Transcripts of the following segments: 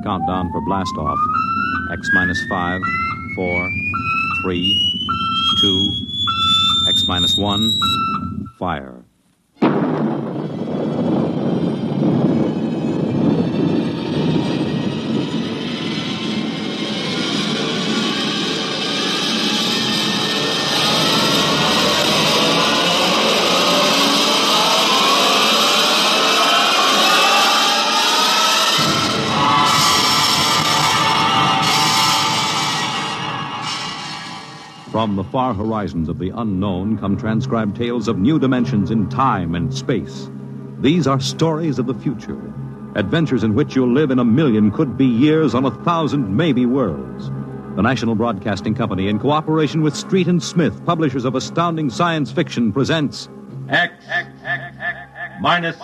Countdown for blast off. X minus 5, 4, 3, 2, X minus 1, fire. From the far horizons of the unknown come transcribed tales of new dimensions in time and space. These are stories of the future, adventures in which you'll live in a million could-be years on 1,000 maybe worlds. The National Broadcasting Company, in cooperation with Street and Smith, publishers of astounding science fiction, presents X minus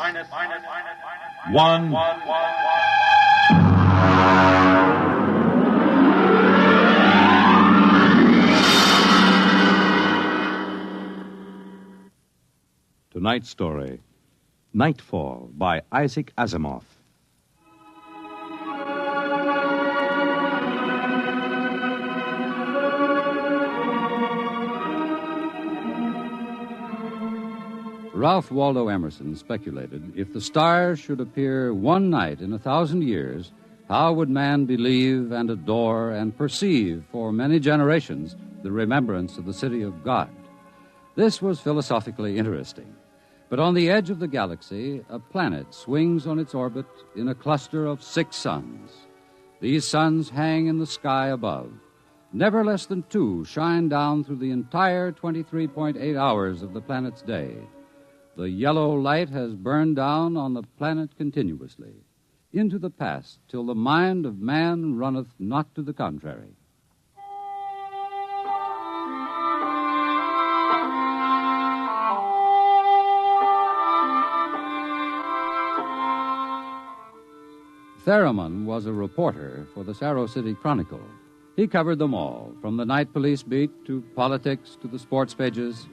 1. Tonight's story, Nightfall, by Isaac Asimov. Ralph Waldo Emerson speculated if the stars should appear one night in 1,000 years, how would man believe and adore and perceive for many generations the remembrance of the city of God? This was philosophically interesting. But on the edge of the galaxy, a planet swings on its orbit in a cluster of 6 suns. These suns hang in the sky above. Never less than 2 shine down through the entire 23.8 hours of the planet's day. The yellow light has burned down on the planet continuously, into the past, till the mind of man runneth not to the contrary. Theremin was a reporter for the Saro City Chronicle. He covered them all, from the night police beat to politics to the sports pages,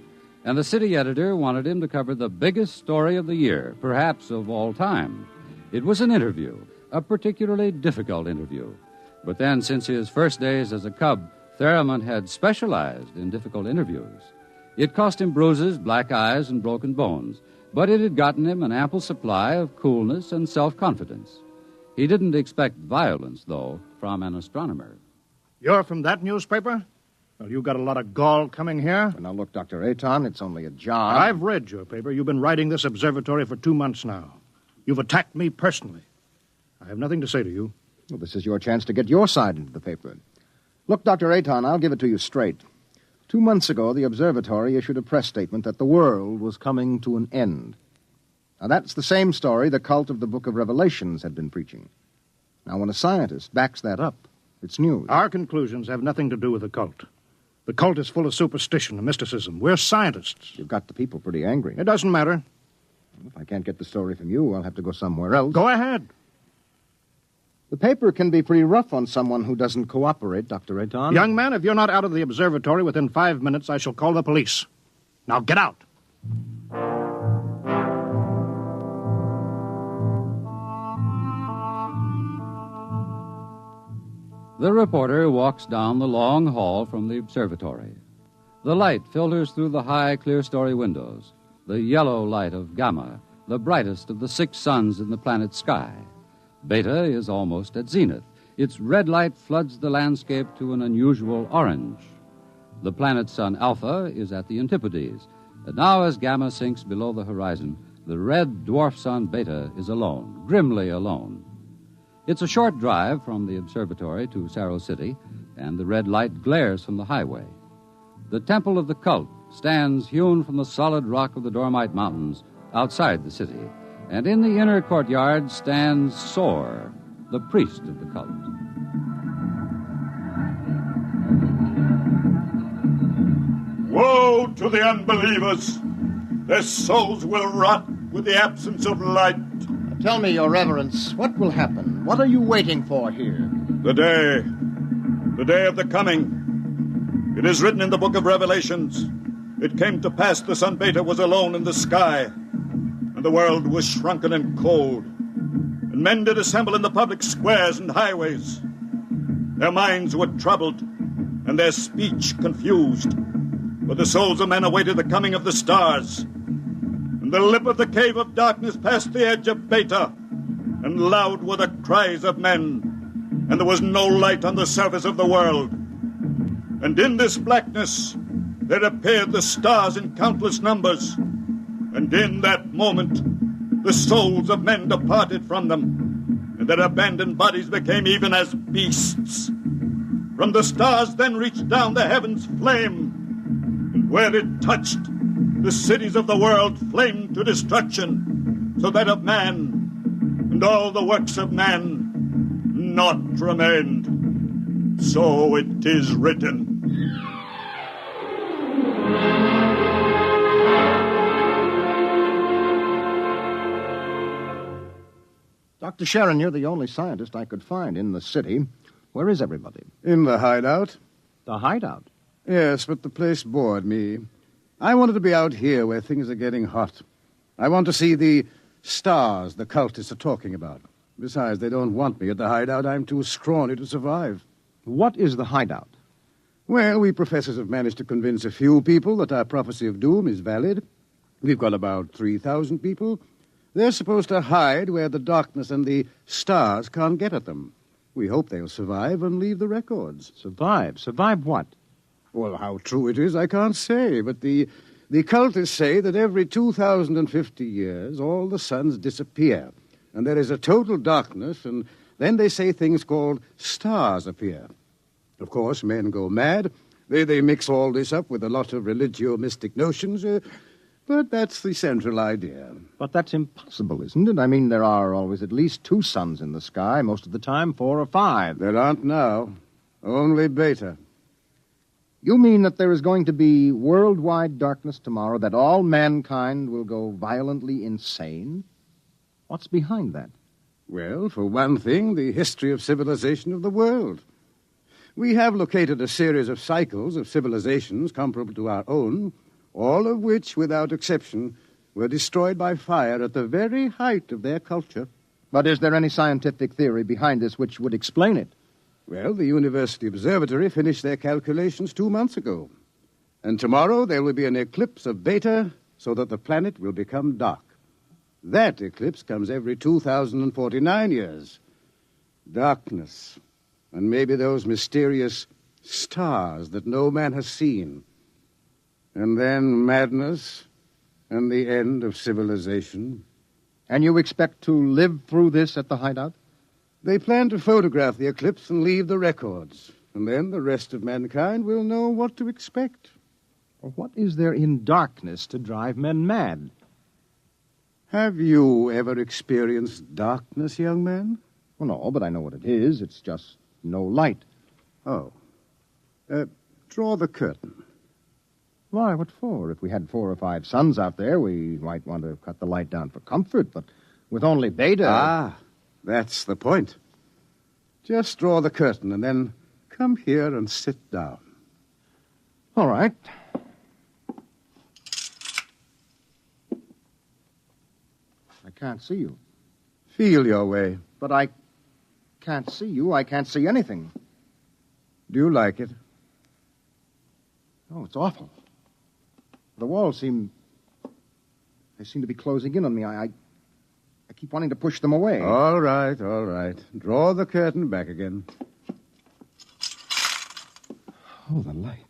and the city editor wanted him to cover the biggest story of the year, perhaps of all time. It was an interview, a particularly difficult interview. But then, since his first days as a cub, Theremin had specialized in difficult interviews. It cost him bruises, black eyes, and broken bones, but it had gotten him an ample supply of coolness and self-confidence. He didn't expect violence, though, from an astronomer. You're from that newspaper? Well, you got a lot of gall coming here. Well, now, look, Dr. Aton, it's only a job. I've read your paper. You've been writing this observatory for 2 months now. You've attacked me personally. I have nothing to say to you. Well, this is your chance to get your side into the paper. Look, Dr. Aton, I'll give it to you straight. 2 months ago, the observatory issued a press statement that the world was coming to an end. Now, that's the same story the cult of the Book of Revelations had been preaching. Now, when a scientist backs that up, it's news. Our conclusions have nothing to do with the cult. The cult is full of superstition and mysticism. We're scientists. You've got the people pretty angry. It doesn't matter. If I can't get the story from you, I'll have to go somewhere else. Go ahead. The paper can be pretty rough on someone who doesn't cooperate, Dr. Aton. Young man, if you're not out of the observatory within 5 minutes, I shall call the police. Now get out. The reporter walks down the long hall from the observatory. The light filters through the high, clear-story windows, the yellow light of Gamma, the brightest of the 6 suns in the planet's sky. Beta is almost at zenith. Its red light floods the landscape to an unusual orange. The planet's sun Alpha is at the antipodes, and now as Gamma sinks below the horizon, the red dwarf sun Beta is alone, grimly alone. It's a short drive from the observatory to Saro City, and the red light glares from the highway. The temple of the cult stands hewn from the solid rock of the Dormite Mountains outside the city, and in the inner courtyard stands Sor, the priest of the cult. Woe to the unbelievers! Their souls will rot with the absence of light. Tell me, Your Reverence, what will happen? What are you waiting for here? The day of the coming. It is written in the Book of Revelations. It came to pass the sun Beta was alone in the sky, and the world was shrunken and cold, and men did assemble in the public squares and highways. Their minds were troubled, and their speech confused, for the souls of men awaited the coming of the stars. And the lip of the cave of darkness passed the edge of Beta, and loud were the cries of men, and there was no light on the surface of the world. And in this blackness there appeared the stars in countless numbers, and in that moment the souls of men departed from them, and their abandoned bodies became even as beasts. From the stars then reached down the heavens flame, and where it touched, the cities of the world flamed to destruction, so that of man and all the works of man naught remained. So it is written. Dr. Sharon, you're the only scientist I could find in the city. Where is everybody? In the hideout. The hideout? Yes, but the place bored me. I wanted to be out here where things are getting hot. I want to see the stars the cultists are talking about. Besides, they don't want me at the hideout. I'm too scrawny to survive. What is the hideout? Well, we professors have managed to convince a few people that our prophecy of doom is valid. We've got about 3,000 people. They're supposed to hide where the darkness and the stars can't get at them. We hope they'll survive and leave the records. Survive? Survive what? Well, how true it is, I can't say, but the cultists say that every 2,050 years all the suns disappear, and there is a total darkness, and then they say things called stars appear. Of course, men go mad. They mix all this up with a lot of religio-mystic notions, but that's the central idea. But that's impossible, isn't it? I mean, there are always at least 2 suns in the sky, most of the time 4 or 5. There aren't now. Only Beta. You mean that there is going to be worldwide darkness tomorrow, that all mankind will go violently insane? What's behind that? Well, for one thing, the history of civilization of the world. We have located a series of cycles of civilizations comparable to our own, all of which, without exception, were destroyed by fire at the very height of their culture. But is there any scientific theory behind this which would explain it? Well, the University Observatory finished their calculations 2 months ago. And tomorrow there will be an eclipse of Beta so that the planet will become dark. That eclipse comes every 2,049 years. Darkness, and maybe those mysterious stars that no man has seen. And then madness and the end of civilization. And you expect to live through this at the hideout? They plan to photograph the eclipse and leave the records. And then the rest of mankind will know what to expect. Well, what is there in darkness to drive men mad? Have you ever experienced darkness, young man? Well, no, but I know what it is. It's just no light. Oh. Draw the curtain. Why, what for? If we had 4 or 5 suns out there, we might want to cut the light down for comfort, but with only Beta... Ah, that's the point. Just draw the curtain and then come here and sit down. All right. I can't see you. Feel your way. But I can't see you. I can't see anything. Do you like it? Oh, it's awful. The walls seem to be closing in on me. I keep wanting to push them away. All right. Draw the curtain back again. Oh, the light.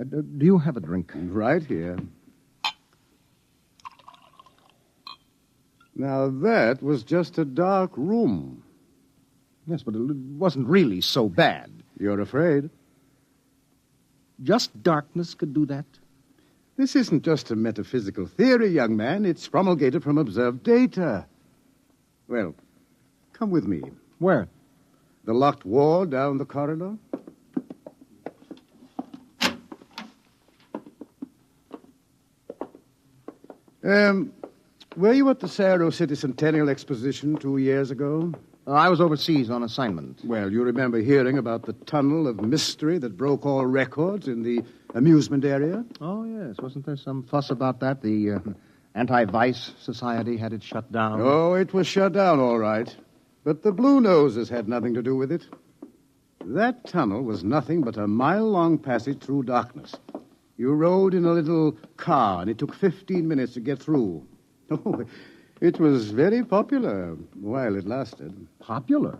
Do you have a drink? Right here. Now, that was just a dark room. Yes, but it wasn't really so bad. You're afraid? Just darkness could do that? This isn't just a metaphysical theory, young man. It's promulgated from observed data. Well, come with me. Where? The locked wall down the corridor. Were you at the Cerro City Centennial Exposition 2 years ago? I was overseas on assignment. Well, you remember hearing about the tunnel of mystery that broke all records in the amusement area? Oh, yes. Wasn't there some fuss about that? The Anti-Vice Society had it shut down. Oh, it was shut down, all right. But the Blue Noses had nothing to do with it. That tunnel was nothing but a mile-long passage through darkness. You rode in a little car, and it took 15 minutes to get through. Oh, it was very popular while it lasted. Popular?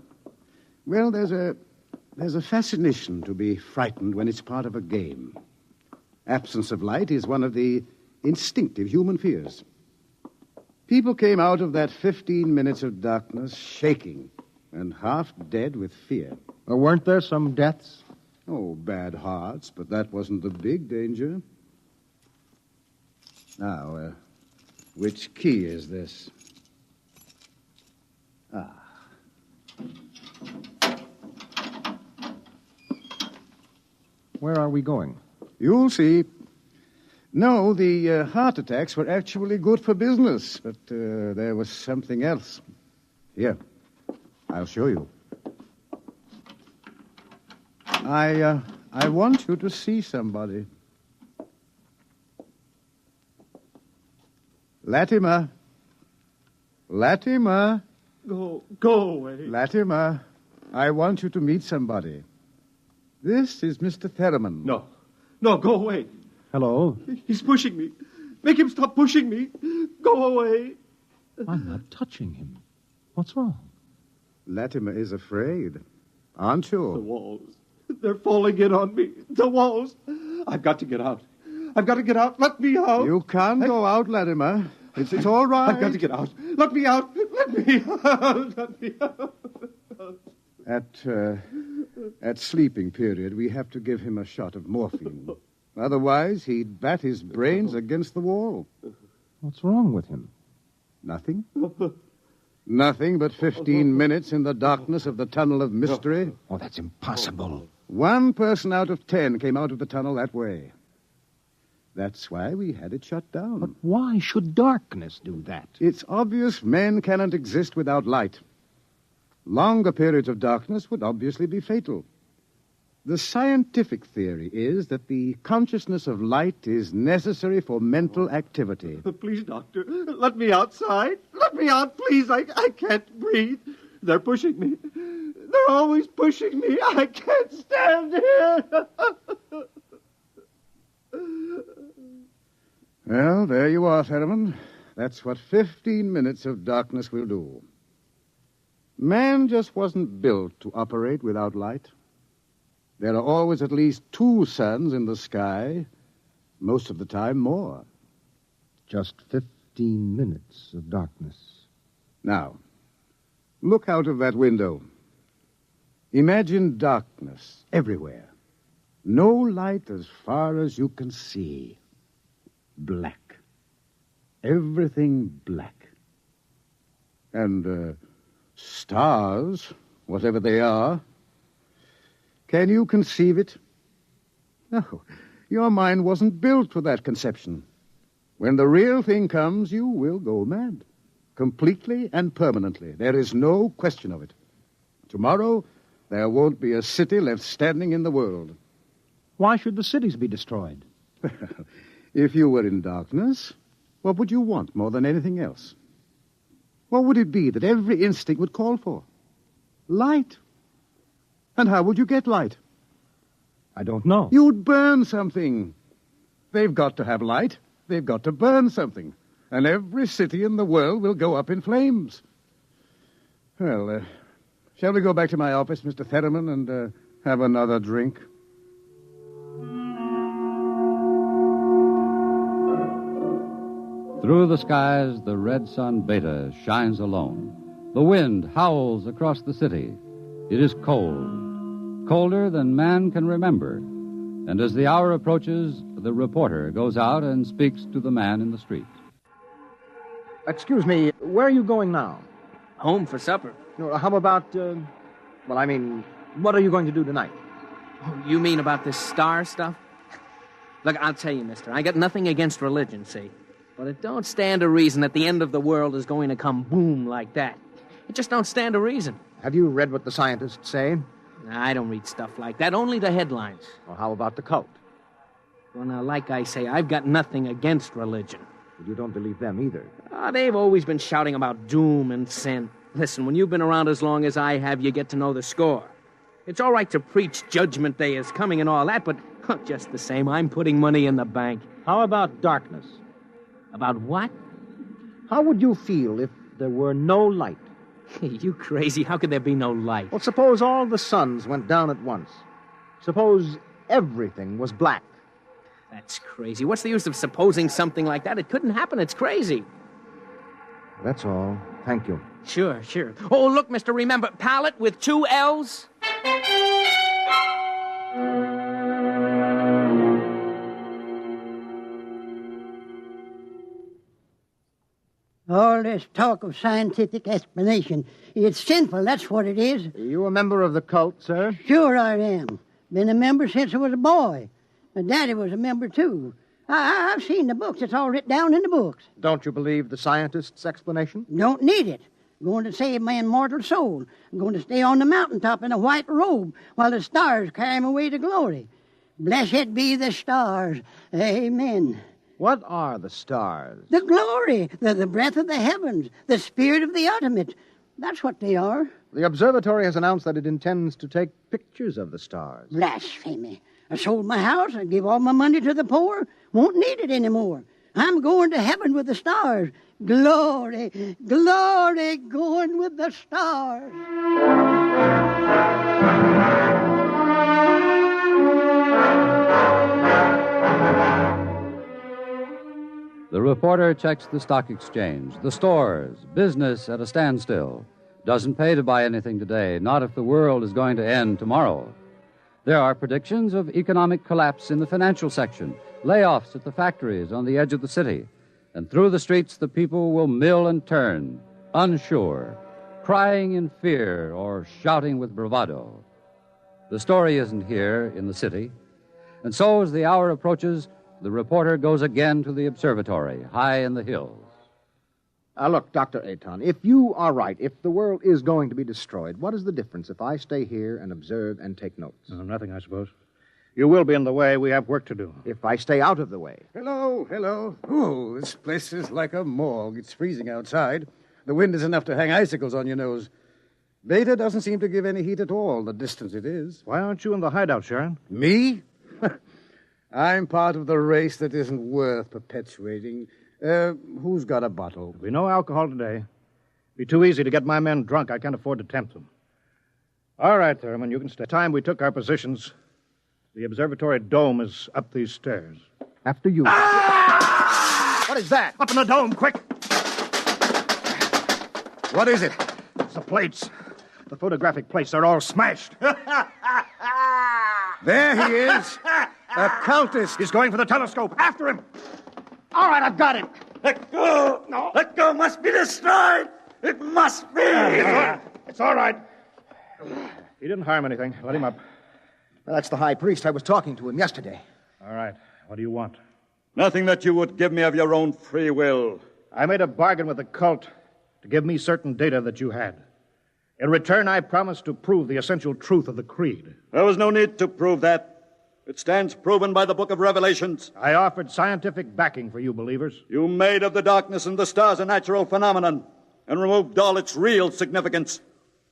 Well, there's a fascination to be frightened when it's part of a game. Absence of light is one of the instinctive human fears. People came out of that 15 minutes of darkness shaking and half dead with fear. Weren't there some deaths? Oh, bad hearts, but that wasn't the big danger. Now, which key is this? Where are we going? You'll see. No, the heart attacks were actually good for business, but there was something else. Here, I'll show you. I want you to see somebody. Latimer. Latimer. Go away. Latimer, I want you to meet somebody. This is Mr. Theremin. No, go away. Hello? He's pushing me. Make him stop pushing me. Go away. I'm not touching him. What's wrong? Latimer is afraid, aren't The you? walls. They're falling in on me. The walls. I've got to get out. I've got to get out. Let me out. You can't go out, Latimer. It's all right. I've got to get out. Let me out. Let me out. Let me out. At sleeping period, we have to give him a shot of morphine. Otherwise, he'd bat his brains against the wall. What's wrong with him? Nothing. Nothing but 15 minutes in the darkness of the tunnel of mystery. Oh, that's impossible. 1 person out of 10 came out of the tunnel that way. That's why we had it shut down. But why should darkness do that? It's obvious men cannot exist without light. Longer periods of darkness would obviously be fatal. The scientific theory is that the consciousness of light is necessary for mental activity. Please, doctor, let me outside. Let me out, please. I can't breathe. They're pushing me. They're always pushing me. I can't stand here. Well, there you are, Theremin. That's what 15 minutes of darkness will do. Man just wasn't built to operate without light. There are always at least 2 suns in the sky, most of the time more. Just 15 minutes of darkness. Now, look out of that window. Imagine darkness everywhere. No light as far as you can see. Black. Everything black. And, stars, whatever they are. Can you conceive it? No, your mind wasn't built for that conception. When the real thing comes, you will go mad. Completely and permanently. There is no question of it. Tomorrow, there won't be a city left standing in the world. Why should the cities be destroyed? If you were in darkness, what would you want more than anything else? What would it be that every instinct would call for? Light. And how would you get light? I don't know. You'd burn something. They've got to have light. They've got to burn something. And every city in the world will go up in flames. Well, shall we go back to my office, Mr. Theremin, and have another drink? Through the skies, the red sun Beta shines alone. The wind howls across the city. It is cold, colder than man can remember. And as the hour approaches, the reporter goes out and speaks to the man in the street. Excuse me, where are you going now? Home for supper. How about, what are you going to do tonight? Oh, you mean about this star stuff? Look, I'll tell you, mister, I got nothing against religion, see? But it don't stand to reason that the end of the world is going to come boom like that. It just don't stand to reason. Have you read what the scientists say? I don't read stuff like that, only the headlines. Well, how about the cult? Well, now, like I say, I've got nothing against religion. But you don't believe them either. They've always been shouting about doom and sin. Listen, when you've been around as long as I have, you get to know the score. It's all right to preach Judgment Day is coming and all that, but just the same, I'm putting money in the bank. How about darkness? About what? How would you feel if there were no light? You crazy. How could there be no light? Well, suppose all the suns went down at once. Suppose everything was black. That's crazy. What's the use of supposing something like that? It couldn't happen. It's crazy. That's all. Thank you. Sure. Oh, look, Mr. Remember, palette with 2 L's. All this talk of scientific explanation, it's sinful, that's what it is. Are you a member of the cult, sir? Sure I am. Been a member since I was a boy. My daddy was a member, too. I've seen the books. It's all written down in the books. Don't you believe the scientists' explanation? Don't need it. I'm going to save my immortal soul. I'm going to stay on the mountaintop in a white robe while the stars carry me away to glory. Blessed be the stars. Amen. What are the stars? The glory, the breath of the heavens, the spirit of the ultimate. That's what they are. The observatory has announced that it intends to take pictures of the stars. Blasphemy. I sold my house. I gave all my money to the poor. Won't need it anymore. I'm going to heaven with the stars. Glory, glory, going with the stars. The reporter checks the stock exchange, the stores, business at a standstill. Doesn't pay to buy anything today, not if the world is going to end tomorrow. There are predictions of economic collapse in the financial section, layoffs at the factories on the edge of the city. And through the streets, the people will mill and turn, unsure, crying in fear or shouting with bravado. The story isn't here in the city. And so, as the hour approaches, the reporter goes again to the observatory, high in the hills. Look, Dr. Aton, if you are right, if the world is going to be destroyed, what is the difference if I stay here and observe and take notes? Nothing, I suppose. You will be in the way. We have work to do. If I stay out of the way. Hello. Oh, this place is like a morgue. It's freezing outside. The wind is enough to hang icicles on your nose. Beta doesn't seem to give any heat at all, the distance it is. Why aren't you in the hideout, Sharon? Me? I'm part of the race that isn't worth perpetuating. Who's got a bottle? There'll be no alcohol today. Be too easy to get my men drunk. I can't afford to tempt them. All right, Thurman, you can stay. Time we took our positions, the observatory dome is up these stairs. After you. Ah! What is that? Up in the dome, quick! What is it? It's the plates. The photographic plates, they're all smashed. There he is. A cultist. He's going for the telescope. After him. All right, I've got him. Let go! No. Let go must be destroyed! It must be! It's all right. He didn't harm anything. Let him up. Well, that's the high priest. I was talking to him yesterday. All right. What do you want? Nothing that you would give me of your own free will. I made a bargain with the cult to give me certain data that you had. In return, I promised to prove the essential truth of the creed. There was no need to prove that. It stands proven by the book of Revelations. I offered scientific backing for you believers. You made of the darkness and the stars a natural phenomenon and removed all its real significance.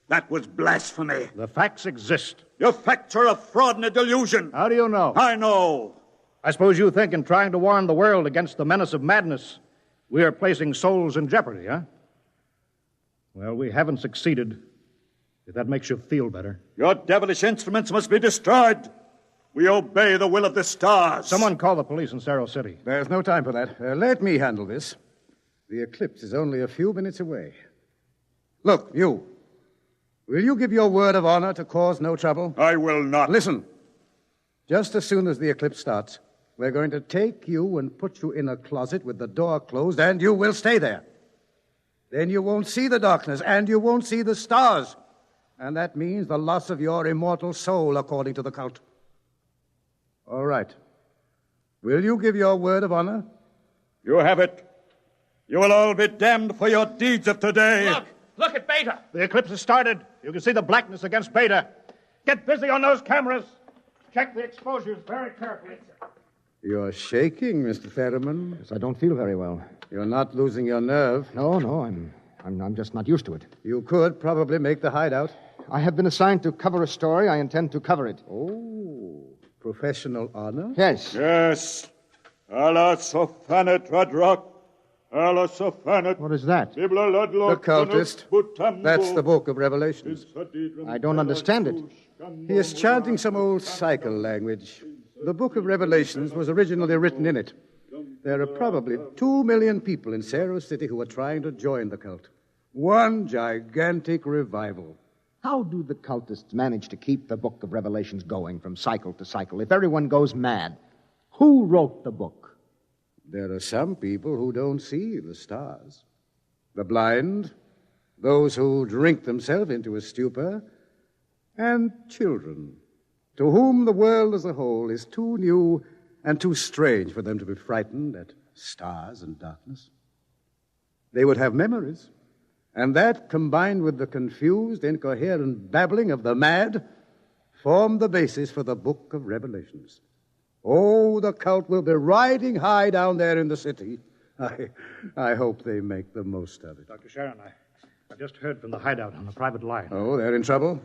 That was blasphemy. The facts exist. Your facts are a fraud and a delusion. How do you know? I know. I suppose you think in trying to warn the world against the menace of madness, we are placing souls in jeopardy, huh? Well, we haven't succeeded, if that makes you feel better. Your devilish instruments must be destroyed. We obey the will of the stars. Someone call the police in Cerro City. There's no time for that. Let me handle this. The eclipse is only a few minutes away. Look, you. Will you give your word of honor to cause no trouble? I will not. Listen. Just as soon as the eclipse starts, we're going to take you and put you in a closet with the door closed, and you will stay there. Then you won't see the darkness, and you won't see the stars. And that means the loss of your immortal soul, according to the cult. All right. Will you give your word of honor? You have it. You will all be damned for your deeds of today. Look, Look at Beta. The eclipse has started. You can see the blackness against Beta. Get busy on those cameras. Check the exposures very carefully. You're shaking, Mr. Ferriman. Yes, I don't feel very well. You're not losing your nerve. No, I'm just not used to it. You could probably make the hideout. I have been assigned to cover a story. I intend to cover it. Oh, professional honor? Yes. Yes. Allah sofanet radrock. Allah sofanet. What is that? The cultist. That's the book of Revelations. I don't understand it. He is chanting some old cycle language. The book of Revelations was originally written in it. There are probably 2 million people in Cerro City who are trying to join the cult. One gigantic revival. How do the cultists manage to keep the book of Revelations going from cycle to cycle if everyone goes mad? Who wrote the book? There are some people who don't see the stars. The blind, those who drink themselves into a stupor, and children, to whom the world as a whole is too new and too strange for them to be frightened at stars and darkness. They would have memories, and that, combined with the confused, incoherent babbling of the mad, form the basis for the book of Revelations. Oh, the cult will be riding high down there in the city. I hope they make the most of it. Dr. Sharon, I just heard from the hideout on the private line. Oh, they're in trouble?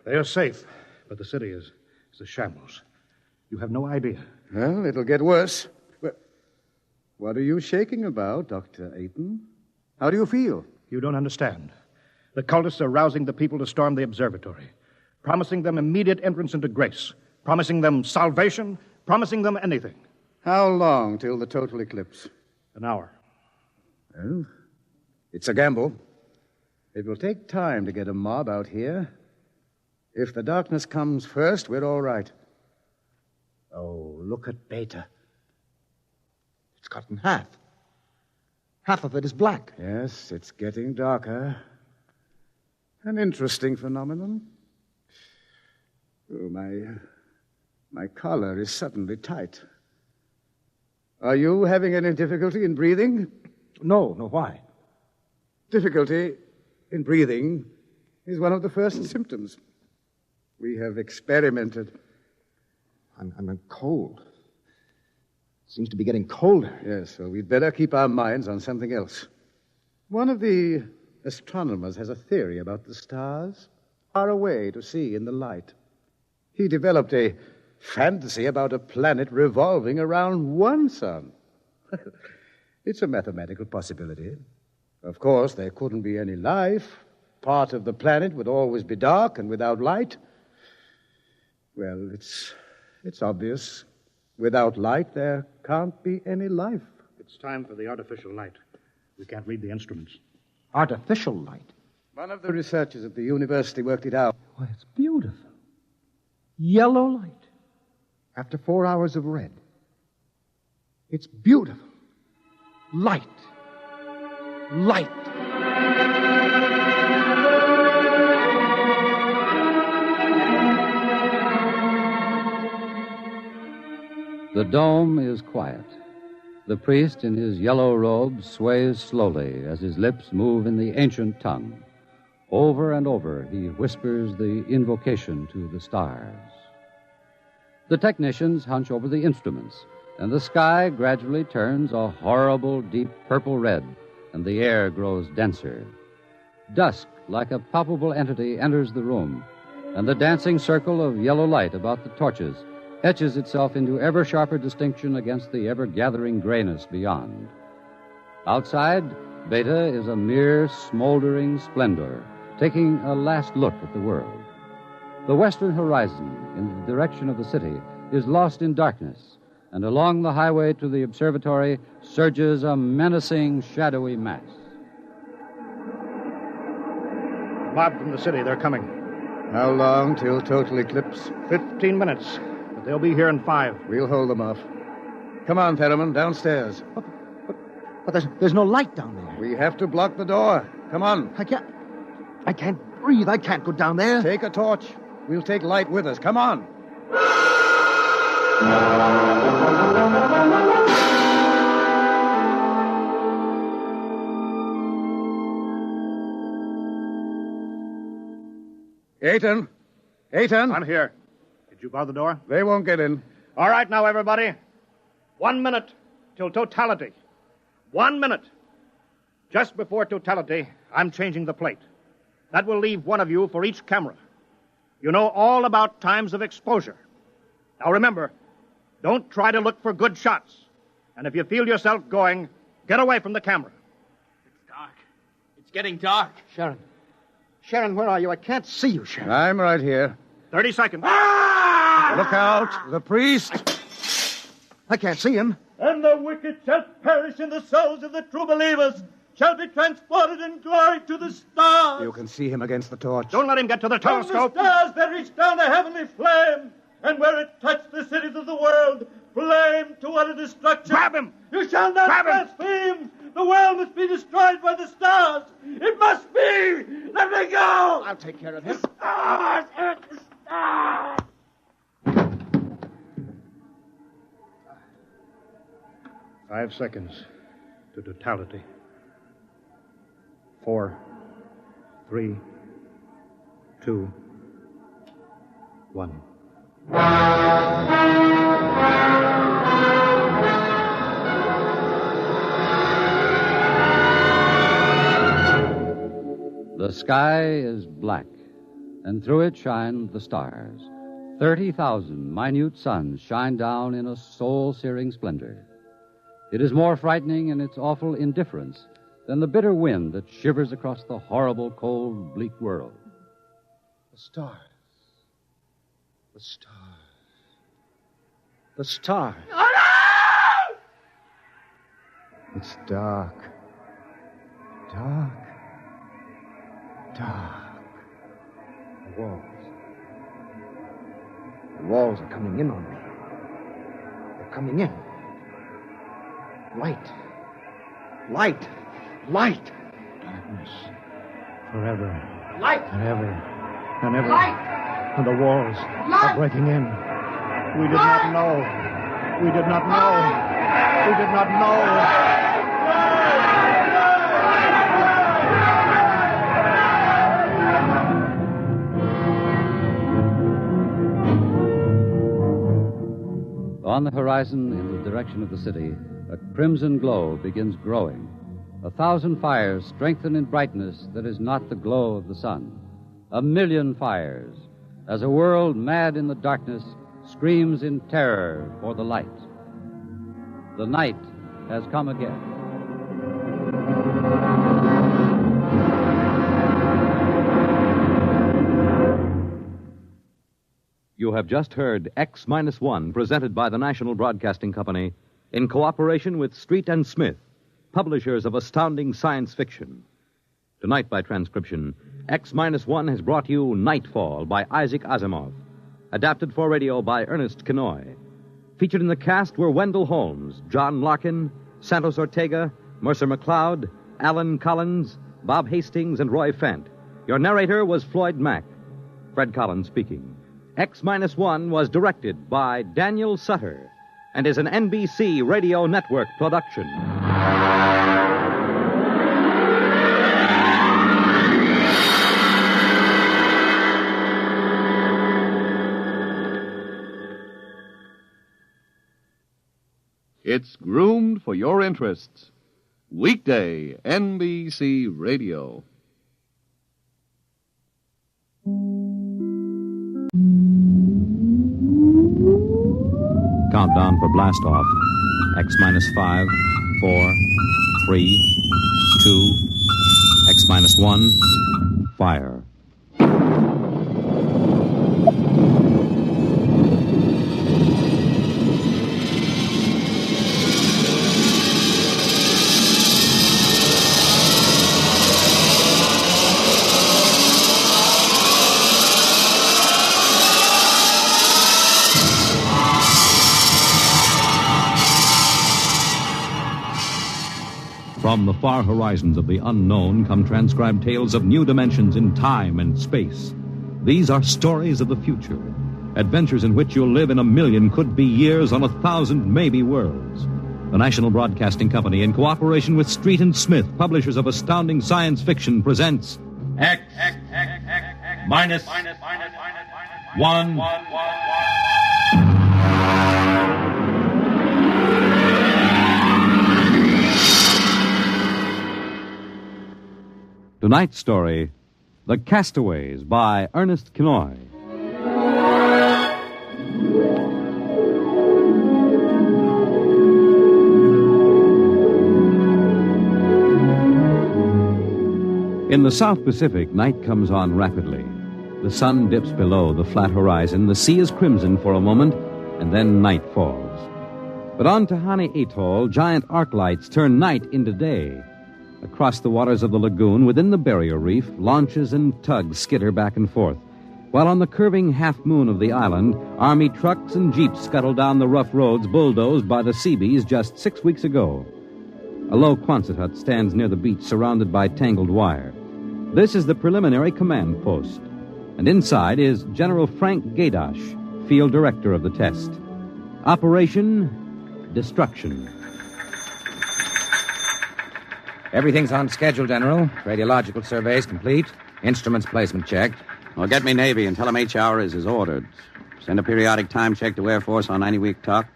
They are safe, but the city is a shambles. You have no idea. Well, it'll get worse. What are you shaking about, Dr. Ayton? How do you feel? You don't understand. The cultists are rousing the people to storm the observatory, promising them immediate entrance into grace, promising them salvation, promising them anything. How long till the total eclipse? An hour. Well, it's a gamble. It will take time to get a mob out here. If the darkness comes first, we're all right. Oh, look at Beta. It's cut in half. Half of it is black. Yes, it's getting darker. An interesting phenomenon. Oh, my collar is suddenly tight. Are you having any difficulty in breathing? No, why? Difficulty in breathing is one of the first symptoms. We have experimented. I'm cold. Seems to be getting colder. Yes, so we'd better keep our minds on something else. One of the astronomers has a theory about the stars, far away to see in the light. He developed a fantasy about a planet revolving around one sun. It's a mathematical possibility. Of course, there couldn't be any life. Part of the planet would always be dark and without light. Well, it's obvious. Without light, there can't be any life. It's time for the artificial light. We can't read the instruments. Artificial light? One of the researchers at the university worked it out. Why, it's beautiful. Yellow light. After 4 hours of red. It's beautiful. Light. Light. The dome is quiet. The priest in his yellow robe sways slowly as his lips move in the ancient tongue. Over and over, he whispers the invocation to the stars. The technicians hunch over the instruments, and the sky gradually turns a horrible deep purple red, and the air grows denser. Dusk, like a palpable entity, enters the room, and the dancing circle of yellow light about the torches etches itself into ever sharper distinction against the ever-gathering grayness beyond. Outside, Beta is a mere smoldering splendor, taking a last look at the world. The western horizon, in the direction of the city, is lost in darkness, and along the highway to the observatory surges a menacing, shadowy mass. Mob from the city, they're coming. How long till total eclipse? 15 minutes. But they'll be here in 5. We'll hold them off. Come on, Ferriman, downstairs. But there's no light down there. We have to block the door. Come on. I can't breathe. I can't go down there. Take a torch. We'll take light with us. Come on. Aiton! Aiton! I'm here. Did you bar the door? They won't get in. All right, now, everybody. 1 minute till totality. 1 minute. Just before totality, I'm changing the plate. That will leave one of you for each camera. You know all about times of exposure. Now, remember, don't try to look for good shots. And if you feel yourself going, get away from the camera. It's dark. It's getting dark. Sharon. Sharon, where are you? I can't see you, Sharon. I'm right here. 30 seconds. Look out! The priest! I can't see him. And the wicked shall perish, and the souls of the true believers shall be transported in glory to the stars. You can see him against the torch. Don't let him get to the From the telescope. stars there reached down a heavenly flame, and where it touched the cities of the world, flame to utter destruction. Grab him! You shall not Grab him! blaspheme! The world must be destroyed by the stars! It must be! Let me go! I'll take care of him. Stars! The stars! 5 seconds to totality. 4, 3, 2, 1. The sky is black, and through it shine the stars. 30,000 minute suns shine down in a soul-searing splendor. It is more frightening in its awful indifference than the bitter wind that shivers across the horrible, cold, bleak world. The stars. The stars. The stars. Oh, no! It's dark. Dark. Dark. The walls. The walls are coming in on me. They're coming in. Light. Light. Light. Darkness. Forever. Light. Forever. And ever. Light. And the walls Light. are breaking in. We did not know. We did not know. We did not know. On the horizon, in the direction of the city, a crimson glow begins growing. 1,000 fires strengthen in brightness that is not the glow of the sun. 1,000,000 fires, as a world mad in the darkness screams in terror for the light. The night has come again. You have just heard X-1, presented by the National Broadcasting Company in cooperation with Street and Smith, publishers of astounding science fiction. Tonight, by transcription, X-1 has brought you Nightfall by Isaac Asimov, adapted for radio by Ernest Kenoy. Featured in the cast were Wendell Holmes, John Larkin, Santos Ortega, Mercer McLeod, Alan Collins, Bob Hastings, and Roy Fent. Your narrator was Floyd Mack. Fred Collins speaking. X-1 was directed by Daniel Sutter and is an NBC Radio Network production. It's groomed for your interests. Weekday NBC Radio. Countdown for blast off. X-5, 4, 3, 2, X-1, fire. From the far horizons of the unknown come transcribed tales of new dimensions in time and space. These are stories of the future, adventures in which you'll live in 1,000,000 could-be years on 1,000 maybe worlds. The National Broadcasting Company, in cooperation with Street and Smith, publishers of astounding science fiction, presents X. minus 1. Tonight's story, The Castaways by Ernest Kinoy. In the South Pacific, night comes on rapidly. The sun dips below the flat horizon, the sea is crimson for a moment, and then night falls. But on Tahani Atoll, giant arc lights turn night into day. Across the waters of the lagoon, within the barrier reef, launches and tugs skitter back and forth, while on the curving half-moon of the island, Army trucks and jeeps scuttle down the rough roads bulldozed by the Seabees just 6 weeks ago. A low Quonset hut stands near the beach, surrounded by tangled wire. This is the preliminary command post, and inside is General Frank Gaydosh, field director of the test. Operation Destruction. Everything's on schedule, General. Radiological surveys complete. Instruments placement checked. Well, get me Navy and tell them HR is as ordered. Send a periodic time check to Air Force on 90-week talk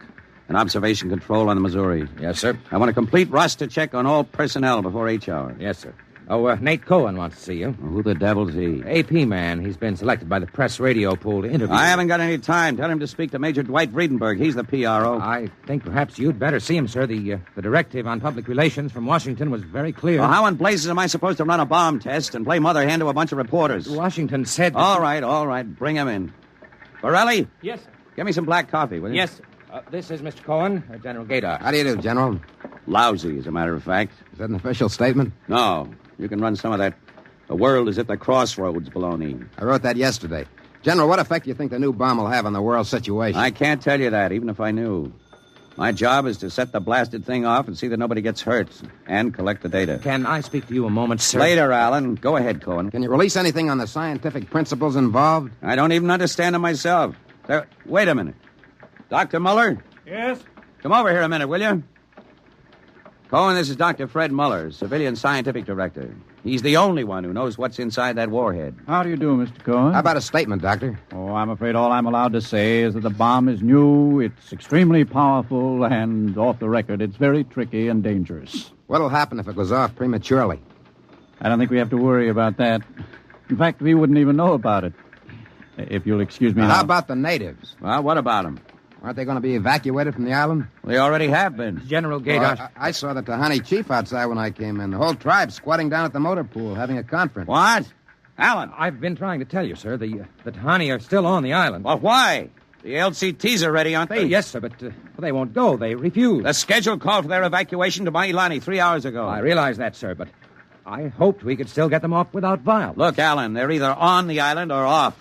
and observation control on the Missouri. Yes, sir. I want a complete roster check on all personnel before HR. Yes, sir. Oh, Nate Cohen wants to see you. Well, who the devil's he? AP man. He's been selected by the press radio pool to interview. I haven't got any time. Tell him to speak to Major Dwight Vredenberg. He's the PRO. I think perhaps you'd better see him, sir. The directive on public relations from Washington was very clear. Well, how in blazes am I supposed to run a bomb test and play mother hen to a bunch of reporters? Washington said... All right. Bring him in. Borelli? Yes, sir. Get me some black coffee, will you? Yes, sir. This is Mr. Cohen, General Gaydosh. How do you do, General? Lousy, as a matter of fact. Is that an official statement? No. You can run some of that "the world is at the crossroads" baloney. I wrote that yesterday. General, what effect do you think the new bomb will have on the world situation? I can't tell you that, even if I knew. My job is to set the blasted thing off and see that nobody gets hurt, and collect the data. Can I speak to you a moment, sir? Later, Alan. Go ahead, Cohen. Can you release anything on the scientific principles involved? I don't even understand them myself. Wait a minute. Dr. Muller? Yes? Come over here a minute, will you? Cohen, this is Dr. Fred Muller, civilian scientific director. He's the only one who knows what's inside that warhead. How do you do, Mr. Cohen? How about a statement, Doctor? Oh, I'm afraid all I'm allowed to say is that the bomb is new, it's extremely powerful, and off the record, it's very tricky and dangerous. What'll happen if it goes off prematurely? I don't think we have to worry about that. In fact, we wouldn't even know about it. If you'll excuse me now. How about the natives? Well, what about them? Aren't they going to be evacuated from the island? They already have been. General Gaydosh... Well, I saw the Tahani chief outside when I came in. The whole tribe squatting down at the motor pool having a conference. What? Alan? I've been trying to tell you, sir. The Tahani are still on the island. Well, why? The LCTs are ready, aren't they? Yes, sir, but they won't go. They refuse. The schedule called for their evacuation to Mailani 3 hours ago. I realize that, sir, but I hoped we could still get them off without violence. Look, Alan, they're either on the island or off.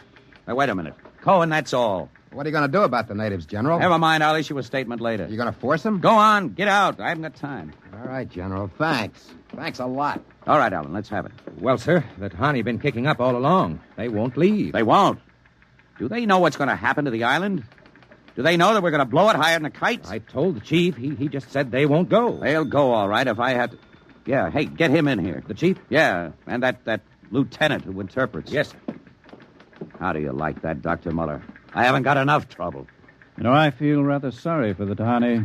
Now, wait a minute. Cohen, that's all. What are you going to do about the natives, General? Never mind. I'll issue a statement later. You going to force them? Go on. Get out. I haven't got time. All right, General. Thanks. Thanks a lot. All right, Alan. Let's have it. Well, sir, the Tahani been kicking up all along. They won't leave. They won't. Do they know what's going to happen to the island? Do they know that we're going to blow it higher than a kite? I told the chief. He just said they won't go. They'll go, all right, if I have to... Yeah, hey, get him in here. The chief? Yeah, and that lieutenant who interprets. Yes, sir. How do you like that, Dr. Muller? I haven't got enough trouble. You know, I feel rather sorry for the Tahani.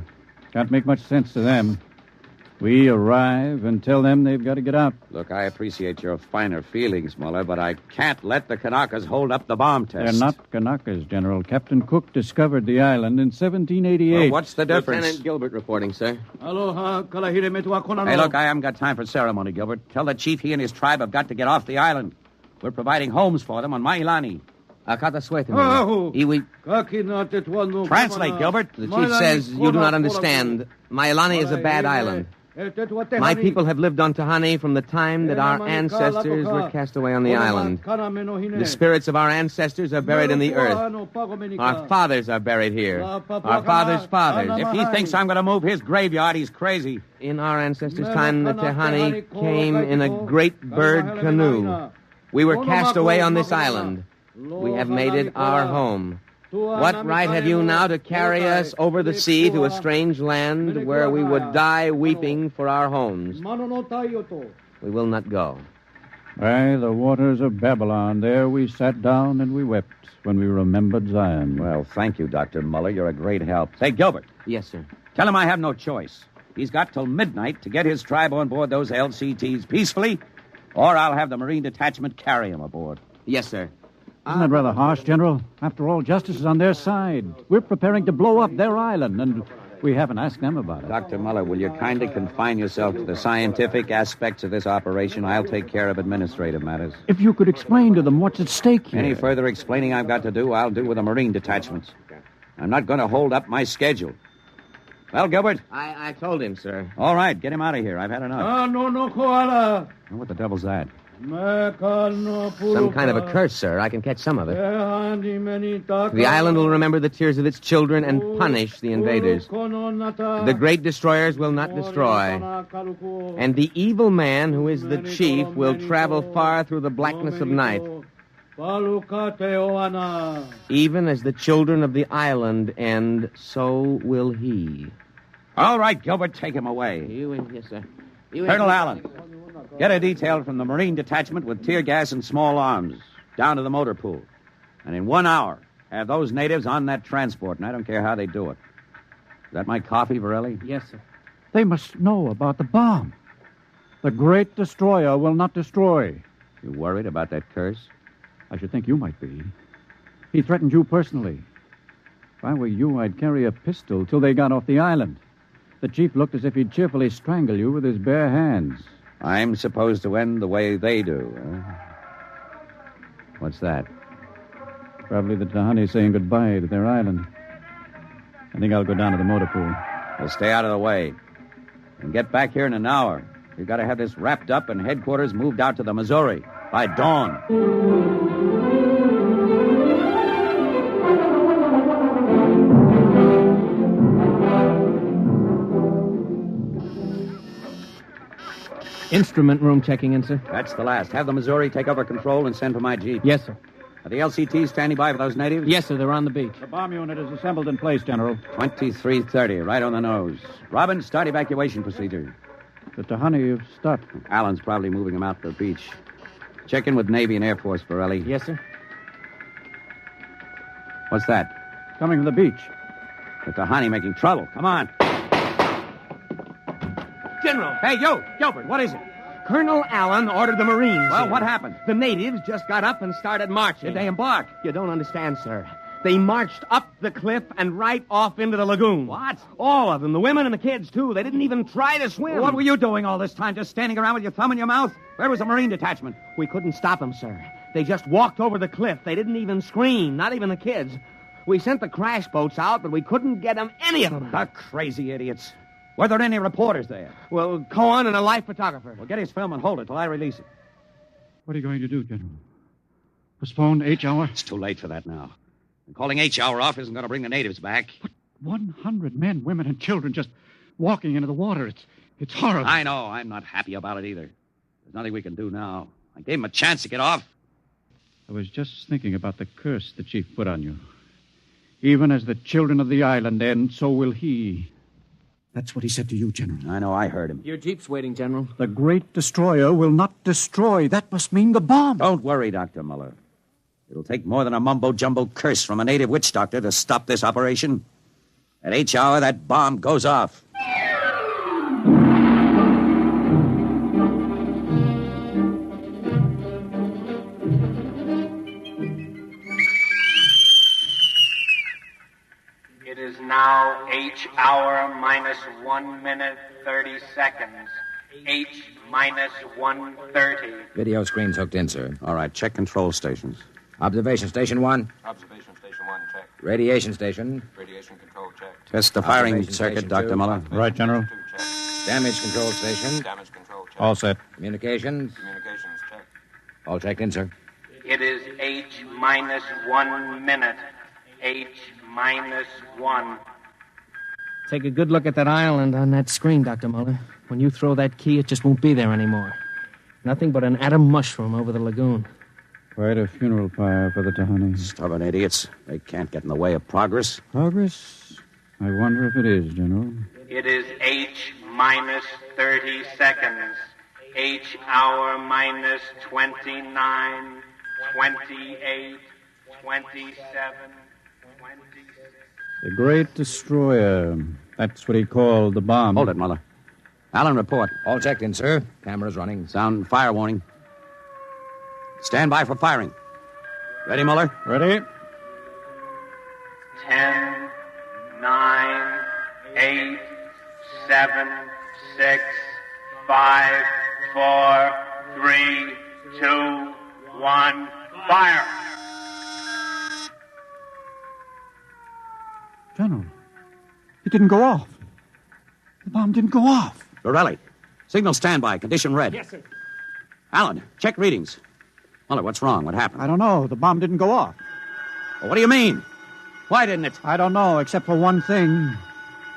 Can't make much sense to them. We arrive and tell them they've got to get out. Look, I appreciate your finer feelings, Muller, but I can't let the Kanakas hold up the bomb test. They're not Kanakas, General. Captain Cook discovered the island in 1788. Well, what's the difference? Lieutenant Gilbert reporting, sir. Hey, look, I haven't got time for ceremony, Gilbert. Tell the chief he and his tribe have got to get off the island. We're providing homes for them on Mailani. Translate, Gilbert. The chief says you do not understand. Mailani is a bad island. My people have lived on Tahani from the time that our ancestors were cast away on the island. The spirits of our ancestors are buried in the earth. Our fathers are buried here. Our fathers' fathers. If he thinks I'm going to move his graveyard, he's crazy. In our ancestors' time, the Tahani came in a great bird canoe. We were cast away on this island. We have made it our home. What right have you now to carry us over the sea to a strange land where we would die weeping for our homes? We will not go. By the waters of Babylon, there we sat down and we wept when we remembered Zion. Well, thank you, Dr. Muller. You're a great help. Say, Gilbert. Yes, sir. Tell him I have no choice. He's got till midnight to get his tribe on board those LCTs peacefully, or I'll have the Marine Detachment carry him aboard. Yes, sir. Isn't that rather harsh, General? After all, justice is on their side. We're preparing to blow up their island, and we haven't asked them about it. Dr. Muller, will you kindly confine yourself to the scientific aspects of this operation? I'll take care of administrative matters. If you could explain to them what's at stake here. Any further explaining I've got to do, I'll do with the Marine detachments. I'm not going to hold up my schedule. Well, Gilbert? I told him, sir. All right, get him out of here. I've had enough. No, koala. What the devil's that? Some kind of a curse, sir. I can catch some of it. The island will remember the tears of its children and punish the invaders. The great destroyers will not destroy. And the evil man, who is the chief, will travel far through the blackness of night. Even as the children of the island end, so will he. All right, Gilbert, take him away. Yes, sir. Colonel Allen, get a detail from the Marine Detachment with tear gas and small arms down to the motor pool. And in 1 hour, have those natives on that transport, and I don't care how they do it. Is that my coffee, Varelli? Yes, sir. They must know about the bomb. The great destroyer will not destroy. You worried about that curse? I should think you might be. He threatened you personally. If I were you, I'd carry a pistol till they got off the island. The chief looked as if he'd cheerfully strangle you with his bare hands. I'm supposed to end the way they do, huh? What's that? Probably the Tahani saying goodbye to their island. I think I'll go down to the motor pool. Well, stay out of the way. And get back here in an hour. We've got to have this wrapped up and headquarters moved out to the Missouri by dawn. Instrument room checking in, sir. That's the last. Have the Missouri take over control and send for my jeep. Yes, sir. Are the LCTs standing by for those natives? Yes, sir. They're on the beach. The bomb unit is assembled in place, General. 2330, right on the nose. Robin, start evacuation procedure. The Tahani have stopped. Allen's probably moving them out to the beach. Check in with Navy and Air Force, Varelli. Yes, sir. What's that? Coming from the beach. The Tahani making trouble. Come on. General! Hey, you! Gilbert, what is it? Colonel Allen ordered the Marines. Well, what happened? The natives just got up and started marching. Did they embark? You don't understand, sir. They marched up the cliff and right off into the lagoon. What? All of them, the women and the kids, too. They didn't even try to swim. What were you doing all this time? Just standing around with your thumb in your mouth? Where was the Marine detachment? We couldn't stop them, sir. They just walked over the cliff. They didn't even scream, not even the kids. We sent the crash boats out, but we couldn't get them, any of them. The crazy idiots. Were there any reporters there? Well, Cohen and a life photographer. Well, get his film and hold it till I release it. What are you going to do, General? Postpone H hour? It's too late for that now. And calling H hour off isn't going to bring the natives back. But 100 men, women, and children just walking into the water. It's horrible. I know. I'm not happy about it either. There's nothing we can do now. I gave him a chance to get off. I was just thinking about the curse the chief put on you. Even as the children of the island end, so will he. That's what he said to you, General. I know, I heard him. Your jeep's waiting, General. The great destroyer will not destroy. That must mean the bomb. Don't worry, Dr. Muller. It'll take more than a mumbo-jumbo curse from a native witch doctor to stop this operation. At H hour, that bomb goes off. It is now H hour minus 1 minute 30 seconds. H minus 1:30. Video screen's hooked in, sir. All right, check control stations. Observation station 1. Observation station 1, check. Radiation station. Radiation control, check. Test the firing Observation circuit, station Dr. 2. Muller. Right, General. 2, check. Damage control station. Damage control, check. All set. Communications. Communications, check. All checked in, sir. It is H minus 1 minute. H minus 1. Take a good look at that island on that screen, Dr. Muller. When you throw that key, it just won't be there anymore. Nothing but an atom mushroom over the lagoon. Quite a funeral pyre for the Tahani. Stubborn idiots. They can't get in the way of progress. Progress? I wonder if it is, General. It is H minus 30 seconds. H hour minus 29, 28, 27, 26. The Great Destroyer. That's what he called the bomb. Hold it, Muller. Allen, report. All checked in, sir. Cameras running. Sound fire warning. Stand by for firing. Ready, Muller? Ready? 10, 9, 8, 7, 6, 5, 4, 3, 2, 1, fire! General, it didn't go off. The bomb didn't go off. Borelli, signal standby. Condition red. Yes, sir. Allen, check readings. Muller, what's wrong? What happened? I don't know. The bomb didn't go off. Well, what do you mean? Why didn't it? I don't know, except for one thing.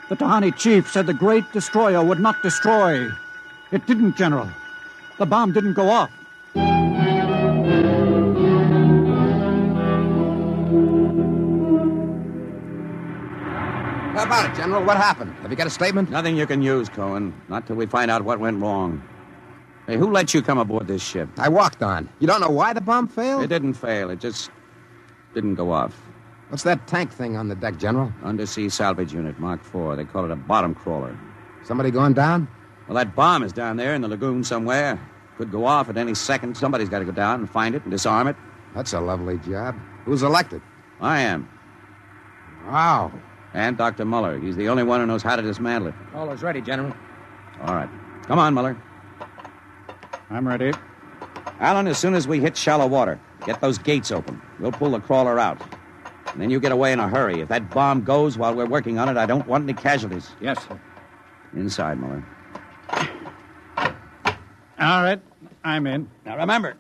The Tahani chief said the Great Destroyer would not destroy. It didn't, General. The bomb didn't go off. How about it, General? What happened? Have you got a statement? Nothing you can use, Cohen. Not till we find out what went wrong. Hey, who let you come aboard this ship? I walked on. You don't know why the bomb failed? It didn't fail. It just didn't go off. What's that tank thing on the deck, General? Undersea salvage unit, Mark IV. They call it a bottom crawler. Somebody going down? Well, that bomb is down there in the lagoon somewhere. Could go off at any second. Somebody's got to go down and find it and disarm it. That's a lovely job. Who's elected? I am. Wow. And Dr. Muller. He's the only one who knows how to dismantle it. All is ready, General. All right. Come on, Muller. I'm ready. Allen, as soon as we hit shallow water, get those gates open. We'll pull the crawler out. And then you get away in a hurry. If that bomb goes while we're working on it, I don't want any casualties. Yes, sir. Inside, Muller. All right. I'm in. Now, remember,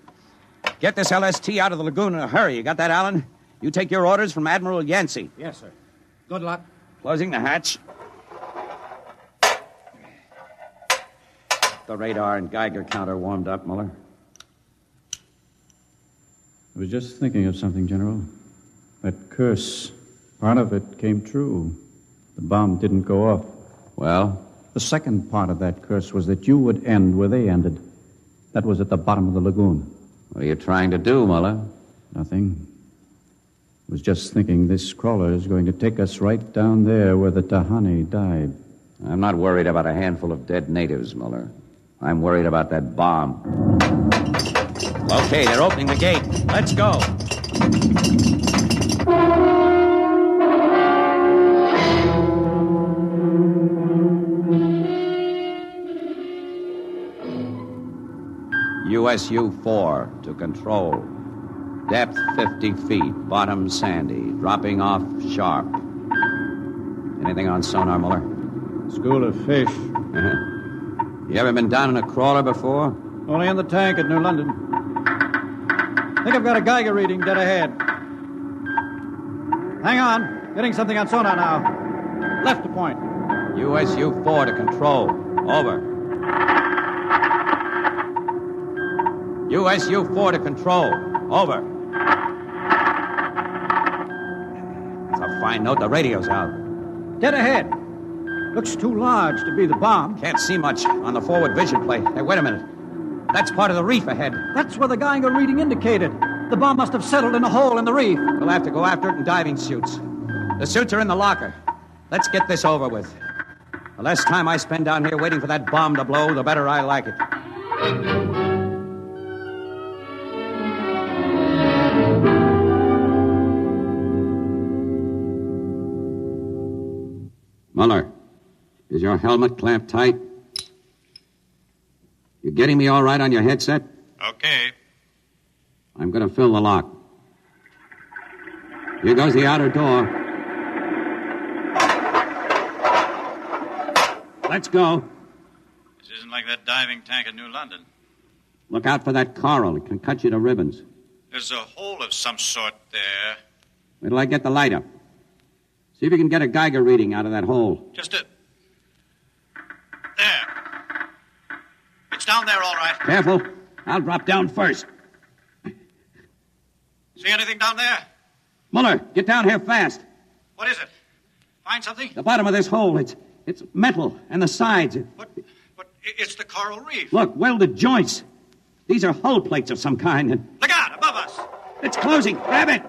get this LST out of the lagoon in a hurry. You got that, Allen? You take your orders from Admiral Yancey. Yes, sir. Good luck. Closing the hatch. The radar and Geiger counter warmed up, Muller. I was just thinking of something, General. That curse, part of it came true. The bomb didn't go off. Well? The second part of that curse was that you would end where they ended. That was at the bottom of the lagoon. What are you trying to do, Muller? Nothing. I was just thinking this crawler is going to take us right down there where the Tahani died. I'm not worried about a handful of dead natives, Muller. I'm worried about that bomb. Okay, they're opening the gate. Let's go. USU-4 to control. Depth 50 feet, bottom sandy, dropping off sharp. Anything on sonar, Muller? School of fish. You ever been down in a crawler before? Only in the tank at New London. Think I've got a Geiger reading dead ahead. Hang on. Getting something on sonar now. Left to point. USU-4 to control. Over. USU-4 to control. Over. That's a fine note. The radio's out. Dead ahead. Looks too large to be the bomb. Can't see much on the forward vision plate. Hey, wait a minute. That's part of the reef ahead. That's where the Geiger reading indicated. The bomb must have settled in a hole in the reef. We'll have to go after it in diving suits. The suits are in the locker. Let's get this over with. The less time I spend down here waiting for that bomb to blow, the better I like it. Muller, is your helmet clamped tight? You getting me all right on your headset? Okay. I'm going to fill the lock. Here goes the outer door. Let's go. This isn't like that diving tank in New London. Look out for that coral. It can cut you to ribbons. There's a hole of some sort there. Wait till I get the light up. See if you can get a Geiger reading out of that hole. Just a... There. It's down there, all right. Careful. I'll drop down first. See anything down there? Muller, get down here fast. What is it? Find something? The bottom of this hole. It's metal, and the sides. But It's the coral reef. Look, welded joints. These are hull plates of some kind. And Look out, above us. it's closing. Grab it.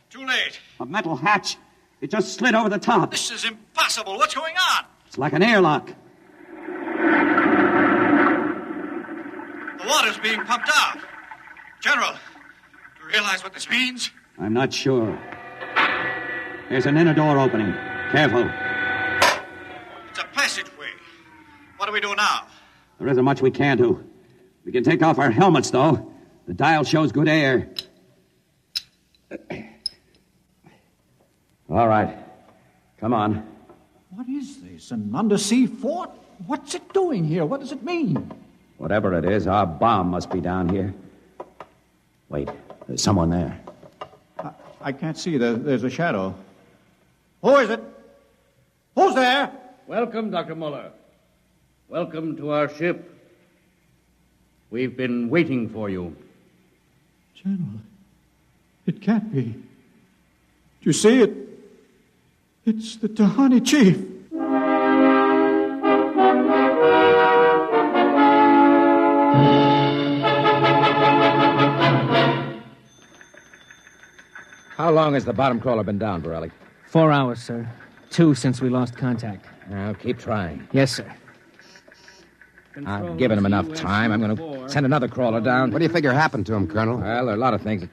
Too late. A metal hatch. It just slid over the top. This is impossible. What's going on? It's like an airlock. The water's being pumped out. General, do you realize what this means? I'm not sure. There's an inner door opening. Careful. It's a passageway. What do we do now? There isn't much we can do. We can take off our helmets, though. The dial shows good air. All right. Come on. What is this? An undersea fort? What's it doing here? What does it mean? Whatever it is, our bomb must be down here. Wait, there's someone there. I can't see. There's a shadow. Who is it? Who's there? Welcome, Dr. Muller. Welcome to our ship. We've been waiting for you. General, it can't be. Do you see it? It's the Tahani chief. How long has the bottom crawler been down, Borelli? 4 hours, sir. 2 since we lost contact. Now, keep trying. Yes, sir. I've given him enough time. I'm going to send another crawler down. What do you figure happened to him, Colonel? Well, there are a lot of things.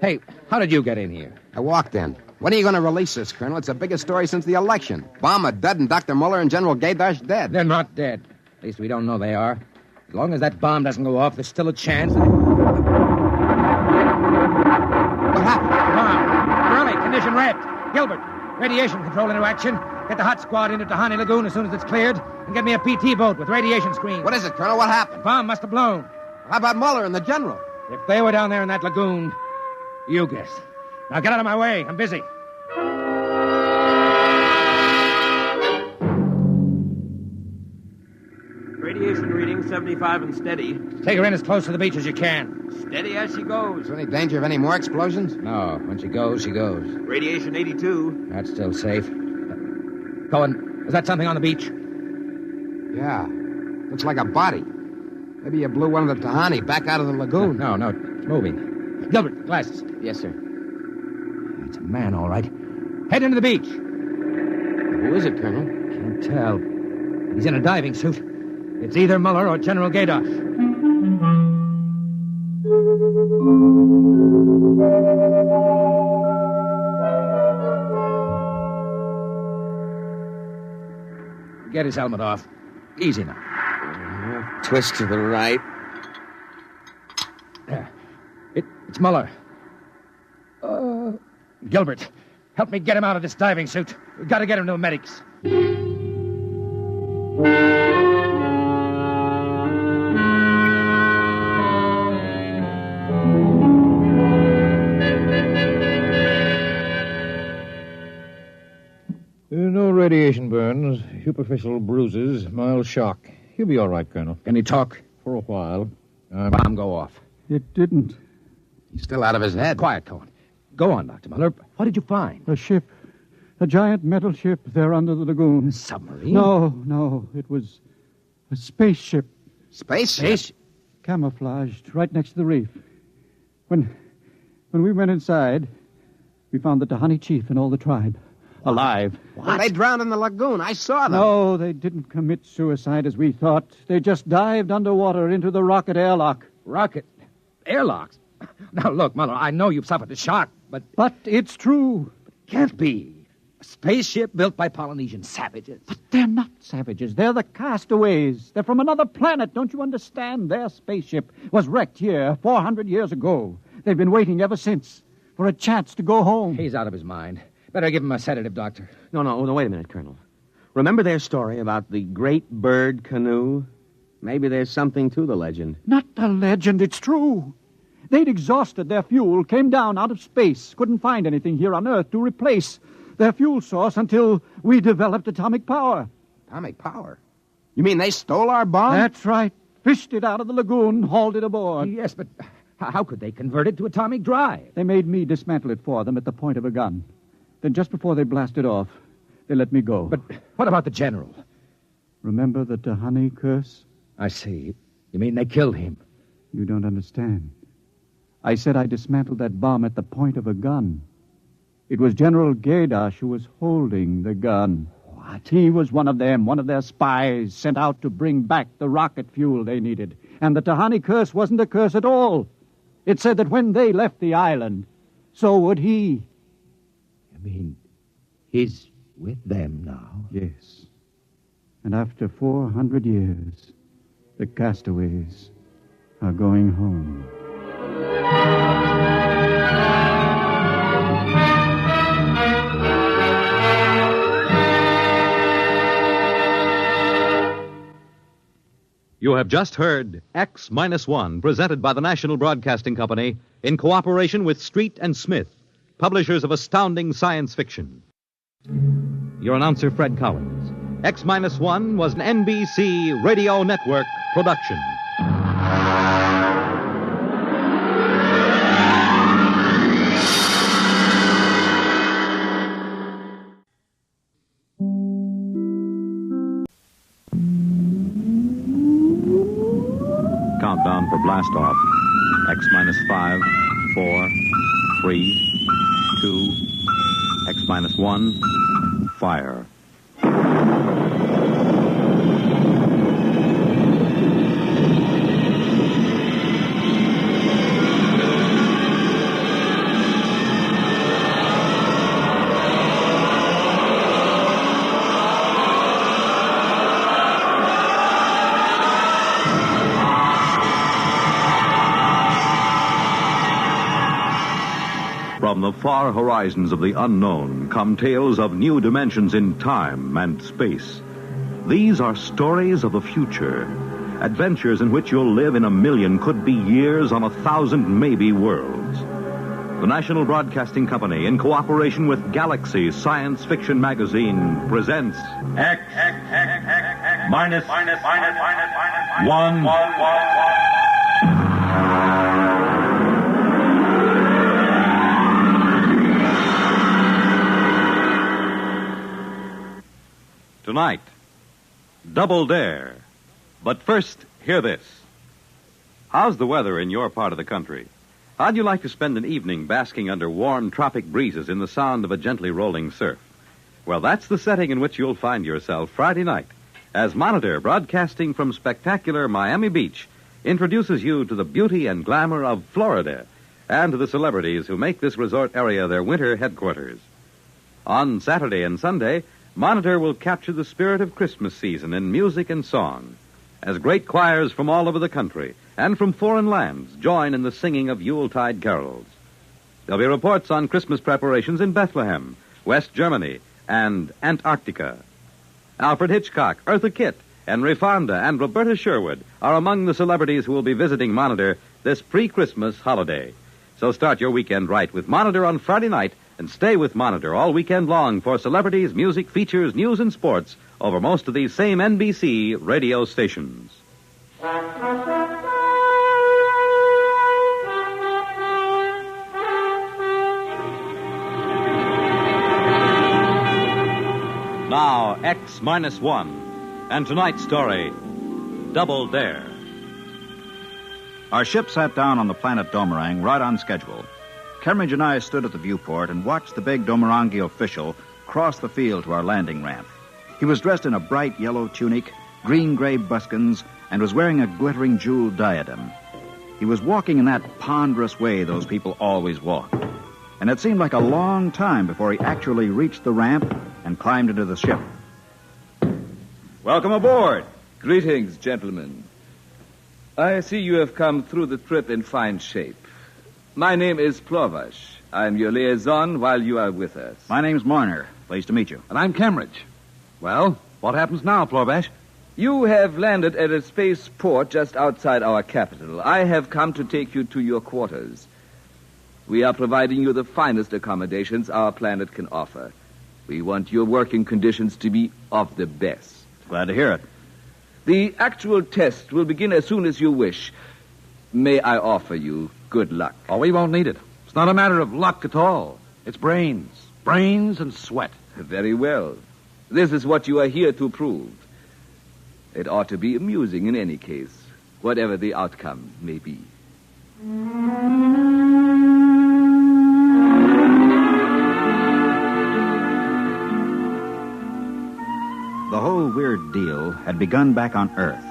Hey, how did you get in here? I walked in. When are you going to release this, Colonel? It's the biggest story since the election. Bomber dead and Dr. Muller and General Gaydash dead. They're not dead. At least we don't know they are. As long as that bomb doesn't go off, there's still a chance. What happened? Bomb. Borelli, condition red. Gilbert, radiation control into action. Get the hot squad into Tahani Lagoon as soon as it's cleared, and get me a PT boat with radiation screen. What is it, Colonel? What happened? Bomb must have blown. How about Muller and the General? If they were down there in that lagoon, you guess. Now get out of my way. I'm busy. Radiation reading 75 and steady. Take her in as close to the beach as you can. Steady as she goes. Is there any danger of any more explosions? No. When she goes, she goes. Radiation 82. That's still safe. Cohen, is that something on the beach? Yeah. Looks like a body. Maybe you blew one of the Tahani back out of the lagoon. No, it's moving. Gilbert, glasses. Yes, sir. It's a man, all right. Head into the beach. Who is it, Colonel? Can't tell. He's in a diving suit. It's either Muller or General Gaydash. Get his helmet off. Easy now. Twist to the right. There. It's Muller. Gilbert, help me get him out of this diving suit. We've got to get him to the medics. No radiation burns, superficial bruises, mild shock. He'll be all right, Colonel. Can he talk? For a while. Bomb go off. It didn't. He's still out of his head. Quiet, Cohen. Go on, Dr. Muller. What did you find? A ship. A giant metal ship there under the lagoon. A submarine? No. It was a spaceship. Spaceship? Camouflaged right next to the reef. When we went inside, we found the Tahani chief and all the tribe. Alive. What? They drowned in the lagoon. I saw them. No, they didn't commit suicide as we thought. They just dived underwater into the rocket airlock. Rocket? Airlocks? Now, look, Muller, I know you've suffered a shock, but... But it's true. Can't be. A spaceship built by Polynesian savages. But they're not savages. They're the Castaways. They're from another planet. Don't you understand? Their spaceship was wrecked here 400 years ago. They've been waiting ever since for a chance to go home. He's out of his mind. Better give him a sedative, Doctor. No, wait a minute, Colonel. Remember their story about the great bird canoe? Maybe there's something to the legend. Not a legend, it's true. They'd exhausted their fuel, came down out of space, couldn't find anything here on Earth to replace their fuel source until we developed atomic power. Atomic power? You mean they stole our bomb? That's right. Fished it out of the lagoon, hauled it aboard. Yes, but how could they convert it to atomic drive? They made me dismantle it for them at the point of a gun. Then just before they blasted off, they let me go. But what about the general? Remember the Tahani curse? I see. You mean they killed him? You don't understand. I said I dismantled that bomb at the point of a gun. It was General Gaidash who was holding the gun. What? He was one of them, one of their spies, sent out to bring back the rocket fuel they needed. And the Tahani curse wasn't a curse at all. It said that when they left the island, so would he. You mean he's with them now? Yes. And after 400 years, the castaways are going home. You have just heard X-1, presented by the National Broadcasting Company in cooperation with Street and Smith, publishers of astounding science fiction. Your announcer, Fred Collins. X-1 was an NBC Radio Network production. Countdown for blast off. X-5, 4, 3, 2, X-1, fire. From the far horizons of the unknown come tales of new dimensions in time and space. These are stories of the future, adventures in which you'll live in a million, could be years, on 1,000 maybe worlds. The National Broadcasting Company, in cooperation with Galaxy Science Fiction Magazine, presents X minus 1. Tonight, Double Dare. But first, hear this. How's the weather in your part of the country? How'd you like to spend an evening basking under warm tropic breezes in the sound of a gently rolling surf? Well, that's the setting in which you'll find yourself Friday night, as Monitor, broadcasting from spectacular Miami Beach, introduces you to the beauty and glamour of Florida and to the celebrities who make this resort area their winter headquarters. On Saturday and Sunday, Monitor will capture the spirit of Christmas season in music and song, as great choirs from all over the country and from foreign lands join in the singing of Yuletide carols. There'll be reports on Christmas preparations in Bethlehem, West Germany, and Antarctica. Alfred Hitchcock, Eartha Kitt, Henry Fonda, and Roberta Sherwood are among the celebrities who will be visiting Monitor this pre-Christmas holiday. So start your weekend right with Monitor on Friday night, and stay with Monitor all weekend long for celebrities, music, features, news, and sports over most of these same NBC radio stations. Now, X-1, and tonight's story, Double Dare. Our ship sat down on the planet Domerang right on schedule. Kemmeridge and I stood at the viewport and watched the big Domerangi official cross the field to our landing ramp. He was dressed in a bright yellow tunic, green-gray buskins, and was wearing a glittering jeweled diadem. He was walking in that ponderous way those people always walk. And it seemed like a long time before he actually reached the ramp and climbed into the ship. Welcome aboard. Greetings, gentlemen. I see you have come through the trip in fine shape. My name is Plovash. I'm your liaison while you are with us. My name's Marner. Pleased to meet you. And I'm Kemmeridge. Well, what happens now, Plovash? You have landed at a space port just outside our capital. I have come to take you to your quarters. We are providing you the finest accommodations our planet can offer. We want your working conditions to be of the best. Glad to hear it. The actual test will begin as soon as you wish. May I offer you good luck? Oh, we won't need it. It's not a matter of luck at all. It's brains. Brains and sweat. Very well. This is what you are here to prove. It ought to be amusing in any case, whatever the outcome may be. The whole weird deal had begun back on Earth.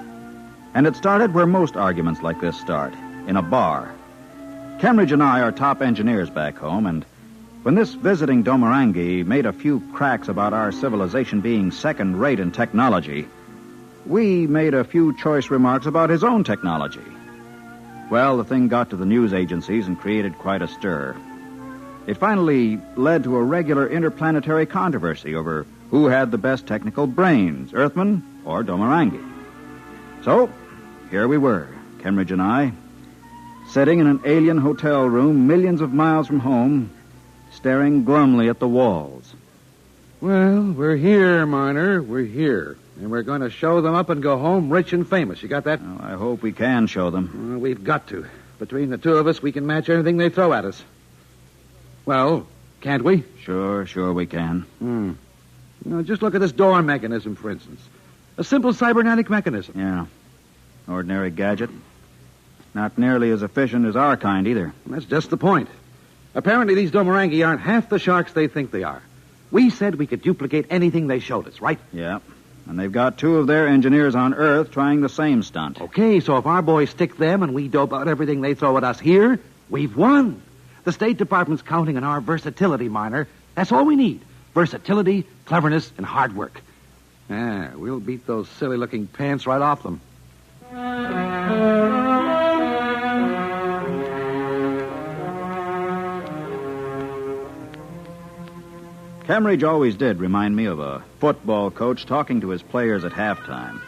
And it started where most arguments like this start, in a bar. Cambridge and I are top engineers back home, and when this visiting Domorangi made a few cracks about our civilization being second-rate in technology, we made a few choice remarks about his own technology. Well, the thing got to the news agencies and created quite a stir. It finally led to a regular interplanetary controversy over who had the best technical brains, Earthmen or Domorangi. So, here we were, Cambridge and I, sitting in an alien hotel room millions of miles from home, staring glumly at the walls. Well, we're here, Miner. We're here. And we're going to show them up and go home rich and famous. You got that? Oh, I hope we can show them. Well, we've got to. Between the two of us, we can match anything they throw at us. Well, can't we? Sure we can. Just look at this door mechanism, for instance. A simple cybernetic mechanism. Yeah. Ordinary gadget. Not nearly as efficient as our kind, either. That's just the point. Apparently, these Domorangi aren't half the sharks they think they are. We said we could duplicate anything they showed us, right? Yeah. And they've got two of their engineers on Earth trying the same stunt. Okay, so if our boys stick them and we dope out everything they throw at us here, we've won. The State Department's counting on our versatility, Miner. That's all we need. Versatility, cleverness, and hard work. We'll beat those silly-looking pants right off them. Cambridge always did remind me of a football coach talking to his players at halftime.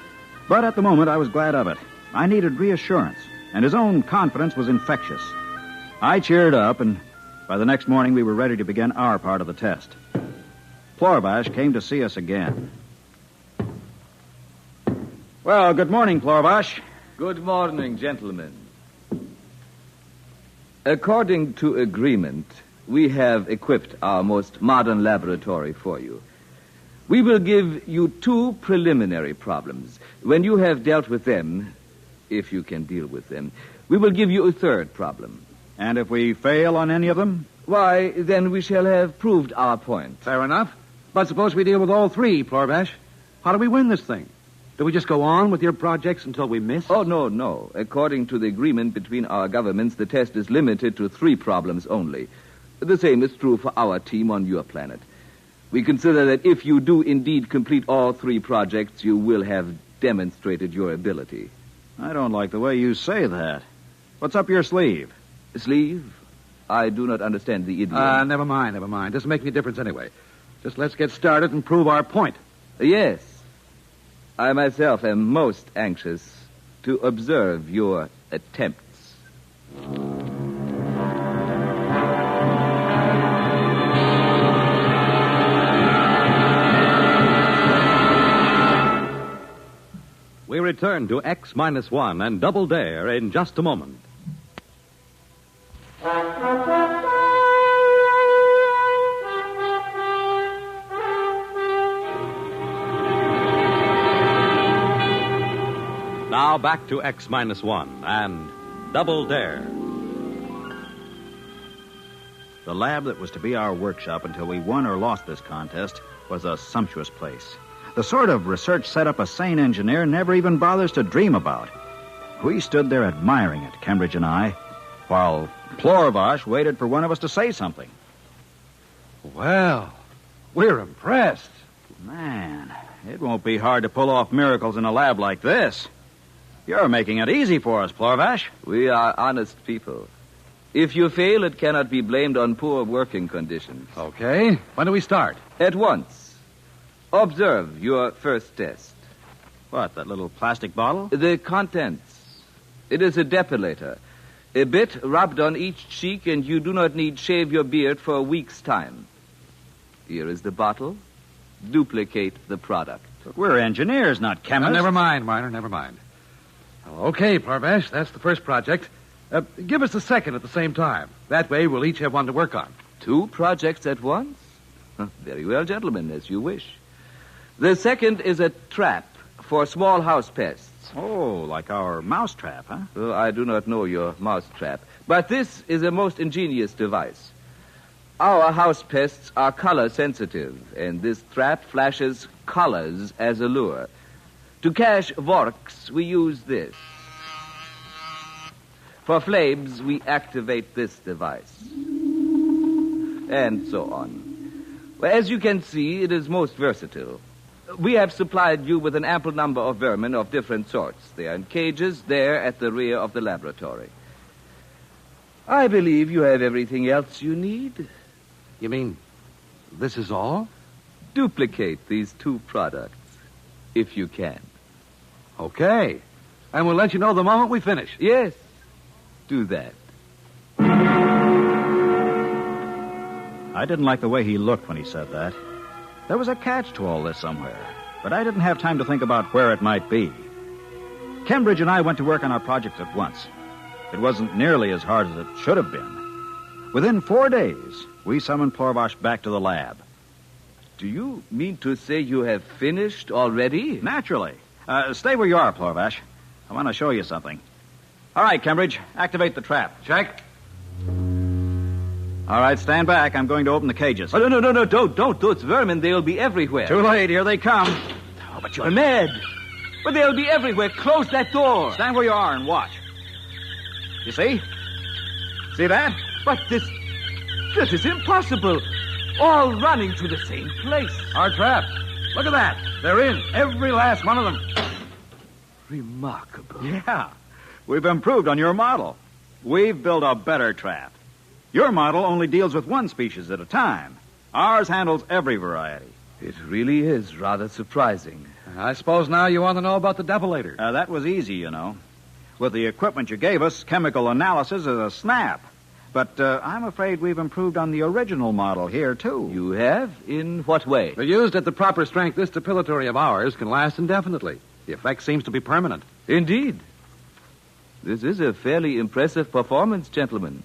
But at the moment, I was glad of it. I needed reassurance, and his own confidence was infectious. I cheered up, and by the next morning, we were ready to begin our part of the test. Plorbash came to see us again. Well, good morning, Plorbash. Good morning, gentlemen. According to agreement, we have equipped our most modern laboratory for you. We will give you 2 preliminary problems. When you have dealt with them, if you can deal with them, we will give you a 3rd problem. And if we fail on any of them? Why, then we shall have proved our point. Fair enough. But suppose we deal with all 3, Plorbash. How do we win this thing? Do we just go on with your projects until we miss? Oh, no. According to the agreement between our governments, the test is limited to 3 problems only. The same is true for our team on your planet. We consider that if you do indeed complete all 3 projects, you will have demonstrated your ability. I don't like the way you say that. What's up your sleeve? Sleeve? I do not understand the idiom. Never mind. Doesn't make any difference anyway. Just let's get started and prove our point. Yes. I myself am most anxious to observe your attempts. We return to X-1 and Double Dare in just a moment. Now back to X-1 and Double Dare. The lab that was to be our workshop until we won or lost this contest was a sumptuous place. The sort of research setup a sane engineer never even bothers to dream about. We stood there admiring it, Cambridge and I, while Plorbash waited for one of us to say something. Well, we're impressed. Man, it won't be hard to pull off miracles in a lab like this. You're making it easy for us, Plorbash. We are honest people. If you fail, it cannot be blamed on poor working conditions. Okay. When do we start? At once. Observe your first test. What, that little plastic bottle? The contents. It is a depilator. A bit rubbed on each cheek, and you do not need shave your beard for a week's time. Here is the bottle. Duplicate the product. But we're engineers, not chemists. Never mind, Miner, never mind. Okay, Plorbash, that's the first project. Give us the second at the same time. That way we'll each have one to work on. 2 projects at once? Very well, gentlemen, as you wish. The second is a trap for small house pests. Oh, like our mousetrap, huh? Well, I do not know your mousetrap, but this is a most ingenious device. Our house pests are color sensitive, and this trap flashes colors as a lure. To catch vorks, we use this. For flames, we activate this device. And so on. Well, as you can see, it is most versatile. We have supplied you with an ample number of vermin of different sorts. They are in cages there at the rear of the laboratory. I believe you have everything else you need. You mean this is all? Duplicate these two products, if you can. Okay. And we'll let you know the moment we finish. Yes, do that. I didn't like the way he looked when he said that. There was a catch to all this somewhere, but I didn't have time to think about where it might be. Cambridge and I went to work on our project at once. It wasn't nearly as hard as it should have been. Within 4 days, we summoned Plorbosh back to the lab. Do you mean to say you have finished already? Naturally. Stay where you are, Plorbosh. I want to show you something. All right, Cambridge, activate the trap. Check. All right, stand back. I'm going to open the cages. Oh, no, don't. Those vermin, they'll be everywhere. Too late. Here they come. Oh, but you're mad. But they'll be everywhere. Close that door. Stand where you are and watch. You see? See that? But this is impossible. All running to the same place. Our trap. Look at that. They're in. Every last one of them. Remarkable. Yeah. We've improved on your model. We've built a better trap. Your model only deals with one species at a time. Ours handles every variety. It really is rather surprising. I suppose now you want to know about the depilator. That was easy, you know. With the equipment you gave us, chemical analysis is a snap. But I'm afraid we've improved on the original model here, too. You have? In what way? They're used at the proper strength. This depilatory of ours can last indefinitely. The effect seems to be permanent. Indeed. This is a fairly impressive performance, gentlemen.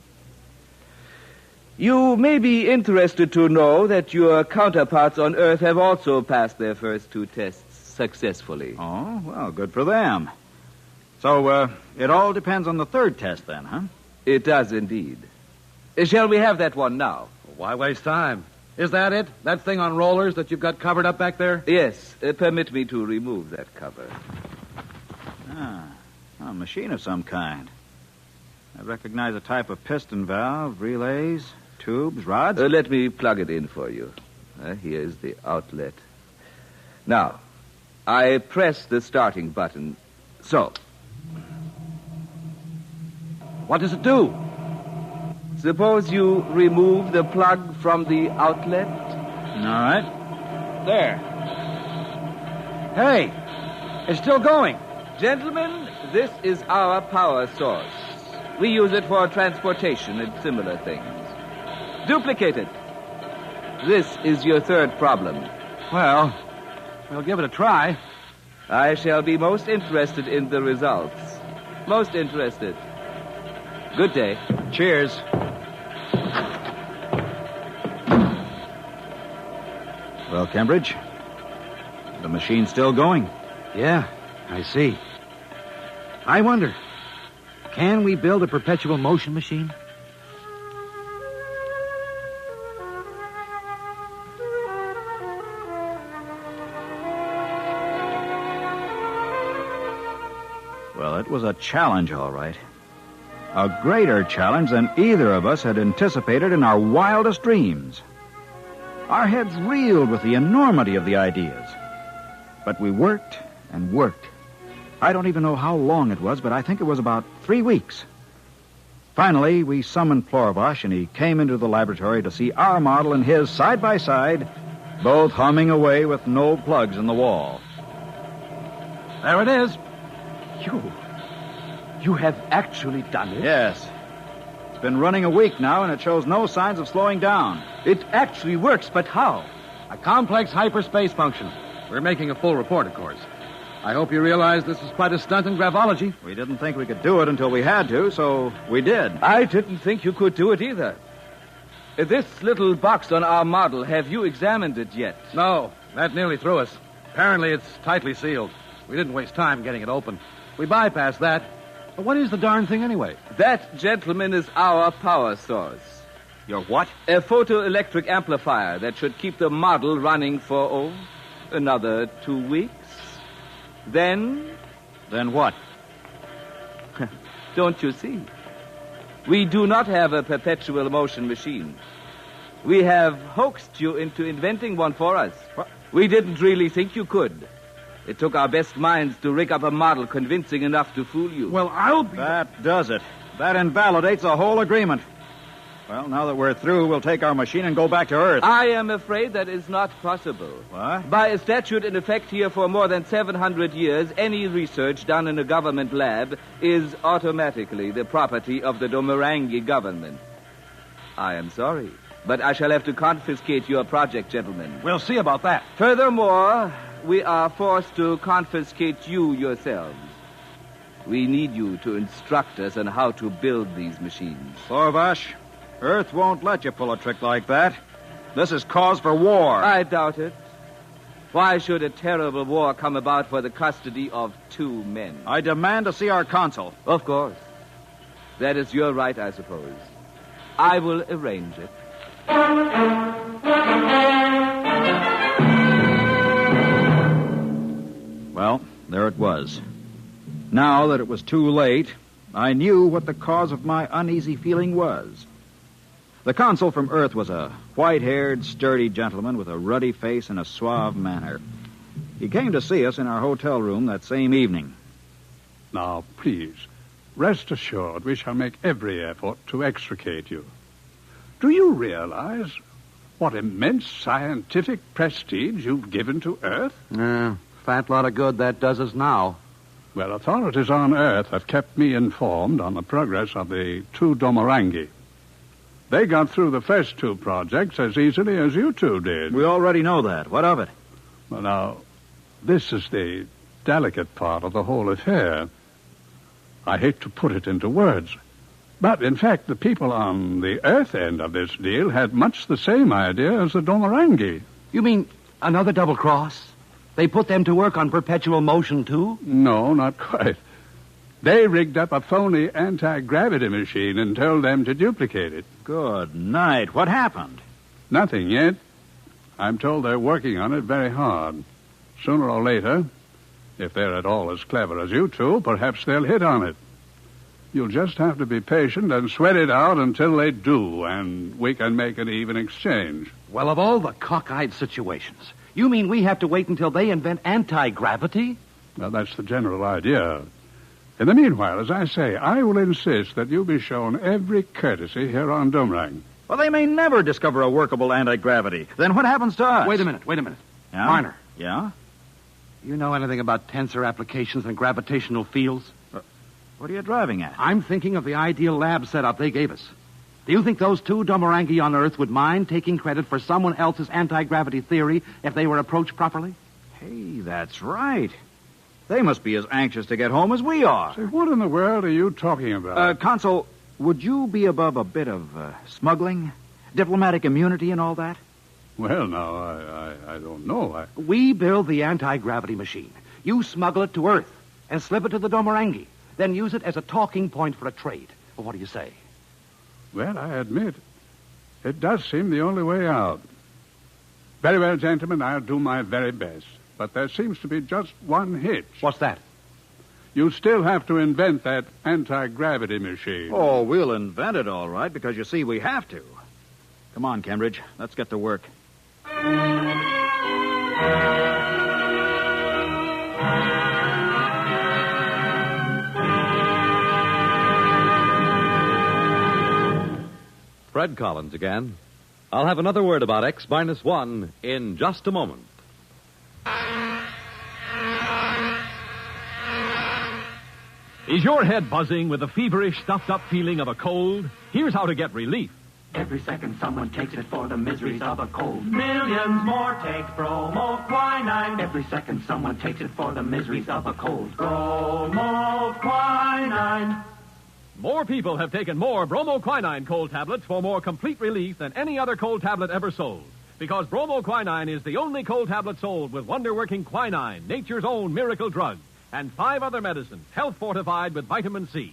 You may be interested to know that your counterparts on Earth have also passed their first 2 tests successfully. Oh, well, good for them. So, it all depends on the 3rd test, then, huh? It does indeed. Shall we have that one now? Why waste time? Is that it? That thing on rollers that you've got covered up back there? Yes. Permit me to remove that cover. A machine of some kind. I recognize a type of piston valve, relays, tubes, rods. Let me plug it in for you. Here is the outlet. Now, I press the starting button. So. What does it do? Suppose you remove the plug from the outlet. All right. There. Hey, it's still going. Gentlemen, this is our power source. We use it for transportation and similar things. Duplicate it. This is your 3rd problem. Well, we'll give it a try. I shall be most interested in the results. Most interested. Good day. Cheers. Well, Cambridge, the machine's still going. Yeah, I see. I wonder, can we build a perpetual motion machine? Well, it was a challenge, all right. A greater challenge than either of us had anticipated in our wildest dreams. Our heads reeled with the enormity of the ideas. But we worked and worked. I don't even know how long it was, but I think it was about 3 weeks. Finally, we summoned Plorbosh, and he came into the laboratory to see our model and his side by side, both humming away with no plugs in the wall. There it is. You have actually done it? Yes. It's been running a week now, and it shows no signs of slowing down. It actually works, but how? A complex hyperspace function. We're making a full report, of course. I hope you realize this is quite a stunt in gravology. We didn't think we could do it until we had to, so we did. I didn't think you could do it either. This little box on our model, have you examined it yet? No, that nearly threw us. Apparently it's tightly sealed. We didn't waste time getting it open. We bypassed that. But what is the darn thing anyway? That, gentlemen, is our power source. Your what? A photoelectric amplifier that should keep the model running for, another 2 weeks. Then... Then what? Don't you see? We do not have a perpetual motion machine. We have hoaxed you into inventing one for us. What? We didn't really think you could. It took our best minds to rig up a model convincing enough to fool you. Well, I'll be... That does it. That invalidates the whole agreement. Well, now that we're through, we'll take our machine and go back to Earth. I am afraid that is not possible. What? By a statute in effect here for more than 700 years, any research done in a government lab is automatically the property of the Domarangi government. I am sorry, but I shall have to confiscate your project, gentlemen. We'll see about that. Furthermore, we are forced to confiscate you yourselves. We need you to instruct us on how to build these machines. Sorvash, Earth won't let you pull a trick like that. This is cause for war. I doubt it. Why should a terrible war come about for the custody of 2 men? I demand to see our consul. Of course. That is your right, I suppose. I will arrange it. Well, there it was. Now that it was too late, I knew what the cause of my uneasy feeling was. The consul from Earth was a white-haired, sturdy gentleman with a ruddy face and a suave manner. He came to see us in our hotel room that same evening. Now, please, rest assured we shall make every effort to extricate you. Do you realize what immense scientific prestige you've given to Earth? Fat lot of good that does us now. Well, authorities on Earth have kept me informed on the progress of the 2 Domarangi. They got through the first 2 projects as easily as you 2 did. We already know that. What of it? Well, now, this is the delicate part of the whole affair. I hate to put it into words, but in fact, the people on the Earth end of this deal had much the same idea as the Domarangi. You mean another double cross? They put them to work on perpetual motion, too? No, not quite. They rigged up a phony anti-gravity machine and told them to duplicate it. Good night. What happened? Nothing yet. I'm told they're working on it very hard. Sooner or later, if they're at all as clever as you 2, perhaps they'll hit on it. You'll just have to be patient and sweat it out until they do, and we can make an even exchange. Well, of all the cockeyed situations, you mean we have to wait until they invent anti-gravity? Well, that's the general idea. In the meanwhile, as I say, I will insist that you be shown every courtesy here on Domerang. Well, they may never discover a workable anti-gravity. Then what happens to us? Wait a minute. Yeah? Marner. Yeah? You know anything about tensor applications and gravitational fields? What are you driving at? I'm thinking of the ideal lab setup they gave us. Do you think those 2 Domarangi on Earth would mind taking credit for someone else's anti-gravity theory if they were approached properly? Hey, that's right. They must be as anxious to get home as we are. Say, what in the world are you talking about? Consul, would you be above a bit of smuggling, diplomatic immunity and all that? Well, now, I don't know. We build the anti-gravity machine. You smuggle it to Earth and slip it to the Domarangi, then use it as a talking point for a trade. Well, what do you say? Well, I admit, it does seem the only way out. Very well, gentlemen, I'll do my very best. But there seems to be just one hitch. What's that? You still have to invent that anti-gravity machine. Oh, we'll invent it all right, because you see, we have to. Come on, Cambridge. Let's get to work. Fred Collins again. I'll have another word about X-1 in just a moment. Is your head buzzing with the feverish, stuffed-up feeling of a cold? Here's how to get relief. Every second someone takes it for the miseries of a cold. Millions more take bromoquinine. Every second someone takes it for the miseries of a cold. Bromoquinine. More people have taken more bromoquinine cold tablets for more complete relief than any other cold tablet ever sold. because bromoquinine is the only cold tablet sold with wonder-working quinine, nature's own miracle drug, and 5 other medicines, health-fortified with vitamin C.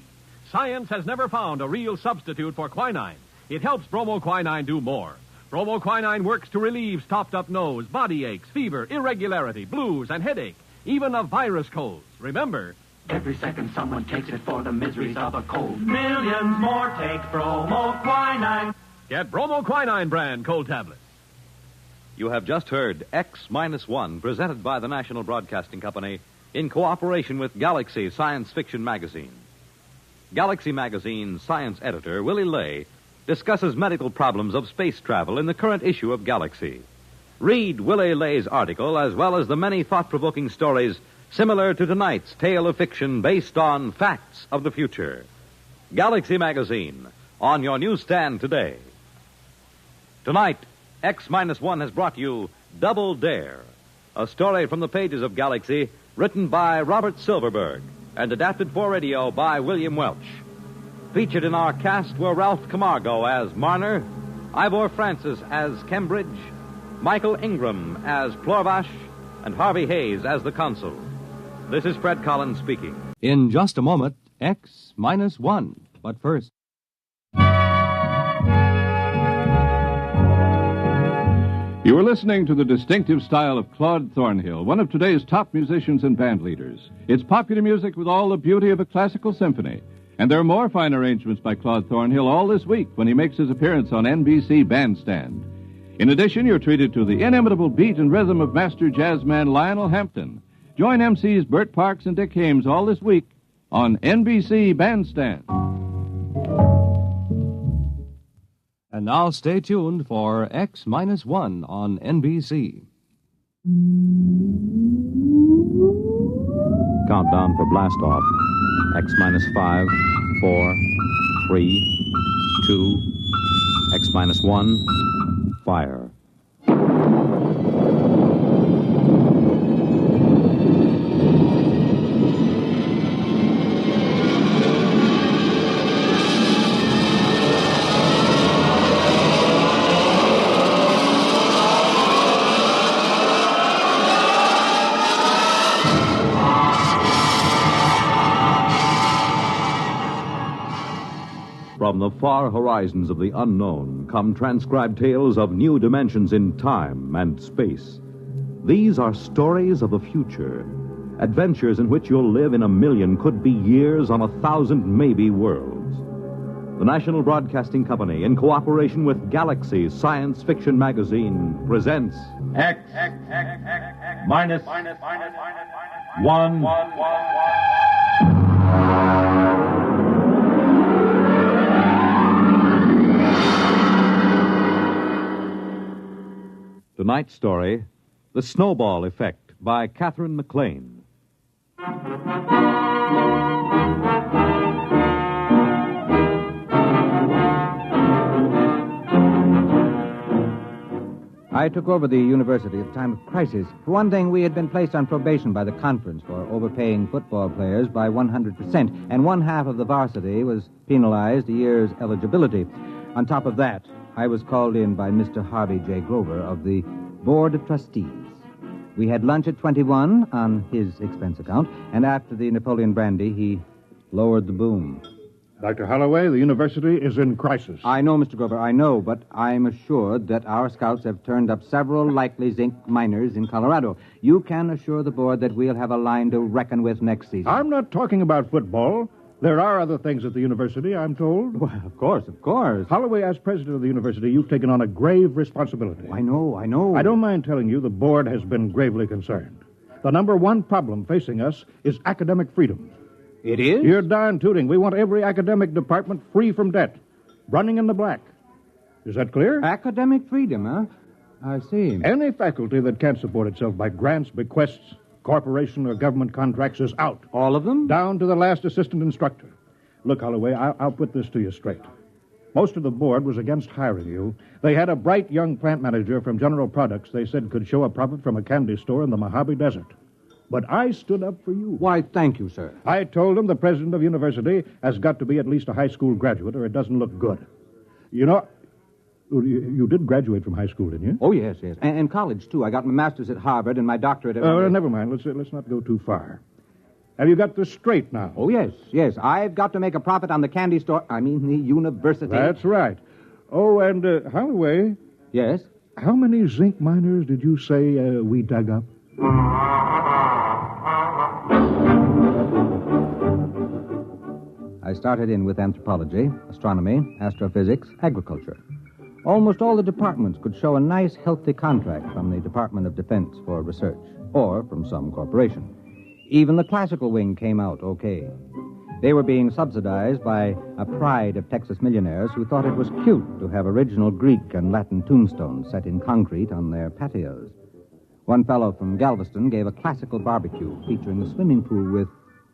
Science has never found a real substitute for quinine. It helps bromoquinine do more. Bromoquinine works to relieve stopped-up nose, body aches, fever, irregularity, blues, and headache, even of virus colds. Remember, every second someone takes it for the miseries of a cold. Millions more take bromoquinine. Get bromoquinine brand cold tablets. You have just heard X-1, presented by the National Broadcasting Company in cooperation with Galaxy Science Fiction Magazine. Galaxy Magazine's science editor, Willie Lay, discusses medical problems of space travel in the current issue of Galaxy. Read Willie Lay's article as well as the many thought-provoking stories similar to tonight's tale of fiction based on facts of the future. Galaxy Magazine, on your newsstand today. Tonight, X-1 has brought you Double Dare, a story from the pages of Galaxy written by Robert Silverberg and adapted for radio by William Welch. Featured in our cast were Ralph Camargo as Marner, Ivor Francis as Cambridge, Michael Ingram as Plorvash, and Harvey Hayes as the Consul. This is Fred Collins speaking. In just a moment, X-1. But first... You are listening to the distinctive style of Claude Thornhill, one of today's top musicians and band leaders. It's popular music with all the beauty of a classical symphony. And there are more fine arrangements by Claude Thornhill all this week when he makes his appearance on NBC Bandstand. In addition, you're treated to the inimitable beat and rhythm of master jazzman Lionel Hampton. Join MCs Bert Parks and Dick Hames all this week on NBC Bandstand. And now stay tuned for X-1 on NBC. Countdown for blast off. X-5, 4, 3, 2, X-1, fire. From the far horizons of the unknown come transcribed tales of new dimensions in time and space. These are stories of the future, adventures in which you'll live in a million, could be years, on 1,000 maybe worlds. The National Broadcasting Company, in cooperation with Galaxy Science Fiction Magazine, presents Minus 1. Tonight's story, The Snowball Effect, by Catherine McLean. I took over the university at a time of crisis. For one thing, we had been placed on probation by the conference for overpaying football players by 100%, and one half of the varsity was penalized a year's eligibility. On top of that, I was called in by Mr. Harvey J. Grover of the Board of Trustees. We had lunch at 21 on his expense account, and after the Napoleon brandy, he lowered the boom. Dr. Holloway, the university is in crisis. I know, Mr. Grover, I know, but I'm assured that our scouts have turned up several likely zinc miners in Colorado. You can assure the board that we'll have a line to reckon with next season. I'm not talking about football. There are other things at the university, I'm told. Well, of course. Holloway, as president of the university, you've taken on a grave responsibility. I know. I don't mind telling you the board has been gravely concerned. The number one problem facing us is academic freedom. It is? You're darn tooting. We want every academic department free from debt, running in the black. Is that clear? Academic freedom, huh? I see. Any faculty that can't support itself by grants, bequests, corporation or government contracts is out. All of them? Down to the last assistant instructor. Look, Holloway, I'll put this to you straight. Most of the board was against hiring you. They had a bright young plant manager from General Products they said could show a profit from a candy store in the Mojave Desert. But I stood up for you. Why, thank you, sir. I told them the president of the university has got to be at least a high school graduate or it doesn't look good. You Well, you did graduate from high school, didn't you? Oh, yes. And college, too. I got my master's at Harvard and my doctorate at... Never mind. Let's not go too far. Have you got this straight now? Oh, yes. I've got to make a profit on the candy store. I mean, the university. That's right. Oh, and, Holloway... Yes? How many zinc miners did you say we dug up? I started in with anthropology, astronomy, astrophysics, agriculture. Almost all the departments could show a nice, healthy contract from the Department of Defense for research, or from some corporation. Even the classical wing came out okay. They were being subsidized by a pride of Texas millionaires who thought it was cute to have original Greek and Latin tombstones set in concrete on their patios. One fellow from Galveston gave a classical barbecue featuring a swimming pool with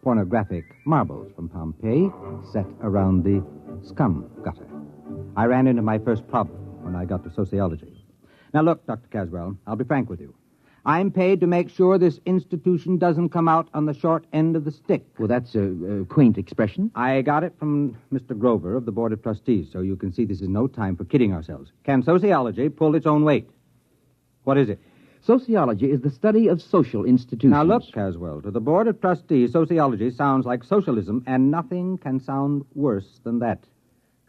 pornographic marbles from Pompeii set around the scum gutter. I ran into my first problem when I got to sociology. Now, look, Dr. Caswell, I'll be frank with you. I'm paid to make sure this institution doesn't come out on the short end of the stick. Well, that's a quaint expression. I got it from Mr. Grover of the Board of Trustees, so you can see this is no time for kidding ourselves. Can sociology pull its own weight? What is it? Sociology is the study of social institutions. Now, look, Caswell, to the Board of Trustees, sociology sounds like socialism, and nothing can sound worse than that.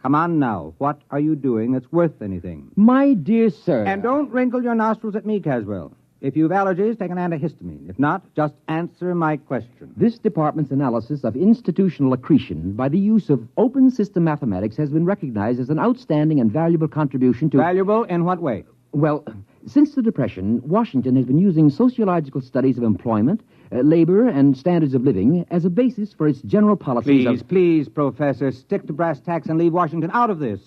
Come on now. What are you doing that's worth anything? My dear sir. And don't wrinkle your nostrils at me, Caswell. If you've allergies, take an antihistamine. If not, just answer my question. This department's analysis of institutional accretion by the use of open system mathematics has been recognized as an outstanding and valuable contribution to... Valuable in what way? Well, since the Depression, Washington has been using sociological studies of employment, labor, and standards of living as a basis for its general policies Please, Professor, stick to brass tacks and leave Washington out of this.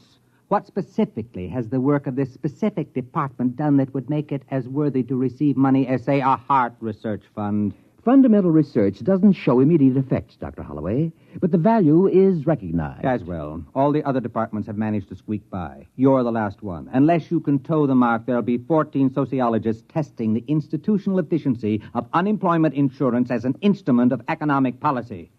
What specifically has the work of this specific department done that would make it as worthy to receive money as, say, a heart research fund? Fundamental research doesn't show immediate effects, Dr. Holloway, but the value is recognized. As well. All the other departments have managed to squeak by. You're the last one. Unless you can toe the mark, there'll be 14 sociologists testing the institutional efficiency of unemployment insurance as an instrument of economic policy.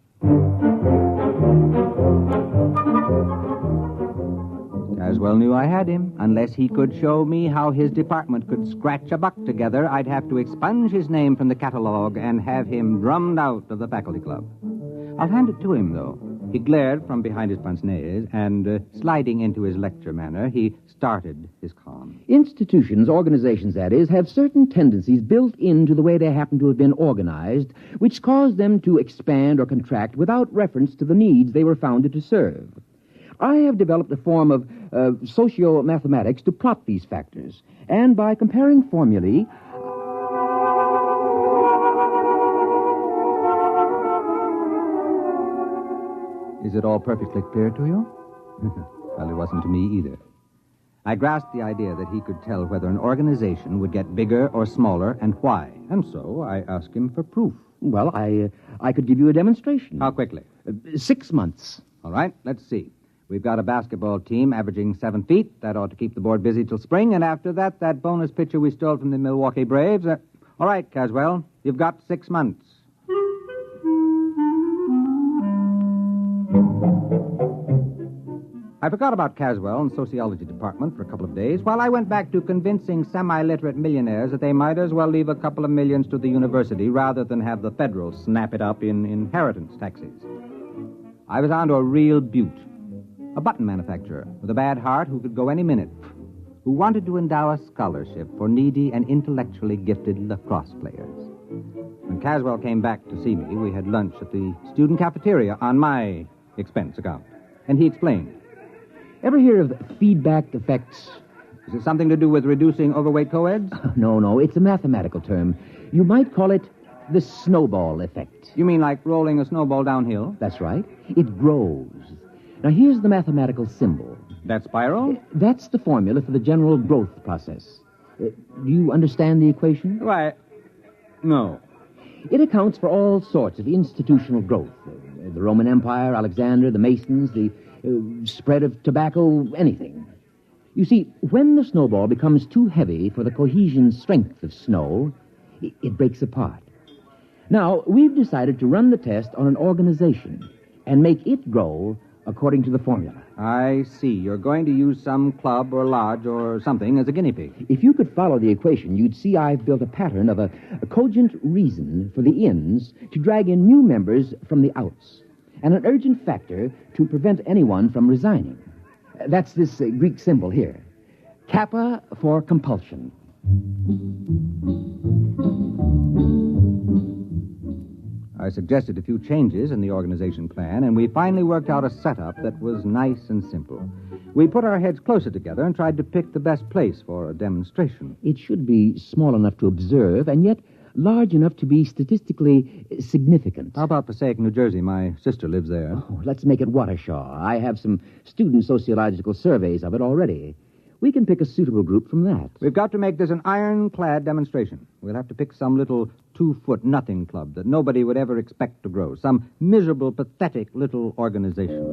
Caswell knew I had him. Unless he could show me how his department could scratch a buck together, I'd have to expunge his name from the catalog and have him drummed out of the faculty club. I'll hand it to him, though. He glared from behind his pince-nez, and sliding into his lecture manner, he started his con. Institutions, organizations, that is, have certain tendencies built into the way they happen to have been organized, which cause them to expand or contract without reference to the needs they were founded to serve. I have developed a form of socio-mathematics to plot these factors, and by comparing formulae... Is it all perfectly clear to you? Well, it wasn't to me either. I grasped the idea that he could tell whether an organization would get bigger or smaller and why, and so I asked him for proof. Well, I could give you a demonstration. How quickly? 6 months. All right, let's see. We've got a basketball team averaging 7 feet. That ought to keep the board busy till spring. And after that, that bonus pitcher we stole from the Milwaukee Braves. All right, Caswell, you've got 6 months. I forgot about Caswell and sociology department for a couple of days while I went back to convincing semi-literate millionaires that they might as well leave a couple of millions to the university rather than have the federal snap it up in inheritance taxes. I was on to a real beaut. A button manufacturer with a bad heart who could go any minute, who wanted to endow a scholarship for needy and intellectually gifted lacrosse players. When Caswell came back to see me, we had lunch at the student cafeteria on my expense account. And he explained. Ever hear of feedback effects? Is it something to do with reducing overweight co-eds? No, it's a mathematical term. You might call it the snowball effect. You mean like rolling a snowball downhill? That's right. It grows. Now, here's the mathematical symbol. That spiral? That's the formula for the general growth process. Do you understand the equation? Why, no. It accounts for all sorts of institutional growth. The Roman Empire, Alexander, the Masons, the spread of tobacco, anything. You see, when the snowball becomes too heavy for the cohesion strength of snow, it breaks apart. Now, we've decided to run the test on an organization and make it grow according to the formula. I see. You're going to use some club or lodge or something as a guinea pig. If you could follow the equation, you'd see I've built a pattern of a cogent reason for the ins to drag in new members from the outs, and an urgent factor to prevent anyone from resigning. That's this Greek symbol here. Kappa for compulsion. I suggested a few changes in the organization plan, and we finally worked out a setup that was nice and simple. We put our heads closer together and tried to pick the best place for a demonstration. It should be small enough to observe, and yet large enough to be statistically significant. How about Passaic, New Jersey? My sister lives there. Oh, let's make it Watershaw. I have some student sociological surveys of it already. We can pick a suitable group from that. We've got to make this an ironclad demonstration. We'll have to pick some little 2-foot nothing club that nobody would ever expect to grow. Some miserable, pathetic little organization.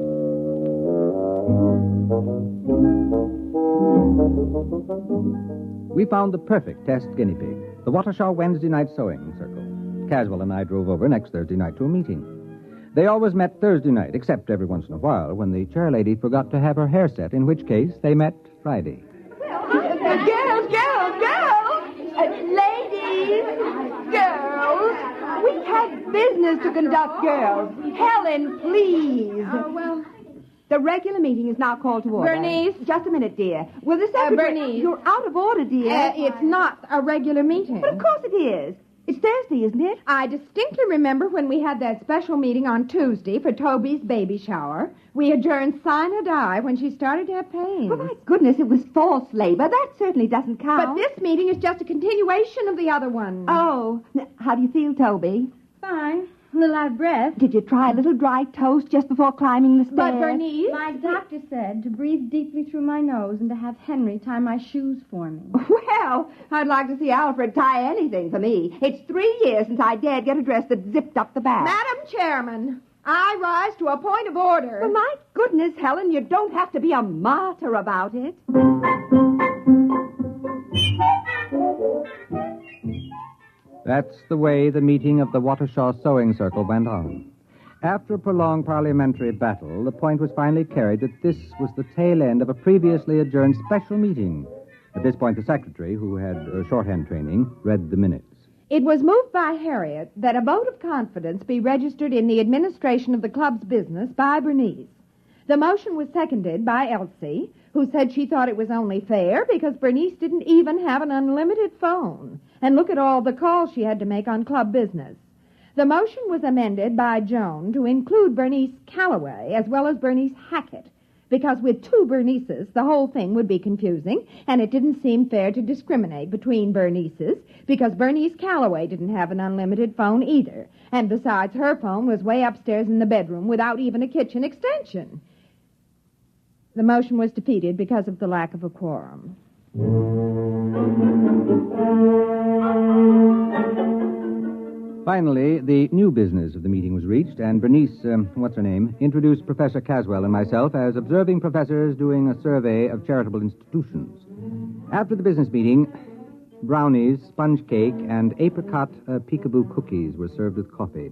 We found the perfect test guinea pig, the Watershaw Wednesday night sewing circle. Caswell and I drove over next Thursday night to a meeting. They always met Thursday night, except every once in a while when the chairlady forgot to have her hair set, in which case they met Friday. Ladies, girls, we have business to conduct, girls. Helen, please. The regular meeting is now called to order. Bernice. Just a minute, dear. Will the secretary... Bernice. You're out of order, dear. It's not a regular meeting. But of course it is. It's Thursday, isn't it? I distinctly remember when we had that special meeting on Tuesday for Toby's baby shower. We adjourned sine die when she started to have pains. Oh, my goodness, it was forced labor. That certainly doesn't count. But this meeting is just a continuation of the other one. Oh. How do you feel, Toby? Fine. A little out of breath. Did you try a little dry toast just before climbing the stairs? But, Bernice... My doctor said to breathe deeply through my nose and to have Henry tie my shoes for me. Well, I'd like to see Alfred tie anything for me. It's 3 years since I dared get a dress that zipped up the back. Madam Chairman, I rise to a point of order. Well, my goodness, Helen, you don't have to be a martyr about it. That's the way the meeting of the Watershaw Sewing Circle went on. After a prolonged parliamentary battle, the point was finally carried that this was the tail end of a previously adjourned special meeting. At this point, the secretary, who had shorthand training, read the minutes. It was moved by Harriet that a vote of confidence be registered in the administration of the club's business by Bernice. The motion was seconded by Elsie, who said she thought it was only fair because Bernice didn't even have an unlimited phone. And look at all the calls she had to make on club business. The motion was amended by Joan to include Bernice Calloway as well as Bernice Hackett, because with 2 Bernices, the whole thing would be confusing, and it didn't seem fair to discriminate between Bernices, because Bernice Calloway didn't have an unlimited phone either. And besides, her phone was way upstairs in the bedroom without even a kitchen extension. The motion was defeated because of the lack of a quorum. Finally, the new business of the meeting was reached, and Bernice, introduced Professor Caswell and myself as observing professors doing a survey of charitable institutions. After the business meeting, brownies, sponge cake, and apricot peekaboo cookies were served with coffee.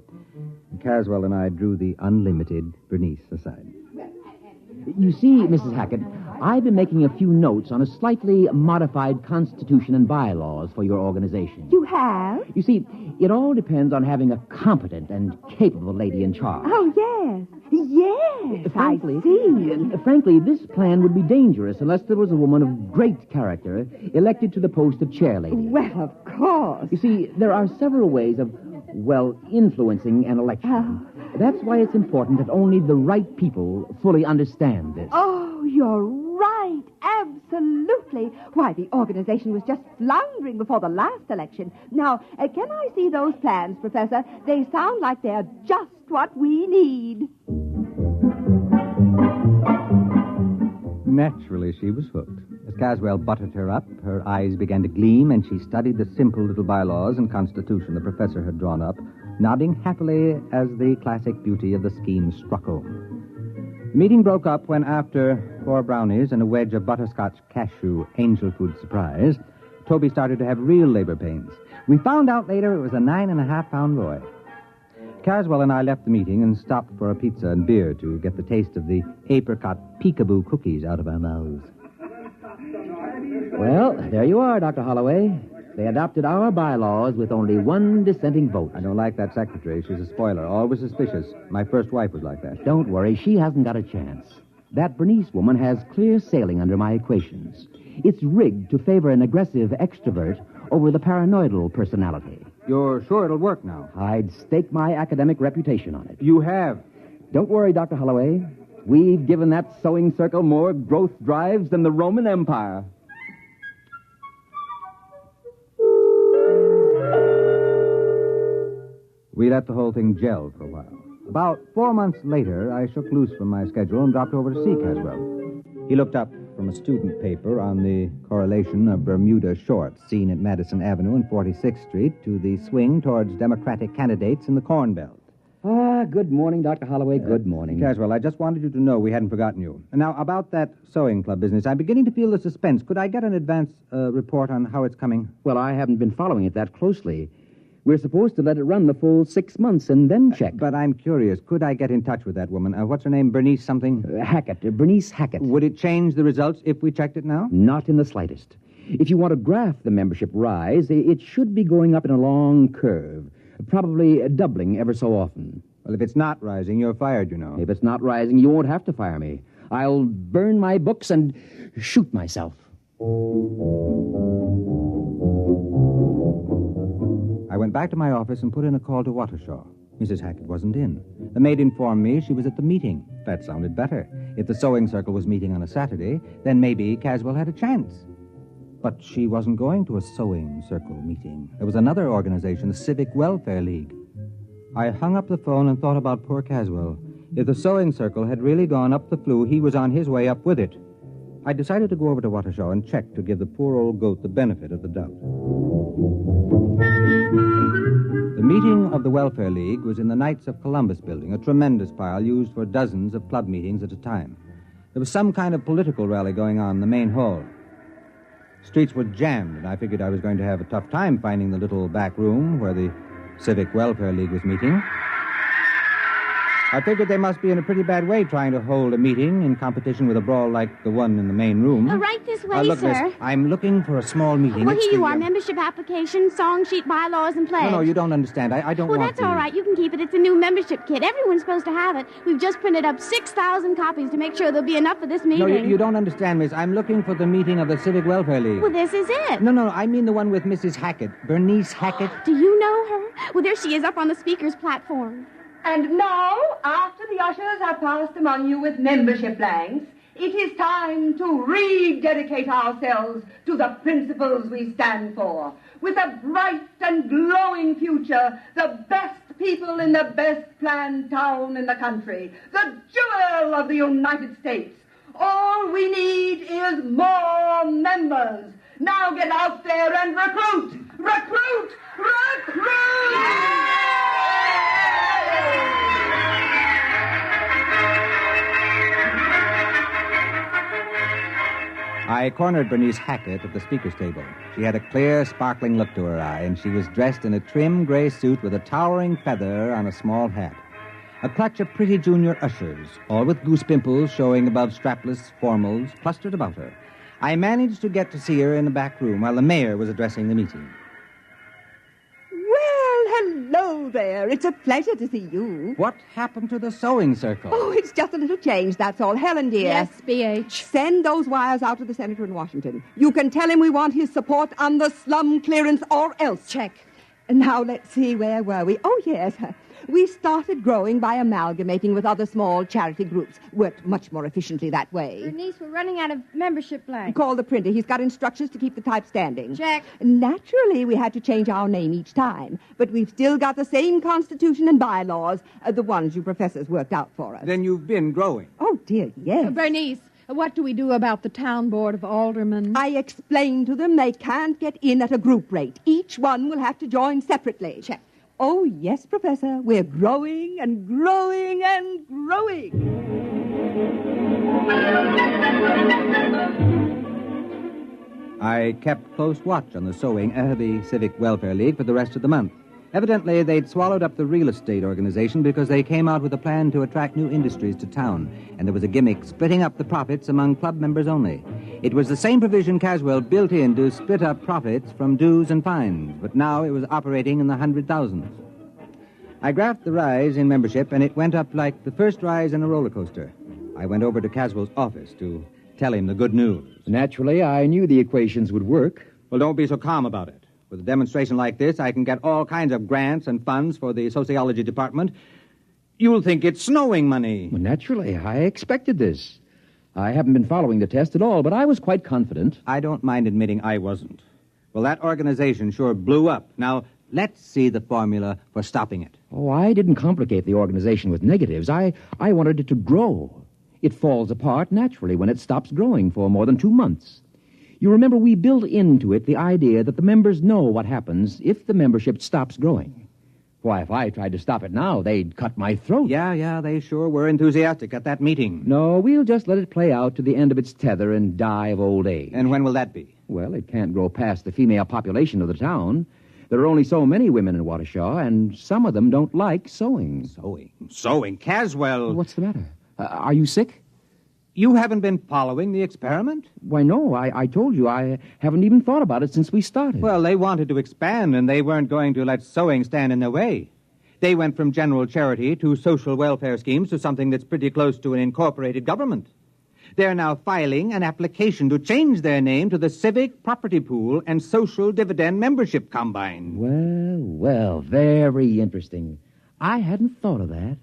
Caswell and I drew the unlimited Bernice aside. You see, Mrs. Hackett, I've been making a few notes on a slightly modified constitution and bylaws for your organization. You have? You see, it all depends on having a competent and capable lady in charge. Oh, yes. Yes, frankly, I see. Frankly, this plan would be dangerous unless there was a woman of great character elected to the post of chairlady. Well, of course. You see, there are several ways of, influencing an election. That's why it's important that only the right people fully understand this. Oh, you're right. Absolutely. Why, the organization was just floundering before the last election. Now, can I see those plans, Professor? They sound like they're just what we need. Naturally, she was hooked. As Caswell buttered her up, her eyes began to gleam, and she studied the simple little bylaws and constitution the professor had drawn up, nodding happily as the classic beauty of the scheme struck home. The meeting broke up when, after 4 brownies and a wedge of butterscotch cashew angel food surprise, Toby started to have real labor pains. We found out later it was a 9.5-pound boy. Caswell and I left the meeting and stopped for a pizza and beer to get the taste of the apricot peekaboo cookies out of our mouths. Well, there you are, Dr. Holloway. They adopted our bylaws with only one dissenting vote. I don't like that secretary. She's a spoiler, always suspicious. My first wife was like that. Don't worry, she hasn't got a chance. That Bernice woman has clear sailing under my equations. It's rigged to favor an aggressive extrovert over the paranoidal personality. You're sure it'll work now? I'd stake my academic reputation on it. You have? Don't worry, Dr. Holloway. We've given that sewing circle more growth drives than the Roman Empire. We let the whole thing gel for a while. About 4 months later, I shook loose from my schedule and dropped over to see Caswell. He looked up from a student paper on the correlation of Bermuda shorts seen at Madison Avenue and 46th Street to the swing towards Democratic candidates in the Corn Belt. Good morning, Dr. Holloway. Good morning. Caswell, I just wanted you to know we hadn't forgotten you. Now, about that sewing club business, I'm beginning to feel the suspense. Could I get an advance report on how it's coming? Well, I haven't been following it that closely. We're supposed to let it run the full 6 months and then check. But I'm curious. Could I get in touch with that woman? What's her name? Bernice something? Hackett. Bernice Hackett. Would it change the results if we checked it now? Not in the slightest. If you want to graph the membership rise, it should be going up in a long curve, probably doubling ever so often. Well, if it's not rising, you're fired, you know. If it's not rising, you won't have to fire me. I'll burn my books and shoot myself. I went back to my office and put in a call to Watershaw. Mrs. Hackett wasn't in. The maid informed me she was at the meeting. That sounded better. If the sewing circle was meeting on a Saturday, then maybe Caswell had a chance. But she wasn't going to a sewing circle meeting. There was another organization, the Civic Welfare League. I hung up the phone and thought about poor Caswell. If the sewing circle had really gone up the flue, he was on his way up with it. I decided to go over to Watershaw and check to give the poor old goat the benefit of the doubt. The meeting of the Welfare League was in the Knights of Columbus building, a tremendous pile used for dozens of club meetings at a time. There was some kind of political rally going on in the main hall. Streets were jammed, and I figured I was going to have a tough time finding the little back room where the Civic Welfare League was meeting. I figured they must be in a pretty bad way trying to hold a meeting in competition with a brawl like the one in the main room. Right this way, look, sir. Miss, I'm looking for a small meeting. Well, It's here you the, are. Membership application, song sheet, bylaws, and pledge. No, you don't understand. I don't well, want that's all right. You can keep it. It's a new membership kit. Everyone's supposed to have it. We've just printed up 6,000 copies to make sure there'll be enough for this meeting. No, you don't understand, Miss. I'm looking for the meeting of the Civic Welfare League. Well, this is it. No, I mean the one with Mrs. Hackett. Bernice Hackett. Do you know her? Well, there she is up on the speaker's platform. And now, after the ushers have passed among you with membership blanks, it is time to rededicate ourselves to the principles we stand for. With a bright and glowing future, the best people in the best planned town in the country, the jewel of the United States. All we need is more members. Now get out there and recruit! Recruit! Recruit! I cornered Bernice Hackett at the speaker's table. She had a clear, sparkling look to her eye, and she was dressed in a trim gray suit with a towering feather on a small hat. A clutch of pretty junior ushers, all with goose pimples showing above strapless formals, clustered about her. I managed to get to see her in the back room while the mayor was addressing the meeting. Hello there. It's a pleasure to see you. What happened to the sewing circle? Oh, it's just a little change, that's all. Helen, dear. Yes, BH. Send those wires out to the senator in Washington. You can tell him we want his support on the slum clearance or else. Check. Now, let's see, where were we? Oh, yes. We started growing by amalgamating with other small charity groups. Worked much more efficiently that way. Bernice, we're running out of membership blanks. Call the printer. He's got instructions to keep the type standing. Check. Naturally, we had to change our name each time, but we've still got the same constitution and bylaws, the ones you professors worked out for us. Then you've been growing. Oh, dear, yes. Bernice, what do we do about the town board of aldermen? I explained to them they can't get in at a group rate. Each one will have to join separately. Check. Oh, yes, Professor. We're growing and growing and growing. I kept close watch on the sewing the Civic Welfare League for the rest of the month. Evidently, they'd swallowed up the real estate organization because they came out with a plan to attract new industries to town, and there was a gimmick splitting up the profits among club members only. It was the same provision Caswell built in to split up profits from dues and fines, but now it was operating in the 100,000s. I graphed the rise in membership, and it went up like the first rise in a roller coaster. I went over to Caswell's office to tell him the good news. Naturally, I knew the equations would work. Well, don't be so calm about it. With a demonstration like this, I can get all kinds of grants and funds for the sociology department. You'll think it's snowing money. Well, naturally, I expected this. I haven't been following the test at all, but I was quite confident. I don't mind admitting I wasn't. Well, that organization sure blew up. Now, let's see the formula for stopping it. Oh, I didn't complicate the organization with negatives. I wanted it to grow. It falls apart naturally when it stops growing for more than 2 months. You remember we built into it the idea that the members know what happens if the membership stops growing. Why, if I tried to stop it now, they'd cut my throat. Yeah, they sure were enthusiastic at that meeting. No, we'll just let it play out to the end of its tether and die of old age. And when will that be? Well, it can't grow past the female population of the town. There are only so many women in Waukesha, and some of them don't like sewing. Sewing? Caswell! What's the matter? Are you sick? You haven't been following the experiment? Why, no. I told you I haven't even thought about it since we started. Well, they wanted to expand, and they weren't going to let sewing stand in their way. They went from general charity to social welfare schemes to something that's pretty close to an incorporated government. They're now filing an application to change their name to the Civic Property Pool and Social Dividend Membership Combine. Well, very interesting. I hadn't thought of that.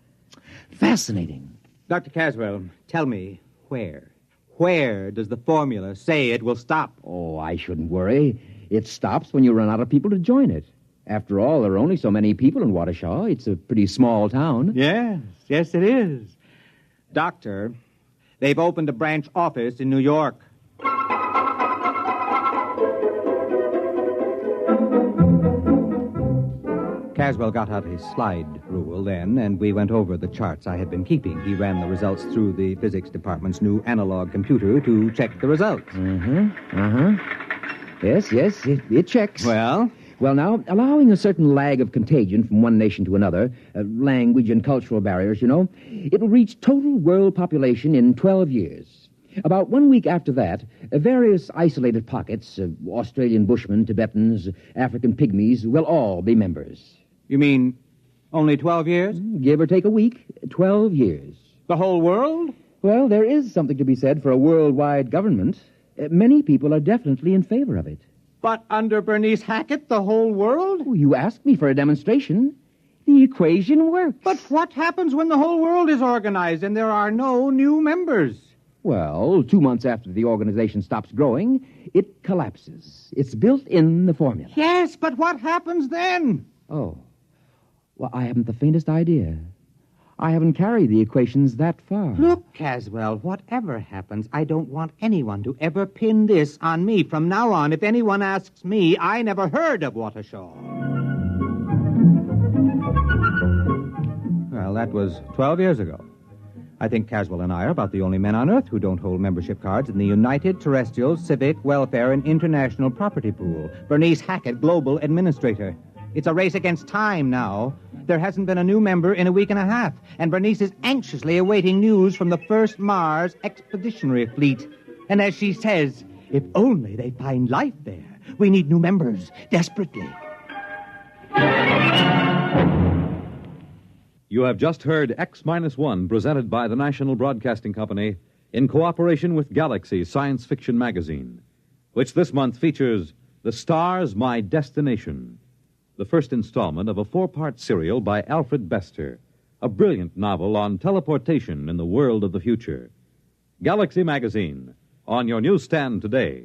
Fascinating. Dr. Caswell, tell me, where does the formula say it will stop? Oh, I shouldn't worry. It stops when you run out of people to join it. After all, there are only so many people in Waukesha. It's a pretty small town. Yes, it is. Doctor, they've opened a branch office in New York. Caswell got out his slide rule then, and we went over the charts I had been keeping. He ran the results through the physics department's new analog computer to check the results. Yes, it checks. Well, now, allowing a certain lag of contagion from one nation to another, language and cultural barriers, it will reach total world population in 12 years. About 1 week after that, various isolated pockets, Australian Bushmen, Tibetans, African Pygmies, will all be members. You mean only 12 years? Give or take a week, 12 years. The whole world? Well, there is something to be said for a worldwide government. Many people are definitely in favor of it. But under Bernice Hackett, the whole world? Oh, you asked me for a demonstration. The equation works. But what happens when the whole world is organized and there are no new members? Well, 2 months after the organization stops growing, it collapses. It's built in the formula. Yes, but what happens then? Oh. Well, I haven't the faintest idea. I haven't carried the equations that far. Look, Caswell, whatever happens, I don't want anyone to ever pin this on me. From now on, if anyone asks me, I never heard of Waukesha. Well, that was 12 years ago. I think Caswell and I are about the only men on Earth who don't hold membership cards in the United Terrestrial Civic Welfare and International Property Pool. Bernice Hackett, Global Administrator. It's a race against time now. There hasn't been a new member in a week and a half, and Bernice is anxiously awaiting news from the first Mars Expeditionary Fleet. And as she says, if only they find life there. We need new members, desperately. You have just heard X-1, presented by the National Broadcasting Company in cooperation with Galaxy Science Fiction Magazine, which this month features The Stars, My Destination, the first installment of a 4-part serial by Alfred Bester, a brilliant novel on teleportation in the world of the future. Galaxy Magazine, on your newsstand today.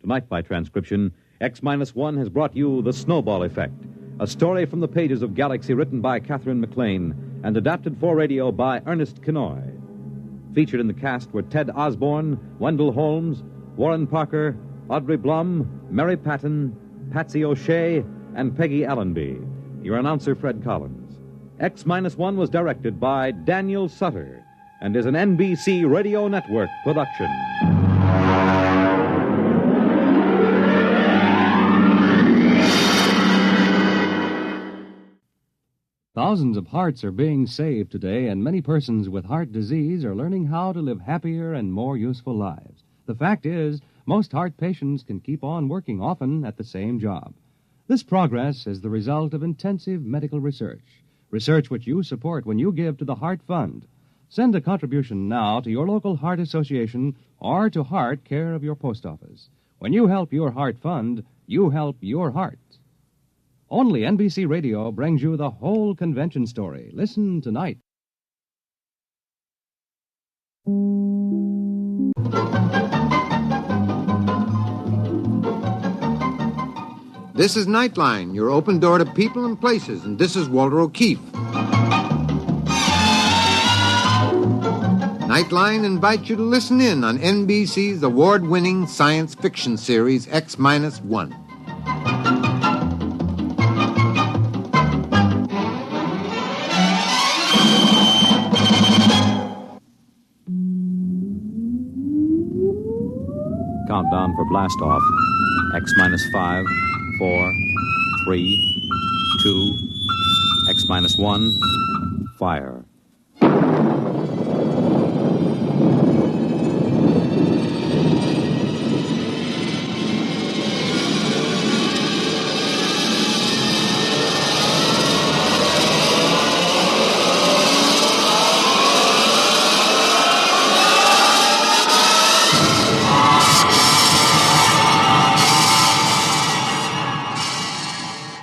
Tonight, by transcription, X-1 has brought you The Snowball Effect, a story from the pages of Galaxy written by Catherine McLean and adapted for radio by Ernest Kenoy. Featured in the cast were Ted Osborne, Wendell Holmes, Warren Parker, Audrey Blum, Mary Patton, Patsy O'Shea, and Peggy Allenby. Your announcer, Fred Collins. X-1 was directed by Daniel Sutter and is an NBC Radio Network production. Thousands of hearts are being saved today, and many persons with heart disease are learning how to live happier and more useful lives. The fact is, most heart patients can keep on working often at the same job. This progress is the result of intensive medical research which you support when you give to the Heart Fund. Send a contribution now to your local Heart Association or to Heart, care of your post office. When you help your Heart Fund, you help your heart. Only NBC Radio brings you the whole convention story. Listen tonight. This is Nightline, your open door to people and places, and this is Walter O'Keefe. Nightline invites you to listen in on NBC's award-winning science fiction series X-1. Countdown for blast off. X-5, 4, 3, 2, X-1, fire.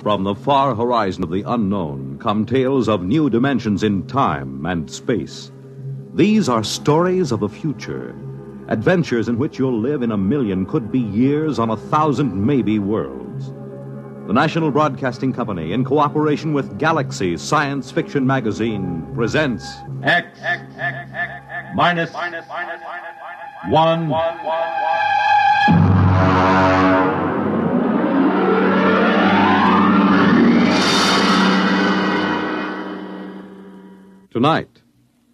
From the far horizon of the unknown come tales of new dimensions in time and space. These are stories of the future, adventures in which you'll live in a million, could be years, on 1,000 maybe worlds. The National Broadcasting Company, in cooperation with Galaxy Science Fiction Magazine, presents X minus 1. Tonight,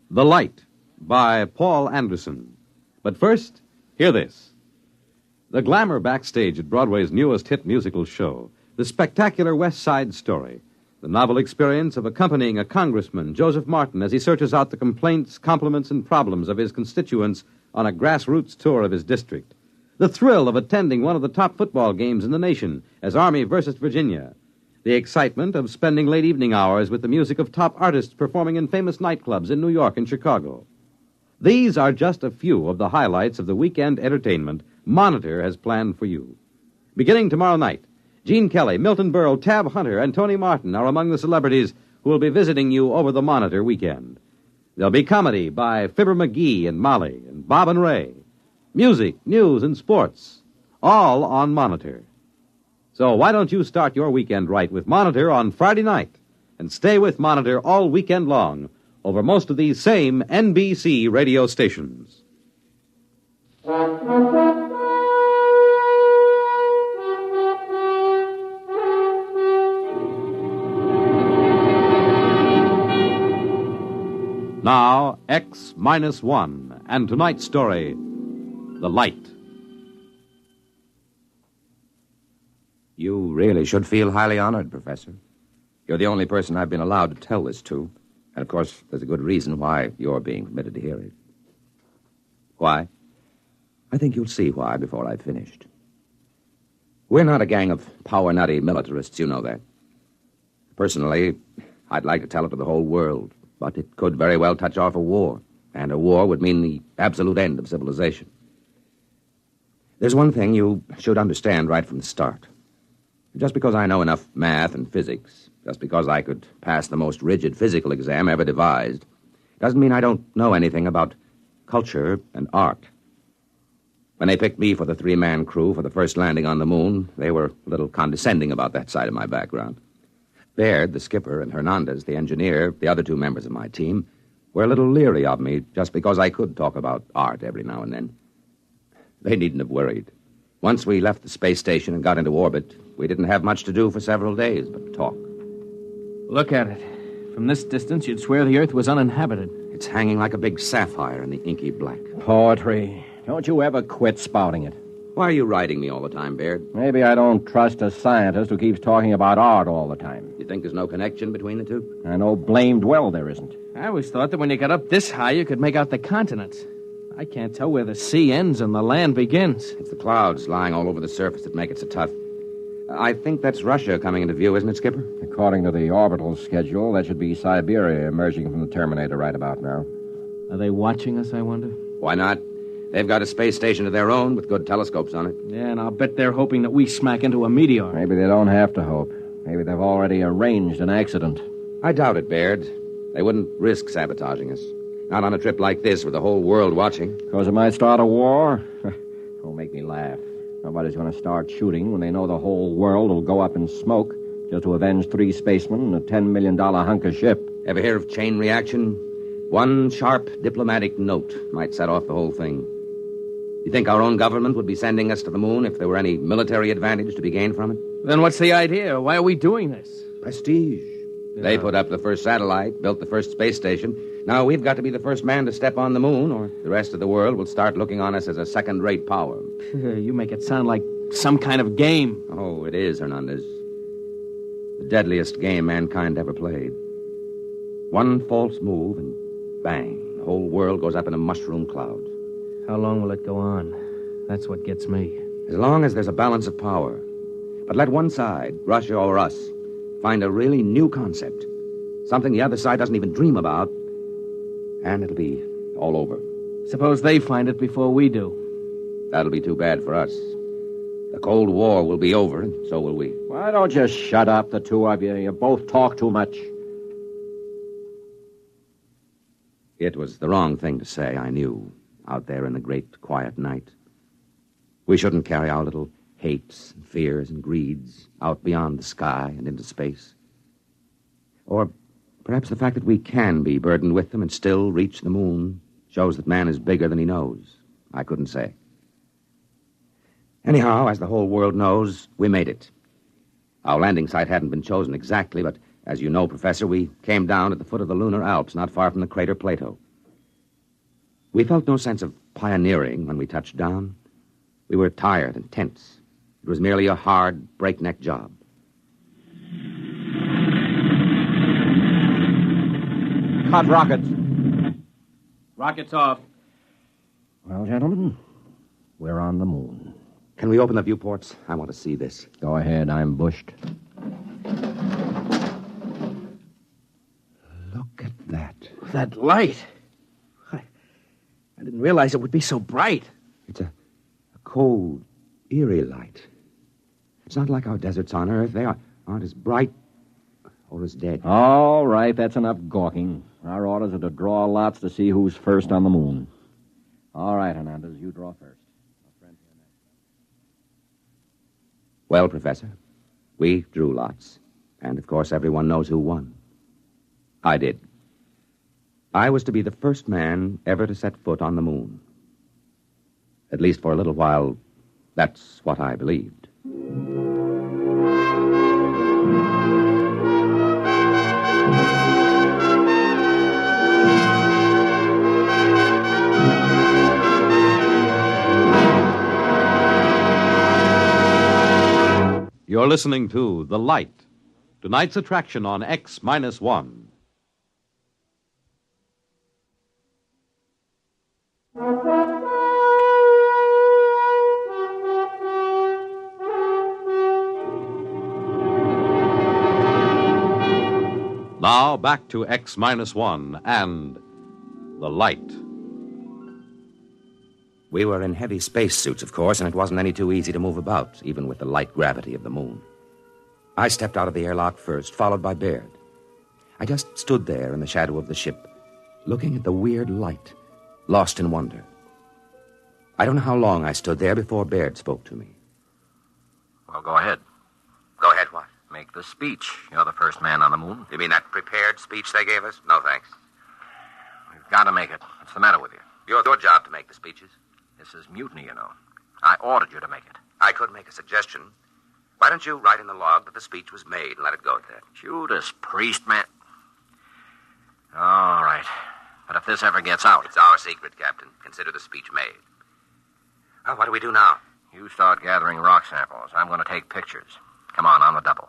The Light by Paul Anderson. But first, hear this. The glamour backstage at Broadway's newest hit musical show, the spectacular West Side Story, the novel experience of accompanying a congressman, Joseph Martin, as he searches out the complaints, compliments, and problems of his constituents on a grassroots tour of his district. The thrill of attending one of the top football games in the nation as Army versus Virginia. The excitement of spending late evening hours with the music of top artists performing in famous nightclubs in New York and Chicago. These are just a few of the highlights of the weekend entertainment Monitor has planned for you. Beginning tomorrow night, Gene Kelly, Milton Berle, Tab Hunter, and Tony Martin are among the celebrities who will be visiting you over the Monitor weekend. There'll be comedy by Fibber McGee and Molly and Bob and Ray. Music, news, and sports, all on Monitor. So why don't you start your weekend right with Monitor on Friday night and stay with Monitor all weekend long over most of these same NBC radio stations. Now, X-1, and tonight's story, The Light. You really should feel highly honored, Professor. You're the only person I've been allowed to tell this to. And, of course, there's a good reason why you're being permitted to hear it. Why? I think you'll see why before I've finished. We're not a gang of power-nutty militarists, you know that. Personally, I'd like to tell it to the whole world, but it could very well touch off a war, and a war would mean the absolute end of civilization. There's one thing you should understand right from the start. Just because I know enough math and physics, just because I could pass the most rigid physical exam ever devised, doesn't mean I don't know anything about culture and art. When they picked me for the three-man crew for the first landing on the moon, they were a little condescending about that side of my background. Baird, the skipper, and Hernandez, the engineer, the other two members of my team, were a little leery of me just because I could talk about art every now and then. They needn't have worried. Once we left the space station and got into orbit, we didn't have much to do for several days but talk. Look at it. From this distance, you'd swear the Earth was uninhabited. It's hanging like a big sapphire in the inky black. Poetry. Don't you ever quit spouting it. Why are you riding me all the time, Baird? Maybe I don't trust a scientist who keeps talking about art all the time. You think there's no connection between the two? I know blamed well there isn't. I always thought that when you got up this high, you could make out the continents. I can't tell where the sea ends and the land begins. It's the clouds lying all over the surface that make it so tough. I think that's Russia coming into view, isn't it, Skipper? According to the orbital schedule, that should be Siberia emerging from the Terminator right about now. Are they watching us, I wonder? Why not? They've got a space station of their own with good telescopes on it. Yeah, and I'll bet they're hoping that we smack into a meteor. Maybe they don't have to hope. Maybe they've already arranged an accident. I doubt it, Baird. They wouldn't risk sabotaging us. Not on a trip like this with the whole world watching. Because it might start a war? Don't make me laugh. Nobody's going to start shooting when they know the whole world will go up in smoke just to avenge 3 spacemen and a $10 million hunk of ship. Ever hear of chain reaction? One sharp diplomatic note might set off the whole thing. You think our own government would be sending us to the moon if there were any military advantage to be gained from it? Then what's the idea? Why are we doing this? Prestige. Yeah. They put up the first satellite, built the first space station. Now we've got to be the first man to step on the moon, or the rest of the world will start looking on us as a second-rate power. You make it sound like some kind of game. Oh, it is, Hernandez. The deadliest game mankind ever played. One false move, and bang, the whole world goes up in a mushroom cloud. How long will it go on? That's what gets me. As long as there's a balance of power. But let one side, Russia or us, find a really new concept, something the other side doesn't even dream about, and it'll be all over. Suppose they find it before we do. That'll be too bad for us. The Cold War will be over, and so will we. Why don't you shut up, the two of you? You both talk too much. It was the wrong thing to say, I knew, out there in the great quiet night. We shouldn't carry our little hates and fears and greeds out beyond the sky and into space. Or perhaps the fact that we can be burdened with them and still reach the moon shows that man is bigger than he knows. I couldn't say. Anyhow, as the whole world knows, we made it. Our landing site hadn't been chosen exactly, but as you know, Professor, we came down at the foot of the lunar Alps, not far from the crater Plato. We felt no sense of pioneering when we touched down. We were tired and tense. It was merely a hard, breakneck job. Hot rockets. Rockets off. Well, gentlemen, we're on the moon. Can we open the viewports? I want to see this. Go ahead, I'm bushed. Look at that. That light. I didn't realize it would be so bright. It's a cold, eerie light. It's not like our deserts on Earth. They aren't as bright or as dead. All right, that's enough gawking. Our orders are to draw lots to see who's first on the moon. All right, Hernandez, you draw first. Well, Professor, we drew lots. And, of course, everyone knows who won. I did. I was to be the first man ever to set foot on the moon. At least for a little while, that's what I believed. You're listening to The Light, tonight's attraction on X-1. Now back to X-1 and The Light. We were in heavy spacesuits, of course, and it wasn't any too easy to move about, even with the light gravity of the moon. I stepped out of the airlock first, followed by Baird. I just stood there in the shadow of the ship, looking at the weird light, lost in wonder. I don't know how long I stood there before Baird spoke to me. Well, go ahead. Go ahead, what? Make the speech. You're the first man on the moon. You mean that prepared speech they gave us? No, thanks. We've got to make it. What's the matter with you? Your job to make the speeches. This is mutiny, you know. I ordered you to make it. I could make a suggestion. Why don't you write in the log that the speech was made and let it go at that? Judas Priest, man. All right. But if this ever gets out... It's our secret, Captain. Consider the speech made. Well, what do we do now? You start gathering rock samples. I'm going to take pictures. Come on the double.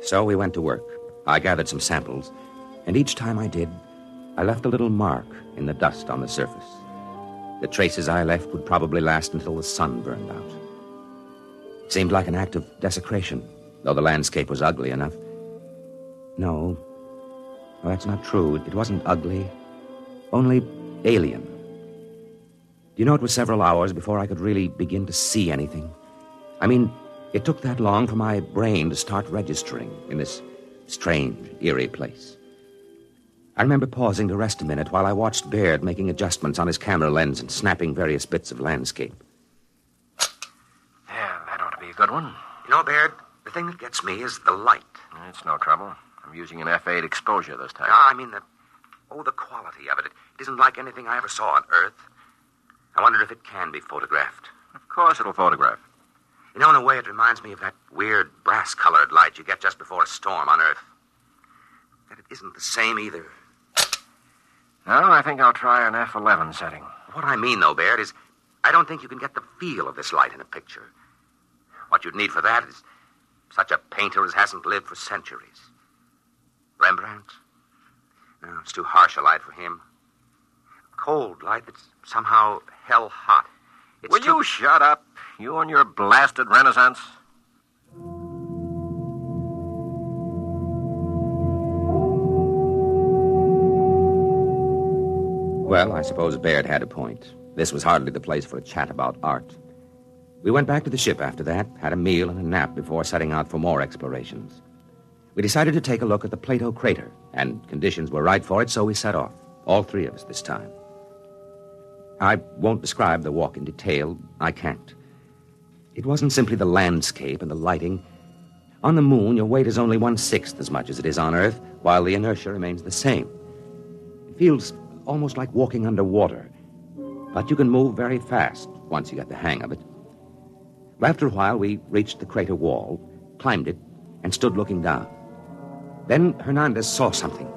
So we went to work. I gathered some samples, and each time I did, I left a little mark in the dust on the surface. The traces I left would probably last until the sun burned out. It seemed like an act of desecration, though the landscape was ugly enough. No, that's not true. It wasn't ugly, only alien. Do you know, it was several hours before I could really begin to see anything. I mean, it took that long for my brain to start registering in this strange, eerie place. I remember pausing to rest a minute while I watched Baird making adjustments on his camera lens and snapping various bits of landscape. Yeah, that ought to be a good one. You know, Baird, the thing that gets me is the light. It's no trouble. I'm using an F8 exposure this time. I mean, the quality of it. It isn't like anything I ever saw on Earth. I wonder if it can be photographed. Of course it'll photograph. You know, in a way, it reminds me of that weird brass-colored light you get just before a storm on Earth. That it isn't the same either. No, I think I'll try an F11 setting. What I mean, though, Baird, is I don't think you can get the feel of this light in a picture. What you'd need for that is such a painter as hasn't lived for centuries. Rembrandt? No, it's too harsh a light for him. Cold light that's somehow hell-hot. Will you shut up? You and your blasted Renaissance? Well, I suppose Baird had a point. This was hardly the place for a chat about art. We went back to the ship after that, had a meal and a nap before setting out for more explorations. We decided to take a look at the Plato crater, and conditions were right for it, so we set off, all three of us this time. I won't describe the walk in detail. I can't. It wasn't simply the landscape and the lighting. On the moon, your weight is only 1/6 as much as it is on Earth, while the inertia remains the same. It feels almost like walking underwater, but you can move very fast once you get the hang of it. After a while, we reached the crater wall, climbed it, and stood looking down. Then Hernandez saw something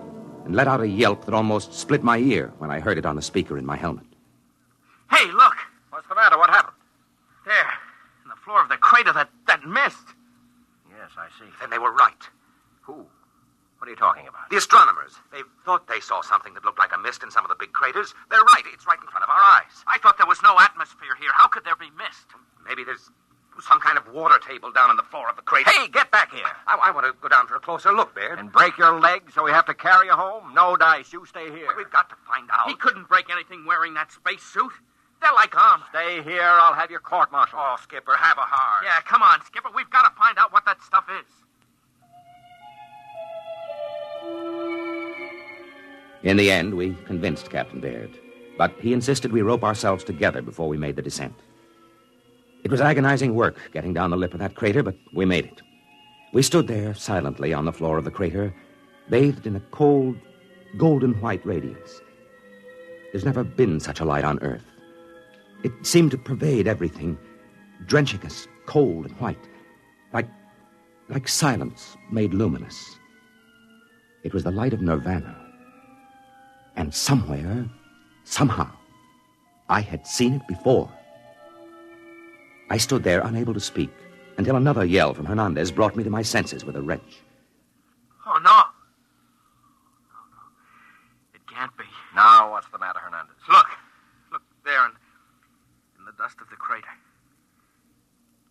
and let out a yelp that almost split my ear when I heard it on the speaker in my helmet. Hey, look! What's the matter? What happened? There, in the floor of the crater, that mist. Yes, I see. Then they were right. Who? What are you talking about? The astronomers. They thought they saw something that looked like a mist in some of the big craters. They're right. It's right in front of our eyes. I thought there was no atmosphere here. How could there be mist? Maybe there's some kind of water table down on the floor of the crater. Hey, get back here! I want to go down for a closer look, Baird. And break your leg so we have to carry you home? No dice. You stay here. But we've got to find out. He couldn't break anything wearing that spacesuit. They're like armor. Stay here. I'll have your court-martial. Oh, Skipper, have a heart. Yeah, come on, Skipper. We've got to find out what that stuff is. In the end, we convinced Captain Baird, but he insisted we rope ourselves together before we made the descent. It was agonizing work getting down the lip of that crater, but we made it. We stood there silently on the floor of the crater, bathed in a cold, golden-white radiance. There's never been such a light on Earth. It seemed to pervade everything, drenching us cold and white, like silence made luminous. It was the light of nirvana. And somewhere, somehow, I had seen it before. I stood there unable to speak until another yell from Hernandez brought me to my senses with a wrench. Oh, no. No. It can't be. Now, what's the matter, Hernandez? Look there in the dust of the crater.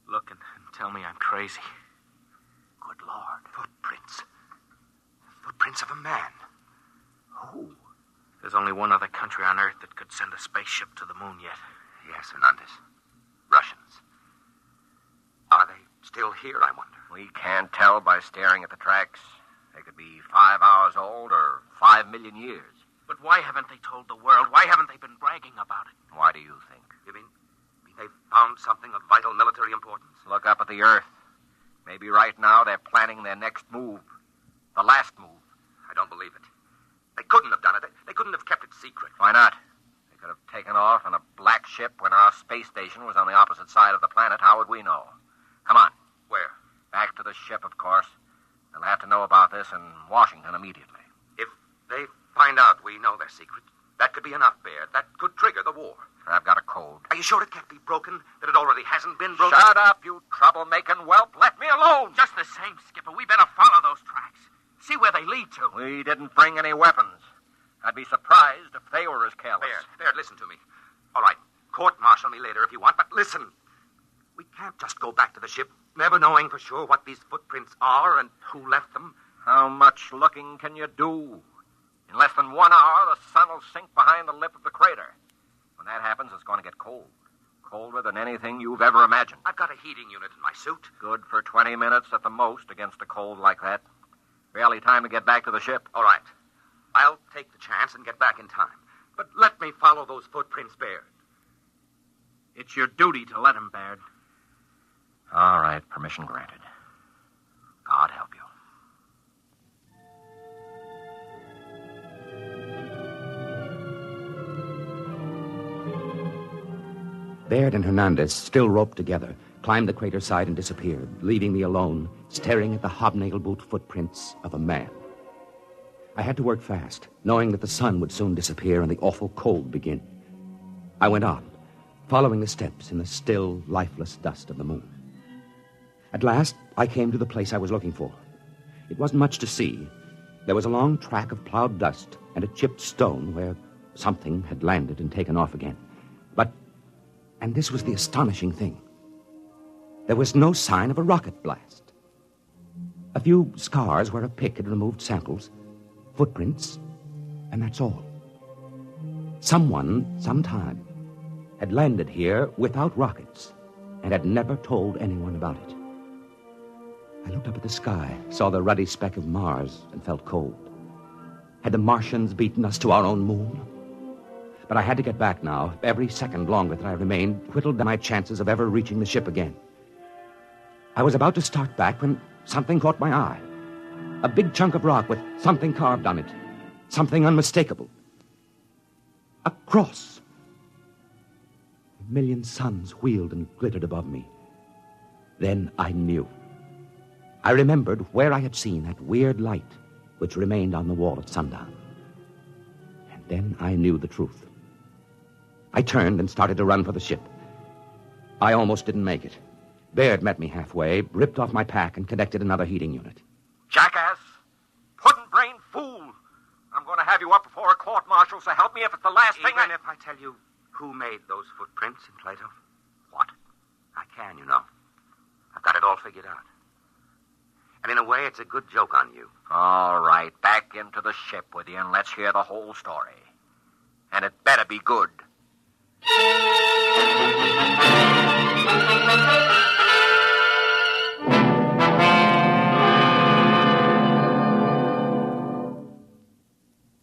Look and tell me I'm crazy. Good Lord. Footprints. Footprints of a man. Who? There's only one other country on Earth that could send a spaceship to the moon yet. Yes, Hernandez. Russians. Are they still here, I wonder? We can't tell by staring at the tracks. They could be 5 hours old or 5 million years. But why haven't they told the world? Why haven't they been bragging about it? Why do you think? You mean they've found something of vital military importance? Look up at the Earth. Maybe right now they're planning their next move. The last move. I don't believe it. They couldn't have done it. They couldn't have kept it secret. Why not? They could have taken off in a black ship when our space station was on the opposite side of the planet. How would we know? Come on. Where? Back to the ship, of course. They'll have to know about this in Washington immediately. If they find out we know their secret, That could be enough, Baird. That could trigger the war. I've got a cold. Are you sure it can't be broken? That it already hasn't been broken? Shut up, you troublemaking whelp. Let me alone. Just the same, Skipper, we better follow those tracks. See where they lead to. We didn't bring any weapons. I'd be surprised if they were as careless. Baird, listen to me. All right, court-martial me later if you want, but listen. We can't just go back to the ship, never knowing for sure what these footprints are and who left them. How much looking can you do? In less than 1 hour, the sun will sink behind the lip of the crater. When that happens, it's going to get cold. Colder than anything you've ever imagined. I've got a heating unit in my suit. Good for 20 minutes at the most against a cold like that. Barely time to get back to the ship. All right. I'll take the chance and get back in time. But let me follow those footprints, Baird. It's your duty to let him, Baird. All right, permission granted. God help you. Baird and Hernandez, still roped together, climbed the crater side and disappeared, leaving me alone, staring at the hobnail boot footprints of a man. I had to work fast, knowing that the sun would soon disappear and the awful cold begin. I went on, following the steps in the still, lifeless dust of the moon. At last, I came to the place I was looking for. It wasn't much to see. There was a long track of plowed dust and a chipped stone where something had landed and taken off again. And this was the astonishing thing. There was no sign of a rocket blast. A few scars where a pick had removed samples, footprints, and that's all. Someone, sometime, had landed here without rockets and had never told anyone about it. I looked up at the sky, saw the ruddy speck of Mars, and felt cold. Had the Martians beaten us to our own moon? But I had to get back now. Every second longer that I remained whittled down my chances of ever reaching the ship again. I was about to start back when something caught my eye. A big chunk of rock with something carved on it. Something unmistakable. A cross. A million suns wheeled and glittered above me. Then I knew. I remembered where I had seen that weird light which remained on the wall at sundown. And then I knew the truth. I turned and started to run for the ship. I almost didn't make it. Baird met me halfway, ripped off my pack, and connected another heating unit. Jackass! Puddin'-brained fool! I'm going to have you up before a court-martial, so help me if it's the last thing Even if I tell you who made those footprints in Plato? What? I can, you know. I've got it all figured out. And in a way, it's a good joke on you. All right, back into the ship with you, and let's hear the whole story. And it better be good.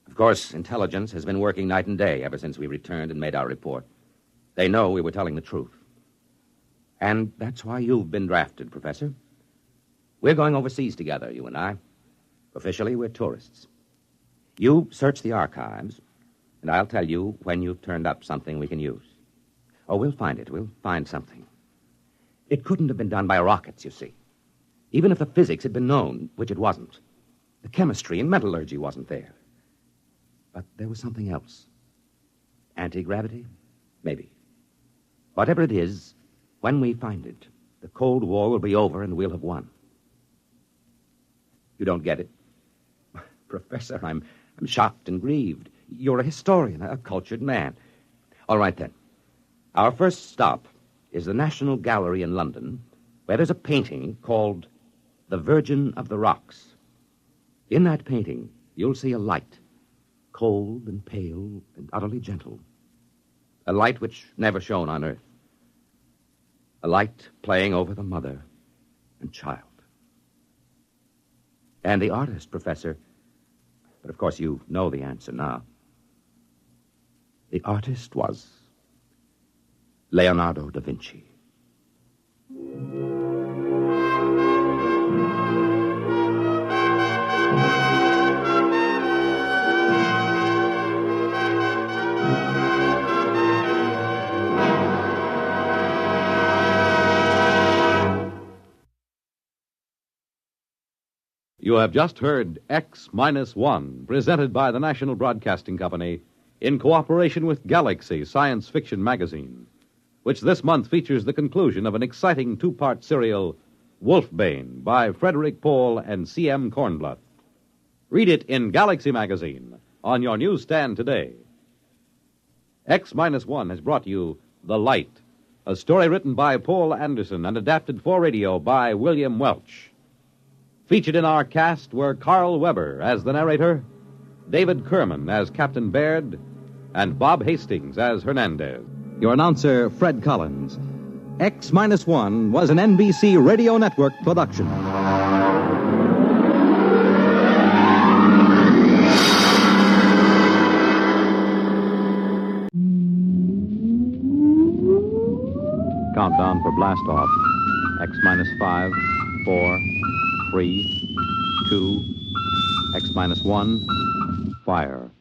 Of course, intelligence has been working night and day ever since we returned and made our report. They know we were telling the truth. And that's why you've been drafted, Professor. We're going overseas together, you and I. Officially, we're tourists. You search the archives, and I'll tell you when you've turned up something we can use. Oh, we'll find it. We'll find something. It couldn't have been done by rockets, you see. Even if the physics had been known, which it wasn't. The chemistry and metallurgy wasn't there. But there was something else. Anti-gravity? Maybe. Whatever it is, when we find it, the Cold War will be over and we'll have won. You don't get it? Professor, I'm shocked and grieved. You're a historian, a cultured man. All right, then. Our first stop is the National Gallery in London, where there's a painting called The Virgin of the Rocks. In that painting, you'll see a light, cold and pale and utterly gentle. A light which never shone on Earth. A light playing over the mother and child. And the artist, Professor, but of course you know the answer now. The artist was Leonardo da Vinci. You have just heard X-1, presented by the National Broadcasting Company in cooperation with Galaxy Science Fiction Magazine, which this month features the conclusion of an exciting two-part serial, Wolfbane, by Frederick Pohl and C.M. Kornbluth. Read it in Galaxy Magazine on your newsstand today. X-1 has brought you The Light, a story written by Paul Anderson and adapted for radio by William Welch. Featured in our cast were Carl Weber as the narrator, David Kerman as Captain Baird, and Bob Hastings as Hernandez. Your announcer, Fred Collins. X-1 was an NBC Radio Network production. Countdown for blast off. X-5, 4, 3, 2, X-1, fire.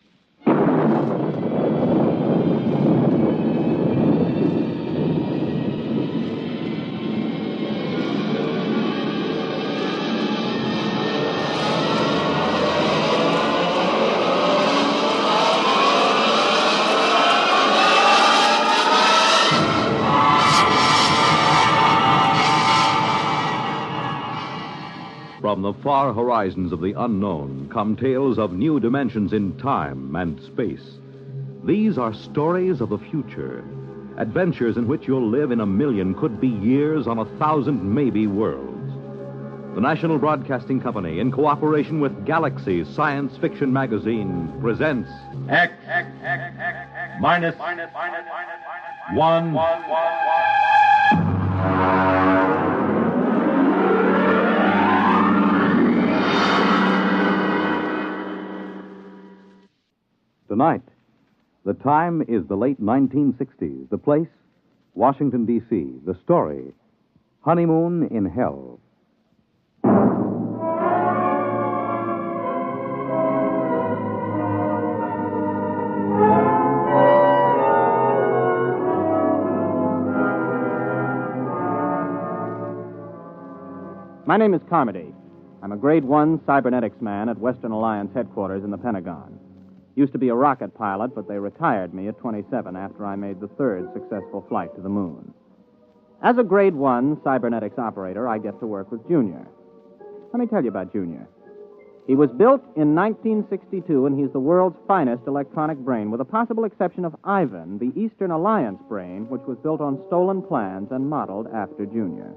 From the far horizons of the unknown come tales of new dimensions in time and space. These are stories of the future, adventures in which you'll live in a million, could be years, on 1,000 maybe worlds. The National Broadcasting Company, in cooperation with Galaxy Science Fiction Magazine, presents X minus 1. Tonight, the time is the late 1960s. The place, Washington, D.C. The story, Honeymoon in Hell. My name is Carmody. I'm a Grade 1 cybernetics man at Western Alliance headquarters in the Pentagon. Used to be a rocket pilot, but they retired me at 27 after I made the third successful flight to the moon. As a Grade 1 cybernetics operator, I get to work with Junior. Let me tell you about Junior. He was built in 1962, and he's the world's finest electronic brain, with the possible exception of Ivan, the Eastern Alliance brain, which was built on stolen plans and modeled after Junior.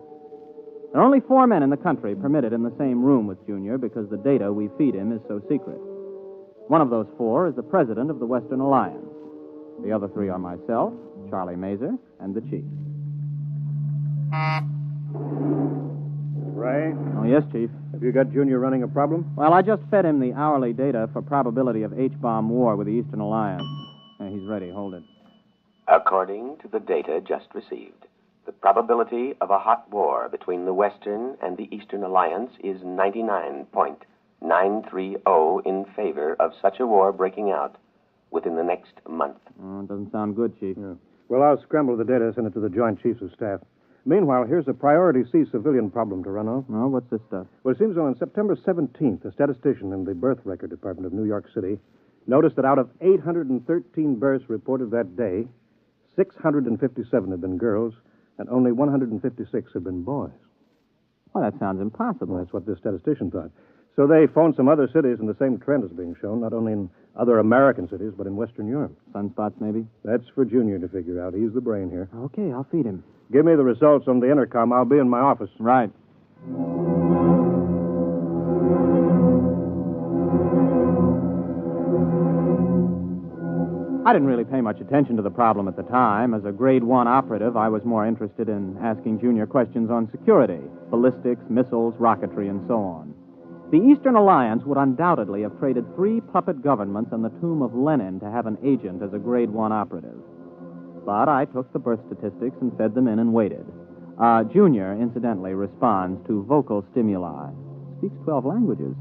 There are only 4 men in the country permitted in the same room with Junior because the data we feed him is so secret. One of those 4 is the president of the Western Alliance. The other 3 are myself, Charlie Mazer, and the chief. Ray? Oh, yes, Chief. Have you got Junior running a problem? Well, I just fed him the hourly data for probability of H-bomb war with the Eastern Alliance. He's ready. Hold it. According to the data just received, the probability of a hot war between the Western and the Eastern Alliance is 99.930 in favor of such a war breaking out within the next month. Oh, it doesn't sound good, Chief. Yeah. Well, I'll scramble the data, send it to the Joint Chiefs of Staff. Meanwhile, here's a Priority C civilian problem to run off. Oh, what's this stuff? Well, it seems on September 17th, a statistician in the Birth Record Department of New York City noticed that out of 813 births reported that day, 657 had been girls, and only 156 had been boys. Well, that sounds impossible. Well, that's what this statistician thought. So they phoned some other cities, and the same trend is being shown, not only in other American cities, but in Western Europe. Sunspots, maybe? That's for Junior to figure out. He's the brain here. Okay, I'll feed him. Give me the results on the intercom. I'll be in my office. Right. I didn't really pay much attention to the problem at the time. As a Grade 1 operative, I was more interested in asking Junior questions on security, ballistics, missiles, rocketry, and so on. The Eastern Alliance would undoubtedly have traded 3 puppet governments and the tomb of Lenin to have an agent as a Grade 1 operative. But I took the birth statistics and fed them in and waited. Junior, incidentally, responds to vocal stimuli. Speaks 12 languages.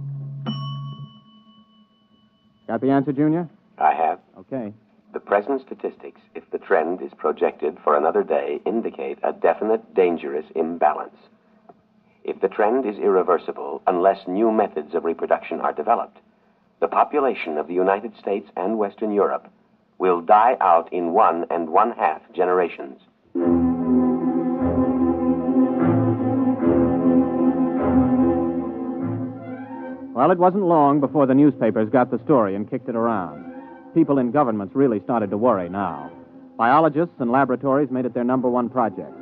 Got the answer, Junior? I have. Okay. The present statistics, if the trend is projected for another day, indicate a definite, dangerous imbalance. If the trend is irreversible, unless new methods of reproduction are developed, the population of the United States and Western Europe will die out in 1 1/2 generations. Well, it wasn't long before the newspapers got the story and kicked it around. People in governments really started to worry now. Biologists and laboratories made it their number one project.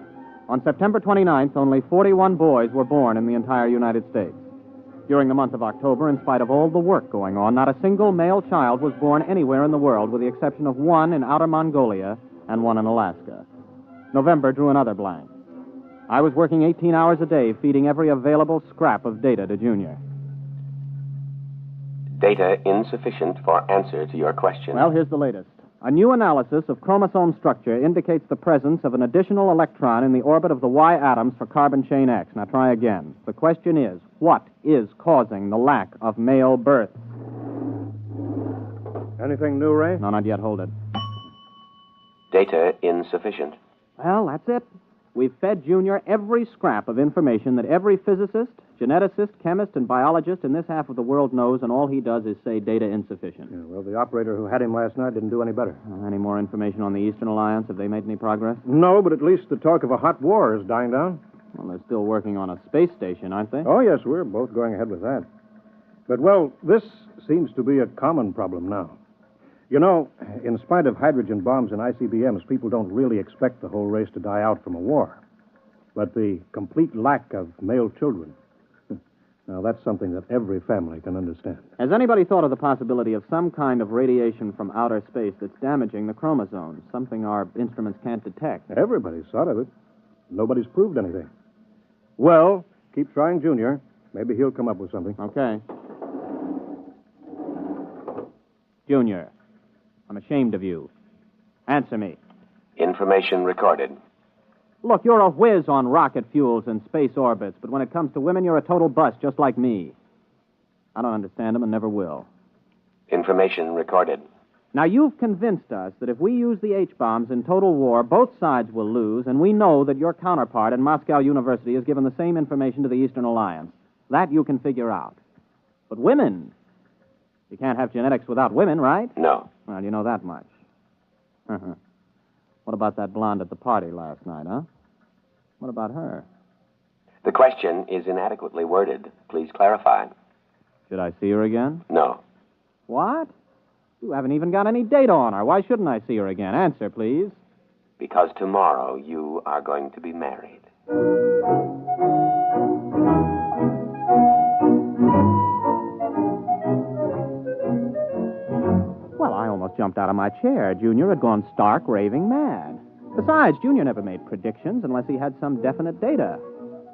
On September 29th, only 41 boys were born in the entire United States. During the month of October, in spite of all the work going on, not a single male child was born anywhere in the world, with the exception of one in outer Mongolia and one in Alaska. November drew another blank. I was working 18 hours a day, feeding every available scrap of data to Junior. Data insufficient for answer to your question. Well, here's the latest. A new analysis of chromosome structure indicates the presence of an additional electron in the orbit of the Y atoms for carbon chain X. Now try again. The question is, what is causing the lack of male birth? Anything new, Ray? No, not yet. Hold it. Data insufficient. Well, that's it. We've fed Junior every scrap of information that every physicist, geneticist, chemist, and biologist in this half of the world knows, and all he does is say data insufficient. Yeah, well, the operator who had him last night didn't do any better. Any more information on the Eastern Alliance? Have they made any progress? No, but at least the talk of a hot war is dying down. Well, they're still working on a space station, aren't they? Oh, yes, we're both going ahead with that. But, well, this seems to be a common problem now. You know, in spite of hydrogen bombs and ICBMs, people don't really expect the whole race to die out from a war. But the complete lack of male children, now that's something that every family can understand. Has anybody thought of the possibility of some kind of radiation from outer space that's damaging the chromosomes, something our instruments can't detect? Everybody's thought of it. Nobody's proved anything. Well, keep trying, Junior. Maybe he'll come up with something. Okay. Junior, I'm ashamed of you. Answer me. Information recorded. Look, you're a whiz on rocket fuels and space orbits, but when it comes to women, you're a total bust, just like me. I don't understand them and never will. Information recorded. Now, you've convinced us that if we use the H-bombs in total war, both sides will lose, and we know that your counterpart in Moscow University has given the same information to the Eastern Alliance. That you can figure out. But women, you can't have genetics without women, right? No. Well, you know that much. What about that blonde at the party last night, huh? What about her? The question is inadequately worded. Please clarify. Should I see her again? No. What? You haven't even got any data on her. Why shouldn't I see her again? Answer, please. Because tomorrow you are going to be married. Well, I almost jumped out of my chair. Junior had gone stark raving mad. Besides, Junior never made predictions unless he had some definite data.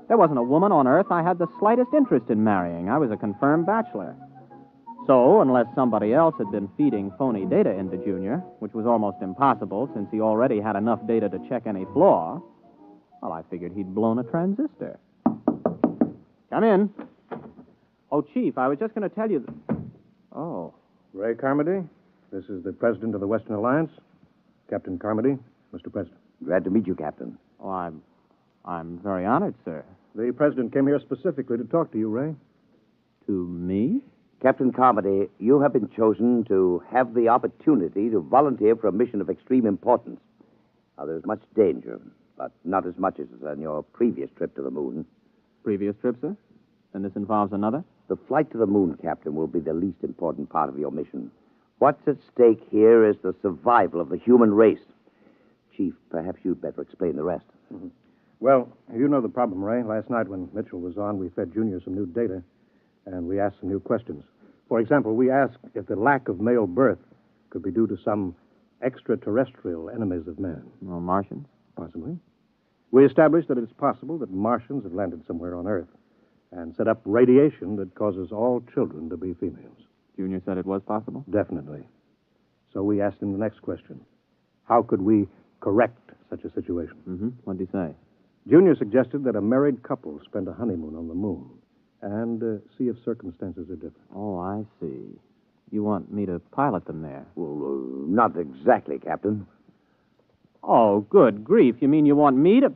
There wasn't a woman on Earth I had the slightest interest in marrying. I was a confirmed bachelor. So, unless somebody else had been feeding phony data into Junior, which was almost impossible since he already had enough data to check any flaw, well, I figured he'd blown a transistor. Come in. Oh, Chief, I was just going to tell you that... Oh. Ray Carmody, this is the president of the Western Alliance. Captain Carmody, Mr. President. Glad to meet you, Captain. Oh, I'm very honored, sir. The president came here specifically to talk to you, Ray. To me? Captain Carmody, you have been chosen to have the opportunity to volunteer for a mission of extreme importance. Now, there's much danger, but not as much as on your previous trip to the moon. Previous trip, sir? Then this involves another? The flight to the moon, Captain, will be the least important part of your mission. What's at stake here is the survival of the human race. Chief, perhaps you'd better explain the rest. Mm-hmm. Well, you know the problem, Ray. Last night when Mitchell was on, we fed Junior some new data, and we asked some new questions. For example, we asked if the lack of male birth could be due to some extraterrestrial enemies of man. Well, Martians? Possibly. We established that it's possible that Martians have landed somewhere on Earth and set up radiation that causes all children to be females. Junior said it was possible? Definitely. So we asked him the next question. How could we correct such a situation? Mm-hmm. What did he say? Junior suggested that a married couple spend a honeymoon on the moon and see if circumstances are different. Oh, I see. You want me to pilot them there? Well, not exactly, Captain. Oh, good grief. You mean you want me to...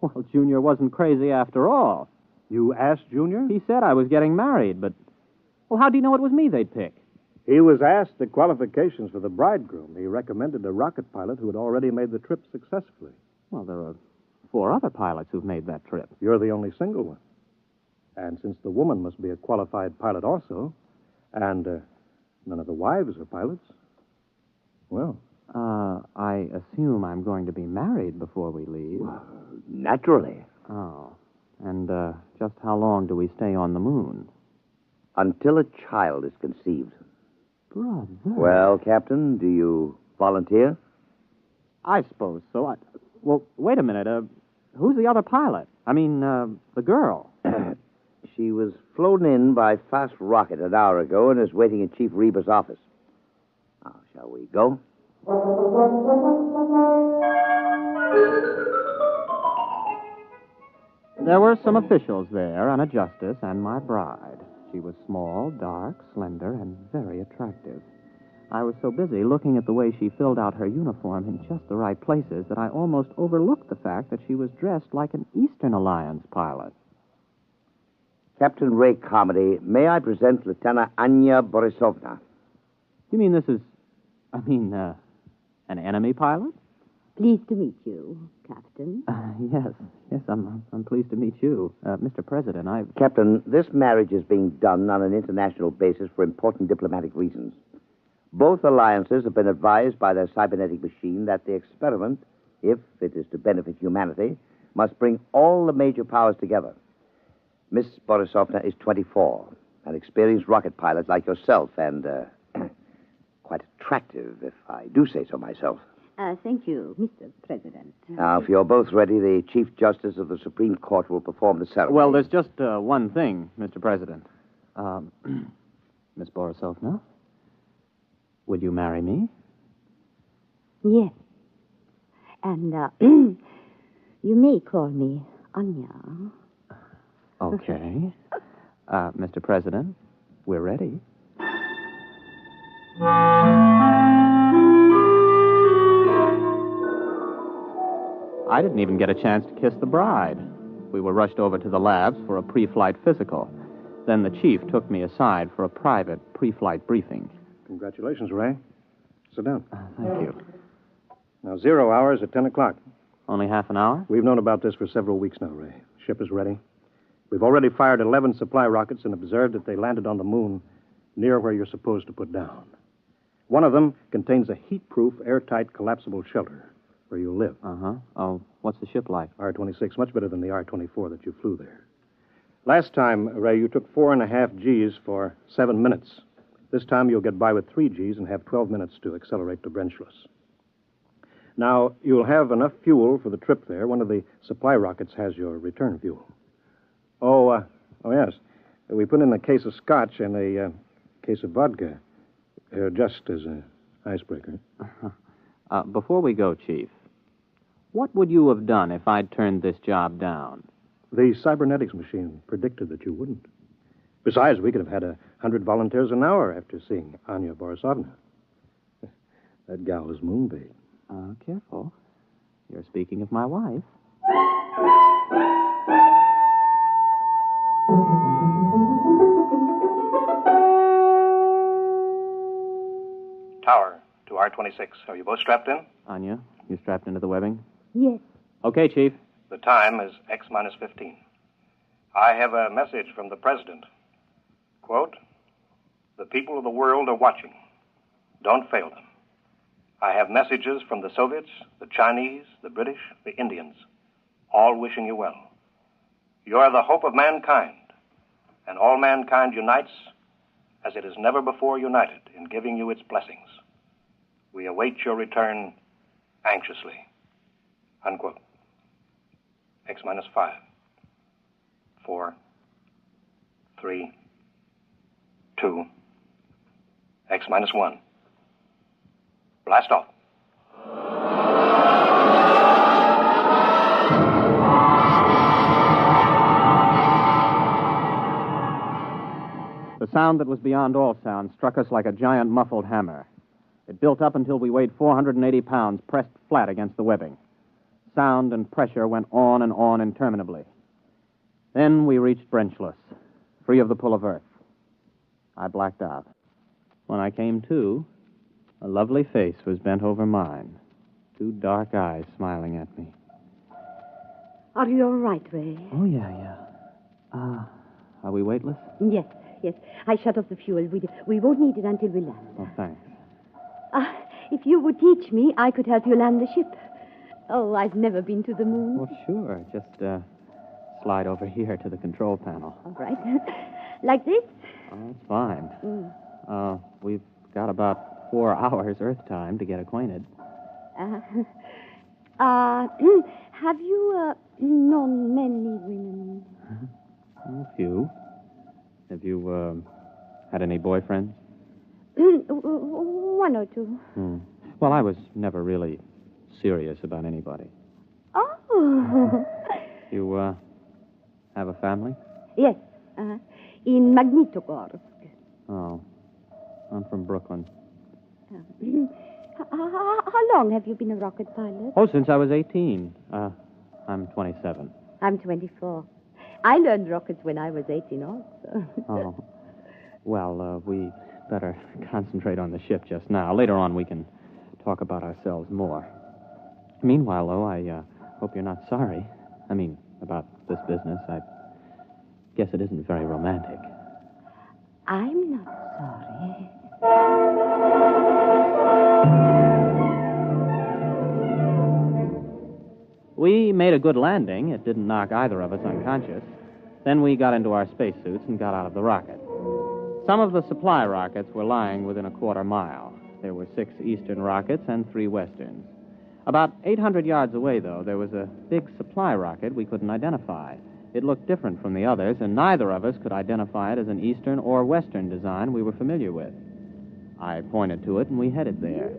Well, Junior wasn't crazy after all. You asked Junior? He said I was getting married, but... Well, how do you know it was me they'd pick? He was asked the qualifications for the bridegroom. He recommended a rocket pilot who had already made the trip successfully. Well, there are 4 other pilots who've made that trip. You're the only single one. And since the woman must be a qualified pilot also, and none of the wives are pilots, well... I assume I'm going to be married before we leave. Naturally. Oh. And, just how long do we stay on the moon? Until a child is conceived. Brother. Well, Captain, do you volunteer? I suppose so. Well, wait a minute. Who's the other pilot? I mean, the girl. She was flown in by fast rocket an hour ago and is waiting in Chief Reba's office. Now, shall we go? There were some officials there, and a justice, and my bride. She was small, dark, slender, and very attractive. I was so busy looking at the way she filled out her uniform in just the right places that I almost overlooked the fact that she was dressed like an Eastern Alliance pilot. Captain Ray Carmody, may I present Lieutenant Anya Borisovna? You mean this is... an enemy pilot? Pleased to meet you, Captain. Yes, I'm pleased to meet you. Mr. President, Captain, this marriage is being done on an international basis for important diplomatic reasons. Both alliances have been advised by their cybernetic machine that the experiment, if it is to benefit humanity, must bring all the major powers together. Miss Borisovna is 24, an experienced rocket pilot like yourself, and quite attractive, if I do say so myself. Thank you, Mr. President. Now, if you're both ready, the Chief Justice of the Supreme Court will perform the ceremony. Well, there's just one thing, Mr. President. Miss Borisovna, would you marry me? Yes. And you may call me Anya. Okay. Mr. President, we're ready. I didn't even get a chance to kiss the bride. We were rushed over to the labs for a pre-flight physical. Then the chief took me aside for a private pre-flight briefing. Congratulations, Ray. Sit down. Thank you. Now, 0 hours at 10 o'clock. Only half an hour? We've known about this for several weeks now, Ray. Ship is ready. We've already fired 11 supply rockets and observed that they landed on the moon near where you're supposed to put down. One of them contains a heat-proof, airtight, collapsible shelter where you'll live. Uh-huh. Oh, what's the ship like? R-26, much better than the R-24 that you flew there. Last time, Ray, you took 4.5 Gs for 7 minutes. This time you'll get by with 3 Gs and have 12 minutes to accelerate to Brenchless. Now, you'll have enough fuel for the trip there. One of the supply rockets has your return fuel. Oh, yes. We put in a case of scotch and a case of vodka, just as an icebreaker. Before we go, Chief, what would you have done if I'd turned this job down? The cybernetics machine predicted that you wouldn't. Besides, we could have had 100 volunteers an hour after seeing Anya Borisovna. That gal is moonbait. Careful. You're speaking of my wife. Tower to R-26. Are you both strapped in? Anya, you strapped into the webbing? Yes. Okay, Chief. The time is X-15. I have a message from the President. Quote, "The people of the world are watching. Don't fail them. I have messages from the Soviets, the Chinese, the British, the Indians, all wishing you well. You are the hope of mankind, and all mankind unites as it has never before united in giving you its blessings. We await your return anxiously." Unquote. X-5. 4, 3, 2, X-1. Blast off. The sound that was beyond all sound struck us like a giant muffled hammer. It built up until we weighed 480 pounds, pressed flat against the webbing. Sound and pressure went on and on interminably. Then we reached Brenchless, free of the pull of Earth. I blacked out. When I came to, a lovely face was bent over mine. 2 dark eyes smiling at me. Are you all right, Ray? Oh, yeah. Are we weightless? Yes. I shut off the fuel. We won't need it until we land. Oh, thanks. If you would teach me, I could help you land the ship. Oh, I've never been to the moon. Well, sure. Just slide over here to the control panel. All right. Like this? Oh, that's fine. We've got about 4 hours Earth time to get acquainted. Have you known many women? A few. Have you had any boyfriends? 1 or 2. Well, I was never really serious about anybody. Oh. You have a family? Yes. In Magnitogorsk. Oh. I'm from Brooklyn. How long have you been a rocket pilot? Oh, since I was 18. I'm 27. I'm 24. I learned rockets when I was 18 also. Oh. Well, we better concentrate on the ship just now. Later on, we can talk about ourselves more. Meanwhile, though, I hope you're not sorry. I mean, about this business. I guess it isn't very romantic. I'm not sorry. We made a good landing. It didn't knock either of us unconscious. Then we got into our spacesuits and got out of the rocket. Some of the supply rockets were lying within a quarter mile. There were 6 eastern rockets and 3 westerns. About 800 yards away, though, there was a big supply rocket we couldn't identify. It looked different from the others, and neither of us could identify it as an eastern or western design we were familiar with. I pointed to it, and we headed there.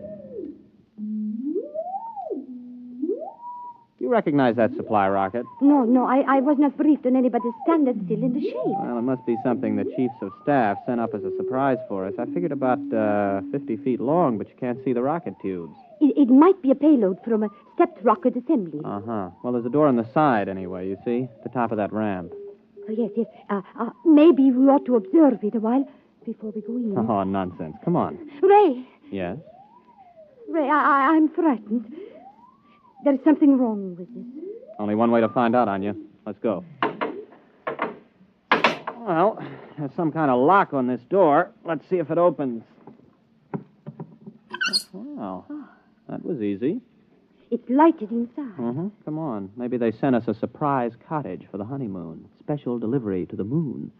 You recognize that supply rocket? No, I was not briefed on anybody's standard still in the shape. Well, it must be something the chiefs of staff sent up as a surprise for us. I figured about 50 feet long, but you can't see the rocket tubes. It might be a payload from a stepped rocket assembly. Uh-huh. Well, there's a door on the side, anyway, you see? The top of that ramp. Oh, yes. Maybe we ought to observe it a while before we go in. Oh, nonsense. Come on. Ray! Yes? Ray, I'm frightened. There's something wrong with this. Only one way to find out, Anya. Let's go. Well, there's some kind of lock on this door. Let's see if it opens. Wow. That was easy. It's lighted inside. Come on. Maybe they sent us a surprise cottage for the honeymoon. Special delivery to the moon.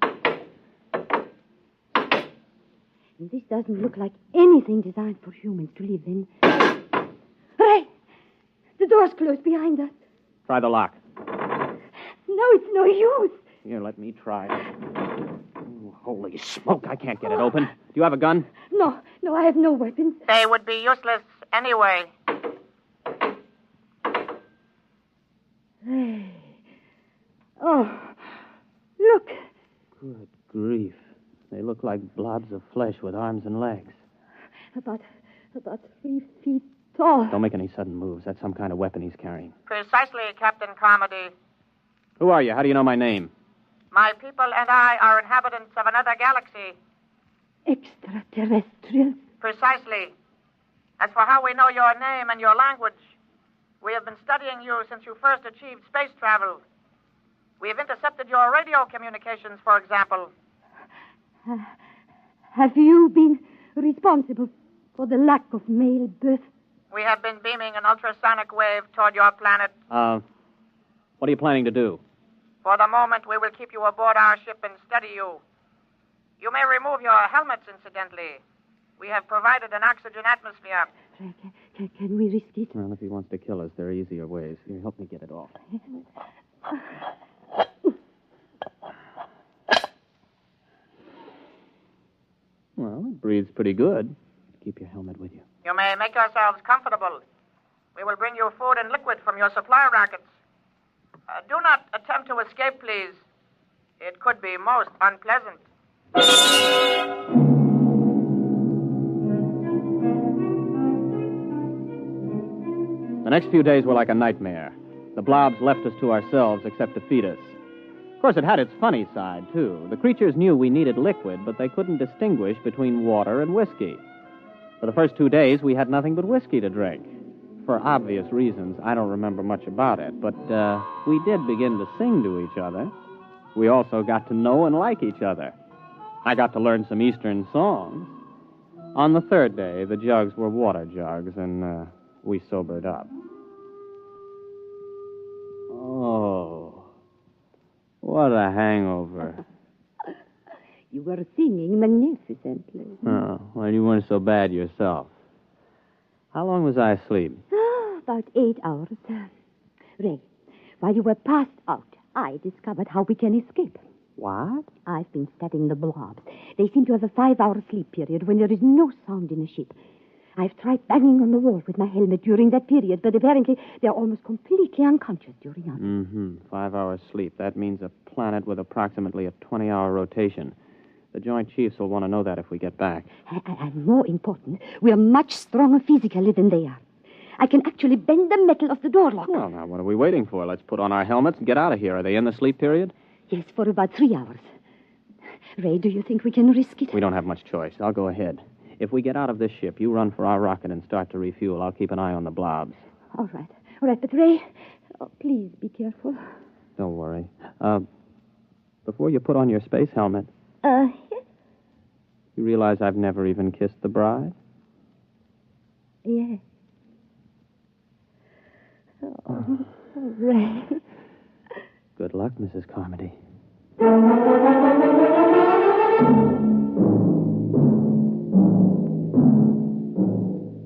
This doesn't look like anything designed for humans to live in. Ray! The door's closed behind us. Try the lock. No, it's no use. Here, let me try. Ooh, holy smoke, I can't get it open. Do you have a gun? No, I have no weapons. They would be useless anyway. Ray. Oh, look. Good grief. They look like blobs of flesh with arms and legs. About 3 feet tall. Don't make any sudden moves. That's some kind of weapon he's carrying. Precisely, Captain Carmody. Who are you? How do you know my name? My people and I are inhabitants of another galaxy. Extraterrestrials? Precisely. As for how we know your name and your language, we have been studying you since you first achieved space travel. We have intercepted your radio communications, for example. Have you been responsible for the lack of male birth? We have been beaming an ultrasonic wave toward your planet. What are you planning to do? For the moment, we will keep you aboard our ship and study you. You may remove your helmets, incidentally. We have provided an oxygen atmosphere. Can we risk it? Well, if he wants to kill us, there are easier ways. Here, help me get it off. Well, it breathes pretty good. Keep your helmet with you. You may make yourselves comfortable. We will bring you food and liquid from your supply rockets. Do not attempt to escape, please. It could be most unpleasant. The next few days were like a nightmare. The blobs left us to ourselves except to feed us. Of course, it had its funny side, too. The creatures knew we needed liquid, but they couldn't distinguish between water and whiskey. For the first 2 days, we had nothing but whiskey to drink. For obvious reasons, I don't remember much about it, but we did begin to sing to each other. We also got to know and like each other. I got to learn some Eastern songs. On the third day, the jugs were water jugs, and we sobered up. Oh, what a hangover. You were singing magnificently. Oh, well, you weren't so bad yourself. How long was I asleep? About 8 hours. Ray, while you were passed out, I discovered how we can escape. What? I've been studying the blobs. They seem to have a 5-hour sleep period when there is no sound in a ship. I've tried banging on the wall with my helmet during that period, but apparently they're almost completely unconscious during others. Mm-hmm. 5 hours sleep. That means a planet with approximately a 20-hour rotation. The Joint Chiefs will want to know that if we get back. And more important, we're much stronger physically than they are. I can actually bend the metal of the door lock. Well, now, what are we waiting for? Let's put on our helmets and get out of here. Are they in the sleep period? Yes, for about 3 hours. Ray, do you think we can risk it? We don't have much choice. I'll go ahead. If we get out of this ship, you run for our rocket and start to refuel. I'll keep an eye on the blobs. All right, but Ray, please be careful. Don't worry. Before you put on your space helmet... Yes? You realize I've never even kissed the bride? Yes. Oh, Ray. Good luck, Mrs. Carmody.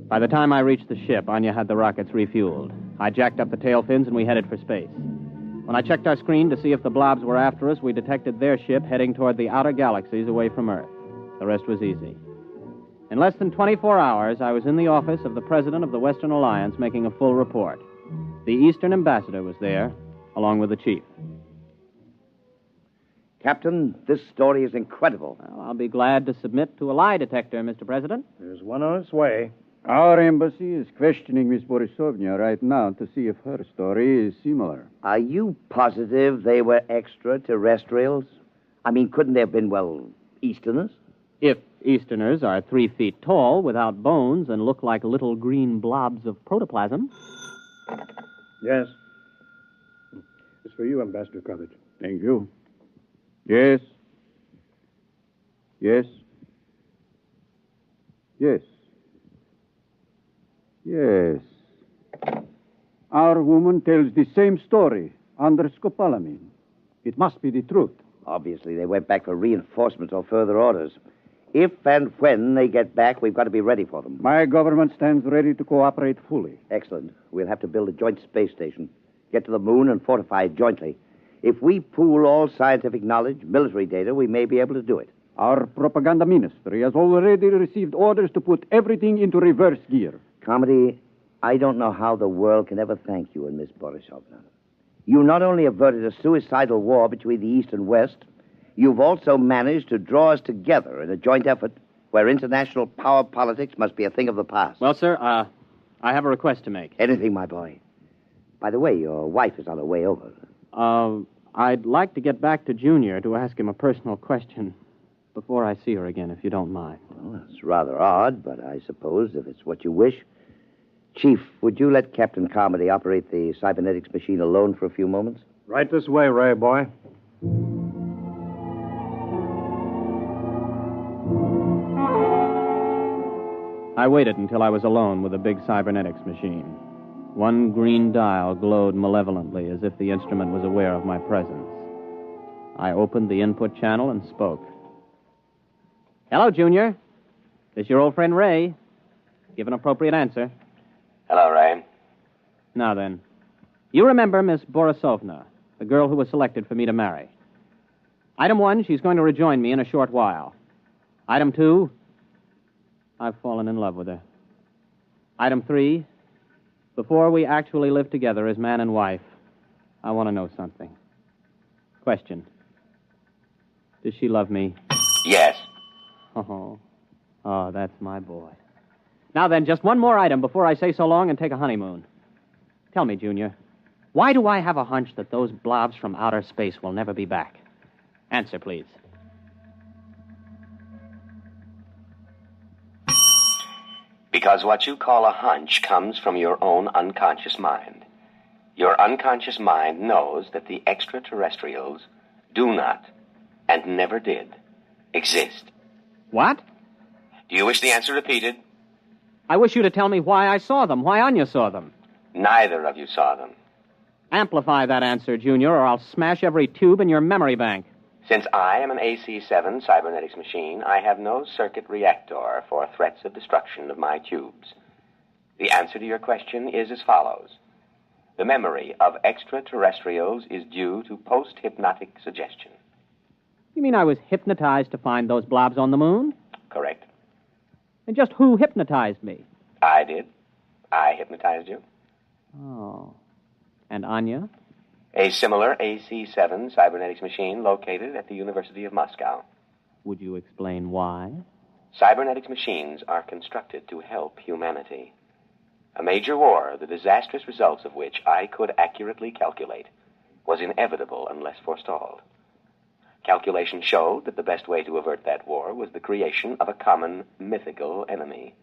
By the time I reached the ship, Anya had the rockets refueled. I jacked up the tail fins and we headed for space. When I checked our screen to see if the blobs were after us, we detected their ship heading toward the outer galaxies away from Earth. The rest was easy. In less than 24 hours, I was in the office of the President of the Western Alliance making a full report. The Eastern Ambassador was there, along with the Chief. Captain, this story is incredible. Well, I'll be glad to submit to a lie detector, Mr. President. There's one on its way. Our embassy is questioning Miss Borisovna right now to see if her story is similar. Are you positive they were extraterrestrials? I mean, couldn't they have been, Easterners? If Easterners are 3 feet tall, without bones, and look like little green blobs of protoplasm. Yes. It's for you, Ambassador Coverage. Thank you. Yes. Yes. Yes. Yes. Our woman tells the same story under scopolamine. It must be the truth. Obviously, they went back for reinforcements or further orders. If and when they get back, we've got to be ready for them. My government stands ready to cooperate fully. Excellent. We'll have to build a joint space station, get to the moon, and fortify it jointly. If we pool all scientific knowledge, military data, we may be able to do it. Our propaganda ministry has already received orders to put everything into reverse gear. Carmody, I don't know how the world can ever thank you and Miss Borisovna. You not only averted a suicidal war between the East and West, you've also managed to draw us together in a joint effort where international power politics must be a thing of the past. Well, sir, I have a request to make. Anything, my boy. By the way, your wife is on her way over. I'd like to get back to Junior to ask him a personal question before I see her again, if you don't mind. Well, that's rather odd, but I suppose if it's what you wish. Chief, would you let Captain Carmody operate the cybernetics machine alone for a few moments? Right this way, Ray, boy. I waited until I was alone with the big cybernetics machine. One green dial glowed malevolently as if the instrument was aware of my presence. I opened the input channel and spoke. Hello, Junior. This your old friend Ray. Give an appropriate answer. Hello, Ray. Now then, you remember Miss Borisovna, the girl who was selected for me to marry. Item 1, she's going to rejoin me in a short while. Item 2, I've fallen in love with her. Item 3, before we actually live together as man and wife, I want to know something. Question. Does she love me? Yes. Oh, that's my boy. Now then, just one more item before I say so long and take a honeymoon. Tell me, Junior, Why do I have a hunch that those blobs from outer space will never be back? Answer, please. Because what you call a hunch comes from your own unconscious mind. Your unconscious mind knows that the extraterrestrials do not, and never did, exist. What? Do you wish the answer repeated? I wish you to tell me why I saw them, why Anya saw them. Neither of you saw them. Amplify that answer, Junior, or I'll smash every tube in your memory bank. Since I am an AC-7 cybernetics machine, I have no circuit reactor for threats of destruction of my tubes. The answer to your question is as follows. The memory of extraterrestrials is due to post-hypnotic suggestion. You mean I was hypnotized to find those blobs on the moon? Correct. And just who hypnotized me? I did. I hypnotized you. Oh. And Anya? A similar AC-7 cybernetics machine located at the University of Moscow. Would you explain why? Cybernetics machines are constructed to help humanity. A major war, the disastrous results of which I could accurately calculate, was inevitable unless forestalled. Calculations showed that the best way to avert that war was the creation of a common mythical enemy.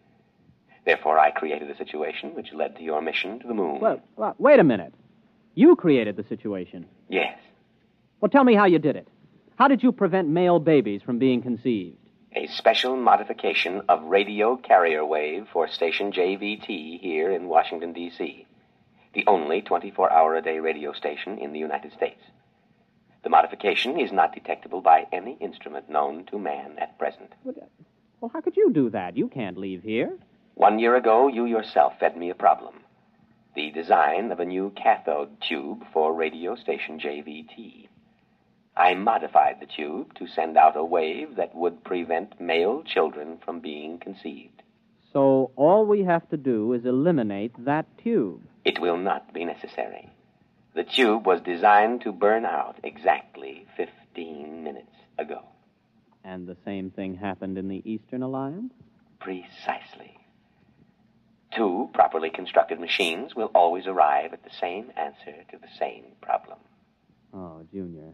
Therefore, I created a situation which led to your mission to the moon. Well, wait a minute. You created the situation. Yes. Well, tell me how you did it. How did you prevent male babies from being conceived? A special modification of radio carrier wave for station JVT here in Washington, D.C., the only 24-hour-a-day radio station in the United States. The modification is not detectable by any instrument known to man at present. Well, how could you do that? You can't leave here. 1 year ago, you yourself fed me a problem. The design of a new cathode tube for radio station JVT. I modified the tube to send out a wave that would prevent male children from being conceived. So all we have to do is eliminate that tube. It will not be necessary. The tube was designed to burn out exactly 15 minutes ago. And the same thing happened in the Eastern Alliance? Precisely. 2 properly constructed machines will always arrive at the same answer to the same problem. Oh, Junior,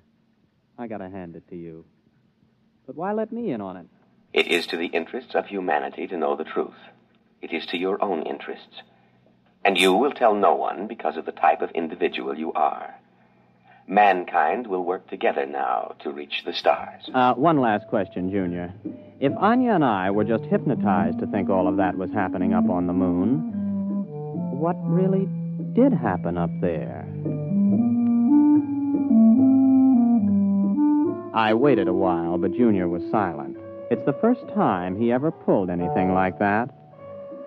I gotta hand it to you. But why let me in on it? It is to the interests of humanity to know the truth. It is to your own interests. And you will tell no one because of the type of individual you are. Mankind will work together now to reach the stars. One last question, Junior. If Anya and I were just hypnotized to think all of that was happening up on the moon, what really did happen up there? I waited a while, but Junior was silent. It's the first time he ever pulled anything like that.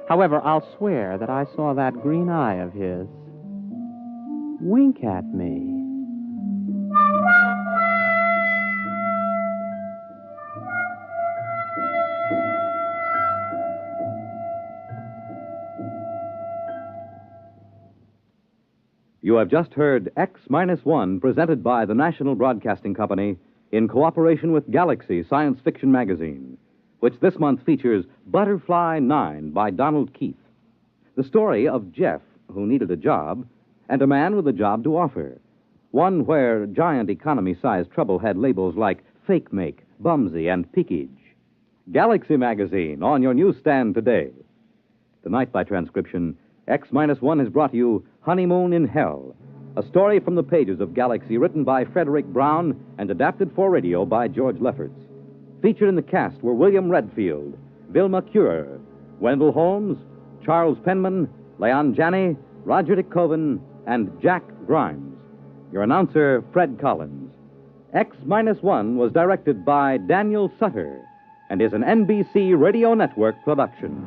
However, I'll swear that I saw that green eye of his wink at me. You have just heard X-1, presented by the National Broadcasting Company in cooperation with Galaxy Science Fiction Magazine, which this month features Butterfly 9 by Donald Keith. The story of Jeff, who needed a job, and a man with a job to offer. One where giant economy-sized trouble had labels like fake make, bumsy, and peakage. Galaxy Magazine on your newsstand today. Tonight, by transcription, X-1 has brought you Honeymoon in Hell, a story from the pages of Galaxy written by Frederick Brown and adapted for radio by George Lefferts. Featured in the cast were William Redfield, Vilma Currer, Wendell Holmes, Charles Penman, Leon Janney, Roger DeKoven, and Jack Grimes. Your announcer, Fred Collins. X-1 was directed by Daniel Sutter and is an NBC Radio Network production.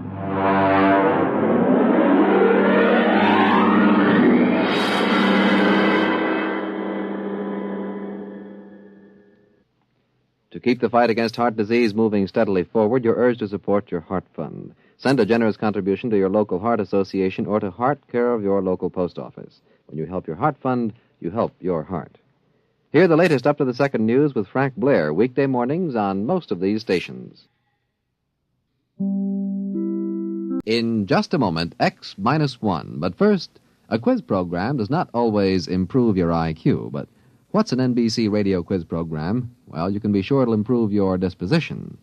To keep the fight against heart disease moving steadily forward, you're urged to support your Heart Fund. Send a generous contribution to your local Heart Association or to Heart, care of your local post office. When you help your Heart Fund, you help your heart. Hear the latest up-to-the-second news with Frank Blair, weekday mornings on most of these stations. In just a moment, X-1. But first, A quiz program does not always improve your IQ, but what's an NBC radio quiz program? Well, you can be sure it'll improve your disposition.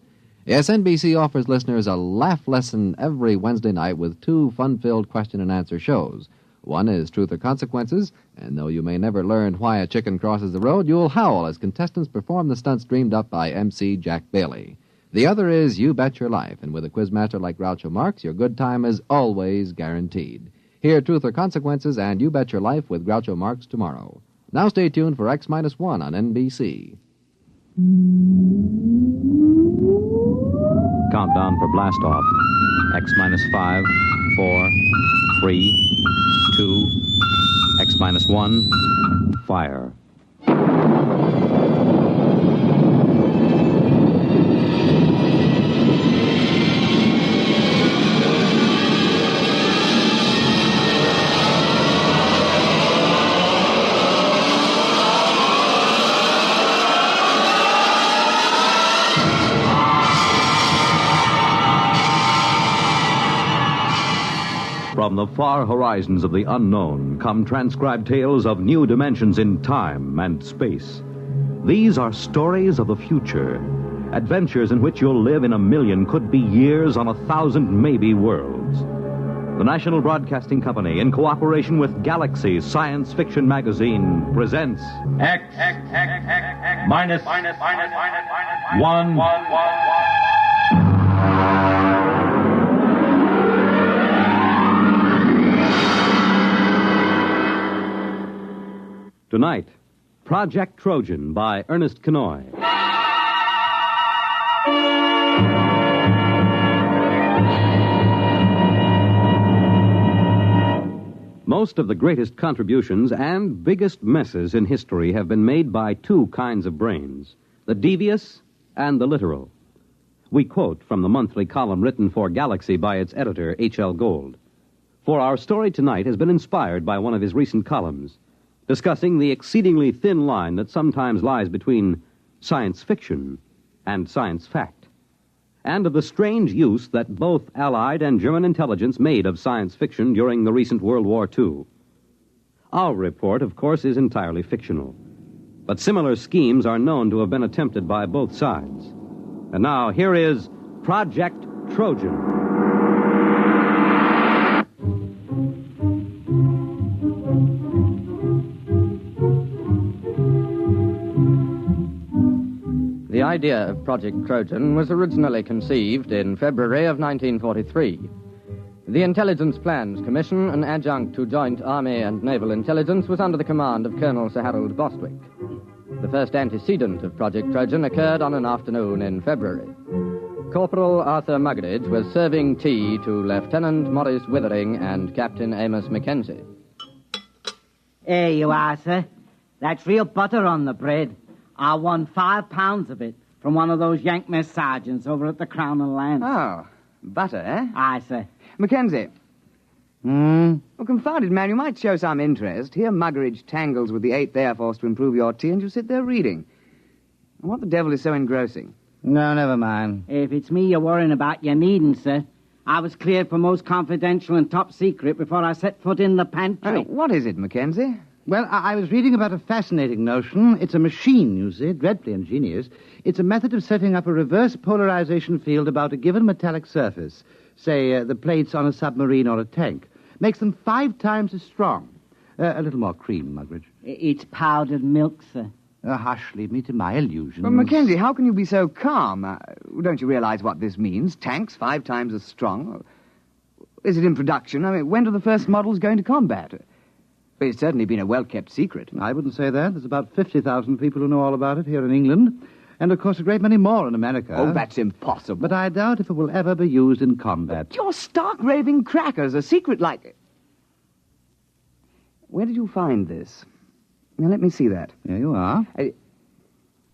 Yes, NBC offers listeners a laugh lesson every Wednesday night with 2 fun-filled question-and-answer shows. One is Truth or Consequences, and though you may never learn why a chicken crosses the road, you'll howl as contestants perform the stunts dreamed up by MC Jack Bailey. The other is You Bet Your Life, and with a quizmaster like Groucho Marx, your good time is always guaranteed. Hear Truth or Consequences and You Bet Your Life with Groucho Marx tomorrow. Now stay tuned for X-1 on NBC. Countdown for blast-off. X-5, 4, 3, 2, X-1, fire. From the far horizons of the unknown come transcribed tales of new dimensions in time and space. These are stories of the future, adventures in which you'll live in a million, could be years, on 1,000 maybe worlds. The National Broadcasting Company, in cooperation with Galaxy Science Fiction Magazine, presents X minus 1. Tonight, Project Trojan by Ernest Kenoy. Most of the greatest contributions and biggest messes in history have been made by 2 kinds of brains, the devious and the literal. We quote from the monthly column written for Galaxy by its editor, H.L. Gold. For our story tonight has been inspired by one of his recent columns, discussing the exceedingly thin line that sometimes lies between science fiction and science fact, and of the strange use that both Allied and German intelligence made of science fiction during the recent World War II. Our report, of course, is entirely fictional, but similar schemes are known to have been attempted by both sides. And now, here is Project Trojan. The idea of Project Trojan was originally conceived in February of 1943. The Intelligence Plans Commission, an adjunct to Joint Army and Naval Intelligence, was under the command of Colonel Sir Harold Bostwick. The first antecedent of Project Trojan occurred on an afternoon in February. Corporal Arthur Muggeridge was serving tea to Lieutenant Maurice Withering and Captain Amos Mackenzie. Here you are, sir. That's real butter on the bread. I won 5 pounds of it from one of those Yank mess sergeants over at the Crown and Lance. Oh, butter, eh? Aye, sir. Mackenzie. Well, confounded man, you might show some interest. Here Muggeridge tangles with the 8th Air Force to improve your tea, and you sit there reading. What the devil is so engrossing? No, never mind. If it's me you're worrying about, you needn't, sir. I was cleared for most confidential and top secret before I set foot in the pantry. What is it, Mackenzie? Well, I was reading about a fascinating notion. It's a machine, you see, dreadfully ingenious. It's a method of setting up a reverse polarization field about a given metallic surface, say the plates on a submarine or a tank. Makes them 5 times as strong. A little more cream, Muggeridge. It's powdered milk, sir. Hush, leave me to my illusions. Well, Mackenzie, how can you be so calm? Don't you realize what this means? Tanks 5 times as strong? Is it in production? I mean, when do the first models go into combat? It's certainly been a well-kept secret. I wouldn't say that. There's about 50,000 people who know all about it here in England. And, of course, a great many more in America. Oh, that's impossible. But I doubt if it will ever be used in combat. You're stark raving crackers. A secret like... Where did you find this? Now, let me see that. There you are.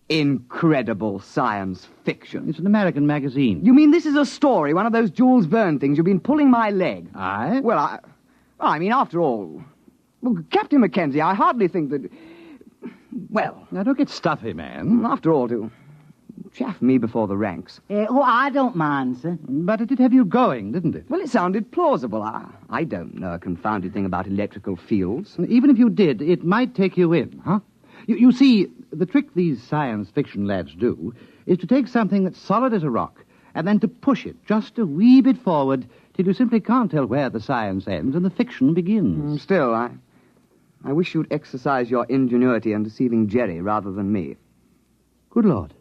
Incredible science fiction. It's an American magazine. You mean this is a story, one of those Jules Verne things? You've been pulling my leg. Aye? Well, I mean, after all... Well, Captain Mackenzie, I hardly think that... Well... Now, don't get stuffy, man. After all, to chaff me before the ranks. I don't mind, sir. But it did have you going, didn't it? Well, it sounded plausible. I don't know a confounded thing about electrical fields. Even if you did, it might take you in, huh? You see, the trick these science fiction lads do is to take something that's solid as a rock and then to push it just a wee bit forward till you simply can't tell where the science ends and the fiction begins. Still, I wish you'd exercise your ingenuity in deceiving Jerry rather than me. Good Lord.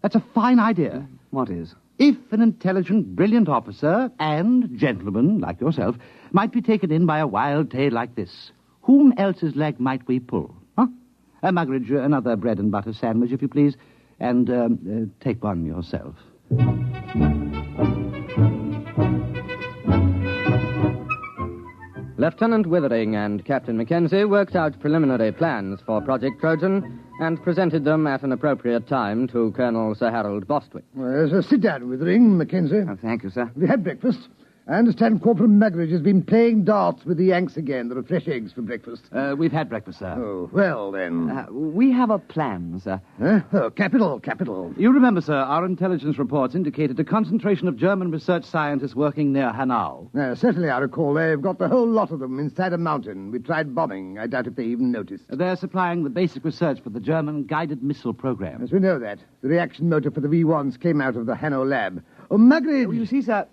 That's a fine idea. What is? If an intelligent, brilliant officer and gentleman like yourself might be taken in by a wild tale like this, whom else's leg might we pull? Huh? Muggeridge, another bread and butter sandwich, if you please, and take one yourself. Lieutenant Withering and Captain Mackenzie worked out preliminary plans for Project Trojan and presented them at an appropriate time to Colonel Sir Harold Bostwick. Well, sit down, Withering, Mackenzie. Oh, thank you, sir. We had breakfast. I understand Corporal Muggeridge has been playing darts with the Yanks again. There are fresh eggs for breakfast. We've had breakfast, sir. Oh, well, then. We have a plan, sir. Oh, capital. You remember, sir, our intelligence reports indicated a concentration of German research scientists working near Hanau. Certainly, I recall. They've got the whole lot of them inside a mountain. We tried bombing. I doubt if they even noticed. They're supplying the basic research for the German guided missile program. Yes, we know that. The reaction motor for the V1s came out of the Hanau lab. Oh, Muggeridge! You see, sir,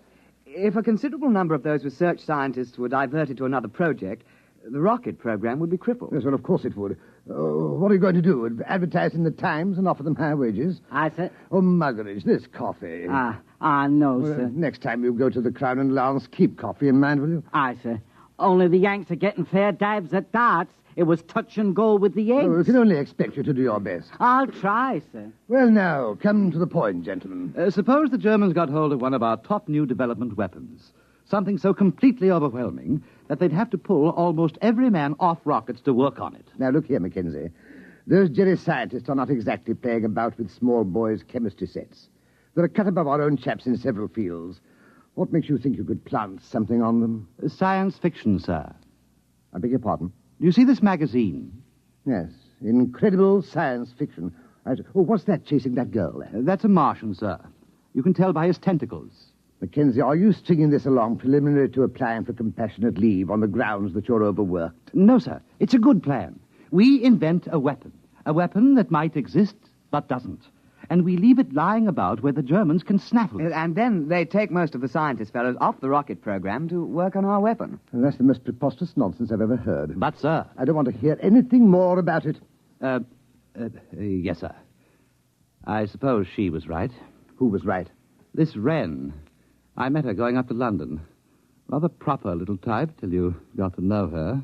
if a considerable number of those research scientists were diverted to another project, the rocket program would be crippled. Yes, well, of course it would. What are you going to do? Advertise in the Times and offer them higher wages? Aye, sir. Oh, Muggeridge, this coffee. No, sir. Next time you go to the Crown and Lance, keep coffee in mind, will you? Aye, sir. Only the Yanks are getting fair dives at darts. It was touch and go with the Yanks. Oh, we can only expect you to do your best. I'll try, sir. Well, now, come to the point, gentlemen. Suppose the Germans got hold of one of our top new development weapons. Something so completely overwhelming that they'd have to pull almost every man off rockets to work on it. Now, look here, Mackenzie. Those Jerry scientists are not exactly playing about with small boys' chemistry sets. They're a cut above our own chaps in several fields. What makes you think you could plant something on them? Science fiction, sir. I beg your pardon? Do you see this magazine? Yes, incredible science fiction. Oh, what's that chasing that girl there? That's a Martian, sir. You can tell by his tentacles. Mackenzie, are you stringing this along preliminary to applying for compassionate leave on the grounds that you're overworked? No, sir. It's a good plan. We invent a weapon that might exist but doesn't. And we leave it lying about where the Germans can snaffle it. And then they take most of the scientist fellows off the rocket program to work on our weapon. And that's the most preposterous nonsense I've ever heard. But, sir... I don't want to hear anything more about it. Yes, sir. I suppose she was right. Who was right? This Wren. I met her going up to London. Rather proper little type till you got to know her.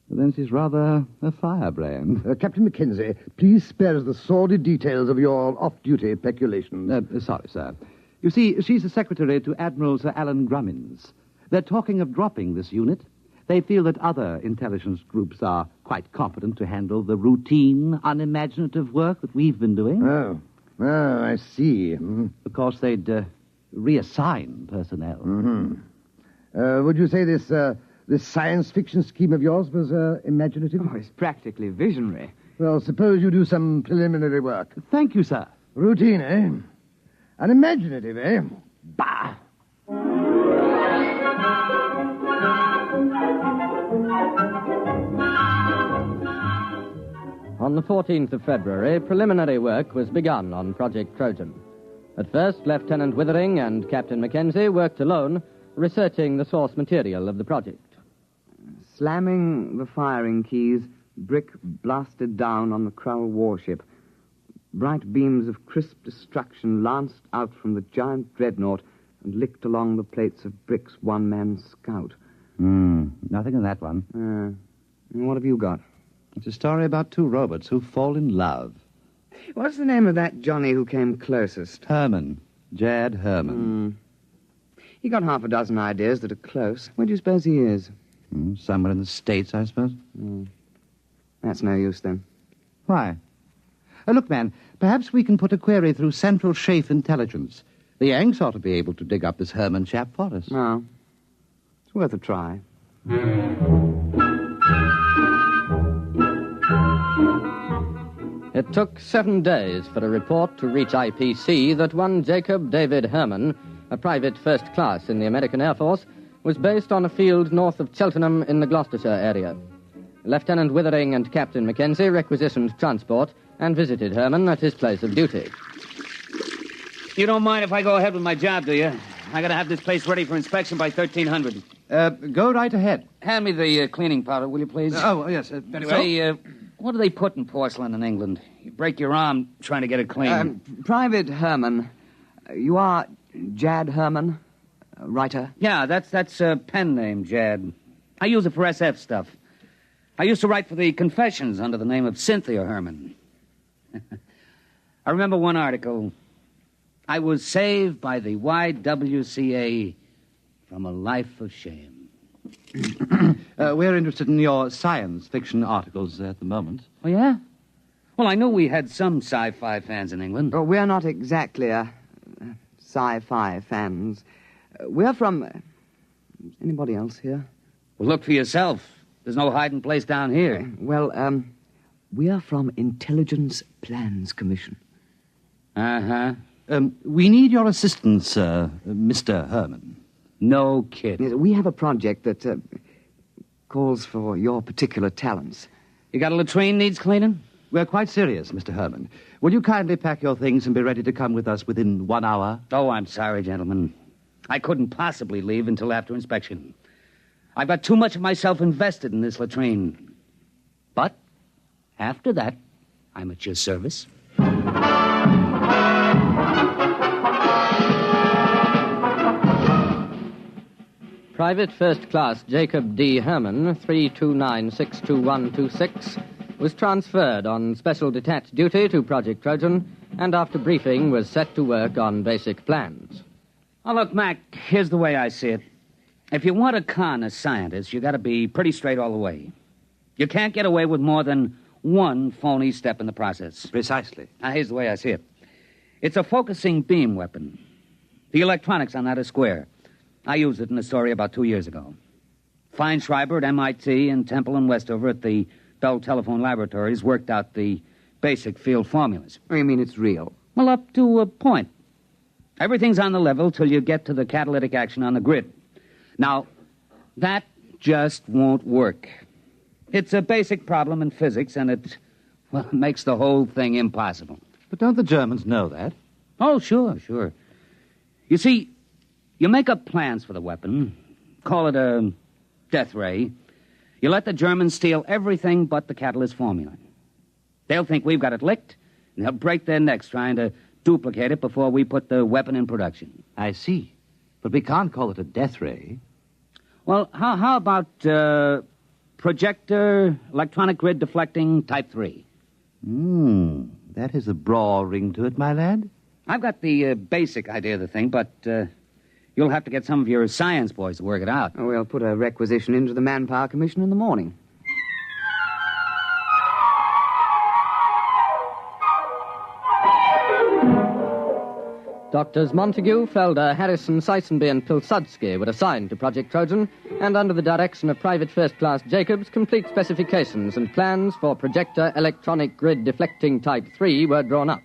But then she's rather a firebrand. Captain Mackenzie, please spare us the sordid details of your off-duty peculations. Sorry, sir. You see, she's the secretary to Admiral Sir Alan Grummins. They're talking of dropping this unit. They feel that other intelligence groups are quite competent to handle the routine, unimaginative work that we've been doing. Oh, I see. Of course, they'd reassign personnel. Would you say this science fiction scheme of yours was imaginative? Oh, it's practically visionary. Well, suppose you do some preliminary work. Thank you, sir. Routine, eh? Unimaginative, eh? Bah! On the 14th of February, preliminary work was begun on Project Trojan. At first, Lieutenant Withering and Captain Mackenzie worked alone, researching the source material of the project. Slamming the firing keys, brick blasted down on the Krull warship. Bright beams of crisp destruction lanced out from the giant dreadnought and licked along the plates of Brick's one-man scout. Nothing in that one. What have you got? It's a story about two robots who fall in love. What's the name of that Johnny who came closest? Herman. Jad Herman. He got half a dozen ideas that are close. Where do you suppose he is? Somewhere in the States, I suppose. That's no use, then. Why? Look, man, perhaps we can put a query through Central Chafe Intelligence. The Yanks ought to be able to dig up this Herman chap for us. No. It's worth a try. It took 7 days for a report to reach IPC that one Jacob David Herman, a private first class in the American Air Force, was based on a field north of Cheltenham in the Gloucestershire area. Lieutenant Withering and Captain Mackenzie requisitioned transport and visited Herman at his place of duty. You don't mind if I go ahead with my job, do you? I gotta have this place ready for inspection by 1300. Go right ahead. Hand me the cleaning powder, will you, please? Oh, yes, very well. Say, what do they put in porcelain in England? You break your arm trying to get it clean. Private Herman. You are Jad Herman, writer? Yeah, that's a pen name, Jad. I use it for SF stuff. I used to write for the Confessions under the name of Cynthia Herman. I remember one article. I was saved by the YWCA from a life of shame. We're interested in your science fiction articles at the moment. Oh, yeah? Well, I know we had some sci-fi fans in England. Oh, we're not exactly sci-fi fans. We're from... anybody else here? Well, look for yourself. There's no hiding place down here. Well, we're from Intelligence Plans Commission. Uh-huh. We need your assistance, Mr. Herman. No kidding. Yes, we have a project that calls for your particular talents. You got a latrine needs cleaning? We're quite serious, Mr. Herman. Will you kindly pack your things and be ready to come with us within 1 hour? Oh, I'm sorry, gentlemen. I couldn't possibly leave until after inspection. I've got too much of myself invested in this latrine. But after that, I'm at your service. Private First Class Jacob D. Herman, 329-62126, was transferred on special detached duty to Project Trojan, and after briefing was set to work on basic plans. Oh, look, Mac, here's the way I see it. If you want to con a scientist, you got to be pretty straight all the way. You can't get away with more than one phony step in the process. Precisely. Now, here's the way I see it. It's a focusing beam weapon. The electronics on that are square. I used it in a story about 2 years ago. Feinschreiber at MIT and Temple and Westover at the Bell Telephone Laboratories worked out the basic field formulas. Oh, you mean it's real? Well, up to a point. Everything's on the level till you get to the catalytic action on the grid. Now, that just won't work. It's a basic problem in physics, and it makes the whole thing impossible. But don't the Germans know that? Oh, sure. You see, you make up plans for the weapon, call it a death ray. You let the Germans steal everything but the catalyst formula. They'll think we've got it licked, and they'll break their necks trying to duplicate it before we put the weapon in production. I see. But we can't call it a death ray. Well, how about projector, electronic grid deflecting type 3? That has a broad ring to it, my lad. I've got the basic idea of the thing, but you'll have to get some of your science boys to work it out. Oh, we'll put a requisition into the Manpower Commission in the morning. Doctors Montague, Felder, Harrison, Seisenby, and Pilsudski were assigned to Project Trojan, and under the direction of Private First Class Jacobs, complete specifications and plans for projector electronic grid deflecting Type 3 were drawn up.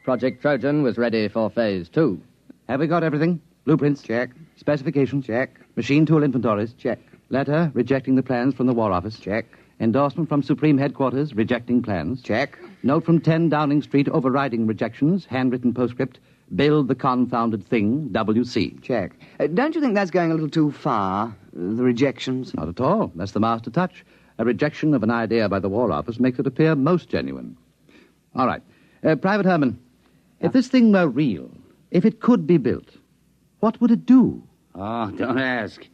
Project Trojan was ready for Phase 2. Have we got everything? Blueprints? Check. Specifications? Check. Machine tool inventories? Check. Letter rejecting the plans from the War Office? Check. Endorsement from Supreme Headquarters rejecting plans? Check. Note from 10 Downing Street overriding rejections, handwritten postscript, build the confounded thing, WC. Check. Don't you think that's going a little too far, the rejections? Not at all. That's the master touch. A rejection of an idea by the War Office makes it appear most genuine. All right. Private Herman, if this thing were real, if it could be built, what would it do? Oh, don't ask.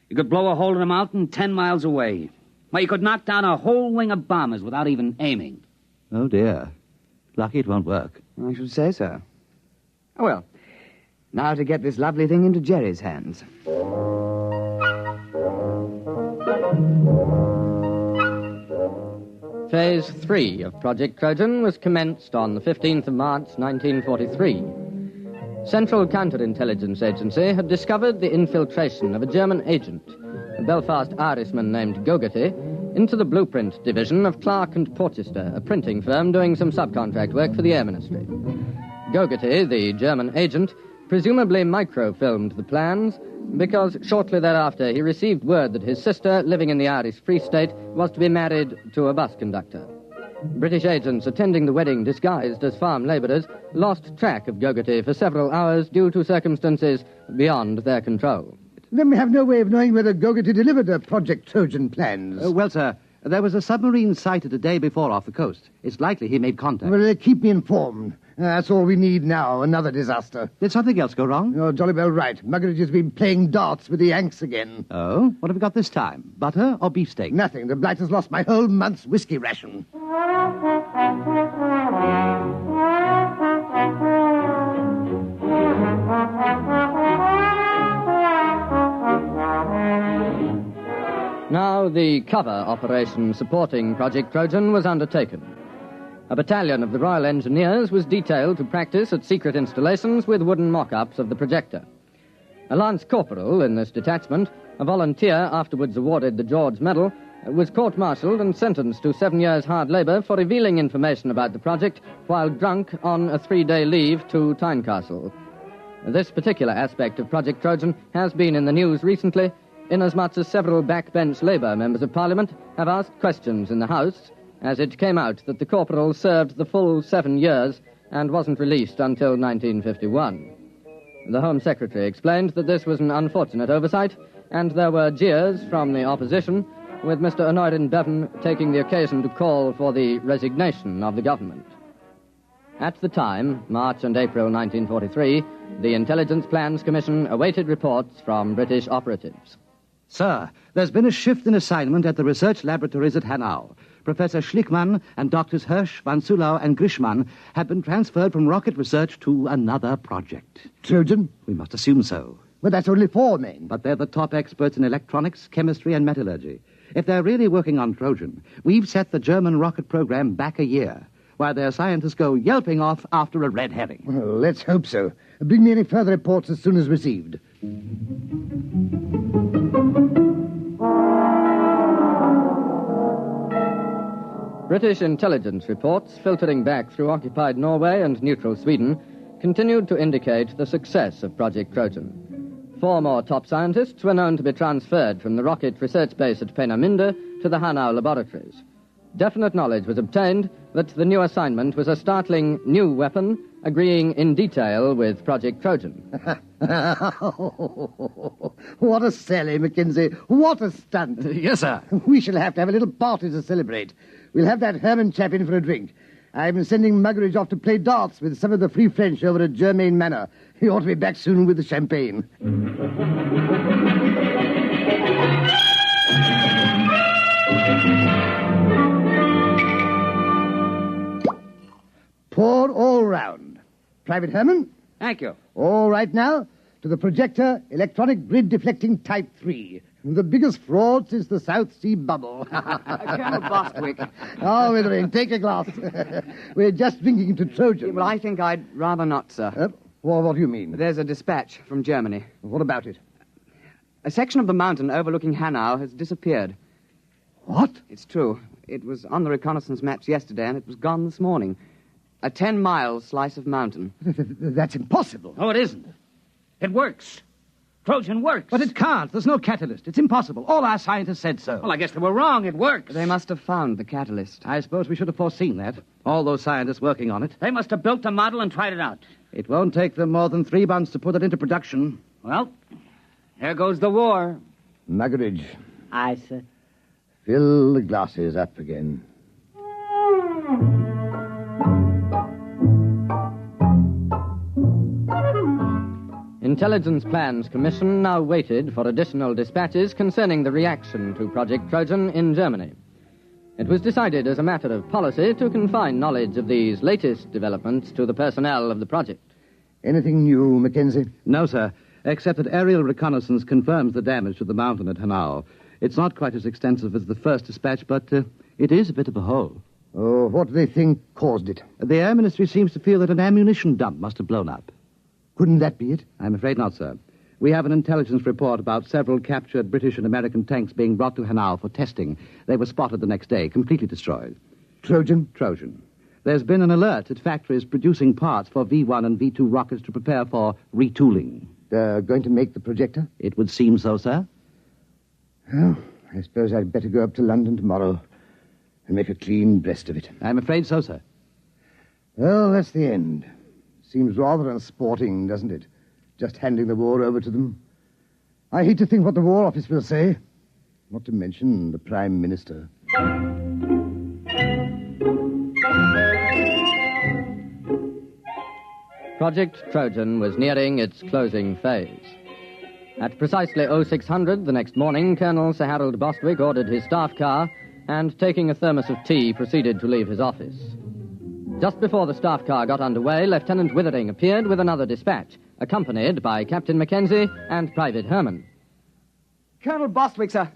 You could blow a hole in a mountain 10 miles away. Well, you could knock down a whole wing of bombers without even aiming. Oh, dear. Lucky it won't work. I should say so. Oh, well, now to get this lovely thing into Jerry's hands. Phase 3 of Project Trojan was commenced on the 15th of March, 1943. Central Counterintelligence Agency had discovered the infiltration of a German agent, a Belfast Irishman named Gogarty, into the blueprint division of Clark and Porchester, a printing firm doing some subcontract work for the Air Ministry. Gogarty, the German agent, presumably microfilmed the plans because shortly thereafter he received word that his sister, living in the Irish Free State, was to be married to a bus conductor. British agents attending the wedding disguised as farm labourers lost track of Gogarty for several hours due to circumstances beyond their control. Then we have no way of knowing whether Gogarty delivered her Project Trojan plans. Well, sir, there was a submarine sighted a day before off the coast. It's likely he made contact. Well, keep me informed. That's all we need now, another disaster. Did something else go wrong? You're jolly well right. Muggeridge has been playing darts with the Yanks again. Oh? What have we got this time? Butter or beefsteak? Nothing. The blight has lost my whole month's whiskey ration. Now the cover operation supporting Project Trojan was undertaken. A battalion of the Royal Engineers was detailed to practice at secret installations with wooden mock-ups of the projector. A lance corporal in this detachment, a volunteer afterwards awarded the George Medal, was court-martialed and sentenced to 7 years hard labour for revealing information about the project while drunk on a 3-day leave to Tynecastle. This particular aspect of Project Trojan has been in the news recently, inasmuch as several backbench Labour members of Parliament have asked questions in the House, as it came out that the corporal served the full 7 years and wasn't released until 1951. The Home Secretary explained that this was an unfortunate oversight, and there were jeers from the opposition, with Mr. Honorin Bevan taking the occasion to call for the resignation of the government. At the time, March and April 1943, the Intelligence Plans Commission awaited reports from British operatives. Sir, there's been a shift in assignment at the research laboratories at Hanau. Professor Schlickmann and Doctors Hirsch, Van Sulau, and Grishman have been transferred from rocket research to another project. Trojan? We must assume so. But that's only 4 men. But they're the top experts in electronics, chemistry, and metallurgy. If they're really working on Trojan, we've set the German rocket program back a year, while their scientists go yelping off after a red herring. Well, let's hope so. Bring me any further reports as soon as received. British intelligence reports, filtering back through occupied Norway and neutral Sweden, continued to indicate the success of Project Trojan. 4 more top scientists were known to be transferred from the rocket research base at Peenemünde to the Hanau laboratories. Definite knowledge was obtained that the new assignment was a startling new weapon, agreeing in detail with Project Trojan. What a sally, Mackenzie. What a stunt. Yes, sir. We shall have to have a little party to celebrate. We'll have that Herman chap in for a drink. I'm sending Muggeridge off to play darts with some of the Free French over at Germain Manor. He ought to be back soon with the champagne. Pour all round. Private Herman? Thank you. All right now, to the projector, electronic grid deflecting Type 3. The biggest fraud since the South Sea bubble. Colonel Bostwick. Oh, Withering, take a glass. We're just drinking to Trojan. Well, I think I'd rather not, sir. Well, what do you mean? There's a dispatch from Germany. What about it? A section of the mountain overlooking Hanau has disappeared. What? It's true. It was on the reconnaissance maps yesterday, and it was gone this morning. A 10-mile slice of mountain. That's impossible. Oh, it isn't. It works. Trojan works. But it can't. There's no catalyst. It's impossible. All our scientists said so. Well, I guess they were wrong. It works. They must have found the catalyst. I suppose we should have foreseen that. All those scientists working on it. They must have built the model and tried it out. It won't take them more than 3 months to put it into production. Well, there goes the war. Muggeridge. Aye, sir. Fill the glasses up again. Intelligence Plans Commission now waited for additional dispatches concerning the reaction to Project Trojan in Germany. It was decided as a matter of policy to confine knowledge of these latest developments to the personnel of the project. Anything new, Mackenzie? No, sir, except that aerial reconnaissance confirms the damage to the mountain at Hanau. It's not quite as extensive as the first dispatch, but it is a bit of a hole. Oh, what do they think caused it? The Air Ministry seems to feel that an ammunition dump must have blown up. Couldn't that be it? I'm afraid not, sir. We have an intelligence report about several captured British and American tanks being brought to Hanau for testing. They were spotted the next day, completely destroyed. Trojan? Trojan. There's been an alert at factories producing parts for V1 and V2 rockets to prepare for retooling. They're going to make the projector? It would seem so, sir. Well, I suppose I'd better go up to London tomorrow and make a clean breast of it. I'm afraid so, sir. Well, that's the end. Seems rather unsporting, doesn't it? Just handing the war over to them. I hate to think what the War Office will say. Not to mention the Prime Minister. Project Trojan was nearing its closing phase. At precisely 0600 the next morning, Colonel Sir Harold Bostwick ordered his staff car and, taking a thermos of tea, proceeded to leave his office. Just before the staff car got underway, Lieutenant Withering appeared with another dispatch, accompanied by Captain Mackenzie and Private Herman. Colonel Bostwick, sir.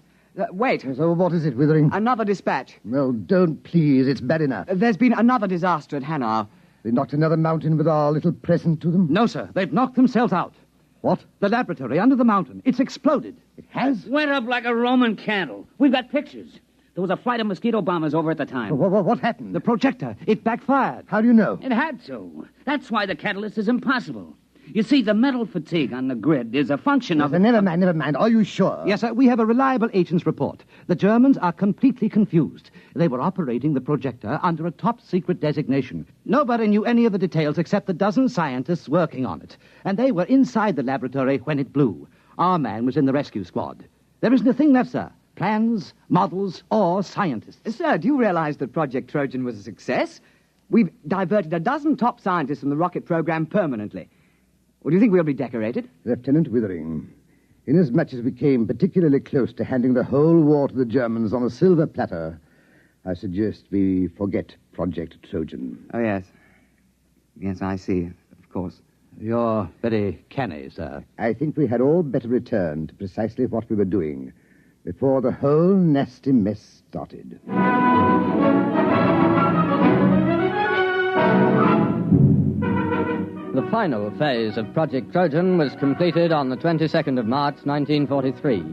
Wait. So what is it, Withering? Another dispatch. No, don't, please. It's bad enough. There's been another disaster at Hanau. They knocked another mountain with our little present to them? No, sir. They've knocked themselves out. What? The laboratory under the mountain. It's exploded. It has? Went up like a Roman candle. We've got pictures. There was a flight of mosquito bombers over at the time. What happened? The projector. It backfired. How do you know? It had to. That's why the catalyst is impossible. You see, the metal fatigue on the grid is a function of... Never mind. Are you sure? Yes, sir. We have a reliable agent's report. The Germans are completely confused. They were operating the projector under a top-secret designation. Nobody knew any of the details except the dozen scientists working on it. And they were inside the laboratory when it blew. Our man was in the rescue squad. There isn't a thing left, sir. Plans, models, or scientists. Sir, do you realize that Project Trojan was a success? We've diverted a dozen top scientists from the rocket program permanently. Or do you think we'll be decorated? Lieutenant Withering, inasmuch as we came particularly close to handing the whole war to the Germans on a silver platter, I suggest we forget Project Trojan. Oh, yes. Yes, I see, of course. You're very canny, sir. I think we had all better return to precisely what we were doing before the whole nasty mess started. The final phase of Project Trojan was completed on the 22nd of March, 1943.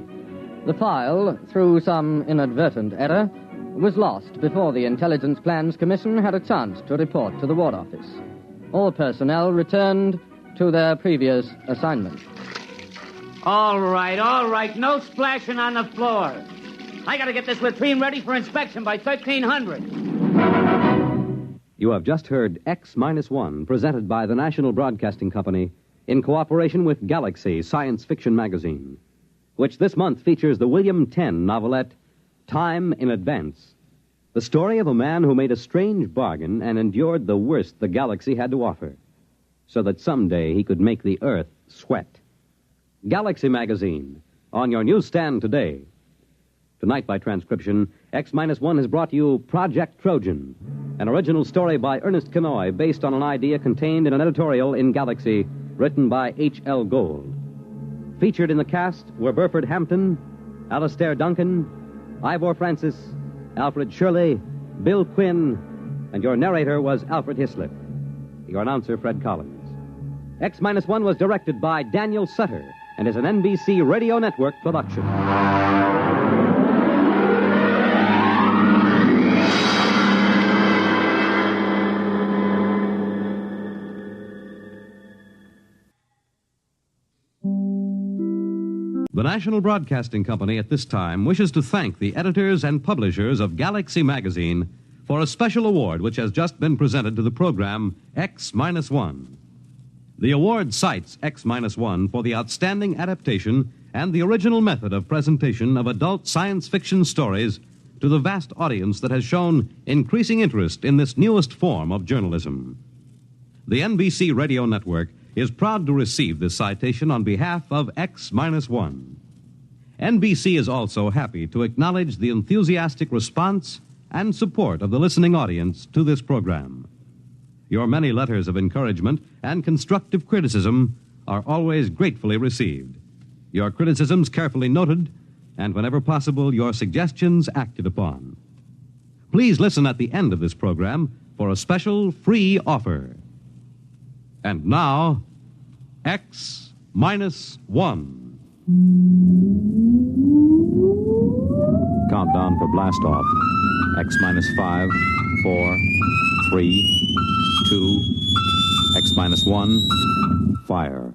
The file, through some inadvertent error, was lost before the Intelligence Plans Commission had a chance to report to the War Office. All personnel returned to their previous assignment. All right. No splashing on the floor. I gotta get this latrine ready for inspection by 1300. You have just heard X-1, presented by the National Broadcasting Company in cooperation with Galaxy Science Fiction Magazine, which this month features the William Tenn novelette Time in Advance, the story of a man who made a strange bargain and endured the worst the galaxy had to offer, so that someday he could make the Earth sweat. Galaxy Magazine, on your newsstand today. Tonight, by transcription, X-1 has brought you Project Trojan, an original story by Ernest Kenoy based on an idea contained in an editorial in Galaxy written by H.L. Gold. Featured in the cast were Burford Hampton, Alastair Duncan, Ivor Francis, Alfred Shirley, Bill Quinn, and your narrator was Alfred Hislop. Your announcer, Fred Collins. X-1 was directed by Daniel Sutter and is an NBC Radio Network production. The National Broadcasting Company at this time wishes to thank the editors and publishers of Galaxy Magazine for a special award which has just been presented to the program X-1. The award cites X-1 for the outstanding adaptation and the original method of presentation of adult science fiction stories to the vast audience that has shown increasing interest in this newest form of journalism. The NBC Radio Network is proud to receive this citation on behalf of X-1. NBC is also happy to acknowledge the enthusiastic response and support of the listening audience to this program. Your many letters of encouragement and constructive criticism are always gratefully received. Your criticisms carefully noted, and whenever possible, your suggestions acted upon. Please listen at the end of this program for a special free offer. And now, X-1. 1. Countdown for blast off. X-5, 4, 3, 2, X-1, fire.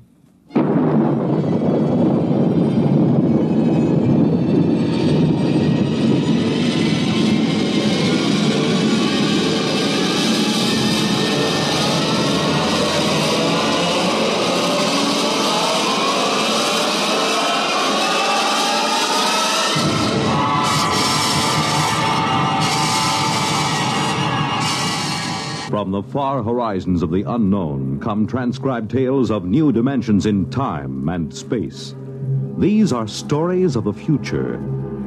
From the far horizons of the unknown come transcribed tales of new dimensions in time and space. These are stories of the future,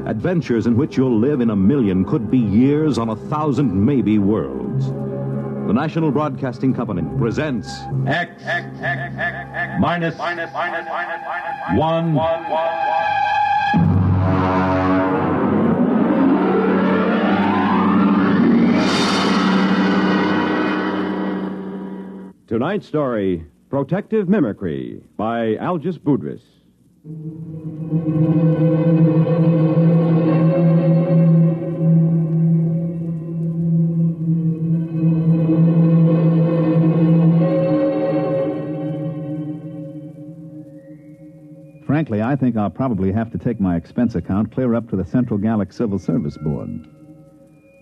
adventures in which you'll live in a million, could be years, on 1,000 maybe worlds. The National Broadcasting Company presents X minus 1. Tonight's story, Protective Mimicry, by Algis Budrys. Frankly, I think I'll probably have to take my expense account clear up to the Central Gallic Civil Service Board.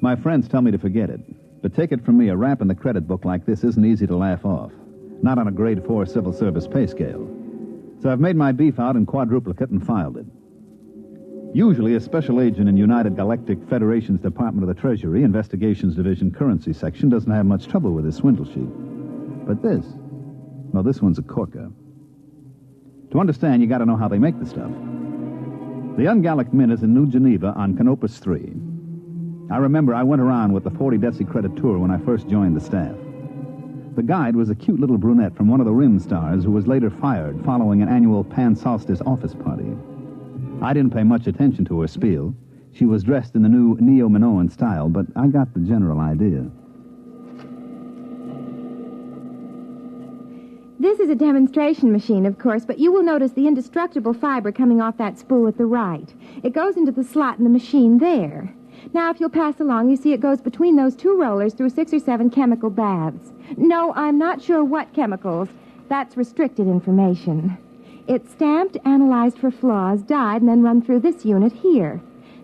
My friends tell me to forget it. But take it from me, a rap in the credit book like this isn't easy to laugh off. Not on a grade 4 civil service pay scale. So I've made my beef out in quadruplicate and filed it. Usually, a special agent in United Galactic Federation's Department of the Treasury, Investigations Division, Currency Section, doesn't have much trouble with his swindle sheet. But this one's a corker. To understand, you got to know how they make the stuff. The Ungallic Mint is in New Geneva on Canopus 3. I remember I went around with the 40 Deci credit tour when I first joined the staff. The guide was a cute little brunette from one of the Rim stars who was later fired following an annual Pan-Solstice office party. I didn't pay much attention to her spiel. She was dressed in the new Neo-Minoan style, but I got the general idea. This is a demonstration machine, of course, but you will notice the indestructible fiber coming off that spool at the right. It goes into the slot in the machine there. Now, if you'll pass along, you see it goes between those two rollers through 6 or 7 chemical baths. No, I'm not sure what chemicals. That's restricted information. It's stamped, analyzed for flaws, dyed, and then run through this unit here.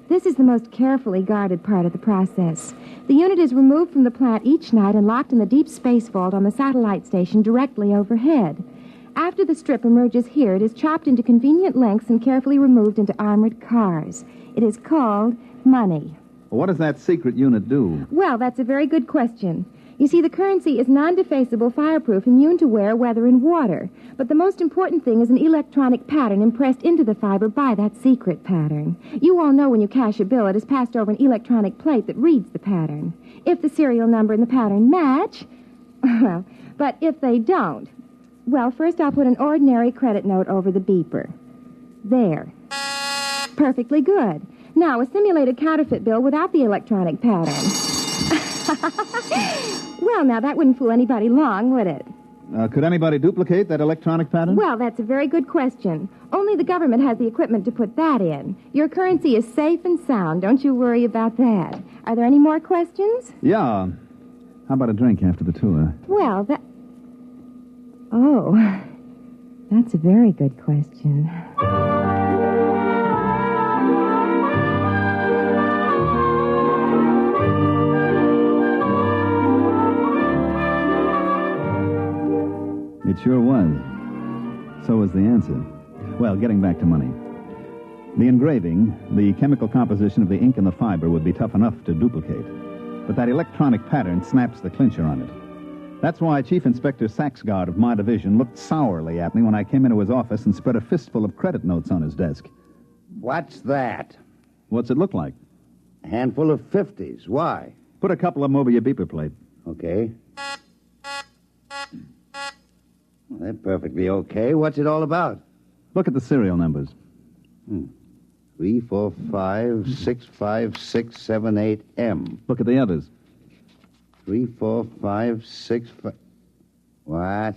This is the most carefully guarded part of the process. The unit is removed from the plant each night and locked in the deep space vault on the satellite station directly overhead. After the strip emerges here, it is chopped into convenient lengths and carefully removed into armored cars. It is called money. What does that secret unit do? Well, that's a very good question. You see, the currency is non-defacable, fireproof, immune to wear, weather, and water. But the most important thing is an electronic pattern impressed into the fiber by that secret pattern. You all know when you cash a bill, it is passed over an electronic plate that reads the pattern. If the serial number and the pattern match, well, but if they don't, well, first I'll put an ordinary credit note over the beeper. There. Perfectly good. Now, a simulated counterfeit bill without the electronic pattern. Well, now, that wouldn't fool anybody long, would it? Could anybody duplicate that electronic pattern? Well, that's a very good question. Only the government has the equipment to put that in. Your currency is safe and sound. Don't you worry about that. Are there any more questions? Yeah. How about a drink after the tour? Well, Oh, that's a very good question. It sure was. So was the answer. Well, getting back to money. The engraving, the chemical composition of the ink and the fiber would be tough enough to duplicate. But that electronic pattern snaps the clincher on it. That's why Chief Inspector Saxgard of my division looked sourly at me when I came into his office and spread a fistful of credit notes on his desk. What's that? What's it look like? A handful of 50s. Why? Put a couple of them over your beeper plate. Okay. Well, they're perfectly okay. What's it all about? Look at the serial numbers. 3, 4, 5, 6, 5, 6, 7, 8, M. Look at the others. 3, 4, 5, 6, 5... What?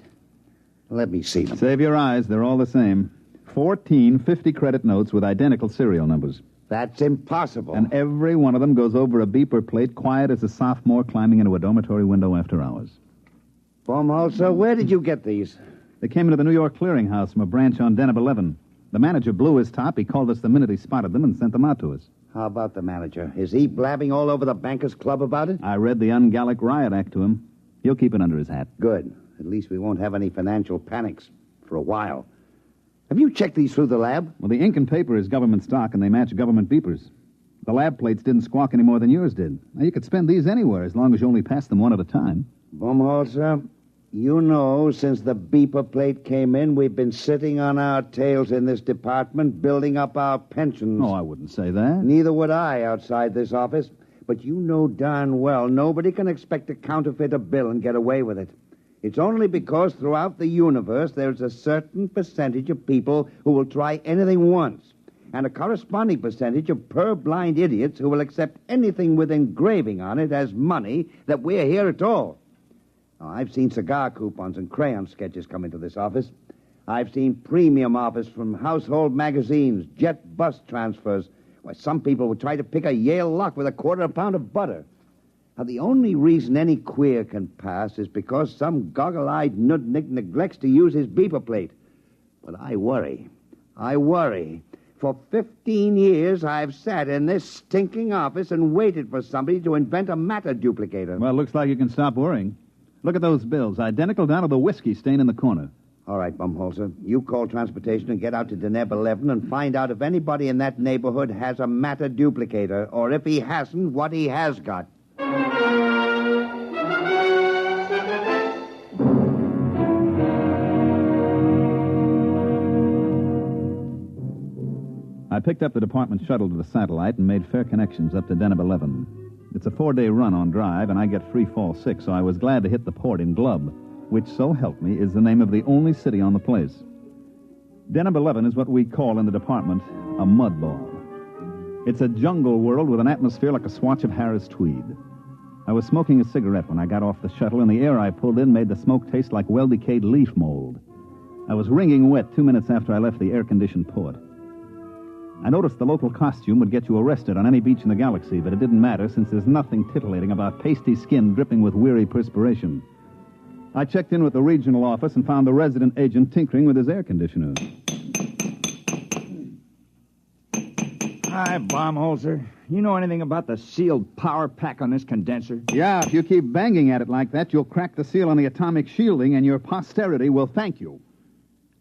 Let me see them. Save your eyes. They're all the same. 14 50-credit notes with identical serial numbers. That's impossible. And every one of them goes over a beeper plate, quiet as a sophomore climbing into a dormitory window after hours. Baumholzer, where did you get these? They came into the New York Clearinghouse from a branch on Deneb 11. The manager blew his top. He called us the minute he spotted them and sent them out to us. How about the manager? Is he blabbing all over the Bankers Club about it? I read the Un-Gallic Riot Act to him. He'll keep it under his hat. Good. At least we won't have any financial panics for a while. Have you checked these through the lab? Well, the ink and paper is government stock, and they match government beepers. The lab plates didn't squawk any more than yours did. Now, you could spend these anywhere as long as you only pass them one at a time. Baumholzer, you know, since the beeper plate came in, we've been sitting on our tails in this department, building up our pensions. Oh, I wouldn't say that. Neither would I outside this office. But you know darn well nobody can expect to counterfeit a bill and get away with it. It's only because throughout the universe there's a certain percentage of people who will try anything once, and a corresponding percentage of purblind idiots who will accept anything with engraving on it as money that we're here at all. Now, I've seen cigar coupons and crayon sketches come into this office. I've seen premium offers from household magazines, jet bus transfers. Why, some people would try to pick a Yale lock with a quarter pound of butter. Now, the only reason any queer can pass is because some goggle-eyed nudnik neglects to use his beeper plate. But I worry. For 15 years, I've sat in this stinking office and waited for somebody to invent a matter duplicator. Well, looks like you can stop worrying. Look at those bills, identical down to the whiskey stain in the corner. All right, Baumholzer, you call transportation and get out to Deneb 11 and find out if anybody in that neighborhood has a matter duplicator, or if he hasn't, what he has got. I picked up the department shuttle to the satellite and made fair connections up to Deneb 11. It's a 4-day run on drive, and I get free fall 6, so I was glad to hit the port in Glub, which, so help me, is the name of the only city on the place. Deneb 11 is what we call in the department a mud ball. It's a jungle world with an atmosphere like a swatch of Harris tweed. I was smoking a cigarette when I got off the shuttle, and the air I pulled in made the smoke taste like well-decayed leaf mold. I was wringing wet 2 minutes after I left the air-conditioned port. I noticed the local costume would get you arrested on any beach in the galaxy, but it didn't matter since there's nothing titillating about pasty skin dripping with weary perspiration. I checked in with the regional office and found the resident agent tinkering with his air conditioner. Hi, Baumholzer. You know anything about the sealed power pack on this condenser? Yeah, if you keep banging at it like that, you'll crack the seal on the atomic shielding, and your posterity will thank you.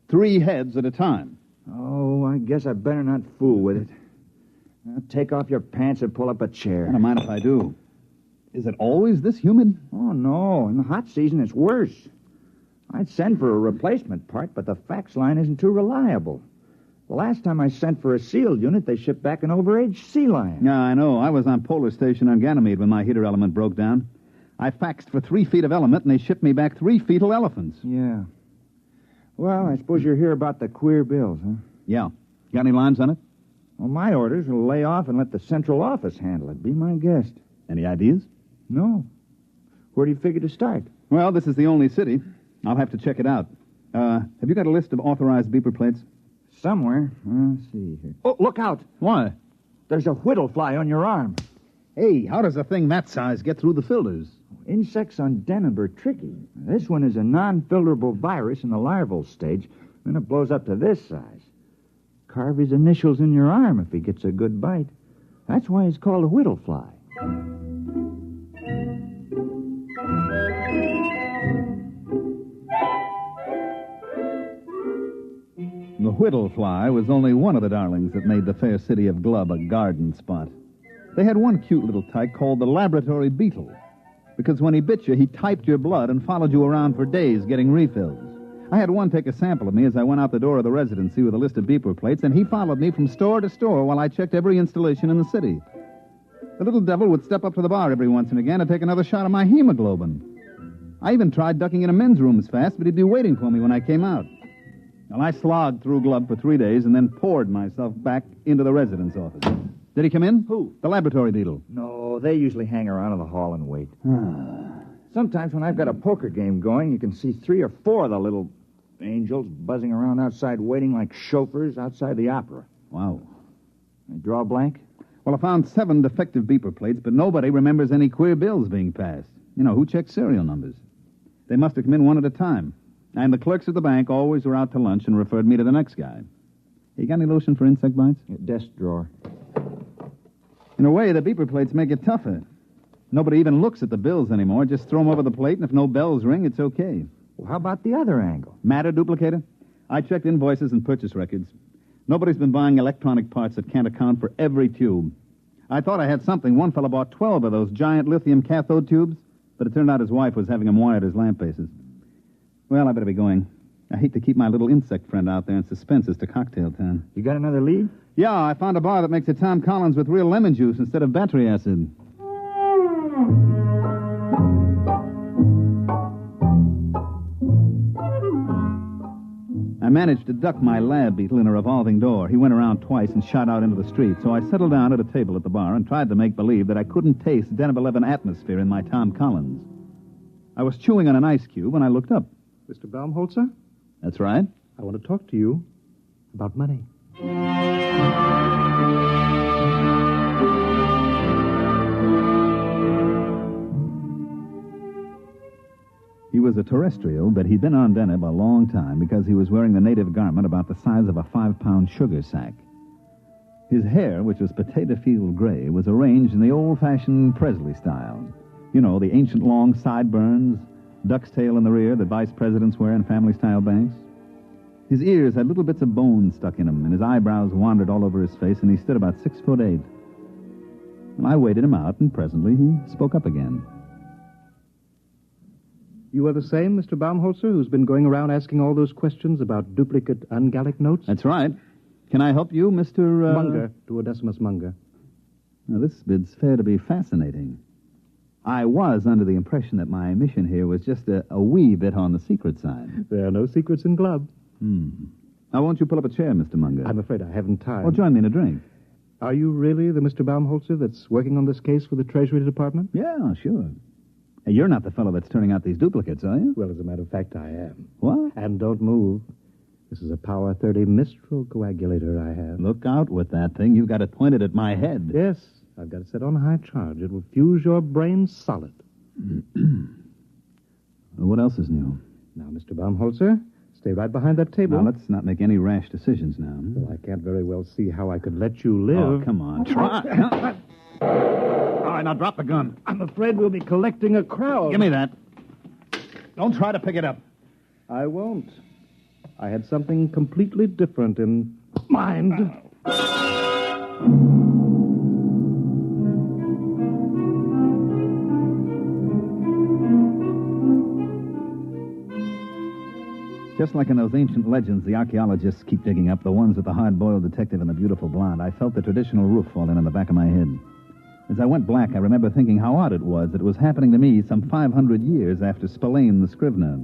3 heads at a time. Oh, I guess I better not fool with it. Now, take off your pants and pull up a chair. I don't mind if I do. Is it always this humid? Oh, no. In the hot season, it's worse. I'd send for a replacement part, but the fax line isn't too reliable. The last time I sent for a sealed unit, they shipped back an overaged sea lion. Yeah, I know. I was on Polar Station on Ganymede when my heater element broke down. I faxed for 3 feet of element, and they shipped me back 3 fetal elephants. Yeah. Well, I suppose you're here about the queer bills, huh? Yeah. Got any lines on it? Well, my orders will lay off and let the central office handle it. Be my guest. Any ideas? No. Where do you figure to start? Well, this is the only city. I'll have to check it out. Have you got a list of authorized beeper plates? Somewhere. Let's see here. Oh, look out. Why? There's a whittle fly on your arm. Hey, how does a thing that size get through the filters? Insects on Deneb are tricky. This one is a non-filterable virus in the larval stage, then it blows up to this size. Carve his initials in your arm if he gets a good bite. That's why he's called a whittle fly. The whittle fly was only one of the darlings that made the fair city of Glub a garden spot. They had one cute little tyke called the laboratory beetle, because when he bit you, he typed your blood and followed you around for days getting refills. I had one take a sample of me as I went out the door of the residency with a list of beeper plates, and he followed me from store to store while I checked every installation in the city. The little devil would step up to the bar every once and again to take another shot of my hemoglobin. I even tried ducking into men's rooms fast, but he'd be waiting for me when I came out. Well, I slogged through Glub for 3 days and then poured myself back into the residence office. Did he come in? Who? The laboratory beetle. No, they usually hang around in the hall and wait. Sometimes when I've got a poker game going, you can see 3 or 4 of the little angels buzzing around outside waiting like chauffeurs outside the opera. Wow. You draw a blank? Well, I found 7 defective beeper plates, but nobody remembers any queer bills being passed. You know, who checks serial numbers? They must have come in one at a time. And the clerks at the bank always were out to lunch and referred me to the next guy. You got any lotion for insect bites? Desk drawer. In a way, the beeper plates make it tougher. Nobody even looks at the bills anymore. Just throw them over the plate, and if no bells ring, it's okay. Well, how about the other angle? Matter duplicator? I checked invoices and purchase records. Nobody's been buying electronic parts that can't account for every tube. I thought I had something. One fellow bought 12 of those giant lithium cathode tubes, but it turned out his wife was having them wired as lamp bases. Well, I better be going. I hate to keep my little insect friend out there in suspense as to cocktail time. You got another lead? Yeah, I found a bar that makes a Tom Collins with real lemon juice instead of battery acid. I managed to duck my lab beetle in a revolving door. He went around twice and shot out into the street, so I settled down at a table at the bar and tried to make believe that I couldn't taste Den of 11 atmosphere in my Tom Collins. I was chewing on an ice cube when I looked up. Mr. Baumholzer? That's right. I want to talk to you about money. He was a terrestrial, but he'd been on Deneb a long time because he was wearing the native garment about the size of a 5-pound sugar sack. His hair, which was potato field gray, was arranged in the old-fashioned Presley style. You know, the ancient long sideburns, duck's tail in the rear that vice presidents wear in family-style banks. His ears had little bits of bone stuck in them, and his eyebrows wandered all over his face, and he stood about 6'8". And I waited him out, and presently he spoke up again. You are the same Mr. Baumholzer who's been going around asking all those questions about duplicate ungallic notes? That's right. Can I help you, Mr. Munger, Duodecimus Munger. Now, this bid's fair to be fascinating. I was under the impression that my mission here was just a wee bit on the secret side. There are no secrets in Glub. Now, won't you pull up a chair, Mr. Munger? I'm afraid I haven't time. Well, join me in a drink. Are you really the Mr. Baumholzer that's working on this case for the Treasury Department? Yeah, sure. Hey, you're not the fellow that's turning out these duplicates, are you? Well, as a matter of fact, I am. What? And don't move. This is a Power 30 Mistral coagulator I have. Look out with that thing. You've got it pointed at my head. Yes, I've got it set on high charge. It will fuse your brain solid. What else is new? Now, Mr. Baumholzer, stay right behind that table. Now, let's not make any rash decisions now. Well, I can't very well see how I could let you live. Oh, come on. Try. All right, now drop the gun. I'm afraid we'll be collecting a crowd. Give me that. Don't try to pick it up. I won't. I had something completely different in mind. Just like in those ancient legends the archaeologists keep digging up, the ones with the hard-boiled detective and the beautiful blonde, I felt the traditional roof fall in on the back of my head. As I went black, I remember thinking how odd it was that it was happening to me some 500 years after Spillane the Scrivener.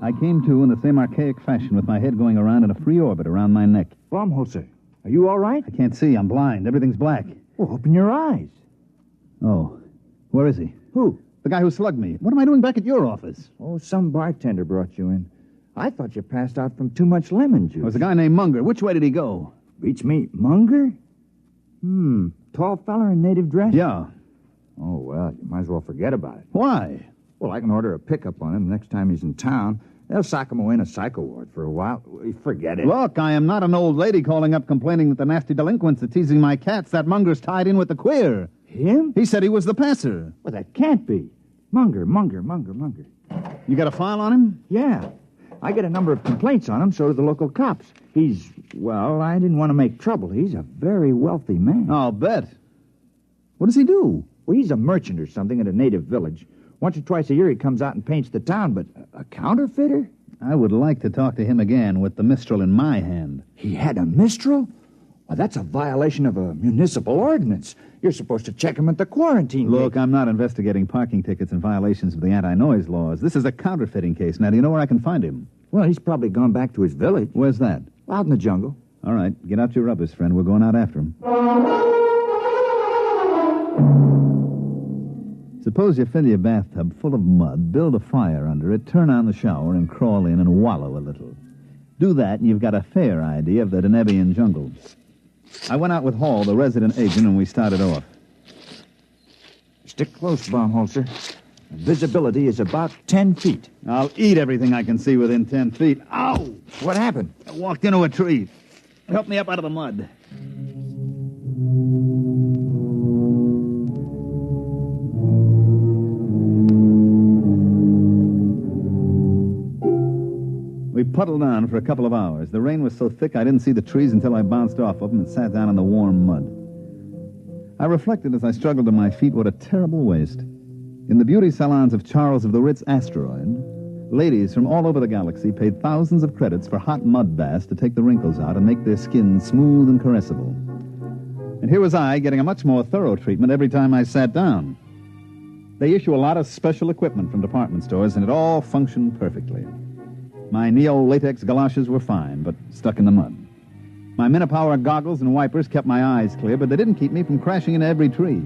I came to in the same archaic fashion with my head going around in a free orbit around my neck. Baumholzer, are you all right? I can't see. I'm blind. Everything's black. Well, open your eyes. Oh. Where is he? Who? The guy who slugged me. What am I doing back at your office? Oh, some bartender brought you in. I thought you passed out from too much lemon juice. There was a guy named Munger. Which way did he go? Beats me. Munger? Tall feller in native dress? Yeah. Oh, well, you might as well forget about it. Why? Well, I can order a pickup on him next time he's in town. They'll sock him away in a psycho ward for a while. Forget it. Look, I am not an old lady calling up complaining that the nasty delinquents are teasing my cats. That Munger's tied in with the queer. Him? He said he was the passer. Well, that can't be. Munger. You got a file on him? Yeah. I get a number of complaints on him, so do the local cops. Well, I didn't want to make trouble. He's a very wealthy man. I'll bet. What does he do? Well, he's a merchant or something at a native village. Once or twice a year he comes out and paints the town, but a counterfeiter? I would like to talk to him again with the Mistral in my hand. He had a Mistral? Well, that's a violation of a municipal ordinance. You're supposed to check him at the quarantine. Look, I'm not investigating parking tickets and violations of the anti-noise laws. This is a counterfeiting case. Now, do you know where I can find him? Well, he's probably gone back to his village. Where's that? Out in the jungle. All right, get out your rubbers, friend. We're going out after him. Suppose you fill your bathtub full of mud, build a fire under it, turn on the shower, and crawl in and wallow a little. Do that, and you've got a fair idea of the Denebian jungle. I went out with Hall, the resident agent, and we started off. Stick close, Baumholzer. Visibility is about 10 feet. I'll eat everything I can see within 10 feet. Ow! What happened? I walked into a tree. Help me up out of the mud. We puddled on for a couple of hours. The rain was so thick I didn't see the trees until I bounced off of them and sat down in the warm mud. I reflected as I struggled to my feet what a terrible waste. In the beauty salons of Charles of the Ritz Asteroid, ladies from all over the galaxy paid thousands of credits for hot mud baths to take the wrinkles out and make their skin smooth and caressable. And here was I getting a much more thorough treatment every time I sat down. They issue a lot of special equipment from department stores, and it all functioned perfectly. My neo-latex galoshes were fine, but stuck in the mud. My Minipower goggles and wipers kept my eyes clear, but they didn't keep me from crashing into every tree.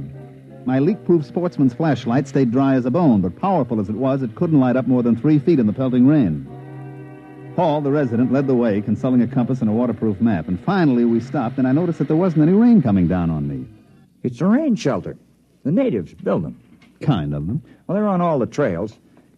My leak-proof sportsman's flashlight stayed dry as a bone, but powerful as it was, it couldn't light up more than 3 feet in the pelting rain. Hall, the resident, led the way, consulting a compass and a waterproof map, and finally we stopped, and I noticed that there wasn't any rain coming down on me. It's a rain shelter. The natives build them. Kind of them. Well, they're on all the trails.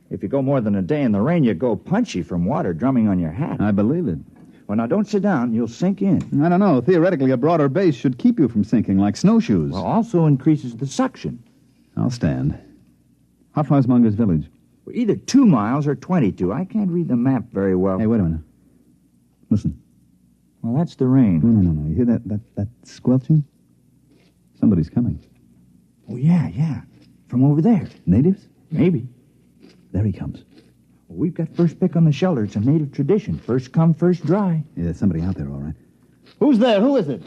If you go more than a day in the rain, you go punchy from water drumming on your hat. I believe it. Well, now, don't sit down. You'll sink in. I don't know. Theoretically, a broader base should keep you from sinking, like snowshoes. Well, also increases the suction. I'll stand. How far's Munger's village? Well, either 2 miles or 22. I can't read the map very well. Hey, wait a minute. Listen. Well, that's the rain. No. You hear that squelching? Somebody's coming. Oh, yeah. From over there. Natives? Maybe. There he comes. Well, we've got first pick on the shelter. It's a native tradition. First come, first dry. Yeah, there's somebody out there, all right. Who's there? Who is it?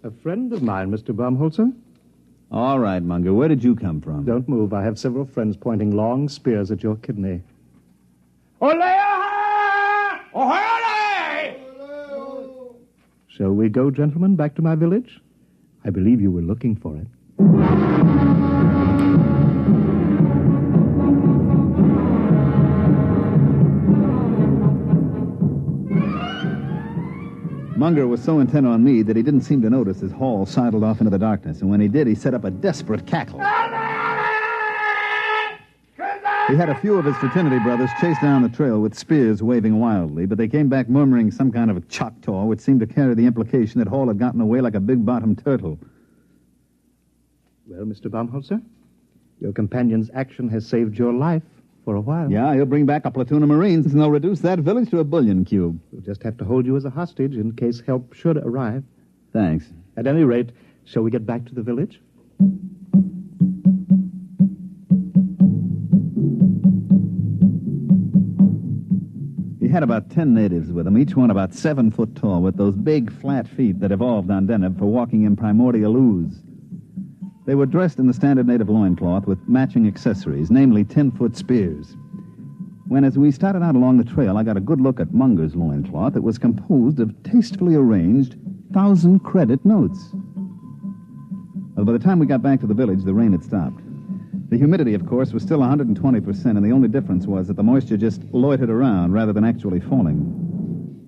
A friend of mine, Mr. Baumholzer. All right, Munger. Where did you come from? Don't move. I have several friends pointing long spears at your kidney. Ole! Ole! Shall we go, gentlemen, back to my village? I believe you were looking for it. Munger was so intent on me that he didn't seem to notice as Hall sidled off into the darkness, and when he did, he set up a desperate cackle. He had a few of his fraternity brothers chase down the trail with spears waving wildly, but they came back murmuring some kind of a Choctaw, which seemed to carry the implication that Hall had gotten away like a big-bottomed turtle. Well, Mr. Baumholzer, your companion's action has saved your life for a while. Yeah, he'll bring back a platoon of Marines, and they'll reduce that village to a bullion cube. We'll just have to hold you as a hostage in case help should arrive. Thanks. At any rate, shall we get back to the village? He had about 10 natives with him, each one about 7 foot tall, with those big, flat feet that evolved on Deneb for walking in primordial ooze. They were dressed in the standard native loincloth with matching accessories, namely 10-foot spears. When, as we started out along the trail, I got a good look at Munger's loincloth, it was composed of tastefully arranged 1,000-credit notes. Well, by the time we got back to the village, the rain had stopped. The humidity, of course, was still 120%, and the only difference was that the moisture just loitered around rather than actually falling.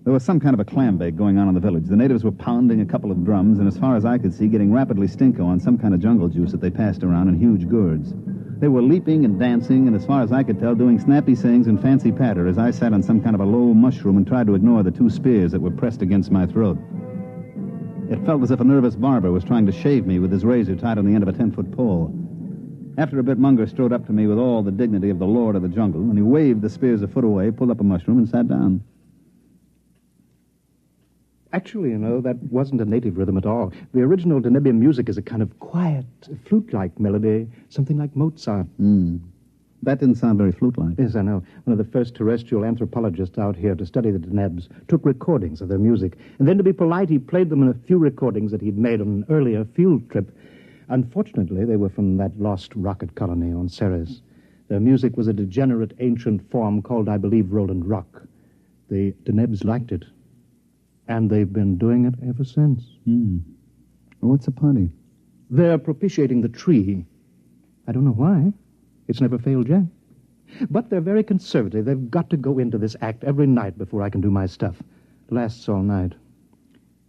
There was some kind of a clam bake going on in the village. The natives were pounding a couple of drums, and as far as I could see, getting rapidly stinko on some kind of jungle juice that they passed around in huge gourds. They were leaping and dancing, and as far as I could tell, doing snappy sayings and fancy patter as I sat on some kind of a low mushroom and tried to ignore the 2 spears that were pressed against my throat. It felt as if a nervous barber was trying to shave me with his razor tied on the end of a 10-foot pole. After a bit, Munger strode up to me with all the dignity of the lord of the jungle, and he waved the spears a foot away, pulled up a mushroom, and sat down. Actually, you know, that wasn't a native rhythm at all. The original Denebian music is a kind of quiet, flute-like melody, something like Mozart. That didn't sound very flute-like. Yes, I know. One of the first terrestrial anthropologists out here to study the Denebs took recordings of their music, and then to be polite, he played them in a few recordings that he'd made on an earlier field trip. Unfortunately, they were from that lost rocket colony on Ceres. Their music was a degenerate ancient form called, I believe, Roland Rock. The Denebs liked it. And they've been doing it ever since. Well, what's the party? They're propitiating the tree. I don't know why. It's never failed yet. But they're very conservative. They've got to go into this act every night before I can do my stuff. It lasts all night.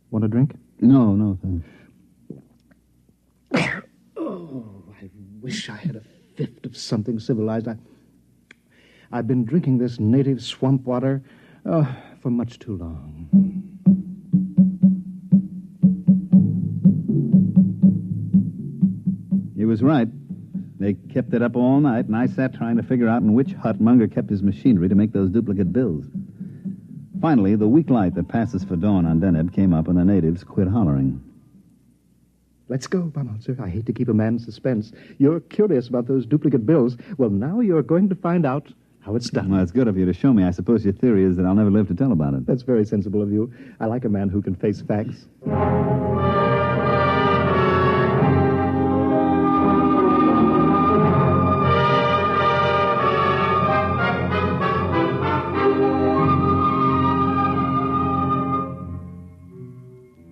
Want a drink? No, thanks. Oh, I wish I had a fifth of something civilized. I've been drinking this native swamp water for much too long. He was right. They kept it up all night, and I sat trying to figure out in which hut Munger kept his machinery to make those duplicate bills. Finally, the weak light that passes for dawn on Deneb came up, and the natives quit hollering. Let's go, Baumholzer. I hate to keep a man in suspense. You're curious about those duplicate bills. Well, now you're going to find out how it's done. Well, it's good of you to show me. I suppose your theory is that I'll never live to tell about it. That's very sensible of you. I like a man who can face facts.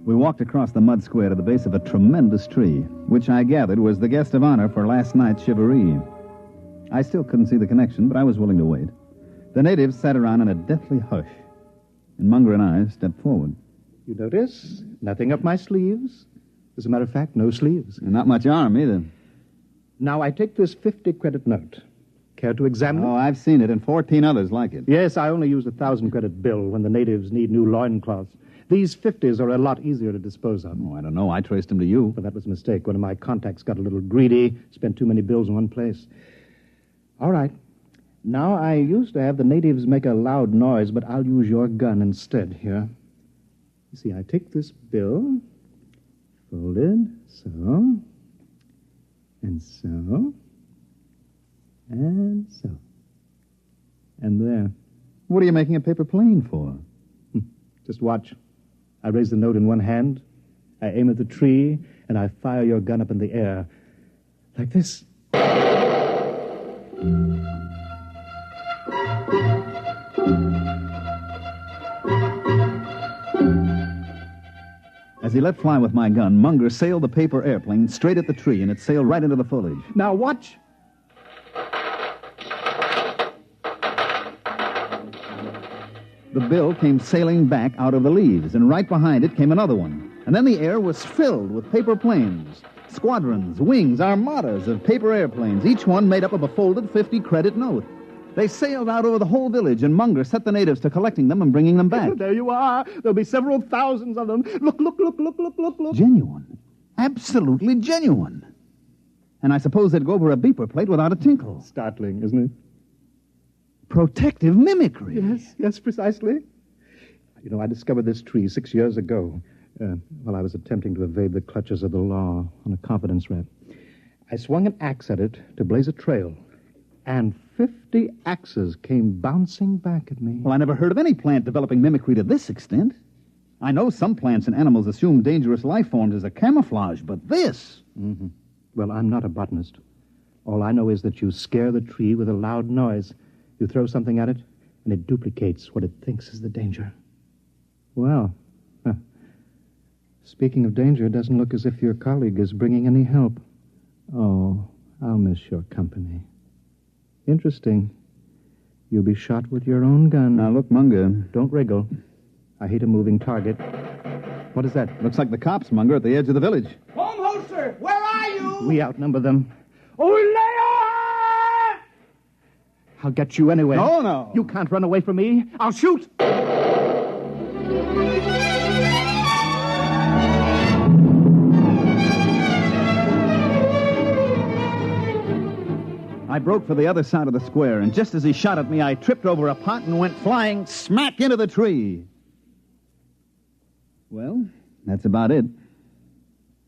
We walked across the mud square to the base of a tremendous tree, which I gathered was the guest of honor for last night's shivaree. I still couldn't see the connection, but I was willing to wait. The natives sat around in a deathly hush, and Munger and I stepped forward. You notice? Nothing up my sleeves. As a matter of fact, no sleeves. And not much arm, either. Now, I take this 50-credit note. Care to examine it? Oh, I've seen it, and 14 others like it. Yes, I only use a 1,000-credit bill when the natives need new loincloths. These 50s are a lot easier to dispose of. Oh, I don't know. I traced them to you. Well, that was a mistake. One of my contacts got a little greedy, spent too many bills in one place. All right. Now, I used to have the natives make a loud noise, but I'll use your gun instead here. You see, I take this bill, fold it, so, and so, and so, and there. What are you making a paper plane for? Just watch. I raise the note in one hand, I aim at the tree, and I fire your gun up in the air. Like this. As he let fly with my gun, Munger sailed the paper airplane straight at the tree, and it sailed right into the foliage. Now watch. The bill came sailing back out of the leaves, and right behind it came another one. And then the air was filled with paper planes. Squadrons, wings, armadas of paper airplanes, each one made up of a folded 50-credit note. They sailed out over the whole village, and Munger set the natives to collecting them and bringing them back. There you are. There'll be several thousands of them. Look. Genuine. Absolutely genuine. And I suppose they'd go over a beeper plate without a tinkle. Startling, isn't it? Protective mimicry. Yes, precisely. You know, I discovered this tree 6 years ago while I was attempting to evade the clutches of the law on a confidence rap. I swung an axe at it to blaze a trail, and 50 axes came bouncing back at me. Well, I never heard of any plant developing mimicry to this extent. I know some plants and animals assume dangerous life forms as a camouflage, but this... Mm-hmm. Well, I'm not a botanist. All I know is that you scare the tree with a loud noise. You throw something at it, and it duplicates what it thinks is the danger. Well, speaking of danger, it doesn't look as if your colleague is bringing any help. Oh, I'll miss your company. Interesting. You'll be shot with your own gun. Now, look, Munger. Don't wriggle. I hate a moving target. What is that? Looks like the cops, Munger, at the edge of the village. Baumholzer, where are you? We outnumber them. I'll get you anyway. No. You can't run away from me. I'll shoot. I broke for the other side of the square, and just as he shot at me, I tripped over a pot and went flying smack into the tree. Well, that's about it.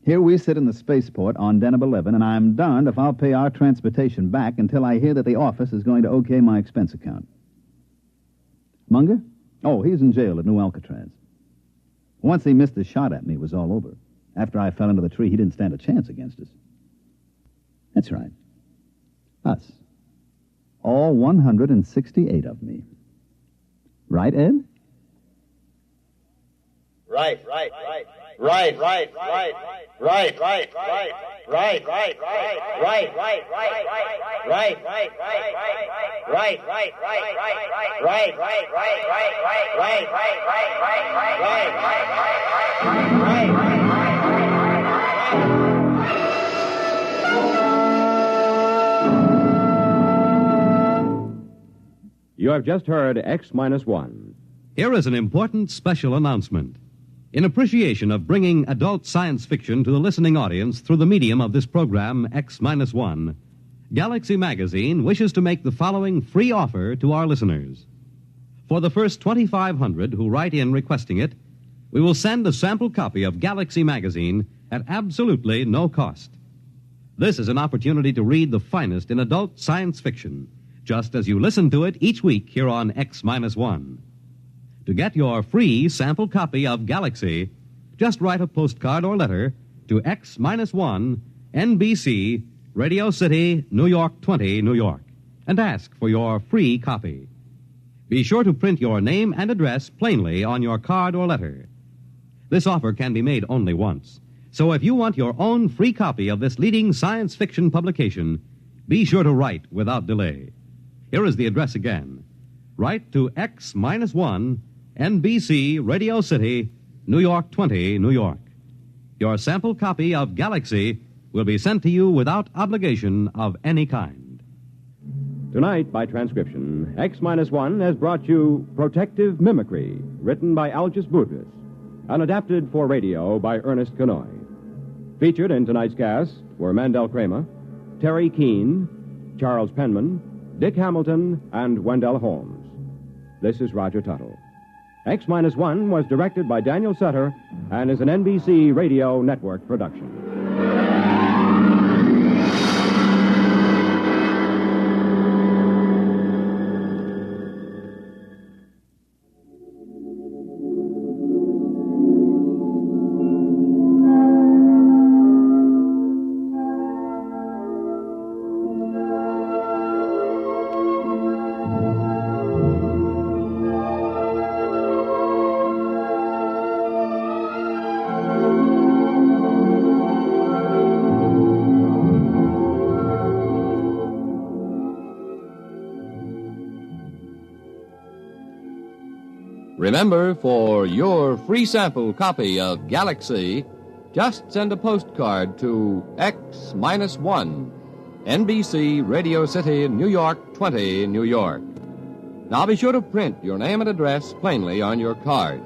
Here we sit in the spaceport on Deneb 11, and I'm darned if I'll pay our transportation back until I hear that the office is going to okay my expense account. Munger? Oh, he's in jail at New Alcatraz. Once he missed a shot at me, it was all over. After I fell into the tree, he didn't stand a chance against us. That's right. Us. All 168 of me. Right, Ed? Right. You have just heard X-1. Here is an important special announcement. In appreciation of bringing adult science fiction to the listening audience through the medium of this program, X-1, Galaxy Magazine wishes to make the following free offer to our listeners. For the first 2,500 who write in requesting it, we will send a sample copy of Galaxy Magazine at absolutely no cost. This is an opportunity to read the finest in adult science fiction, just as you listen to it each week here on X-1. To get your free sample copy of Galaxy, just write a postcard or letter to X-1, NBC, Radio City, New York 20, New York, and ask for your free copy. Be sure to print your name and address plainly on your card or letter. This offer can be made only once, so if you want your own free copy of this leading science fiction publication, be sure to write without delay. Here is the address again. Write to X-1, NBC, Radio City, New York 20, New York. Your sample copy of Galaxy will be sent to you without obligation of any kind. Tonight, by transcription, X-1 has brought you Protective Mimicry, written by Algis Budrys, and adapted for radio by Ernest Kanoy. Featured in tonight's cast were Mandel Kramer, Terry Keane, Charles Penman, Dick Hamilton, and Wendell Holmes. This is Roger Tuttle. X-1 was directed by Daniel Sutter and is an NBC Radio Network production. Remember, for your free sample copy of Galaxy, just send a postcard to X-1, NBC, Radio City, New York 20, New York. Now be sure to print your name and address plainly on your card.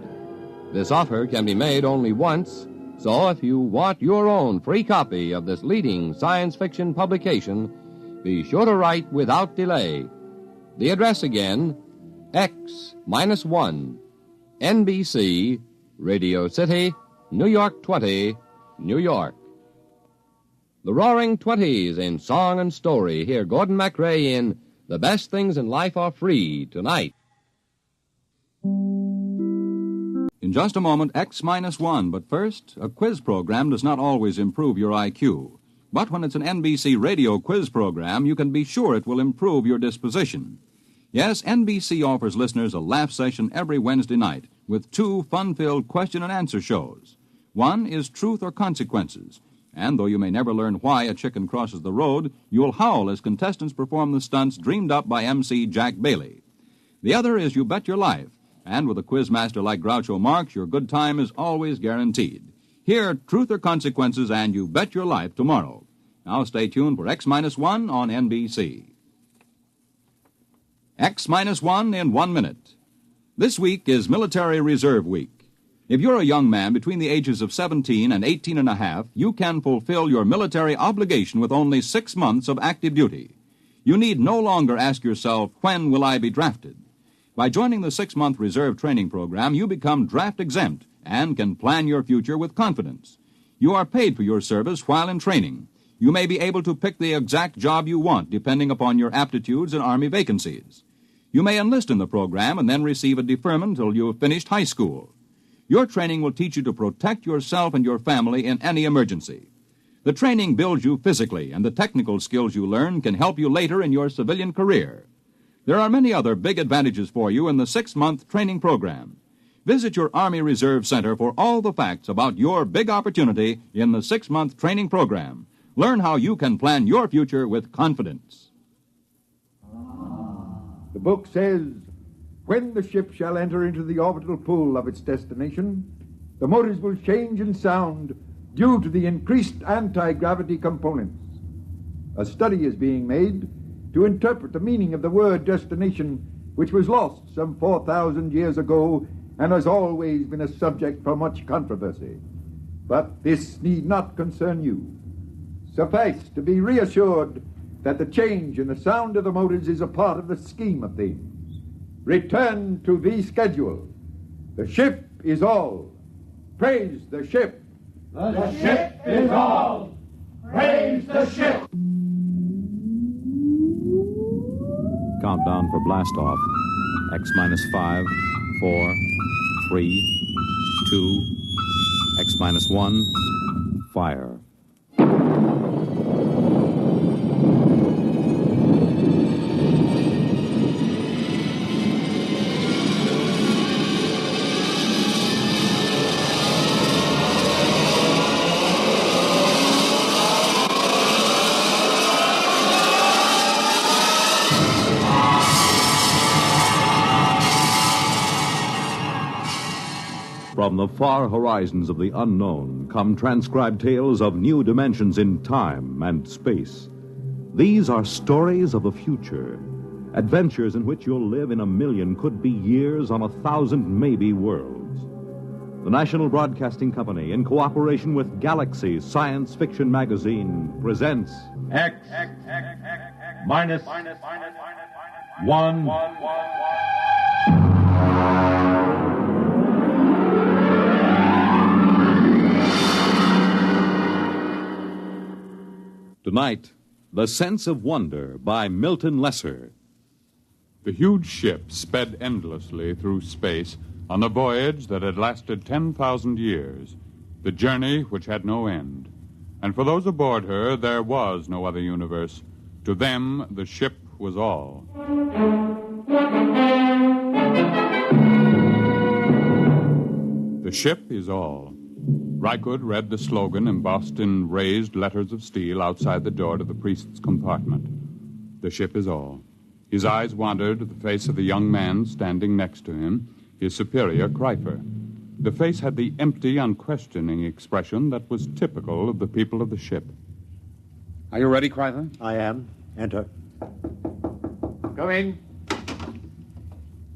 This offer can be made only once, so if you want your own free copy of this leading science fiction publication, be sure to write without delay. The address again, X-1, NBC, Radio City, New York 20, New York. The Roaring Twenties in song and story. Hear Gordon MacRae in The Best Things in Life Are Free tonight. In just a moment, X-1, but first, a quiz program does not always improve your IQ. But when it's an NBC radio quiz program, you can be sure it will improve your disposition. Yes, NBC offers listeners a laugh session every Wednesday night with 2 fun-filled question-and-answer shows. One is Truth or Consequences, and though you may never learn why a chicken crosses the road, you'll howl as contestants perform the stunts dreamed up by MC Jack Bailey. The other is You Bet Your Life, and with a quizmaster like Groucho Marx, your good time is always guaranteed. Hear Truth or Consequences and You Bet Your Life tomorrow. Now stay tuned for X-1 on NBC. X-1 in 1 minute. This week is Military Reserve Week. If you're a young man between the ages of 17 and 18 and a half, you can fulfill your military obligation with only 6 months of active duty. You need no longer ask yourself, when will I be drafted? By joining the 6-month reserve training program, you become draft exempt and can plan your future with confidence. You are paid for your service while in training. You may be able to pick the exact job you want depending upon your aptitudes and Army vacancies. You may enlist in the program and then receive a deferment until you have finished high school. Your training will teach you to protect yourself and your family in any emergency. The training builds you physically, and the technical skills you learn can help you later in your civilian career. There are many other big advantages for you in the 6-month training program. Visit your Army Reserve Center for all the facts about your big opportunity in the 6-month training program. Learn how you can plan your future with confidence. The book says, when the ship shall enter into the orbital pool of its destination, the motors will change in sound due to the increased anti-gravity components. A study is being made to interpret the meaning of the word destination, which was lost some 4,000 years ago and has always been a subject for much controversy. But this need not concern you. Suffice to be reassured that the change in the sound of the motors is a part of the scheme of things. Return to the schedule. The ship is all. Praise the ship. The ship is all. Praise the ship. Countdown for blastoff. X minus 5, 4, 3, 2, X minus 1, fire. From the far horizons of the unknown come transcribed tales of new dimensions in time and space. These are stories of the future, adventures in which you'll live in a million, could be years, on 1,000 maybe worlds. The National Broadcasting Company, in cooperation with Galaxy Science Fiction Magazine, presents X minus 1. Tonight, The Sense of Wonder by Milton Lesser. The huge ship sped endlessly through space on a voyage that had lasted 10,000 years, the journey which had no end. And for those aboard her, there was no other universe. To them, the ship was all. The ship is all. Rykud read the slogan embossed in raised letters of steel outside the door to the priest's compartment. The ship is all. His eyes wandered to the face of the young man standing next to him, his superior, Kreifer. The face had the empty, unquestioning expression that was typical of the people of the ship. Are you ready, Kreifer? I am. Enter. Come in.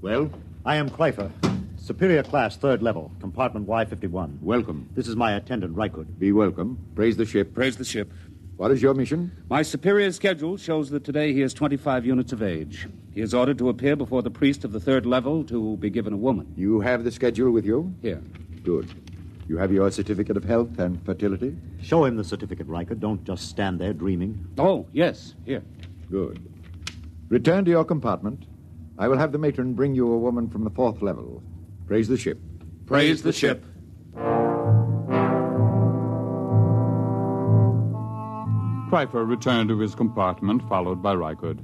Well, I am Kreifer. Superior class, 3rd level, compartment Y51. Welcome. This is my attendant, Rykud. Be welcome. Praise the ship. Praise the ship. What is your mission? My superior's schedule shows that today he is 25 units of age. He is ordered to appear before the priest of the 3rd level to be given a woman. You have the schedule with you? Here. Good. You have your certificate of health and fertility? Show him the certificate, Rykud. Don't just stand there dreaming. Oh, yes. Here. Good. Return to your compartment. I will have the matron bring you a woman from the 4th level. Praise the ship. Praise the ship. Kreifer returned to his compartment, followed by Rykud.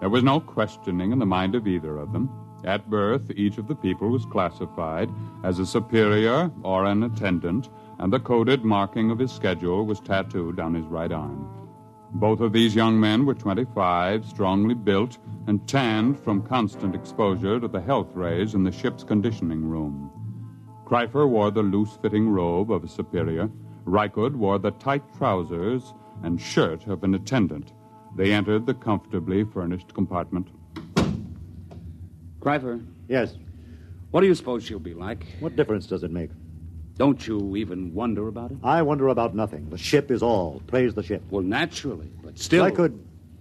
There was no questioning in the mind of either of them. At birth, each of the people was classified as a superior or an attendant, and the coded marking of his schedule was tattooed on his right arm. Both of these young men were 25, strongly built, and tanned from constant exposure to the health rays in the ship's conditioning room. Kreifer wore the loose-fitting robe of a superior. Rykud wore the tight trousers and shirt of an attendant. They entered the comfortably furnished compartment. Kreifer? Yes? What do you suppose she'll be like? What difference does it make? Don't you even wonder about it? I wonder about nothing. The ship is all. Praise the ship. Well, naturally, but still...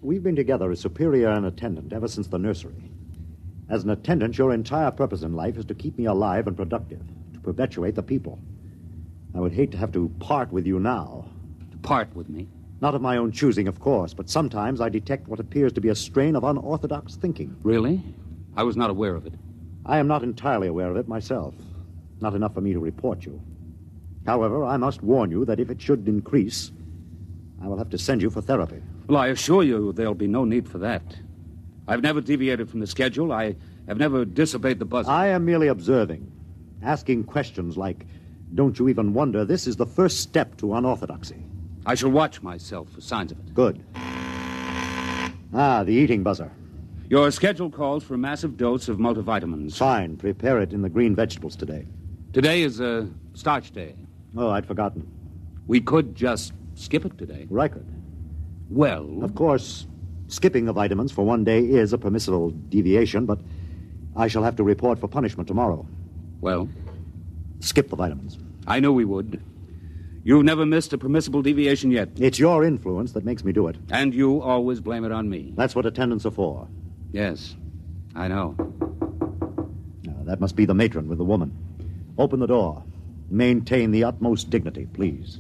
We've been together as superior and attendant ever since the nursery. As an attendant, your entire purpose in life is to keep me alive and productive, to perpetuate the people. I would hate to have to part with you now. To part with me? Not of my own choosing, of course, but sometimes I detect what appears to be a strain of unorthodox thinking. Really? I was not aware of it. I am not entirely aware of it myself. Not enough for me to report you. However, I must warn you that if it should increase, I will have to send you for therapy. Well, I assure you there'll be no need for that. I've never deviated from the schedule. I have never disobeyed the buzzer. I am merely observing, asking questions like, don't you even wonder this is the first step to unorthodoxy? I shall watch myself for signs of it. Good. The eating buzzer. Your schedule calls for a massive dose of multivitamins. Fine. Prepare it in the green vegetables today. Today is a starch day. Oh, I'd forgotten. We could just skip it today. Riker. Well... Of course, skipping the vitamins for one day is a permissible deviation, but I shall have to report for punishment tomorrow. Well? Skip the vitamins. I knew we would. You've never missed a permissible deviation yet. It's your influence that makes me do it. And you always blame it on me. That's what attendants are for. Yes, I know. That must be the matron with the woman. Open the door. Maintain the utmost dignity, please.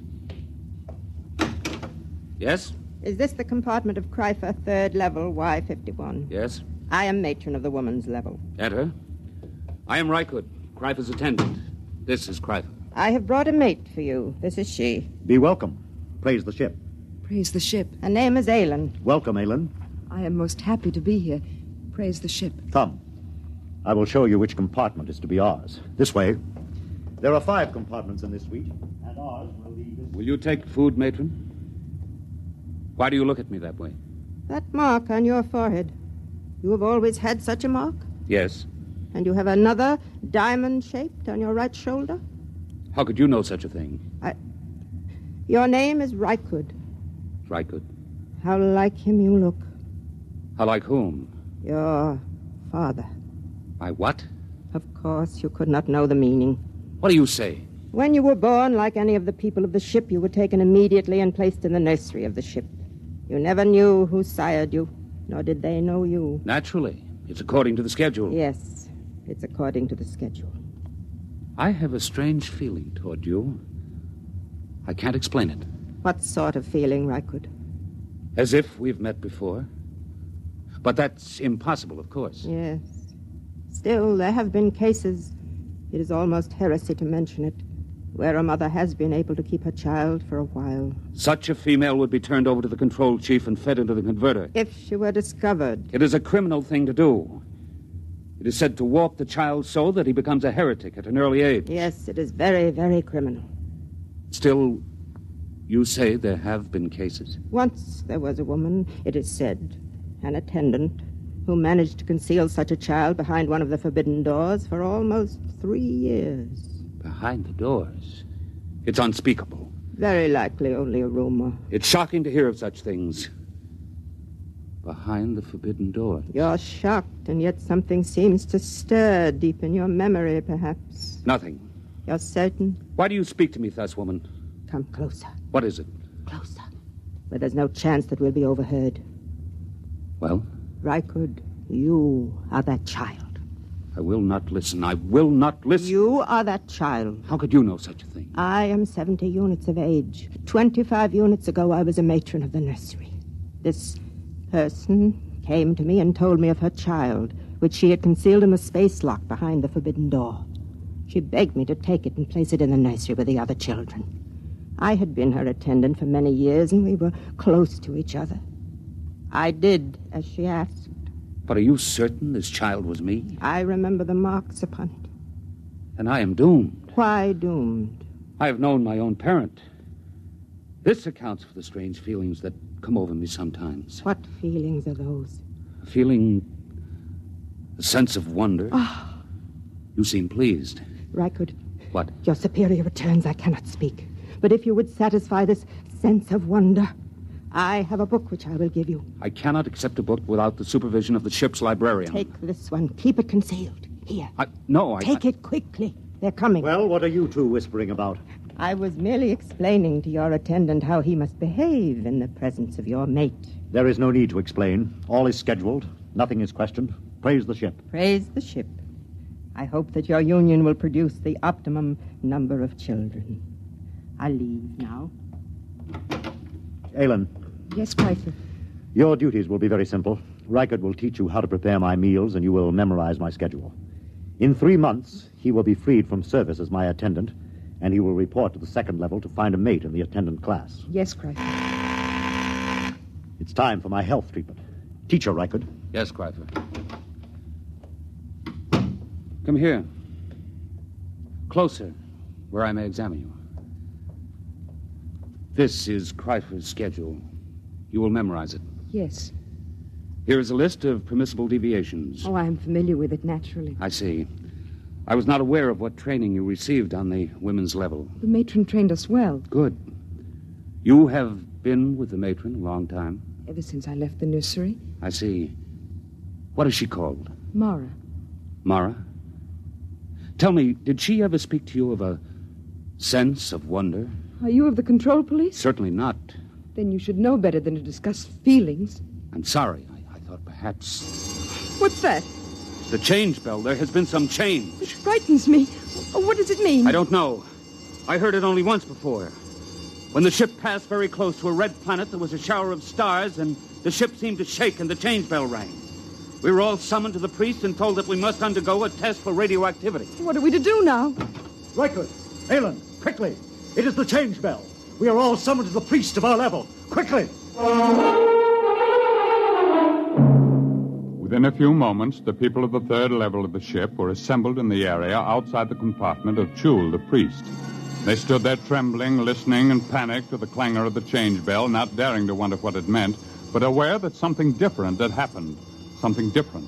Yes? Is this the compartment of Kryfer, third level, Y51? Yes. I am matron of the woman's level. Enter. I am Rykud, Kryfer's attendant. This is Kryfer. I have brought a mate for you. This is she. Be welcome. Praise the ship. Praise the ship. Her name is Aylin. Welcome, Aylin. I am most happy to be here. Praise the ship. Come. I will show you which compartment is to be ours. This way. There are 5 compartments in this suite, and ours will be this. Will you take food, matron? Why do you look at me that way? That mark on your forehead. You have always had such a mark? Yes. And you have another diamond-shaped on your right shoulder? How could you know such a thing? Your name is Rykud. Rykud. How like him you look. How like whom? Your father. My what? Of course, you could not know the meaning. What do you say? When you were born, like any of the people of the ship, you were taken immediately and placed in the nursery of the ship. You never knew who sired you, nor did they know you. Naturally. It's according to the schedule. Yes, it's according to the schedule. I have a strange feeling toward you. I can't explain it. What sort of feeling, Rykud? As if we've met before. But that's impossible, of course. Yes. Still, there have been cases, it is almost heresy to mention it, where a mother has been able to keep her child for a while. Such a female would be turned over to the control chief and fed into the converter. If she were discovered. It is a criminal thing to do. It is said to warp the child so that he becomes a heretic at an early age. Yes, it is very, very criminal. Still, you say there have been cases. Once there was a woman, it is said, an attendant, who managed to conceal such a child behind one of the forbidden doors for almost 3 years. Behind the doors? It's unspeakable. Very likely only a rumor. It's shocking to hear of such things. Behind the forbidden doors. You're shocked, and yet something seems to stir deep in your memory, perhaps. Nothing. You're certain? Why do you speak to me thus, woman? Come closer. What is it? Closer. Where there's no chance that we'll be overheard. Well? Rykud, you are that child. I will not listen. I will not listen. You are that child. How could you know such a thing? I am 70 units of age. 25 units ago, I was a matron of the nursery. This person came to me and told me of her child, which she had concealed in the space lock behind the forbidden door. She begged me to take it and place it in the nursery with the other children. I had been her attendant for many years, and we were close to each other. I did as she asked. But are you certain this child was me? I remember the marks upon it. And I am doomed. Why doomed? I have known my own parent. This accounts for the strange feelings that come over me sometimes. What feelings are those? A feeling... a sense of wonder. Oh. You seem pleased. Rykud. What? Your superior returns, I cannot speak. But if you would satisfy this sense of wonder, I have a book which I will give you. I cannot accept a book without the supervision of the ship's librarian. Take this one. Keep it concealed. Here. No, Take it quickly. They're coming. Well, what are you two whispering about? I was merely explaining to your attendant how he must behave in the presence of your mate. There is no need to explain. All is scheduled. Nothing is questioned. Praise the ship. Praise the ship. I hope that your union will produce the optimum number of children. I'll leave now. Aylin. Yes, Kryfer. Your duties will be very simple. Rykud will teach you how to prepare my meals, and you will memorize my schedule. In 3 months, he will be freed from service as my attendant, and he will report to the second level to find a mate in the attendant class. Yes, Kryfer. It's time for my health treatment. Teacher Rykud. Yes, Kryfer. Come here. Closer, where I may examine you. This is Kreifer's schedule. You will memorize it. Yes. Here is a list of permissible deviations. Oh, I am familiar with it, naturally. I see. I was not aware of what training you received on the women's level. The matron trained us well. Good. You have been with the matron a long time? Ever since I left the nursery. I see. What is she called? Mara. Mara? Tell me, did she ever speak to you of a sense of wonder? Are you of the control police? Certainly not. Then you should know better than to discuss feelings. I'm sorry. I thought perhaps... What's that? The change bell. There has been some change. It frightens me. Oh, what does it mean? I don't know. I heard it only once before. When the ship passed very close to a red planet, there was a shower of stars, and the ship seemed to shake, and the change bell rang. We were all summoned to the priest and told that we must undergo a test for radioactivity. What are we to do now? Riker, Alan, quickly. It is the change bell. We are all summoned to the priest of our level. Quickly! Within a few moments, the people of the third level of the ship were assembled in the area outside the compartment of Chul, the priest. They stood there trembling, listening, and panicked to the clangor of the change bell, not daring to wonder what it meant, but aware that something different had happened. Something different.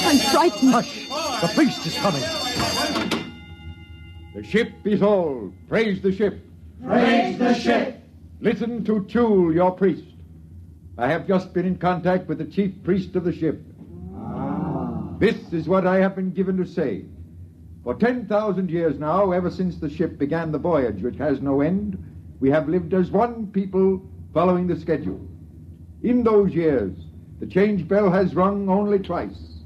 I'm frightened. Hush! The priest is coming. The ship is all. Praise the ship. Praise the ship. Listen to Chul, your priest. I have just been in contact with the chief priest of the ship. This is what I have been given to say. For 10,000 years now, ever since the ship began the voyage which has no end, we have lived as one people following the schedule. In those years, the change bell has rung only twice.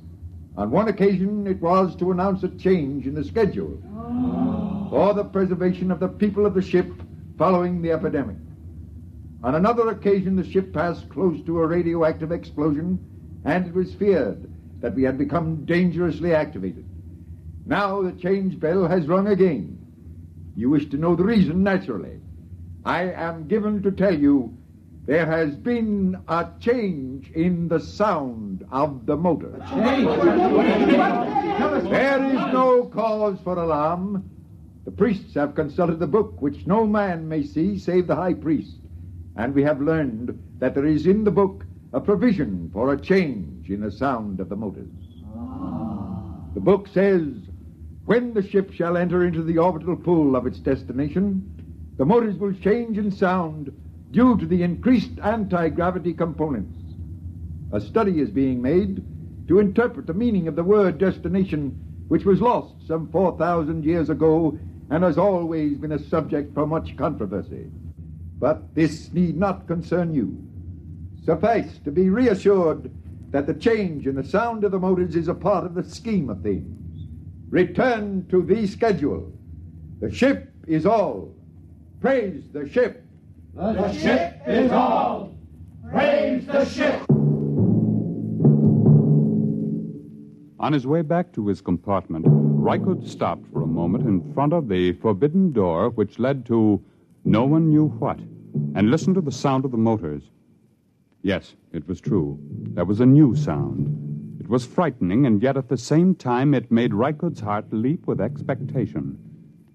On one occasion, it was to announce a change in the schedule for the preservation of the people of the ship following the epidemic. On another occasion, the ship passed close to a radioactive explosion, and it was feared that we had become dangerously activated. Now the change bell has rung again. You wish to know the reason, naturally. I am given to tell you there has been a change in the sound of the motor. There is no cause for alarm. The priests have consulted the book, which no man may see save the high priest. And we have learned that there is in the book a provision for a change in the sound of the motors. The book says, when the ship shall enter into the orbital pool of its destination, the motors will change in sound due to the increased anti-gravity components. A study is being made to interpret the meaning of the word destination, which was lost some 4,000 years ago and has always been a subject for much controversy. But this need not concern you. Suffice to be reassured that the change in the sound of the motors is a part of the scheme of things. Return to the schedule. The ship is all. Praise the ship. The ship is all. Praise the ship. On his way back to his compartment, Rykut stopped for a moment in front of the forbidden door which led to no one knew what, and listened to the sound of the motors. Yes, it was true. There was a new sound. It was frightening, and yet at the same time it made Rykut's heart leap with expectation.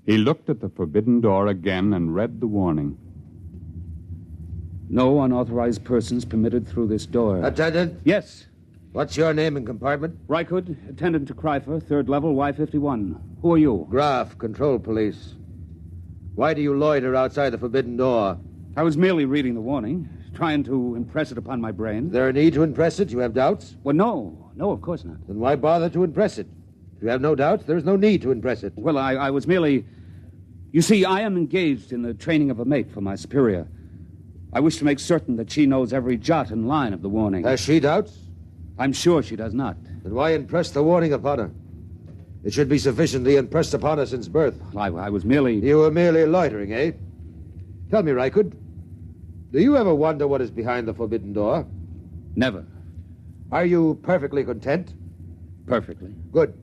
He looked at the forbidden door again and read the warning. No unauthorized persons permitted through this door. Attendant? Yes. What's your name and compartment? Rykut, attendant to Kreifer, third level, Y51. Who are you? Graf, control police. Why do you loiter outside the forbidden door? I was merely reading the warning, trying to impress it upon my brain. Is there a need to impress it? You have doubts? Well, no. No, of course not. Then why bother to impress it? If you have no doubts, there is no need to impress it. Well, I was merely... You see, I am engaged in the training of a mate for my superior. I wish to make certain that she knows every jot and line of the warning. Has she doubts? I'm sure she does not. Then why impress the warning upon her? It should be sufficiently impressed upon her since birth. I was merely... You were merely loitering, eh? Tell me, Rykut, do you ever wonder what is behind the forbidden door? Never. Are you perfectly content? Perfectly. Good.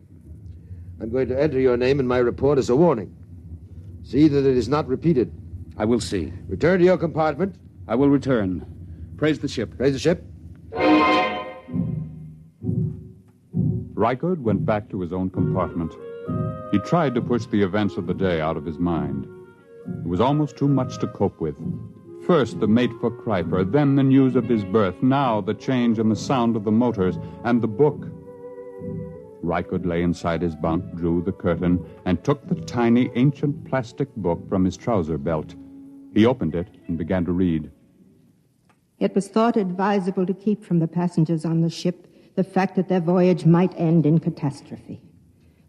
I'm going to enter your name in my report as a warning. See that it is not repeated. I will see. Return to your compartment. I will return. Praise the ship. Praise the ship. Rykut went back to his own compartment. He tried to push the events of the day out of his mind. It was almost too much to cope with. First, the mate for Kreifer, then the news of his birth, now the change in the sound of the motors, and the book. Rykud lay inside his bunk, drew the curtain, and took the tiny, ancient plastic book from his trouser belt. He opened it and began to read. It was thought advisable to keep from the passengers on the ship the fact that their voyage might end in catastrophe.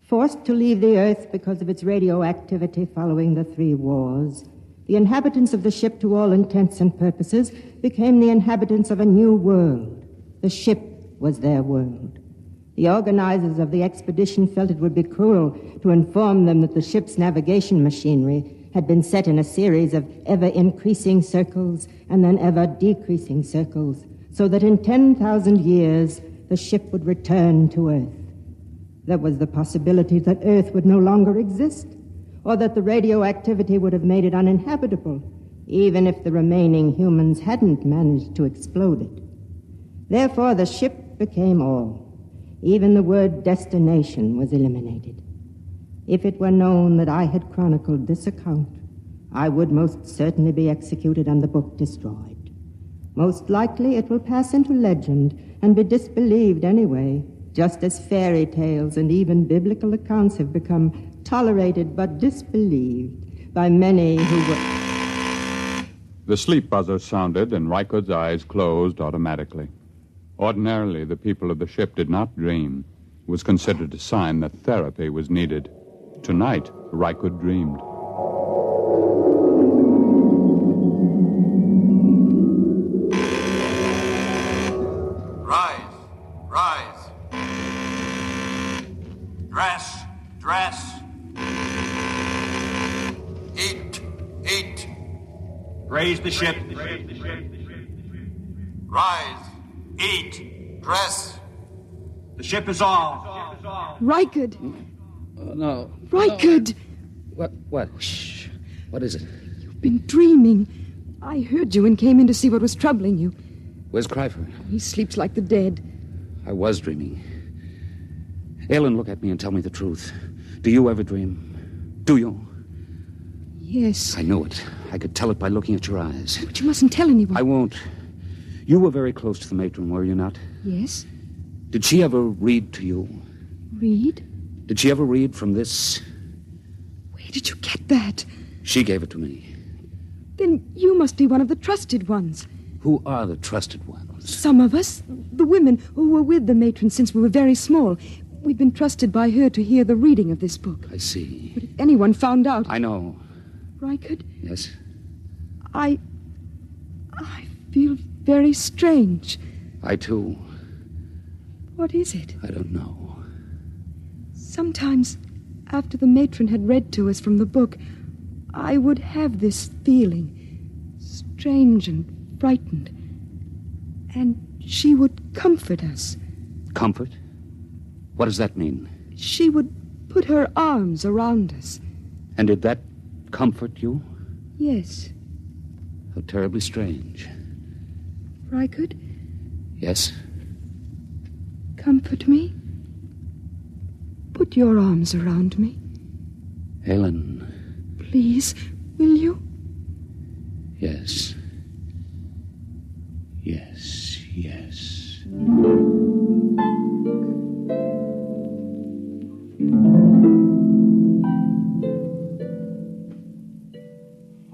Forced to leave the Earth because of its radioactivity following the 3 wars, the inhabitants of the ship, to all intents and purposes, became the inhabitants of a new world. The ship was their world. The organizers of the expedition felt it would be cruel to inform them that the ship's navigation machinery had been set in a series of ever-increasing circles and then ever-decreasing circles, so that in 10,000 years the ship would return to Earth. There was the possibility that Earth would no longer exist, or that the radioactivity would have made it uninhabitable, even if the remaining humans hadn't managed to explode it. Therefore, the ship became all. Even the word destination was eliminated. If it were known that I had chronicled this account, I would most certainly be executed and the book destroyed. Most likely it will pass into legend and be disbelieved anyway, just as fairy tales and even biblical accounts have become tolerated but disbelieved by many who were... The sleep buzzer sounded, and Rykud's eyes closed automatically. Ordinarily, the people of the ship did not dream. It was considered a sign that therapy was needed. Tonight, Rykud dreamed. Rise, rise. Dress, dress. Eat, eat. Raise the ship. Rise, eat, dress. The ship is all. Rykud! No. Rykud! No. What? Shh. What is it? You've been dreaming. I heard you and came in to see what was troubling you. Where's Kreifer? He sleeps like the dead. I was dreaming. Aylin, look at me and tell me the truth. Do you ever dream? Do you? Yes. I knew it. I could tell it by looking at your eyes. But you mustn't tell anyone. I won't. You were very close to the matron, were you not? Yes. Did she ever read to you? Read? Did she ever read from this? Where did you get that? She gave it to me. Then you must be one of the trusted ones. Who are the trusted ones? Some of us, the women who were with the matron since we were very small. We've been trusted by her to hear the reading of this book. I see. But if anyone found out... I know. Rykud? Yes? I feel very strange. I, too. What is it? I don't know. Sometimes, after the matron had read to us from the book, I would have this feeling, strange and frightened. And she would comfort us. Comfort? What does that mean? She would put her arms around us. And did that comfort you? Yes. How terribly strange. Rykud? Yes? Comfort me. Put your arms around me. Aylin. Please, will you? Yes. Yes, yes.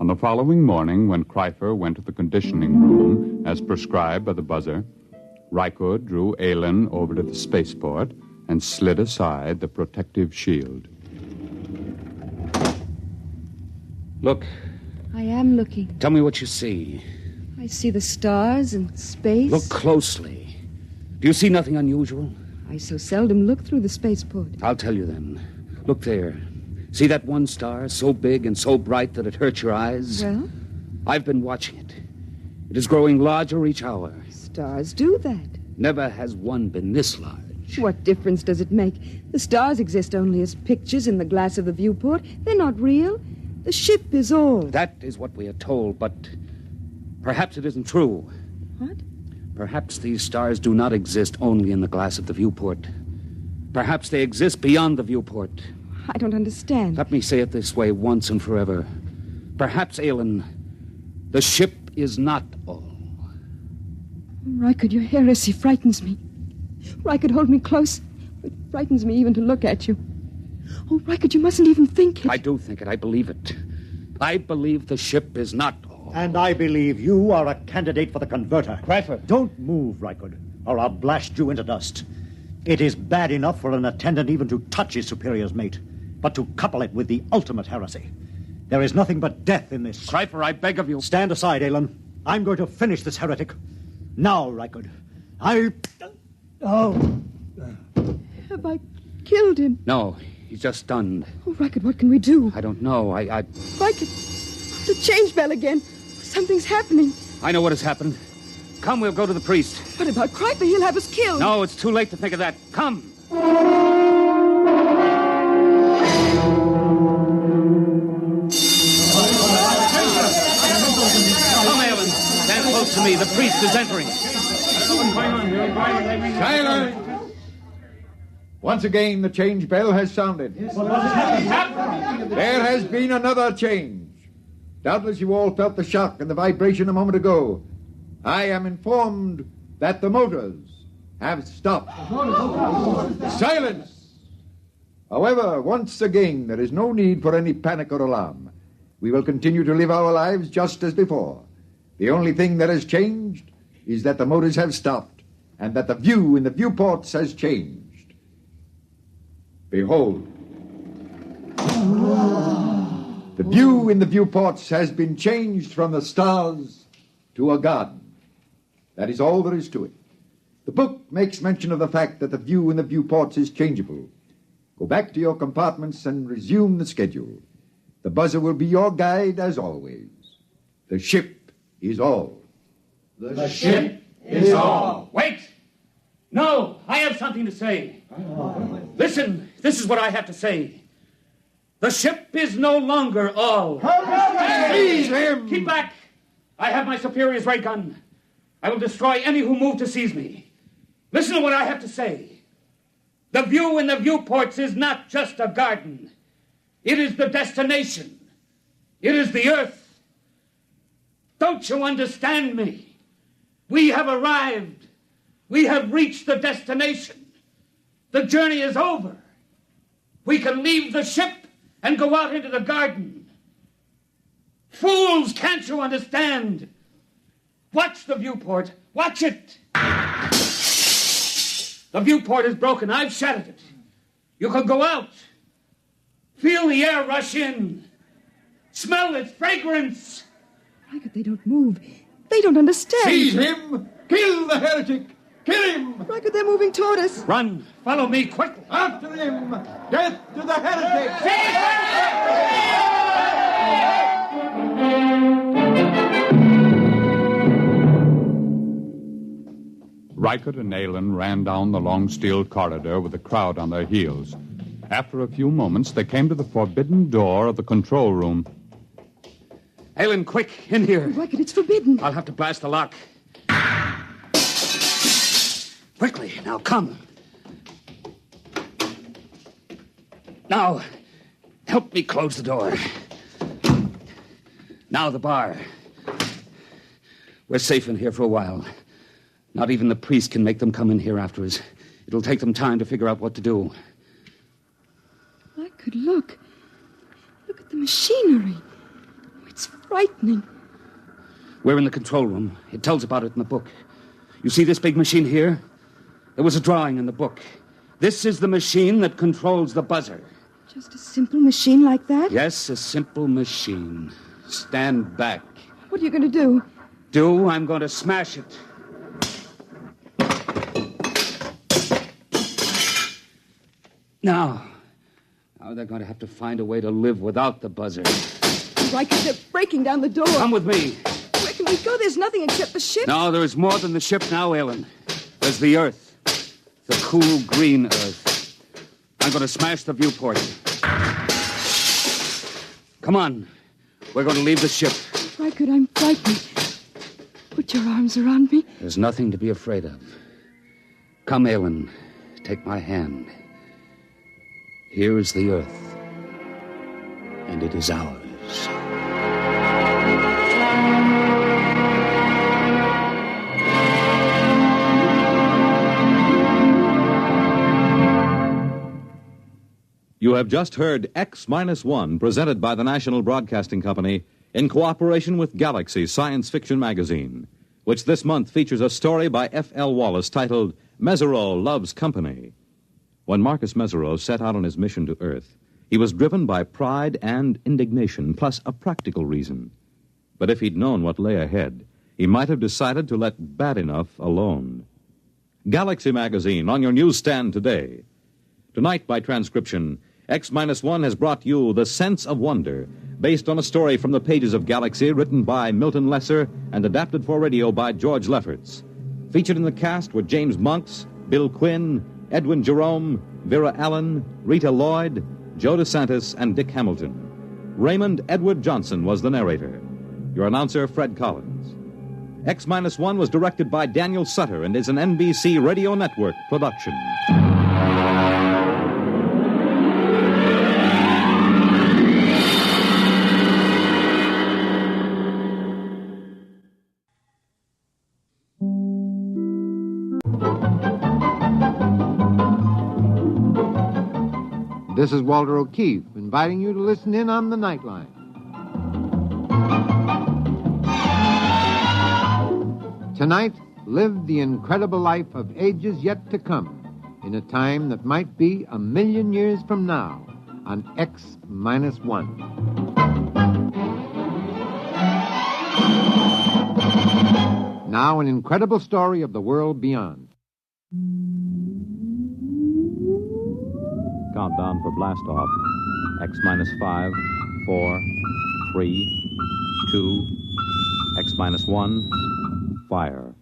On the following morning, when Kreifer went to the conditioning room, as prescribed by the buzzer, Rykud drew Aylin over to the spaceport and slid aside the protective shield. Look. I am looking. Tell me what you see. I see the stars and space. Look closely. Do you see nothing unusual? I so seldom look through the spaceport. I'll tell you then. Look there. See that one star, so big and so bright that it hurts your eyes? Well? I've been watching it. It is growing larger each hour. Stars do that. Never has one been this large. What difference does it make? The stars exist only as pictures in the glass of the viewport. They're not real. The ship is all. That is what we are told, but perhaps it isn't true. What? Perhaps these stars do not exist only in the glass of the viewport. Perhaps they exist beyond the viewport. I don't understand. Let me say it this way once and forever. Perhaps, Aelin, the ship is not all. Rykard, your heresy frightens me. Rykard, hold me close. It frightens me even to look at you. Oh, Rykard, you mustn't even think it. I do think it. I believe it. I believe the ship is not all. And I believe you are a candidate for the converter. Cryfer. Don't move, Rykard, or I'll blast you into dust. It is bad enough for an attendant even to touch his superior's mate, but to couple it with the ultimate heresy. There is nothing but death in this. Cryfer, I beg of you. Stand aside, Aelin. I'm going to finish this heretic. Now, Rykard. Have I killed him? No, he's just stunned. Oh, Rykard, what can we do? I don't know. Rykard, the change bell again. Something's happening. I know what has happened. Come, we'll go to the priest. What about Cryper? He'll have us killed. No, it's too late to think of that. Come. Stand close to me. The priest is entering. Silence! Once again, the change bell has sounded. There has been another change. Doubtless you all felt the shock and the vibration a moment ago. I am informed that the motors have stopped. Silence! However, once again, there is no need for any panic or alarm. We will continue to live our lives just as before. The only thing that has changed is that the motors have stopped and that the view in the viewports has changed. Behold. The view in the viewports has been changed from the stars to a garden. That is all there is to it. The book makes mention of the fact that the view in the viewports is changeable. Go back to your compartments and resume the schedule. The buzzer will be your guide as always. The ship is all. The ship is all. Wait! No, I have something to say. Listen, this is what I have to say. The ship is no longer all. Seize him! Keep back! I have my superior's ray gun. I will destroy any who move to seize me. Listen to what I have to say. The view in the viewports is not just a garden. It is the destination. It is the earth. Don't you understand me? We have arrived. We have reached the destination. The journey is over. We can leave the ship and go out into the garden. Fools, can't you understand? Watch the viewport. Watch it. The viewport is broken. I've shattered it. You can go out. Feel the air rush in. Smell its fragrance. Rykard, they don't move. They don't understand. Seize him! Kill the heretic! Kill him! Rykard, they're moving toward us. Run. Follow me quickly. After him! Death to the heretic! Rykard and Aelin ran down the long steel corridor with the crowd on their heels. After a few moments, they came to the forbidden door of the control room. Aelin, quick, in here. Rykard, it's forbidden. I'll have to blast the lock. Quickly, now come. Now, help me close the door. Now the bar. We're safe in here for a while. Not even the priest can make them come in here after us. It'll take them time to figure out what to do. Rykard, look. Look at the machinery. It's frightening. We're in the control room. It tells about it in the book. You see this big machine here? There was a drawing in the book. This is the machine that controls the buzzer. Just a simple machine like that? Yes, a simple machine. Stand back. What are you going to do? I'm going to smash it. Now they're going to have to find a way to live without the buzzer. Rykard, they're breaking down the door. Come with me. Where can we go? There's nothing except the ship. No, there is more than the ship now, Aelin. There's the earth. The cool green earth. I'm going to smash the viewport. Come on. We're going to leave the ship. Rykard, I'm frightened. Put your arms around me. There's nothing to be afraid of. Come, Aelin. Take my hand. Here is the earth. And it is ours. You have just heard X-1, presented by the National Broadcasting Company in cooperation with Galaxy Science Fiction Magazine, which this month features a story by F.L. Wallace titled Mesereau Loves Company. When Marcus Mesereau set out on his mission to Earth, he was driven by pride and indignation, plus a practical reason. But if he'd known what lay ahead, he might have decided to let bad enough alone. Galaxy Magazine on your newsstand today. Tonight, by transcription, X-1 has brought you The Sense of Wonder, based on a story from the pages of Galaxy written by Milton Lesser and adapted for radio by George Lefferts. Featured in the cast were James Monks, Bill Quinn, Edwin Jerome, Vera Allen, Rita Lloyd, Joe DeSantis, and Dick Hamilton. Raymond Edward Johnson was the narrator. Your announcer, Fred Collins. X-1 was directed by Daniel Sutter and is an NBC Radio Network production. This is Walter O'Keefe, inviting you to listen in on the Nightline. Tonight, live the incredible life of ages yet to come, in a time that might be 1,000,000 years from now, on X-1. Now, an incredible story of the world beyond. Countdown for blast-off. X-5, 4, 3, 2, X-1, fire.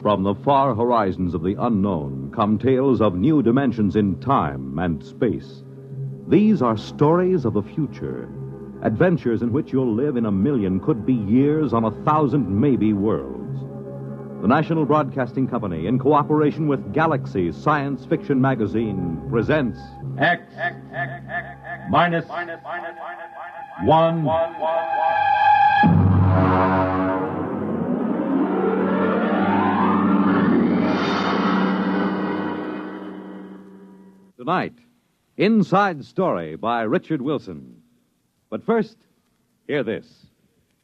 From the far horizons of the unknown come tales of new dimensions in time and space. These are stories of the future, adventures in which you'll live in 1,000,000, could be years, on 1,000 maybe worlds. The National Broadcasting Company, in cooperation with Galaxy Science Fiction Magazine, presents X-1. Tonight, Inside Story by Richard Wilson. But first, hear this.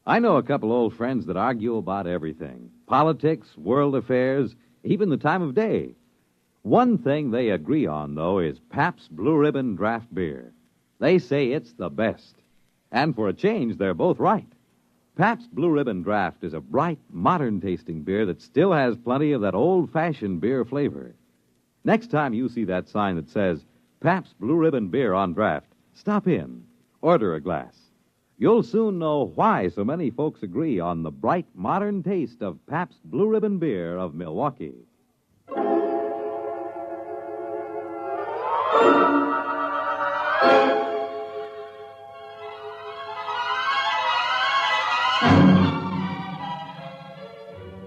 I know a couple old friends that argue about everything. Politics, world affairs, even the time of day. One thing they agree on, though, is Pabst Blue Ribbon draft beer. They say it's the best. And for a change, they're both right. Pabst Blue Ribbon Draft is a bright, modern-tasting beer that still has plenty of that old-fashioned beer flavor. Next time you see that sign that says Pabst Blue Ribbon Beer on draft, stop in, order a glass. You'll soon know why so many folks agree on the bright, modern taste of Pabst Blue Ribbon Beer of Milwaukee.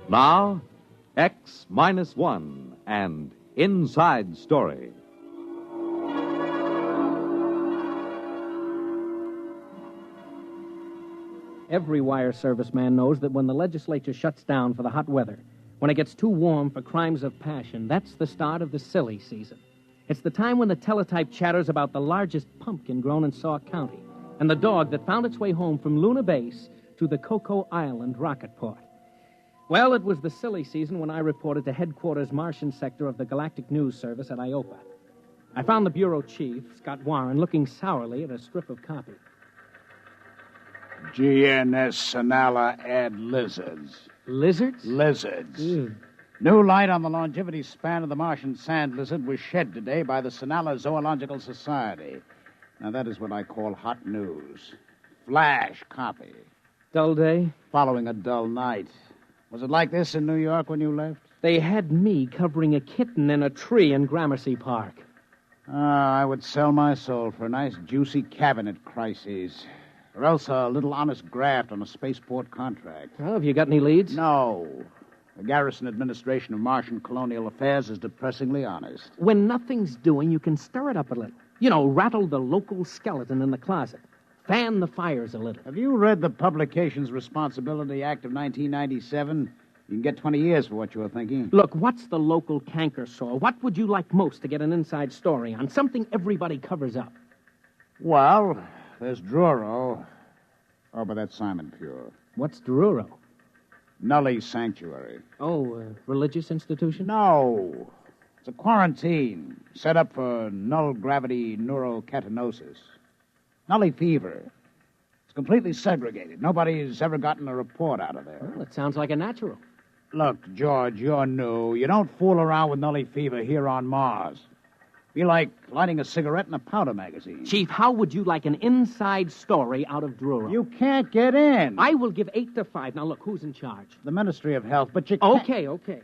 Now, X-1 and Inside Story. Every wire service man knows that when the legislature shuts down for the hot weather, when it gets too warm for crimes of passion, that's the start of the silly season. It's the time when the teletype chatters about the largest pumpkin grown in Sauk County and the dog that found its way home from Luna Base to the Cocoa Island rocket port. Well, it was the silly season when I reported to headquarters Martian sector of the Galactic News Service at IOPA. I found the bureau chief, Scott Warren, looking sourly at a strip of copy. GNS Sonala add lizards. Lizards? Lizards. Ew. New light on the longevity span of the Martian sand lizard was shed today by the Sonala Zoological Society. Now, that is what I call hot news. Flash copy. Dull day? Following a dull night. Was it like this in New York when you left? They had me covering a kitten in a tree in Gramercy Park. I would sell my soul for a nice, juicy cabinet crises. Or else a little honest graft on a spaceport contract. Well, have you got any leads? No. The Garrison Administration of Martian Colonial Affairs is depressingly honest. When nothing's doing, you can stir it up a little. You know, rattle the local skeleton in the closet. Fan the fires a little. Have you read the Publications Responsibility Act of 1997? You can get 20 years for what you were thinking. Look, what's the local canker sore? What would you like most to get an inside story on? Something everybody covers up. Well, there's Druro. Oh, but that's Simon Pure. What's Druro? Nully Sanctuary. Oh, religious institution? No. It's a quarantine set up for null-gravity neurocatinosis. Nully fever. It's completely segregated. Nobody's ever gotten a report out of there. Well, it sounds like a natural. Look, George, you're new. You don't fool around with Nully fever here on Mars. Be like lighting a cigarette in a powder magazine. Chief, how would you like an inside story out of Druro? You can't get in. I will give 8 to 5. Now, look, who's in charge? The Ministry of Health, but you can't... Okay.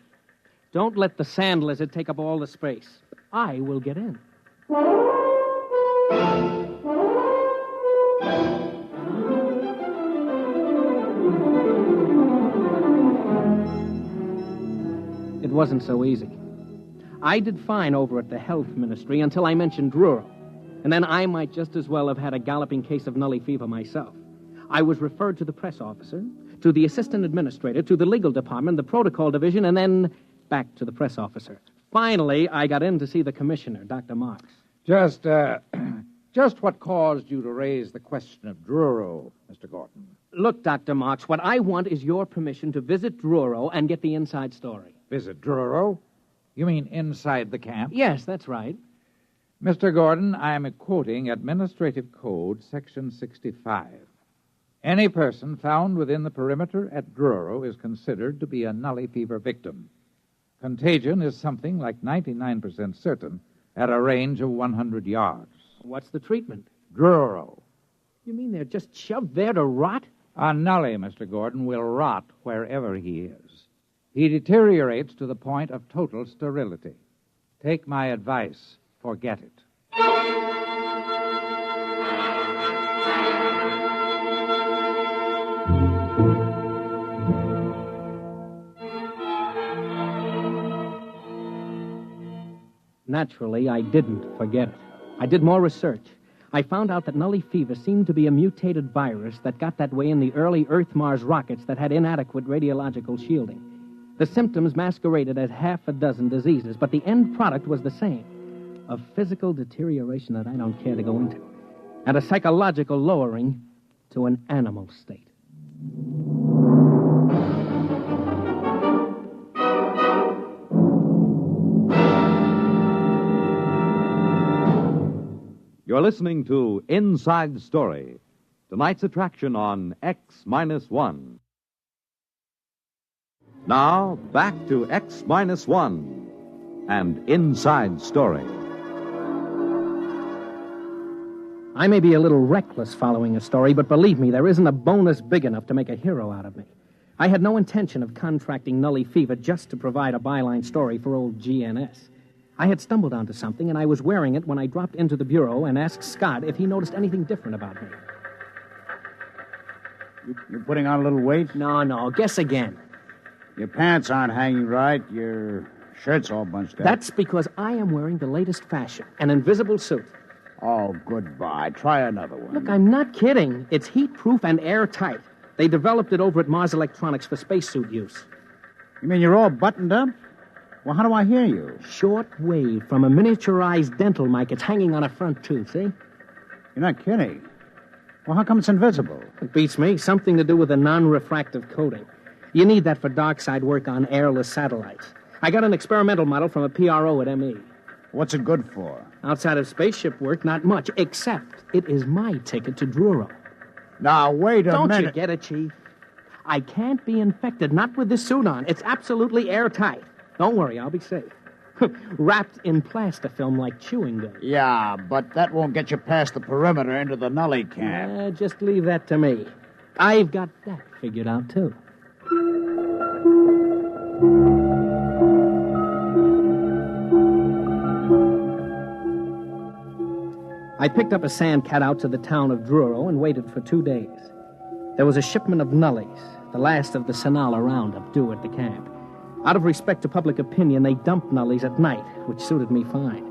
Don't let the sand lizard take up all the space. I will get in. It wasn't so easy. I did fine over at the Health Ministry until I mentioned Druro. And then I might just as well have had a galloping case of Nully fever myself. I was referred to the press officer, to the assistant administrator, to the legal department, the protocol division, and then back to the press officer. Finally, I got in to see the commissioner, Dr. Marks. Just what caused you to raise the question of Druro, Mr. Gordon? Look, Dr. Marks, what I want is your permission to visit Druro and get the inside story. Visit Druro? You mean inside the camp? Yes, that's right. Mr. Gordon, I am quoting Administrative Code, Section 65. Any person found within the perimeter at Druro is considered to be a Nully fever victim. Contagion is something like 99% certain at a range of 100 yards. What's the treatment? Druro. You mean they're just shoved there to rot? A Nully, Mr. Gordon, will rot wherever he is. He deteriorates to the point of total sterility. Take my advice. Forget it. Naturally, I didn't forget it. I did more research. I found out that Nully fever seemed to be a mutated virus that got that way in the early Earth-Mars rockets that had inadequate radiological shielding. The symptoms masqueraded as half a dozen diseases, but the end product was the same. A physical deterioration that I don't care to go into, and a psychological lowering to an animal state. You're listening to Inside Story, tonight's attraction on X-1. Now, back to X-1 and Inside Story. I may be a little reckless following a story, but believe me, there isn't a bonus big enough to make a hero out of me. I had no intention of contracting Nully fever just to provide a byline story for old GNS. I had stumbled onto something, and I was wearing it when I dropped into the bureau and asked Scott if he noticed anything different about me. You putting on a little weight? No. Guess again. Your pants aren't hanging right. Your shirt's all bunched up. That's because I am wearing the latest fashion, an invisible suit. Oh, goodbye. Try another one. Look, I'm not kidding. It's heat-proof and airtight. They developed it over at Mars Electronics for spacesuit use. You mean you're all buttoned up? Well, how do I hear you? Short wave from a miniaturized dental mic. It's hanging on a front tooth, see? You're not kidding. Well, how come it's invisible? It beats me. Something to do with a non-refractive coating. You need that for dark side work on airless satellites. I got an experimental model from a PRO at ME. What's it good for? Outside of spaceship work, not much, except it is my ticket to Druro. Now, wait a minute. Don't you get it, Chief? I can't be infected, not with this suit on. It's absolutely airtight. Don't worry, I'll be safe. Wrapped in plastifilm like chewing gum. Yeah, but that won't get you past the perimeter into the Nully camp. Just leave that to me. I've got that figured out, too. I picked up a sandcat out to the town of Druro and waited for 2 days. There was a shipment of nullies, the last of the Sonala roundup, due at the camp. Out of respect to public opinion, they dumped nullies at night, which suited me fine.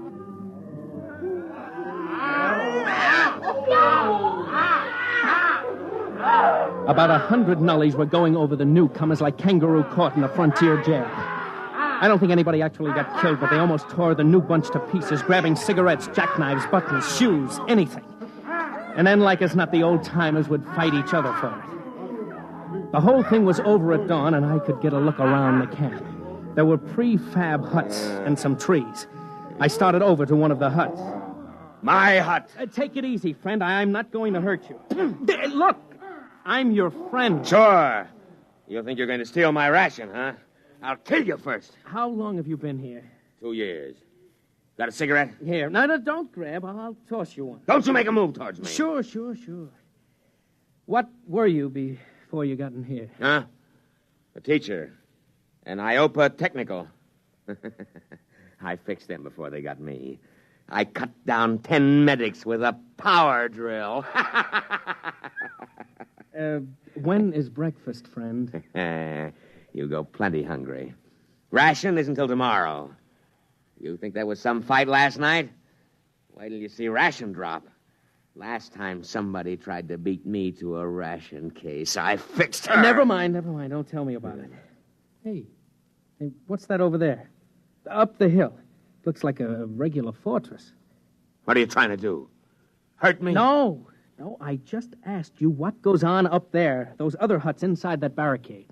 About 100 nullies were going over the newcomers like kangaroo caught in a frontier jail. I don't think anybody actually got killed, but they almost tore the new bunch to pieces, grabbing cigarettes, jackknives, buttons, shoes, anything. And then, like as not, the old-timers would fight each other for it. The whole thing was over at dawn, and I could get a look around the camp. There were prefab huts and some trees. I started over to one of the huts. My hut. Take it easy, friend. I'm not going to hurt you. Look, I'm your friend. Sure. You think you're going to steal my ration, huh? I'll kill you first. How long have you been here? 2 years. Got a cigarette? Here. No, don't grab. I'll toss you one. Don't you make a move towards me. Sure. What were you before you got in here? Huh? A teacher. An IOPA technical. I fixed them before they got me. I cut down 10 medics with a power drill. When is breakfast, friend? You go plenty hungry. Ration isn't till tomorrow. You think there was some fight last night? Wait till you see ration drop. Last time somebody tried to beat me to a ration case, I fixed her. Never mind. Don't tell me about it. Hey, what's that over there? Up the hill. Looks like a regular fortress. What are you trying to do? Hurt me? No, I just asked you what goes on up there, those other huts inside that barricade.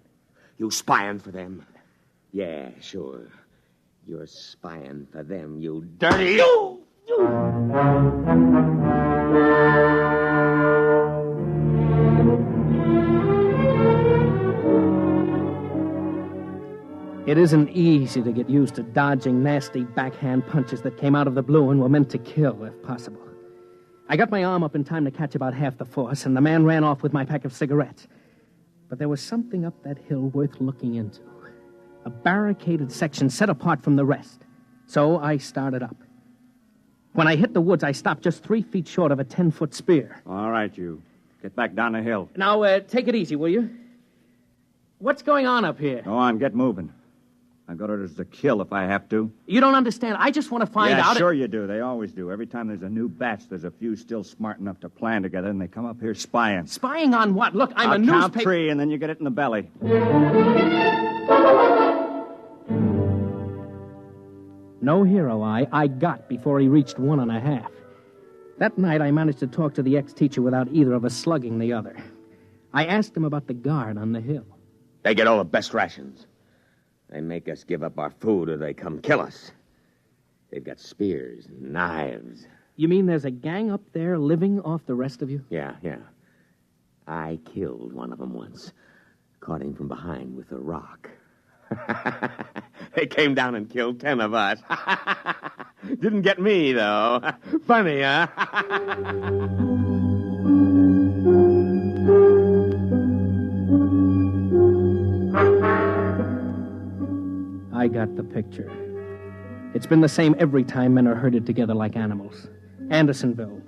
You spying for them? Yeah, sure. You're spying for them, you dirty... It isn't easy to get used to dodging nasty backhand punches that came out of the blue and were meant to kill, if possible. I got my arm up in time to catch about half the force, and the man ran off with my pack of cigarettes. But there was something up that hill worth looking into. A barricaded section set apart from the rest. So I started up. When I hit the woods, I stopped just 3 feet short of a 10-foot spear. All right, you. Get back down the hill. Now, take it easy, will you? What's going on up here? Go on, get moving. I've got orders to kill if I have to. You don't understand. I just want to find out... Yeah, sure you do. They always do. Every time there's a new batch, there's a few still smart enough to plan together, and they come up here spying. Spying on what? Look, I'm I'll a count newspaper... 3, and then you get it in the belly. No hero I got before he reached 1.5. That night, I managed to talk to the ex-teacher without either of us slugging the other. I asked him about the guard on the hill. They get all the best rations. They make us give up our food or they come kill us. They've got spears and knives. You mean there's a gang up there living off the rest of you? Yeah. I killed one of them once. Caught him from behind with a rock. They came down and killed 10 of us. Didn't get me, though. Funny, huh? I got the picture. It's been the same every time men are herded together like animals. Andersonville,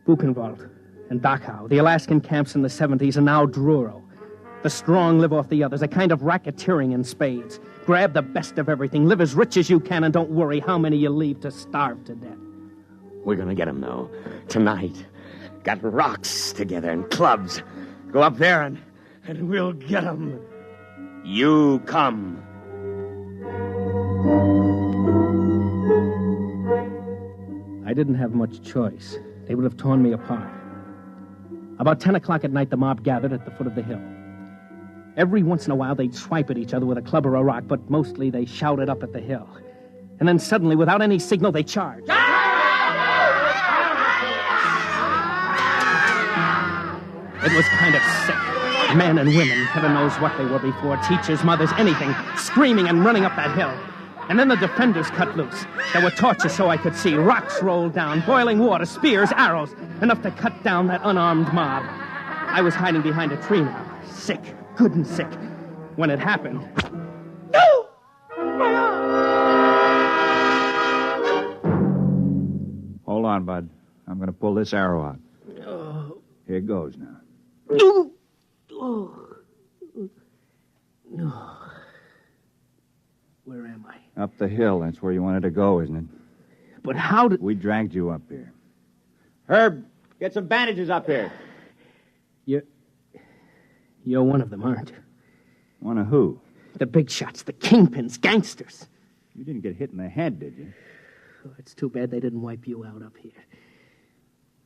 Buchenwald, and Dachau, the Alaskan camps in the 70s, and now Druro. The strong live off the others, a kind of racketeering in spades. Grab the best of everything, live as rich as you can, and don't worry how many you leave to starve to death. We're gonna get them, though. Tonight. Got rocks together and clubs. Go up there and we'll get them. You come. I didn't have much choice. They would have torn me apart. About 10 o'clock at night, the mob gathered at the foot of the hill. Every once in a while, they'd swipe at each other with a club or a rock, but mostly they shouted up at the hill. And then suddenly, without any signal, they charged. It was kind of sick. Men and women, heaven knows what they were before, teachers, mothers, anything, screaming and running up that hill. And then the defenders cut loose. There were torches so I could see, rocks rolled down, boiling water, spears, arrows, enough to cut down that unarmed mob. I was hiding behind a tree now, sick, good and sick. When it happened... No! Hold on, Bud. I'm going to pull this arrow out. Oh. Here goes now. Oh. Oh. No. Where am I? Up the hill. That's where you wanted to go, isn't it? But how did... We dragged you up here. Herb, get some bandages up here. You're one of them, aren't you? One of who? The big shots, the kingpins, gangsters. You didn't get hit in the head, did you? Oh, it's too bad they didn't wipe you out up here.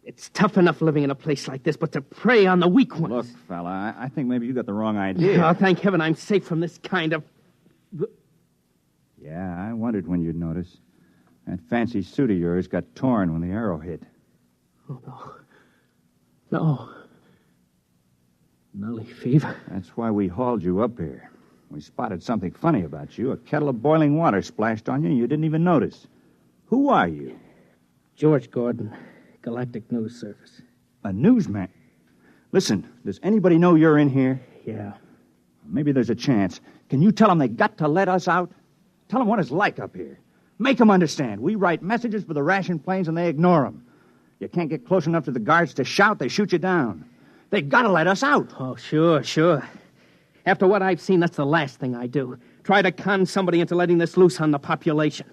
It's tough enough living in a place like this, but to prey on the weak ones... Look, fella, I think maybe you got the wrong idea. Oh, thank heaven I'm safe from this kind of... Yeah, I wondered when you'd notice. That fancy suit of yours got torn when the arrow hit. Oh, no. No. Nully fever. That's why we hauled you up here. We spotted something funny about you. A kettle of boiling water splashed on you, and you didn't even notice. Who are you? George Gordon, Galactic News Service. A newsman? Listen, does anybody know you're in here? Yeah. Maybe there's a chance. Can you tell them they got to let us out? Tell them what it's like up here. Make them understand. We write messages for the ration planes, and they ignore them. You can't get close enough to the guards to shout, they shoot you down. They got to let us out. Oh, sure. After what I've seen, that's the last thing I do. Try to con somebody into letting this loose on the population.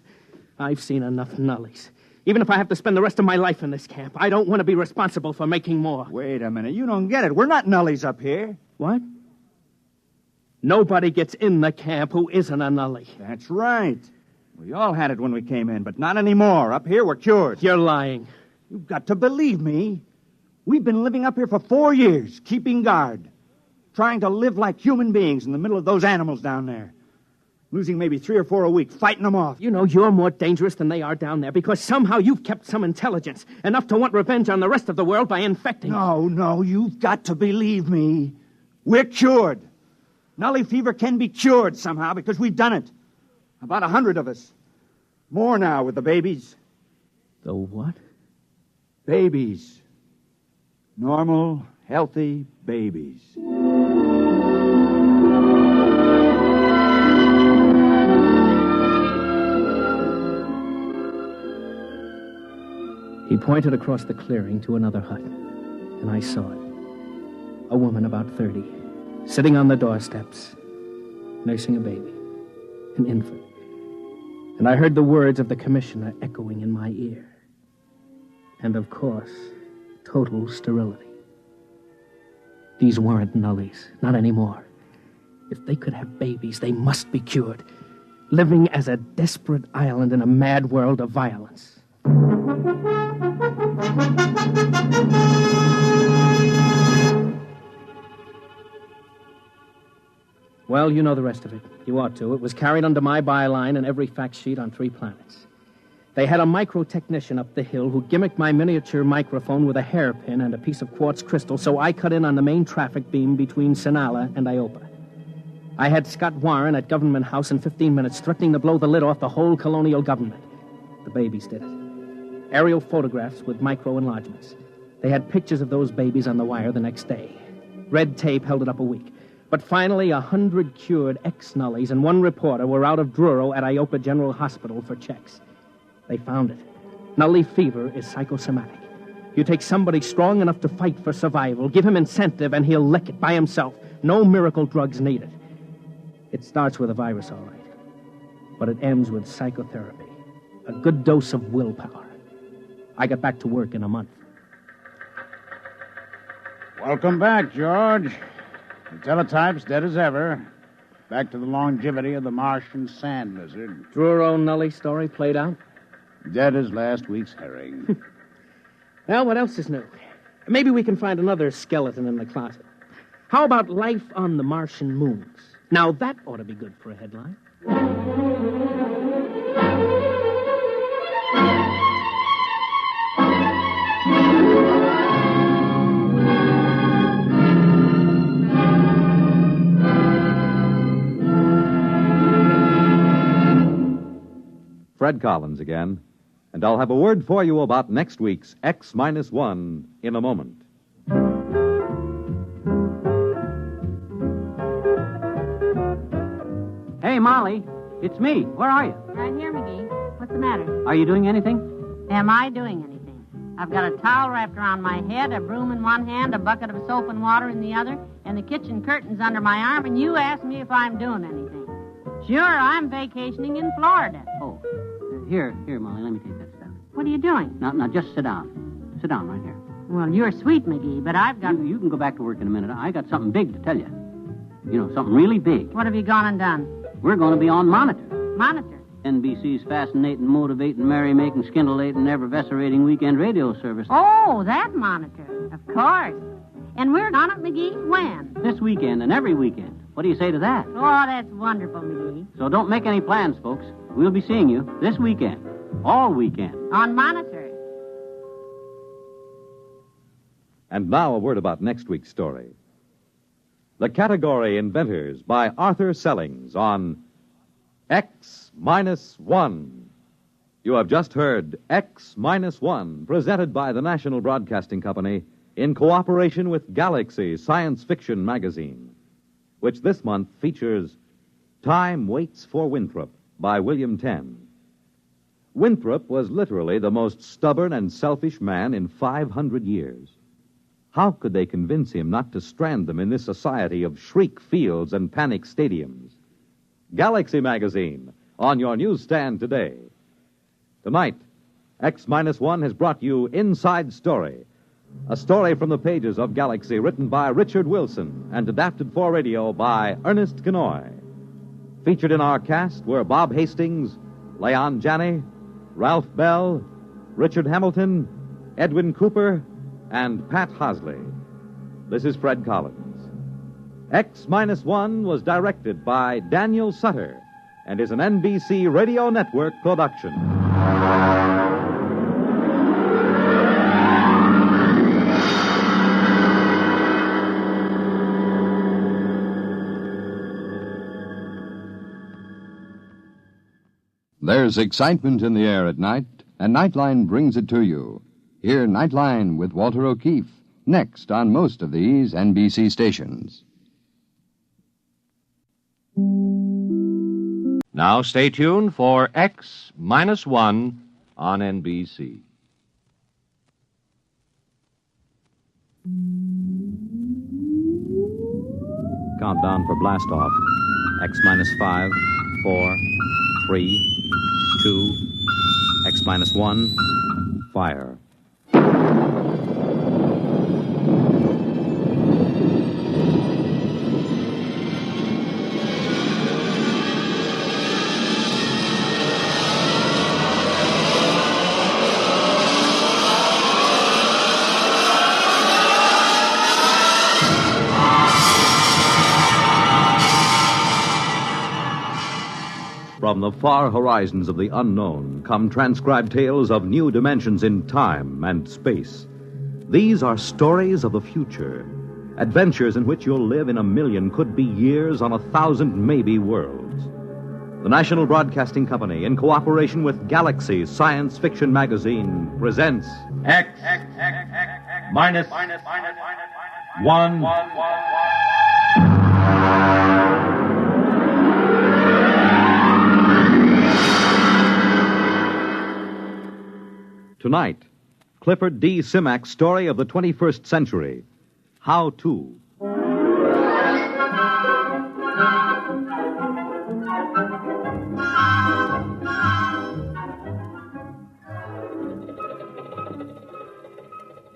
I've seen enough nullies. Even if I have to spend the rest of my life in this camp, I don't want to be responsible for making more. Wait a minute. You don't get it. We're not nullies up here. What? Nobody gets in the camp who isn't a nully. That's right. We all had it when we came in, but not anymore. Up here, we're cured. You're lying. You've got to believe me. We've been living up here for 4 years, keeping guard. Trying to live like human beings in the middle of those animals down there. Losing maybe 3 or 4 a week, fighting them off. You know you're more dangerous than they are down there because somehow you've kept some intelligence, enough to want revenge on the rest of the world by infecting... No, you've got to believe me. We're cured. Nully fever can be cured somehow because we've done it. About 100 of us. More now with the babies. The what? Babies. Normal, healthy babies. He pointed across the clearing to another hut, and I saw it. A woman about 30, sitting on the doorsteps, nursing a baby, an infant. And I heard the words of the commissioner echoing in my ear. And of course, total sterility. These weren't nullies, not anymore. If they could have babies, they must be cured, living as a desperate island in a mad world of violence. Well, you know the rest of it. You ought to. It was carried under my byline in every fact sheet on 3 planets. They had a micro-technician up the hill who gimmicked my miniature microphone with a hairpin and a piece of quartz crystal, so I cut in on the main traffic beam between Sinala and Iopa. I had Scott Warren at Government House in 15 minutes, threatening to blow the lid off the whole colonial government. The babies did it. Aerial photographs with micro-enlargements. They had pictures of those babies on the wire the next day. Red tape held it up a week. But finally, 100 cured ex-nullies and 1 reporter were out of Druro at Iopa General Hospital for checks. They found it. Nully fever is psychosomatic. You take somebody strong enough to fight for survival, give him incentive, and he'll lick it by himself. No miracle drugs needed. It starts with a virus, all right. But it ends with psychotherapy. A good dose of willpower. I got back to work in a month. Welcome back, George. The teletype's dead as ever. Back to the longevity of the Martian sand lizard. Druro Nully story played out? Dead as last week's herring. Well, what else is new? Maybe we can find another skeleton in the closet. How about life on the Martian moons? Now, that ought to be good for a headline. Fred Collins again, and I'll have a word for you about next week's X-1 in a moment. Hey, Molly, it's me. Where are you? Right here, McGee. What's the matter? Are you doing anything? Am I doing anything? I've got a towel wrapped around my head, a broom in one hand, a bucket of soap and water in the other, and the kitchen curtains under my arm, and you ask me if I'm doing anything. Sure, I'm vacationing in Florida. Oh, here, Molly, let me take that stuff. What are you doing? Now, just sit down. Sit down right here. Well, you're sweet, McGee, but I've got... You can go back to work in a minute. I got something big to tell you. You know, something really big. What have you gone and done? We're going to be on Monitor. Monitor? NBC's fascinating, motivating, merry-making, scintillating, ever-vescerating weekend radio service. Oh, that Monitor. Of course. And we're on it, McGee? When? This weekend and every weekend. What do you say to that? Oh, that's wonderful, McGee. So don't make any plans, folks. We'll be seeing you this weekend. All weekend. On Monitor. And now a word about next week's story. The category Inventors by Arthur Sellings on X-1. You have just heard X-1, presented by the National Broadcasting Company in cooperation with Galaxy Science Fiction Magazine, which this month features Time Waits for Winthrop by William Tenn. Winthrop was literally the most stubborn and selfish man in 500 years. How could they convince him not to strand them in this society of shriek fields and panic stadiums? Galaxy Magazine, on your newsstand today. Tonight, X-1 has brought you Inside Story, a story from the pages of Galaxy written by Richard Wilson and adapted for radio by Ernest Kenoy. Featured in our cast were Bob Hastings, Leon Janney, Ralph Bell, Richard Hamilton, Edwin Cooper, and Pat Hosley. This is Fred Collins. X-1 was directed by Daniel Sutter and is an NBC Radio Network production. There's excitement in the air at night, and Nightline brings it to you. Hear Nightline with Walter O'Keefe, next on most of these NBC stations. Now stay tuned for X-1 on NBC. Countdown for blast off. X-5, 4, 3, 2, X-1, fire. From the far horizons of the unknown come transcribed tales of new dimensions in time and space. These are stories of the future, adventures in which you'll live in a million, could be years, on 1,000 maybe worlds. The National Broadcasting Company, in cooperation with Galaxy Science Fiction Magazine, presents X-1. Tonight, Clifford D. Simak's story of the 21st century, How To.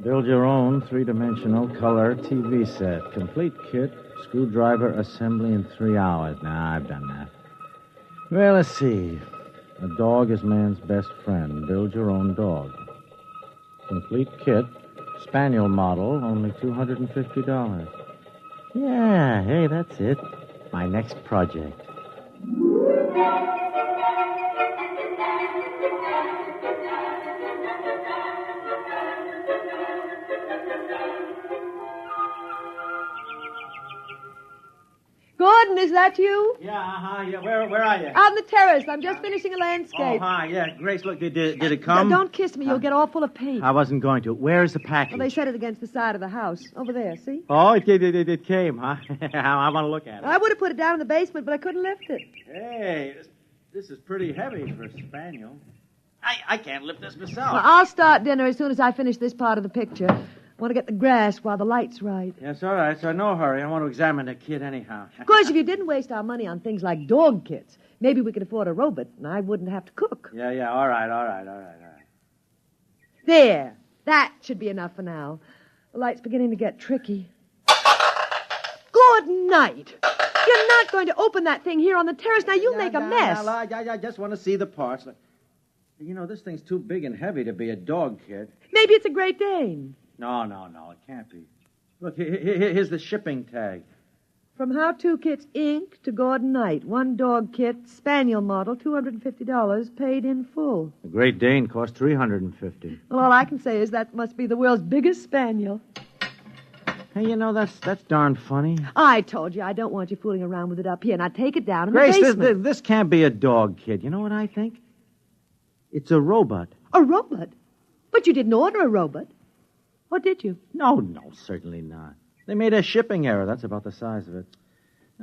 Build your own three-dimensional color TV set. Complete kit, screwdriver assembly in 3 hours. Nah, I've done that. Well, let's see. A dog is man's best friend. Build your own dog. Complete kit, spaniel model, only $250. Yeah, hey, that's it. My next project. Gordon, is that you? Yeah, yeah. Where are you? On the terrace. I'm just finishing a landscape. Oh, hi, yeah. Grace, look, did it come? Don't kiss me. You'll get all full of paint. I wasn't going to. Where's the package? Well, they set it against the side of the house. Over there, see? Oh, it came, huh? I want to look at it. I would have put it down in the basement, but I couldn't lift it. Hey, this is pretty heavy for a spaniel. I can't lift this myself. Well, I'll start dinner as soon as I finish this part of the picture. I want to get the grass while the light's right. Yes, all right, so no hurry. I want to examine the kid anyhow. Of course, if you didn't waste our money on things like dog kits, maybe we could afford a robot, and I wouldn't have to cook. Yeah, all right. There. That should be enough for now. The light's beginning to get tricky. Good night. You're not going to open that thing here on the terrace. Now, you'll make a mess. I just want to see the parts. You know, this thing's too big and heavy to be a dog kit. Maybe it's a Great Dane. No, it can't be. Look, here's the shipping tag. From How To Kits, Inc. to Gordon Knight. One dog kit, Spaniel model, $250, paid in full. The Great Dane cost $350. Well, all I can say is that must be the world's biggest spaniel. Hey, you know, that's darn funny. I told you I don't want you fooling around with it up here. Now take it down in Grace, the basement. this can't be a dog kid. You know what I think? It's a robot. A robot? But you didn't order a robot. What did you? No, certainly not. They made a shipping error. That's about the size of it.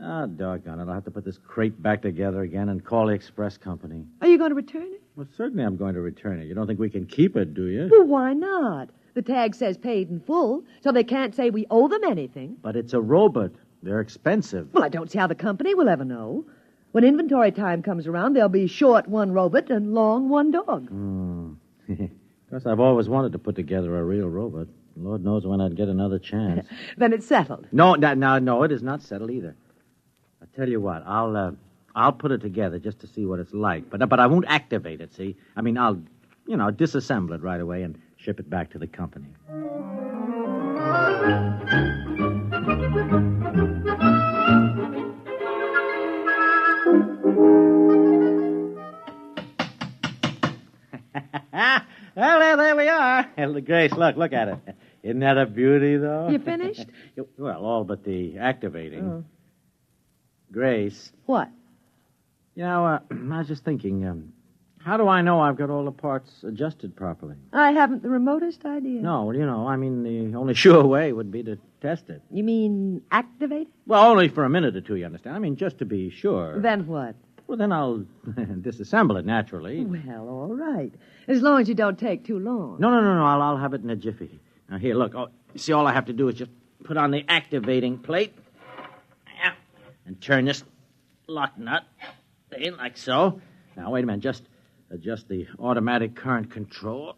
Ah, doggone it. I'll have to put this crate back together again and call the express company. Are you going to return it? Well, certainly I'm going to return it. You don't think we can keep it, do you? Well, why not? The tag says paid in full, so they can't say we owe them anything. But it's a robot. They're expensive. Well, I don't see how the company will ever know. When inventory time comes around, they'll be short one robot and long one dog. Of course, I've always wanted to put together a real robot. Lord knows when I'd get another chance. Then it's settled. No, it is not settled either. I'll tell you what, I'll put it together just to see what it's like. But I won't activate it, see? I mean, I'll disassemble it right away and ship it back to the company. Well, there we are. Grace, look at it. Isn't that a beauty, though? You finished? Well, all but the activating. Oh. Grace. What? You know, I was just thinking, how do I know I've got all the parts adjusted properly? I haven't the remotest idea. No, I mean, the only sure way would be to test it. You mean activate it? Well, only for a minute or two, you understand? I mean, just to be sure. Then what? Well, then I'll disassemble it, naturally. Well, all right. As long as you don't take too long. No. I'll have it in a jiffy. Now, here, look. Oh, you see, all I have to do is just put on the activating plate. Yeah. And turn this lock nut in like so. Now, wait a minute. Just adjust the automatic current control.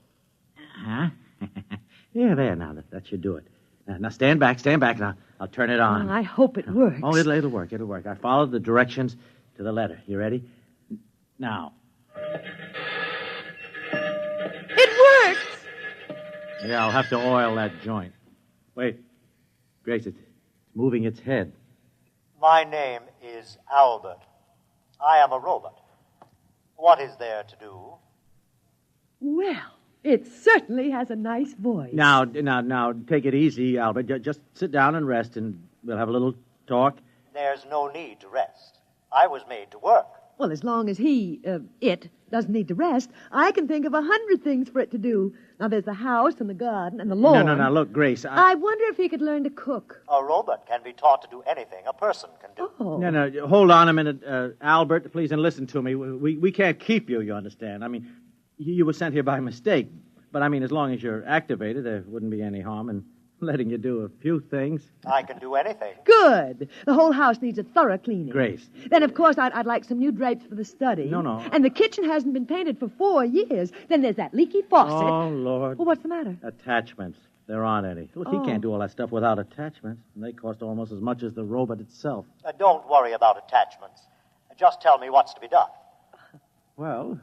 Yeah, there. Now, that should do it. Now, stand back. Now, I'll turn it on. Oh, I hope it works. Oh, it'll work. I followed the directions to the letter. You ready? Now. It works! Yeah, I'll have to oil that joint. Wait. Grace, it's moving its head. My name is Albert. I am a robot. What is there to do? Well, it certainly has a nice voice. Now, take it easy, Albert. Just sit down and rest, and we'll have a little talk. There's no need to rest. I was made to work. Well, as long as it doesn't need to rest, I can think of 100 things for it to do. Now, there's the house and the garden and the lawn. No, look, Grace, I wonder if he could learn to cook. A robot can be taught to do anything a person can do. Oh. No, hold on a minute, Albert, please, and listen to me. We can't keep you, you understand. I mean, you were sent here by mistake. But, I mean, as long as you're activated, there wouldn't be any harm in letting you do a few things. I can do anything. Good. The whole house needs a thorough cleaning. Grace. Then, of course, I'd like some new drapes for the study. No. And the kitchen hasn't been painted for 4 years. Then there's that leaky faucet. Oh, Lord. Well, what's the matter? Attachments. There aren't any. Look, he can't do all that stuff without attachments. And they cost almost as much as the robot itself. Don't worry about attachments. Just tell me what's to be done. Well,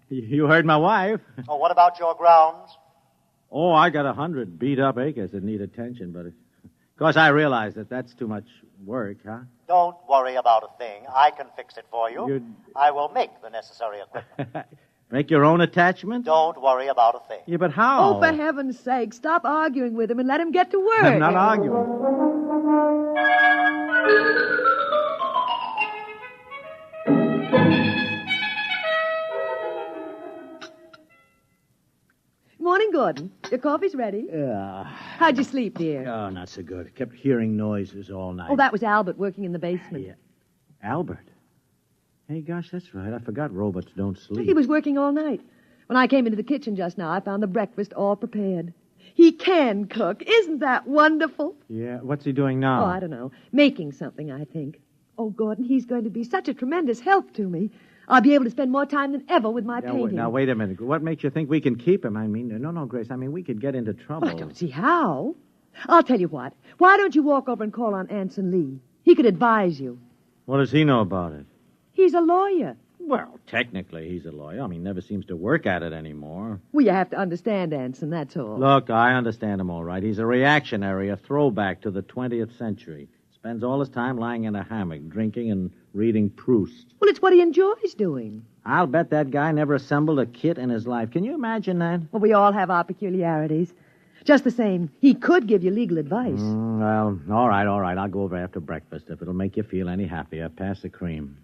you heard my wife. Oh, what about your grounds? Oh, I got 100 beat-up acres that need attention, but of course I realize that that's too much work, huh? Don't worry about a thing. I can fix it for you. I will make the necessary equipment. Make your own attachment? Don't worry about a thing. Yeah, but how? Oh, for heaven's sake, stop arguing with him and let him get to work. I'm not arguing. Morning, Gordon. Your coffee's ready. How'd you sleep, dear? Oh, not so good. Kept hearing noises all night. Oh, that was Albert working in the basement. Yeah. Albert? Hey, gosh, that's right. I forgot robots don't sleep. He was working all night. When I came into the kitchen just now, I found the breakfast all prepared. He can cook. Isn't that wonderful? Yeah, what's he doing now? Oh, I don't know. Making something, I think. Oh, Gordon, he's going to be such a tremendous help to me. I'll be able to spend more time than ever with my painting. Now, wait a minute. What makes you think we can keep him? I mean, no, Grace. I mean, we could get into trouble. Well, I don't see how. I'll tell you what. Why don't you walk over and call on Anson Lee? He could advise you. What does he know about it? He's a lawyer. Well, technically, he's a lawyer. I mean, he never seems to work at it anymore. Well, you have to understand Anson, that's all. Look, I understand him all right. He's a reactionary, a throwback to the 20th century. Spends all his time lying in a hammock, drinking and reading Proust. Well, it's what he enjoys doing. I'll bet that guy never assembled a kit in his life. Can you imagine that? Well, we all have our peculiarities. Just the same, he could give you legal advice. Well, all right. I'll go over after breakfast. If it'll make you feel any happier, pass the cream.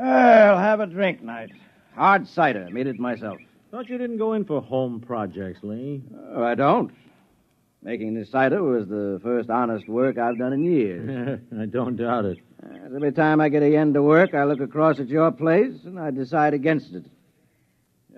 I'll have a drink, Knight. Hard cider. Made it myself. Thought you didn't go in for home projects, Lee. Oh, I don't. Making this cider was the first honest work I've done in years. I don't doubt it. Every time I get a end to work, I look across at your place and I decide against it.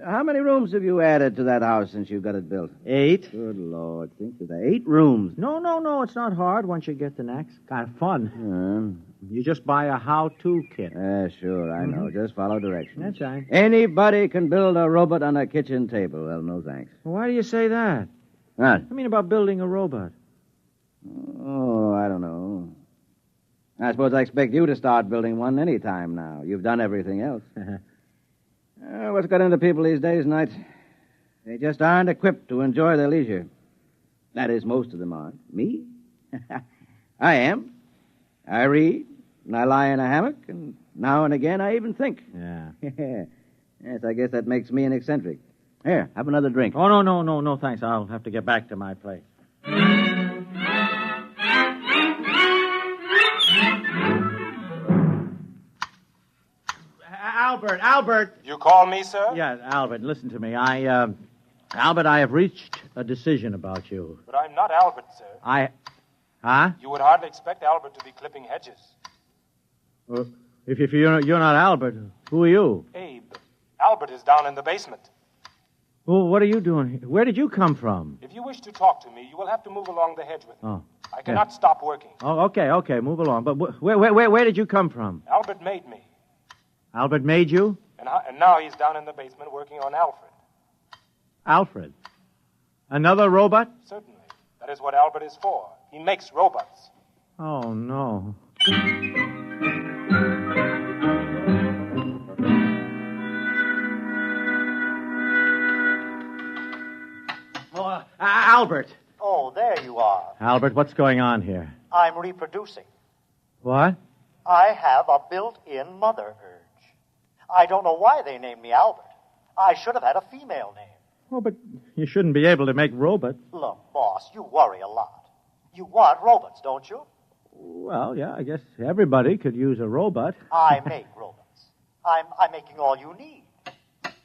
How many rooms have you added to that house since you got it built? 8. Good Lord. Think of that. 8 rooms. No. It's not hard once you get the knack. It's kind of fun. You just buy a how-to kit. Sure, I know. Just follow directions. That's right. Anybody can build a robot on a kitchen table. Well, no thanks. Why do you say that? What? I mean about building a robot. Oh, I don't know. I suppose I expect you to start building one any time now. You've done everything else. What's got into people these days, Knight? They just aren't equipped to enjoy their leisure. That is, most of them aren't. Me? I am. I read, and I lie in a hammock, and now and again I even think. Yeah. Yes, I guess that makes me an eccentric. Here, have another drink. Oh, no, thanks. I'll have to get back to my place. Albert. You call me, sir? Yeah, Albert, listen to me. Albert, I have reached a decision about you. But I'm not Albert, sir. Huh? You would hardly expect Albert to be clipping hedges. If you're not Albert, who are you? Abe. Albert is down in the basement. Well, what are you doing here? Where did you come from? If you wish to talk to me, you will have to move along the hedge with me. Oh. I cannot stop working. Oh, okay, move along. But where did you come from? Albert made me. Albert made you? And now he's down in the basement working on Alfred. Alfred? Another robot? Certainly. That is what Albert is for. He makes robots. Oh, no. Albert. Oh, there you are. Albert, what's going on here? I'm reproducing. What? I have a built-in mother urge. I don't know why they named me Albert. I should have had a female name. Oh, but you shouldn't be able to make robots. Look, boss, you worry a lot. You want robots, don't you? Well, yeah, I guess everybody could use a robot. I make robots. I'm making all you need.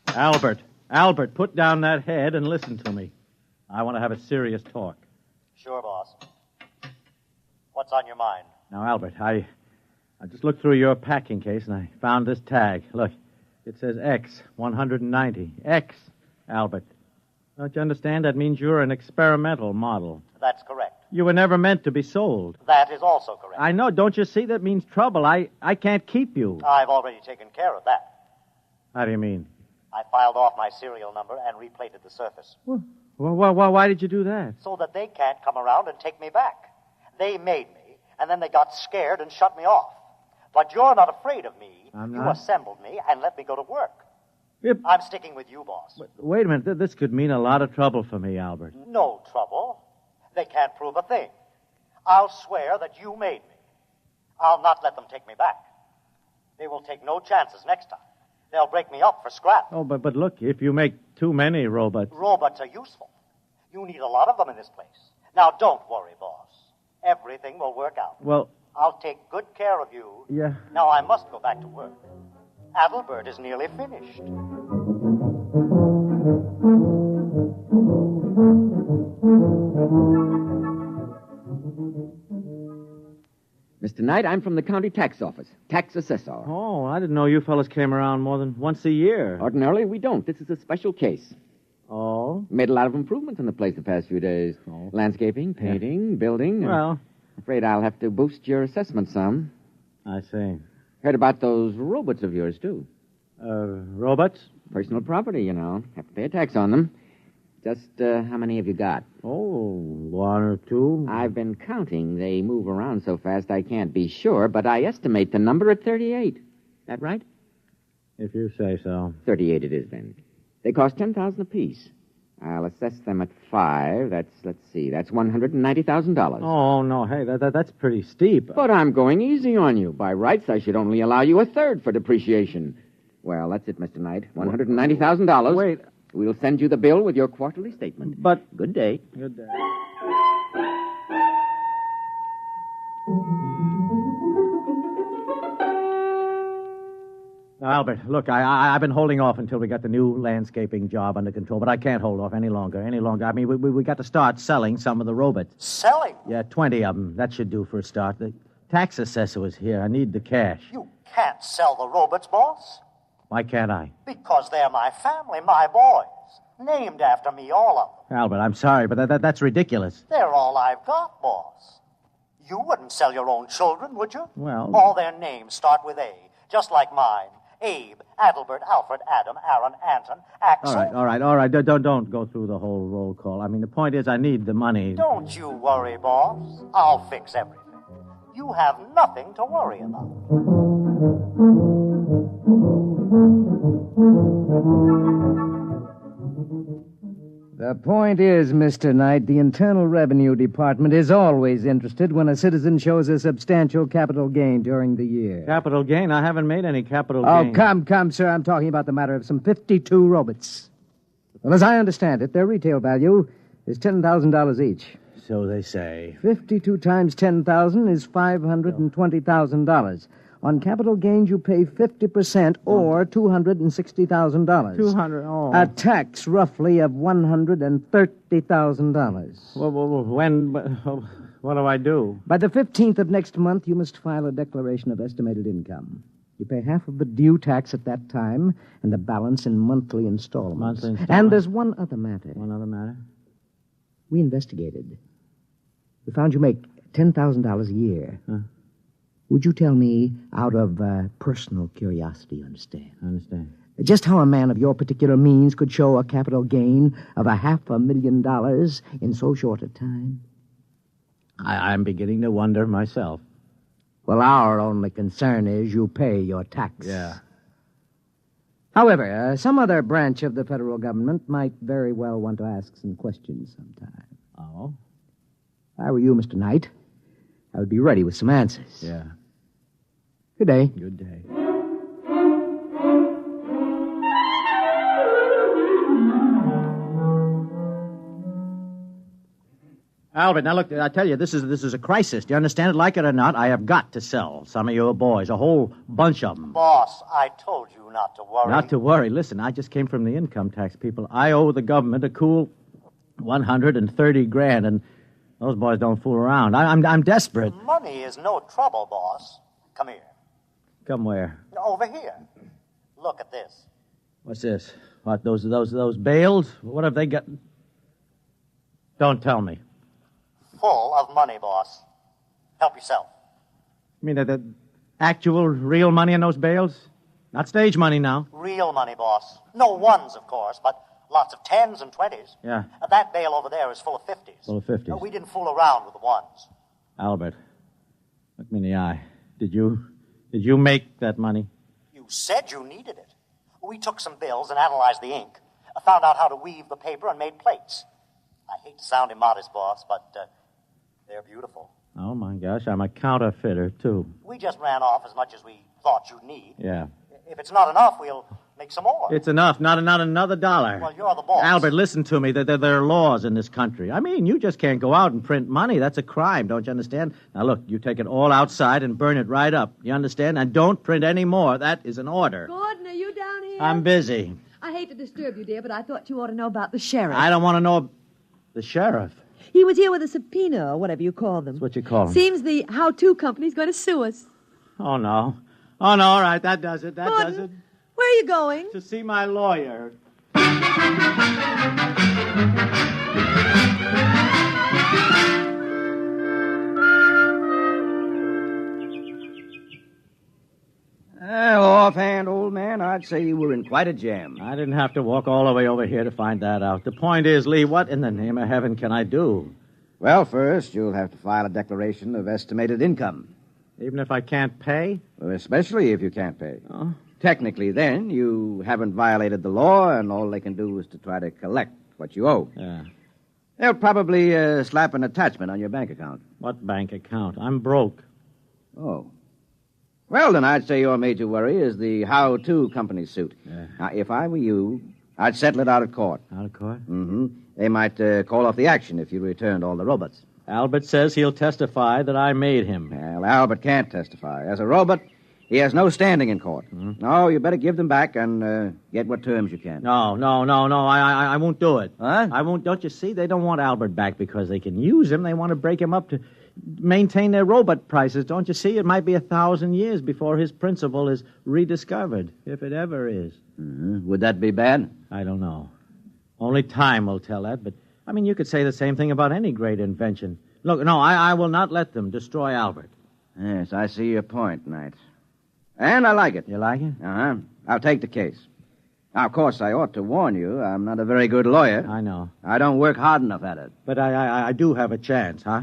Albert, put down that head and listen to me. I want to have a serious talk. Sure, boss. What's on your mind? Now, Albert, I just looked through your packing case and I found this tag. Look, it says X, 190. X, Albert. Don't you understand? That means you're an experimental model. That's correct. You were never meant to be sold. That is also correct. I know. Don't you see? That means trouble. I can't keep you. I've already taken care of that. How do you mean? I filed off my serial number and replated the surface. Well, why did you do that? So that they can't come around and take me back. They made me, and then they got scared and shut me off. But you're not afraid of me. I'm You not. assembled me and let me go to work. Yep. I'm sticking with you, boss. Wait a minute. This could mean a lot of trouble for me, Albert. No trouble. They can't prove a thing. I'll swear that you made me. I'll not let them take me back. They will take no chances next time. They'll break me up for scrap. Oh, but look, if you make too many robots... Robots are useful. You need a lot of them in this place. Now, don't worry, boss. Everything will work out. Well... I'll take good care of you. Yeah. Now, I must go back to work. Adelbert is nearly finished. Knight. I'm from the county tax office. Tax assessor. Oh, I didn't know you fellas came around more than once a year. Ordinarily, we don't. This is a special case. Oh? Made a lot of improvements in the place the past few days. Oh. Landscaping, painting, building. Well... Afraid I'll have to boost your assessment some. I see. Heard about those robots of yours, too. Robots? Personal property, you know. Have to pay a tax on them. Just how many have you got? Oh, one or two. I've been counting. They move around so fast I can't be sure, but I estimate the number at 38. That right? If you say so. 38 it is, then. They cost $10,000 apiece. I'll assess them at 5. That's $190,000. Oh, no. Hey, that's pretty steep. But I'm going easy on you. By rights, I should only allow you a third for depreciation. Well, that's it, Mr. Knight. $190,000. Wait. We'll send you the bill with your quarterly statement. But... Good day. Good day. Now, Albert, look, I've been holding off until we got the new landscaping job under control, but I can't hold off any longer. I mean, we got to start selling some of the robots. Selling? Yeah, 20 of them. That should do for a start. The tax assessor was here. I need the cash. You can't sell the robots, boss. Why can't I? Because they're my family, my boys. Named after me, all of them. Albert, I'm sorry, but that's ridiculous. They're all I've got, boss. You wouldn't sell your own children, would you? Well... All their names start with A, just like mine. Abe, Adelbert, Alfred, Adam, Aaron, Anton, Axel. All right. Don't go through the whole roll call. I mean, the point is I need the money. Don't you worry, boss. I'll fix everything. You have nothing to worry about. The point is, Mr. Knight, the Internal Revenue Department is always interested when a citizen shows a substantial capital gain during the year. Capital gain? I haven't made any capital gain. Oh, come, sir. I'm talking about the matter of some 52 robots. Well, as I understand it, their retail value is $10,000 each. So they say. 52 times 10,000 is $520,000. On capital gains, you pay 50% or $260,000. 200, oh. A tax, roughly, of $130,000. What do I do? By the 15th of next month, you must file a declaration of estimated income. You pay half of the due tax at that time and the balance in monthly installments. And there's one other matter. One other matter? We investigated. We found you make $10,000 a year. Huh? Would you tell me, out of personal curiosity, understand? I understand. Just how a man of your particular means could show a capital gain of $500,000 in so short a time? I'm beginning to wonder myself. Well, our only concern is you pay your tax. Yeah. However, some other branch of the federal government might very well want to ask some questions sometime. Oh? If I were you, Mr. Knight, I would be ready with some answers. Yeah. Good day. Good day. Albert, now look, I tell you, this is a crisis. Do you understand it? Like it or not, I have got to sell some of your boys, a whole bunch of them. Boss, I told you not to worry. Not to worry. Listen, I just came from the income tax people. I owe the government a cool $130,000, and those boys don't fool around. I'm desperate. Money is no trouble, boss. Come here. Come where? Over here. Look at this. What's this? What, those bales? What have they got? Don't tell me. Full of money, boss. Help yourself. You mean that actual, real money in those bales? Not stage money now. Real money, boss. No ones, of course, but lots of 10s and 20s. Yeah. That bale over there is full of 50s. Full of 50s. We didn't fool around with the ones. Albert, look me in the eye. Did you make that money? You said you needed it. We took some bills and analyzed the ink. Found out how to weave the paper and made plates. I hate to sound immodest, boss, but they're beautiful. Oh, my gosh, I'm a counterfeiter, too. We just ran off as much as we thought you'd need. Yeah. If it's not enough, we'll make some more. It's enough, not another dollar. Well, you're the boss. Albert, listen to me. There are laws in this country. I mean, you just can't go out and print money. That's a crime, don't you understand? Now, look, you take it all outside and burn it right up. You understand? And don't print any more. That is an order. Gordon, are you down here? I'm busy. I hate to disturb you, dear, but I thought you ought to know about the sheriff. I don't want to know... The sheriff? He was here with a subpoena, or whatever you call them. That's what you call them. Seems the how-to company's going to sue us. Oh, no. Oh, no, all right, that does it. That Gordon, does it. Where are you going? To see my lawyer. Well, offhand, old man, I'd say you were in quite a jam. I didn't have to walk all the way over here to find that out. The point is, Lee, what in the name of heaven can I do? Well, first, you'll have to file a declaration of estimated income. Even if I can't pay? Well, especially if you can't pay. Oh. Technically, then, you haven't violated the law, and all they can do is to try to collect what you owe. Yeah. They'll probably slap an attachment on your bank account. What bank account? I'm broke. Oh. Well, then I'd say your major worry is the how-to company suit. Yeah. Now, if I were you, I'd settle it out of court. Out of court? Mm-hmm. They might call off the action if you returned all the robots. Albert says he'll testify that I made him. Well, Albert can't testify. As a robot, he has no standing in court. Mm-hmm. No, you better give them back and get what terms you can. No. I won't do it. Huh? I won't. Don't you see? They don't want Albert back because they can use him. They want to break him up to maintain their robot prices. Don't you see? It might be 1,000 years before his principle is rediscovered, if it ever is. Mm-hmm. Would that be bad? I don't know. Only time will tell that, but, I mean, you could say the same thing about any great invention. Look, no, I will not let them destroy Albert. Yes, I see your point, Knight. And I like it. You like it? Uh-huh. I'll take the case. Now, of course, I ought to warn you, I'm not a very good lawyer. I know. I don't work hard enough at it. But I do have a chance, huh?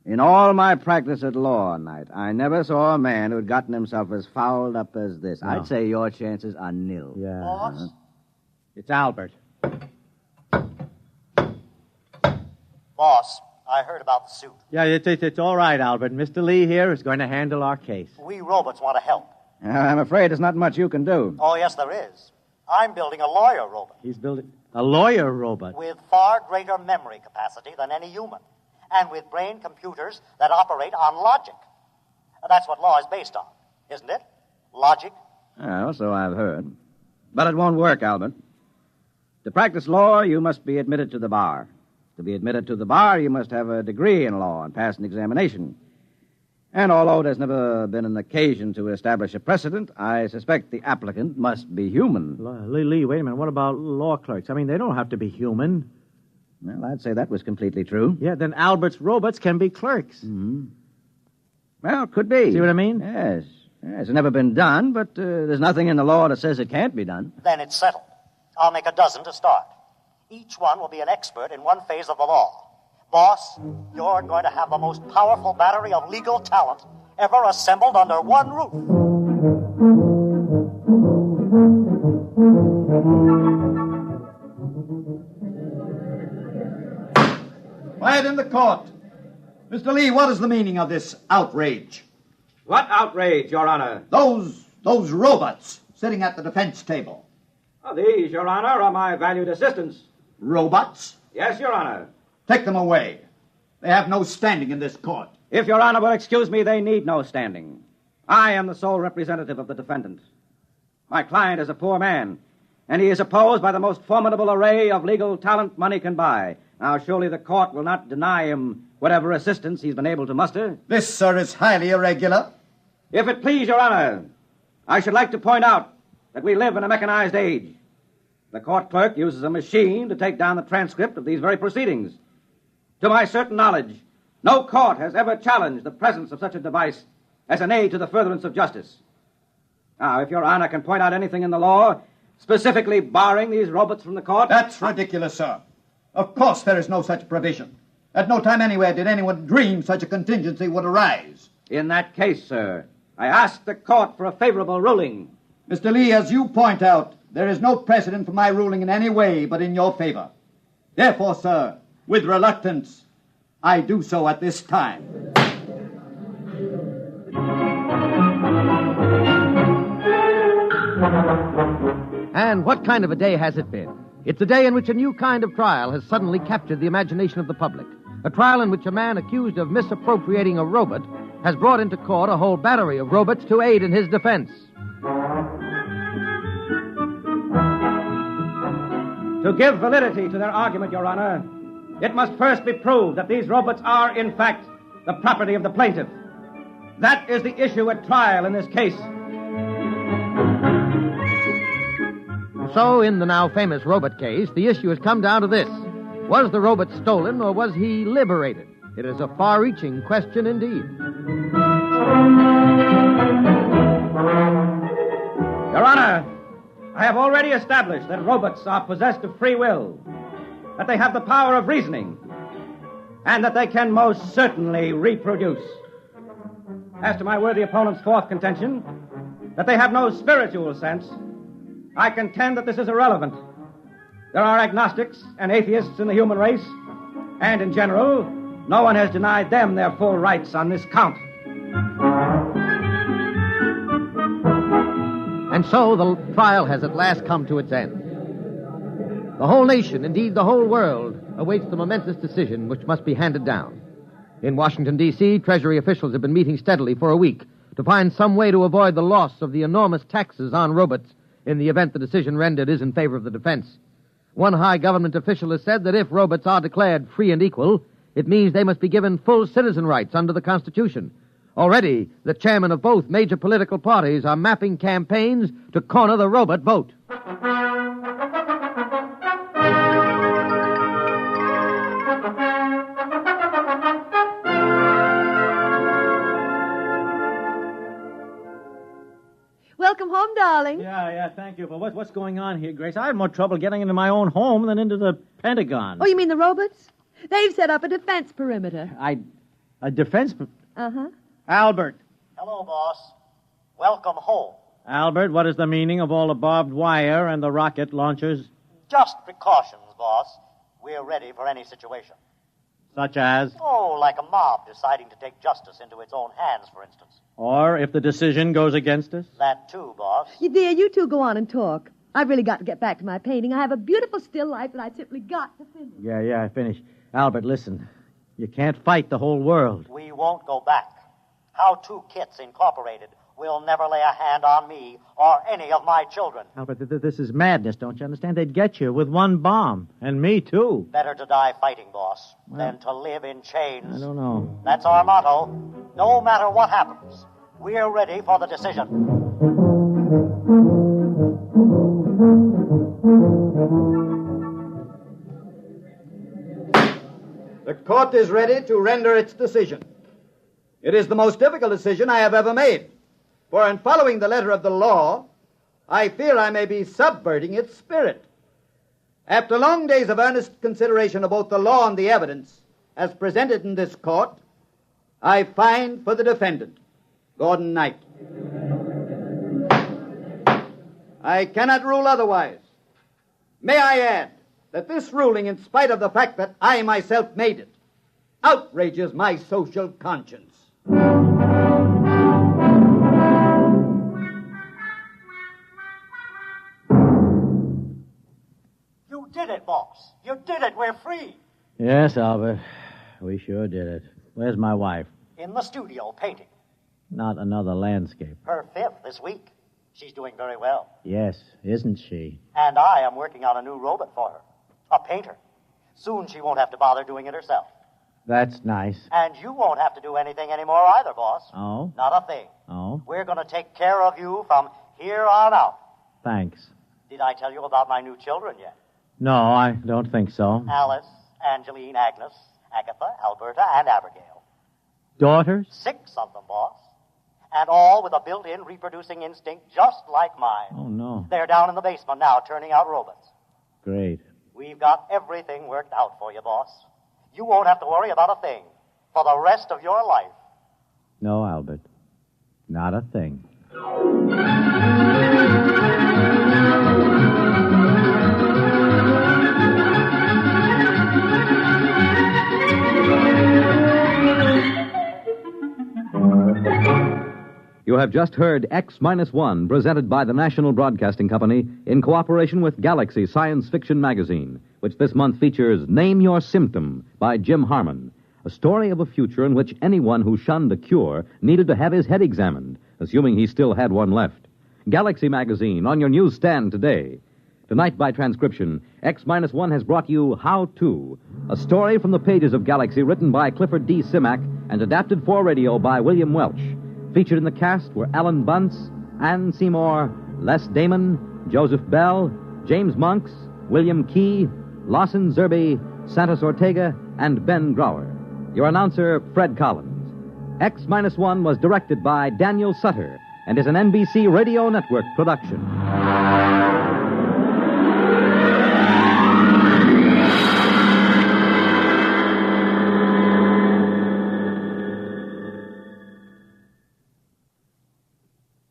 In all my practice at law, Knight, I never saw a man who'd gotten himself as fouled up as this. No. I'd say your chances are nil. Yeah. Boss? It's Albert. Boss, I heard about the suit. Yeah, it's all right, Albert. Mr. Lee here is going to handle our case. We robots want to help. I'm afraid there's not much you can do. Oh, yes, there is. I'm building a lawyer robot He's building a lawyer robot. with far greater memory capacity than any human, and with brain computers that operate on logic. That's what law is based on, isn't it? Logic. Well, so I've heard. But it won't work, Albert. To practice law, you must be admitted to the bar. To be admitted to the bar, you must have a degree in law and pass an examination. And although there's never been an occasion to establish a precedent, I suspect the applicant must be human. Lee, wait a minute. What about law clerks? I mean, they don't have to be human. Well, I'd say that was completely true. Yeah, then Albert's robots can be clerks. Mm-hmm. Well, could be. See what I mean? Yes. It's never been done, but there's nothing in the law that says it can't be done. Then it's settled. I'll make a dozen to start. Each one will be an expert in one phase of the law. Boss, you're going to have the most powerful battery of legal talent ever assembled under one roof. Quiet in the court. Mr. Lee, what is the meaning of this outrage? What outrage, Your Honor? Those robots sitting at the defense table. These, Your Honor, are my valued assistants. Robots? Yes, Your Honor. Take them away. They have no standing in this court. If Your Honor will excuse me, they need no standing. I am the sole representative of the defendant. My client is a poor man, and he is opposed by the most formidable array of legal talent money can buy. Now, surely the court will not deny him whatever assistance he's been able to muster. This, sir, is highly irregular. If it please Your Honor, I should like to point out that we live in a mechanized age. The court clerk uses a machine to take down the transcript of these very proceedings. To my certain knowledge, no court has ever challenged the presence of such a device as an aid to the furtherance of justice. Now, if Your Honor can point out anything in the law specifically barring these robots from the court... That's ridiculous, sir. Of course there is no such provision. At no time anywhere did anyone dream such a contingency would arise. In that case, sir, I ask the court for a favorable ruling. Mr. Lee, as you point out, there is no precedent for my ruling in any way but in your favor. Therefore, sir, with reluctance, I do so at this time. And what kind of a day has it been? It's a day in which a new kind of trial has suddenly captured the imagination of the public. A trial in which a man accused of misappropriating a robot has brought into court a whole battery of robots to aid in his defense. To give validity to their argument, Your Honor, it must first be proved that these robots are, in fact, the property of the plaintiff. That is the issue at trial in this case. So, in the now famous robot case, the issue has come down to this. Was the robot stolen or was he liberated? It is a far-reaching question indeed. Your Honor, I have already established that robots are possessed of free will, that they have the power of reasoning, and that they can most certainly reproduce. As to my worthy opponent's fourth contention, that they have no spiritual sense, I contend that this is irrelevant. There are agnostics and atheists in the human race, and in general, no one has denied them their full rights on this count. And so the trial has at last come to its end. The whole nation, indeed the whole world, awaits the momentous decision which must be handed down. In Washington, D.C., Treasury officials have been meeting steadily for a week to find some way to avoid the loss of the enormous taxes on robots in the event the decision rendered is in favor of the defense. One high government official has said that if robots are declared free and equal, it means they must be given full citizen rights under the Constitution. Already, the chairmen of both major political parties are mapping campaigns to corner the robot vote. Welcome home, darling. Yeah, thank you. But what's going on here, Grace? I had more trouble getting into my own home than into the Pentagon. Oh, you mean the robots? They've set up a defense perimeter. A defense... Uh-huh. Albert. Hello, boss. Welcome home. Albert, what is the meaning of all the barbed wire and the rocket launchers? Just precautions, boss. We're ready for any situation. Such as? Oh, like a mob deciding to take justice into its own hands, for instance. Or if the decision goes against us? That too, boss. Dear, you two go on and talk. I've really got to get back to my painting. I have a beautiful still life that I've simply got to finish. Yeah, I finished. Albert, listen. You can't fight the whole world. We won't go back. How Two Kits Incorporated will never lay a hand on me or any of my children. Albert, this is madness, don't you understand? They'd get you with one bomb. And me, too. Better to die fighting, boss, than to live in chains. I don't know. That's our motto. No matter what happens, we're ready for the decision. The court is ready to render its decision. It is the most difficult decision I have ever made, for in following the letter of the law, I fear I may be subverting its spirit. After long days of earnest consideration of both the law and the evidence as presented in this court, I find for the defendant, Gordon Knight. I cannot rule otherwise. May I add that this ruling, in spite of the fact that I myself made it, outrages my social conscience. You did it, boss. You did it. We're free. Yes, Albert. We sure did it. Where's my wife? In the studio, painting. Not another landscape. Her fifth this week. She's doing very well. Yes, isn't she? And I am working on a new robot for her. A painter. Soon she won't have to bother doing it herself. That's nice. And you won't have to do anything anymore either, boss. Oh? Not a thing. Oh? We're going to take care of you from here on out. Thanks. Did I tell you about my new children yet? No, I don't think so. Alice, Angeline, Agnes, Agatha, Alberta, and Abigail. Daughters? 6 of them, boss. And all with a built-in reproducing instinct just like mine. Oh, no. They're down in the basement now turning out robots. Great. We've got everything worked out for you, boss. You won't have to worry about a thing for the rest of your life. No, Albert. Not a thing. You have just heard X-1, presented by the National Broadcasting Company in cooperation with Galaxy Science Fiction Magazine, which this month features Name Your Symptom by Jim Harmon, a story of a future in which anyone who shunned a cure needed to have his head examined, assuming he still had one left. Galaxy Magazine on your newsstand today. Tonight, by transcription, X-1 has brought you How To, a story from the pages of Galaxy written by Clifford D. Simak and adapted for radio by William Welch. Featured in the cast were Alan Bunce, Ann Seymour, Les Damon, Joseph Bell, James Monks, William Key, Lawson Zerby, Santos Ortega, and Ben Grauer. Your announcer, Fred Collins. X-1 was directed by Daniel Sutter and is an NBC Radio Network production.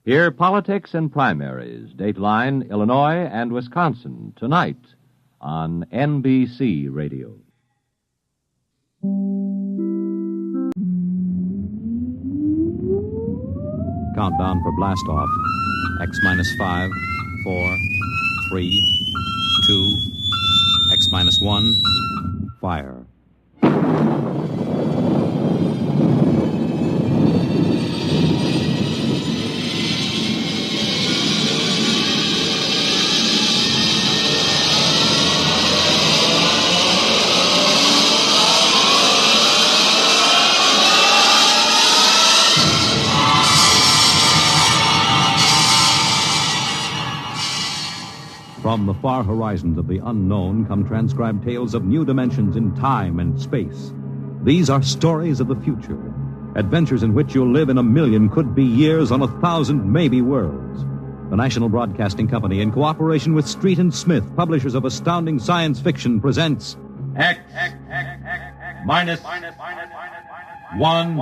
Hear politics and primaries, Dateline, Illinois, and Wisconsin, tonight on NBC Radio. Countdown for blastoff. X-5, 4, 3, 2, X-1, fire. From the far horizons of the unknown come transcribed tales of new dimensions in time and space. These are stories of the future, adventures in which you'll live in a million could-be years on 1,000 maybe worlds. The National Broadcasting Company, in cooperation with Street and Smith, publishers of astounding science fiction, presents X minus one.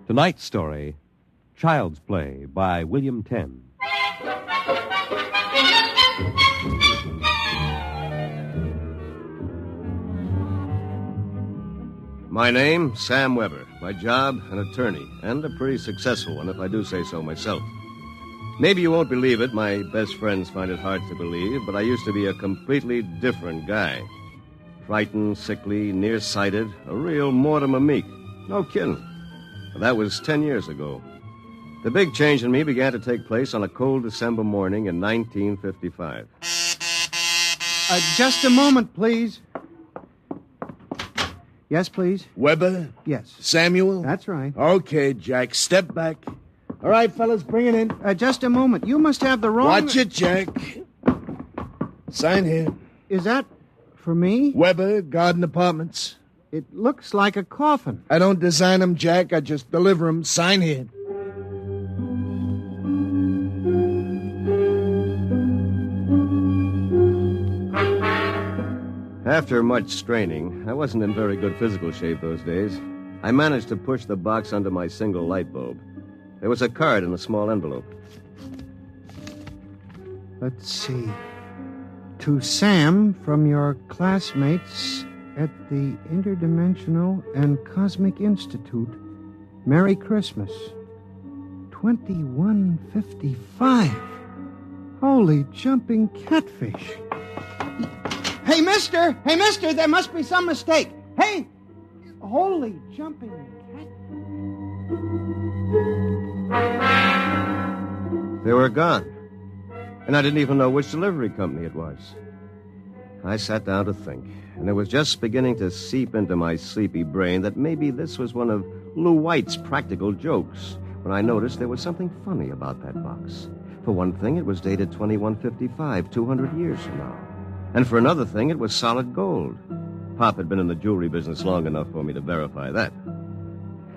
Tonight's story, Child's Play by William Tenn. My name, Sam Weber. My job, an attorney, and a pretty successful one, if I do say so myself. Maybe you won't believe it, my best friends find it hard to believe, but I used to be a completely different guy. Frightened, sickly, nearsighted, a real Mortimer Meek. No kidding. That was 10 years ago. The big change in me began to take place on a cold December morning in 1955. Just a moment, please. Yes, please. Weber? Yes. Samuel? That's right. Okay, Jack, step back. All right, fellas, bring it in. Just a moment. You must have the wrong... Watch it, Jack. Sign here. Is that for me? Weber, Garden Apartments. It looks like a coffin. I don't design them, Jack. I just deliver them. Sign here. After much straining, I wasn't in very good physical shape those days. I managed to push the box under my single light bulb. There was a card in a small envelope. Let's see. To Sam from your classmates at the Interdimensional and Cosmic Institute. Merry Christmas. 2155. Holy jumping catfish. Hey, mister! Hey, mister! There must be some mistake. Hey! Holy jumping catfish. They were gone. And I didn't even know which delivery company it was. I sat down to think, and it was just beginning to seep into my sleepy brain that maybe this was one of Lou White's practical jokes when I noticed there was something funny about that box. For one thing, it was dated 2155, 200 years from now. And for another thing, it was solid gold. Pop had been in the jewelry business long enough for me to verify that.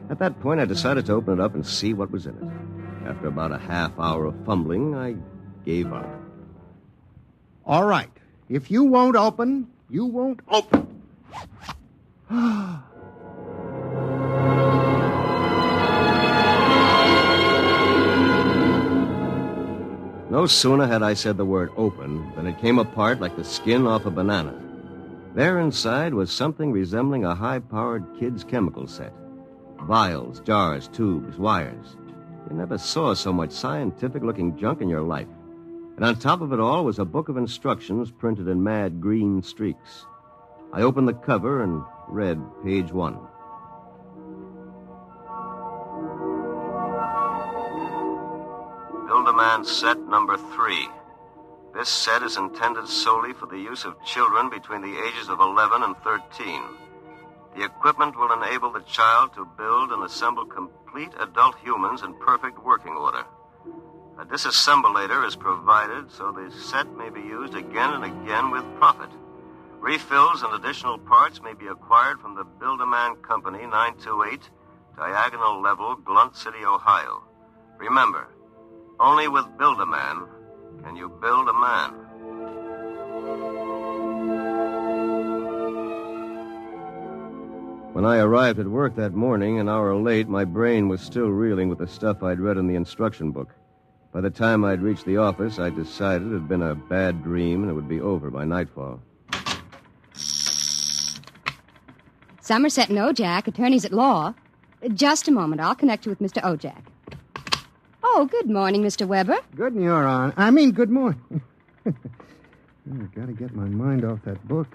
At that point, I decided to open it up and see what was in it. After about a half hour of fumbling, I gave up. All right. If you won't open, you won't open. No sooner had I said the word open than it came apart like the skin off a banana. There inside was something resembling a high-powered kid's chemical set. Vials, jars, tubes, wires. You never saw so much scientific-looking junk in your life. And on top of it all was a book of instructions printed in mad green streaks. I opened the cover and read page 1. Build-A-Man set number 3. This set is intended solely for the use of children between the ages of 11 and 13. The equipment will enable the child to build and assemble complete adult humans in perfect working order. A disassemblator is provided so the set may be used again and again with profit. Refills and additional parts may be acquired from the Build-A-Man Company, 928, Diagonal Level, Blunt City, Ohio. Remember, only with Build-A-Man can you build a man. When I arrived at work that morning, an hour late, my brain was still reeling with the stuff I'd read in the instruction book. By the time I'd reached the office, I decided it had been a bad dream and it would be over by nightfall. Somerset and Ojak, attorneys at law. Just a moment. I'll connect you with Mr. Ojak. Oh, good morning, Mr. Weber. Good morning. I've got to get my mind off that book.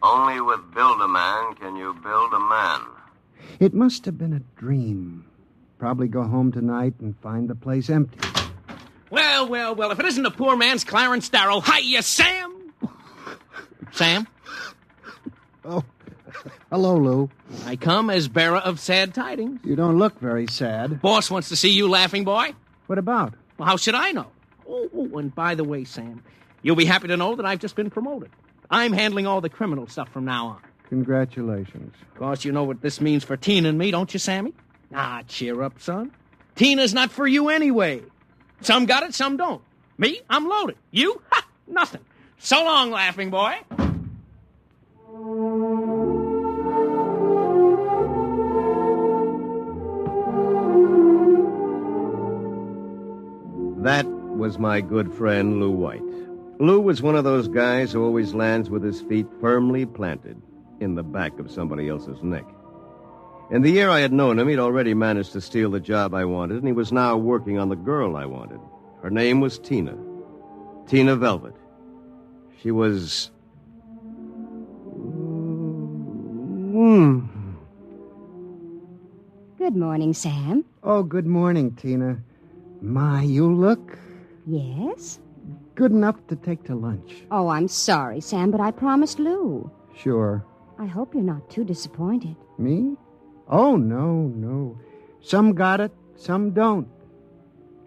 Only with Build-A-Man can you build a man. It must have been a dream. Probably go home tonight and find the place empty. Well, if it isn't the poor man's Clarence Darrow. Hiya, Sam! Sam? Oh, hello, Lou. I come as bearer of sad tidings. You don't look very sad. Boss wants to see you laughing, boy. What about? Well, how should I know? Oh, and by the way, Sam, you'll be happy to know that I've just been promoted. I'm handling all the criminal stuff from now on. Congratulations. Of course, you know what this means for Tina and me, don't you, Sammy? Ah, cheer up, son. Tina's not for you anyway. Some got it, some don't. Me, I'm loaded. You? Ha! Nothing. So long, laughing boy. That was my good friend, Lou White. Lou was one of those guys who always lands with his feet firmly planted in the back of somebody else's neck. In the year I had known him, he'd already managed to steal the job I wanted, and he was now working on the girl I wanted. Her name was Tina. Tina Velvet. She was... Good morning, Sam. Oh, good morning, Tina. My, you look... Yes? Good enough to take to lunch. Oh, I'm sorry, Sam, but I promised Lou. Sure. I hope you're not too disappointed. Me? Oh, no. Some got it, some don't.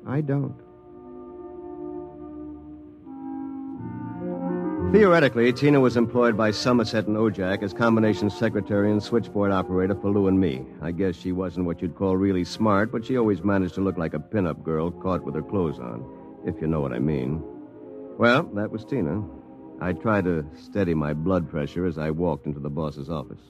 I don't. Theoretically, Tina was employed by Somerset and Ojak as combination secretary and switchboard operator for Lou and me. I guess she wasn't what you'd call really smart, but she always managed to look like a pin-up girl caught with her clothes on, if you know what I mean. Well, that was Tina. I tried to steady my blood pressure as I walked into the boss's office.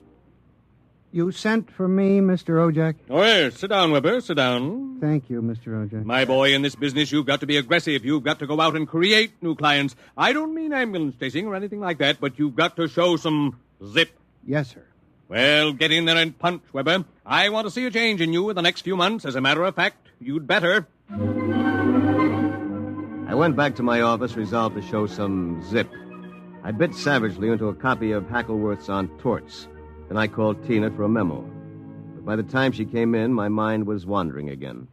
You sent for me, Mr. Ojak? Oh, yes. Sit down, Weber. Sit down. Thank you, Mr. Ojak. My boy, in this business, you've got to be aggressive. You've got to go out and create new clients. I don't mean ambulance chasing or anything like that, but you've got to show some zip. Yes, sir. Well, get in there and punch, Weber. I want to see a change in you in the next few months. As a matter of fact, you'd better. I went back to my office, resolved to show some zip. I bit savagely into a copy of Hackleworth's On Torts. Then I called Tina for a memo. But by the time she came in, my mind was wandering again.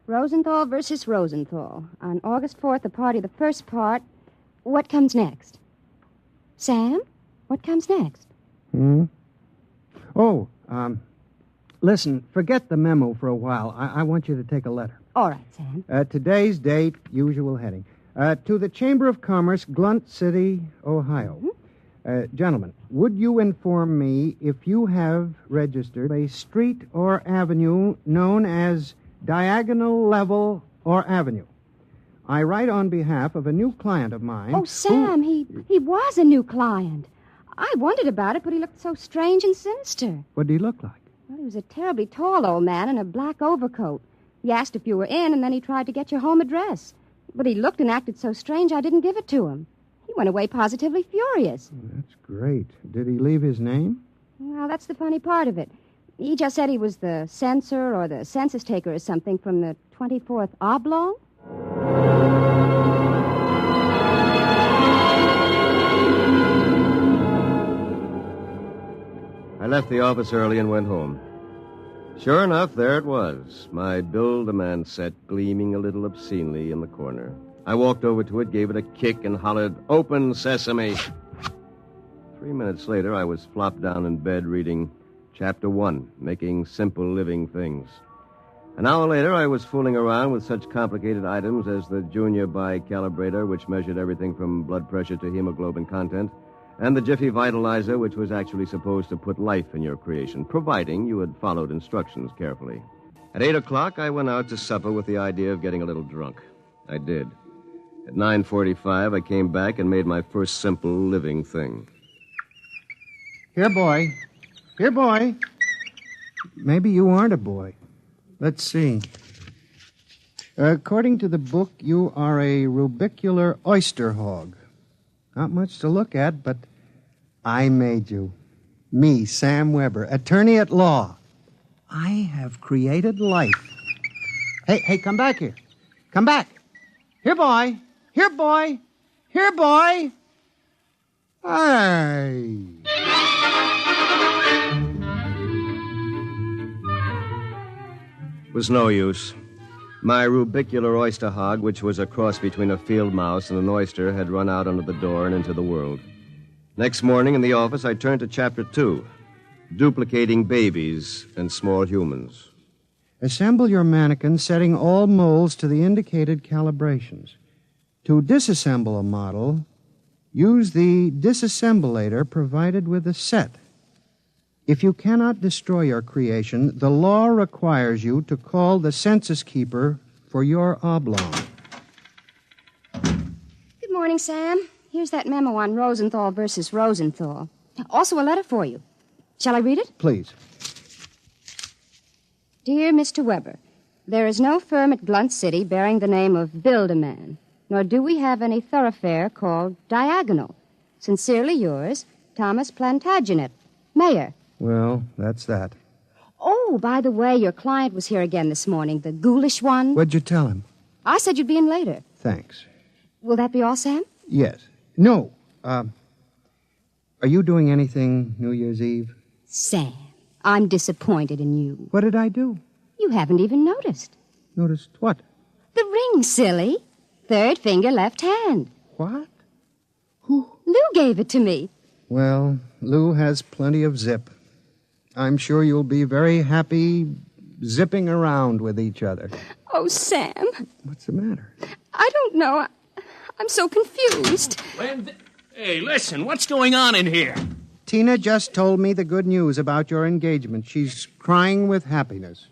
Rosenthal versus Rosenthal. On August 4th, the party, the first part. What comes next? Sam, what comes next? Oh, listen, forget the memo for a while. I want you to take a letter. All right, Sam. Today's date, usual heading. To the Chamber of Commerce, Blunt City, Ohio. Gentlemen, would you inform me if you have registered a street or avenue known as Diagonal Level or Avenue? I write on behalf of a new client of mine. Oh, Sam, he was a new client. I wondered about it, but he looked so strange and sinister. What did he look like? Well, he was a terribly tall old man in a black overcoat. He asked if you were in, and then he tried to get your home address. But he looked and acted so strange, I didn't give it to him. He went away positively furious. That's great. Did he leave his name? Well, that's the funny part of it. He just said he was the censor or the census taker or something from the 24th Oblong. I left the office early and went home. Sure enough, there it was, my Build-A-Man set gleaming a little obscenely in the corner. I walked over to it, gave it a kick, and hollered, "Open sesame!" 3 minutes later, I was flopped down in bed reading Chapter 1, Making Simple Living Things. An hour later, I was fooling around with such complicated items as the Junior Bicalibrator, which measured everything from blood pressure to hemoglobin content, and the Jiffy Vitalizer, which was actually supposed to put life in your creation, providing you had followed instructions carefully. At 8 o'clock, I went out to supper with the idea of getting a little drunk. I did. At 9:45, I came back and made my first simple living thing. Here, boy. Here, boy. Maybe you aren't a boy. Let's see. According to the book, you are a rubicular oyster hog. Not much to look at, but I made you. Me, Sam Weber, attorney at law. I have created life. Hey, come back here. Come back. Here, boy. Here, boy. Here, boy. Hey. It was no use. My rubicular oyster hog, which was a cross between a field mouse and an oyster, had run out under the door and into the world. Next morning in the office, I turned to Chapter 2, Duplicating Babies and Small Humans. Assemble your mannequin, setting all molds to the indicated calibrations. To disassemble a model, use the disassemblator provided with the set. If you cannot destroy your creation, the law requires you to call the census keeper for your oblong. Good morning, Sam. Here's that memo on Rosenthal versus Rosenthal. Also a letter for you. Shall I read it? Please. Dear Mr. Weber, there is no firm at Blunt City bearing the name of Build-A-Man, nor do we have any thoroughfare called Diagonal. Sincerely yours, Thomas Plantagenet, Mayor. Well, that's that. Oh, by the way, your client was here again this morning, the ghoulish one. What'd you tell him? I said you'd be in later. Thanks. Will that be all, Sam? Yes. No. Are you doing anything New Year's Eve? Sam, I'm disappointed in you. What did I do? You haven't even noticed. Noticed what? The ring, silly. Third finger, left hand. What? Lou gave it to me. Well, Lou has plenty of zip. I'm sure you'll be very happy zipping around with each other. Oh, Sam. What's the matter? I don't know. I'm so confused. Hey, listen, what's going on in here? Tina just told me the good news about your engagement. She's crying with happiness.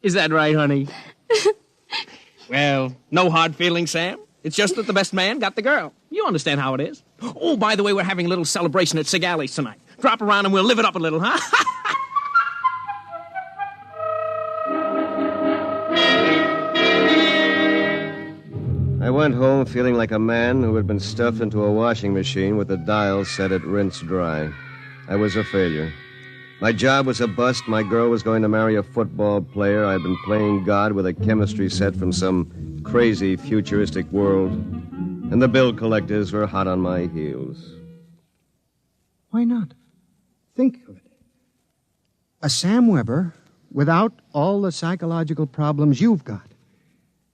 Is that right, honey? Well, no hard feelings, Sam. It's just that the best man got the girl. You understand how it is. Oh, by the way, we're having a little celebration at Sig Alley's tonight. Drop around and we'll live it up a little, huh? I went home feeling like a man who had been stuffed into a washing machine with the dial set at rinse dry. I was a failure. My job was a bust. My girl was going to marry a football player. I'd been playing God with a chemistry set from some crazy futuristic world. And the bill collectors were hot on my heels. Why not? Think of it. A Sam Weber without all the psychological problems you've got.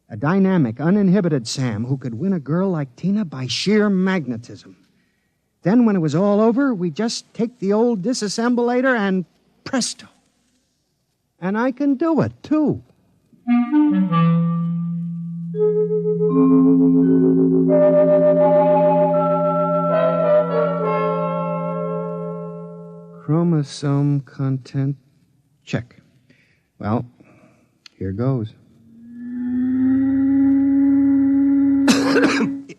A dynamic, uninhibited Sam who could win a girl like Tina by sheer magnetism. Then when it was all over, we just take the old disassemblator and presto. And I can do it, too. Chromosome content check. Well, here goes.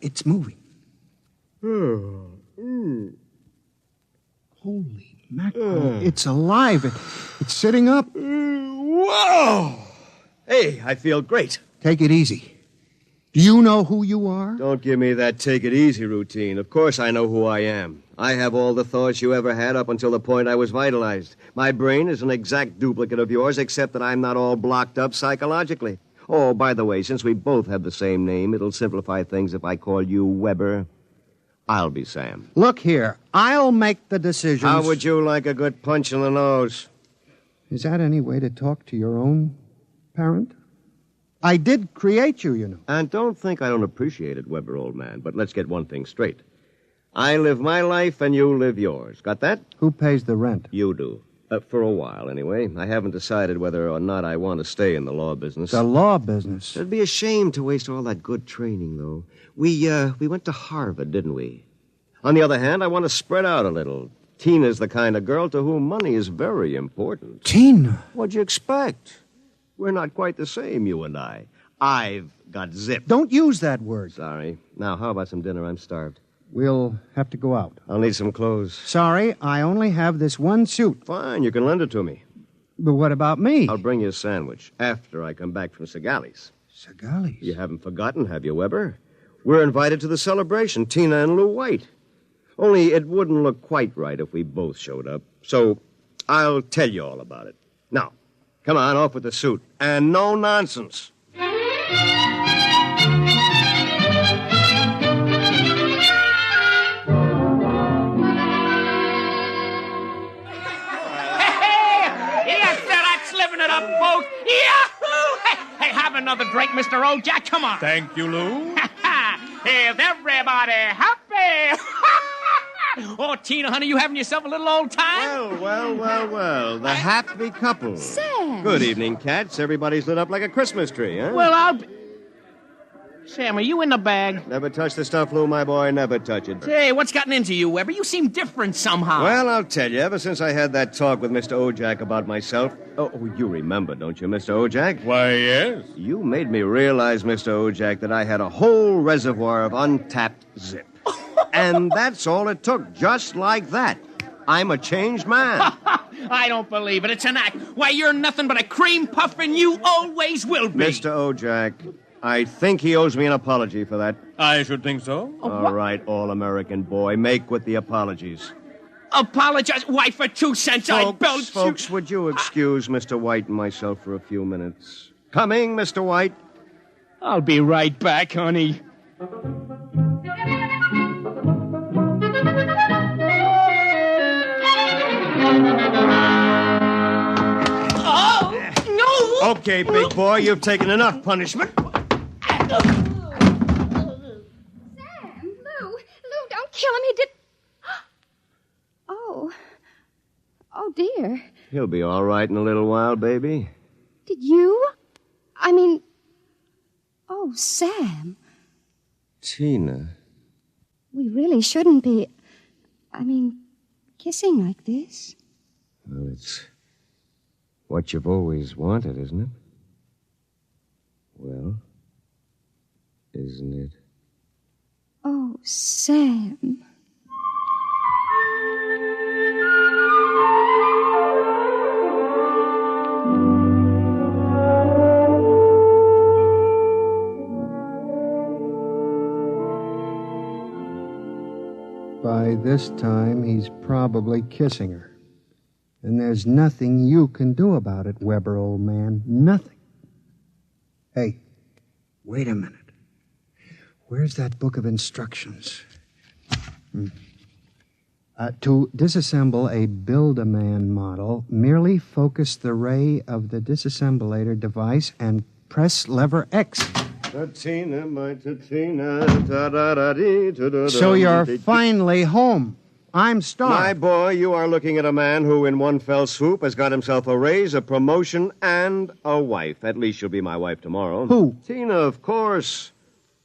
It's moving. Holy mackerel. It's alive. It's sitting up. Whoa! Hey, I feel great. Take it easy. Do you know who you are? Don't give me that take it easy routine. Of course I know who I am. I have all the thoughts you ever had up until the point I was vitalized. My brain is an exact duplicate of yours, except that I'm not all blocked up psychologically. Oh, by the way, since we both have the same name, it'll simplify things if I call you Weber. I'll be Sam. Look here. I'll make the decisions. How would you like a good punch in the nose? Is that any way to talk to your own parent? I did create you, you know. And don't think I don't appreciate it, Weber, old man. But let's get one thing straight. I live my life and you live yours. Got that? Who pays the rent? You do. For a while, anyway. I haven't decided whether or not I want to stay in the law business. The law business? It'd be a shame to waste all that good training, though. We went to Harvard, didn't we? On the other hand, I want to spread out a little. Tina's the kind of girl to whom money is very important. Tina? What'd you expect? We're not quite the same, you and I. I've got zip. Don't use that word. Sorry. Now, how about some dinner? I'm starved. We'll have to go out. I'll need some clothes. Sorry, I only have this one suit. Fine, you can lend it to me. But what about me? I'll bring you a sandwich after I come back from Segali's. Segali's? You haven't forgotten, have you, Weber? We're invited to the celebration, Tina and Lou White. Only it wouldn't look quite right if we both showed up. So I'll tell you all about it. Now, come on, off with the suit. And no nonsense. Living it up, folks. Yahoo! Hey, have another drink, Mr. Ojack. Come on. Thank you, Lou. Is everybody happy? Oh, Tina, honey, you having yourself a little old time? Well. The happy couple. Sam. Good evening, cats. Everybody's lit up like a Christmas tree, huh? Well, I'll be... Sam, are you in the bag? Never touch the stuff, Lou, my boy. Never touch it. Hey, what's gotten into you, Weber? You seem different somehow. Well, I'll tell you. Ever since I had that talk with Mr. Ojack about myself... Oh, you remember, don't you, Mr. Ojack? Why, yes. You made me realize, Mr. Ojack, that I had a whole reservoir of untapped zip. And that's all it took, just like that. I'm a changed man. I don't believe it. It's an act. Why, you're nothing but a cream puff, and you always will be. Mr. Ojack, I think he owes me an apology for that. I should think so. All right, all-American boy, make with the apologies. Apologize? Why, for 2 cents, I belch you. Folks, would you excuse Mr. White and myself for a few minutes? Coming, Mr. White. I'll be right back, honey. Oh, no! Okay, big boy, you've taken enough punishment. Sam, Lou, don't kill him. He did... Oh, dear. He'll be all right in a little while, baby. Did you? I mean... Oh, Sam. Tina. We really shouldn't be... kissing like this. Well, it's what you've always wanted, isn't it? Well, isn't it? Oh, Sam. By this time, he's probably kissing her. And there's nothing you can do about it, Weber, old man. Nothing. Hey, wait a minute. Where's that book of instructions? To disassemble a Build-A-Man model, merely focus the ray of the disassemblator device and press lever X. Tatina, my Tatina, So you're finally home. I'm starved. My boy, you are looking at a man who, in one fell swoop, has got himself a raise, a promotion, and a wife. At least she'll be my wife tomorrow. Who? Tina, of course.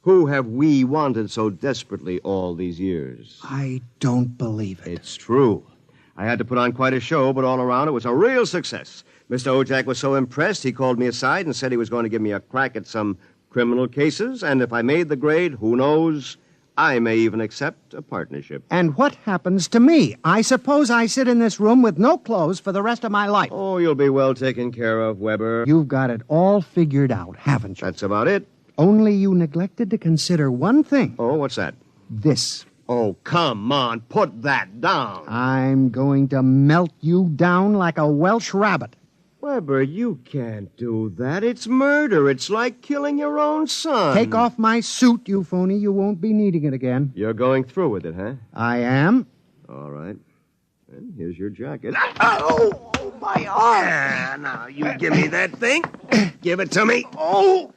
Who have we wanted so desperately all these years? I don't believe it. It's true. I had to put on quite a show, but all around it was a real success. Mr. Ojack was so impressed, he called me aside and said he was going to give me a crack at some criminal cases, and if I made the grade, who knows, I may even accept a partnership. And what happens to me? I suppose I sit in this room with no clothes for the rest of my life. Oh, you'll be well taken care of, Weber. You've got it all figured out, haven't you? That's about it. Only you neglected to consider one thing. Oh, what's that? This. Oh, come on, put that down. I'm going to melt you down like a Welsh rabbit. Weber, you can't do that. It's murder. It's like killing your own son. Take off my suit, you phony. You won't be needing it again. You're going through with it, huh? I am. All right. And here's your jacket. Oh! my arm! Ah, now, you give me that thing. Give it to me. Oh!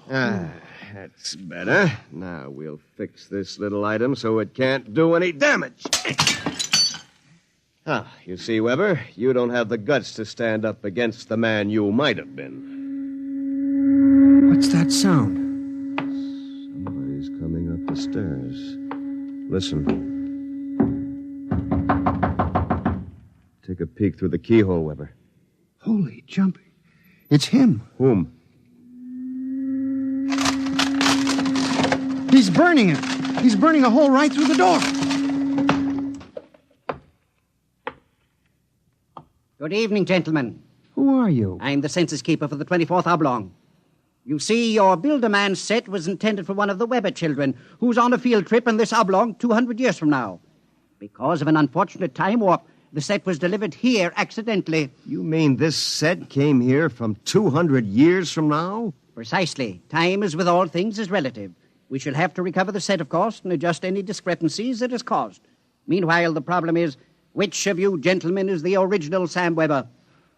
That's better. Now we'll fix this little item so it can't do any damage. You see, Weber, you don't have the guts to stand up against the man you might have been. What's that sound? Somebody's coming up the stairs. Listen. Take a peek through the keyhole, Weber. Holy jumping. It's him. Whom? He's burning it. He's burning a hole right through the door. Good evening, gentlemen. Who are you? I'm the census keeper for the 24th Oblong. You see, your Build-A-Man set was intended for one of the Weber children who's on a field trip in this oblong 200 years from now. Because of an unfortunate time warp, the set was delivered here accidentally. You mean this set came here from 200 years from now? Precisely. Time, as with all things, is relative. We shall have to recover the set, of course, and adjust any discrepancies it has caused. Meanwhile, the problem is, which of you gentlemen is the original Sam Weber?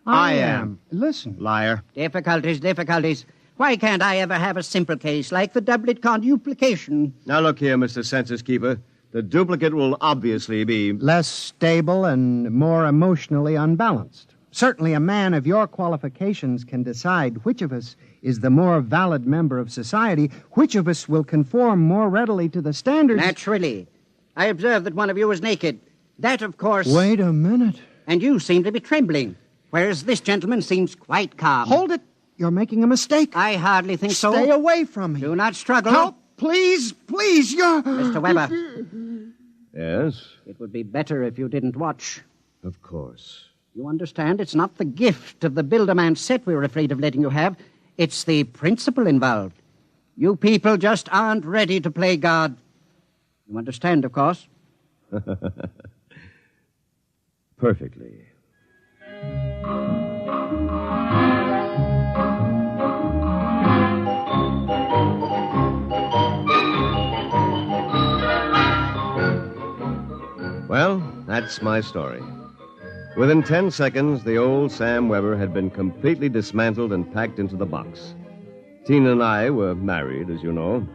I am. Listen. Liar. Difficulties. Why can't I ever have a simple case like the doublet conduplication? Now, look here, Mr. Census Keeper. The duplicate will obviously be less stable and more emotionally unbalanced. Certainly a man of your qualifications can decide which of us is the more valid member of society, which of us will conform more readily to the standards. Naturally. I observe that one of you is naked. That, of course... Wait a minute. And you seem to be trembling, whereas this gentleman seems quite calm. Hold it. You're making a mistake. I hardly think so. Stay away from me. Do not struggle. Help, please, you're... Mr. Weber. Yes? It would be better if you didn't watch. Of course. You understand, it's not the gift of the Build-A-Man set we're afraid of letting you have. It's the principle involved. You people just aren't ready to play God. You understand, of course? Perfectly. Well, that's my story. Within 10 seconds, the old Sam Weber had been completely dismantled and packed into the box. Tina and I were married, as you know,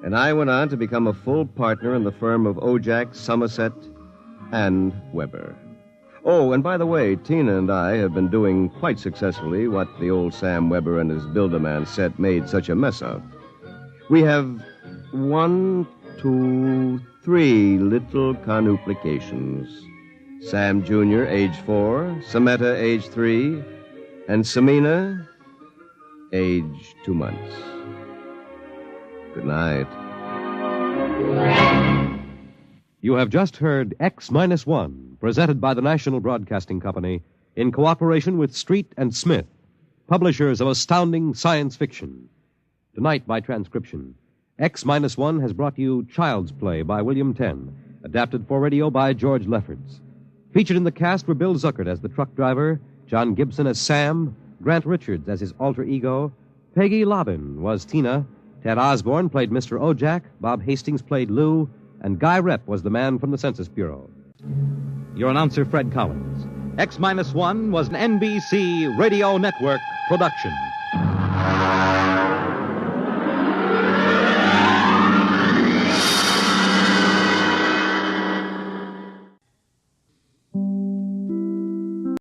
and I went on to become a full partner in the firm of Ojak, Somerset, and Weber. Oh, and by the way, Tina and I have been doing quite successfully what the old Sam Weber and his Build-A-Man set made such a mess of. We have 1, 2, 3 little conuplications. Sam Jr., age 4, Sameta, age 3, and Samina, age 2 months. Good night. You have just heard X-1, presented by the National Broadcasting Company in cooperation with Street and Smith, publishers of astounding science fiction. Tonight, by transcription, X-1 has brought you Child's Play by William Tenn, adapted for radio by George Lefferts. Featured in the cast were Bill Zuckert as the truck driver, John Gibson as Sam, Grant Richards as his alter ego, Peggy Lobbin was Tina, Ted Osborne played Mr. Ojak, Bob Hastings played Lou, and Guy Rep was the man from the Census Bureau. Your announcer, Fred Collins. X-1 was an NBC Radio Network production.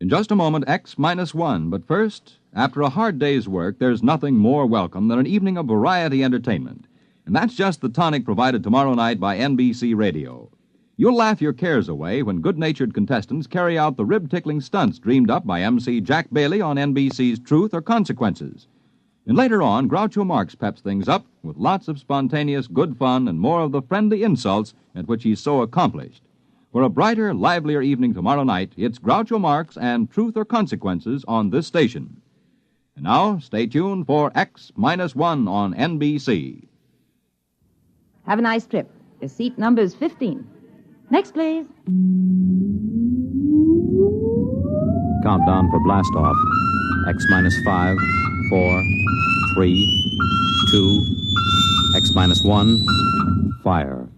In just a moment, X-1. But first, after a hard day's work, there's nothing more welcome than an evening of variety entertainment. And that's just the tonic provided tomorrow night by NBC Radio. You'll laugh your cares away when good-natured contestants carry out the rib-tickling stunts dreamed up by MC Jack Bailey on NBC's Truth or Consequences. And later on, Groucho Marx peps things up with lots of spontaneous good fun and more of the friendly insults at which he's so accomplished. For a brighter, livelier evening tomorrow night, it's Groucho Marx and Truth or Consequences on this station. And now, stay tuned for X-1 on NBC. Have a nice trip. Your seat number is 15. Next, please. Countdown for blast off. X-5, 4, 3, 2, X-1, fire.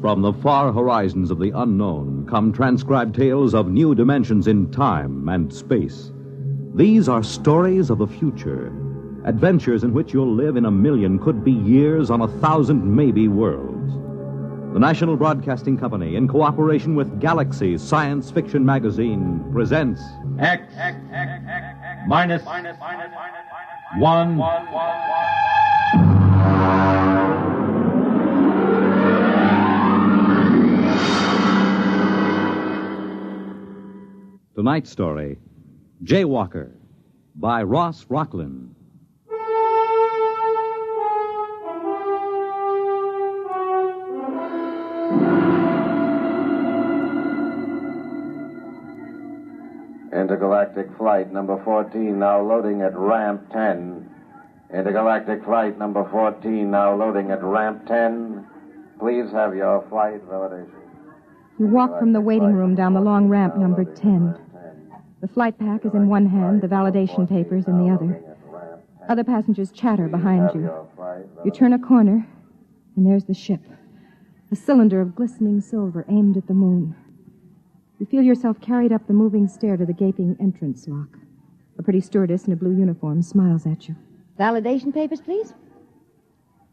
From the far horizons of the unknown come transcribed tales of new dimensions in time and space. These are stories of the future, adventures in which you'll live in a million could-be years on 1,000 maybe worlds. The National Broadcasting Company, in cooperation with Galaxy Science Fiction Magazine, presents X minus 1. Tonight's story, Jaywalker, by Ross Rocklin. Intergalactic flight number 14 now loading at ramp 10. Intergalactic flight number 14 now loading at ramp 10. Please have your flight validation. You walk from the waiting room down the long ramp numbered 10. The flight pack is in one hand, the validation papers in the other. Other passengers chatter behind you. You turn a corner, and there's the ship. A cylinder of glistening silver aimed at the moon. You feel yourself carried up the moving stair to the gaping entrance lock. A pretty stewardess in a blue uniform smiles at you. Validation papers, please?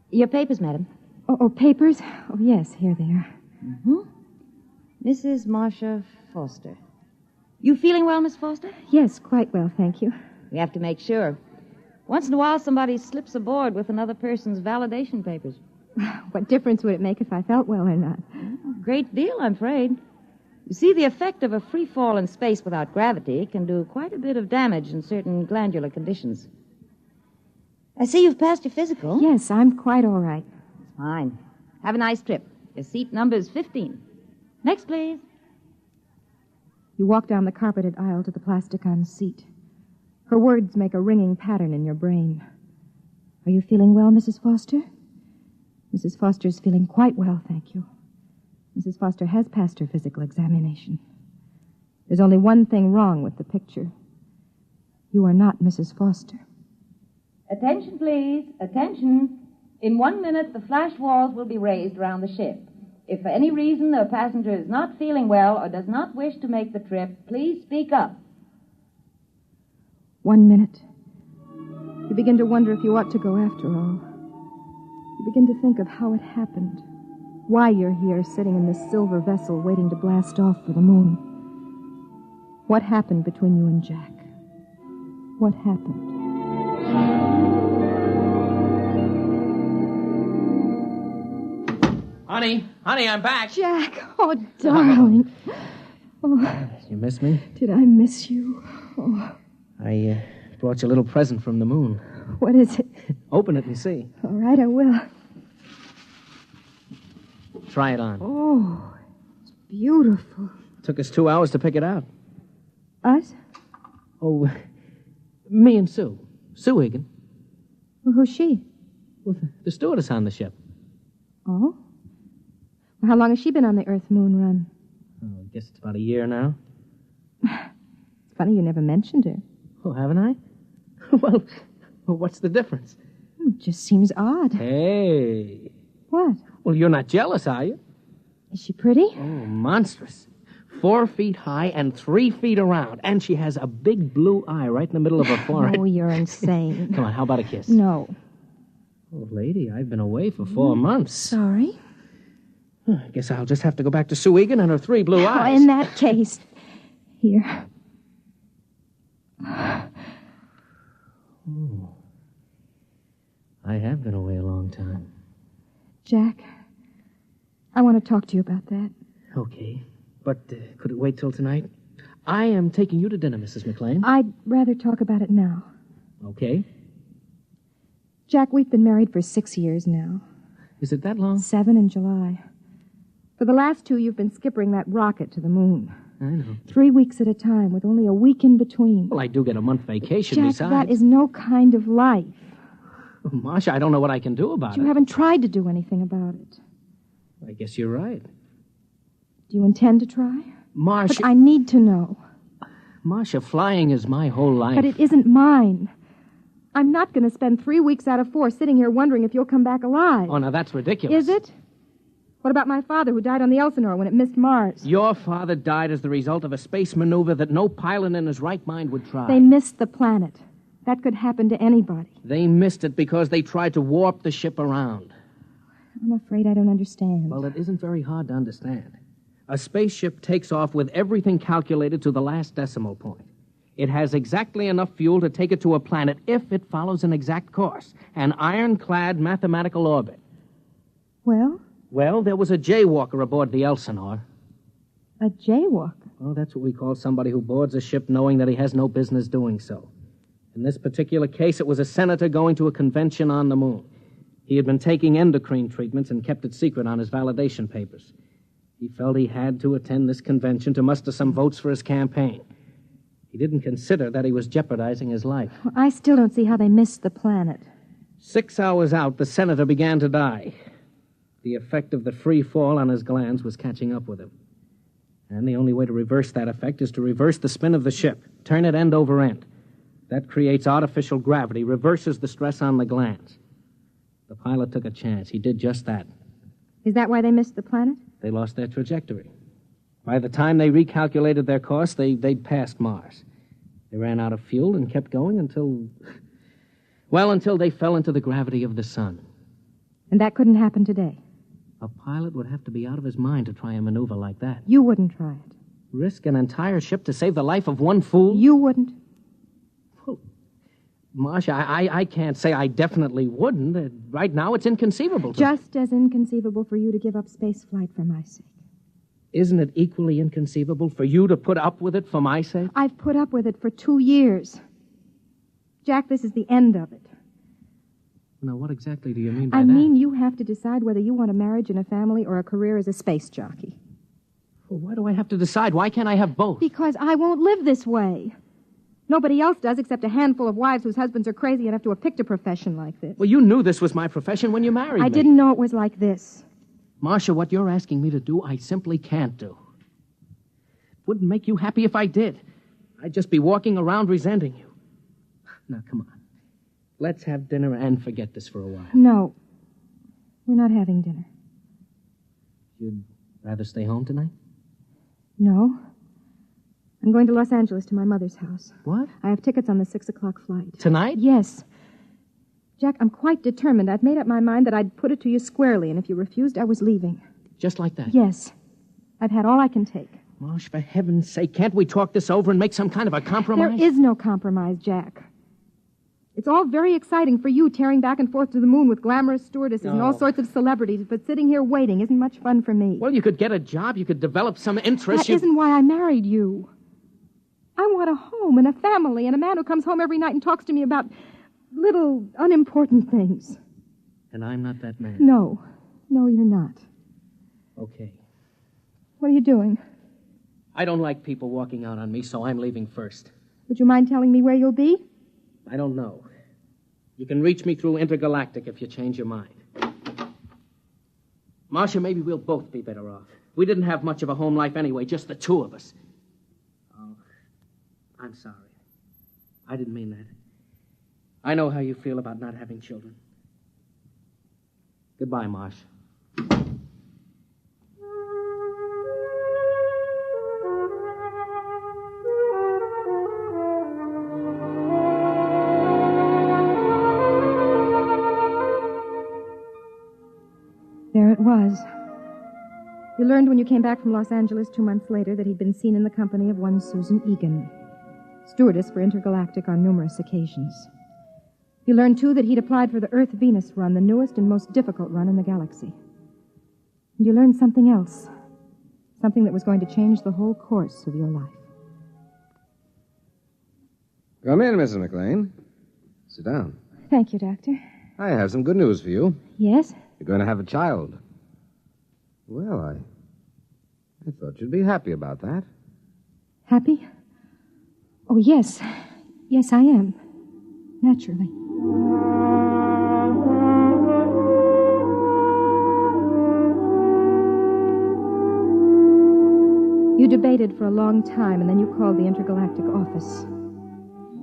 Your papers, madam. Oh, papers? Oh, yes, here they are. Mm-hmm. Mrs. Marcia Foster. You feeling well, Miss Foster? Yes, quite well, thank you. We have to make sure. Once in a while, somebody slips aboard with another person's validation papers. What difference would it make if I felt well or not? Great deal, I'm afraid. You see, the effect of a free fall in space without gravity can do quite a bit of damage in certain glandular conditions. I see you've passed your physical. Yes, I'm quite all right. Fine. Have a nice trip. Your seat number is 15. Next, please. You walk down the carpeted aisle to the plasticon seat. Her words make a ringing pattern in your brain. Are you feeling well, Mrs. Foster? Mrs. Foster's feeling quite well, thank you. Mrs. Foster has passed her physical examination. There's only one thing wrong with the picture. You are not Mrs. Foster. Attention, please. Attention. In 1 minute, the flash walls will be raised around the ship. If for any reason a passenger is not feeling well or does not wish to make the trip, please speak up. 1 minute. You begin to wonder if you ought to go after all. You begin to think of how it happened. Why you're here sitting in this silver vessel waiting to blast off for the moon. What happened between you and Jack? What happened? Honey, I'm back. Jack, oh, darling. Oh, You miss me? did I miss you? Oh, I brought you a little present from the moon. what is it? Open it and see. All right, I will. Try it on. Oh, it's beautiful. Took us 2 hours to pick it out. Us? Oh, me and Sue. Sue Egan. Well, who's she? Well, the stewardess on the ship. Oh? Well, how long has she been on the Earth-Moon run? Oh, I guess it's about a year now. It's funny you never mentioned her. Oh, haven't I? Well, what's the difference? It just seems odd. Hey. What? Well, you're not jealous, are you? Is she pretty? Oh, monstrous. 4 feet high and 3 feet around. And she has a big blue eye right in the middle of her forehead. Oh, you're insane. Come on, how about a kiss? No. Oh, lady, I've been away for 4 months. Sorry. I guess I'll just have to go back to Sue Egan and her 3 blue eyes. In that case, here. Oh. I have been away a long time. Jack, I want to talk to you about that. Okay. But could it wait till tonight? I am taking you to dinner, Mrs. McLean. I'd rather talk about it now. Okay. Jack, we've been married for 6 years now. Is it that long? 7 in July. For the last 2, you've been skippering that rocket to the moon. I know. 3 weeks at a time, with only a week in between. Well, I do get a month vacation Jack, besides. that is no kind of life. Oh, Marcia, I don't know what I can do about You it. haven't tried to do anything about it. I guess you're right. Do you intend to try? Marcia... But I need to know. Marcia, flying is my whole life. But it isn't mine. I'm not going to spend 3 weeks out of 4 sitting here wondering if you'll come back alive. Oh, now that's ridiculous. Is it? What about my father, who died on the Elsinore when it missed Mars? Your father died as the result of a space maneuver that no pilot in his right mind would try. They missed the planet. That could happen to anybody. They missed it because they tried to warp the ship around. I'm afraid I don't understand. Well, it isn't very hard to understand. A spaceship takes off with everything calculated to the last decimal point. It has exactly enough fuel to take it to a planet if it follows an exact course, an ironclad mathematical orbit. Well? Well, there was a Jaywalker aboard the Elsinore. A Jaywalker? Well, that's what we call somebody who boards a ship knowing that he has no business doing so. In this particular case, it was a senator going to a convention on the moon. He had been taking endocrine treatments and kept it secret on his validation papers. He felt he had to attend this convention to muster some votes for his campaign. He didn't consider that he was jeopardizing his life. Well, I still don't see how they missed the planet. 6 hours out, the senator began to die. The effect of the free fall on his glands was catching up with him. And the only way to reverse that effect is to reverse the spin of the ship, turn it end over end. That creates artificial gravity, reverses the stress on the glands. The pilot took a chance. He did just that. Is that why they missed the planet? They lost their trajectory. By the time they recalculated their course, they'd passed Mars. They ran out of fuel and kept going until they fell into the gravity of the sun. And that couldn't happen today? A pilot would have to be out of his mind to try a maneuver like that. You wouldn't try it. Risk an entire ship to save the life of one fool? You wouldn't. Well, Marcia, I can't say I definitely wouldn't. Right now, it's inconceivable to me. Just as inconceivable for you to give up space flight for my sake. Isn't it equally inconceivable for you to put up with it for my sake? I've put up with it for 2 years. Jack, this is the end of it. Now, what exactly do you mean by that? I mean you have to decide whether you want a marriage and a family or a career as a space jockey. Well, why do I have to decide? Why can't I have both? Because I won't live this way. Nobody else does except a handful of wives whose husbands are crazy enough to have picked a profession like this. Well, you knew this was my profession when you married me. I didn't know it was like this. Marcia, what you're asking me to do, I simply can't do. It wouldn't make you happy if I did. I'd just be walking around resenting you. Now, come on. Let's have dinner and forget this for a while. No. We're not having dinner. You'd rather stay home tonight? No. I'm going to Los Angeles to my mother's house. What? I have tickets on the 6:00 flight. Tonight? Yes. Jack, I'm quite determined. I've made up my mind that I'd put it to you squarely, and if you refused, I was leaving. Just like that? Yes. I've had all I can take. Marsh, for heaven's sake, can't we talk this over and make some kind of a compromise? There is no compromise, Jack. It's all very exciting for you, tearing back and forth to the moon with glamorous stewardesses and all sorts of celebrities, but sitting here waiting isn't much fun for me. Well, you could get a job, you could develop some interest. That isn't why I married you. I want a home and a family and a man who comes home every night and talks to me about little unimportant things. And I'm not that man. No. No, you're not. Okay. What are you doing? I don't like people walking out on me, so I'm leaving first. Would you mind telling me where you'll be? I don't know. You can reach me through Intergalactic if you change your mind. Marcia, maybe we'll both be better off. We didn't have much of a home life anyway, just the two of us. Oh, I'm sorry. I didn't mean that. I know how you feel about not having children. Goodbye, Marsh. There it was. You learned when you came back from Los Angeles 2 months later that he'd been seen in the company of one Susan Egan, stewardess for Intergalactic on numerous occasions. You learned, too, that he'd applied for the Earth-Venus run, the newest and most difficult run in the galaxy. And you learned something else, something that was going to change the whole course of your life. Come in, Mrs. McLean. Sit down. Thank you, Doctor. I have some good news for you. Yes? You're going to have a child. Well, I thought you'd be happy about that. Happy? Oh, yes. Yes, I am. Naturally. You debated for a long time, and then you called the Intergalactic office.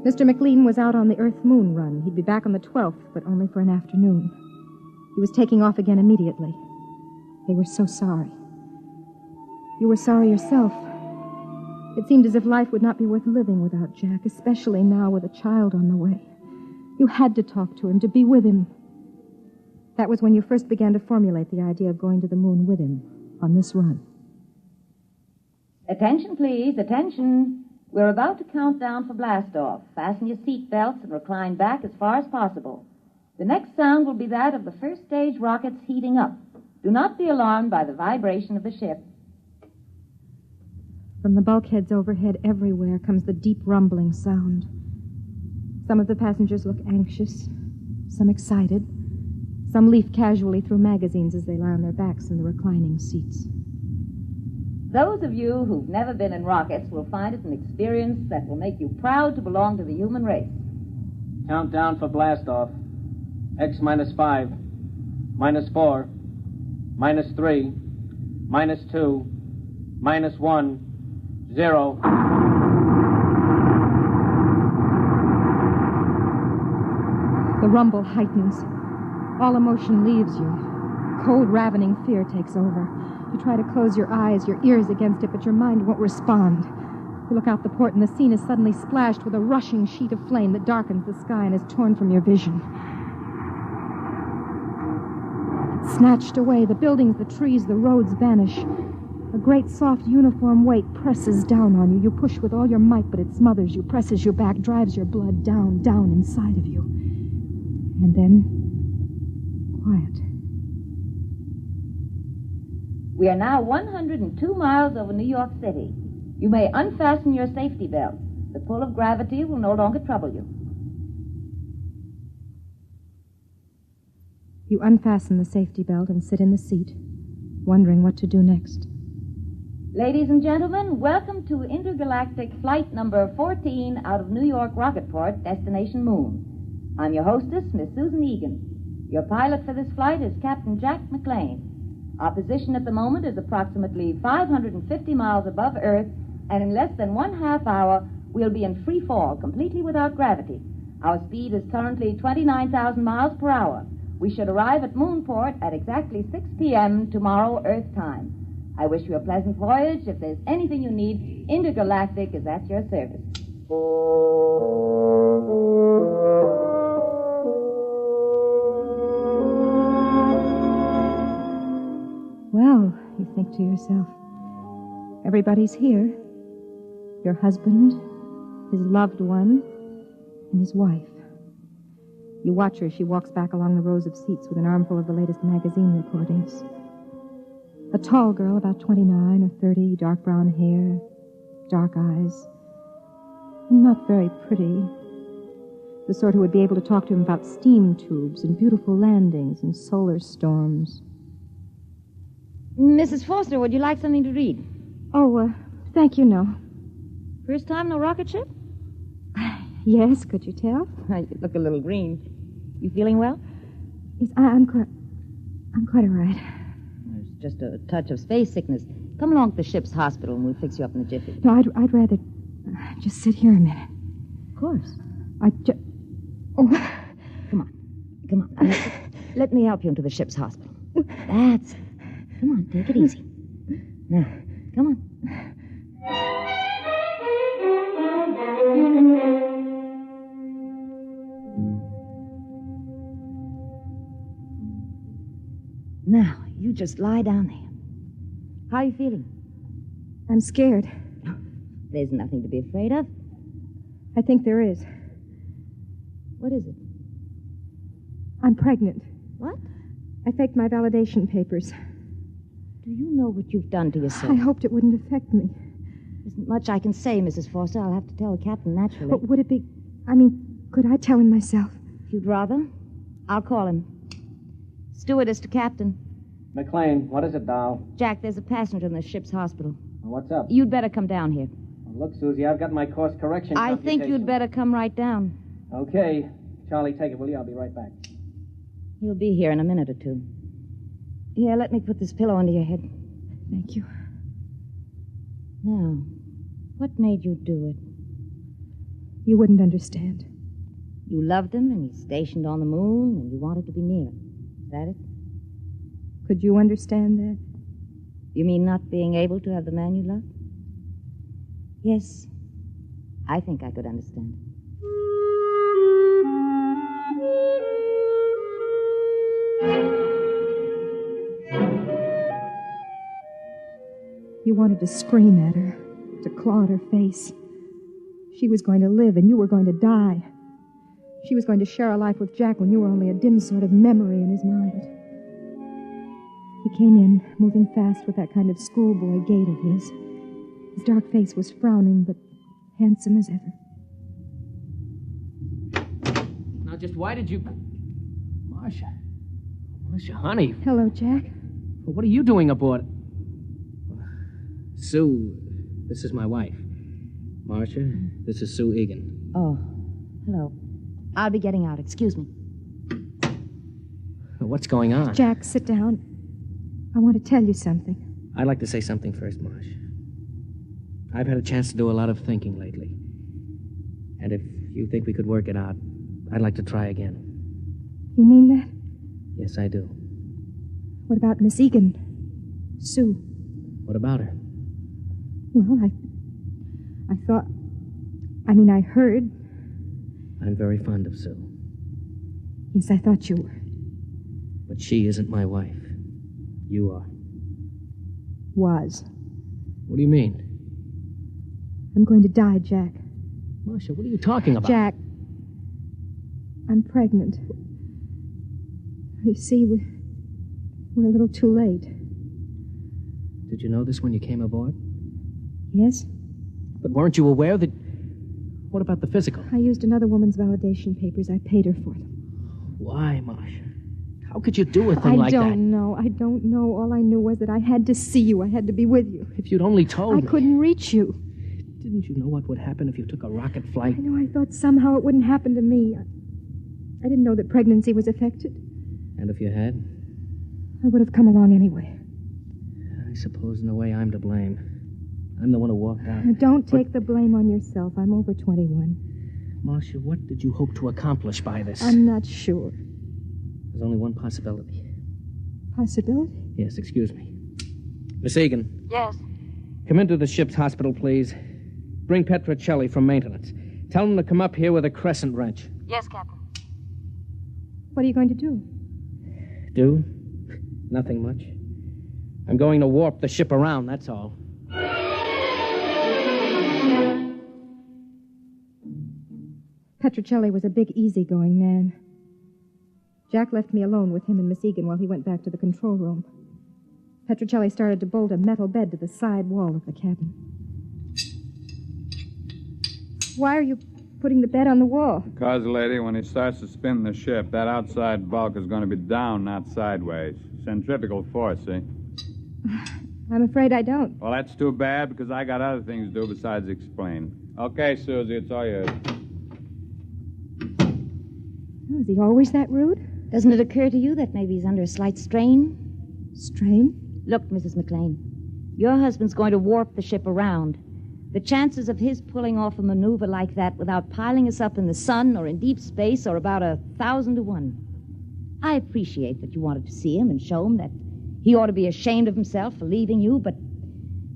Mr. McLean was out on the Earth-Moon run. He'd be back on the 12th, but only for an afternoon. He was taking off again immediately. They were so sorry. You were sorry yourself. It seemed as if life would not be worth living without Jack, especially now with a child on the way. You had to talk to him, to be with him. That was when you first began to formulate the idea of going to the moon with him on this run. Attention, please. Attention. We're about to count down for blastoff. Fasten your seat belts and recline back as far as possible. The next sound will be that of the first stage rockets heating up. Do not be alarmed by the vibration of the ship. From the bulkheads overhead everywhere comes the deep rumbling sound. Some of the passengers look anxious, some excited. Some leaf casually through magazines as they lie on their backs in the reclining seats. Those of you who've never been in rockets will find it an experience that will make you proud to belong to the human race. Countdown for blastoff. X minus 5, minus 4, minus 3, minus 2, minus 1, 0. The rumble heightens. All emotion leaves you. Cold, ravening fear takes over. You try to close your eyes, your ears against it, but your mind won't respond. You look out the port, and the scene is suddenly splashed with a rushing sheet of flame that darkens the sky and is torn from your vision. Snatched away, the buildings, the trees, the roads vanish. A great, soft, uniform weight presses down on you. You push with all your might, but it smothers you, presses you back, drives your blood down, down inside of you. And then, quiet. We are now 102 miles over New York City. You may unfasten your safety belts. The pull of gravity will no longer trouble you. You unfasten the safety belt and sit in the seat, wondering what to do next. Ladies and gentlemen, welcome to intergalactic flight number 14 out of New York Rocketport, destination Moon. I'm your hostess, Miss Susan Egan. Your pilot for this flight is Captain Jack McLean. Our position at the moment is approximately 550 miles above Earth, and in less than 1/2 hour, we'll be in free fall, completely without gravity. Our speed is currently 29,000 miles per hour. We should arrive at Moonport at exactly 6 p.m. tomorrow, Earth time. I wish you a pleasant voyage. If there's anything you need, Intergalactic is at your service. Well, you think to yourself, everybody's here. Your husband, his loved one, and his wife. You watch her as she walks back along the rows of seats with an armful of the latest magazine reportings. A tall girl, about 29 or 30, dark brown hair, dark eyes. Not very pretty. The sort who would be able to talk to him about steam tubes and beautiful landings and solar storms. Mrs. Foster, would you like something to read? Oh, thank you, no. First time in a rocket ship? Yes, could you tell? You look a little green. You feeling well? Yes, I'm quite all right. There's just a touch of space sickness. Come along to the ship's hospital and we'll fix you up in a jiffy. No, I'd rather just sit here a minute. Of course. Oh. Come on. Let me help you into the ship's hospital. That's it. Come on, take it easy. Now, come on. Now, you just lie down there. How are you feeling? I'm scared. There's nothing to be afraid of. I think there is. What is it? I'm pregnant. What? I faked my validation papers. Do you know what you've done to yourself? I hoped it wouldn't affect me. Isn't much I can say, Mrs. Foster. I'll have to tell the captain naturally. But would it be... could I tell him myself? If you'd rather, I'll call him. Stewardess to captain. McLean, what is it, doll? Jack, there's a passenger in the ship's hospital. What's up? You'd better come down here. Well, look, Susie, I've got my course correction I think you'd better come right down. Okay. Charlie, take it, will you? I'll be right back. He'll be here in a minute or two. Here, let me put this pillow under your head. Thank you. Now, what made you do it? You wouldn't understand. You loved him, and he's stationed on the moon, and you wanted to be near him. Is that it? Could you understand that? You mean not being able to have the man you love? Yes. I think I could understand. You wanted to scream at her, to claw at her face. She was going to live, and you were going to die. She was going to share a life with Jack when you were only a dim sort of memory in his mind. He came in, moving fast with that kind of schoolboy gait of his. His dark face was frowning, but handsome as ever. Now, just why did you... Marcia, honey. Hello, Jack. What are you doing aboard? Sue, this is my wife. Marcia, this is Sue Egan. Oh, hello. I'll be getting out. Excuse me. What's going on? Jack, sit down. I want to tell you something. I'd like to say something first, Marsh. I've had a chance to do a lot of thinking lately. And if you think we could work it out, I'd like to try again. You mean that? Yes, I do. What about Miss Egan? Sue? What about her? Well, I heard. I'm very fond of Sue. Yes, I thought you were. But she isn't my wife. You are. Was. What do you mean? I'm going to die, Jack. Marcia, what are you talking about? Jack, I'm pregnant. You see, we're a little too late. Did you know this when you came aboard? Yes. But weren't you aware that... What about the physical? I used another woman's validation papers. I paid her for them. Why, Marcia? How could you do a thing like that? I don't know. All I knew was that I had to see you. I had to be with you. If you'd only told me. I couldn't reach you. Didn't you know what would happen if you took a rocket flight? I know. I thought somehow it wouldn't happen to me. I didn't know that pregnancy was affected. And if you had? I would have come along anyway. I suppose in a way I'm to blame. I'm the one who walked out. Don't take the blame on yourself. I'm over 21. Marcia, what did you hope to accomplish by this? I'm not sure. There's only one possibility. Possibility? Yes, excuse me. Miss Egan. Yes? Come into the ship's hospital, please. Bring Petrocelli from maintenance. Tell him to come up here with a crescent wrench. Yes, Captain. What are you going to do? Do? Nothing much. I'm going to warp the ship around, that's all. Petrocelli was a big, easygoing man. Jack left me alone with him and Miss Egan while he went back to the control room. Petrocelli started to bolt a metal bed to the side wall of the cabin. Why are you putting the bed on the wall? Because, lady, when he starts to spin the ship, that outside bulk is going to be down, not sideways. Centrifugal force, see? I'm afraid I don't. Well, that's too bad, because I got other things to do besides explain. Okay, Susie, it's all yours. Oh, is he always that rude? Doesn't it occur to you that maybe he's under a slight strain? Strain? Look, Mrs. McLean, your husband's going to warp the ship around. The chances of his pulling off a maneuver like that without piling us up in the sun or in deep space are about 1,000 to 1. I appreciate that you wanted to see him and show him that he ought to be ashamed of himself for leaving you, but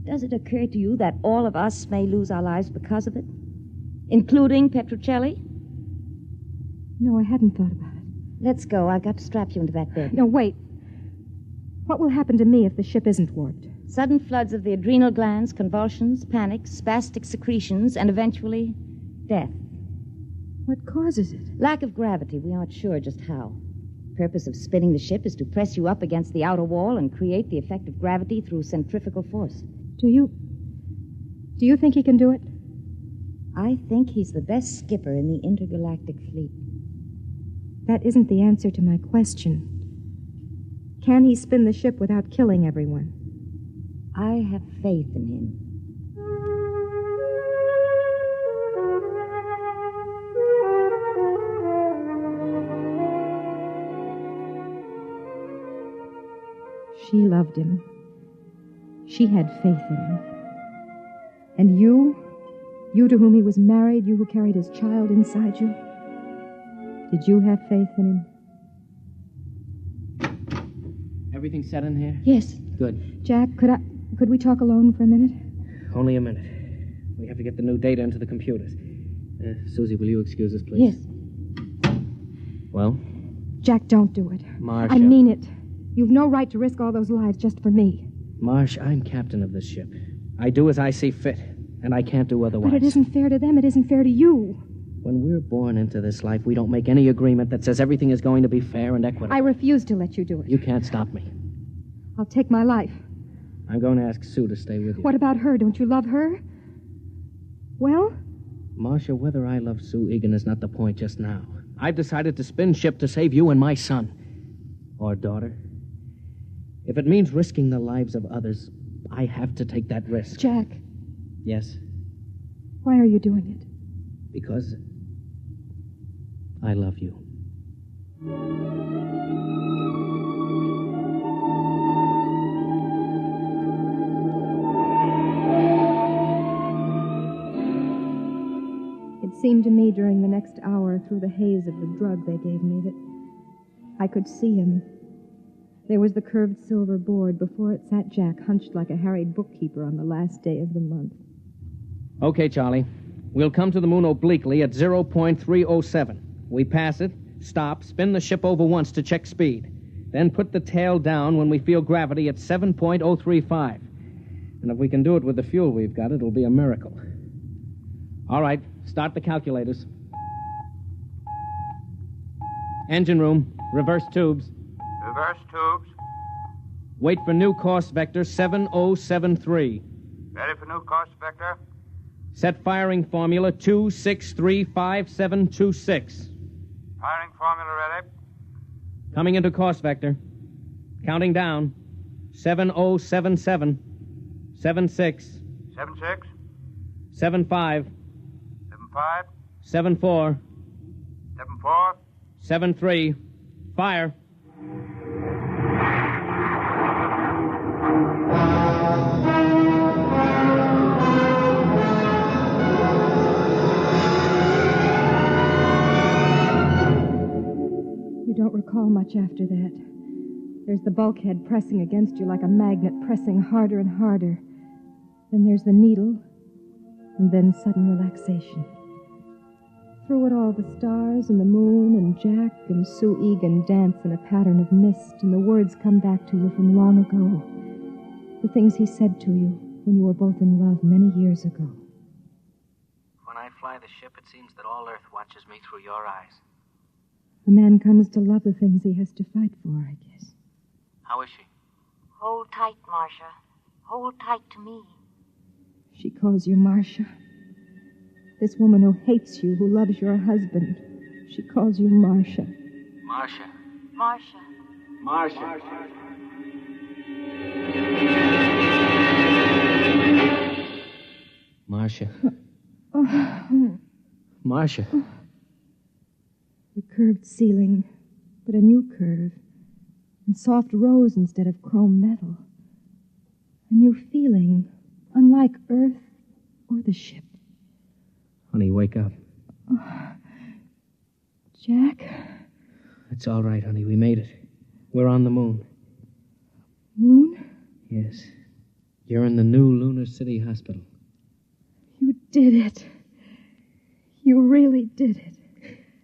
does it occur to you that all of us may lose our lives because of it? Including Petrocelli? No, I hadn't thought about it. Let's go. I've got to strap you into that bed. No, wait. What will happen to me if the ship isn't warped? Sudden floods of the adrenal glands, convulsions, panic, spastic secretions, and eventually death. What causes it? Lack of gravity. We aren't sure just how. The purpose of spinning the ship is to press you up against the outer wall and create the effect of gravity through centrifugal force. Do you think he can do it? I think he's the best skipper in the intergalactic fleet. That isn't the answer to my question. Can he spin the ship without killing everyone? I have faith in him. She loved him. She had faith in him. And you to whom he was married, you who carried his child inside you, did you have faith in him? Everything set in here? Yes. Good. Jack, could we talk alone for a minute? Only a minute. We have to get the new data into the computers. Susie, will you excuse us, please? Yes. Well? Jack, don't do it. Marcia. I mean it. You've no right to risk all those lives just for me. Marsh, I'm captain of this ship. I do as I see fit, and I can't do otherwise. But it isn't fair to them. It isn't fair to you. When we're born into this life, we don't make any agreement that says everything is going to be fair and equitable. I refuse to let you do it. You can't stop me. I'll take my life. I'm going to ask Sue to stay with you. What about her? Don't you love her? Well? Marcia, whether I love Sue Egan is not the point just now. I've decided to spin ship to save you and my son. Or daughter. If it means risking the lives of others, I have to take that risk. Jack. Yes? Why are you doing it? Because I love you. It seemed to me during the next hour through the haze of the drug they gave me that I could see him. There was the curved silver board. Before it sat Jack, hunched like a harried bookkeeper on the last day of the month. Okay, Charlie. We'll come to the moon obliquely at 0.307. We pass it, stop, spin the ship over once to check speed. Then put the tail down when we feel gravity at 7.035. And if we can do it with the fuel we've got, it'll be a miracle. All right, start the calculators. Engine room, reverse tubes. Reverse tubes. Wait for new course vector 7073. Ready for new course vector. Set firing formula 2635726. Firing formula ready. Coming into course vector. Counting down. 7077. 76. 76. 75. 75. 74. 74. 73. Fire. You don't recall much after that. There's the bulkhead pressing against you like a magnet, pressing harder and harder. Then there's the needle, and then sudden relaxation. Through it all, the stars and the moon and Jack and Sue Egan dance in a pattern of mist, and the words come back to you from long ago. The things he said to you when you were both in love many years ago. When I fly the ship, it seems that all Earth watches me through your eyes. A man comes to love the things he has to fight for, I guess. How is she? Hold tight, Marcia. Hold tight to me. She calls you Marcia. This woman who hates you, who loves your husband, she calls you Marcia. Marcia. Marcia. Marcia. Marcia. Oh. Marcia. The curved ceiling, but a new curve. And soft rose instead of chrome metal. A new feeling, unlike Earth or the ship. Honey, wake up. Oh. Jack? It's all right, honey. We made it. We're on the moon. Moon? Yes. You're in the new Lunar City Hospital. You did it. You really did it.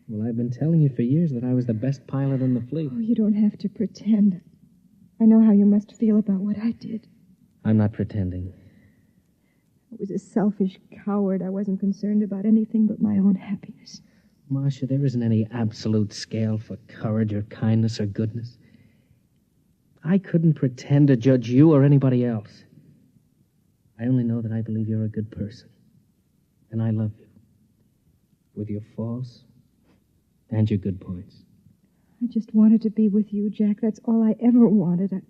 Well, I've been telling you for years that I was the best pilot in the fleet. Oh, you don't have to pretend. I know how you must feel about what I did. I'm not pretending. I was a selfish coward. I wasn't concerned about anything but my own happiness. Marcia, there isn't any absolute scale for courage or kindness or goodness. I couldn't pretend to judge you or anybody else. I only know that I believe you're a good person. And I love you. With your faults and your good points. I just wanted to be with you, Jack. That's all I ever wanted. I'm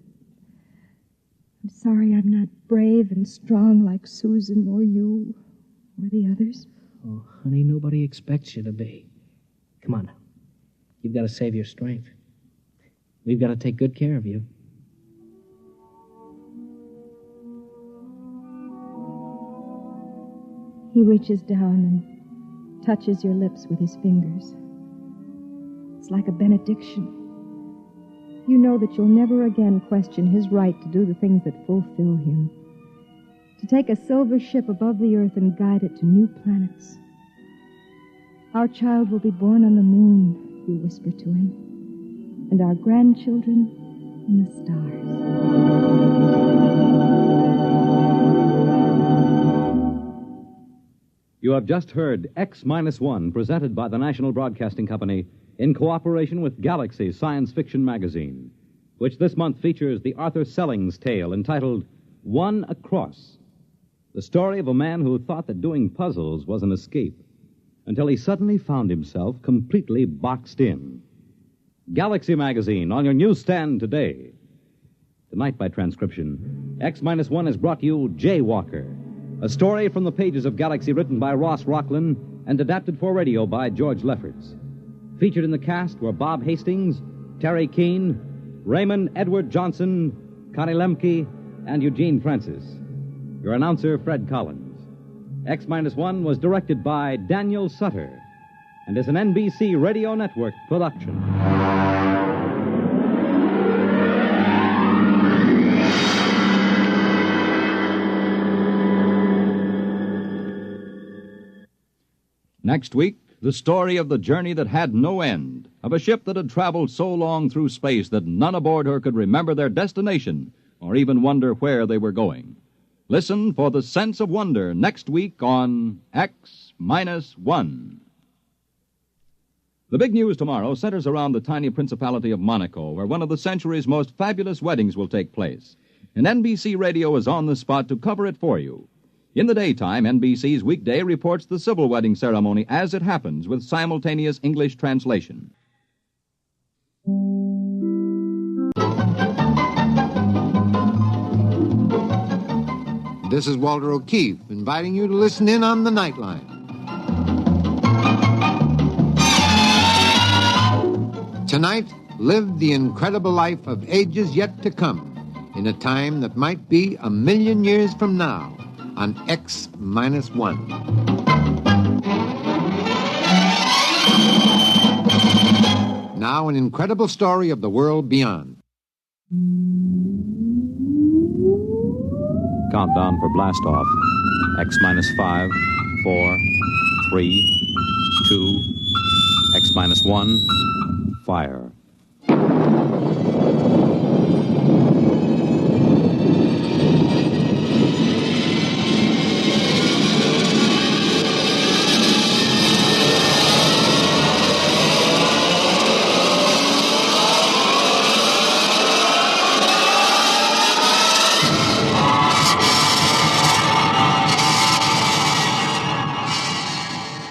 sorry I'm not brave and strong like Susan or you or the others. Oh, honey, nobody expects you to be. Come on now. You've got to save your strength. We've got to take good care of you. He reaches down and touches your lips with his fingers. It's like a benediction. you know that you'll never again question his right to do the things that fulfill him. To take a silver ship above the earth and guide it to new planets. Our child will be born on the moon, you whisper to him, and our grandchildren in the stars. You have just heard X-1, presented by the National Broadcasting Company in cooperation with Galaxy Science Fiction Magazine, which this month features the Arthur Sellings tale entitled One Across, the story of a man who thought that doing puzzles was an escape, until he suddenly found himself completely boxed in. Galaxy Magazine on your newsstand today. Tonight, by transcription, X-1 has brought you Jaywalker, a story from the pages of Galaxy written by Ross Rocklin and adapted for radio by George Lefferts. Featured in the cast were Bob Hastings, Terry Keane, Raymond Edward Johnson, Connie Lemke, and Eugene Francis. Your announcer, Fred Collins. X-1 was directed by Daniel Sutter and is an NBC Radio Network production. Next week, the story of the journey that had no end, of a ship that had traveled so long through space that none aboard her could remember their destination or even wonder where they were going. Listen for the sense of wonder next week on X-1. The big news tomorrow centers around the tiny principality of Monaco, where one of the century's most fabulous weddings will take place. And NBC Radio is on the spot to cover it for you. In the daytime, NBC's Weekday reports the civil wedding ceremony as it happens with simultaneous English translation. This is Walter O'Keefe, inviting you to listen in on the Nightline. Tonight, live the incredible life of ages yet to come, in a time that might be 1,000,000 years from now, on X-1. Now, an incredible story of the world beyond. Countdown for blast-off. X-5, 4, 3, 2, X-1, fire.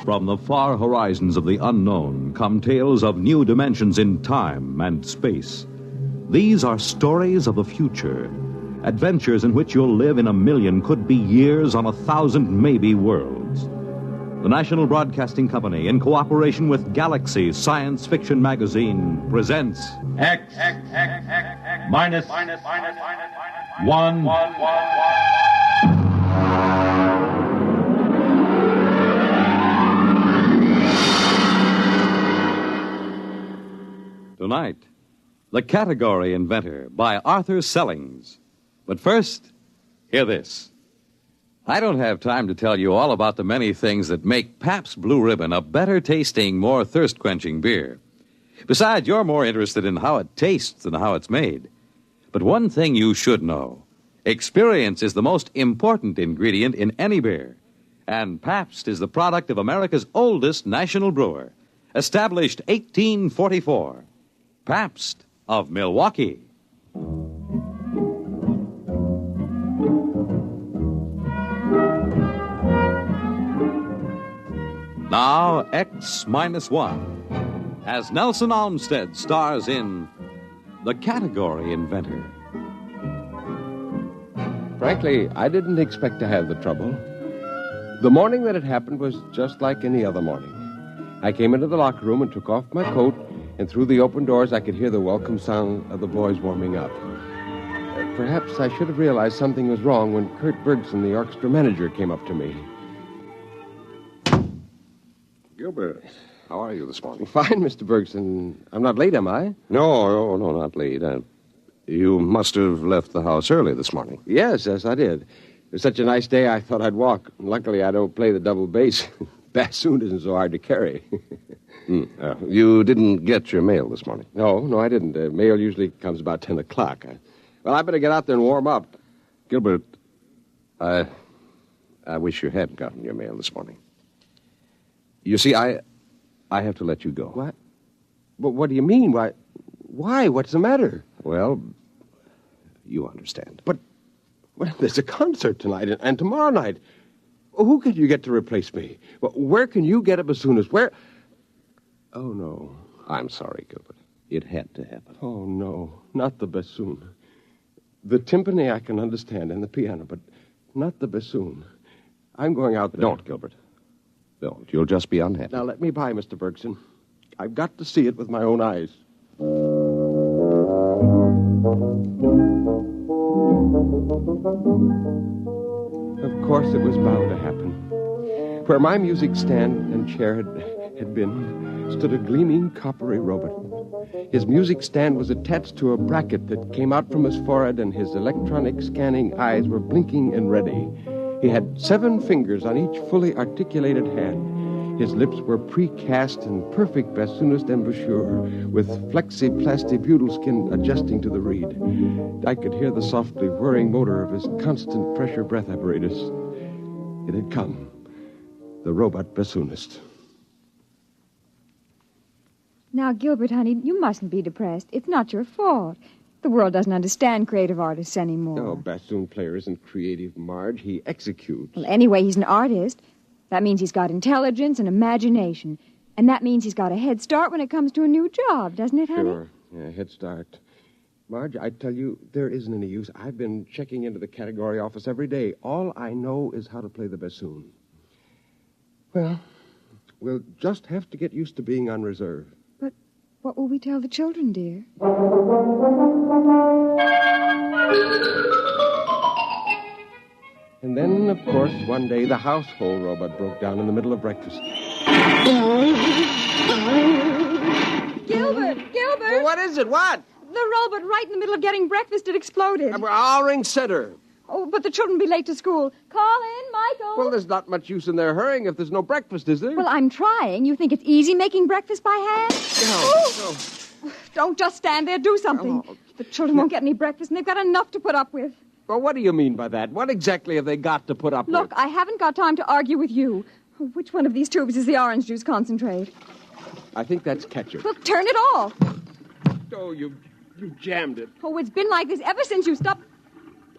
From the far horizons of the unknown come tales of new dimensions in time and space. These are stories of the future, adventures in which you'll live in 1,000,000 could-be years on 1,000 maybe worlds. The National Broadcasting Company, in cooperation with Galaxy Science Fiction Magazine, presents X-1. Tonight, The Category Inventor by Arthur Sellings. But first, hear this. I don't have time to tell you all about the many things that make Pabst Blue Ribbon a better-tasting, more thirst-quenching beer. Besides, you're more interested in how it tastes than how it's made. But one thing you should know. Experience is the most important ingredient in any beer. And Pabst is the product of America's oldest national brewer, established 1844. Pabst of Milwaukee. Now, X-1, as Nelson Olmsted stars in The Category Inventor. Frankly, I didn't expect to have the trouble. The morning that it happened was just like any other morning. I came into the locker room and took off my coat, and through the open doors I could hear the welcome sound of the boys warming up. Perhaps I should have realized something was wrong when Kurt Bergson, the orchestra manager, came up to me. Gilbert, How are you this morning? Fine, Mr. Bergson. I'm not late, am I? No, not late. You must have left the house early this morning. Yes, I did. It was such a nice day, I thought I'd walk. Luckily, I don't play the double bass. Bassoon isn't so hard to carry. You didn't get your mail this morning? No, I didn't. Mail usually comes about 10 o'clock. Well, I better get out there and warm up. Gilbert, I wish you had gotten your mail this morning. You see, I have to let you go. What? What do you mean? Why? What's the matter? Well, you understand. But there's a concert tonight and tomorrow night. Who can you get to replace me? Where can you get a bassoonist? Where? Oh, no. I'm sorry, Gilbert. It had to happen. Oh, no. Not the bassoon. The timpani I can understand and the piano, but not the bassoon. I'm going out there. Don't, Gilbert. Don't. You'll just be unhappy. Now, let me by, Mr. Bergson. I've got to see it with my own eyes. Of course, it was bound to happen. Where my music stand and chair had been stood a gleaming coppery robot. His music stand was attached to a bracket that came out from his forehead, and his electronic scanning eyes were blinking and ready. He had 7 fingers on each fully articulated hand. His lips were precast in perfect bassoonist embouchure, with flexi-plasti butyl skin adjusting to the reed. I could hear the softly whirring motor of his constant pressure breath apparatus. It had come. The robot bassoonist. Now, Gilbert, honey, you mustn't be depressed. It's not your fault. The world doesn't understand creative artists anymore. No, bassoon player isn't creative, Marge. He executes. Well, anyway, he's an artist. That means he's got intelligence and imagination. And that means he's got a head start when it comes to a new job, doesn't it, honey? Sure. Yeah, head start. Marge, I tell you, there isn't any use. I've been checking into the category office every day. All I know is how to play the bassoon. Well, we'll just have to get used to being on reserve. But what will we tell the children, dear? And then, of course, one day the household robot broke down in the middle of breakfast. Gilbert! Well, what is it? What? The robot right in the middle of getting breakfast, it exploded. I'll ring Center. Oh, but the children will be late to school. Call in, Michael. Well, there's not much use in their hurrying if there's no breakfast, is there? Well, I'm trying. You think it's easy making breakfast by hand? No. Don't just stand there. Do something. The children won't get any breakfast, and they've got enough to put up with. Well, what do you mean by that? What exactly have they got to put up with? Look, I haven't got time to argue with you. Which one of these tubes is the orange juice concentrate? I think that's ketchup. Well, turn it off. Oh, you jammed it. Oh, it's been like this ever since you stopped.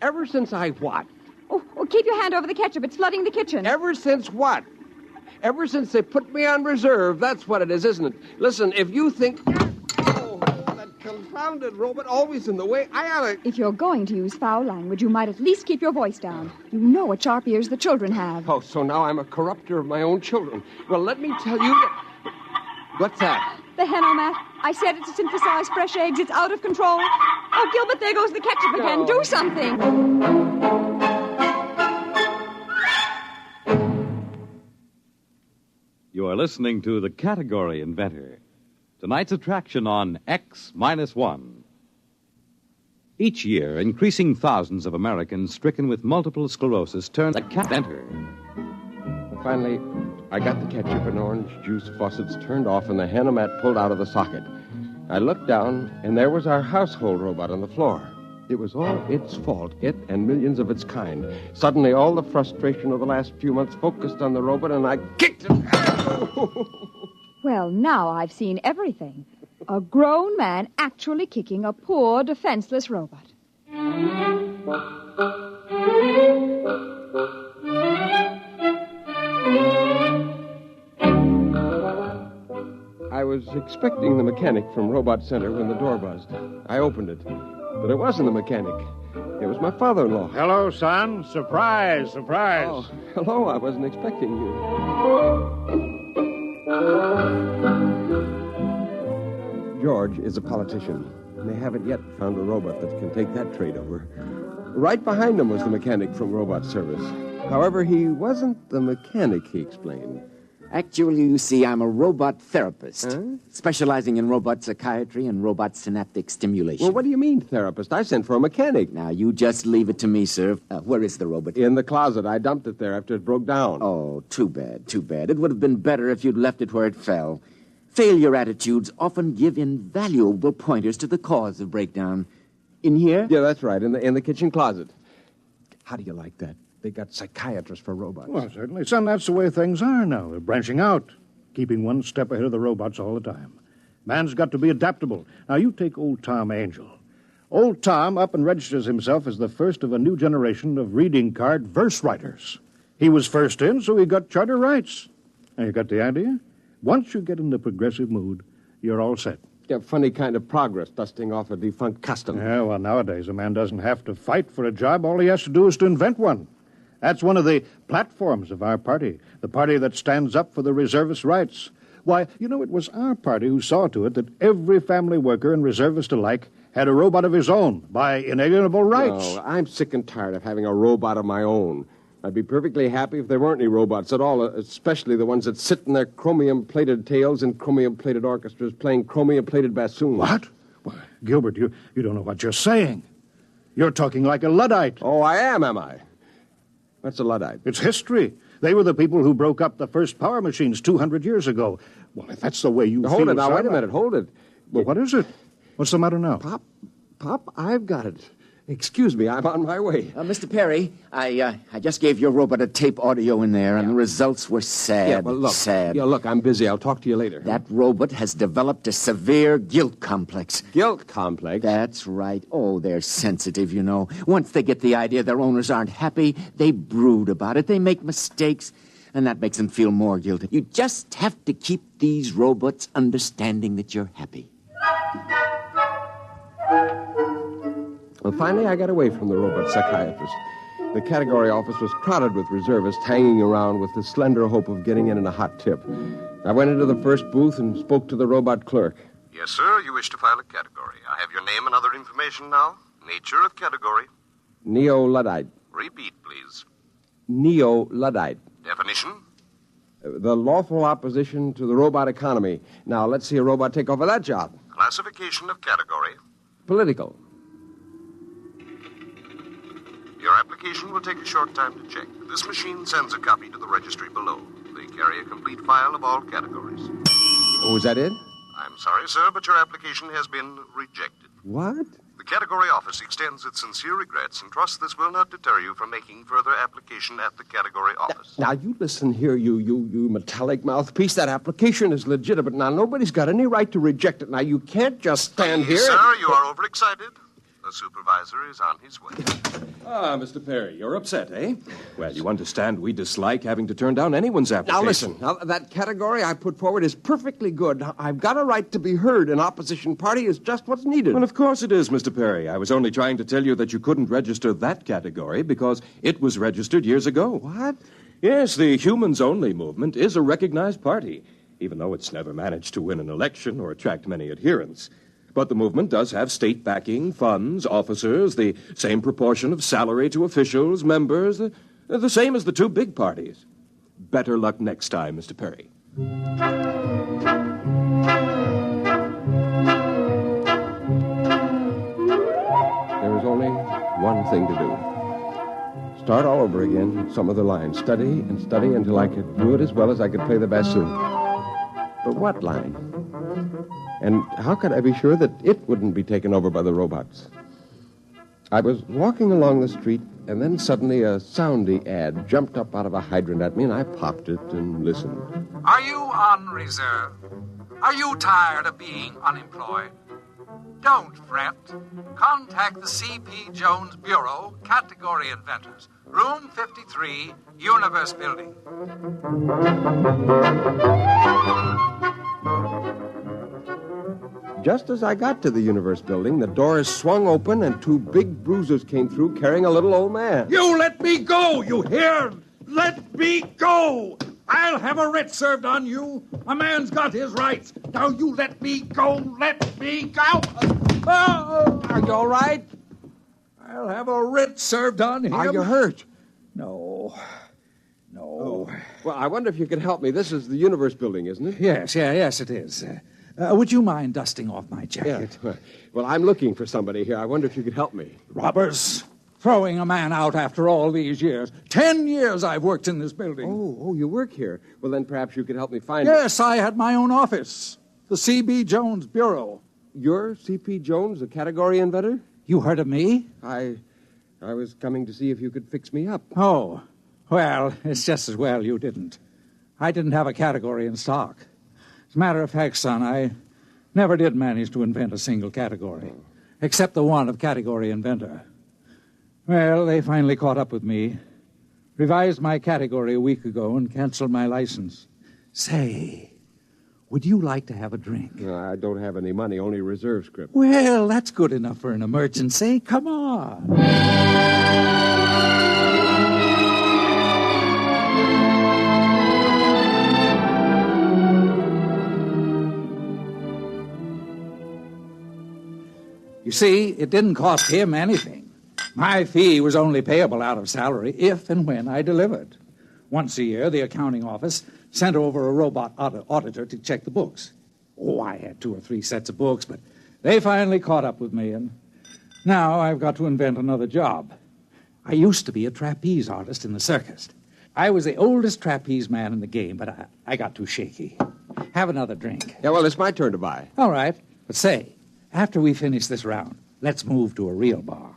Ever since I what? Oh, keep your hand over the ketchup. It's flooding the kitchen. Ever since what? Ever since they put me on reserve. That's what it is, isn't it? Listen, if you think... Oh, that confounded robot always in the way. I ought to... If you're going to use foul language, you might at least keep your voice down. You know what sharp ears the children have. Oh, so now I'm a corrupter of my own children. Well, let me tell you that... What's that? The Henomat. I said it to synthesize fresh eggs. It's out of control. Oh, Gilbert, there goes the ketchup again. No. Do something. You are listening to the Category Inventor. Tonight's attraction on X-1. Each year, increasing thousands of Americans stricken with multiple sclerosis turn the Inventor. Finally, I got the ketchup and orange juice faucets turned off and the Henomat pulled out of the socket. I looked down, and there was our household robot on the floor. It was all its fault, it and millions of its kind. Suddenly, all the frustration of the last few months focused on the robot, and I kicked it. Well, now I've seen everything. A grown man actually kicking a poor, defenseless robot. I was expecting the mechanic from Robot Center when the door buzzed. I opened it, but it wasn't the mechanic. It was my father-in-law. Hello, son. Surprise, surprise. Oh, hello. I wasn't expecting you. George is a politician. They haven't yet found a robot that can take that trade over. Right behind him was the mechanic from Robot Service. However, he wasn't the mechanic, he explained. Actually, you see, I'm a robot therapist, specializing in robot psychiatry and robot synaptic stimulation. Well, what do you mean, therapist? I sent for a mechanic. Now, you just leave it to me, sir. Where is the robot? In the closet. I dumped it there after it broke down. Oh, too bad, too bad. It would have been better if you'd left it where it fell. Failure attitudes often give invaluable pointers to the cause of breakdown. In here? Yeah, that's right, in the kitchen closet. How do you like that? They got psychiatrists for robots. Well, certainly, son, that's the way things are now. They're branching out, keeping one step ahead of the robots all the time. Man's got to be adaptable. Now, you take old Tom Angel. Old Tom up and registers himself as the first of a new generation of reading card verse writers. He was first in, so he got charter rights. Now, you got the idea? Once you get in the progressive mood, you're all set. Yeah, funny kind of progress, dusting off a defunct custom. Yeah, well, nowadays, a man doesn't have to fight for a job. All he has to do is to invent one. That's one of the platforms of our party, the party that stands up for the reservist rights. Why, you know, it was our party who saw to it that every family worker and reservist alike had a robot of his own by inalienable rights. No, I'm sick and tired of having a robot of my own. I'd be perfectly happy if there weren't any robots at all, especially the ones that sit in their chromium-plated tails in chromium-plated orchestras playing chromium-plated bassoons. What? Why, Gilbert, you don't know what you're saying. You're talking like a Luddite. Oh, I am I? What's a Luddite? It's history. They were the people who broke up the first power machines 200 years ago. Well, if that's the way you feel... Hold it now, wait a minute, hold it. Well, what is it? What's the matter now? Pop, I've got it. Excuse me, I'm on my way. Mr. Perry, I just gave your robot a tape audio in there, and the results were sad. Yeah, well, look. Sad. Yeah, look, I'm busy. I'll talk to you later. That robot has developed a severe guilt complex. Guilt complex? That's right. Oh, they're sensitive, you know. Once they get the idea their owners aren't happy, they brood about it. They make mistakes, and that makes them feel more guilty. You just have to keep these robots understanding that you're happy. Well, finally, I got away from the robot psychiatrist. The category office was crowded with reservists hanging around with the slender hope of getting in a hot tip. I went into the first booth and spoke to the robot clerk. Yes, sir. You wish to file a category. I have your name and other information now. Nature of category. Neo-Luddite. Repeat, please. Neo-Luddite. Definition? The lawful opposition to the robot economy. Now, let's see a robot take over that job. Classification of category. Political. Your application will take a short time to check. This machine sends a copy to the registry below. They carry a complete file of all categories. Oh, is that it? I'm sorry, sir, but your application has been rejected. What? The category office extends its sincere regrets and trusts this will not deter you from making further application at the category office. Now, you listen here, you metallic mouthpiece. That application is legitimate. Now, nobody's got any right to reject it. Now, you can't just stand here. Sir, you are overexcited. The supervisor is on his way. Ah, Mr. Perry, you're upset, eh? Well, you understand we dislike having to turn down anyone's application. Now, listen. Now, that category I put forward is perfectly good. I've got a right to be heard. An opposition party is just what's needed. Well, of course it is, Mr. Perry. I was only trying to tell you that you couldn't register that category because it was registered years ago. What? Yes, the Humans Only movement is a recognized party, even though it's never managed to win an election or attract many adherents. But the movement does have state backing, funds, officers, the same proportion of salary to officials, members, the same as the two big parties. Better luck next time, Mr. Perry. There is only one thing to do. Start all over again, some of the lines. Study and study until I could do it as well as I could play the bassoon. But what line? And how could I be sure that it wouldn't be taken over by the robots? I was walking along the street, and then suddenly a soundy ad jumped up out of a hydrant at me, and I popped it and listened. Are you on reserve? Are you tired of being unemployed? Don't fret. Contact the C.P. Jones Bureau, Category Inventors, Room 53, Universe Building. Just as I got to the Universe Building, the doors swung open and two big bruisers came through carrying a little old man. You let me go, you hear? Let me go! I'll have a writ served on you. A man's got his rights. Now you let me go, let me go! Are you all right? I'll have a writ served on him. Are you hurt? No. Oh. Well, I wonder if you could help me. This is the Universe building, isn't it? Yes, it is. Would you mind dusting off my jacket? Yeah. Well, I'm looking for somebody here. I wonder if you could help me. Robbers. Throwing a man out after all these years. 10 years I've worked in this building. Oh, you work here. Well, then perhaps you could help me find Yes, I had my own office. The C.B. Jones Bureau. You're C.P. Jones, the category inventor? You heard of me? I was coming to see if you could fix me up. Oh, well, it's just as well you didn't. I didn't have a category in stock. As a matter of fact, son, I never did manage to invent a single category, except the one of category inventor. Well, they finally caught up with me, revised my category a week ago, and canceled my license. Say, would you like to have a drink? No, I don't have any money, only reserve script. Well, that's good enough for an emergency. Come on. You see, it didn't cost him anything. My fee was only payable out of salary if and when I delivered. Once a year, the accounting office sent over a robot auditor to check the books. Oh, I had 2 or 3 sets of books, but they finally caught up with me, and now I've got to invent another job. I used to be a trapeze artist in the circus. I was the oldest trapeze man in the game, but I got too shaky. Have another drink. Yeah, well, it's my turn to buy. All right, but say, after we finish this round, let's move to a real bar.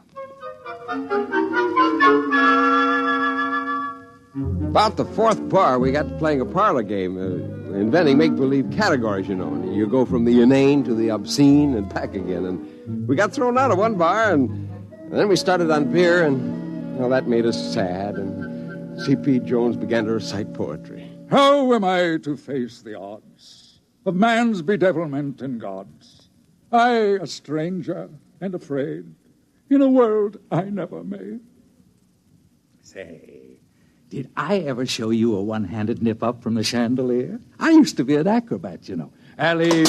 About the 4th bar, we got to playing a parlor game, inventing make-believe categories, you know. You go from the inane to the obscene and back again. And we got thrown out of one bar, and then we started on beer, and, well, that made us sad. And C.P. Jones began to recite poetry. How am I to face the odds of man's bedevilment in God's? I, a stranger and afraid, in a world I never made. Say, did I ever show you a one-handed nip-up from the chandelier? I used to be an acrobat, you know. Alley-oop!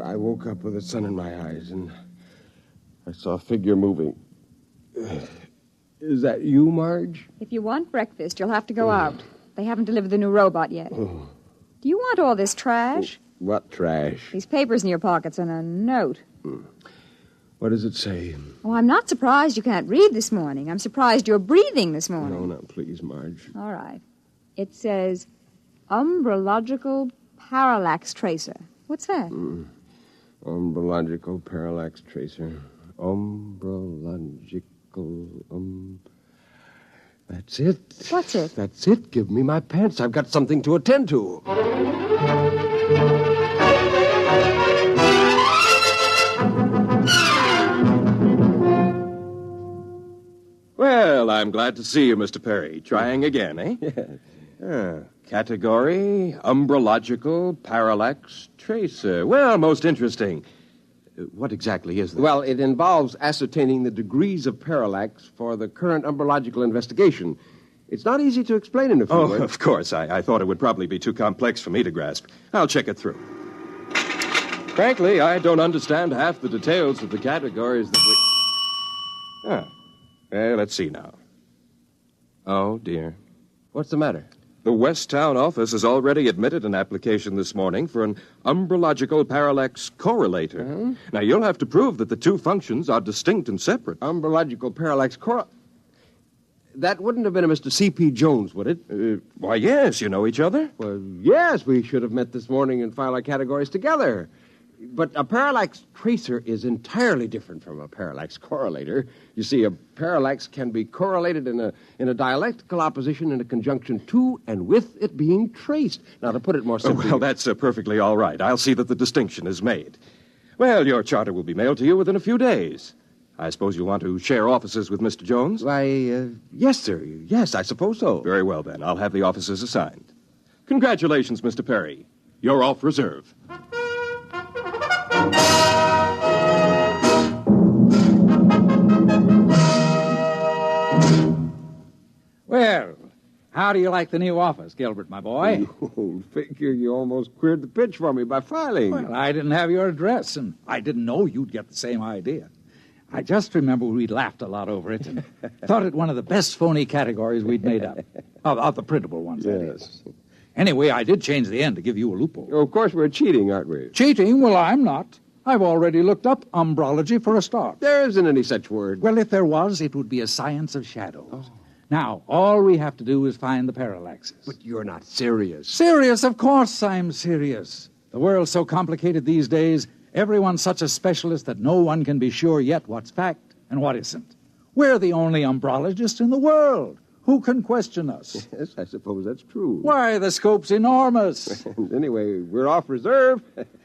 I woke up with the sun in my eyes, and I saw a figure moving. Is that you, Marge? If you want breakfast, you'll have to go out. They haven't delivered the new robot yet. Oh. Do you want all this trash? What trash? These papers in your pockets and a note. What does it say? Oh, I'm not surprised you can't read this morning. I'm surprised you're breathing this morning. No, please, Marge. All right. It says, Umbrological Parallax Tracer. What's that? Umbrological Parallax Tracer. Umbrological, That's it. What's it? That's it. Give me my pants. I've got something to attend to. Well, I'm glad to see you, Mr. Perry. Trying again, eh? Yeah. Category, umbrological, parallax, tracer. Well, most interesting. What exactly is this? Well, it involves ascertaining the degrees of parallax for the current umbrological investigation. It's not easy to explain in a few words. Of course. I thought it would probably be too complex for me to grasp. I'll check it through. Frankly, I don't understand half the details of the categories that we... let's see now. Oh, dear. What's the matter? The West Town office has already admitted an application this morning for an umbrological parallax correlator. Uh-huh. Now, you'll have to prove that the two functions are distinct and separate. Umbrological parallax That wouldn't have been a Mr. C.P. Jones, would it? Why, yes. You know each other? Well, yes. We should have met this morning and filed our categories together. But a parallax tracer is entirely different from a parallax correlator. You see, a parallax can be correlated in a dialectical opposition in a conjunction to and with it being traced. Now, to put it more simply... Well, that's perfectly all right. I'll see that the distinction is made. Well, your charter will be mailed to you within a few days. I suppose you want to share offices with Mr. Jones? Why, yes, sir. Yes, I suppose so. Very well, then. I'll have the offices assigned. Congratulations, Mr. Perry. You're off reserve. Well, How do you like the new office, Gilbert, my boy? Old figure, you almost queered the pitch for me by filing. Well, I didn't have your address, and I didn't know you'd get the same idea. I just remember we laughed a lot over it and thought it one of the best phony categories we'd made up. Of the printable ones, that is. Anyway, I did change the end to give you a loophole. Of course, we're cheating, aren't we? Cheating? Well, I'm not. I've already looked up umbrology for a start. There isn't any such word. Well, if there was, it would be a science of shadows. Oh. Now, all we have to do is find the parallaxes. But you're not serious. Serious? Of course I'm serious. The world's so complicated these days, everyone's such a specialist that no one can be sure yet what's fact and what isn't. We're the only umbrologists in the world. Who can question us? Yes, I suppose that's true. Why, the scope's enormous. Anyway, we're off reserve.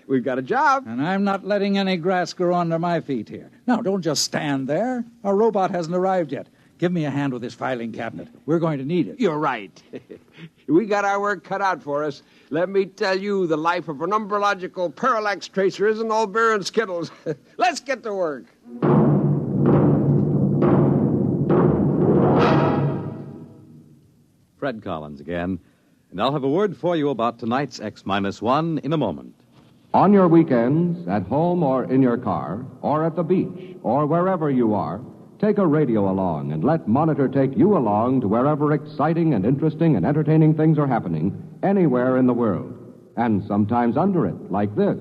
We've got a job. And I'm not letting any grass grow under my feet here. Now, don't just stand there. Our robot hasn't arrived yet. Give me a hand with this filing cabinet. We're going to need it. You're right. We got our work cut out for us. Let me tell you, the life of an umbrological parallax tracer isn't all beer and Skittles. Let's get to work. Fred Collins again, and I'll have a word for you about tonight's X-1 in a moment. On your weekends, at home or in your car, or at the beach, or wherever you are, take a radio along and let Monitor take you along to wherever exciting and interesting and entertaining things are happening anywhere in the world. And sometimes under it, like this.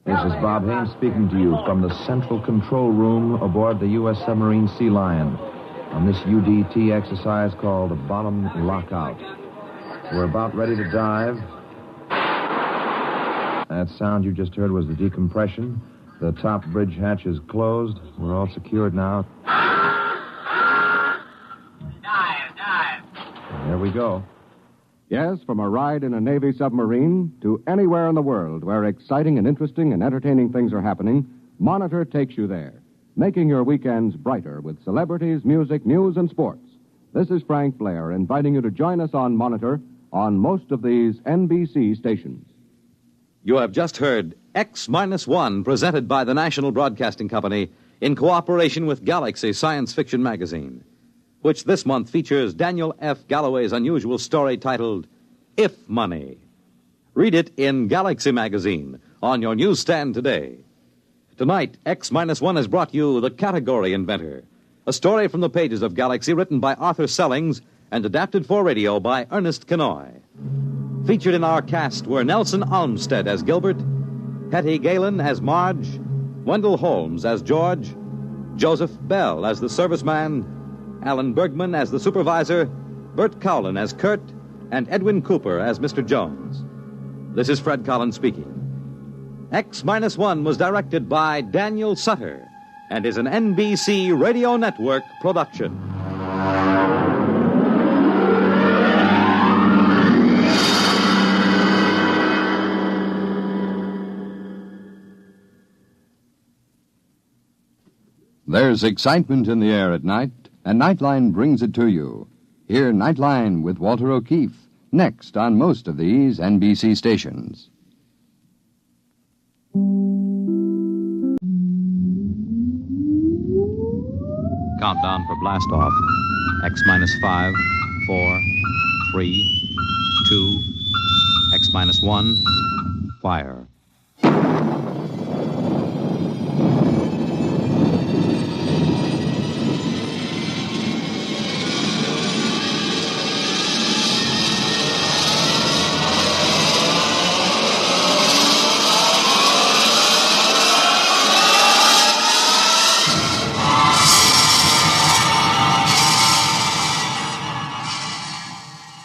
This is Bob Haynes speaking to you from the central control room aboard the U.S. submarine Sea Lion on this UDT exercise called the Bottom Lockout. We're about ready to dive. That sound you just heard was the decompression. The top bridge hatch is closed. We're all secured now. Dive. There we go. Yes, from a ride in a Navy submarine to anywhere in the world where exciting and interesting and entertaining things are happening, Monitor takes you there, making your weekends brighter with celebrities, music, news, and sports. This is Frank Blair inviting you to join us on Monitor on most of these NBC stations. You have just heard X-1 presented by the National Broadcasting Company in cooperation with Galaxy Science Fiction Magazine, which this month features Daniel F. Galloway's unusual story titled If Money. Read it in Galaxy Magazine on your newsstand today. Tonight, X-1 has brought you The Category Inventor, a story from the pages of Galaxy written by Arthur Sellings and adapted for radio by Ernest Kenoy. Featured in our cast were Nelson Olmsted as Gilbert, Hetty Galen as Marge, Wendell Holmes as George, Joseph Bell as the serviceman, Alan Bergman as the supervisor, Bert Cowlin as Kurt, and Edwin Cooper as Mr. Jones. This is Fred Collins speaking. X-1 was directed by Daniel Sutter and is an NBC Radio Network production. There's excitement in the air at night, and Nightline brings it to you. Hear Nightline with Walter O'Keefe, next on most of these NBC stations. Countdown for blast off. X-5, 4, 3, 2, X-1, fire.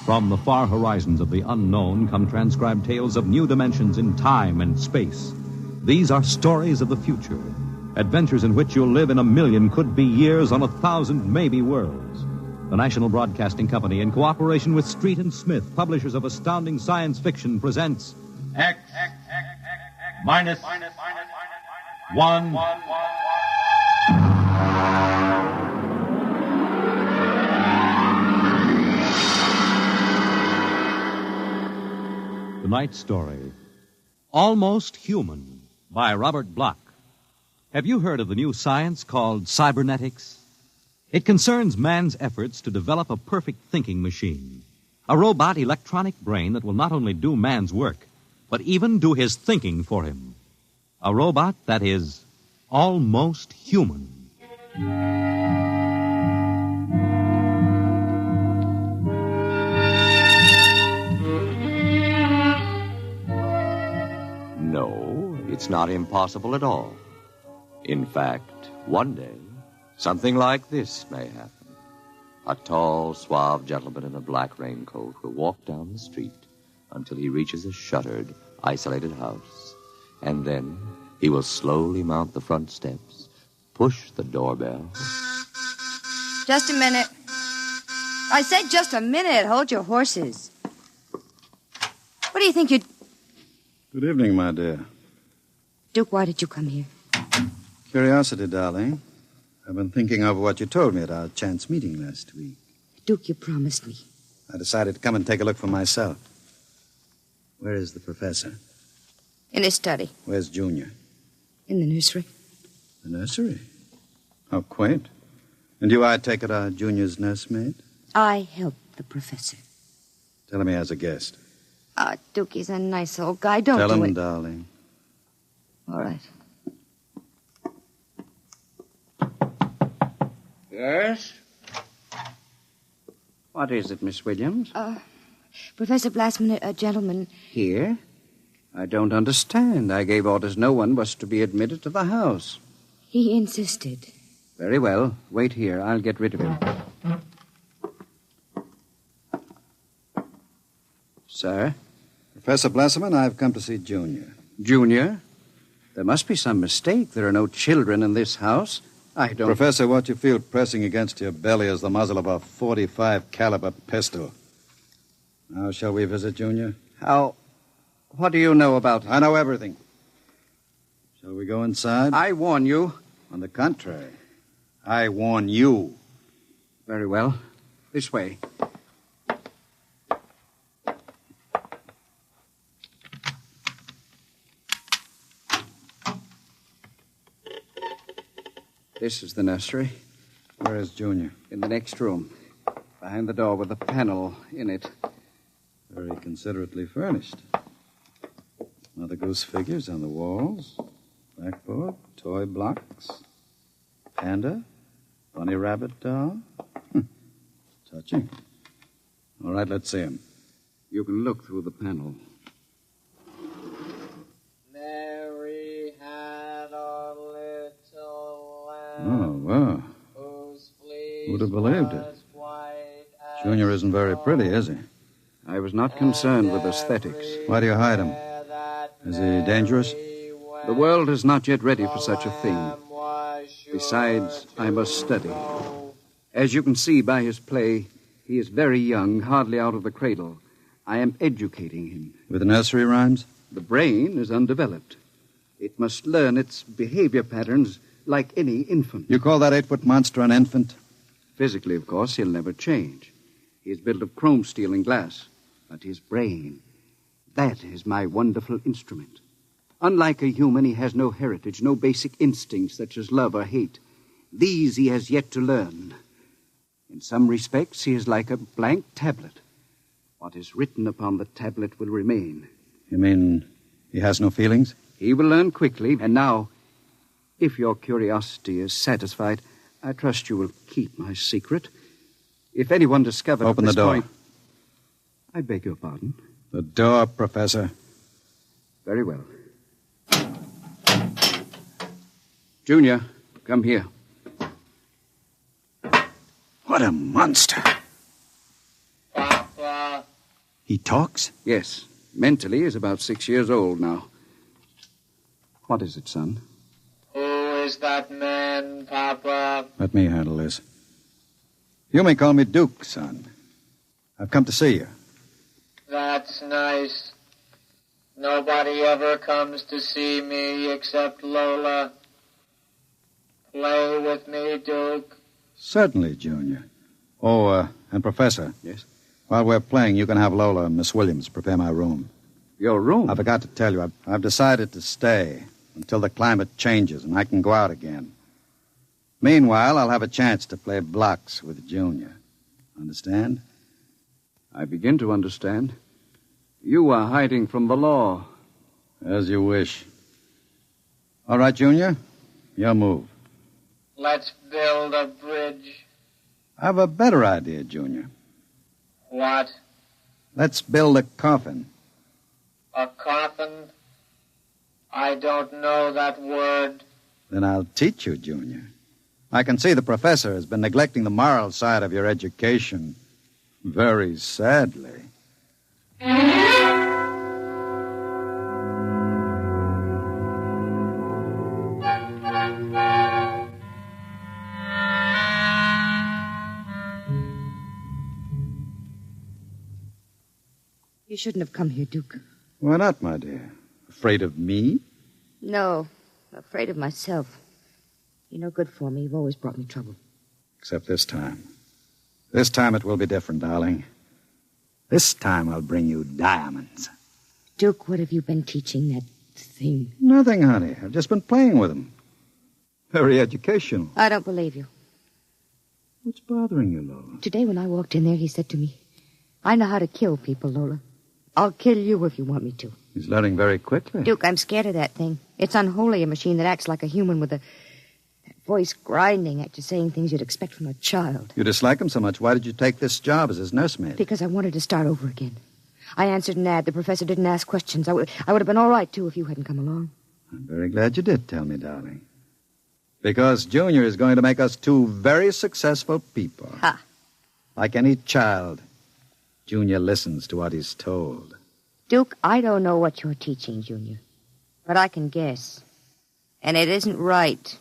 From the far horizons of the unknown come transcribed tales of new dimensions in time and space. These are stories of the future, adventures in which you'll live in a million could-be years on 1,000 maybe worlds. The National Broadcasting Company, in cooperation with Street and Smith, publishers of astounding science fiction, presents X-1. Tonight's story, Almost Human, by Robert Bloch. Have you heard of the new science called cybernetics? It concerns man's efforts to develop a perfect thinking machine, A robot electronic brain that will not only do man's work, but even do his thinking for him. A robot that is almost human. No, it's not impossible at all. In fact, one day, something like this may happen. A tall, suave gentleman in a black raincoat will walk down the street until he reaches a shuttered, isolated house. And then he will slowly mount the front steps, push the doorbell. Just a minute. I said just a minute. Hold your horses. What do you think you'd... Good evening, my dear. Duke, why did you come here? Curiosity, darling. I've been thinking over what you told me at our chance meeting last week. Duke, you promised me. I decided to come and take a look for myself. Where is the professor? In his study. Where's Junior? In the nursery. The nursery? How quaint. And you, I take it, are Junior's nursemaid? I help the professor. Tell him he has a guest. Duke, he's a nice old guy. Don't Tell do him, it. darling. All right. Yes? What is it, Miss Williams? Professor Blassman, a gentleman... Here? I don't understand. I gave orders no one was to be admitted to the house. He insisted. Very well. Wait here. I'll get rid of him. Sir? Professor Blasserman, I've come to see Junior. Junior? There must be some mistake. There are no children in this house. I don't... Professor, what you feel pressing against your belly is the muzzle of a .45 caliber pistol. Now, shall we visit Junior? How... What do you know about... I know everything. Shall we go inside? I warn you. On the contrary, I warn you. Very well. This way. This is the nursery. Where is Junior? In the next room. Behind the door with a panel in it. Very considerately furnished. Mother Goose figures on the walls. Blackboard, toy blocks. Panda, bunny rabbit doll. Touching. All right, let's see him. You can look through the panel. Mary had a little lamb. Oh, wow. Who'd have believed it? Junior isn't very pretty, is he? I was not concerned with aesthetics. Why do you hide him? Is he dangerous? The world is not yet ready for such a thing. Besides, I must study. As you can see by his play, he is very young, hardly out of the cradle. I am educating him. With nursery rhymes? The brain is undeveloped. It must learn its behavior patterns like any infant. You call that 8-foot monster an infant? Physically, of course, he'll never change. He is built of chrome steel and glass. But his brain, that is my wonderful instrument. Unlike a human, he has no heritage, no basic instincts such as love or hate. These he has yet to learn. In some respects, he is like a blank tablet. What is written upon the tablet will remain. You mean he has no feelings? He will learn quickly. And now, if your curiosity is satisfied, I trust you will keep my secret. If anyone discovers... Open the door. I beg your pardon? The door, Professor. Very well. Junior, come here. What a monster. Papa. He talks? Yes. Mentally, he's about 6 years old now. What is it, son? Who is that man, Papa? Let me handle this. You may call me Duke, son. I've come to see you. That's nice. Nobody ever comes to see me except Lola. Play with me, Duke. Certainly, Junior. Oh, and Professor. Yes? While we're playing, you can have Lola and Miss Williams prepare my room. Your room? I forgot to tell you, I've decided to stay until the climate changes and I can go out again. Meanwhile, I'll have a chance to play blocks with Junior. Understand? I begin to understand. You are hiding from the law. As you wish. All right, Junior. Your move. Let's build a bridge. I have a better idea, Junior. What? Let's build a coffin. A coffin? I don't know that word. Then I'll teach you, Junior. I can see the professor has been neglecting the moral side of your education. Very sadly. You shouldn't have come here, Duke. Why not, my dear? Afraid of me? No, afraid of myself. You're no good for me. You've always brought me trouble. Except this time. This time it will be different, darling. This time I'll bring you diamonds. Duke, what have you been teaching that thing? Nothing, honey. I've just been playing with them. Very educational. I don't believe you. What's bothering you, Lola? Today when I walked in there, he said to me, I know how to kill people, Lola. I'll kill you if you want me to. He's learning very quickly. Duke, I'm scared of that thing. It's unholy, a machine that acts like a human with that voice grinding at you, saying things you'd expect from a child. You dislike him so much. Why did you take this job as his nursemaid? Because I wanted to start over again. I answered an ad. The professor didn't ask questions. I would have been all right, too, if you hadn't come along. I'm very glad you did tell me, darling. Because Junior is going to make us two very successful people. Ha! Like any child, Junior listens to what he's told. Duke, I don't know what you're teaching, Junior. But I can guess. And it isn't right.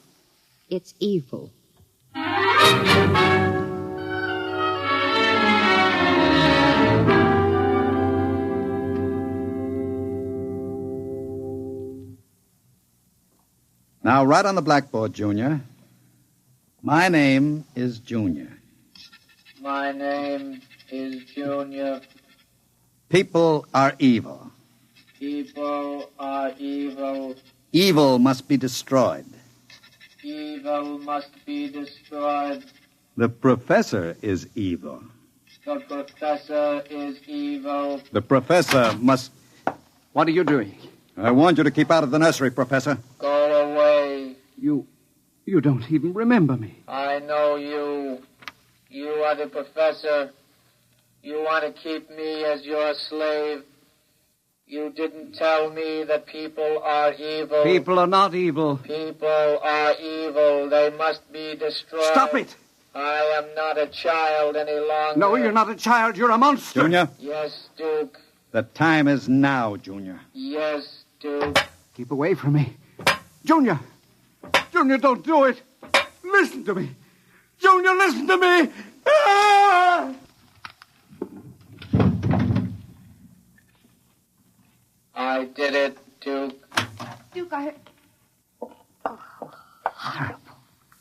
It's evil. Now, write on the blackboard, Junior. My name is Junior. My name is Junior. People are evil. People are evil. Evil must be destroyed. Evil must be destroyed. The professor is evil. The professor is evil. The professor must... What are you doing? I warned you to keep out of the nursery, Professor. Go away. You don't even remember me. I know you. You are the professor. You want to keep me as your slave. You didn't tell me that people are evil. People are not evil. People are evil. They must be destroyed. Stop it! I am not a child any longer. No, you're not a child. You're a monster. Junior? Yes, Duke. The time is now, Junior. Yes, Duke. Keep away from me. Junior! Junior, don't do it! Listen to me! Junior, listen to me! Ah! I did it, Duke. Duke, I... Oh, horrible.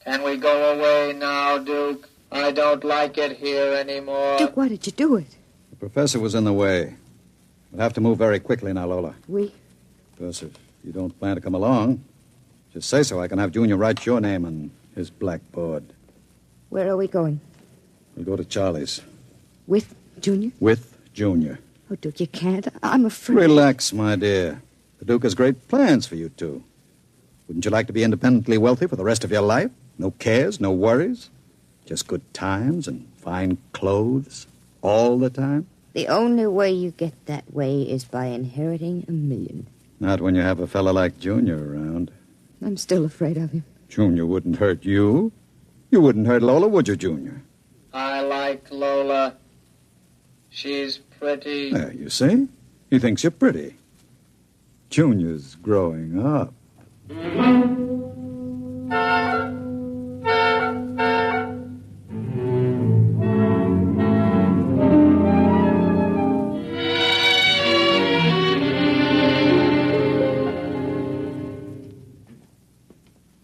Can we go away now, Duke? I don't like it here anymore. Duke, why did you do it? The professor was in the way. We'll have to move very quickly now, Lola. We? Because if you don't plan to come along, just say so. I can have Junior write your name on his blackboard. Where are we going? We'll go to Charlie's. With Junior? With Junior. Oh, Duke, you can't. I'm afraid. Relax, my dear. The Duke has great plans for you two. Wouldn't you like to be independently wealthy for the rest of your life? No cares, no worries? Just good times and fine clothes all the time? The only way you get that way is by inheriting $1 million. Not when you have a fellow like Junior around. I'm still afraid of him. Junior wouldn't hurt you. You wouldn't hurt Lola, would you, Junior? I like Lola. She's pretty. There, you see? He thinks you're pretty. Junior's growing up.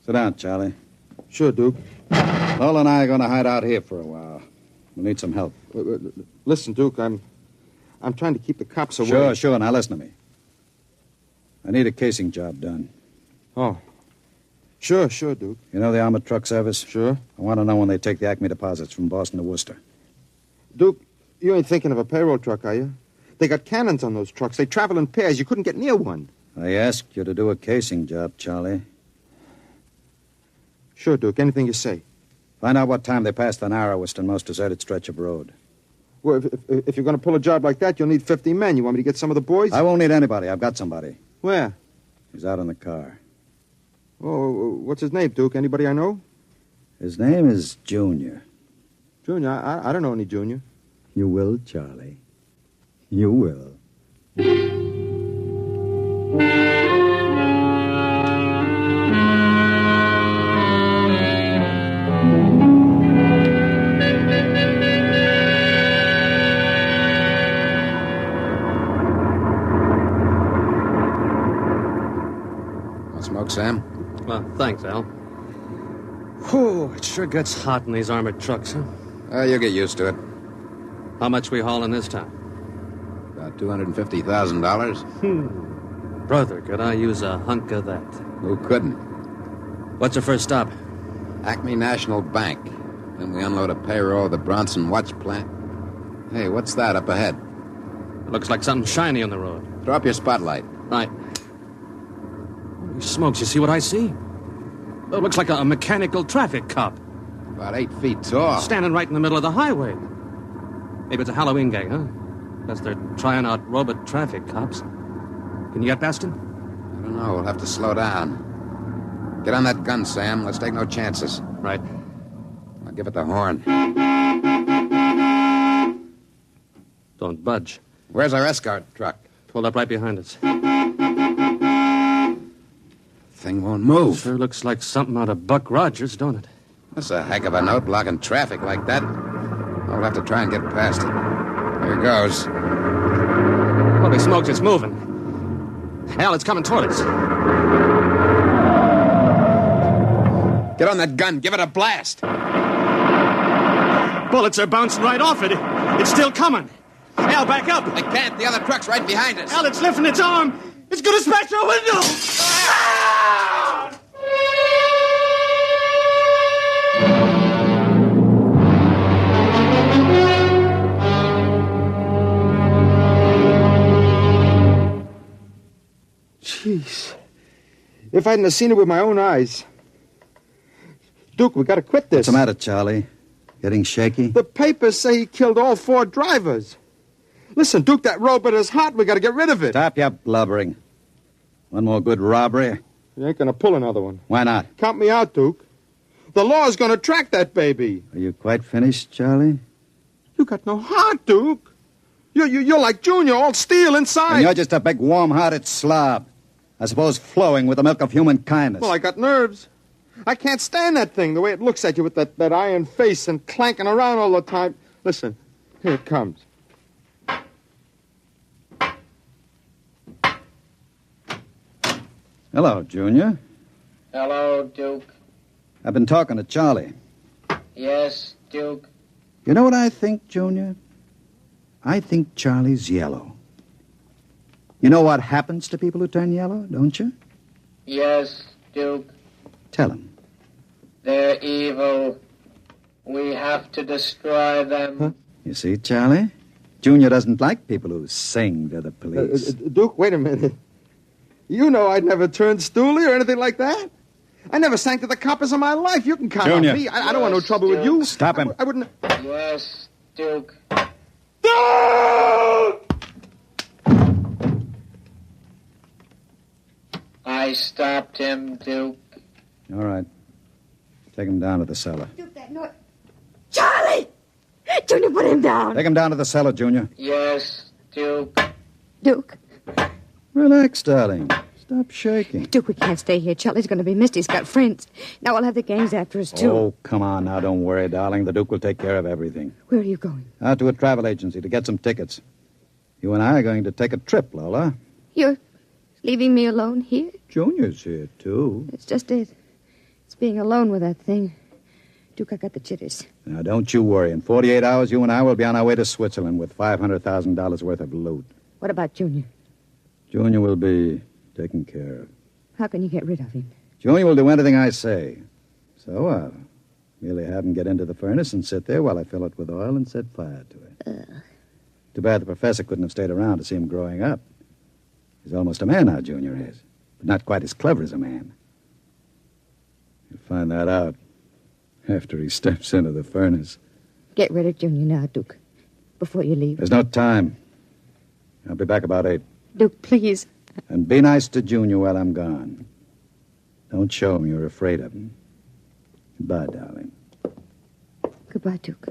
Sit down, Charlie. Sure, Duke. Lola and I are going to hide out here for a while. We'll need some help. Listen, Duke, I'm trying to keep the cops away. Sure. Now listen to me. I need a casing job done. Oh. Sure, Duke. You know the armored truck service? Sure. I want to know when they take the Acme deposits from Boston to Worcester. Duke, You ain't thinking of a payroll truck, are you? They got cannons on those trucks. They travel in pairs. You couldn't get near one. I asked you to do a casing job, Charlie. Sure, Duke. Anything you say. Find out what time they passed the narrowest and most deserted stretch of road. Well, if you're going to pull a job like that, you'll need 50 men. You want me to get some of the boys? I won't need anybody. I've got somebody. Where? He's out in the car. Oh, what's his name, Duke? Anybody I know? His name is Junior. Junior? I don't know any Junior. You will, Charlie. You will. Want smoke, Sam? Well, thanks, Al. Whew, it sure gets hot in these armored trucks, huh? You'll get used to it. How much we hauling this time? About $250,000. Brother, could I use a hunk of that? Who couldn't? What's the first stop? Acme National Bank. Then we unload a payroll at the Bronson Watch Plant. Hey, what's that up ahead? It looks like something shiny on the road. Throw up your spotlight. Right. Holy smokes, you see what I see? It looks like a mechanical traffic cop. About 8 feet tall. Standing right in the middle of the highway. Maybe it's a Halloween gang, huh? Guess they're trying out robot traffic cops. Can you get past him? I don't know. We'll have to slow down. Get on that gun, Sam. Let's take no chances. Right. I'll give it the horn. Don't budge. Where's our escort truck? Pulled up right behind us. Thing won't move. Sure looks like something out of Buck Rogers, don't it? That's a heck of a note, blocking traffic like that. We'll have to try and get past it. Here goes. Holy smokes, it's moving. Hell, it's coming toward us. Get on that gun. Give it a blast. Bullets are bouncing right off it. It's still coming. Al, back up. I can't. The other truck's right behind us. Al, it's lifting its arm. It's going to smash our window. Jeez. If I hadn't have seen it with my own eyes. Duke, we got to quit this. What's the matter, Charlie? Getting shaky? The papers say he killed all 4 drivers. Listen, Duke, that robot is hot. We got to get rid of it. Stop your blubbering. One more good robbery. You ain't going to pull another one. Why not? Count me out, Duke. The law's going to track that baby. Are you quite finished, Charlie? You got no heart, Duke. You're like Junior, all steel inside. And you're just a big, warm-hearted slob. I suppose flowing with the milk of human kindness. Well, I got nerves. I can't stand that thing, the way it looks at you with that iron face and clanking around all the time. Listen, here it comes. Hello, Junior. Hello, Duke. I've been talking to Charlie. Yes, Duke. You know what I think, Junior? I think Charlie's yellow. You know what happens to people who turn yellow, don't you? Yes, Duke. Tell him. They're evil. We have to destroy them. Huh? You see, Charlie? Junior doesn't like people who sing to the police. Duke, wait a minute. You know I'd never turn stoolie or anything like that. I never sang to the coppers in my life. You can count Junior. on me. I don't want no trouble with you. Stop him. I wouldn't... Yes, Duke. I stopped him, Duke. All right. Take him down to the cellar. Duke, that noise. Charlie! Junior, put him down. Take him down to the cellar, Junior. Yes, Duke. Duke. Relax, darling. Stop shaking. Duke, we can't stay here. Charlie's going to be missed. He's got friends. Now we'll have the gangs after us, too. Oh, come on now. Don't worry, darling. The Duke will take care of everything. Where are you going? Out to a travel agency to get some tickets. You and I are going to take a trip, Lola. You're leaving me alone here? Junior's here, too. That's just it. It's being alone with that thing. Duke, I got the jitters. Now, don't you worry. In 48 hours, you and I will be on our way to Switzerland with $500,000 worth of loot. What about Junior? Junior will be taken care of. How can you get rid of him? Junior will do anything I say. So I'll merely have him get into the furnace and sit there while I fill it with oil and set fire to it. Too bad the professor couldn't have stayed around to see him growing up. He's almost a man now, Junior is, but not quite as clever as a man. He'll find that out after he steps into the furnace. Get rid of Junior now, Duke, before you leave. There's no time. I'll be back about 8. Duke, please. And be nice to Junior while I'm gone. Don't show him you're afraid of him. Goodbye, darling. Goodbye, Duke.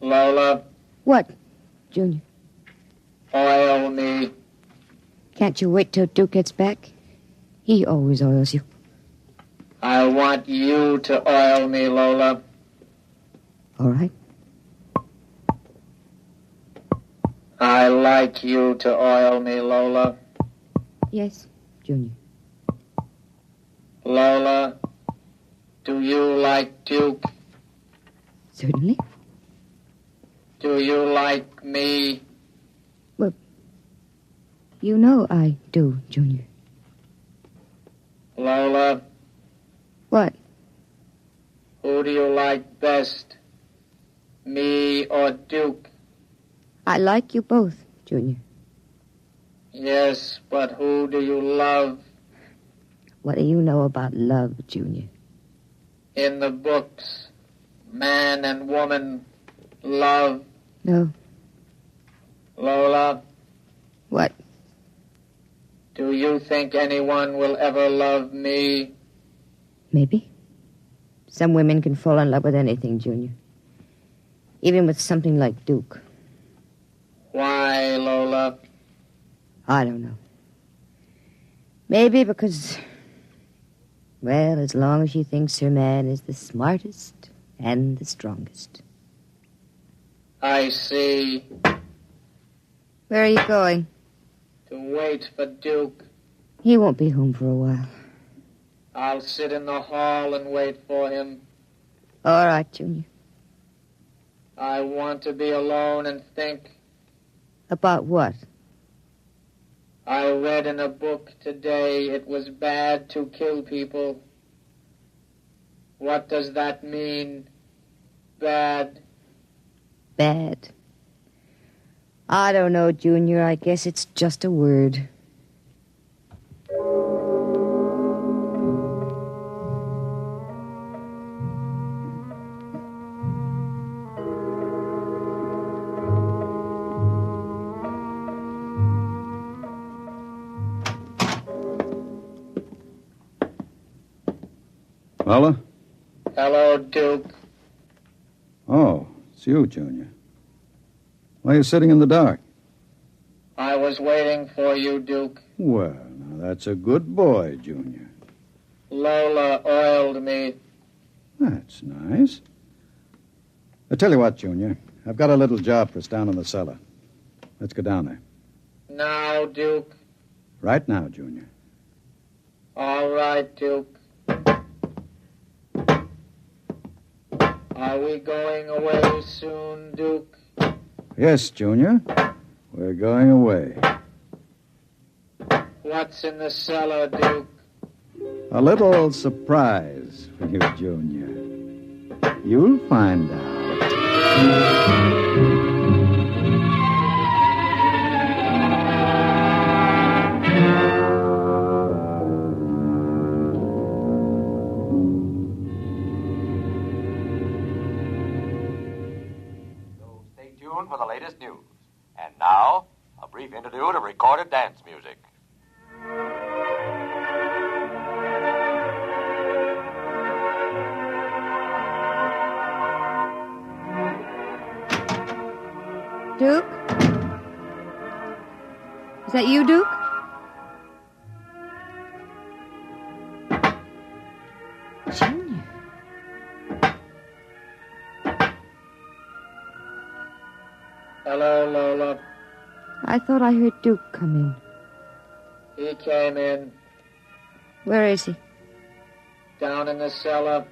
Lola. What, Junior? Oil me. Can't you wait till Duke gets back? He always oils you. I want you to oil me, Lola. All right. I like you to oil me, Lola. Yes, Junior. Lola, do you like Duke? Certainly. Do you like me? Well, you know I do, Junior. Lola, What? who do you like best? Me or Duke? I like you both, Junior. Yes, but who do you love? What do you know about love, Junior? In the books, man and woman love. No. Lola, What? do you think anyone will ever love me? Maybe. Some women can fall in love with anything, Junior. Even with something like Duke. Why, Lola? I don't know. Maybe because, well, as long as she thinks her man is the smartest and the strongest. I see. Where are you going? To wait for Duke. He won't be home for a while. I'll sit in the hall and wait for him. All right, Junior. I want to be alone and think. About what? I read in a book today it was bad to kill people. What does that mean? Bad. Bad. I don't know, Junior. I guess it's just a word. Lola? Hello, Duke. Oh, it's you, Junior. Why are you sitting in the dark? I was waiting for you, Duke. Well, now that's a good boy, Junior. Lola oiled me. That's nice. I tell you what, Junior. I've got a little job for us down in the cellar. Let's go down there. Now, Duke. Right now, Junior. All right, Duke. Are we going away soon, Duke? Yes, Junior. We're going away. What's in the cellar, Duke? A little surprise for you, Junior. You'll find out. For the latest news. And now, a brief interlude of recorded dance music. Duke? Is that you, Duke? Junior. Hello, Lola. I thought I heard Duke come in. He came in. Where is he? Down in the cellar.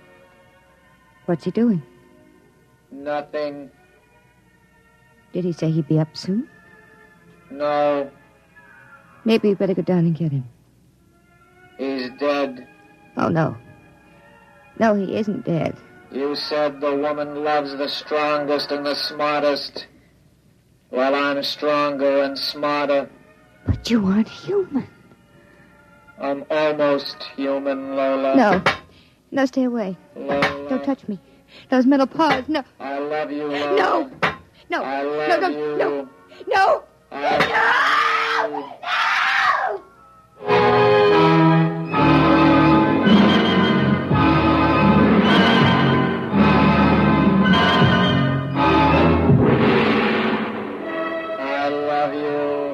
What's he doing? Nothing. Did he say he'd be up soon? No. Maybe we better go down and get him. He's dead. Oh, no. No, he isn't dead. You said the woman loves the strongest and the smartest. Well, I'm stronger and smarter. But you aren't human. I'm almost human, Lola. No. No, stay away. Lola. Don't touch me. Those metal paws. No. I love you, Lola. No. No. I love no, you. No. No. I No. No.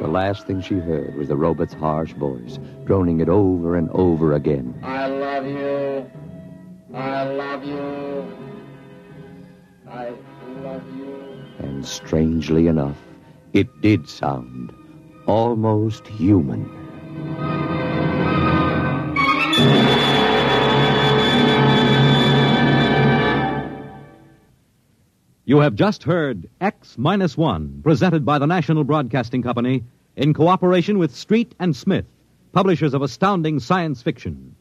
The last thing she heard was the robot's harsh voice, droning it over and over again. I love you. I love you. I love you. And strangely enough, it did sound almost human. You have just heard X-1, presented by the National Broadcasting Company in cooperation with Street and Smith, publishers of astounding science fiction.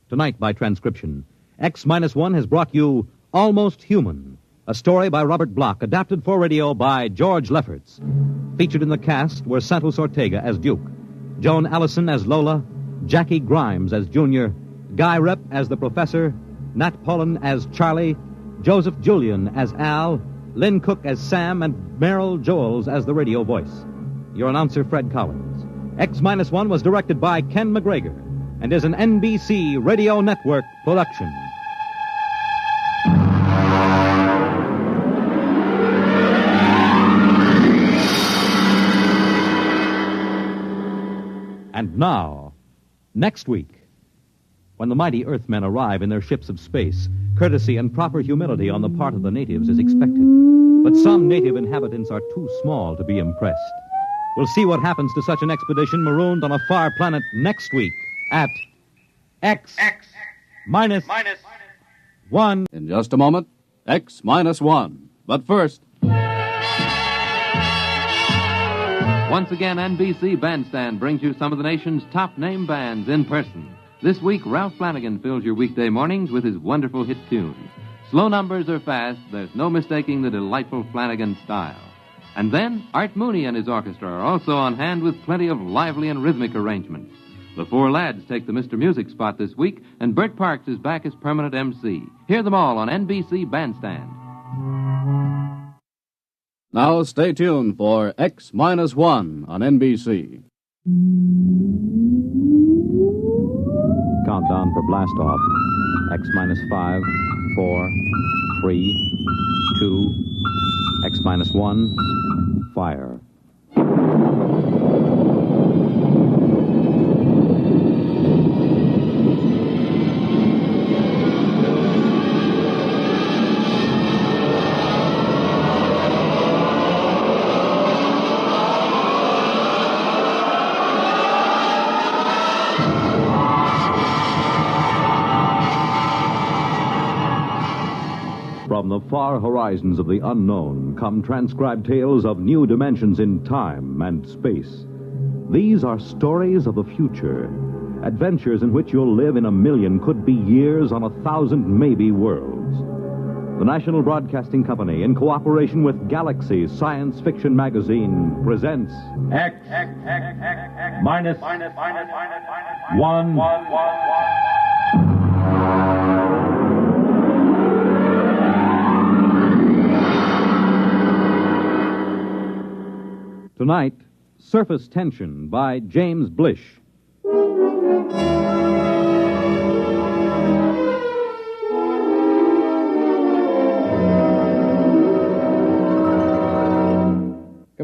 Tonight, by transcription, X-1 has brought you Almost Human, a story by Robert Bloch, adapted for radio by George Lefferts. Featured in the cast were Santos Ortega as Duke, Joan Allison as Lola, Jackie Grimes as Junior, Guy Rep as the Professor, Nat Pollen as Charlie, Joseph Julian as Al, Lynn Cook as Sam, and Merrill Joels as the radio voice. Your announcer, Fred Collins. X-1 was directed by Ken McGregor and is an NBC Radio Network production. And now, next week, when the mighty Earthmen arrive in their ships of space, courtesy and proper humility on the part of the natives is expected. But some native inhabitants are too small to be impressed. We'll see what happens to such an expedition marooned on a far planet next week at X-1. In just a moment, X-1. But first... Once again, NBC Bandstand brings you some of the nation's top name bands in person. This week, Ralph Flanagan fills your weekday mornings with his wonderful hit tunes. Slow numbers or fast, there's no mistaking the delightful Flanagan style. And then, Art Mooney and his orchestra are also on hand with plenty of lively and rhythmic arrangements. The four lads take the Mr. Music spot this week, and Bert Parks is back as permanent MC. Hear them all on NBC Bandstand. Now stay tuned for X-1 on NBC. Countdown for blast off. X-5, 4, 3, 2, X-1, fire. From the far horizons of the unknown come transcribed tales of new dimensions in time and space. These are stories of the future, adventures in which you'll live in a million, could be years, on 1,000 maybe worlds. The National Broadcasting Company, in cooperation with Galaxy Science Fiction Magazine, presents X-1. Tonight, Surface Tension by James Blish. Come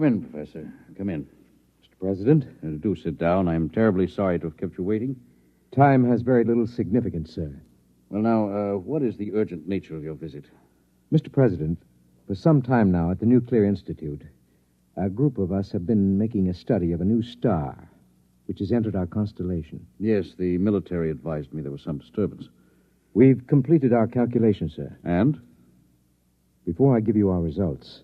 in, Professor. Come in. Mr. President, do sit down. I'm terribly sorry to have kept you waiting. Time has very little significance, sir. Well, now, what is the urgent nature of your visit? Mr. President, for some time now at the Nuclear Institute, a group of us have been making a study of a new star, which has entered our constellation. Yes, the military advised me there was some disturbance. We've completed our calculations, sir. And? Before I give you our results,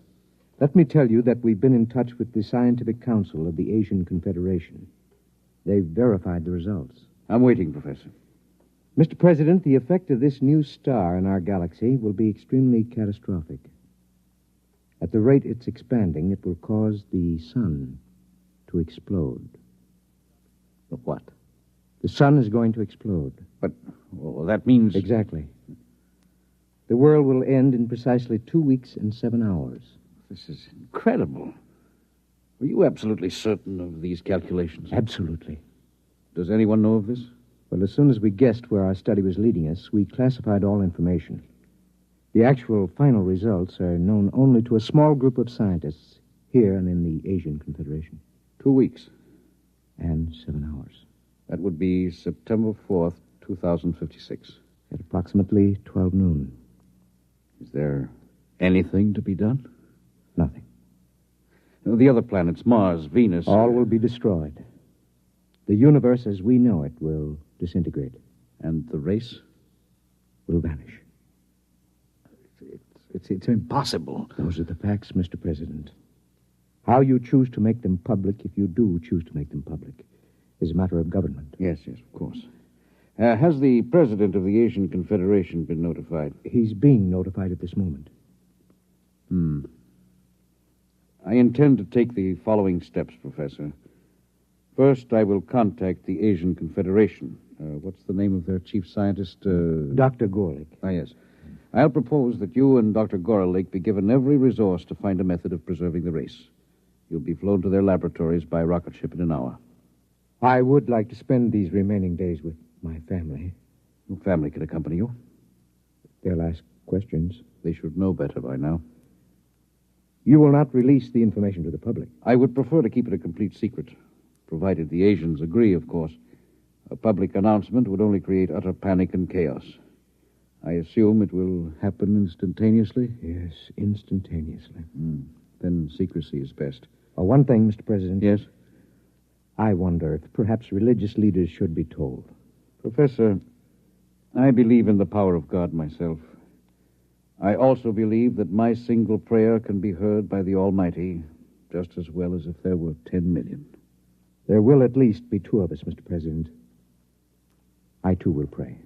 let me tell you that we've been in touch with the Scientific Council of the Asian Confederation. They've verified the results. I'm waiting, Professor. Mr. President, the effect of this new star in our galaxy will be extremely catastrophic. At the rate it's expanding, it will cause the sun to explode. What? The sun is going to explode. But, well, that means... Exactly. The world will end in precisely 2 weeks and 7 hours. This is incredible. Are you absolutely certain of these calculations? Absolutely. Does anyone know of this? Well, as soon as we guessed where our study was leading us, we classified all information. The actual final results are known only to a small group of scientists here and in the Asian Confederation. 2 weeks. And 7 hours. That would be September 4th, 2056. At approximately 12 noon. Is there anything to be done? Nothing. No, the other planets, Mars, Venus... All will be destroyed. The universe as we know it will disintegrate. And the race? Will vanish. It's impossible. Those are the facts, Mr. President. How you choose to make them public, if you do choose to make them public, is a matter of government. Yes, of course. Has the president of the Asian Confederation been notified? He's being notified at this moment. I intend to take the following steps, Professor. First, I will contact the Asian Confederation. What's the name of their chief scientist? Dr. Gorlick. Ah, yes. I'll propose that you and Dr. Gorlick be given every resource to find a method of preserving the race. You'll be flown to their laboratories by rocket ship in an hour. I would like to spend these remaining days with my family. Your family can accompany you. They'll ask questions. They should know better by now. You will not release the information to the public. I would prefer to keep it a complete secret, provided the Asians agree, of course. A public announcement would only create utter panic and chaos. I assume it will happen instantaneously? Yes, instantaneously. Then secrecy is best. One thing, Mr. President. Yes? I wonder if perhaps religious leaders should be told. Professor, I believe in the power of God myself. I also believe that my single prayer can be heard by the Almighty just as well as if there were 10 million. There will at least be 2 of us, Mr. President. I, too, will pray.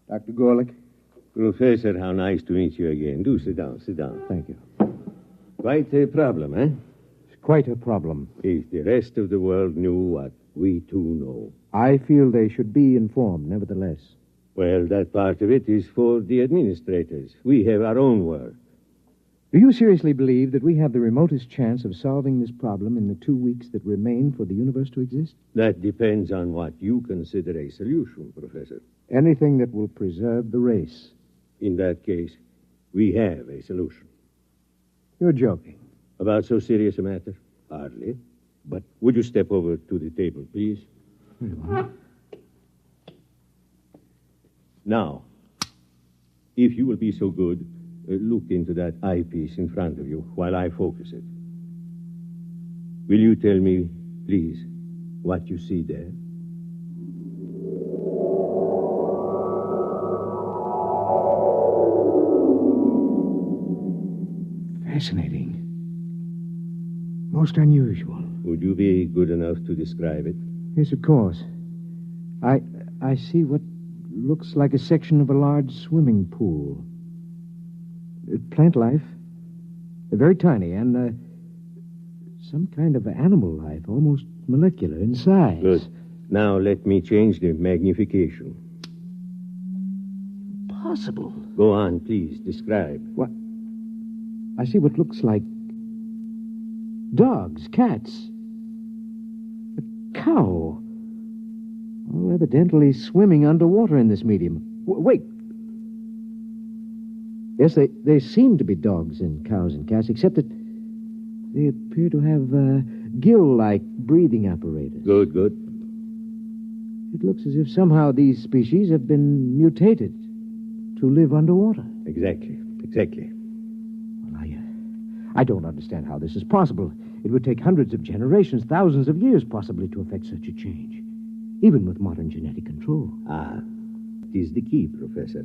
Dr. Gorlick? Professor, how nice to meet you again. Do sit down, sit down. Thank you. Quite a problem, eh? It's quite a problem. If the rest of the world knew what we too know. I feel they should be informed, nevertheless. Well, that part of it is for the administrators. We have our own work. Do you seriously believe that we have the remotest chance of solving this problem in the 2 weeks that remain for the universe to exist? That depends on what you consider a solution, Professor. Anything that will preserve the race. In that case, we have a solution. You're joking. About so serious a matter? Hardly. But would you step over to the table, please? Now, if you will be so good, look into that eyepiece in front of you while I focus it. Will you tell me, please, what you see there? Fascinating. Most unusual. Would you be good enough to describe it? Yes, of course. I see what looks like a section of a large swimming pool. Plant life. Very tiny, and some kind of animal life, almost molecular in size. Good. Now let me change the magnification. Possible. Go on, please. Describe. What? I see what looks like dogs, cats, a cow. All evidently swimming underwater in this medium. Wait. Yes, they seem to be dogs and cows and cats, except that they appear to have gill-like breathing apparatus. Good. It looks as if somehow these species have been mutated to live underwater. Exactly. Well, I don't understand how this is possible. It would take hundreds of generations, thousands of years, possibly, to effect such a change. Even with modern genetic control. Ah, it is the key, Professor.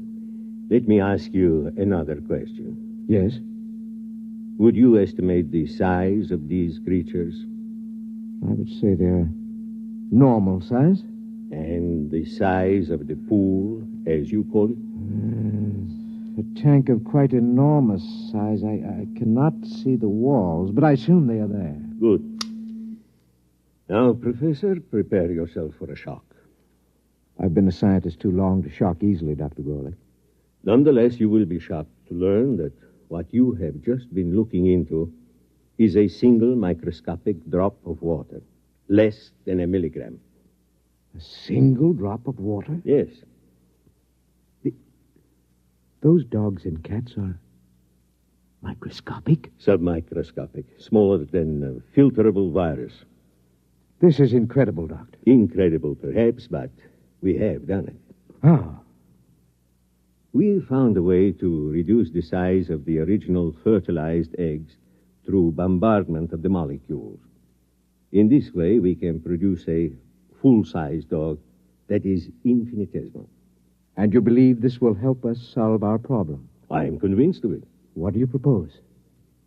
Let me ask you another question. Yes? Would you estimate the size of these creatures? I would say they're normal size. And the size of the pool, as you call it? A tank of quite enormous size. I cannot see the walls, but I assume they are there. Good. Now, Professor, prepare yourself for a shock. I've been a scientist too long to shock easily, Dr. Grawley. Nonetheless, you will be shocked to learn that what you have just been looking into is a single microscopic drop of water, less than a milligram. A single drop of water? Yes. Those dogs and cats are microscopic? Submicroscopic, smaller than a filterable virus. This is incredible, Doctor. Incredible, perhaps, but we have done it. Ah. We found a way to reduce the size of the original fertilized eggs through bombardment of the molecules. In this way, we can produce a full-size dog that is infinitesimal. And you believe this will help us solve our problem? I am convinced of it. What do you propose?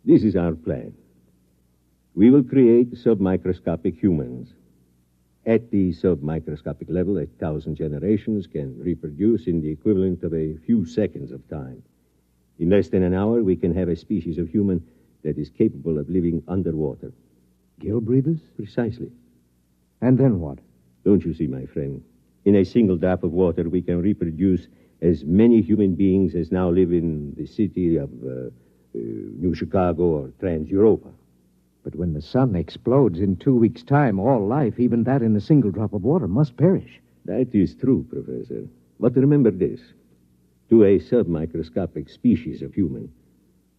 This is our plan. We will create submicroscopic humans. At the submicroscopic level, 1,000 generations can reproduce in the equivalent of a few seconds of time. In less than an hour, we can have a species of human that is capable of living underwater. Gill breathers? Precisely. And then what? Don't you see, my friend? In a single drop of water, we can reproduce as many human beings as now live in the city of New Chicago or Trans-Europa. But when the sun explodes in 2 weeks' time, all life, even that in a single drop of water, must perish. That is true, Professor. But remember this. To a submicroscopic species of human,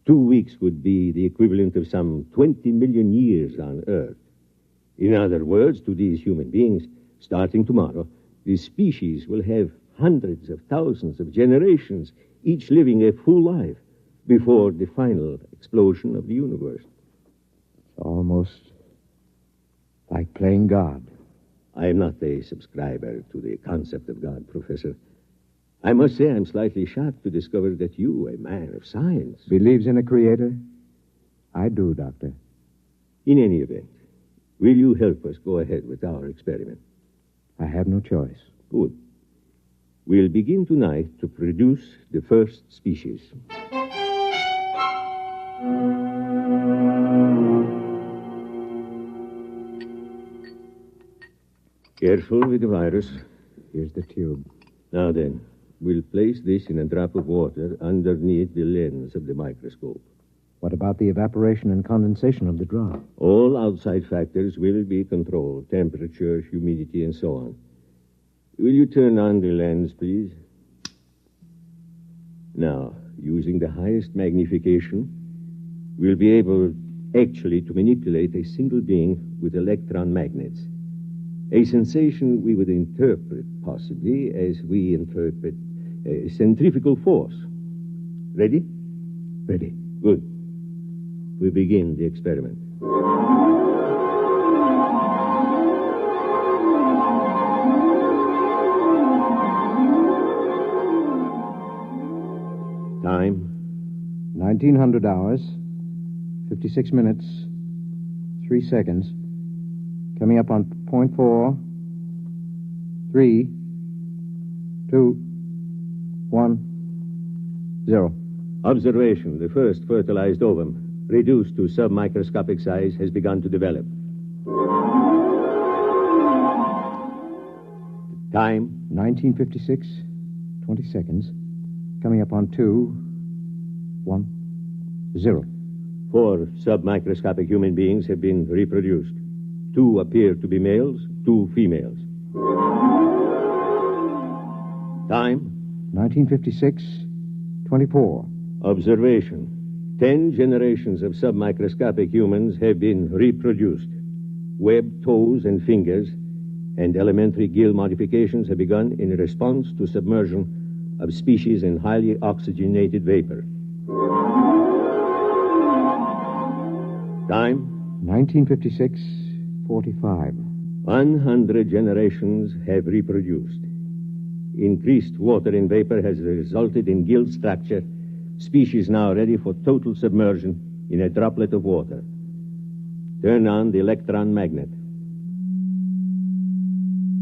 2 weeks would be the equivalent of some 20 million years on Earth. In other words, to these human beings, starting tomorrow, the species will have hundreds of thousands of generations, each living a full life, before the final explosion of the universe. Almost like playing God. I am not a subscriber to the concept of God, Professor. I must say I'm slightly shocked to discover that you, a man of science... Believes in a creator? I do, Doctor. In any event, will you help us go ahead with our experiment? I have no choice. Good. We'll begin tonight to produce the first species. Careful with the virus. Here's the tube. Now then, we'll place this in a drop of water underneath the lens of the microscope. What about the evaporation and condensation of the drop? All outside factors will be controlled. Temperature, humidity, and so on. Will you turn on the lens, please? Now, using the highest magnification, we'll be able actually to manipulate a single being with electron magnets. A sensation we would interpret, possibly, as we interpret a centrifugal force. Ready? Ready. Good. We begin the experiment. Time? 1900 hours, 56 minutes, 3 seconds. Coming up on 0.4, 3, 2, 1, 0. Observation. The first fertilized ovum, reduced to submicroscopic size, has begun to develop. Time? 1956, 20 seconds. Coming up on 2, 1, 0. 4 submicroscopic human beings have been reproduced. 2 appear to be males, 2 females. Time? 1956, 24. Observation. 10 generations of submicroscopic humans have been reproduced. Webbed toes and fingers and elementary gill modifications have begun in response to submersion of species in highly oxygenated vapor. Time? 1956-45. 100 generations have reproduced. Increased water in vapor has resulted in gill structure, species now ready for total submersion in a droplet of water. Turn on the electron magnet.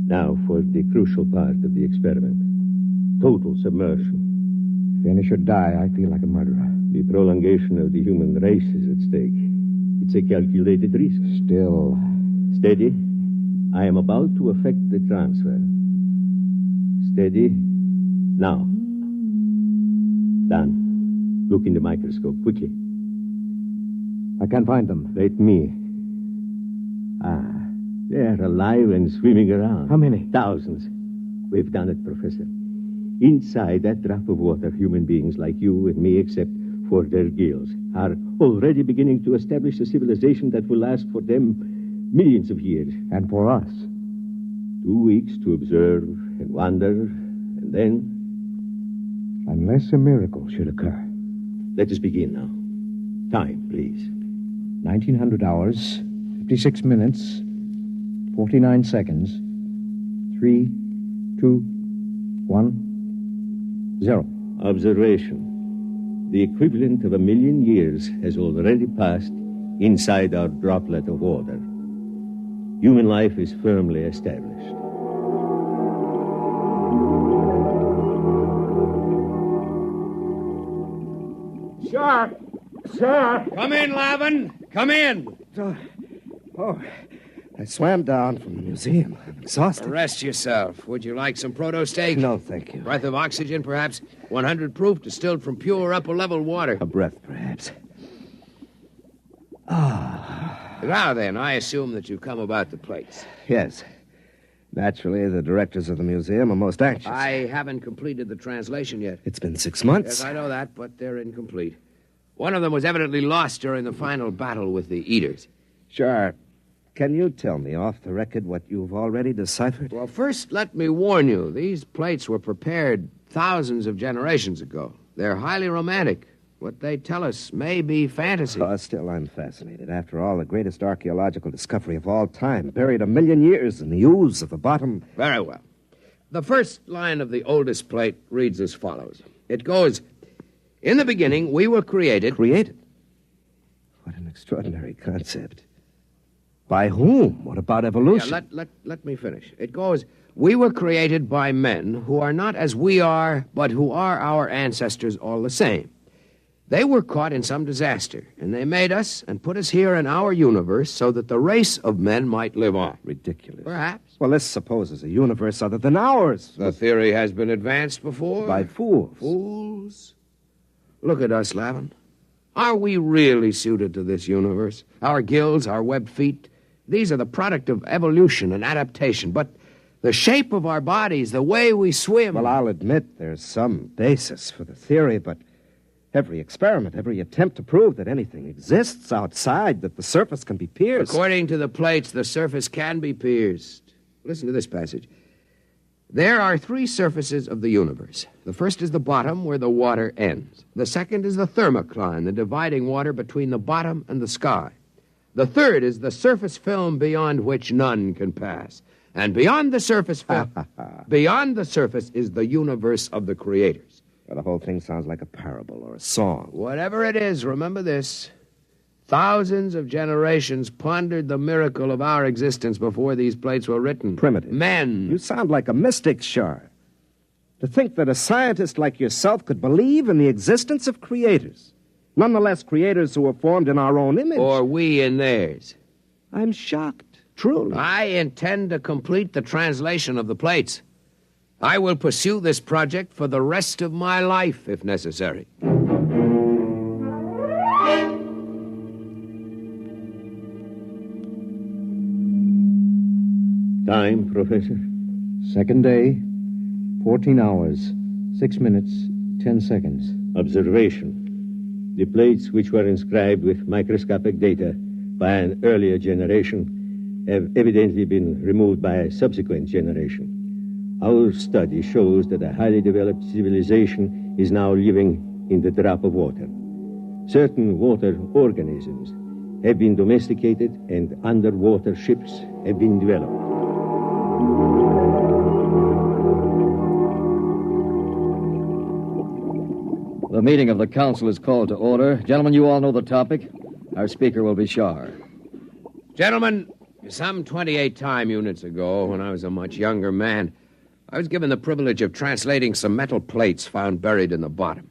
Now for the crucial part of the experiment. Total submersion. Finish or die, I feel like a murderer. The prolongation of the human race is at stake. It's a calculated risk. Still. Steady. I am about to effect the transfer. Steady. Now. Done. Look in the microscope, quickly. I can't find them. Let me. They're alive and swimming around. How many? Thousands. We've done it, Professor. Inside that drop of water, human beings like you and me, except for their gills, are already beginning to establish a civilization that will last for them millions of years. And for us? 2 weeks to observe and wonder, and then... Unless a miracle should occur. Let us begin now. Time, please. 1900 hours, 56 minutes, 49 seconds, 3, 2, 1, 0. Observation. The equivalent of 1,000,000 years has already passed inside our droplet of water. Human life is firmly established. Sir! Sir! Come in, Lavin. Come in. I swam down from the museum. I'm exhausted. Rest yourself. Would you like some proto steak? No, thank you. Breath of oxygen, perhaps? 100 proof, distilled from pure upper-level water. A breath, perhaps. Now then, I assume that you come about the plates. Yes. Naturally, the directors of the museum are most anxious. I haven't completed the translation yet. It's been 6 months. Yes, I know that, but they're incomplete. One of them was evidently lost during the final battle with the Eaters. Sure. Can you tell me off the record what you've already deciphered? Well, first, let me warn you. These plates were prepared thousands of generations ago. They're highly romantic. What they tell us may be fantasy. Still, I'm fascinated. After all, the greatest archaeological discovery of all time, buried 1,000,000 years in the ooze of the bottom. Very well. The first line of the oldest plate reads as follows. It goes, "In the beginning, we were created..." Created? What an extraordinary concept. By whom? What about evolution? Yeah, let me finish. It goes, "We were created by men who are not as we are, but who are our ancestors all the same. They were caught in some disaster, and they made us and put us here in our universe so that the race of men might live on." Ridiculous. Perhaps. Well, this supposes a universe other than ours. The theory has been advanced before. By fools. Fools? Look at us, Lavin. Are we really suited to this universe? Our gills, our webbed feet, these are the product of evolution and adaptation. But the shape of our bodies, the way we swim... Well, I'll admit there's some basis for the theory, but every experiment, every attempt to prove that anything exists outside, that the surface can be pierced... According to the plates, the surface can be pierced. Listen to this passage. There are 3 surfaces of the universe. The first is the bottom, where the water ends. The second is the thermocline, the dividing water between the bottom and the sky. The third is the surface film beyond which none can pass. And beyond the surface film, beyond the surface is the universe of the creators. Well, the whole thing sounds like a parable or a song. Whatever it is, remember this. Thousands of generations pondered the miracle of our existence before these plates were written. Primitive. Men. You sound like a mystic, Shar. To think that a scientist like yourself could believe in the existence of creators. Nonetheless, creators who were formed in our own image. Or we in theirs. I'm shocked, truly. I intend to complete the translation of the plates. I will pursue this project for the rest of my life, if necessary. Time, Professor? Second day, 14 hours, 6 minutes, 10 seconds. Observation. The plates which were inscribed with microscopic data by an earlier generation have evidently been removed by a subsequent generation. Our study shows that a highly developed civilization is now living in the drop of water. Certain water organisms have been domesticated and underwater ships have been developed. The meeting of the council is called to order. Gentlemen, you all know the topic. Our speaker will be Shar. Gentlemen, some 28 time units ago, when I was a much younger man, I was given the privilege of translating some metal plates found buried in the bottom.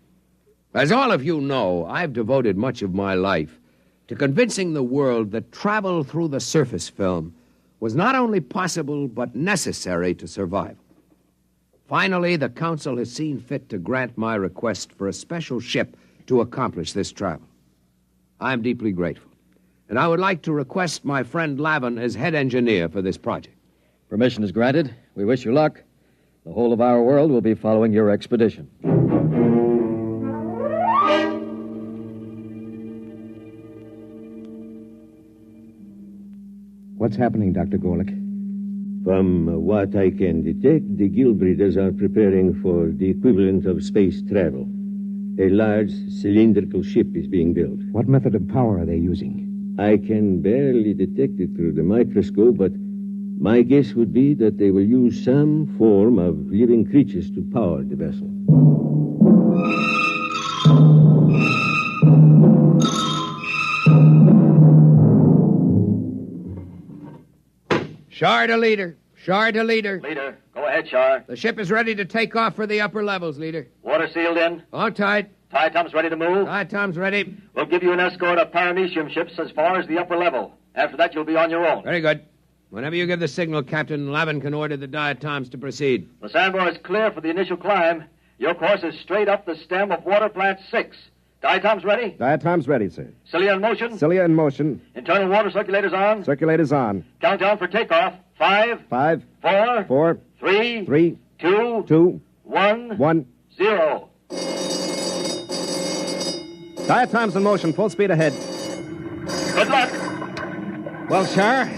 As all of you know, I've devoted much of my life to convincing the world that travel through the surface film was not only possible but necessary to survival. Finally, the council has seen fit to grant my request for a special ship to accomplish this travel. I'm deeply grateful, and I would like to request my friend Lavin as head engineer for this project. Permission is granted. We wish you luck. The whole of our world will be following your expedition. What's happening, Dr. Gorlick? From what I can detect, the guild breeders are preparing for the equivalent of space travel. A large cylindrical ship is being built. What method of power are they using? I can barely detect it through the microscope, but my guess would be that they will use some form of living creatures to power the vessel. Shar to leader. Shar to leader. Leader, go ahead, Shar. The ship is ready to take off for the upper levels, leader. Water sealed in? All tight. Diatom's ready to move? Diatom's ready. We'll give you an escort of paramecium ships as far as the upper level. After that, you'll be on your own. Very good. Whenever you give the signal, Captain, Lavin can order the diatoms to proceed. The sandbar is clear for the initial climb. Your course is straight up the stem of water plant 6. Diatom's ready? Diatom's ready, sir. Cilia in motion? Cilia in motion. Internal water circulators on? Circulators on. Countdown for takeoff. 5. 5. 4. 4. 3. 3. 2. 2. 1. 1. 0. Diatom's in motion. Full speed ahead. Good luck. Well, Shar,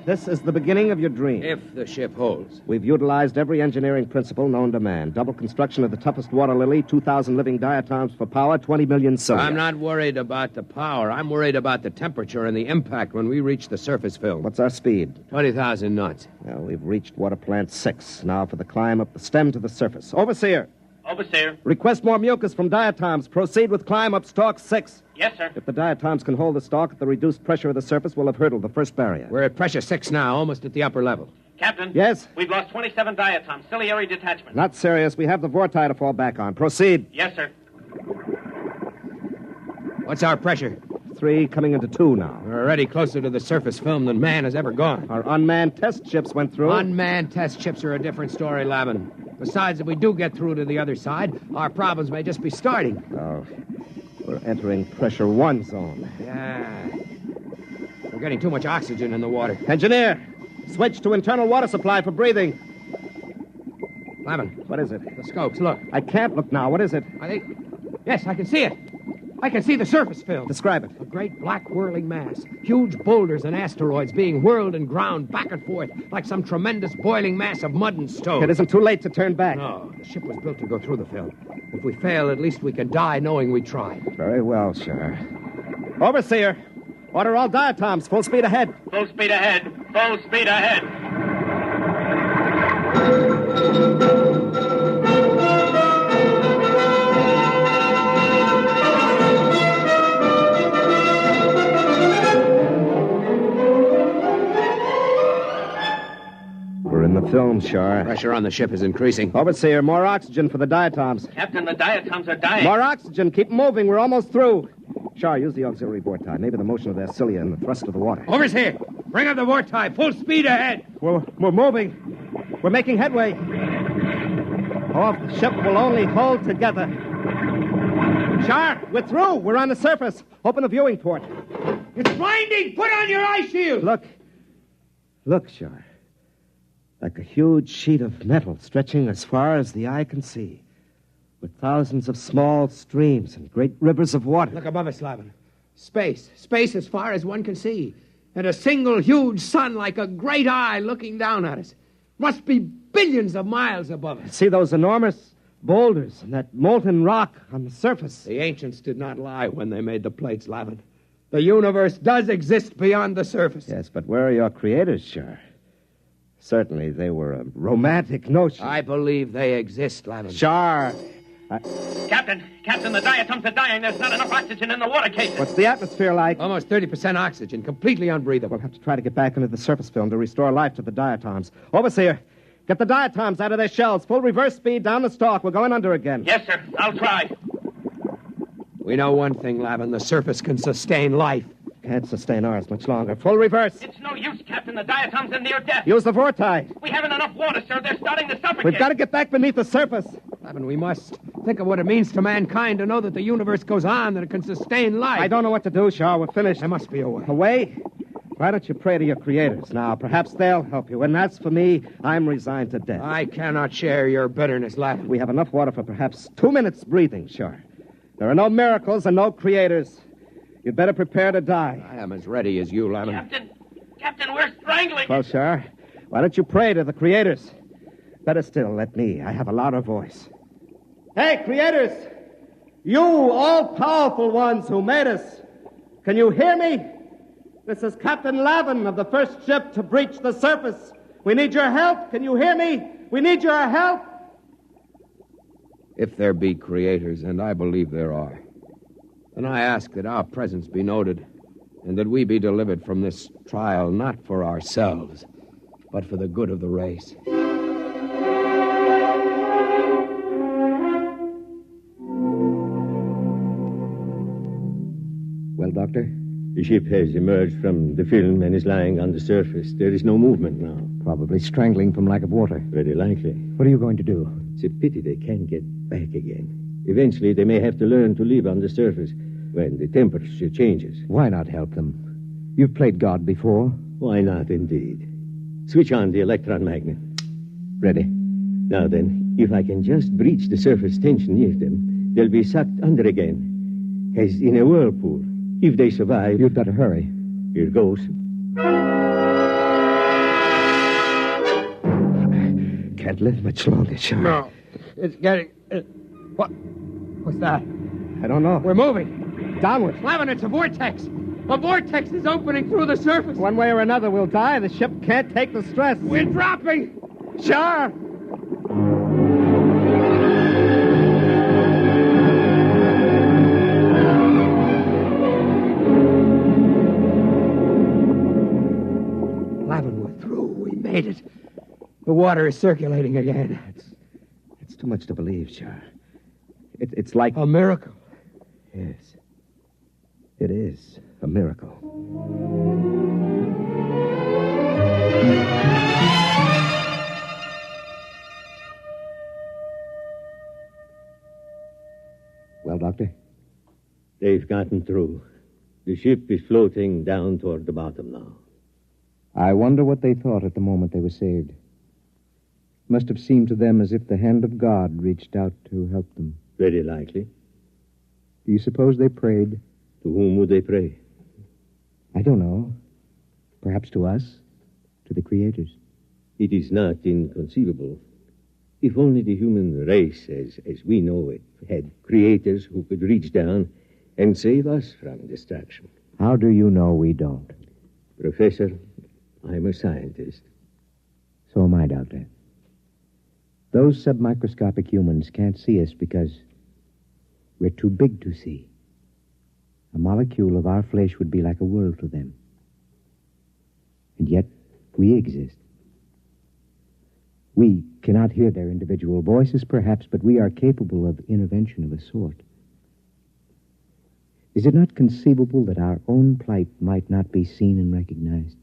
this is the beginning of your dream. If the ship holds. We've utilized every engineering principle known to man. Double construction of the toughest water lily, 2,000 living diatoms for power, 20 million cilia. I'm not worried about the power. I'm worried about the temperature and the impact when we reach the surface film. What's our speed? 20,000 knots. Well, we've reached water plant 6. Now for the climb up the stem to the surface. Overseer. Overseer. Request more mucus from diatoms. Proceed with climb up stalk 6. Yes, sir. If the diatoms can hold the stalk at the reduced pressure of the surface, we'll have hurdled the first barrier. We're at pressure 6 now, almost at the upper level. Captain. Yes? We've lost 27 diatoms. Ciliary detachment. Not serious. We have the vorti to fall back on. Proceed. Yes, sir. What's our pressure? 3 coming into 2 now. We're already closer to the surface film than man has ever gone. Our unmanned test ships went through. Unmanned test ships are a different story, Lavin. Besides, if we do get through to the other side, our problems may just be starting. Oh, we're entering pressure 1 zone. Yeah. We're getting too much oxygen in the water. Engineer, switch to internal water supply for breathing. Lavin. What is it? The scopes, look. I can't look now. What is it? I think... Yes, I can see it. I can see the surface film. Describe it. A great black whirling mass. Huge boulders and asteroids being whirled and ground back and forth like some tremendous boiling mass of mud and stone. It isn't too late to turn back. No, the ship was built to go through the film. If we fail, at least we can die knowing we tried. Very well, sir. Overseer, order all diatoms. Full speed ahead. Full speed ahead. Full speed ahead. Film, Shar. Pressure on the ship is increasing. Overseer, more oxygen for the diatoms. Captain, the diatoms are dying. More oxygen. Keep moving. We're almost through. Shar, use the auxiliary vorti. Maybe the motion of their cilia and the thrust of the water. Overseer, bring up the vorti. Full speed ahead. We're moving. We're making headway. Oh, if the ship will only hold together. Shar, we're through. We're on the surface. Open the viewing port. It's blinding. Put on your eye shield. Look, Shar. Like a huge sheet of metal stretching as far as the eye can see, with thousands of small streams and great rivers of water. Look above us, Lavin. Space. Space as far as one can see. And a single huge sun like a great eye looking down at us. Must be billions of miles above us. See those enormous boulders and that molten rock on the surface? The ancients did not lie when they made the plates, Lavin. The universe does exist beyond the surface. Yes, but where are your creators, Shar? Certainly they were a romantic notion. I believe they exist, Lavin. Shar! Captain, the diatoms are dying. There's not enough oxygen in the water cases. What's the atmosphere like? Almost 30% oxygen, completely unbreathable. We'll have to try to get back into the surface film to restore life to the diatoms. Overseer, get the diatoms out of their shells. Full reverse speed down the stalk. We're going under again. Yes, sir. I'll try. We know one thing, Lavin. The surface can sustain life. Can't sustain ours much longer. Full reverse. It's no use, Captain. The diatoms are near death. Use the vortex. We haven't enough water, sir. They're starting to suffocate. We've got to get back beneath the surface. Lavin, we must think of what it means to mankind to know that the universe goes on, that it can sustain life. I don't know what to do, Shar. We're finished. There must be a way. A way? Why don't you pray to your creators now? Perhaps they'll help you. And as for me, I'm resigned to death. I cannot share your bitterness, Lavin. We have enough water for perhaps 2 minutes breathing, Shar. There are no miracles and no creators. You'd better prepare to die. I am as ready as you, Lavin. Captain, we're strangling. Well, Shar, why don't you pray to the creators? Better still, let me. I have a louder voice. Hey, creators! You all-powerful ones who made us, can you hear me? This is Captain Lavin of the first ship to breach the surface. We need your help. Can you hear me? We need your help. If there be creators, and I believe there are, then I ask that our presence be noted, and that we be delivered from this trial not for ourselves, but for the good of the race. Well, Doctor? The ship has emerged from the film and is lying on the surface. There is no movement now. Probably strangling from lack of water. Very likely. What are you going to do? It's a pity they can't get back again. Eventually, they may have to learn to live on the surface when the temperature changes. Why not help them? You've played God before. Why not, indeed? Switch on the electron magnet. Ready. Now then, if I can just breach the surface tension near them, they'll be sucked under again, as in a whirlpool. If they survive... You'd better hurry. Here goes. Can't live much longer, Shar. No. It's getting... What's that? I don't know. We're moving. Downward. Lavin, it's a vortex. A vortex is opening through the surface. One way or another, we'll die. The ship can't take the stress. We're dropping. Shar! Lavin, we're through. We made it. The water is circulating again. It's too much to believe, Shar. It's like... A miracle. Yes. It is a miracle. Well, Doctor? They've gotten through. The ship is floating down toward the bottom now. I wonder what they thought at the moment they were saved. Must have seemed to them as if the hand of God reached out to help them. Very likely. Do you suppose they prayed? To whom would they pray? I don't know. Perhaps to us? To the creators? It is not inconceivable. If only the human race, as we know it, had creators who could reach down and save us from destruction. How do you know we don't? Professor, I'm a scientist. So am I, Doctor. Those submicroscopic humans can't see us because we're too big to see. A molecule of our flesh would be like a world to them. And yet, we exist. We cannot hear their individual voices, perhaps, but we are capable of intervention of a sort. Is it not conceivable that our own plight might not be seen and recognized?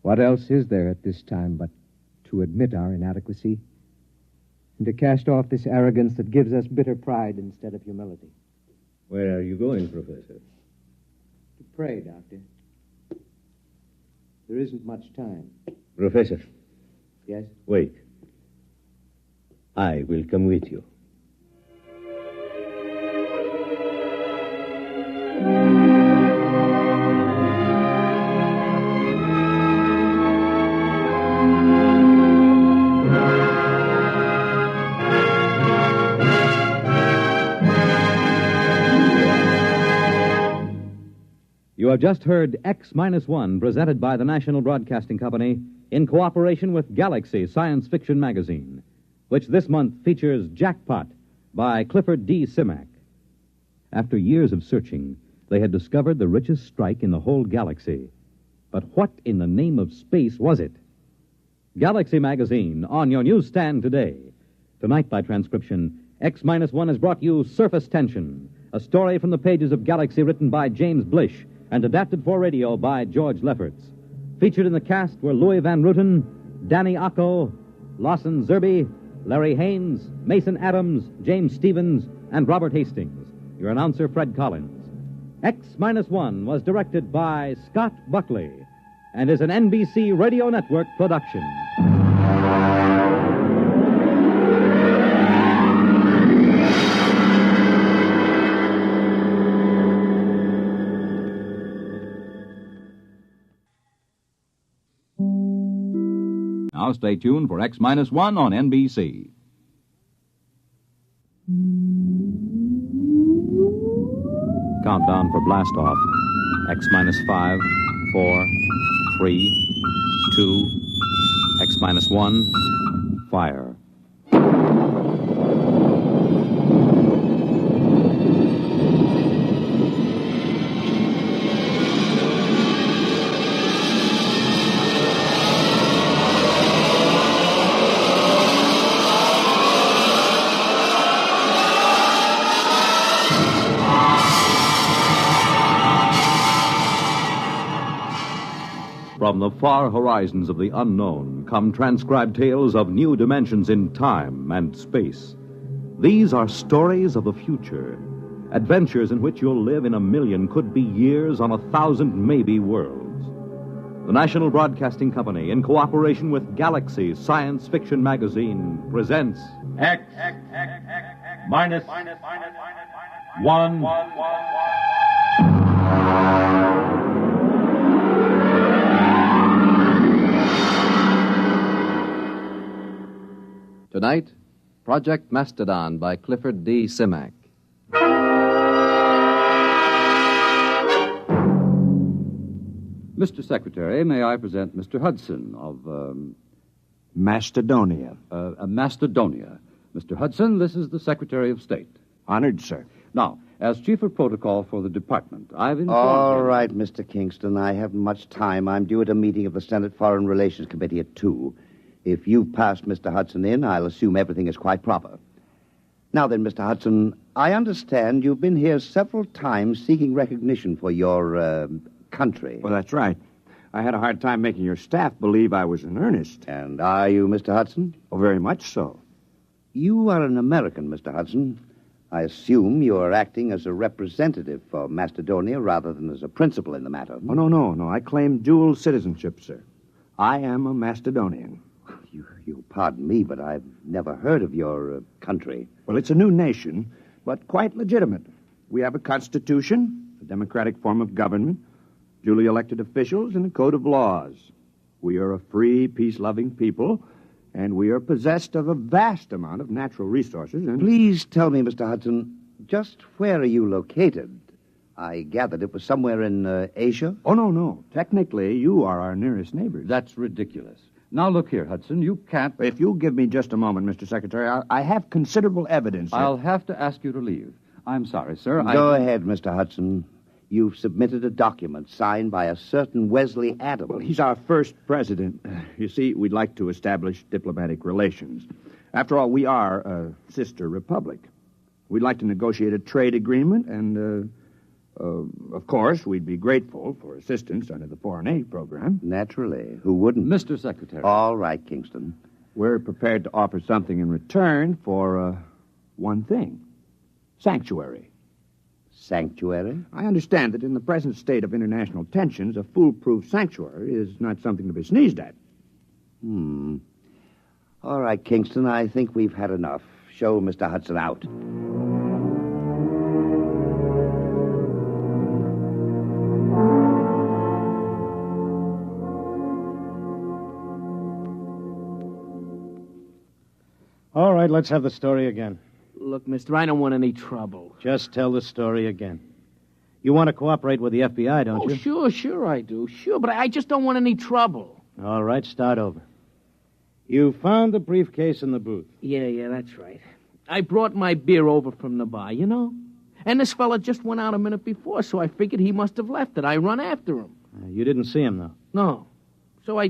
What else is there at this time but to admit our inadequacy and to cast off this arrogance that gives us bitter pride instead of humility? Where are you going, Professor? To pray, Doctor. There isn't much time. Professor. Yes? Wait. I will come with you. You have just heard X-1, presented by the National Broadcasting Company in cooperation with Galaxy Science Fiction Magazine, which this month features Jackpot by Clifford D. Simak. After years of searching, they had discovered the richest strike in the whole galaxy. But what in the name of space was it? Galaxy Magazine, on your newsstand today. Tonight, by transcription, X-1 has brought you Surface Tension, a story from the pages of Galaxy written by James Blish and adapted for radio by George Lefferts. Featured in the cast were Louis Van Ruten, Danny Acco, Lawson Zerby, Larry Haynes, Mason Adams, James Stevens, and Robert Hastings. Your announcer, Fred Collins. X-1 was directed by Scott Buckley and is an NBC Radio Network production. Now stay tuned for X-1 on NBC. Countdown for blast off. X-5, 4, 3, 2, X-1, fire. From the far horizons of the unknown come transcribed tales of new dimensions in time and space. These are stories of the future, adventures in which you'll live in a million, could be years, on 1,000 maybe worlds. The National Broadcasting Company, in cooperation with Galaxy Science Fiction Magazine, presents X-1. Tonight, Project Mastodon by Clifford D. Simak. Mr. Secretary, may I present Mr. Hudson of, Mastodonia. Mastodonia. Mr. Hudson, this is the Secretary of State. Honored, sir. Now, as Chief of Protocol for the Department, I've informed All him... right, Mr. Kingston. I haven't much time. I'm due at a meeting of the Senate Foreign Relations Committee at 2. If you've passed Mr. Hudson in, I'll assume everything is quite proper. Now then, Mr. Hudson, I understand you've been here several times seeking recognition for your, country. Well, that's right. I had a hard time making your staff believe I was in earnest. And are you, Mr. Hudson? Oh, very much so. You are an American, Mr. Hudson. I assume you are acting as a representative for Mastodonia rather than as a principal in the matter. Oh, no. I claim dual citizenship, sir. I am a Mastodonian. You pardon me, but I've never heard of your country. Well, it's a new nation, but quite legitimate. We have a constitution, a democratic form of government, duly elected officials, and a code of laws. We are a free, peace-loving people, and we are possessed of a vast amount of natural resources. And Please tell me, Mr. Hudson, just where are you located? I gathered it was somewhere in Asia. Oh, no. Technically, you are our nearest neighbors. That's ridiculous. Now, look here, Hudson, you can't... If you'll give me just a moment, Mr. Secretary, I have considerable evidence. I'll have to ask you to leave. I'm sorry, sir. Go ahead, Mr. Hudson. You've submitted a document signed by a certain Wesley Adams. Well, he's our first president. You see, we'd like to establish diplomatic relations. After all, we are a sister republic. We'd like to negotiate a trade agreement, and, of course, we'd be grateful for assistance under the foreign aid program. Naturally. Who wouldn't? Mr. Secretary. All right, Kingston. We're prepared to offer something in return for, one thing. Sanctuary. Sanctuary? I understand that in the present state of international tensions, a foolproof sanctuary is not something to be sneezed at. All right, Kingston, I think we've had enough. Show Mr. Hudson out. All right, let's have the story again. Look, mister, I don't want any trouble. Just tell the story again. You want to cooperate with the FBI, don't you? Sure I do. Sure, but I just don't want any trouble. All right, start over. You found the briefcase in the booth. Yeah, that's right. I brought my beer over from the bar, you know? And this fella just went out a minute before, so I figured he must have left it. I run after him. You didn't see him, though? No. So I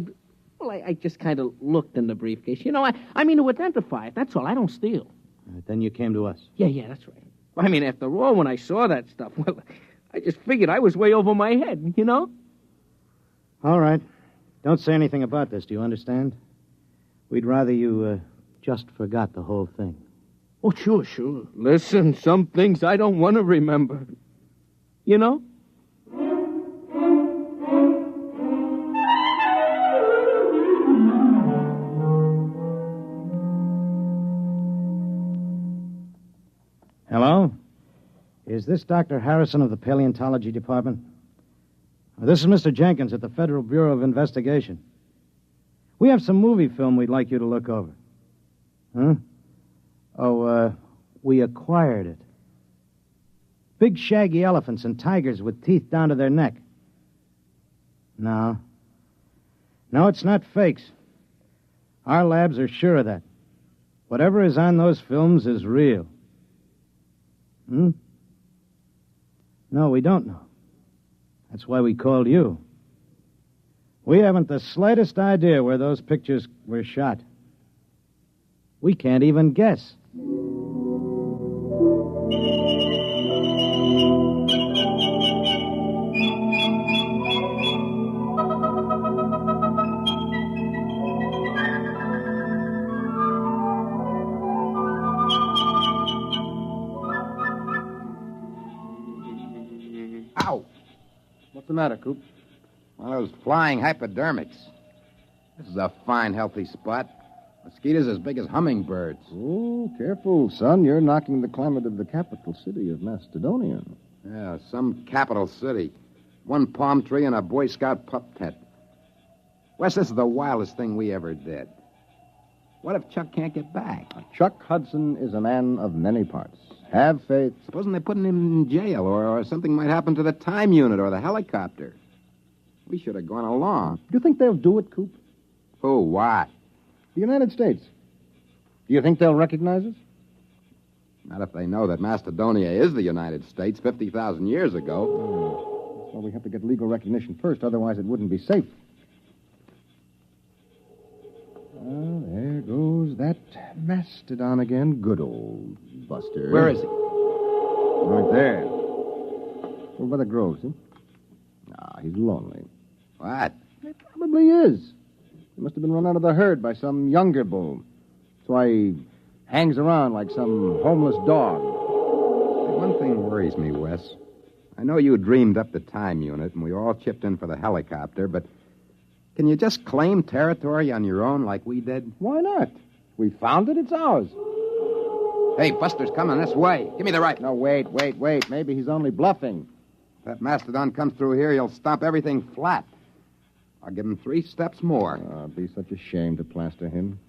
just kind of looked in the briefcase. You know, I mean to identify it. That's all. I don't steal. All right, then you came to us. Yeah, that's right. I mean, after all, when I saw that stuff, well, I just figured I was way over my head, you know? All right. Don't say anything about this, do you understand? We'd rather you just forgot the whole thing. Oh, sure. Listen, some things I don't want to remember. You know? Hello? Is this Dr. Harrison of the Paleontology Department? This is Mr. Jenkins at the Federal Bureau of Investigation. We have some movie film we'd like you to look over. Huh? We acquired it. Big shaggy elephants and tigers with teeth down to their neck. No, it's not fakes. Our labs are sure of that. Whatever is on those films is real. No, we don't know. That's why we called you. We haven't the slightest idea where those pictures were shot. We can't even guess. Ow! What's the matter, Coop? One of those flying hypodermics. This is a fine, healthy spot. Mosquitoes as big as hummingbirds. Oh, careful, son. You're knocking the climate of the capital city of Macedonia. Yeah, some capital city. One palm tree and a Boy Scout pup tent. Wes, this is the wildest thing we ever did. What if Chuck can't get back? Chuck Hudson is a man of many parts. Have faith. Supposing they're putting him in jail, or something might happen to the time unit or the helicopter. We should have gone along. Do you think they'll do it, Coop? Who? What? The United States. Do you think they'll recognize us? Not if they know that Macedonia is the United States 50,000 years ago. That's why we have to get legal recognition first, otherwise it wouldn't be safe. Well, there goes that Mastodon again. Good old Buster. Where is he? Right there. Over by the grove, see? He's lonely. What? He probably is. He must have been run out of the herd by some younger bull. That's why he hangs around like some homeless dog. One thing worries me, Wes. I know you dreamed up the time unit, and we all chipped in for the helicopter, but can you just claim territory on your own like we did? Why not? We found it, it's ours. Hey, Buster's coming this way. Give me the right. No, wait. Maybe he's only bluffing. If that Mastodon comes through here, he'll stomp everything flat. I'll give him 3 steps more. It'd be such a shame to plaster him.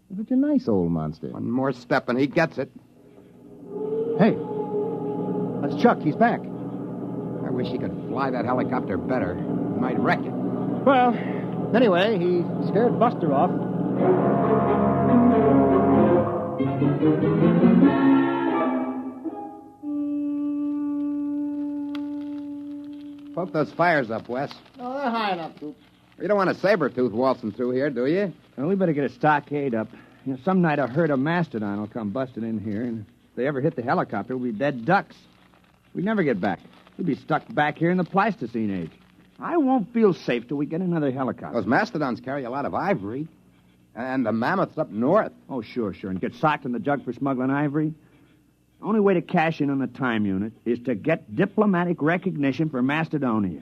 He's such a nice old monster. One more step and he gets it. Hey, that's Chuck. He's back. I wish he could fly that helicopter better. He might wreck it. Well, anyway, he scared Buster off. Poke those fires up, Wes. Oh, they're high enough, Coop. You don't want a saber-tooth waltzing through here, do you? Well, we better get a stockade up. You know, some night a herd of Mastodon will come busting in here, and if they ever hit the helicopter, we'll be dead ducks. We'd never get back. We'd be stuck back here in the Pleistocene age. I won't feel safe till we get another helicopter. Those Mastodons carry a lot of ivory. And the mammoths up north. Oh, sure. And get socked in the jug for smuggling ivory? The only way to cash in on the time unit is to get diplomatic recognition for Macedonia.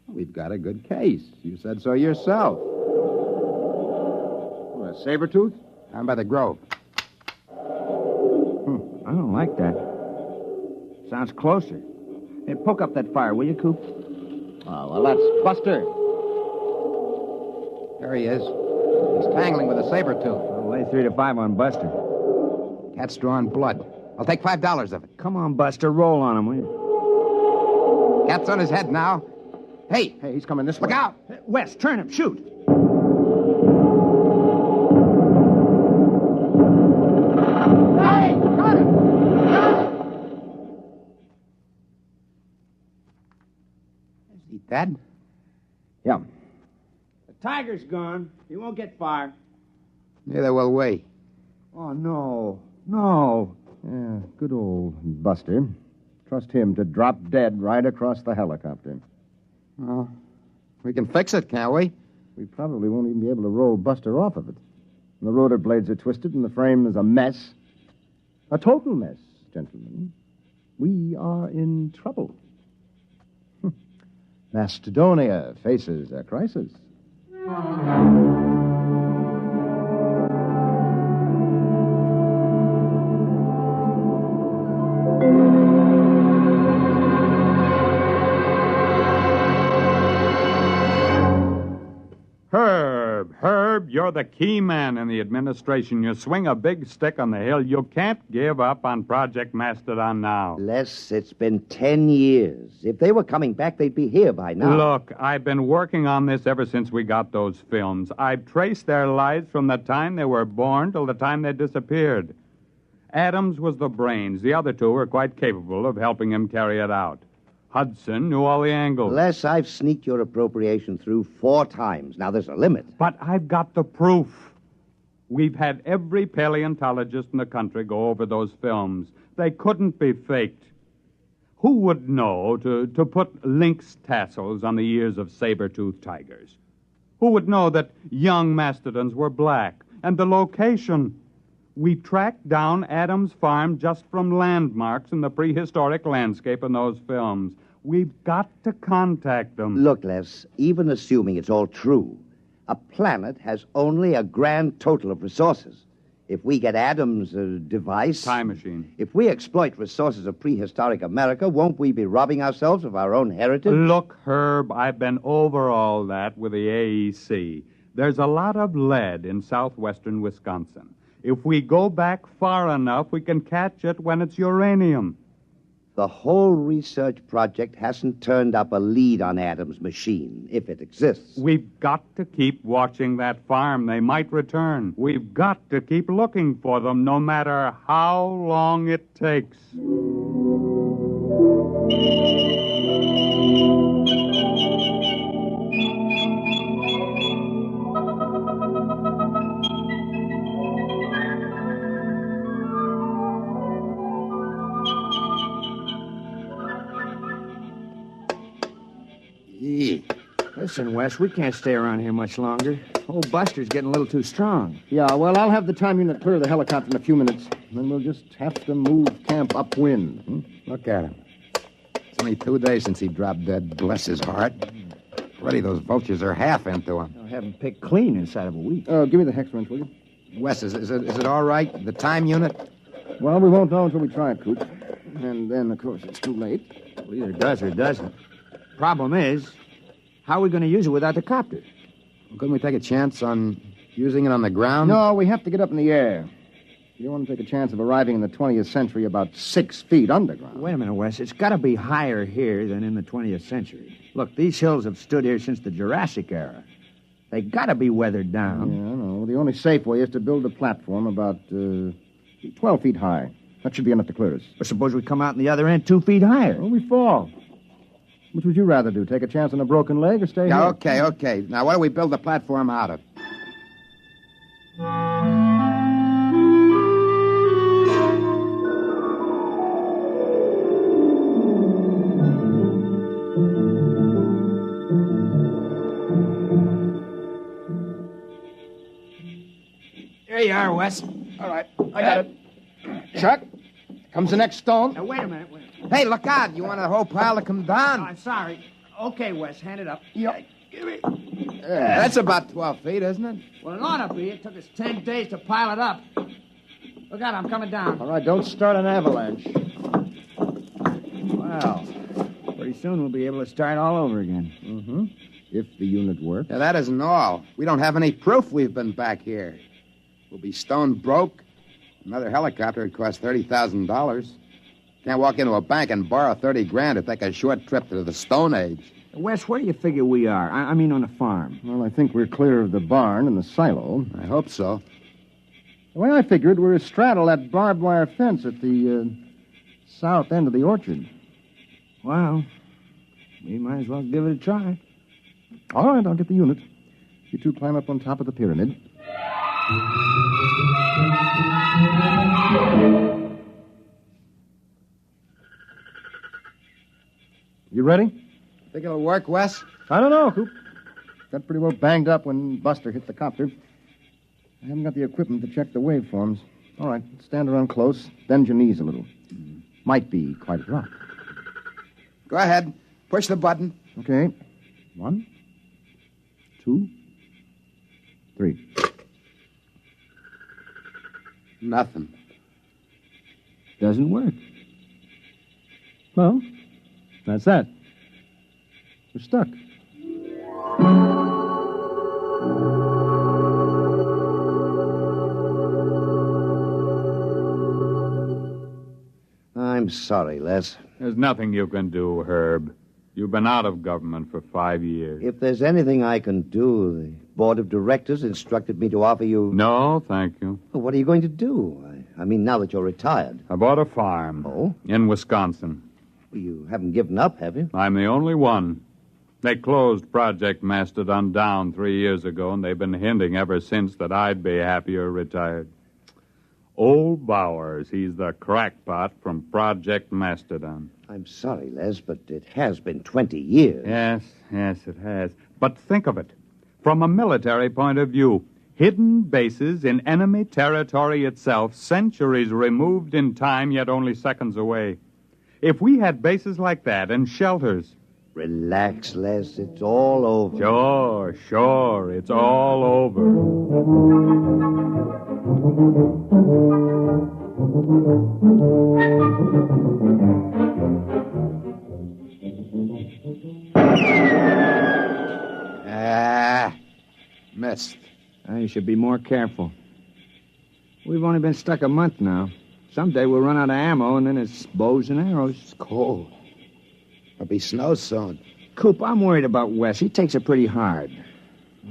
We've got a good case. You said so yourself. What, a saber-tooth? Down by the grove. I don't like that. Sounds closer. Hey, poke up that fire, will you, Coop? Oh, well, that's Buster. There he is. He's tangling with a saber-tooth. I'll lay 3 to 5 on Buster. Cat's drawing blood. I'll take $5 of it. Come on, Buster. Roll on him, will you? Cat's on his head now. Hey, he's coming this way. Look out! Wes, turn him. Shoot. Hey, got him! Is he dead? Yeah. The tiger's gone. He won't get far. Neither will we. Oh, no. No. Yeah, good old Buster. Trust him to drop dead right across the helicopter. Well, we can fix it, can't we? We probably won't even be able to roll Buster off of it. The rotor blades are twisted and the frame is a mess. A total mess, gentlemen. We are in trouble. Mastodonia faces a crisis. Herb, you're the key man in the administration. You swing a big stick on the hill. You can't give up on Project Mastodon now. Les, it's been 10 years. If they were coming back, they'd be here by now. Look, I've been working on this ever since we got those films. I've traced their lives from the time they were born till the time they disappeared. Adams was the brains. The other two were quite capable of helping him carry it out. Hudson knew all the angles. Les, I've sneaked your appropriation through 4 times. Now, there's a limit. But I've got the proof. We've had every paleontologist in the country go over those films. They couldn't be faked. Who would know to put lynx tassels on the ears of saber-toothed tigers? Who would know that young mastodons were black? And the location. We tracked down Adams' farm just from landmarks in the prehistoric landscape in those films. We've got to contact them. Look, Les, even assuming it's all true, a planet has only a grand total of resources. If we get Adams' device... Time machine. If we exploit resources of prehistoric America, won't we be robbing ourselves of our own heritage? Look, Herb, I've been over all that with the AEC. There's a lot of lead in southwestern Wisconsin. If we go back far enough, we can catch it when it's uranium. The whole research project hasn't turned up a lead on Adams' machine, if it exists. We've got to keep watching that farm. They might return. We've got to keep looking for them, no matter how long it takes. Listen, Wes, we can't stay around here much longer. Old Buster's getting a little too strong. Yeah, well, I'll have the time unit clear the helicopter in a few minutes. Then we'll just have to move camp upwind. Look at him. It's only 2 days since he dropped dead, bless his heart. Already those vultures are half into him. I'll have him picked clean inside of a week. Give me the hex wrench, will you? Wes, is it all right? The time unit? Well, we won't know until we try it, Coop. And then, of course, it's too late. Well, either does or doesn't. Problem is, how are we going to use it without the copter? Well, couldn't we take a chance on using it on the ground? No, we have to get up in the air. You don't want to take a chance of arriving in the 20th century about 6 feet underground. Wait a minute, Wes. It's got to be higher here than in the 20th century. Look, these hills have stood here since the Jurassic era. They got to be weathered down. Yeah, I know. The only safe way is to build a platform about 12 feet high. That should be enough to clear us. But suppose we come out on the other end 2 feet higher. Well, we fall. Which would you rather do? Take a chance on a broken leg or stay here? Okay. Now, what do we build the platform out of? There you are, Wes. All right, I got it. Chuck, comes the next stone. Now, wait a minute. Hey, look out. You want the whole pile to come down? I'm sorry. Okay, Wes, hand it up. Yep. That's about 12 feet, isn't it? Well, it ought to be. It took us 10 days to pile it up. Look out, I'm coming down. All right, don't start an avalanche. Well, pretty soon we'll be able to start all over again. Mm-hmm. If the unit works. Yeah, that isn't all. We don't have any proof we've been back here. We'll be stone broke. Another helicopter would cost $30,000. Can't walk into a bank and borrow 30 grand to take a short trip to the Stone Age. Wes, where do you figure we are? I mean on a farm. Well, I think we're clear of the barn and the silo. I hope so. The way I figured, we're astraddle that barbed wire fence at the south end of the orchard. Well, we might as well give it a try. All right, I'll get the unit. You two climb up on top of the pyramid. You ready? Think it'll work, Wes? I don't know, Coop. Got pretty well banged up when Buster hit the copter. I haven't got the equipment to check the waveforms. All right, stand around close, bend your knees a little. Might be quite a drop. Go ahead. Push the button. Okay. 1, 2, 3. Nothing. Doesn't work. Well, that's that. We're stuck. I'm sorry, Les. There's nothing you can do, Herb. You've been out of government for 5 years. If there's anything I can do, the board of directors instructed me to offer you... No, thank you. Well, what are you going to do? I mean, now that you're retired. I bought a farm. Oh? In Wisconsin. Well, you haven't given up, have you? I'm the only one. They closed Project Mastodon down 3 years ago, and they've been hinting ever since that I'd be happier retired. Old Bowers, he's the crackpot from Project Mastodon. I'm sorry, Les, but it has been 20 years. Yes, it has. But think of it. From a military point of view, hidden bases in enemy territory itself, centuries removed in time, yet only seconds away. If we had bases like that and shelters... Relax, Les. It's all over. Sure. It's all over. Missed. You should be more careful. We've only been stuck a month now. Someday we'll run out of ammo, and then it's bows and arrows. It's cold. There'll be snow soon. Coop, I'm worried about Wes. He takes it pretty hard.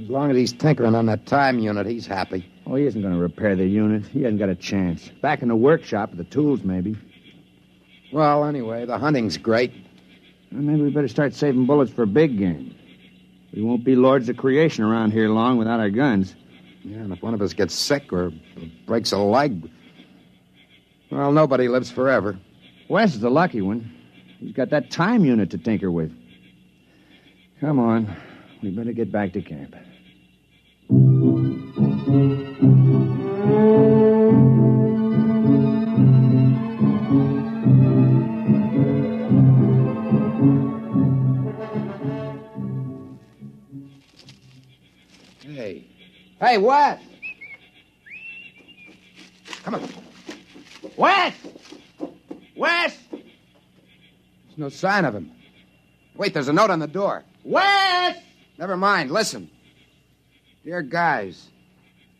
As long as he's tinkering on that time unit, he's happy. Oh, he isn't going to repair the unit. He hasn't got a chance. Back in the workshop with the tools, maybe. Well, anyway, the hunting's great. Well, maybe we better start saving bullets for big game. We won't be lords of creation around here long without our guns. Yeah, and if one of us gets sick or breaks a leg, well, nobody lives forever. Wes is the lucky one. He's got that time unit to tinker with. Come on. We better get back to camp. Hey, Wes! Come on. Wes! Wes! There's no sign of him. Wait, there's a note on the door. Wes! Never mind, listen. Dear guys,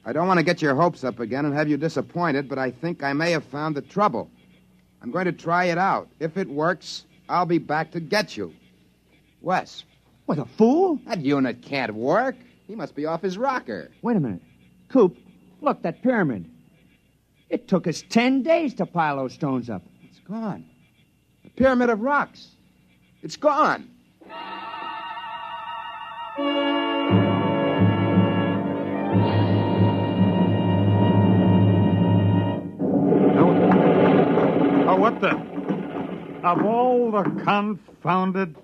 I don't want to get your hopes up again and have you disappointed, but I think I may have found the trouble. I'm going to try it out. If it works, I'll be back to get you. Wes. What, a fool? That unit can't work. He must be off his rocker. Wait a minute. Coop, look, that pyramid. It took us 10 days to pile those stones up. It's gone. The pyramid of rocks. It's gone. Oh, what the... Of all the confounded...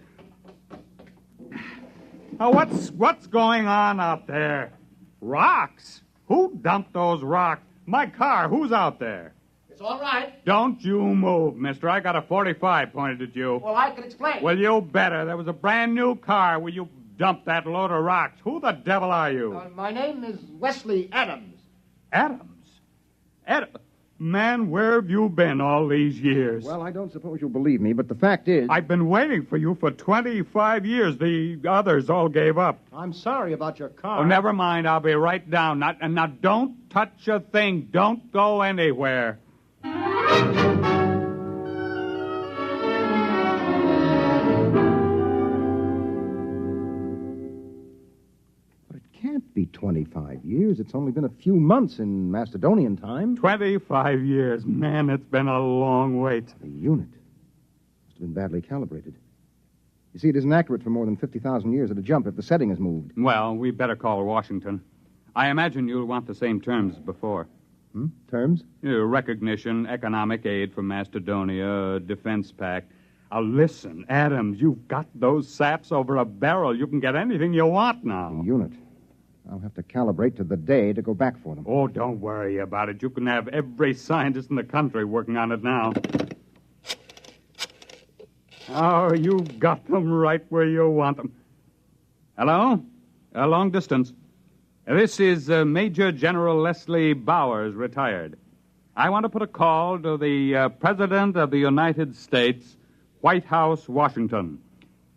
Oh, what's going on out there? Rocks? Who dumped those rocks? My car, who's out there? It's all right. Don't you move, mister. I got a 45 pointed at you. Well, I can explain. Well, you better. There was a brand new car where you dumped that load of rocks. Who the devil are you? My name is Wesley Adams. Adams? Man, where have you been all these years? Well, I don't suppose you'll believe me, but the fact is... I've been waiting for you for 25 years. The others all gave up. I'm sorry about your car. Oh, never mind. I'll be right down. Now, don't touch a thing. Don't go anywhere. years, it's only been a few months in Macedonian time. 25 years. Man, it's been a long wait. The unit must have been badly calibrated. You see, it isn't accurate for more than 50,000 years at a jump if the setting is moved. Well, we better call Washington. I imagine you'll want the same terms as before. Terms? Recognition, economic aid from Macedonia, defense pact. Listen, Adams, you've got those saps over a barrel. You can get anything you want now. The unit. I'll have to calibrate to the day to go back for them. Oh, don't worry about it. You can have every scientist in the country working on it now. Oh, you've got them right where you want them. Hello? Long distance. This is Major General Leslie Bowers, retired. I want to put a call to the President of the United States, White House, Washington.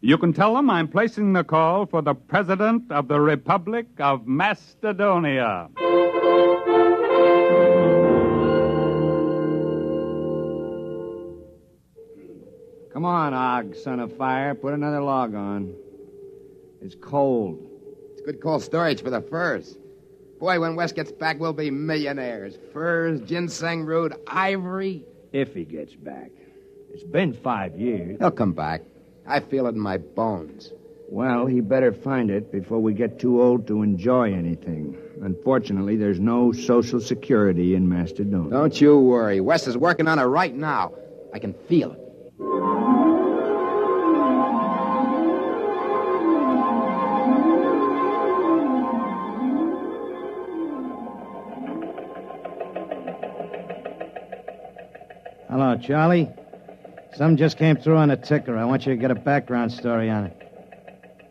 You can tell them I'm placing the call for the President of the Republic of Macedonia. Come on, Og, son of fire. Put another log on. It's cold. It's good cold storage for the furs. Boy, when Wes gets back, we'll be millionaires. Furs, ginseng root, ivory. If he gets back. It's been 5 years. He'll come back. I feel it in my bones. Well, he better find it before we get too old to enjoy anything. Unfortunately, there's no Social Security in Mastodon. Don't you worry. Wes is working on it right now. I can feel it. Hello, Charlie. Some just came through on the ticker. I want you to get a background story on it.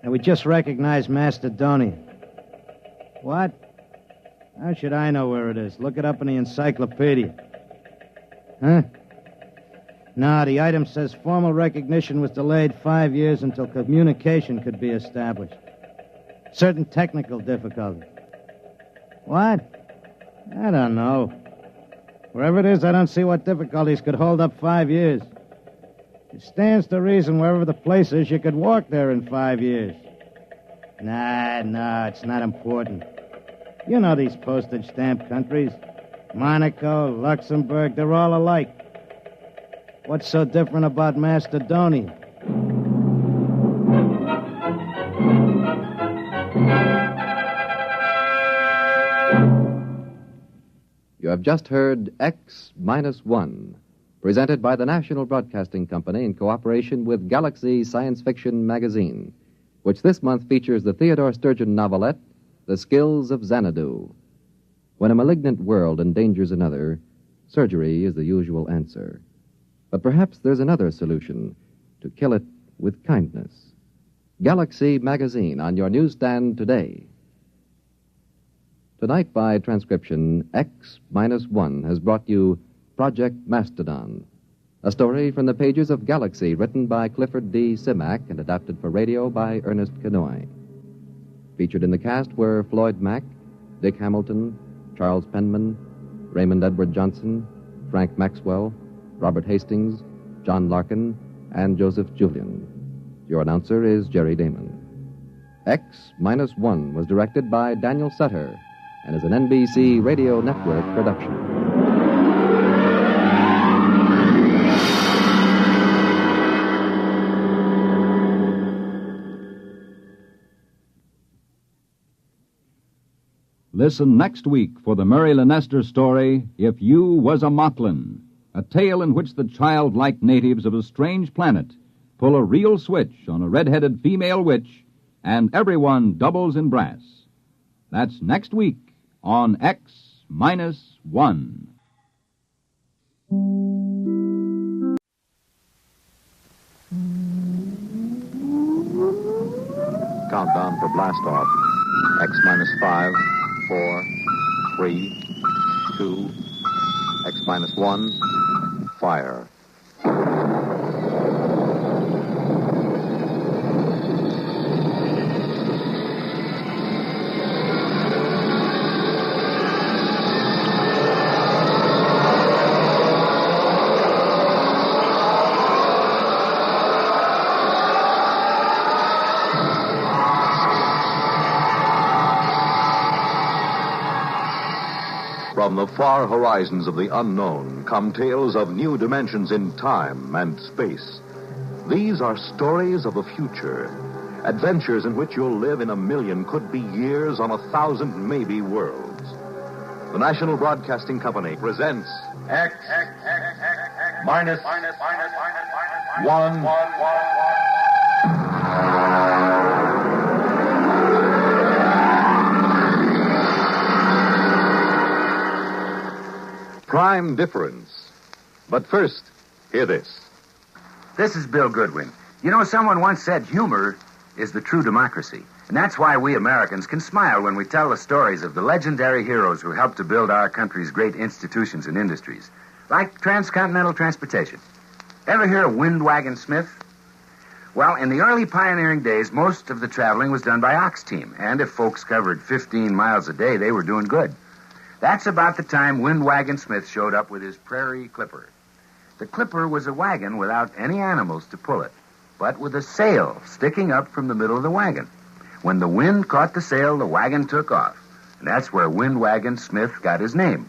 And we just recognized Macedonia. What? How should I know where it is? Look it up in the encyclopedia. Huh? No, the item says formal recognition was delayed 5 years until communication could be established. Certain technical difficulties. What? I don't know. Wherever it is, I don't see what difficulties could hold up 5 years. It stands to reason wherever the place is, you could walk there in 5 years. Nah, it's not important. You know these postage stamp countries. Monaco, Luxembourg, they're all alike. What's so different about Macedonia? You have just heard X-1, presented by the National Broadcasting Company in cooperation with Galaxy Science Fiction Magazine, which this month features the Theodore Sturgeon novelette, The Skills of Xanadu. When a malignant world endangers another, surgery is the usual answer. But perhaps there's another solution, to kill it with kindness. Galaxy Magazine on your newsstand today. Tonight, by transcription, X-1 has brought you Project Mastodon, a story from the pages of Galaxy written by Clifford D. Simak and adapted for radio by Ernest Kenoy. Featured in the cast were Floyd Mack, Dick Hamilton, Charles Penman, Raymond Edward Johnson, Frank Maxwell, Robert Hastings, John Larkin, and Joseph Julian. Your announcer is Jerry Damon. X-1 was directed by Daniel Sutter and is an NBC Radio Network production. Listen next week for the Murray Leinster story, If You Was a Motlin, a tale in which the childlike natives of a strange planet pull a real switch on a red-headed female witch, and everyone doubles in brass. That's next week on X-1. Countdown for blast off. X-5, 4, 3, 2, X-1, fire. From the far horizons of the unknown come tales of new dimensions in time and space. These are stories of the future, adventures in which you'll live in a million, could be years, on 1,000 maybe worlds. The National Broadcasting Company presents X minus 1. Prime Difference. But first, hear this. This is Bill Goodwin. You know, someone once said humor is the true democracy. And that's why we Americans can smile when we tell the stories of the legendary heroes who helped to build our country's great institutions and industries, like transcontinental transportation. Ever hear of Windwagon Smith? Well, in the early pioneering days, most of the traveling was done by ox team, and if folks covered 15 miles a day, they were doing good. That's about the time Windwagon Smith showed up with his Prairie Clipper. The Clipper was a wagon without any animals to pull it, but with a sail sticking up from the middle of the wagon. When the wind caught the sail, the wagon took off, and that's where Windwagon Smith got his name.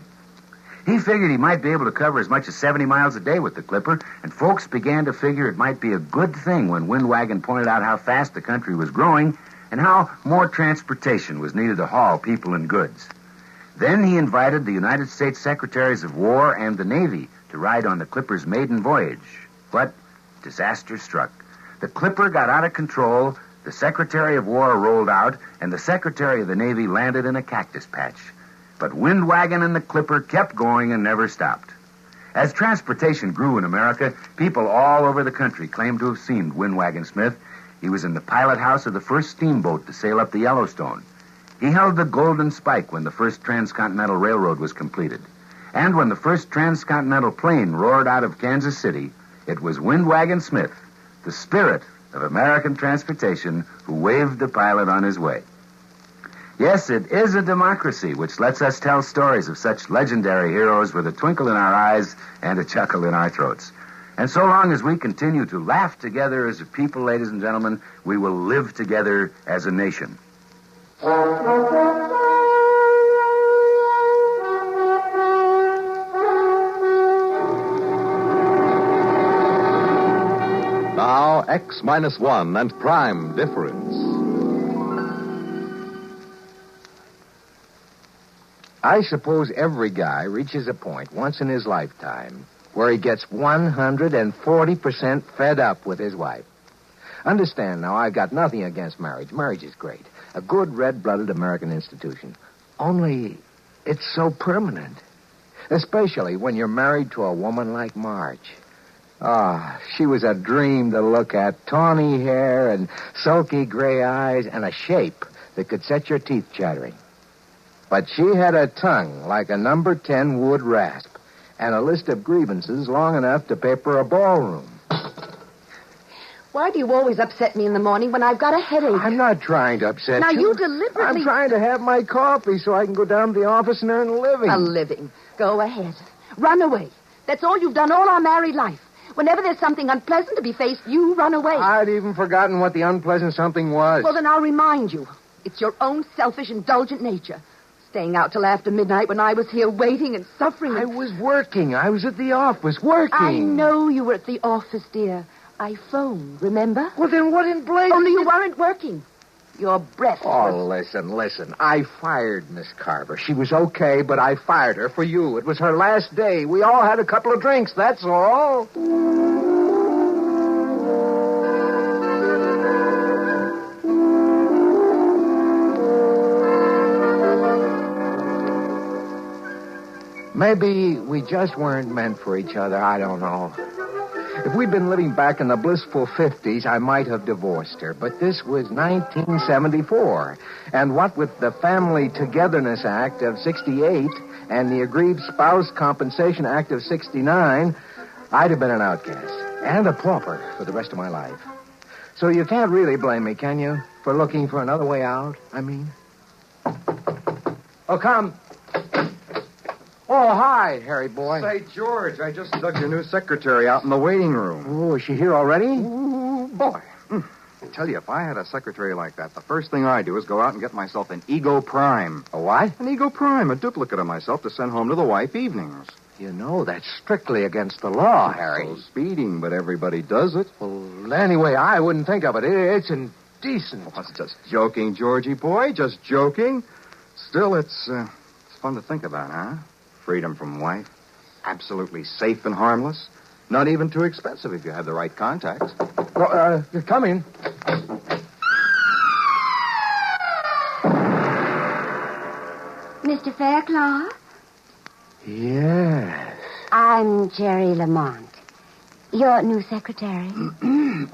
He figured he might be able to cover as much as 70 miles a day with the Clipper, and folks began to figure it might be a good thing when Windwagon pointed out how fast the country was growing and how more transportation was needed to haul people and goods. Then he invited the United States Secretaries of War and the Navy to ride on the Clipper's maiden voyage. But disaster struck. The Clipper got out of control, the Secretary of War rolled out, and the Secretary of the Navy landed in a cactus patch. But Windwagon and the Clipper kept going and never stopped. As transportation grew in America, people all over the country claimed to have seen Windwagon Smith. He was in the pilot house of the first steamboat to sail up the Yellowstone. He held the Golden Spike when the first transcontinental railroad was completed. And when the first transcontinental plane roared out of Kansas City, it was Windwagon Smith, the spirit of American transportation, who waved the pilot on his way. Yes, it is a democracy which lets us tell stories of such legendary heroes with a twinkle in our eyes and a chuckle in our throats. And so long as we continue to laugh together as a people, ladies and gentlemen, we will live together as a nation. Now, X minus 1 and Prime Difference. I suppose every guy reaches a point once in his lifetime where he gets 140% fed up with his wife. Understand now, I've got nothing against marriage. Marriage is great. A good red-blooded American institution. Only it's so permanent. Especially when you're married to a woman like Marge. She was a dream to look at. Tawny hair and sulky gray eyes and a shape that could set your teeth chattering. But she had a tongue like a number 10 wood rasp and a list of grievances long enough to paper a ballroom. Why do you always upset me in the morning when I've got a headache? I'm not trying to upset now, you. Now, you deliberately... I'm trying to have my coffee so I can go down to the office and earn a living. A living? Go ahead. Run away. That's all you've done all our married life. Whenever there's something unpleasant to be faced, you run away. I'd even forgotten what the unpleasant something was. Well, then I'll remind you. It's your own selfish, indulgent nature. Staying out till after midnight when I was here waiting and suffering. I was working. I was at the office working. I know you were at the office, dear. I phoned, remember? Well, then what in blazes? Only you weren't working. Your breath was... listen. I fired Miss Carver. She was okay, but I fired her for you. It was her last day. We all had a couple of drinks, that's all. Maybe we just weren't meant for each other. I don't know. If we'd been living back in the blissful 50s, I might have divorced her. But this was 1974. And what with the Family Togetherness Act of 68 and the Aggrieved Spouse Compensation Act of 69, I'd have been an outcast and a pauper for the rest of my life. So you can't really blame me, can you, for looking for another way out, I mean? Oh, come. Oh, hi, Harry boy. Say, George, I just dug your new secretary out in the waiting room. Oh, is she here already? Ooh, boy. I tell you, if I had a secretary like that, the first thing I'd do is go out and get myself an Ego Prime. A what? An Ego Prime, a duplicate of myself to send home to the wife evenings. You know, that's strictly against the law, Harry. So speeding, but everybody does it. Well, anyway, I wouldn't think of it. It's indecent. Well, it's just joking, Georgie boy, just joking. Still, it's fun to think about, huh? Freedom from wife. Absolutely safe and harmless. Not even too expensive if you have the right contacts. Well, come in. Mr. Faircloth? Yes. I'm Jerry Lamont, your new secretary.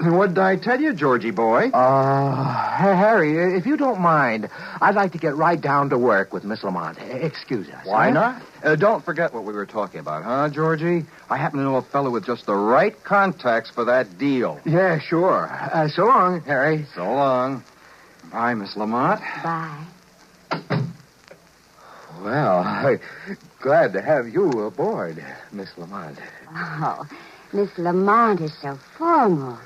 What did I tell you, Georgie boy? Harry, if you don't mind, I'd like to get right down to work with Miss Lamont. Excuse us. Why huh? not? Don't forget what we were talking about, huh, Georgie? I happen to know a fellow with just the right contacts for that deal. Yeah, sure. So long, Harry. So long. Bye, Miss Lamont. Bye. Well, glad to have you aboard, Miss Lamont. Oh, Miss Lamont is so formal.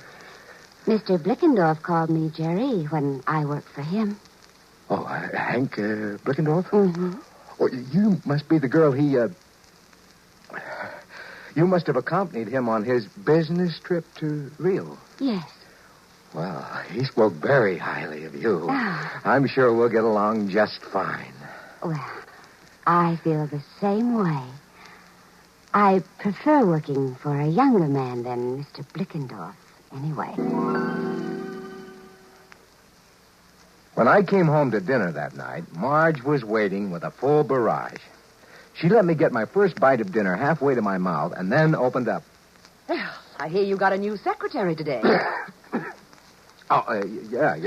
Mr. Blickendorf called me Jerry when I worked for him. Oh, Hank Blickendorf? Mm-hmm. Oh, you must be the girl he, You must have accompanied him on his business trip to Rio. Yes. Well, he spoke very highly of you. I'm sure we'll get along just fine. Well, I feel the same way. I prefer working for a younger man than Mr. Blickendorf, anyway. When I came home to dinner that night, Marge was waiting with a full barrage. She let me get my first bite of dinner halfway to my mouth and then opened up. Well, I hear you got a new secretary today. Yeah.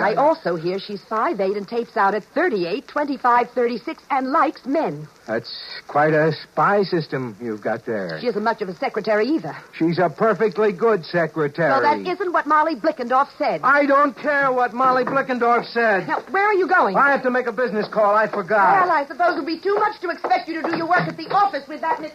I also hear she's 5'8" and tapes out at 38, 25, 36, and likes men. That's quite a spy system you've got there. She isn't much of a secretary either. She's a perfectly good secretary. Well, that isn't what Molly Blickendorf said. I don't care what Molly Blickendorf said. Now, where are you going? I have to make a business call. I forgot. Well, I suppose it would be too much to expect you to do your work at the office with that...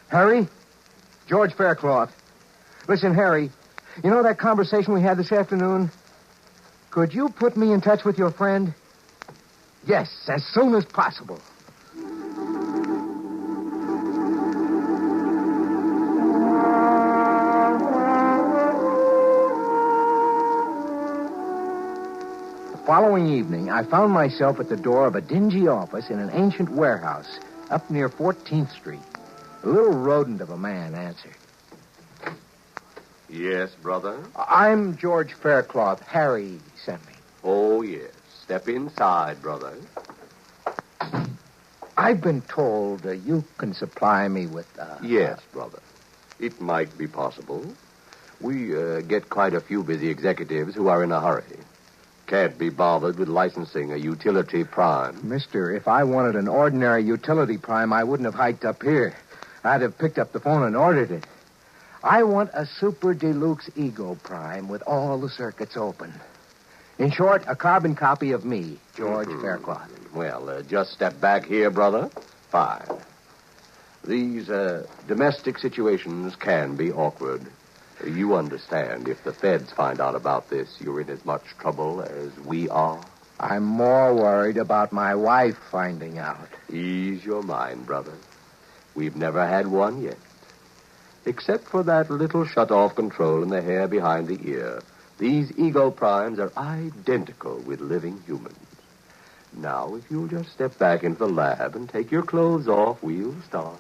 Harry? George Faircloth. Listen, Harry, you know that conversation we had this afternoon? Could you put me in touch with your friend? Yes, as soon as possible. The following evening, I found myself at the door of a dingy office in an ancient warehouse up near 14th Street. A little rodent of a man answered. Yes, brother? I'm George Faircloth. Harry sent me. Oh, yes. Step inside, brother. I've been told you can supply me with... Yes, brother. It might be possible. We get quite a few busy executives who are in a hurry. Can't be bothered with licensing a utility prime. Mister, if I wanted an ordinary utility prime, I wouldn't have hiked up here. I'd have picked up the phone and ordered it. I want a super deluxe Ego Prime with all the circuits open. In short, a carbon copy of me, George Faircloth. Well, just step back here, brother. Fine. These domestic situations can be awkward. You understand, if the feds find out about this, you're in as much trouble as we are. I'm more worried about my wife finding out. Ease your mind, brother. We've never had one yet. Except for that little shut-off control in the hair behind the ear, these Ego Primes are identical with living humans. Now, if you'll just step back into the lab and take your clothes off, we'll start.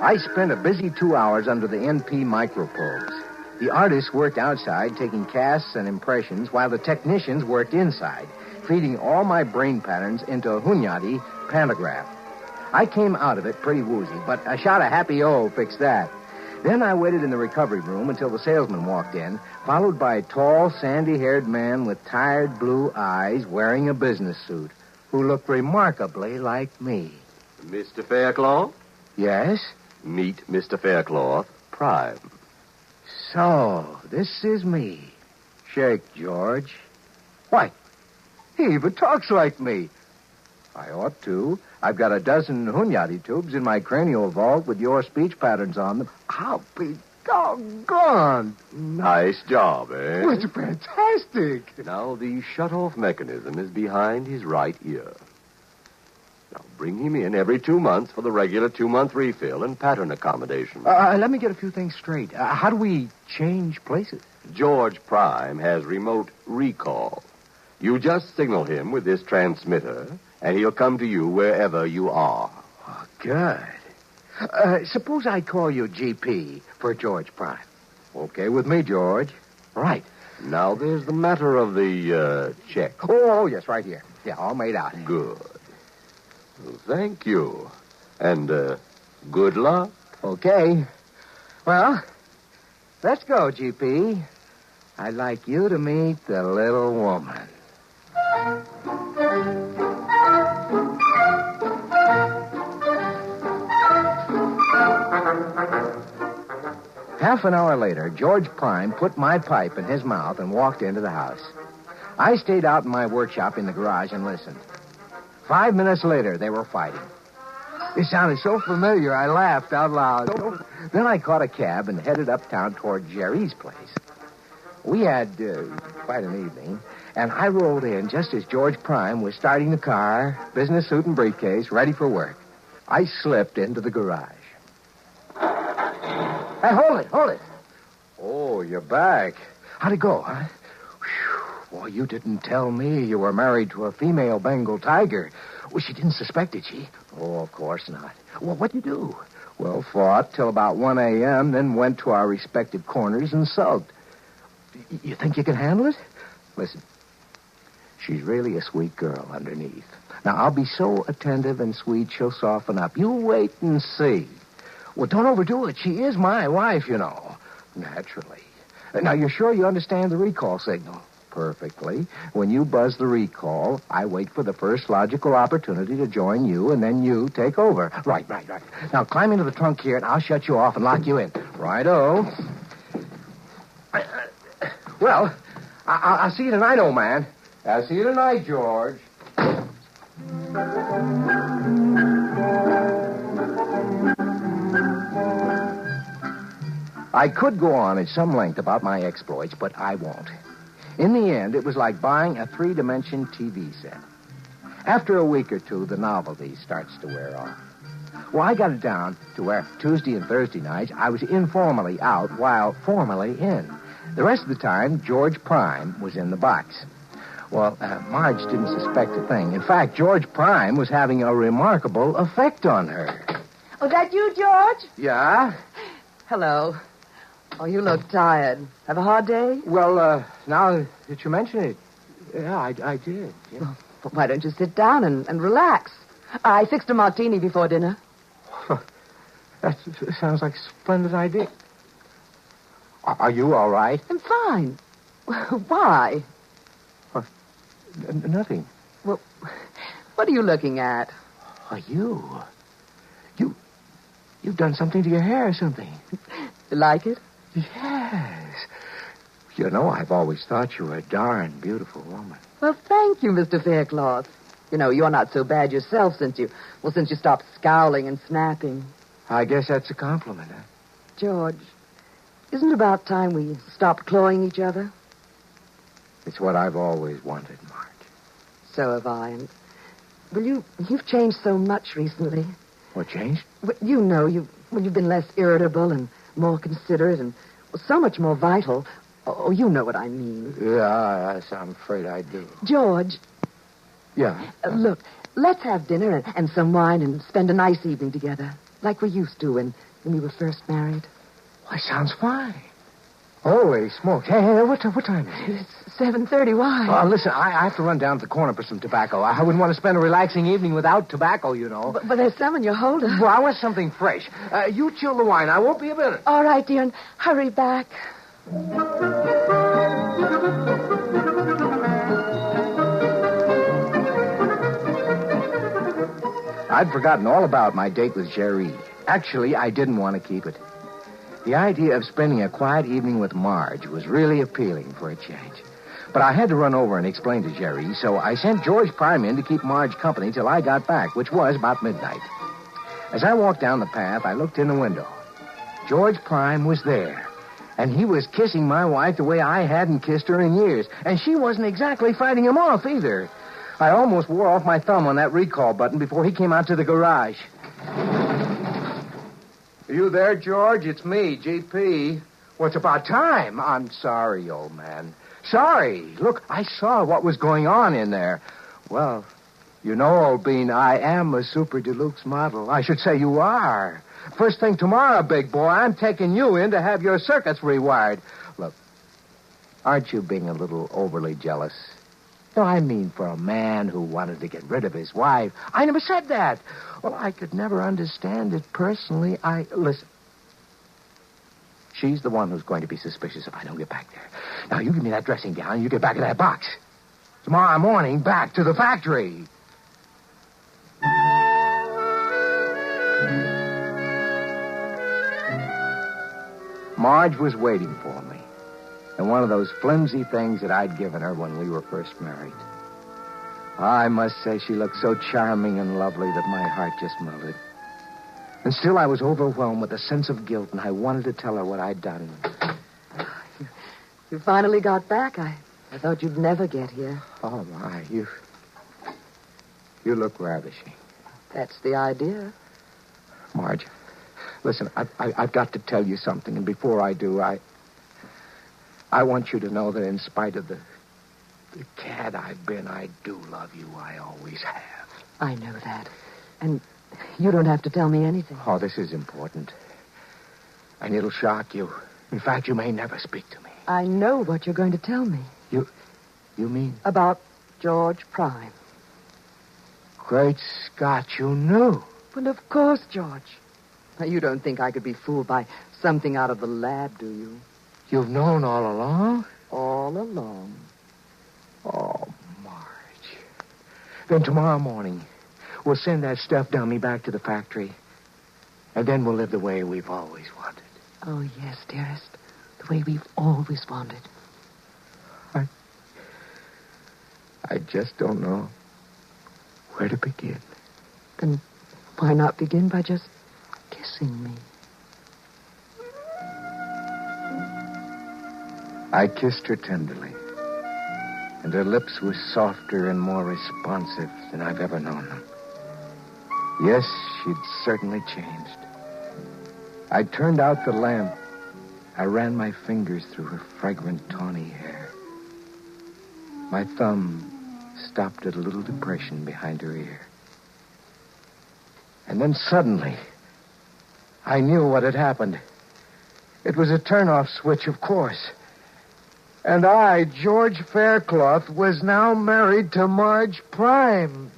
I spent a busy 2 hours under the NP microprobes. The artists worked outside, taking casts and impressions, while the technicians worked inside, feeding all my brain patterns into a Hunyadi pantograph. I came out of it pretty woozy, but a shot of Happy O fixed that. Then I waited in the recovery room until the salesman walked in, followed by a tall, sandy-haired man with tired blue eyes wearing a business suit, who looked remarkably like me. Mr. Faircloth? Yes? Meet Mr. Faircloth, Prime. So, this is me. Shake, George. Why, he even talks like me. I ought to. I've got a dozen Hunyadi tubes in my cranial vault with your speech patterns on them. I'll be doggone. Nice job, eh? Well, it's fantastic. Now, the shut-off mechanism is behind his right ear. Now, bring him in every 2 months for the regular 2-month refill and pattern accommodation. Let me get a few things straight. How do we change places? George Prime has remote recall. You just signal him with this transmitter, and he'll come to you wherever you are. Oh, good. Suppose I call you GP for George Prime. Okay with me, George. Right. Now, there's the matter of the check. Oh, yes, right here. Yeah, all made out. Good. Well, thank you. And good luck. Okay. Well, let's go, GP. I'd like you to meet the little woman. Half an hour later, George Prime put my pipe in his mouth and walked into the house. I stayed out in my workshop in the garage and listened. 5 minutes later, they were fighting. It sounded so familiar, I laughed out loud. Then I caught a cab and headed uptown toward Jerry's place. We had quite an evening, and I rolled in just as George Prime was starting the car, business suit and briefcase, ready for work. I slipped into the garage. Hey, hold it. Oh, you're back. How'd it go, huh? Whew. Boy, you didn't tell me you were married to a female Bengal tiger. Well, she didn't suspect it, she? Oh, of course not. Well, what'd you do? Well, fought till about 1 a.m., then went to our respective corners and sulked. You think you can handle it? Listen, she's really a sweet girl underneath. Now, I'll be so attentive and sweet, she'll soften up. You wait and see. Well, don't overdo it. She is my wife, you know. Naturally. Now, you're sure you understand the recall signal? Perfectly. When you buzz the recall, I wait for the first logical opportunity to join you, and then you take over. Right. Now, climb into the trunk here, and I'll shut you off and lock you in. Righto. Well, I'll see you tonight, old man. I'll see you tonight, George. I could go on at some length about my exploits, but I won't. In the end, it was like buying a 3-dimension TV set. After a week or two, the novelty starts to wear off. Well, I got it down to where Tuesday and Thursday nights I was informally out while formally in. The rest of the time, George Prime was in the box. Well, Marge didn't suspect a thing. In fact, George Prime was having a remarkable effect on her. Oh, that you, George? Yeah? Hello. Oh, you look tired. Have a hard day? Well, now that you mention it, yeah, I did. Yeah. Well, why don't you sit down and relax? I fixed a martini before dinner. That sounds like a splendid idea. Are you all right? I'm fine. Why? Nothing. Well, what are you looking at? You've done something to your hair or something. You like it? Yes. You know, I've always thought you were a darn beautiful woman. Well, thank you, Mr. Faircloth. You know, you're not so bad yourself since you stopped scowling and snapping. I guess that's a compliment, huh? George, isn't it about time we stopped clawing each other? It's what I've always wanted, Marge. So have I. And, well, you've changed so much recently. What changed? Well, you know, you've been less irritable and more considerate and so much more vital. Oh, you know what I mean. Yeah, I'm afraid I do. George. Yeah? Look, let's have dinner and some wine and spend a nice evening together, like we used to when we were first married. Why, sounds fine. Holy smokes. Hey, what time is it? It's 7:30. Why? Listen, I have to run down to the corner for some tobacco. I wouldn't want to spend a relaxing evening without tobacco, you know. But there's some in your holder. Well, I want something fresh. You chill the wine. I won't be a minute. All right, dear, and hurry back. I'd forgotten all about my date with Jerry. Actually, I didn't want to keep it. The idea of spending a quiet evening with Marge was really appealing for a change. But I had to run over and explain to Jerry, so I sent George Prime in to keep Marge company till I got back, which was about midnight. As I walked down the path, I looked in the window. George Prime was there, and he was kissing my wife the way I hadn't kissed her in years, and she wasn't exactly fighting him off either. I almost wore off my thumb on that recall button before he came out to the garage. Are you there, George? It's me, GP. Well, it's about time. I'm sorry, old man. Sorry. Look, I saw what was going on in there. Well, you know, old bean, I am a Super Deluxe model. I should say you are. First thing tomorrow, big boy, I'm taking you in to have your circuits rewired. Look, aren't you being a little overly jealous? No, I mean for a man who wanted to get rid of his wife. I never said that. Well, I could never understand it personally. Listen. She's the one who's going to be suspicious if I don't get back there. Now, you give me that dressing gown and you get back in that box. Tomorrow morning, back to the factory. Marge was waiting for me. And one of those flimsy things that I'd given her when we were first married. I must say she looked so charming and lovely that my heart just melted. And still I was overwhelmed with a sense of guilt, and I wanted to tell her what I'd done. You finally got back. I thought you'd never get here. Oh, my, you look ravishing. That's the idea. Marge, listen, I've got to tell you something, and before I do, I want you to know that in spite of the cad I've been, I do love you. I always have. I know that. And you don't have to tell me anything. Oh, this is important. And it'll shock you. In fact, you may never speak to me. I know what you're going to tell me. You mean? About George Prime. Great Scott, you knew. Well, of course, George. Now, you don't think I could be fooled by something out of the lab, do you? You've known all along? All along. Oh, Marge. Then tomorrow morning, we'll send that stuffed dummy back to the factory. And then we'll live the way we've always wanted. Oh, yes, dearest. The way we've always wanted. I just don't know where to begin. Then why not begin by just kissing me? I kissed her tenderly, and her lips were softer and more responsive than I've ever known them. Yes, she'd certainly changed. I turned out the lamp. I ran my fingers through her fragrant, tawny hair. My thumb stopped at a little depression behind her ear. And then suddenly, I knew what had happened. It was a turn-off switch, of course. And I, George Faircloth, was now married to Marge Prime.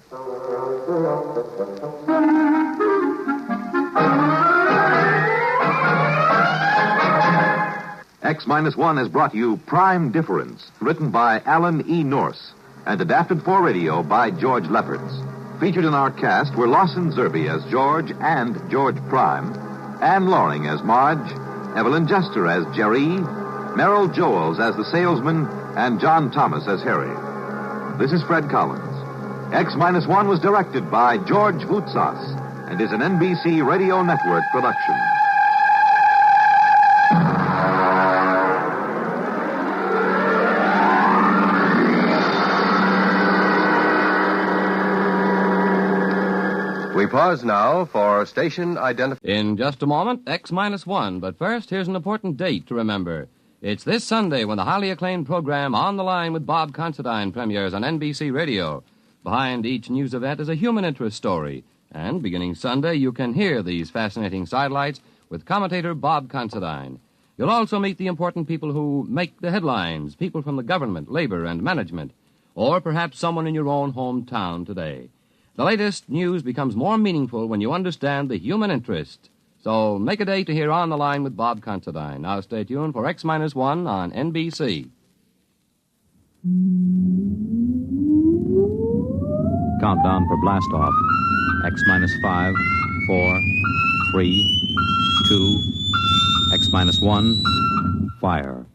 X-1 has brought you Prime Difference, written by Alan E. Norse and adapted for radio by George Lefferts. Featured in our cast were Lawson Zerbe as George and George Prime, Anne Loring as Marge, Evelyn Jester as Jerry, Merrill Joels as the salesman, and John Thomas as Harry. This is Fred Collins. X-1 was directed by George Voutsas and is an NBC Radio Network production. We pause now for station identification. In just a moment, X-1. But first, here's an important date to remember. It's this Sunday when the highly acclaimed program On the Line with Bob Considine premieres on NBC Radio. Behind each news event is a human interest story. And beginning Sunday, you can hear these fascinating sidelights with commentator Bob Considine. You'll also meet the important people who make the headlines, people from the government, labor, and management, or perhaps someone in your own hometown today. The latest news becomes more meaningful when you understand the human interest. So make a day to hear On the Line with Bob Considine. Now stay tuned for X-1 on NBC. Countdown for blastoff. X-5, 4, 3, 2. X-1, fire.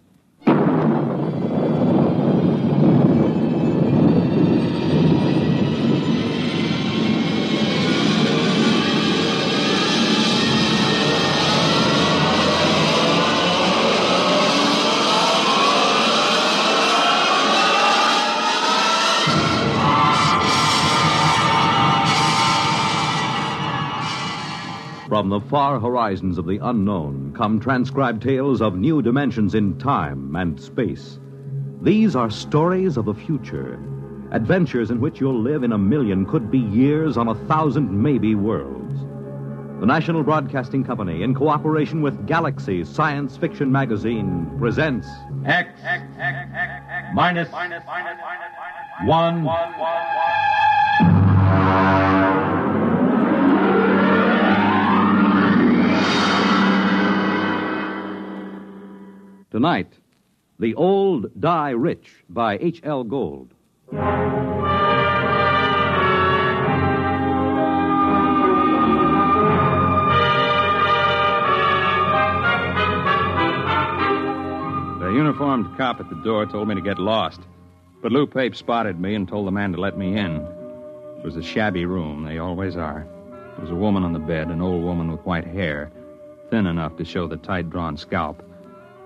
From the far horizons of the unknown come transcribed tales of new dimensions in time and space. These are stories of the future, adventures in which you'll live in a million could-be years on 1,000 maybe worlds. The National Broadcasting Company, in cooperation with Galaxy Science Fiction Magazine, presents X minus 1. Tonight, The Old Die Rich by H.L. Gold. The uniformed cop at the door told me to get lost. But Lou Pape spotted me and told the man to let me in. It was a shabby room. They always are. There was a woman on the bed, an old woman with white hair, thin enough to show the tight-drawn scalp.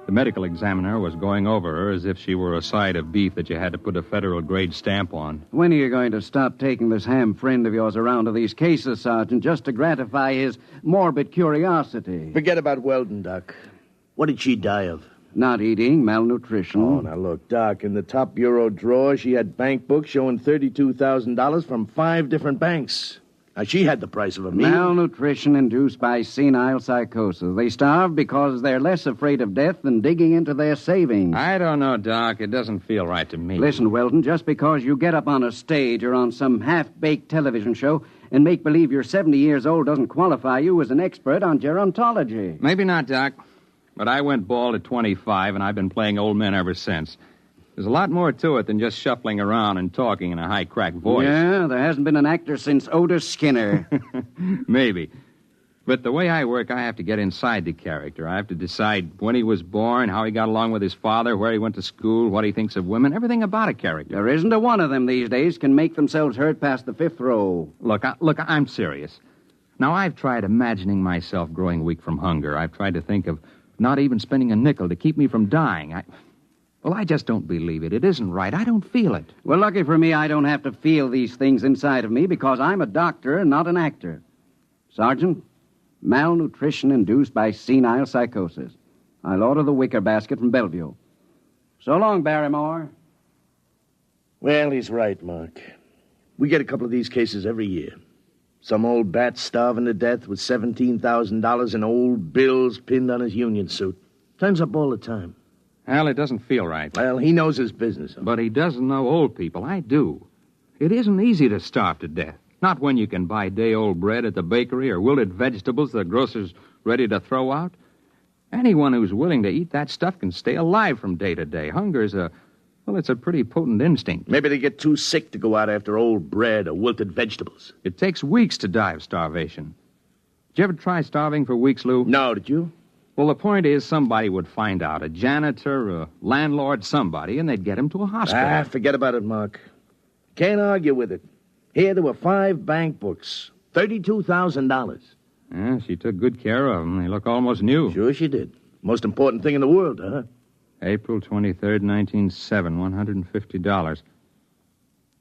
The medical examiner was going over her as if she were a side of beef that you had to put a federal-grade stamp on. When are you going to stop taking this ham friend of yours around to these cases, Sergeant, just to gratify his morbid curiosity? Forget about Weldon, Doc. What did she die of? Not eating, malnutrition. Oh, now look, Doc, in the top bureau drawer, she had bank books showing $32,000 from 5 different banks. Now, she had the price of a meal. Malnutrition induced by senile psychosis. They starve because they're less afraid of death than digging into their savings. I don't know, Doc. It doesn't feel right to me. Listen, Weldon, just because you get up on a stage or on some half-baked television show and make believe you're 70 years old doesn't qualify you as an expert on gerontology. Maybe not, Doc. But I went bald at 25, and I've been playing old men ever since. There's a lot more to it than just shuffling around and talking in a high-cracked voice. Yeah, there hasn't been an actor since Otis Skinner. Maybe. But the way I work, I have to get inside the character. I have to decide when he was born, how he got along with his father, where he went to school, what he thinks of women, everything about a character. There isn't a one of them these days can make themselves heard past the 5th row. Look, I'm serious. Now, I've tried imagining myself growing weak from hunger. I've tried to think of not even spending a nickel to keep me from dying. I just don't believe it. It isn't right. I don't feel it. Well, lucky for me, I don't have to feel these things inside of me because I'm a doctor and not an actor. Sergeant, malnutrition induced by senile psychosis. I'll order the wicker basket from Bellevue. So long, Barrymore. Well, he's right, Mark. We get a couple of these cases every year. Some old bat starving to death with $17,000 in old bills pinned on his union suit. Turns up all the time. Al, it doesn't feel right. Well, he knows his business. But he doesn't know old people. I do. It isn't easy to starve to death. Not when you can buy day-old bread at the bakery or wilted vegetables the grocer's ready to throw out. Anyone who's willing to eat that stuff can stay alive from day to day. Hunger's it's a pretty potent instinct. Maybe they get too sick to go out after old bread or wilted vegetables. It takes weeks to die of starvation. Did you ever try starving for weeks, Lou? No, did you? Well, the point is somebody would find out. A janitor, a landlord, somebody, and they'd get him to a hospital. Forget about it, Mark. Can't argue with it. Here there were 5 bank books. $32,000. Yeah, she took good care of them. They look almost new. Sure she did. Most important thing in the world, huh? April 23rd, 1907, $150.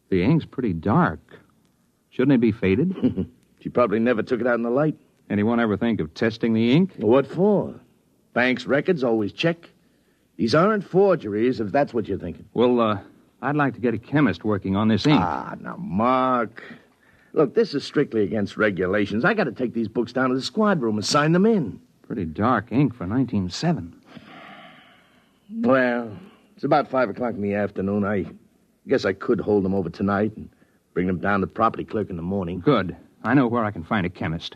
The ink's pretty dark. Shouldn't it be faded? She probably never took it out in the light. Anyone ever think of testing the ink? What for? Bank's records always check. These aren't forgeries, if that's what you're thinking. Well, I'd like to get a chemist working on this ink. Now, Mark. Look, this is strictly against regulations. I got to take these books down to the squad room and sign them in. Pretty dark ink for 1907. Well, it's about 5 o'clock in the afternoon. I guess I could hold them over tonight and bring them down to the property clerk in the morning. Good. I know where I can find a chemist.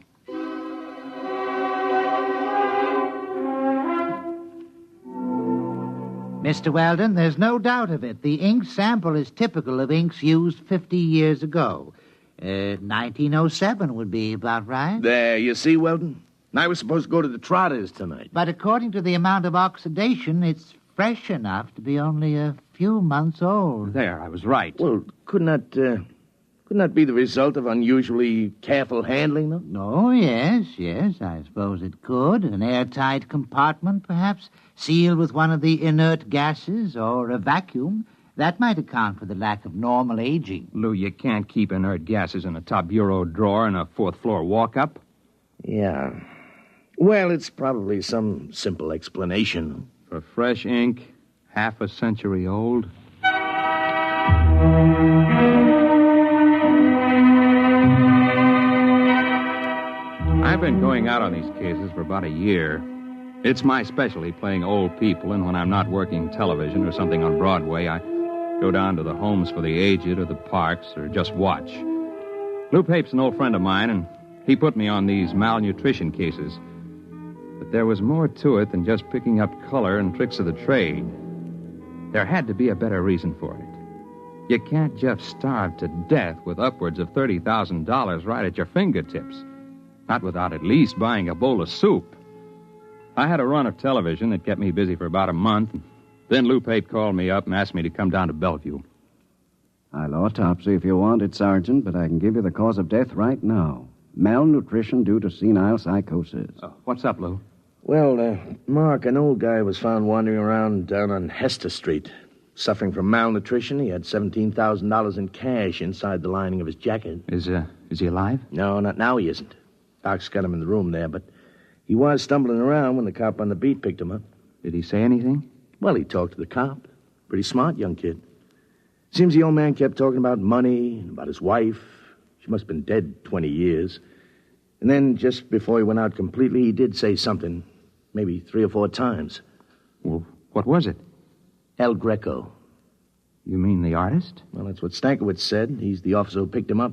Mr. Weldon, there's no doubt of it. The ink sample is typical of inks used 50 years ago. 1907 would be about right. There, you see, Weldon? And I was supposed to go to the Trotters tonight. But according to the amount of oxidation, it's fresh enough to be only a few months old. There, I was right. Well, couldn't that be the result of unusually careful handling, though? Oh, yes, I suppose it could. An airtight compartment, perhaps, sealed with one of the inert gases or a vacuum. That might account for the lack of normal aging. Lou, you can't keep inert gases in a top bureau drawer in a fourth-floor walk-up. Yeah. Well, it's probably some simple explanation. For fresh ink, half a century old. I've been going out on these cases for about a year. It's my specialty, playing old people, and when I'm not working television or something on Broadway, I go down to the homes for the aged or the parks or just watch. Lou Pape's an old friend of mine, and he put me on these malnutrition cases. But there was more to it than just picking up color and tricks of the trade. There had to be a better reason for it. You can't just starve to death with upwards of $30,000 right at your fingertips. Not without at least buying a bowl of soup. I had a run of television that kept me busy for about a month. Then Lou Pape called me up and asked me to come down to Bellevue. I'll autopsy if you want it, Sergeant, but I can give you the cause of death right now. Malnutrition due to senile psychosis. What's up, Lou? Well, Mark, an old guy was found wandering around down on Hester Street. Suffering from malnutrition, he had $17,000 in cash inside the lining of his jacket. Is he alive? No, not now he isn't. Doc's got him in the room there, but he was stumbling around when the cop on the beat picked him up. Did he say anything? Well, he talked to the cop. Pretty smart young kid. Seems the old man kept talking about money and about his wife. She must have been dead 20 years. And then, just before he went out completely, he did say something, maybe 3 or 4 times. Well, what was it? El Greco. You mean the artist? Well, that's what Stankiewicz said. He's the officer who picked him up.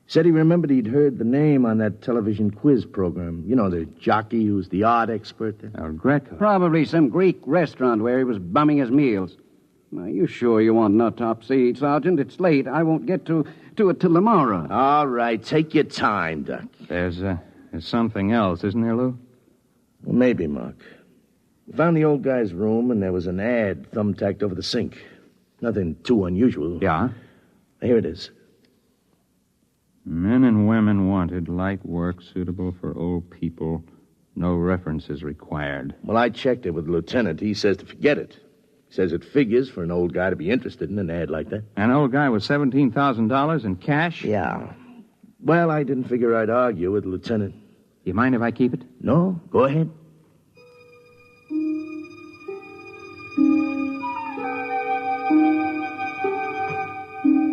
Said he remembered he'd heard the name on that television quiz program. You know, the jockey who's the art expert there. El Greco. Probably some Greek restaurant where he was bumming his meals. Are you sure you want an autopsy, Sergeant? It's late. I won't get to it till tomorrow. All right, take your time, Doc. There's something else, isn't there, Lou? Well, maybe, Mark. We found the old guy's room, and there was an ad thumbtacked over the sink. Nothing too unusual. Yeah? Here it is. Men and women wanted, light work suitable for old people. No references required. Well, I checked it with the lieutenant. He says to forget it. He says it figures for an old guy to be interested in an ad like that. An old guy with $17,000 in cash? Yeah. Well, I didn't figure I'd argue with the lieutenant. You mind if I keep it? No, go ahead.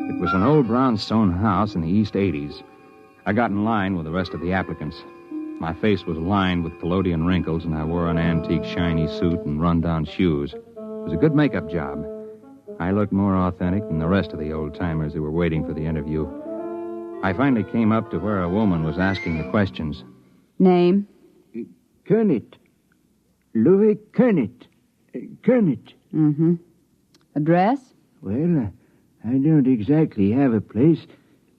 It was an old brownstone house in the East 80s. I got in line with the rest of the applicants. My face was lined with collodion wrinkles, and I wore an antique shiny suit and run-down shoes. It was a good makeup job. I looked more authentic than the rest of the old-timers who were waiting for the interview. I finally came up to where a woman was asking the questions. Name? Kernet. Louis Kernet. Kernet. Mm-hmm. Address? Well, I don't exactly have a place.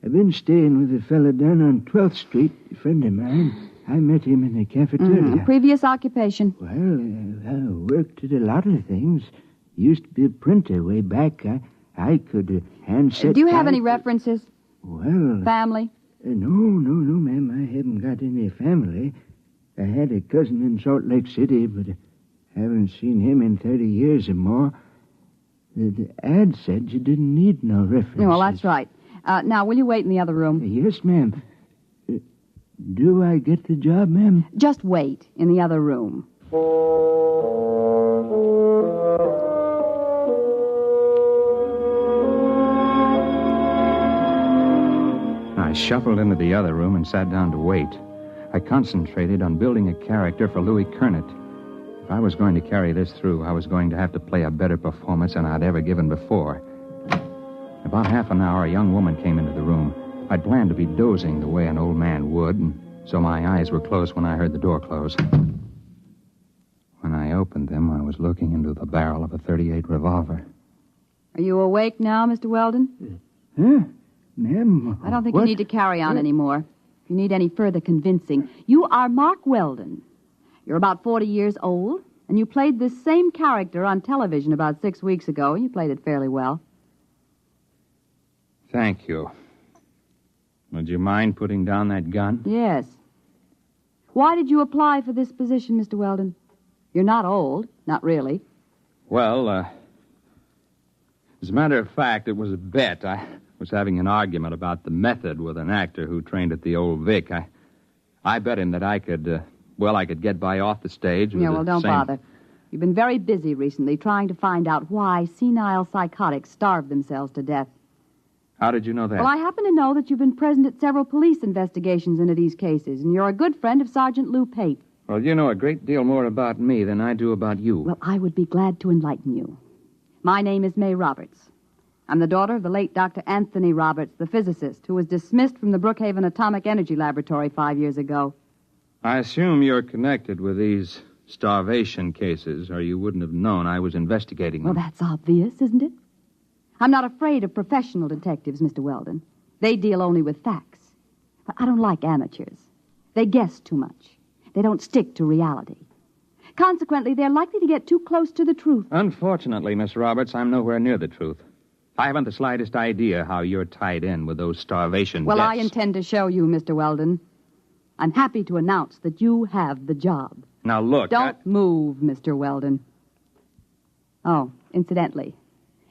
I've been staying with a fella down on 12th Street, a friend of mine. I met him in the cafeteria. Mm-hmm. Previous occupation? Well, I worked at a lot of things. Used to be a printer way back. I could hand set... Do you have any references? Well... Family? No, ma'am. I haven't got any family. I had a cousin in Salt Lake City, but I haven't seen him in 30 years or more. The ad said you didn't need no references. Well, that's right. Now, will you wait in the other room? Yes, ma'am. Do I get the job, ma'am? Just wait in the other room. I shuffled into the other room and sat down to wait. I concentrated on building a character for Louis Kernet. If I was going to carry this through, I was going to have to play a better performance than I'd ever given before. About half an hour, a young woman came into the room. I'd planned to be dozing the way an old man would, and so my eyes were closed when I heard the door close. When I opened them, I was looking into the barrel of a .38 revolver. Are you awake now, Mr. Weldon? Huh? Ma'am? I don't think you need to carry on anymore. if you need any further convincing, you are Mark Weldon. You're about 40 years old, and you played this same character on television about 6 weeks ago. You played it fairly well. Thank you. Would you mind putting down that gun? Yes. Why did you apply for this position, Mr. Weldon? You're not old. Not really. Well, as a matter of fact, it was a bet. I was having an argument about the method with an actor who trained at the Old Vic. I bet him that I could get by off the stage with don't bother. You've been very busy recently trying to find out why senile psychotics starve themselves to death. How did you know that? Well, I happen to know that you've been present at several police investigations into these cases, and you're a good friend of Sergeant Lou Pate. Well, you know a great deal more about me than I do about you. Well, I would be glad to enlighten you. My name is May Roberts. I'm the daughter of the late Dr. Anthony Roberts, the physicist, who was dismissed from the Brookhaven Atomic Energy Laboratory 5 years ago. I assume you're connected with these starvation cases, or you wouldn't have known I was investigating them. Well, that's obvious, isn't it? I'm not afraid of professional detectives, Mr. Weldon. They deal only with facts. But I don't like amateurs. They guess too much. They don't stick to reality. Consequently, they're likely to get too close to the truth. Unfortunately, Miss Roberts, I'm nowhere near the truth. I haven't the slightest idea how you're tied in with those starvation Well, deaths. I intend to show you, Mr. Weldon. I'm happy to announce that you have the job. Now, look, Don't move, Mr. Weldon. Oh, incidentally,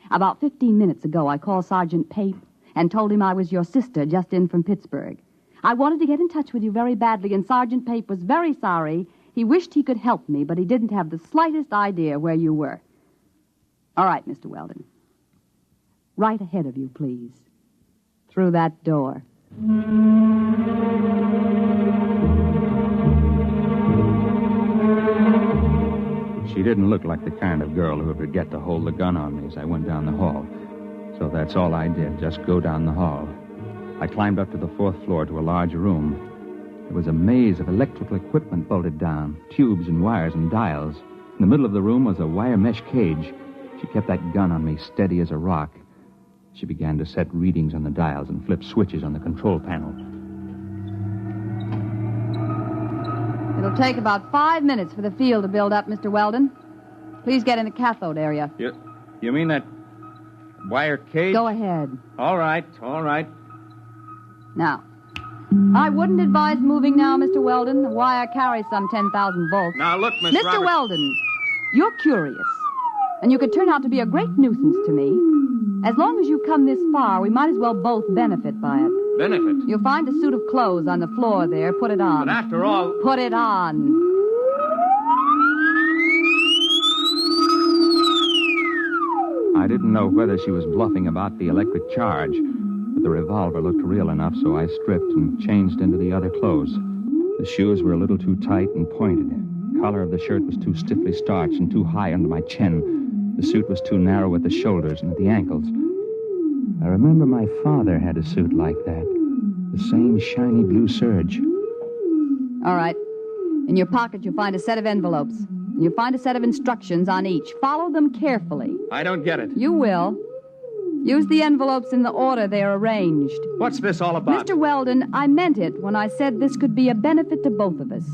about 15 minutes ago, I called Sergeant Pate and told him I was your sister just in from Pittsburgh. I wanted to get in touch with you very badly, and Sergeant Pate was very sorry. He wished he could help me, but he didn't have the slightest idea where you were. All right, Mr. Weldon. Right ahead of you, please. Through that door. She didn't look like the kind of girl who would forget to hold the gun on me as I went down the hall. So that's all I did, just go down the hall. I climbed up to the 4th floor to a large room. There was a maze of electrical equipment bolted down, tubes and wires and dials. In the middle of the room was a wire mesh cage. She kept that gun on me, steady as a rock. She began to set readings on the dials and flip switches on the control panel. It'll take about 5 minutes for the field to build up, Mr. Weldon. Please get in the cathode area. You mean that wire cage? Go ahead. All right. Now, I wouldn't advise moving now, Mr. Weldon. The wire carries some 10,000 volts. Now, look, Miss Mr. Roberts. Weldon, you're curious, and you could turn out to be a great nuisance to me. As long as you come this far, we might as well both benefit by it. Benefit? You'll find a suit of clothes on the floor there. Put it on. But after all... Put it on. I didn't know whether she was bluffing about the electric charge, but the revolver looked real enough, so I stripped and changed into the other clothes. The shoes were a little too tight and pointed. The collar of the shirt was too stiffly starched and too high under my chin. The suit was too narrow at the shoulders and at the ankles. I remember my father had a suit like that. The same shiny blue serge. All right. In your pocket, you'll find a set of envelopes. You'll find a set of instructions on each. Follow them carefully. I don't get it. You will. Use the envelopes in the order they're arranged. What's this all about? Mr. Weldon, I meant it when I said this could be a benefit to both of us.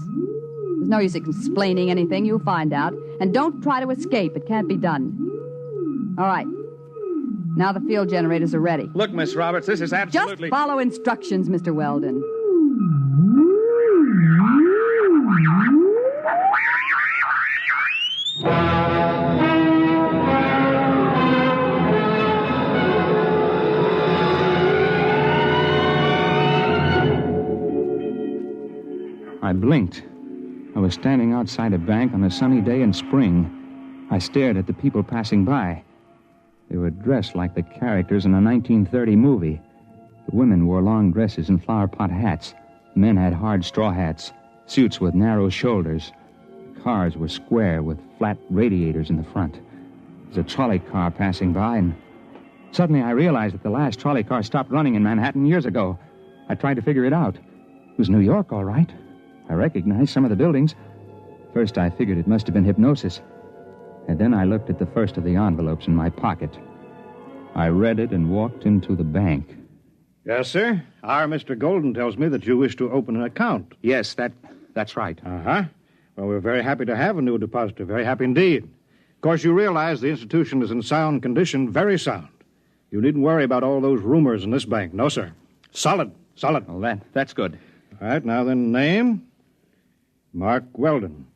There's no use explaining anything. You'll find out. And don't try to escape. It can't be done. All right. Now the field generators are ready. Look, Miss Roberts, this is absolutely... Just follow instructions, Mr. Weldon. I blinked. I was standing outside a bank on a sunny day in spring. I stared at the people passing by. They were dressed like the characters in a 1930 movie. The women wore long dresses and flower pot hats. The men had hard straw hats, suits with narrow shoulders. The cars were square with flat radiators in the front. There was a trolley car passing by, and suddenly I realized that the last trolley car stopped running in Manhattan years ago. I tried to figure it out. It was New York, all right. I recognized some of the buildings. First, I figured it must have been hypnosis. And then I looked at the first of the envelopes in my pocket. I read it and walked into the bank. Yes, sir. Our Mr. Golden tells me that you wish to open an account. Yes, that's right. Uh-huh. Well, we're very happy to have a new depositor. Very happy indeed. Of course, you realize the institution is in sound condition, very sound. You needn't worry about all those rumors in this bank. No, sir. Solid. Well, that's good. All right, now then, name? Mark Weldon.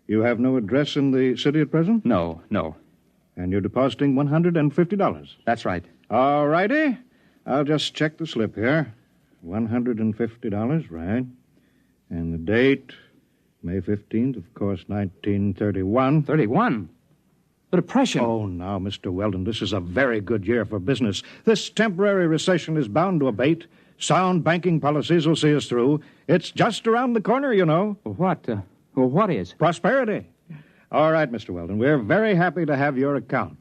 You have no address in the city at present? No. And you're depositing $150? That's right. All righty. I'll just check the slip here. $150, right. And the date, May 15th, of course, 1931. 31? The Depression. Oh, now, Mr. Weldon, this is a very good year for business. This temporary recession is bound to abate. Sound banking policies will see us through. It's just around the corner, you know. What is? Prosperity. All right, Mr. Weldon, we're very happy to have your account.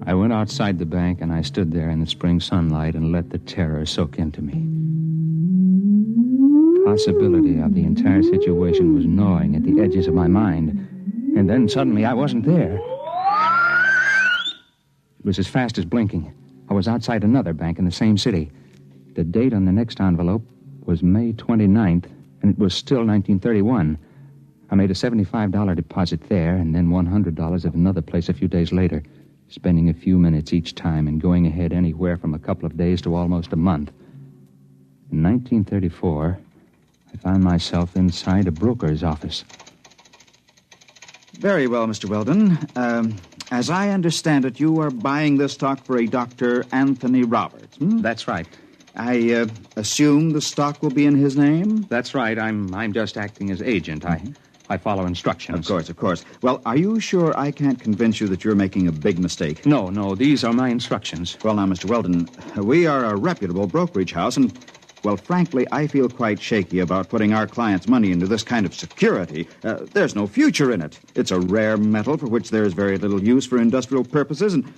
I went outside the bank, and I stood there in the spring sunlight and let the terror soak into me. Possibility of the entire situation was gnawing at the edges of my mind, and then suddenly I wasn't there. It was as fast as blinking. I was outside another bank in the same city. The date on the next envelope was May 29th, and it was still 1931. I made a $75 deposit there, and then $100 at another place a few days later, spending a few minutes each time and going ahead anywhere from a couple of days to almost a month. In 1934, I found myself inside a broker's office. Very well, Mr. Weldon. As I understand it, you are buying this stock for a Dr. Anthony Roberts. That's right. I assume the stock will be in his name? That's right. I'm just acting as agent. I follow instructions. Of course. Well, are you sure I can't convince you that you're making a big mistake? No, these are my instructions. Well, now, Mr. Weldon, we are a reputable brokerage house, and, well, frankly, I feel quite shaky about putting our clients' money into this kind of security. There's no future in it. It's a rare metal for which there is very little use for industrial purposes, and,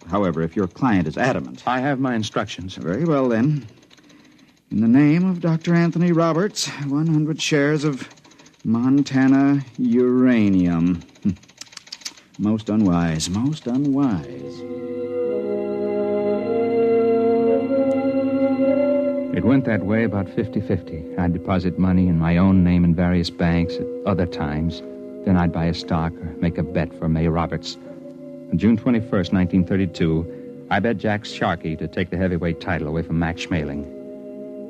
however, if your client is adamant. I have my instructions. Very well, then. In the name of Dr. Anthony Roberts, 100 shares of Montana uranium. Most unwise. It went that way about 50-50. I'd deposit money in my own name in various banks at other times. Then I'd buy a stock or make a bet for May Roberts. On June 21st, 1932, I bet Jack Sharkey to take the heavyweight title away from Max Schmeling.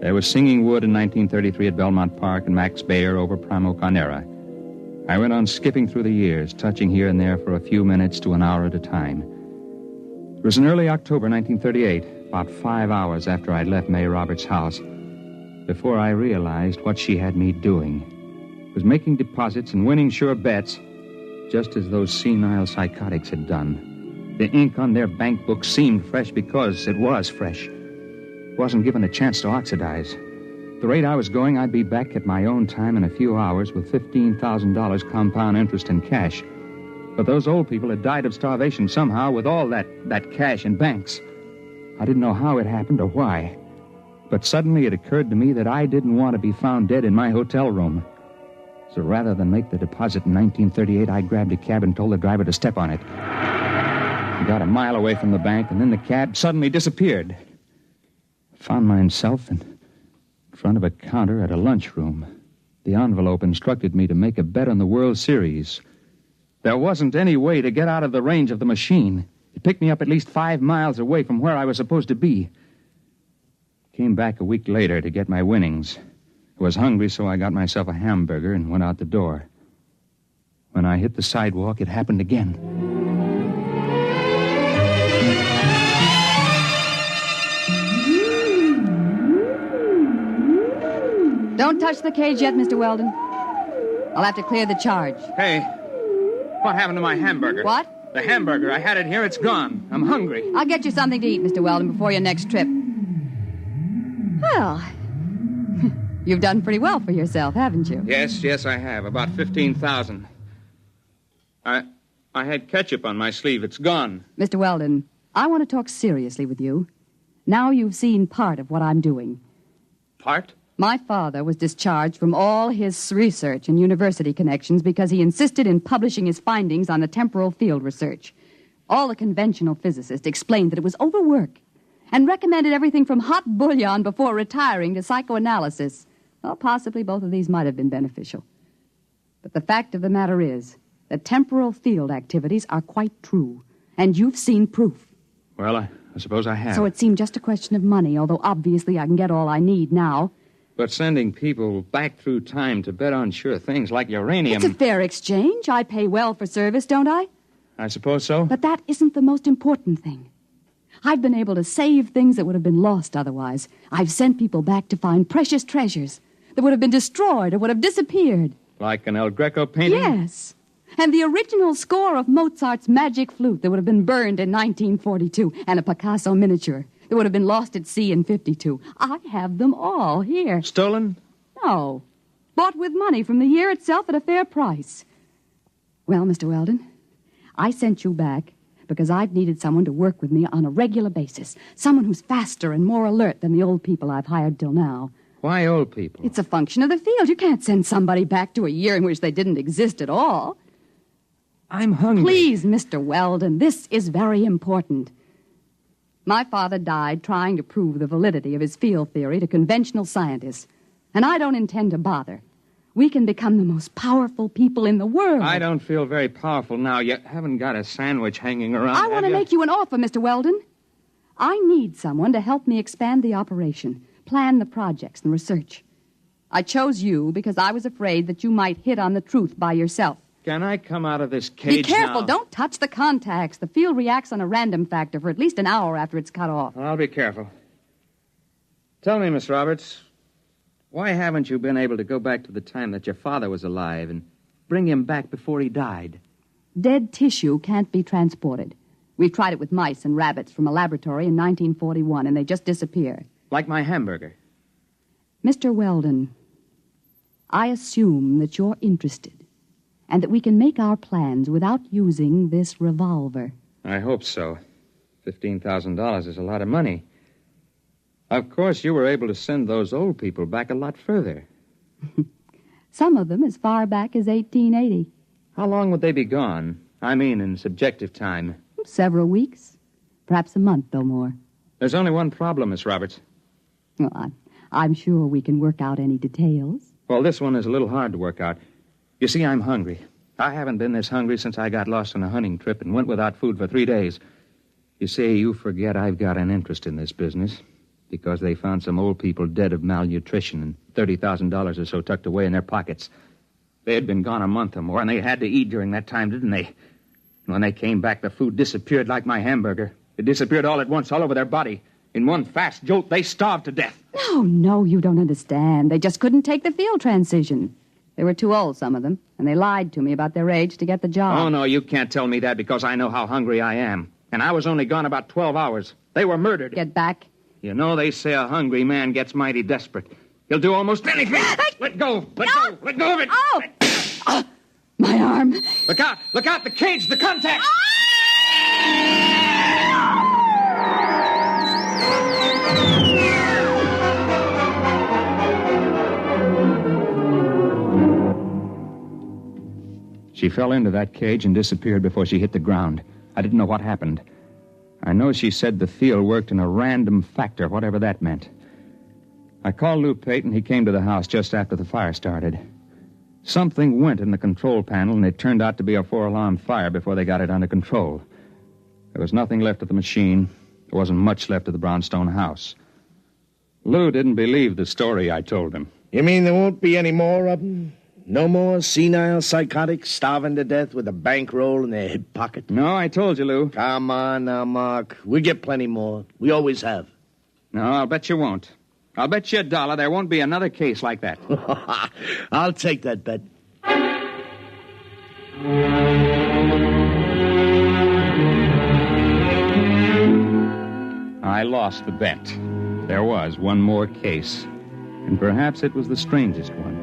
There was Singing Wood in 1933 at Belmont Park and Max Bayer over Primo Carnera. I went on skipping through the years, touching here and there for a few minutes to an hour at a time. It was in early October 1938, about 5 hours after I'd left May Roberts' house, before I realized what she had me doing. It was making deposits and winning sure bets, just as those senile psychotics had done. The ink on their bank book seemed fresh because it was fresh. It wasn't given a chance to oxidize. At the rate I was going, I'd be back at my own time in a few hours with $15,000 compound interest in cash. But those old people had died of starvation somehow with all that cash in banks. I didn't know how it happened or why. But suddenly it occurred to me that I didn't want to be found dead in my hotel room. So rather than make the deposit in 1938, I grabbed a cab and told the driver to step on it. I got a mile away from the bank, and then the cab suddenly disappeared. I found myself in front of a counter at a lunchroom. The envelope instructed me to make a bet on the World Series. There wasn't any way to get out of the range of the machine. It picked me up at least 5 miles away from where I was supposed to be. Came back a week later to get my winnings. I was hungry, so I got myself a hamburger and went out the door. When I hit the sidewalk, it happened again. Don't touch the cage yet, Mr. Weldon. I'll have to clear the charge. Hey, what happened to my hamburger? What? The hamburger. I had it here. It's gone. I'm hungry. I'll get you something to eat, Mr. Weldon, before your next trip. Well, you've done pretty well for yourself, haven't you? Yes, I have. About $15,000. I had ketchup on my sleeve. It's gone. Mr. Weldon, I want to talk seriously with you. Now you've seen part of what I'm doing. Part? My father was discharged from all his research and university connections because he insisted in publishing his findings on the temporal field research. All the conventional physicists explained that it was overwork and recommended everything from hot bouillon before retiring to psychoanalysis. Well, possibly both of these might have been beneficial. But the fact of the matter is that temporal field activities are quite true, and you've seen proof. Well, I suppose I have. So it seemed just a question of money, although obviously I can get all I need now. But sending people back through time to bet on sure things like uranium... It's a fair exchange. I pay well for service, don't I? I suppose so. But that isn't the most important thing. I've been able to save things that would have been lost otherwise. I've sent people back to find precious treasures that would have been destroyed or would have disappeared. Like an El Greco painting? Yes. And the original score of Mozart's Magic Flute that would have been burned in 1942, and a Picasso miniature that would have been lost at sea in 52. I have them all here. Stolen? No. Bought with money from the year itself at a fair price. Well, Mr. Weldon, I sent you back because I've needed someone to work with me on a regular basis. Someone who's faster and more alert than the old people I've hired till now. Why old people? It's a function of the field. You can't send somebody back to a year in which they didn't exist at all. I'm hungry. Please, Mr. Weldon, this is very important. My father died trying to prove the validity of his field theory to conventional scientists, and I don't intend to bother. We can become the most powerful people in the world. I don't feel very powerful now. You haven't got a sandwich hanging around. I want to make you an offer, Mr. Weldon. I need someone to help me expand the operation, plan the projects and research. I chose you because I was afraid that you might hit on the truth by yourself. Can I come out of this cage Be careful. now? Don't touch the contacts. The field reacts on a random factor for at least an hour after it's cut off. I'll be careful. Tell me, Miss Roberts, why haven't you been able to go back to the time that your father was alive and bring him back before he died? Dead tissue can't be transported. We've tried it with mice and rabbits from a laboratory in 1941, and they just disappear. Like my hamburger. Mr. Weldon, I assume that you're interested and that we can make our plans without using this revolver. I hope so. $15,000 is a lot of money. Of course, you were able to send those old people back a lot further. Some of them as far back as 1880. How long would they be gone? I mean, in subjective time. Several weeks. Perhaps a month, though more. There's only one problem, Miss Roberts. Well, I'm sure we can work out any details. Well, this one is a little hard to work out. You see, I'm hungry. I haven't been this hungry since I got lost on a hunting trip and went without food for 3 days. You see, you forget I've got an interest in this business because they found some old people dead of malnutrition and $30,000 or so tucked away in their pockets. They had been gone a month or more, and they had to eat during that time, didn't they? When they came back, the food disappeared like my hamburger. It disappeared all at once, all over their body. In one fast jolt, they starved to death. No, you don't understand. They just couldn't take the field transition. They were too old, some of them, and they lied to me about their age to get the job. Oh, no, you can't tell me that because I know how hungry I am. And I was only gone about 12 hours. They were murdered. Get back. You know, they say a hungry man gets mighty desperate. He'll do almost anything. Let go. Let go. Let go of it. Oh! My arm. Look out. Look out. The cage. The contact. She fell into that cage and disappeared before she hit the ground. I didn't know what happened. I know she said the field worked in a random factor, whatever that meant. I called Lou Payton. He came to the house just after the fire started. Something went in the control panel, and it turned out to be a 4-alarm fire before they got it under control. There was nothing left of the machine. There wasn't much left of the brownstone house. Lou didn't believe the story I told him. You mean there won't be any more of them? No more senile psychotics starving to death with a bankroll in their hip pocket? No, I told you, Lou. Come on now, Mark. We'll get plenty more. We always have. No, I'll bet you won't. I'll bet you $1 there won't be another case like that. I'll take that bet. I lost the bet. There was one more case, and perhaps it was the strangest one.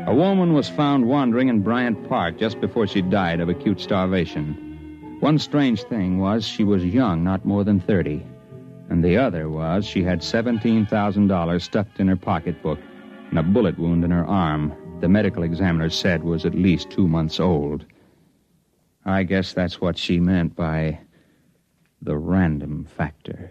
A woman was found wandering in Bryant Park just before she died of acute starvation. One strange thing was she was young, not more than 30. And the other was she had $17,000 stuffed in her pocketbook and a bullet wound in her arm the medical examiner said was at least 2 months old. I guess that's what she meant by the random factor.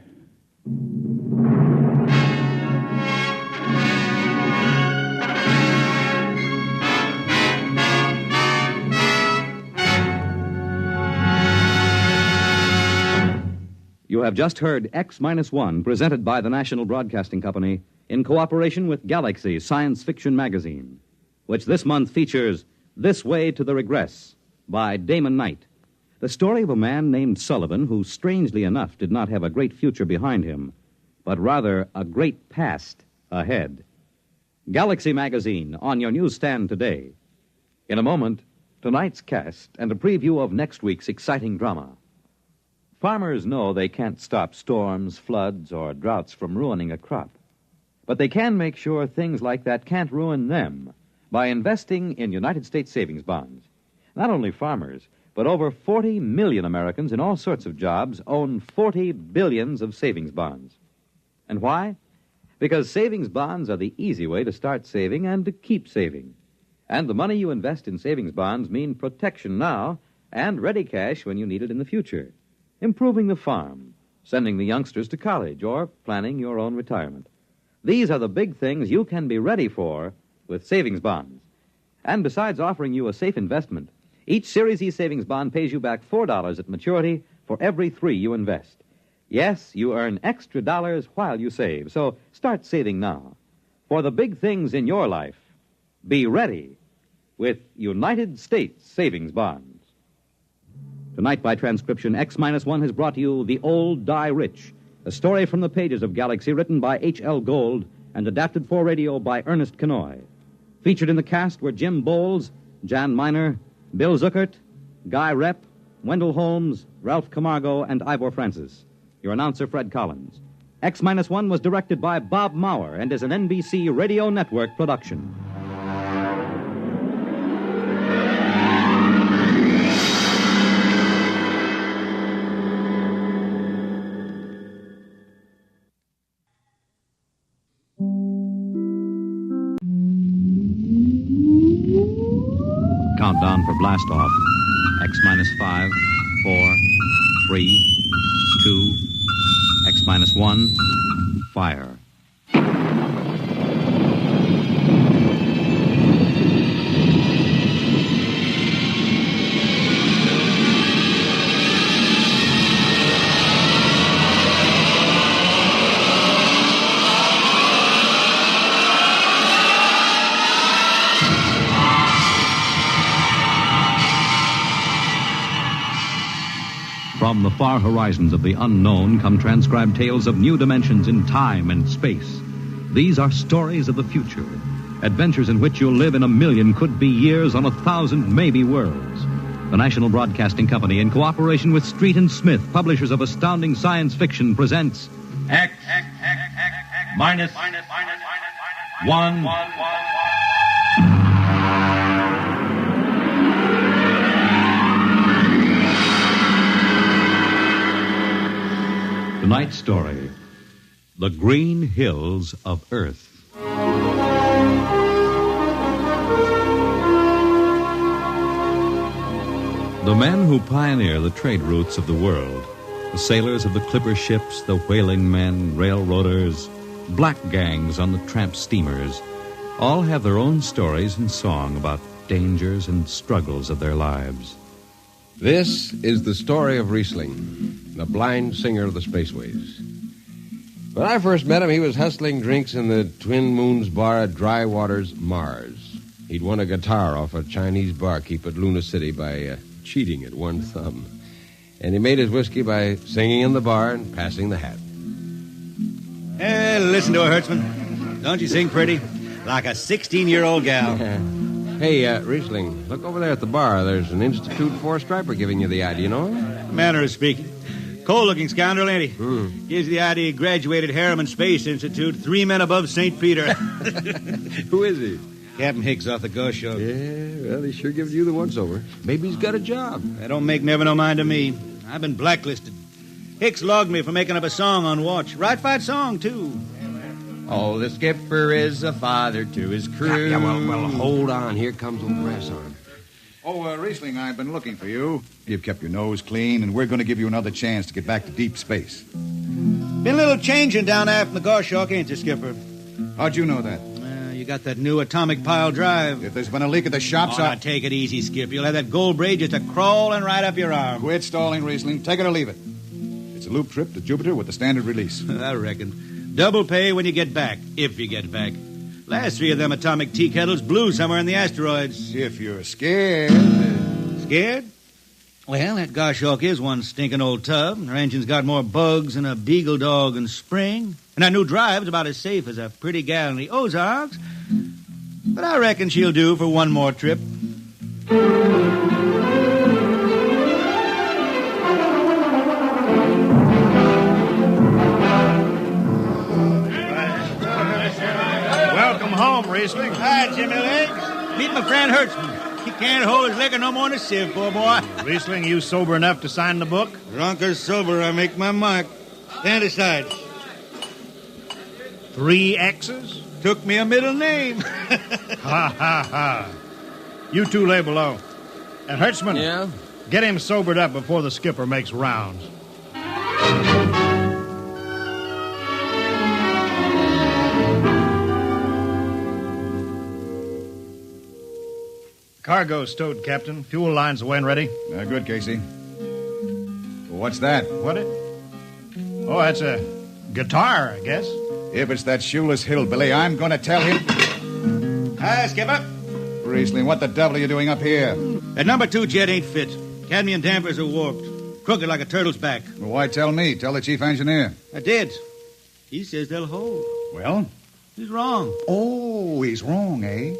You have just heard X-1, presented by the National Broadcasting Company in cooperation with Galaxy Science Fiction Magazine, which this month features This Way to the Regress by Damon Knight, the story of a man named Sullivan who, strangely enough, did not have a great future behind him, but rather a great past ahead. Galaxy Magazine on your newsstand today. In a moment, tonight's cast and a preview of next week's exciting drama. Farmers know they can't stop storms, floods, or droughts from ruining a crop. But they can make sure things like that can't ruin them by investing in United States savings bonds. Not only farmers, but over 40 million Americans in all sorts of jobs own 40 billions of savings bonds. And why? Because savings bonds are the easy way to start saving and to keep saving. And the money you invest in savings bonds mean protection now and ready cash when you need it in the future. Improving the farm, sending the youngsters to college, or planning your own retirement. These are the big things you can be ready for with savings bonds. And besides offering you a safe investment, each Series E savings bond pays you back $4 at maturity for every $3 you invest. Yes, you earn extra dollars while you save, so start saving now. For the big things in your life, be ready with United States savings bonds. Tonight, by transcription, X-1 has brought you The Old Die Rich, a story from the pages of Galaxy written by H.L. Gold and adapted for radio by Ernest Kenoy. Featured in the cast were Jim Bowles, Jan Miner, Bill Zuckert, Guy Repp, Wendell Holmes, Ralph Camargo, and Ivor Francis. Your announcer, Fred Collins. X-1 was directed by Bob Maurer and is an NBC Radio Network production. Countdown for blast off. X-5, 4, 3, 2, X-1, fire. From the far horizons of the unknown come transcribed tales of new dimensions in time and space. These are stories of the future, adventures in which you'll live in a million could-be years on 1,000 maybe worlds. The National Broadcasting Company, in cooperation with Street and Smith, publishers of astounding science fiction, presents X minus 1. Tonight's story, The Green Hills of Earth. The men who pioneer the trade routes of the world, the sailors of the clipper ships, the whaling men, railroaders, black gangs on the tramp steamers, all have their own stories and song about dangers and struggles of their lives. This is the story of Riesling, the blind singer of the Spaceways. When I first met him, he was hustling drinks in the Twin Moons bar at Dry Waters, Mars. He'd won a guitar off a Chinese barkeep at Luna City by cheating at one thumb. And he made his whiskey by singing in the bar and passing the hat. Hey, listen to her, Hertzman. Don't you sing pretty? Like a 16-year-old gal. Hey, Riesling, look over there at the bar. There's an Institute 4 striper giving you the eye. Do you know him? Manner of speaking. Cold-looking scoundrel, ain't he? Gives the idea he graduated Harriman Space Institute 3 men above St. Peter. Who is he? Captain Hicks off the Ghost Show. Yeah, well, he's sure giving you the once-over. Maybe he's got a job. That don't make never no mind to me. I've been blacklisted. Hicks logged me for making up a song on watch. Right fight song, too. Oh, the skipper is a father to his crew. Well, hold on. Here comes old Brass Arm. Oh, Riesling, I've been looking for you. You've kept your nose clean, and we're going to give you another chance to get back to deep space. Been a little changing down aft in the Goshawk, ain't you, Skipper? How'd you know that? You got that new atomic pile drive. If there's been a leak at the shops, now take it easy, Skip. You'll have that gold braid just crawling right up your arm. Quit stalling, Riesling. Take it or leave it. It's a loop trip to Jupiter with the standard release. I reckon. Double pay when you get back, if you get back. Last 3 of them atomic tea kettles blew somewhere in the asteroids. If you're scared. Scared? Well, that Goshawk is one stinking old tub. Her engine's got more bugs than a beagle dog in spring. And that new drive's about as safe as a pretty gal in the Ozarks. But I reckon she'll do for one more trip. Welcome home, Riesling. Hi, Jimmy Legs. Meet my friend Hertzman. He can't hold his liquor no more than a sieve, poor boy. Riesling, you sober enough to sign the book? Drunk or sober, I make my mark. Stand aside. 3 X's? Took me a middle name. Ha, ha, ha. You 2 lay below. And Hertzman, yeah? Get him sobered up before the skipper makes rounds. Cargo's stowed, Captain. Fuel lines away and ready. Good, Casey. What's that? What it? Oh, that's a guitar, I guess. If it's that shoeless hillbilly, I'm going to tell him. Hi, Skipper. Riesling, what the devil are you doing up here? That number 2 jet ain't fit. Cadmium dampers are warped. Crooked like a turtle's back. Well, why tell me? Tell the chief engineer. I did. He says they'll hold. Well? He's wrong. Oh, he's wrong, eh?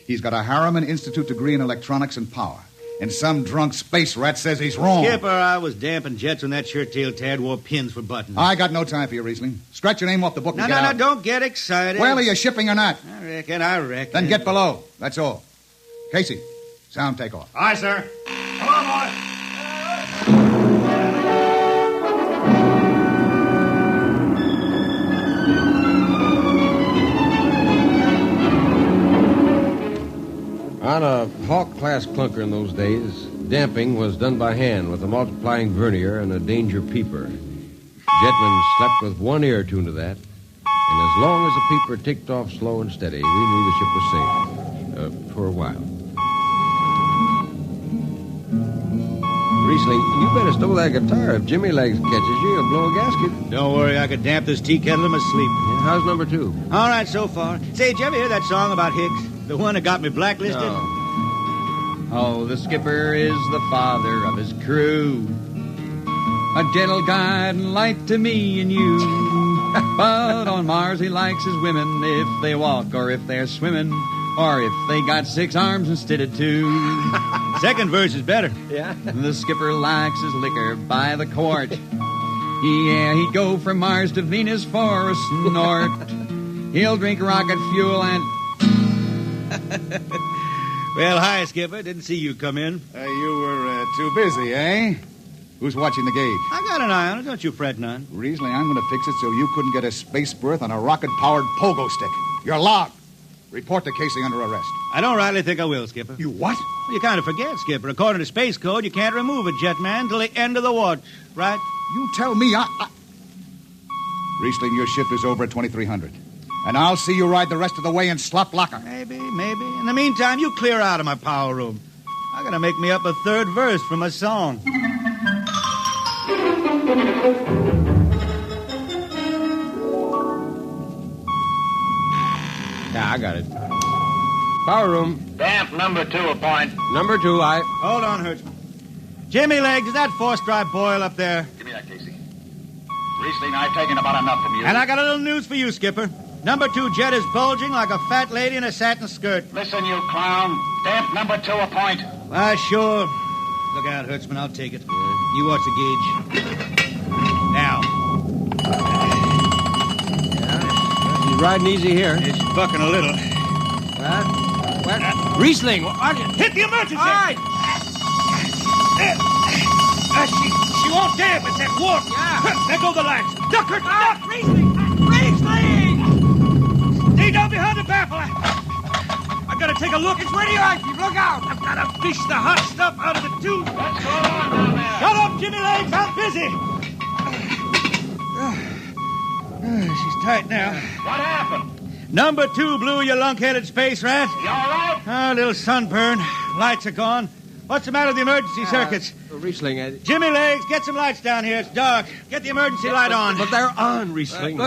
He's got a Harriman Institute degree in electronics and power. And some drunk space rat says he's wrong. Skipper, I was damping jets when that shirt-tailed tad wore pins for buttons. I got no time for you, Riesling. Scratch your name off the book and No, get out. don't get excited. Well, are you shipping or not? I reckon. Then get below. That's all. Casey, sound takeoff. Aye, sir. Come on, boy. On a Hawk-class clunker in those days, damping was done by hand with a multiplying vernier and a danger peeper. Jetmen slept with one ear tuned to that, and as long as the peeper ticked off slow and steady, we knew the ship was safe. For a while. Riesling, you better stow that guitar. If Jimmy Legs catches you, he'll blow a gasket. Don't worry, I could damp this tea kettle in my sleep. Yeah, how's number 2? All right, so far. Say, did you ever hear that song about Hicks? The one that got me blacklisted? No. Oh, the skipper is the father of his crew. A gentle guide and light to me and you. But on Mars he likes his women if they walk or if they're swimming or if they got 6 arms instead of 2. Second verse is better. Yeah. The skipper likes his liquor by the quart. Yeah, he'd go from Mars to Venus for a snort. He'll drink rocket fuel and... Well, hi, Skipper. Didn't see you come in. You were too busy, eh? Who's watching the gauge? I got an eye on it. Don't you fret none. Riesling, I'm going to fix it so you couldn't get a space berth on a rocket-powered pogo stick. You're logged. Report to Casey under arrest. I don't rightly think I will, Skipper. You what? Well, you kind of forget, Skipper. According to Space Code, you can't remove a jetman till the end of the watch, right? You tell me Riesling, your shift is over at 2300. And I'll see you ride the rest of the way in slop locker. Maybe. In the meantime, you clear out of my power room. I gotta make me up a 3rd verse from a song. Yeah, I got it. Power room. Damp number 2 a point. Number 2, I... Hold on, Hertzman. Jimmy Legs, is that 4-stripe boil up there? Give me that, Casey. Riesling, I've taken about enough from you. And I got a little news for you, Skipper. Number 2 jet is bulging like a fat lady in a satin skirt. Listen, you clown. Damp number 2 a point. Why, sure. Look out, Hertzman. I'll take it. You watch the gauge. Now. Yeah, he's riding easy here. It's bucking a little. What? Riesling, hit the emergency! All right. She won't damp. It's that warp. Yeah. There go the lights. Duck her! Duck! Riesling! Stay down behind the baffle. I gotta take a look. It's radioactive. Look out. I've gotta fish the hot stuff out of the tube. What's going on down there? Shut up, Jimmy Legs. I'm busy. She's tight now. What happened? Number 2 blew, you lunk-headed space rat. You all right? A little sunburn. Lights are gone. What's the matter with the emergency circuits? Riesling, Jimmy Legs, get some lights down here. It's dark. Get the emergency light on. But they're on, Riesling.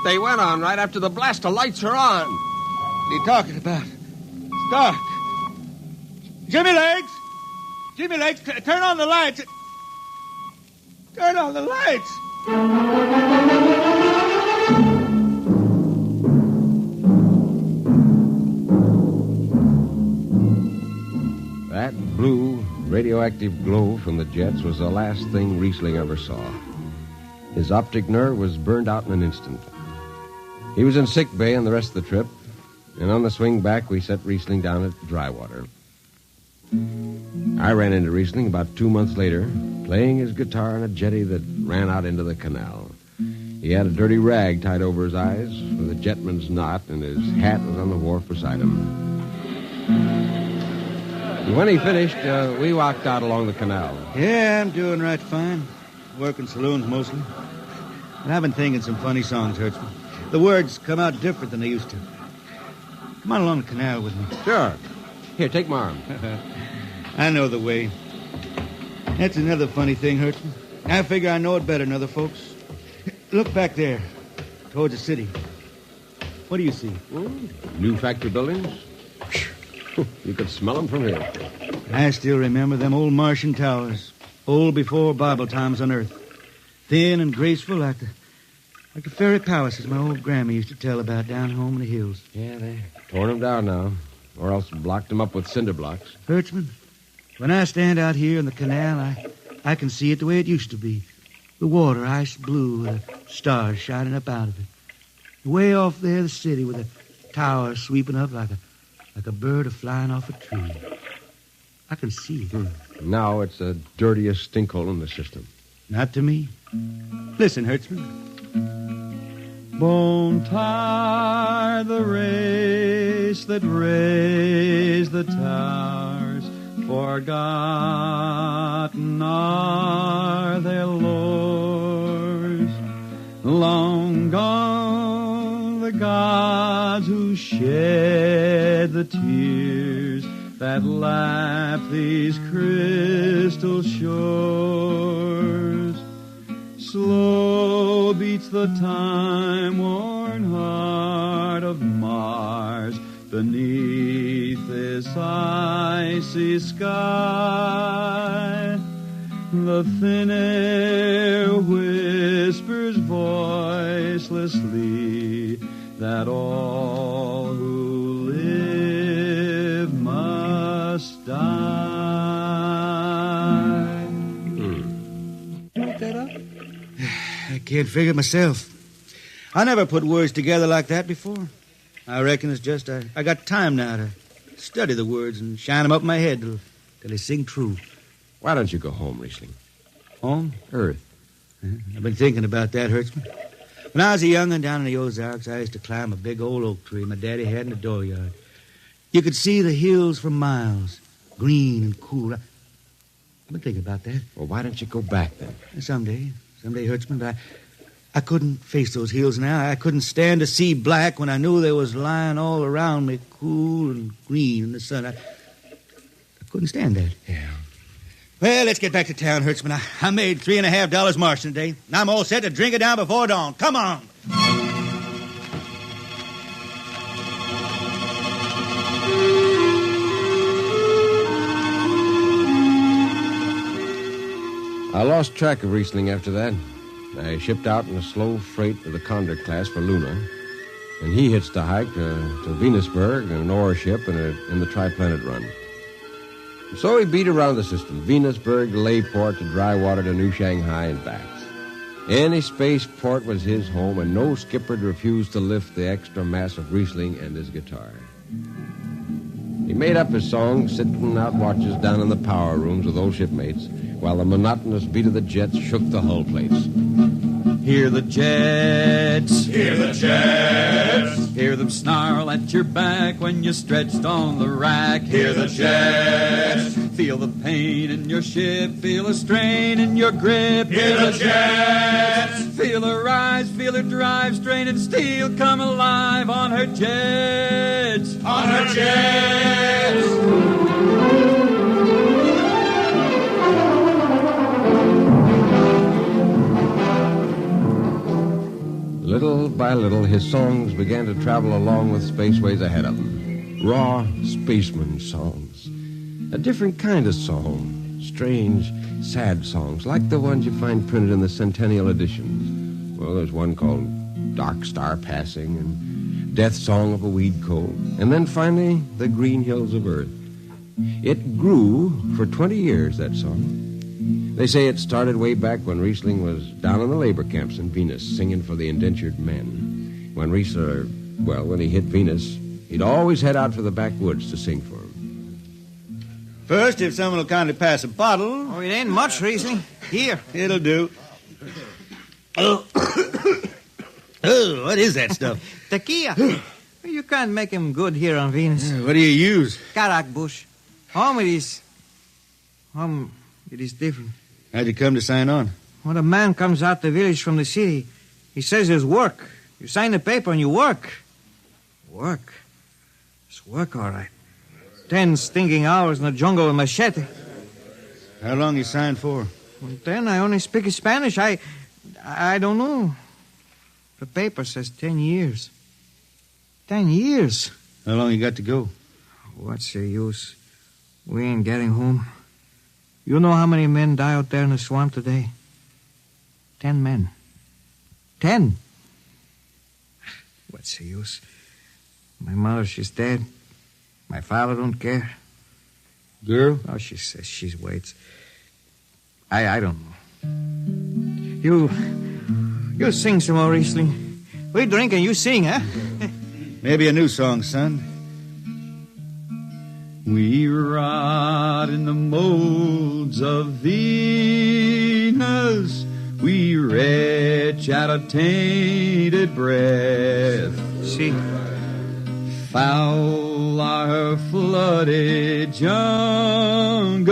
They went on right after the blast. The lights are on. What are you talking about? It's dark. Jimmy Legs! Jimmy Legs, turn on the lights. Turn on the lights. That blue, radioactive glow from the jets was the last thing Riesling ever saw. His optic nerve was burned out in an instant. He was in sick bay on the rest of the trip, and on the swing back, we set Riesling down at Drywater. I ran into Riesling about 2 months later, playing his guitar on a jetty that ran out into the canal. He had a dirty rag tied over his eyes with a jetman's knot, and his hat was on the wharf beside him. And when he finished, we walked out along the canal. Yeah, I'm doing right fine. Working saloons mostly. And I've been thinking some funny songs, Hertzman. The words come out different than they used to. Come on along the canal with me. Sure. Here, take my arm. I know the way. That's another funny thing, Hertzman. I figure I know it better than other folks. Look back there, towards the city. What do you see? New factory buildings? You could smell them from here. I still remember them old Martian towers, old before Bible times on Earth. Thin and graceful like the fairy palaces my old grandma used to tell about down home in the hills. Yeah, they torn them down now, or else blocked them up with cinder blocks. Hertzman, when I stand out here in the canal, I can see it the way it used to be. The water ice blue with the stars shining up out of it. Way off there, the city with the towers sweeping up like a bird flying off a tree. I can see it. Now it's the dirtiest stinkhole in the system. Not to me. Listen, Hertzman. Won't tire the race that raised the towers. Forgotten are their lores. Long gone the gods who shed the tears that lap these crystal shores. Slow beats the time-worn heart of Mars beneath this icy sky. The thin air whispers voicelessly that all who live must die. You look that up? I can't figure it myself. I never put words together like that before. I reckon it's just I got time now to study the words and shine them up in my head till they sing true. Why don't you go home, Riesling? Home? Earth. I've been thinking about that, Hertzman. When I was a young'un down in the Ozarks, I used to climb a big old oak tree my daddy had in the dooryard. You could see the hills for miles, green and cool. I've been thinking about that. Well, why don't you go back then? Someday, Hertzman, but I couldn't face those hills now. I couldn't stand to see black when I knew they was lying all around me, cool and green in the sun. I couldn't stand that. Yeah. Well, let's get back to town, Hertzman. I made $3.50 Martian today, and I'm all set to drink it down before dawn. Come on. I lost track of Riesling after that. I shipped out in a slow freight of the Condor class for Luna, and he hitched a hike to Venusberg in an ore ship in the Triplanet run. So he beat around the system, Venusberg to Layport to Drywater to New Shanghai and back. Any spaceport was his home, and no skipper'd refuse to lift the extra mass of Riesling and his guitar. He made up his songs sitting out watches down in the power rooms with old shipmates, while the monotonous beat of the jets shook the hull plates. Hear the jets. Hear the jets. Hear them snarl at your back when you're stretched on the rack. Hear the jets. Feel the pain in your ship. Feel a strain in your grip. Hear the jets. Feel her rise. Feel her drive. Straining steel come alive on her jets. On her jets. Little by little, his songs began to travel along with Spaceways ahead of him. Raw spaceman songs. A different kind of song. Strange, sad songs, like the ones you find printed in the Centennial editions. Well, there's one called Dark Star Passing and Death Song of a Weed Cold. And then finally, The Green Hills of Earth. It grew for 20 years, that song. They say it started way back when Riesling was down in the labor camps in Venus singing for the indentured men. When when he hit Venus, he'd always head out for the backwoods to sing for him. First, if someone will kindly pass a bottle. Oh, it ain't much, Riesling. Here. It'll do. Oh, what is that stuff? Tequila. You can't make him good here on Venus. What do you use? Karak bush. It is different. How'd you come to sign on? When a man comes out the village from the city, he says there's work. You sign the paper and you work. Work? It's work, all right. 10 stinking hours in the jungle with machete. How long you signed for? Well, then I only speak Spanish. I don't know. The paper says 10 years. 10 years. How long you got to go? What's the use? We ain't getting home. You know how many men die out there in the swamp today? 10 men. 10. What's the use? My mother, she's dead. My father don't care. Girl? Oh, she says she waits. I don't know. You sing some more, Riesling. We drink and you sing, huh? Maybe a new song, son. We rot in the molds of Venus. We retch out a tainted breath. See? Foul are her flooded jungles,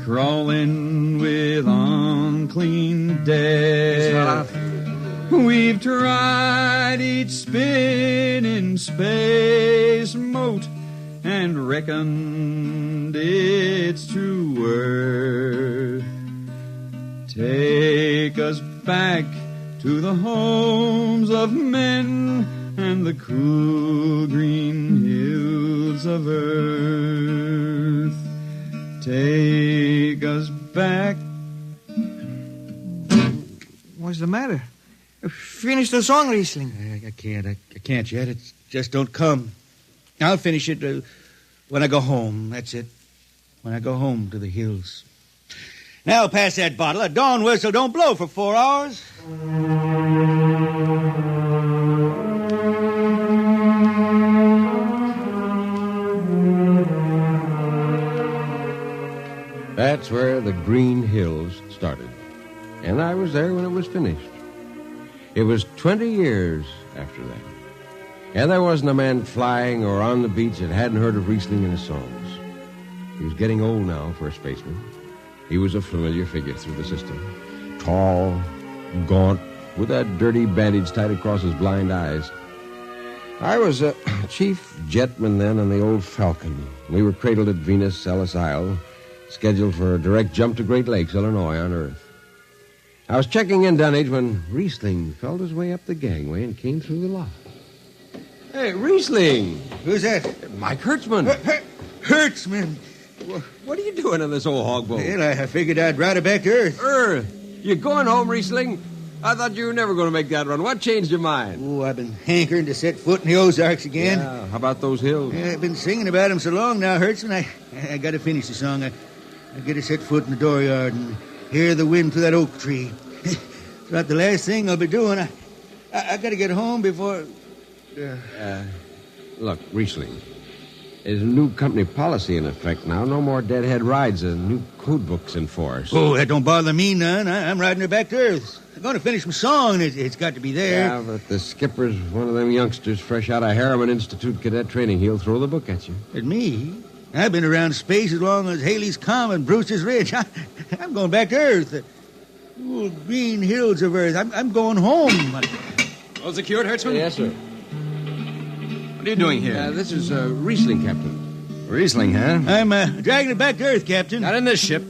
crawling with unclean death. We've tried each spinning space moat and reckoned its true worth. Take us back to the homes of men and the cool green hills of earth. Take us back. What's the matter? Finish the song, Riesling. I can't yet. It just don't come. I'll finish it when I go home. That's it. When I go home to the hills. Now pass that bottle. A dawn whistle don't blow for 4 hours. That's where the Green Hills started. And I was there when it was finished. It was 20 years after that. And there wasn't a man flying or on the beach that hadn't heard of Riesling and his songs. He was getting old now for a spaceman. He was a familiar figure through the system. Tall, gaunt, with that dirty bandage tied across his blind eyes. I was a chief jetman then on the old Falcon. We were cradled at Venus, Ellis Isle, scheduled for a direct jump to Great Lakes, Illinois, on Earth. I was checking in Dunwich when Riesling felt his way up the gangway and came through the lock. Hey, Riesling! Who's that? Mike Hertzman. Hertzman? What are you doing on this old hog boat? Well, I figured I'd ride it back to Earth. Earth? You going home, Riesling? I thought you were never going to make that run. What changed your mind? Oh, I've been hankering to set foot in the Ozarks again. Yeah, how about those hills? Yeah, I've been singing about them so long now, Hertzman. I got to finish the song. I got to set foot in the dooryard and hear the wind through that oak tree. It's about the last thing I'll be doing. I got to get home before... Look, Riesling, There's a new company policy in effect now. No more deadhead rides. A new code book's in force. Oh, that don't bother me none. I'm riding her back to Earth. I'm going to finish my song, and it's got to be there. Yeah, but the skipper's one of them youngsters fresh out of Harriman Institute cadet training. He'll throw the book at you. At me? I've been around space as long as Haley's Common, Brewster's Ridge. I'm going back to Earth. The old green hills of Earth. I'm going home. All secured, Hertzman? Yes, sir. What are you doing here? This is Riesling, Captain. Riesling, huh? I'm dragging it back to Earth, Captain. Not in this ship.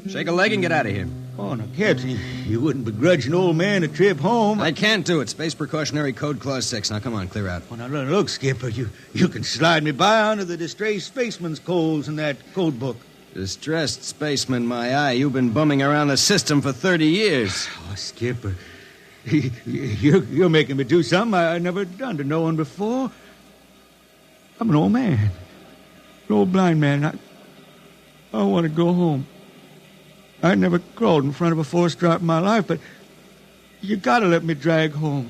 Shake a leg and get out of here. Oh, no, Captain, you wouldn't begrudge an old man a trip home. I can't do it. Space Precautionary Code Clause 6. Now, come on, clear out. Well, now, look, Skipper, you can slide me by onto the distressed spaceman's coals in that code book. Distressed spaceman, my eye. You've been bumming around the system for 30 years. Oh, Skipper, you're making me do something I never done to no one before. I'm an old man, an old blind man. I want to go home. I never crawled in front of a four-stripe in my life, but you got to let me drag home.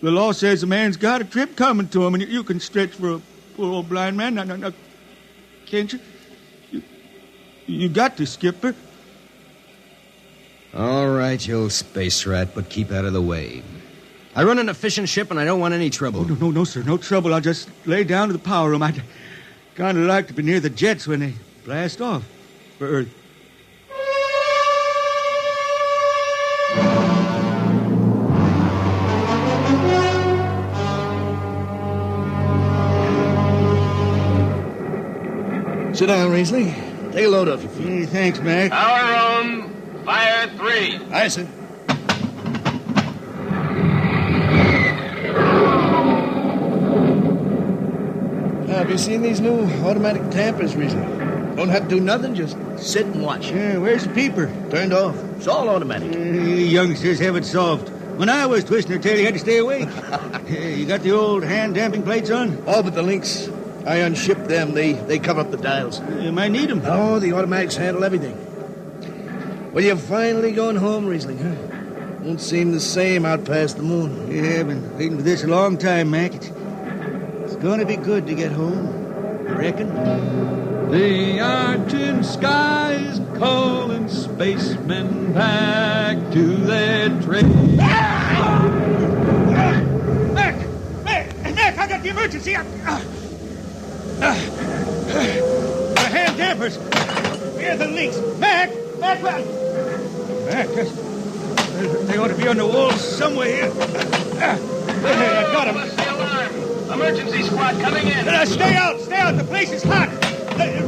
The law says a man's got a trip coming to him, and you can stretch for a poor old blind man. Now, can't you? You got to, Skipper. All right, you old space rat, but keep out of the way. I run an efficient ship, and I don't want any trouble. Oh, no, sir, no trouble. I'll just lay down to the power room. I'd kind of like to be near the jets when they blast off for Earth. Sit down, Riesling. Take a load off your feet. Hey, thanks, Mac. Power room, fire 3. Aye, sir. Have you seen these new automatic tampers, Riesling? Don't have to do nothing, just sit and watch. Yeah, where's the peeper? Turned off. It's all automatic. You youngsters have it soft. When I was twisting her tail, you had to stay awake. You got the old hand-damping plates on? Oh, but the links, I unshipped them. They cover up the dials. You might need them. Oh, the automatics handle everything. Well, you're finally going home, Riesling, huh? Won't seem the same out past the moon. Yeah, I've been waiting for this a long time, Mac. It's going to be good to get home, I reckon. The argent sky is calling spacemen back to their trade. Mac, I got the emergency. The hand dampers. Where are the links? Mac, they ought to be on the wall somewhere here. I got them. What's the alarm? Emergency squad coming in. Stay out. The place is hot.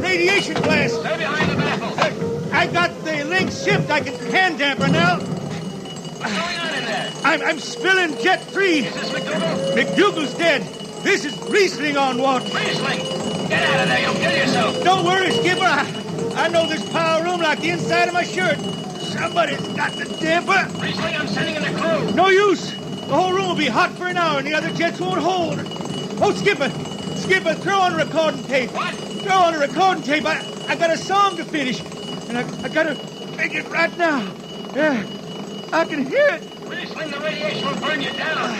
Radiation blast. Stay behind the baffle. I got the links shipped. I can hand damper now. What's going on in there? I'm spilling Jet 3. Is this McDougal? McDougal's dead. This is Riesling on watch. Riesling! Get out of there. You'll kill yourself. Don't worry, Skipper. I know this power room like the inside of my shirt. Somebody's got the damper. Riesling, I'm sending in the crew. No use. The whole room will be hot for an hour and the other jets won't hold. Oh, Skipper, throw on recording tape. What? Throw on a recording tape. I got a song to finish, and I got to make it right now. Yeah, I can hear it. Riesling, the radiation will burn you down.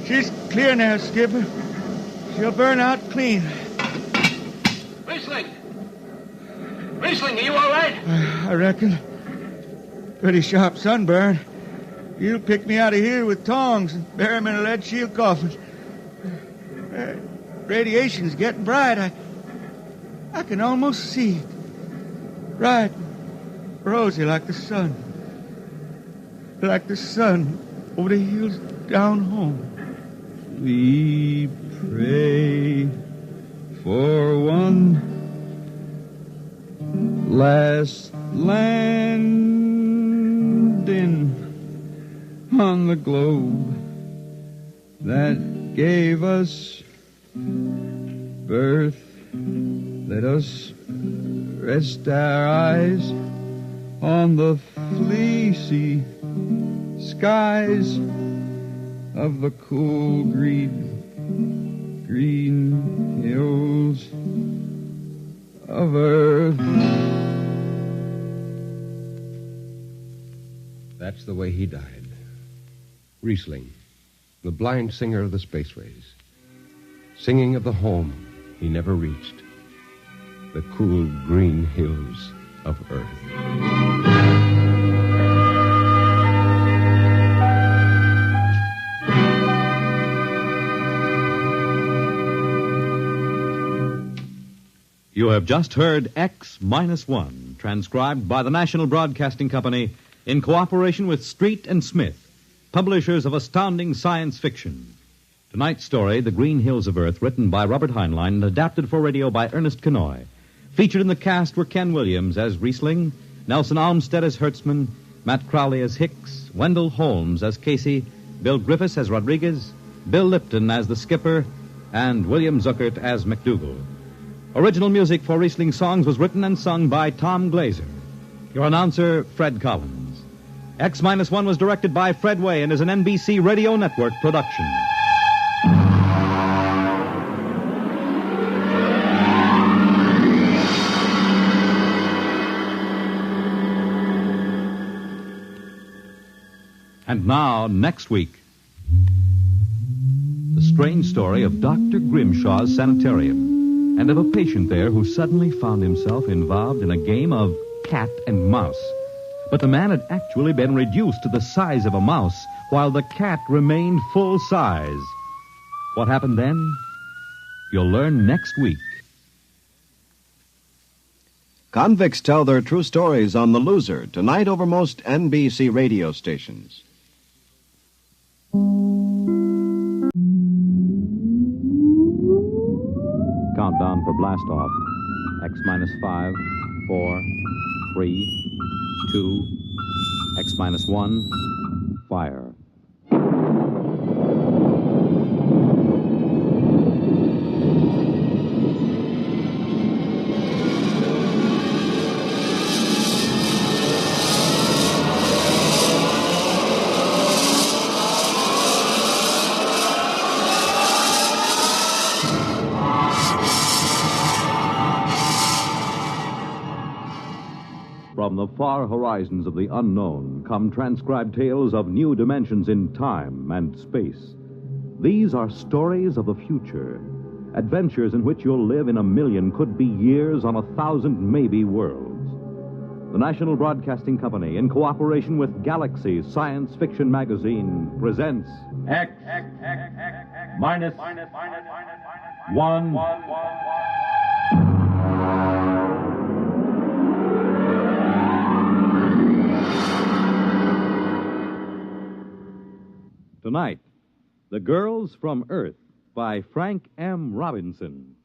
She's clear now, Skipper. She'll burn out clean. Riesling, are you all right? I reckon. Pretty sharp sunburn. You'll pick me out of here with tongs and bury me in a lead shield coffin. Radiation's getting bright. I can almost see it. Bright, rosy like the sun. Like the sun over the hills down home. We pray for one last landing on the globe that gave us birth. Let us rest our eyes on the fleecy skies of the cool green hills of Earth. That's the way he died. Riesling, the blind singer of the Spaceways. singing of the home he never reached, the cool green hills of Earth. You have just heard X-1, transcribed by the National Broadcasting Company in cooperation with Street and Smith, publishers of astounding science fiction. Tonight's story, The Green Hills of Earth, written by Robert Heinlein and adapted for radio by Ernest Kenoy. Featured in the cast were Ken Williams as Riesling, Nelson Almstead as Hertzman, Matt Crowley as Hicks, Wendell Holmes as Casey, Bill Griffiths as Rodriguez, Bill Lipton as the skipper, and William Zuckert as McDougal. Original music for Riesling songs was written and sung by Tom Glazer. Your announcer, Fred Collins. X-1 was directed by Fred Way and is an NBC Radio Network production. And now, next week, the strange story of Dr. Grimshaw's sanitarium, and of a patient there who suddenly found himself involved in a game of cat and mouse. But the man had actually been reduced to the size of a mouse, while the cat remained full size. What happened then? You'll learn next week. Convicts tell their true stories on The Loser, tonight over most NBC radio stations. Countdown for blast-off. X-5, 4, 3, 2, X-1, fire. From the far horizons of the unknown come transcribed tales of new dimensions in time and space. These are stories of the future, adventures in which you'll live in a million, could be years, on 1,000 maybe worlds. The National Broadcasting Company, in cooperation with Galaxy Science Fiction Magazine, presents X-1. Tonight, The Girls from Earth by Frank M. Robinson.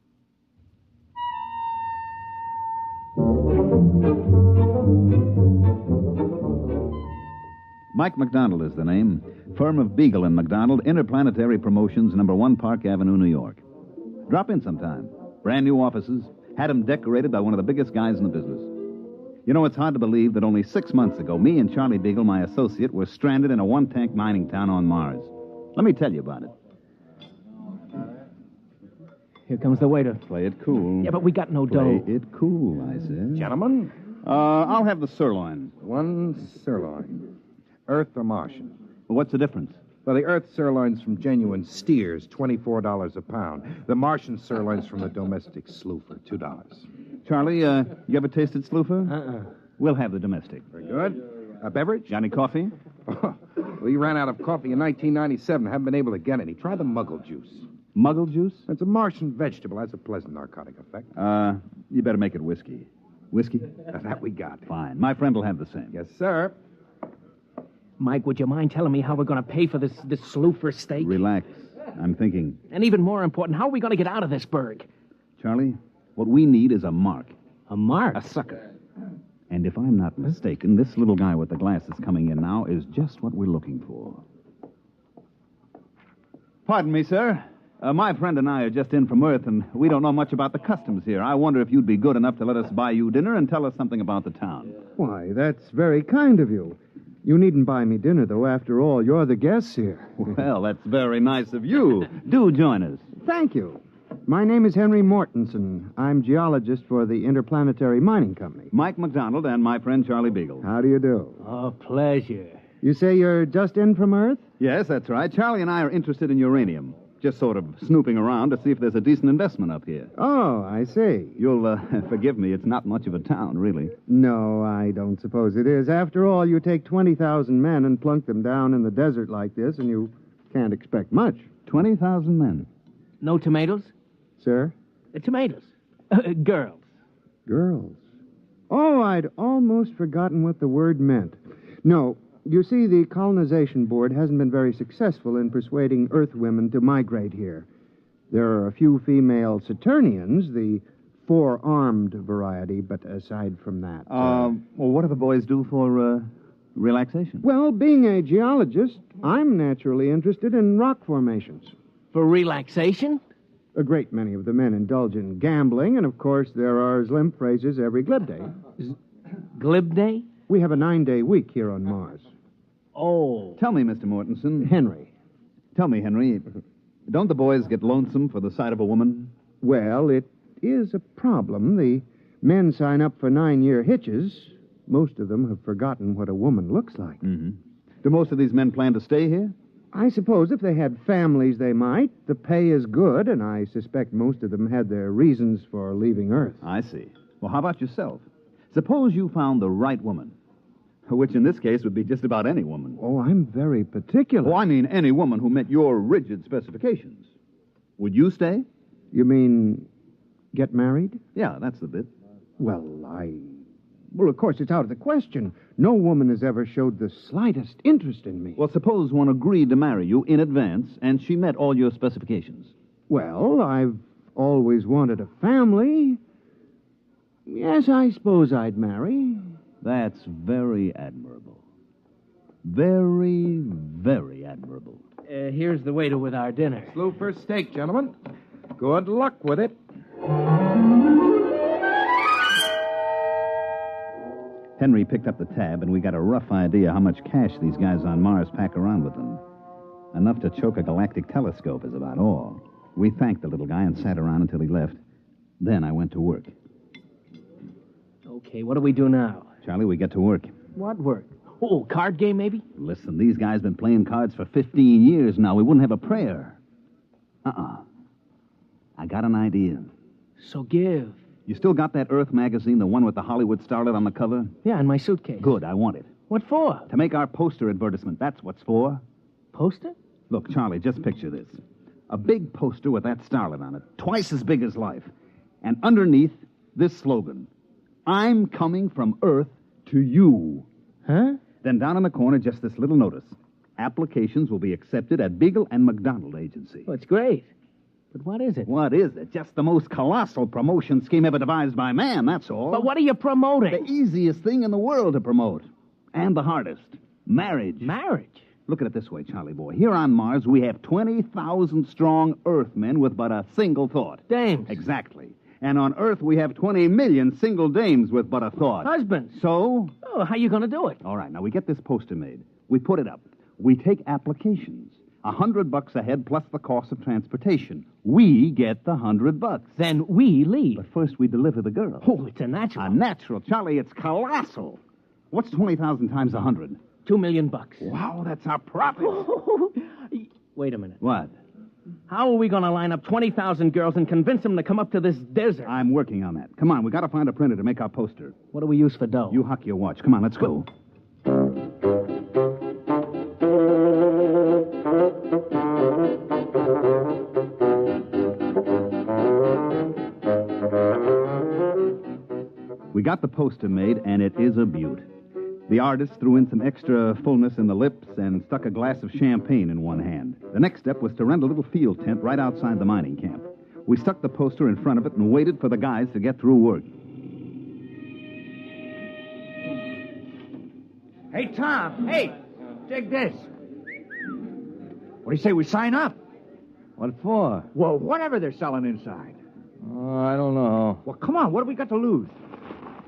Mike McDonald is the name. Firm of Beagle and McDonald, Interplanetary Promotions, number 1 Park Avenue, New York. Drop in sometime. Brand new offices. Had them decorated by one of the biggest guys in the business. You know, it's hard to believe that only 6 months ago, me and Charlie Beagle, my associate, were stranded in a one-tank mining town on Mars. Let me tell you about it. Here comes the waiter. Play it cool. Yeah, but we got no dough. Play it cool, I said. Gentlemen? I'll have the sirloin. One sirloin. Earth or Martian? Well, what's the difference? Well, the Earth sirloin's from genuine steers, $24 a pound. The Martian sirloin's from the domestic sloofer, $2. Charlie, you ever tasted sloofer? We'll have the domestic. Very good. A beverage? Got any coffee? We ran out of coffee in 1997. Haven't been able to get any. Try the muggle juice. Muggle juice? It's a Martian vegetable. Has a pleasant narcotic effect. You better make it whiskey. Whiskey? That we got. Fine. My friend will have the same. Yes, sir. Mike, would you mind telling me how we're going to pay for this sloofer steak? Relax. I'm thinking. And even more important, how are we going to get out of this burg? Charlie, what we need is a mark. A mark? A sucker. And if I'm not mistaken, this little guy with the glasses coming in now is just what we're looking for. Pardon me, sir. My friend and I are just in from Earth, and we don't know much about the customs here. I wonder if you'd be good enough to let us buy you dinner and tell us something about the town. Why, that's very kind of you. You needn't buy me dinner, though. After all, you're the guests here. Well, that's very nice of you. Do join us. Thank you. My name is Henry Mortensen. I'm geologist for the Interplanetary Mining Company. Mike McDonald and my friend Charlie Beagle. How do you do? Oh, pleasure. You say you're just in from Earth? Yes, that's right. Charlie and I are interested in uranium. Just sort of snooping around to see if there's a decent investment up here. Oh, I see. You'll forgive me. It's not much of a town, really. No, I don't suppose it is. After all, you take 20,000 men and plunk them down in the desert like this, and you can't expect much. 20,000 men. No tomatoes? Sir? Tomatoes. Girls. Girls. Oh, I'd almost forgotten what the word meant. No, you see, the Colonization Board hasn't been very successful in persuading Earth women to migrate here. There are a few female Saturnians, the four-armed variety, but aside from that... Well, what do the boys do for relaxation? Well, being a geologist, I'm naturally interested in rock formations. For relaxation? A great many of the men indulge in gambling, and of course there are limp phrases every glib day. Glib day? We have a 9-day week here on Mars. Oh. Tell me, Mr. Mortensen. Henry. Tell me, Henry, don't the boys get lonesome for the sight of a woman? Well, it is a problem. The men sign up for 9-year hitches. Most of them have forgotten what a woman looks like. Mm-hmm. Do most of these men plan to stay here? I suppose if they had families, they might. The pay is good, and I suspect most of them had their reasons for leaving Earth. I see. Well, how about yourself? Suppose you found the right woman, which in this case would be just about any woman. Oh, I'm very particular. Oh, I mean any woman who met your rigid specifications. Would you stay? You mean get married? Yeah, that's the bit. Well, of course, it's out of the question. No woman has ever showed the slightest interest in me. Well, suppose one agreed to marry you in advance, and she met all your specifications. Well, I've always wanted a family. Yes, I suppose I'd marry. That's very admirable. Very, very admirable. Here's the waiter with our dinner. Slew for steak, gentlemen. Good luck with it. Henry picked up the tab, and we got a rough idea how much cash these guys on Mars pack around with them. Enough to choke a galactic telescope is about all. We thanked the little guy and sat around until he left. Then I went to work. Okay, what do we do now? Charlie, we get to work. What work? Oh, card game, maybe? Listen, these guys been playing cards for 15 years now. We wouldn't have a prayer. I got an idea. So give. You still got that Earth magazine, the one with the Hollywood starlet on the cover? Yeah, in my suitcase. Good, I want it. What for? To make our poster advertisement. That's what's for. Poster? Look, Charlie, just picture this. A big poster with that starlet on it, twice as big as life. And underneath, this slogan. I'm coming from Earth to you. Huh? Then down in the corner, just this little notice. Applications will be accepted at Beagle and McDonald Agency. Oh, it's great. But what is it? What is it? Just the most colossal promotion scheme ever devised by man, that's all. But what are you promoting? The easiest thing in the world to promote. And the hardest. Marriage. Marriage? Look at it this way, Charlie boy. Here on Mars, we have 20,000 strong Earthmen with but a single thought. Dames. Exactly. And on Earth, we have 20 million single dames with but a thought. Husbands. So? Oh, how you going to do it? All right, now we get this poster made. We put it up. We take applications. $100 a head plus the cost of transportation. We get the $100. Then we leave. But first we deliver the girl. Oh, it's a natural. A natural. Charlie, it's colossal. What's 20,000 times 100? $2 million. Wow, that's our profit. Wait a minute. What? How are we going to line up 20,000 girls and convince them to come up to this desert? I'm working on that. Come on, we got to find a printer to make our poster. What do we use for dough? You huck your watch. Come on, let's go. We got the poster made, and it is a beaut. The artist threw in some extra fullness in the lips and stuck a glass of champagne in one hand. The next step was to rent a little field tent right outside the mining camp. We stuck the poster in front of it and waited for the guys to get through work. Hey, Tom. Hey, take this. What do you say we sign up? What for? Well, whatever they're selling inside. I don't know. Well, come on. What do we got to lose?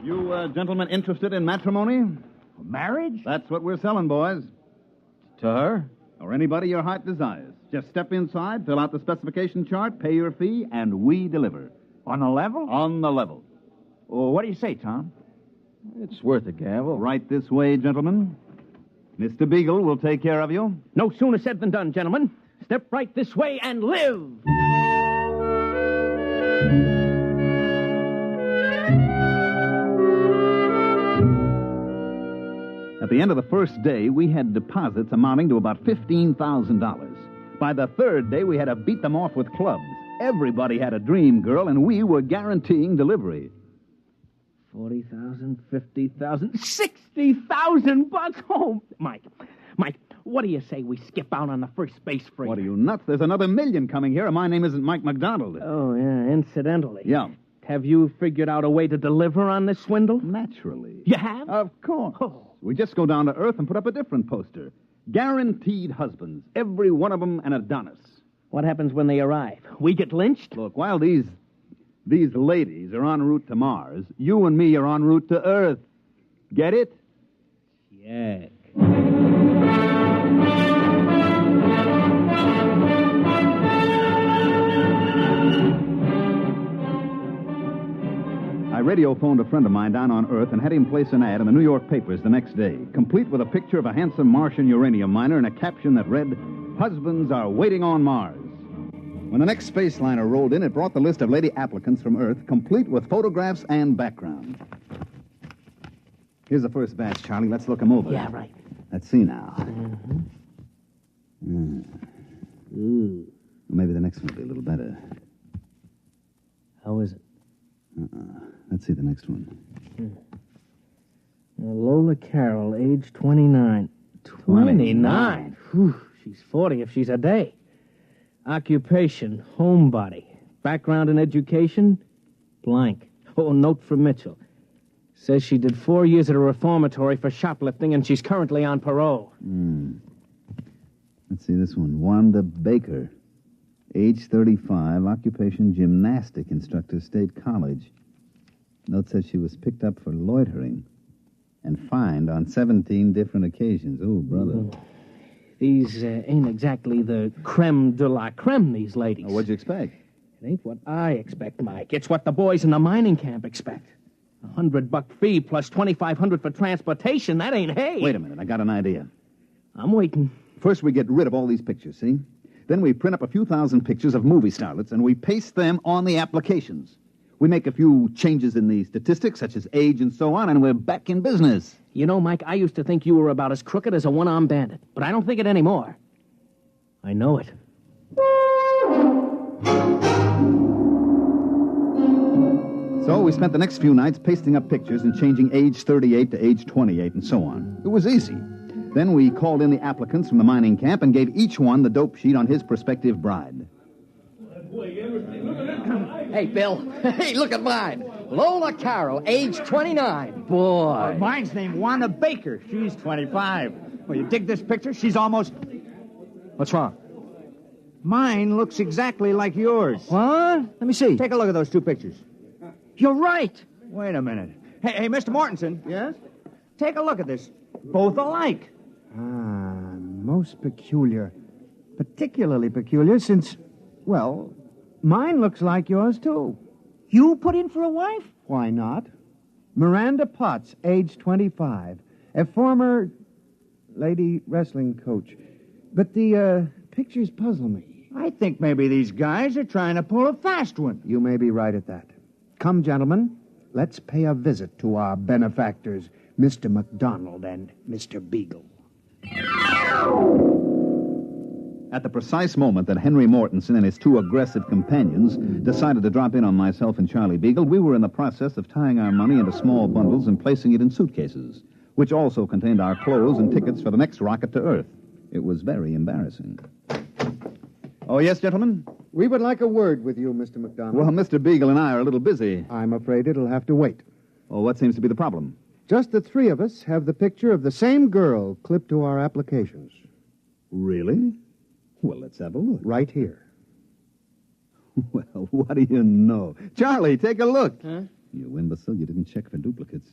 You gentlemen interested in matrimony? Marriage? That's what we're selling, boys. To her? Or anybody your heart desires. Just step inside, fill out the specification chart, pay your fee, and we deliver. On the level? On the level. Well, what do you say, Tom? It's worth a gamble. Right this way, gentlemen. Mr. Beagle will take care of you. No sooner said than done, gentlemen. Step right this way and live. At the end of the first day, we had deposits amounting to about $15,000. By the third day, we had to beat them off with clubs. Everybody had a dream girl, and we were guaranteeing delivery. 40,000, 50,000, 60,000 bucks. Oh, Mike, what do you say we skip out on the first space freight? What are you, nuts? There's another million coming here, and my name isn't Mike McDonald. Oh, yeah, incidentally. Yeah. Have you figured out a way to deliver on this swindle? Naturally. You have? Of course. Oh. We just go down to Earth and put up a different poster. Guaranteed husbands. Every one of them an Adonis. What happens when they arrive? We get lynched? Look, while these ladies are en route to Mars, you and me are en route to Earth. Get it? Yeah. I radio-phoned a friend of mine down on Earth and had him place an ad in the New York papers the next day, complete with a picture of a handsome Martian uranium miner and a caption that read, "Husbands are waiting on Mars." When the next space liner rolled in, it brought the list of lady applicants from Earth, complete with photographs and background. Here's the first batch, Charlie. Let's look them over. Yeah, right. Let's see now. Ooh. Maybe the next one will be a little better. How is it? Let's see the next one. Lola Carroll, age 29. 29? Whew, she's 40 if she's a day. Occupation, homebody. Background in education, blank. Oh, note from Mitchell. Says she did 4 years at a reformatory for shoplifting, and she's currently on parole. Let's see this one. Wanda Baker. Age 35, occupation gymnastic instructor, State College. Note says she was picked up for loitering and fined on 17 different occasions. Oh, brother. These ain't exactly the creme de la creme, these ladies. What'd you expect? It ain't what I expect, Mike. It's what the boys in the mining camp expect. $100 fee plus $2,500 for transportation. That ain't hay. Wait a minute. I got an idea. I'm waiting. First, we get rid of all these pictures, see? Then we print up a few thousand pictures of movie starlets, and we paste them on the applications. We make a few changes in the statistics, such as age and so on, and we're back in business. You know, Mike, I used to think you were about as crooked as a one-armed bandit, but I don't think it anymore. I know it. So we spent the next few nights pasting up pictures and changing age 38 to age 28 and so on. It was easy. Then we called in the applicants from the mining camp and gave each one the dope sheet on his prospective bride. Hey, Bill. Hey, look at mine. Lola Carroll, age 29. Boy. Mine's named Wanda Baker. She's 25. Well, you dig this picture? She's almost... What's wrong? Mine looks exactly like yours. What? Let me see. Take a look at those two pictures. You're right. Wait a minute. Hey, Mr. Mortensen. Yes? Take a look at this. Both alike. Most peculiar. Particularly peculiar since, well, mine looks like yours, too. You put in for a wife? Why not? Miranda Potts, age 25. A former lady wrestling coach. But the pictures puzzle me. I think maybe these guys are trying to pull a fast one. You may be right at that. Come, gentlemen, let's pay a visit to our benefactors, Mr. McDonald and Mr. Beagle. At the precise moment that Henry Mortensen and his two aggressive companions decided to drop in on myself and Charlie Beagle, we were in the process of tying our money into small bundles and placing it in suitcases, which also contained our clothes and tickets for the next rocket to Earth. It was very embarrassing. Oh, yes, gentlemen? We would like a word with you, Mr. McDonald. Well, Mr. Beagle and I are a little busy. I'm afraid it'll have to wait. Oh, what seems to be the problem? Just the three of us have the picture of the same girl clipped to our applications. Really? Well, let's have a look. Right here. Well, what do you know? Charlie, take a look. Huh? You imbecile, you didn't check for duplicates.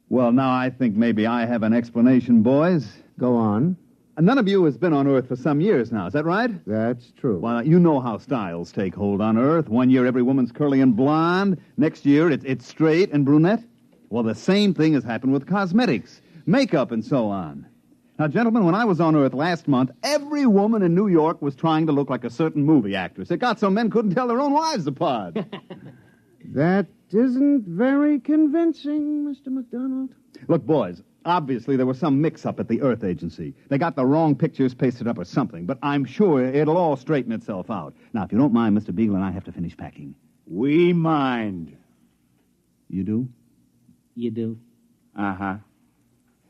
Well, now I think maybe I have an explanation, boys. Go on. None of you has been on Earth for some years now, is that right? That's true. Well, you know how styles take hold on Earth. One year every woman's curly and blonde. Next year it's straight and brunette. Well, the same thing has happened with cosmetics, makeup, and so on. Now, gentlemen, when I was on Earth last month, every woman in New York was trying to look like a certain movie actress. It got so men couldn't tell their own wives apart. That isn't very convincing, Mr. McDonald. Look, boys, obviously there was some mix-up at the Earth Agency. They got the wrong pictures pasted up or something, but I'm sure it'll all straighten itself out. Now, if you don't mind, Mr. Beagle and I have to finish packing. We mind. You do? You do. Uh-huh.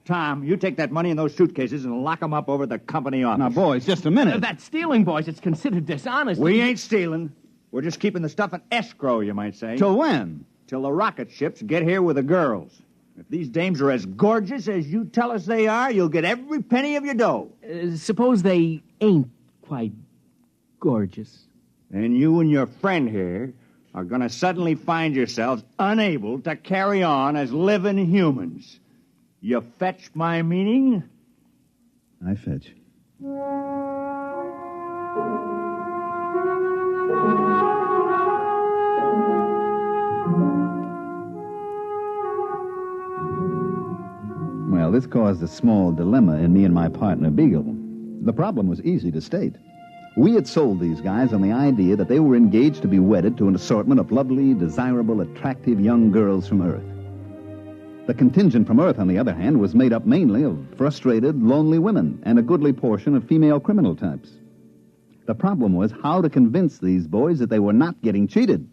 Tom, you take that money in those suitcases and lock them up over the company office. Now, boys, just a minute. That's stealing, boys. It's considered dishonest. We ain't stealing. We're just keeping the stuff in escrow, you might say. Till when? Till the rocket ships get here with the girls. If these dames are as gorgeous as you tell us they are, you'll get every penny of your dough. Suppose they ain't quite gorgeous. And you and your friend here are going to suddenly find yourselves unable to carry on as living humans. You fetch my meaning? I fetch. Well, this caused a small dilemma in me and my partner, Beagle. The problem was easy to state. We had sold these guys on the idea that they were engaged to be wedded to an assortment of lovely, desirable, attractive young girls from Earth. The contingent from Earth, on the other hand, was made up mainly of frustrated, lonely women and a goodly portion of female criminal types. The problem was how to convince these boys that they were not getting cheated.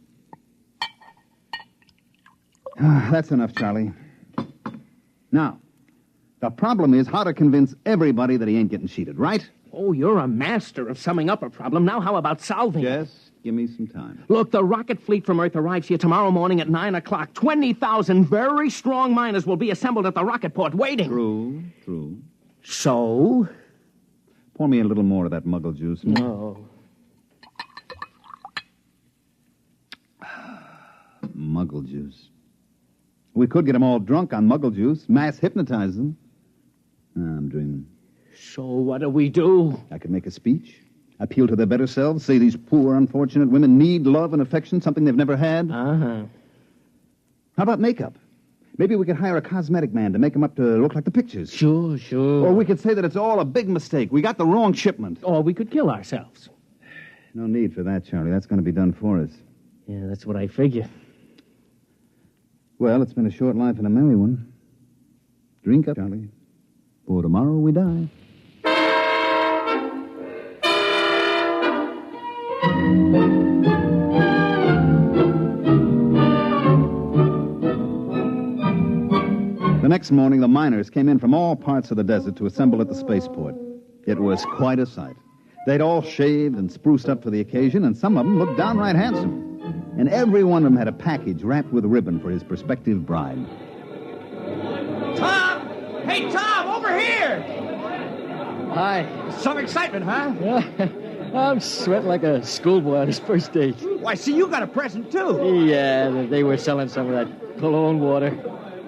That's enough, Charlie. Now, the problem is how to convince everybody that he ain't getting cheated, right? Oh, you're a master of summing up a problem. Now how about solving it? Just give me some time. Look, the rocket fleet from Earth arrives here tomorrow morning at 9 o'clock. 20,000 very strong miners will be assembled at the rocket port waiting. True. So? Pour me a little more of that muggle juice. No. Muggle juice. We could get them all drunk on muggle juice, mass hypnotize them. I'm dreaming. So what do we do? I could make a speech, appeal to their better selves, say these poor, unfortunate women need love and affection, something they've never had. Uh-huh. How about makeup? Maybe we could hire a cosmetic man to make them up to look like the pictures. Sure. Or we could say that it's all a big mistake. We got the wrong shipment. Or we could kill ourselves. No need for that, Charlie. That's going to be done for us. Yeah, that's what I figure. Well, it's been a short life and a merry one. Drink up, Charlie. For tomorrow we die. The next morning, the miners came in from all parts of the desert to assemble at the spaceport. It was quite a sight. They'd all shaved and spruced up for the occasion, and some of them looked downright handsome. And every one of them had a package wrapped with ribbon for his prospective bride. Tom! Hey, Tom, over here! Hi. Some excitement, huh? Yeah. I'm sweating like a schoolboy on his first date. Why, see, you got a present, too. Yeah, they were selling some of that cologne water.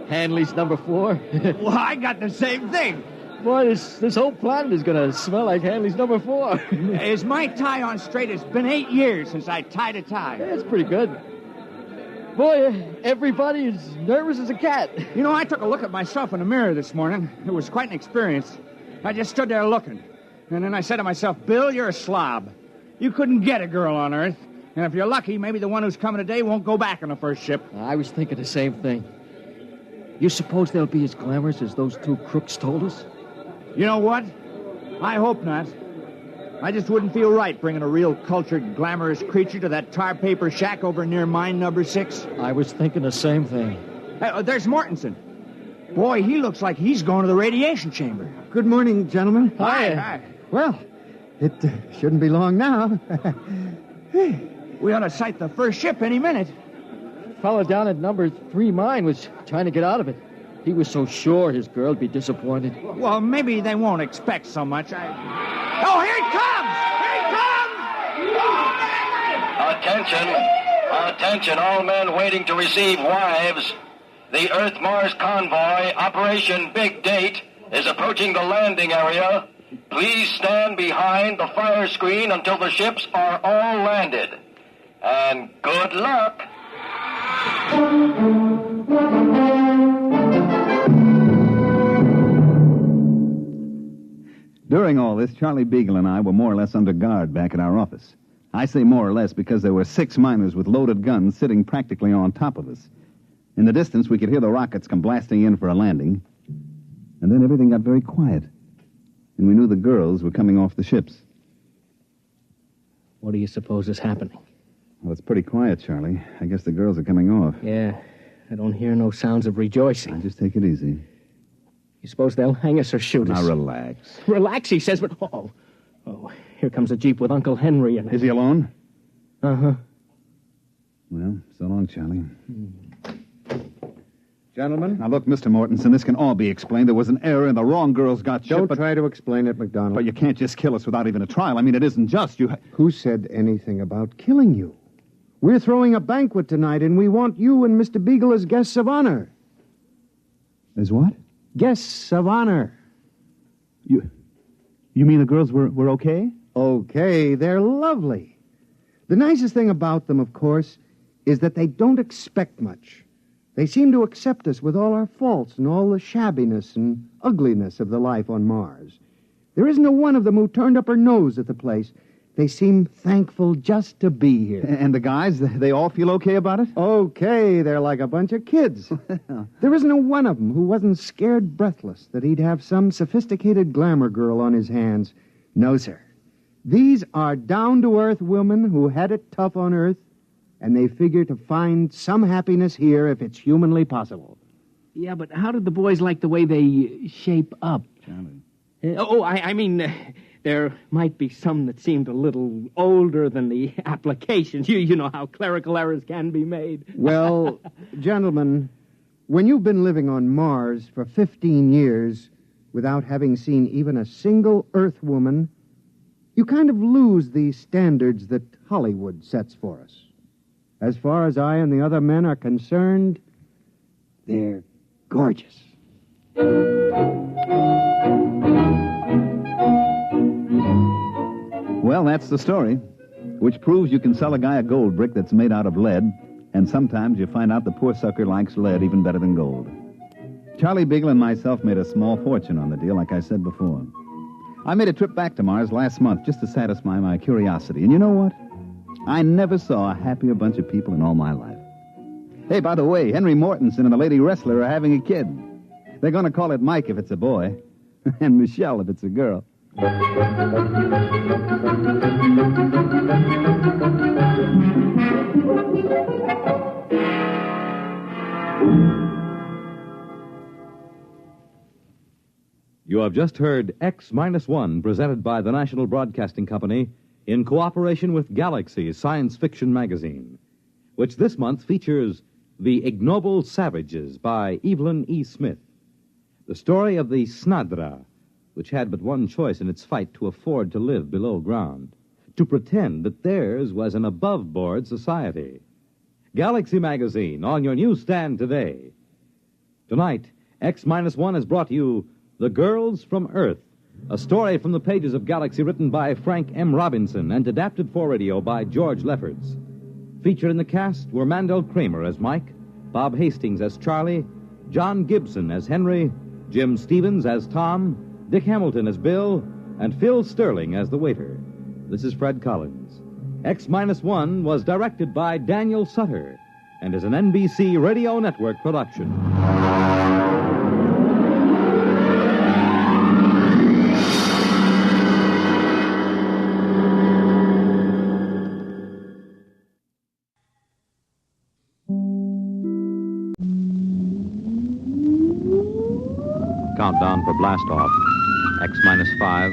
Hanley's number 4. Well, I got the same thing. Boy, this whole planet is going to smell like Hanley's number 4. Is my tie on straight? It's been 8 years since I tied a tie. That's pretty good. Boy, everybody is nervous as a cat. You know, I took a look at myself in the mirror this morning. It was quite an experience. I just stood there looking. And then I said to myself, Bill, you're a slob. You couldn't get a girl on Earth. And if you're lucky, maybe the one who's coming today won't go back on the first ship. I was thinking the same thing. You suppose they'll be as glamorous as those 2 crooks told us? You know what? I hope not. I just wouldn't feel right bringing a real cultured, glamorous creature to that tar paper shack over near mine number 6. I was thinking the same thing. Hey, there's Mortensen. Boy, he looks like he's going to the radiation chamber. Good morning, gentlemen. Hi. Well, it shouldn't be long now. We ought to sight the first ship any minute. The fellow down at number 3 mine was trying to get out of it. He was so sure his girl would be disappointed. Well, maybe they won't expect so much. Oh, here it comes! Here it Attention! Attention, all men waiting to receive wives. The Earth-Mars convoy, Operation Big Date, is approaching the landing area. Please stand behind the fire screen until the ships are all landed. And good luck! During all this, Charlie Beagle and I were more or less under guard back at our office. I say more or less because there were 6 miners with loaded guns sitting practically on top of us. In the distance, we could hear the rockets come blasting in for a landing. And then everything got very quiet. And we knew the girls were coming off the ships. What do you suppose is happening? Well, it's pretty quiet, Charlie. I guess the girls are coming off. Yeah, I don't hear no sounds of rejoicing. Now, just take it easy. You suppose they'll hang us or shoot us? Now, relax. Relax, he says, but... Oh, here comes a Jeep with Uncle Henry in it. Is he alone? Uh-huh. Well, so long, Charlie. Gentlemen? Now, look, Mr. Mortensen, this can all be explained. There was an error and the wrong girls got shipped. Don't try to explain it, McDonald. But you can't just kill us without even a trial. I mean, it isn't just. Who said anything about killing you? We're throwing a banquet tonight, and we want you and Mr. Beagle as guests of honor. As what? Guests of honor. You mean the girls were okay? Okay, they're lovely. The nicest thing about them, of course, is that they don't expect much. They seem to accept us with all our faults and all the shabbiness and ugliness of the life on Mars. There isn't a one of them who turned up her nose at the place. They seem thankful just to be here. And the guys, they all feel okay about it? Okay, they're like a bunch of kids. There isn't a one of them who wasn't scared breathless that he'd have some sophisticated glamour girl on his hands. No, sir. These are down-to-earth women who had it tough on Earth, and they figure to find some happiness here if it's humanly possible. Yeah, but how did the boys like the way they shape up? Charlie. I mean, there might be some that seemed a little older than the applications. You know how clerical errors can be made. Well, gentlemen, when you've been living on Mars for 15 years without having seen even a single Earth woman, you kind of lose the standards that Hollywood sets for us. As far as I and the other men are concerned, they're gorgeous. Well, that's the story, which proves you can sell a guy a gold brick that's made out of lead, and sometimes you find out the poor sucker likes lead even better than gold. Charlie Beagle and myself made a small fortune on the deal, like I said before. I made a trip back to Mars last month just to satisfy my curiosity, and you know what? I never saw a happier bunch of people in all my life. Hey, by the way, Henry Mortensen and the lady wrestler are having a kid. They're going to call it Mike if it's a boy, and Michelle if it's a girl. You have just heard X-1, presented by the National Broadcasting Company in cooperation with Galaxy Science Fiction Magazine, which this month features The Ignoble Savages by Evelyn E. Smith, the story of the Snadra, which had but one choice in its fight to afford to live below ground, to pretend that theirs was an above-board society. Galaxy Magazine, on your newsstand today. Tonight, X-1 has brought you The Girls from Earth, a story from the pages of Galaxy written by Frank M. Robinson and adapted for radio by George Lefferts. Featured in the cast were Mandel Kramer as Mike, Bob Hastings as Charlie, John Gibson as Henry, Jim Stevens as Tom, Dick Hamilton as Bill, and Phil Sterling as the waiter. This is Fred Collins. X-1 was directed by Daniel Sutter and is an NBC Radio Network production. Countdown for blast off. X-5,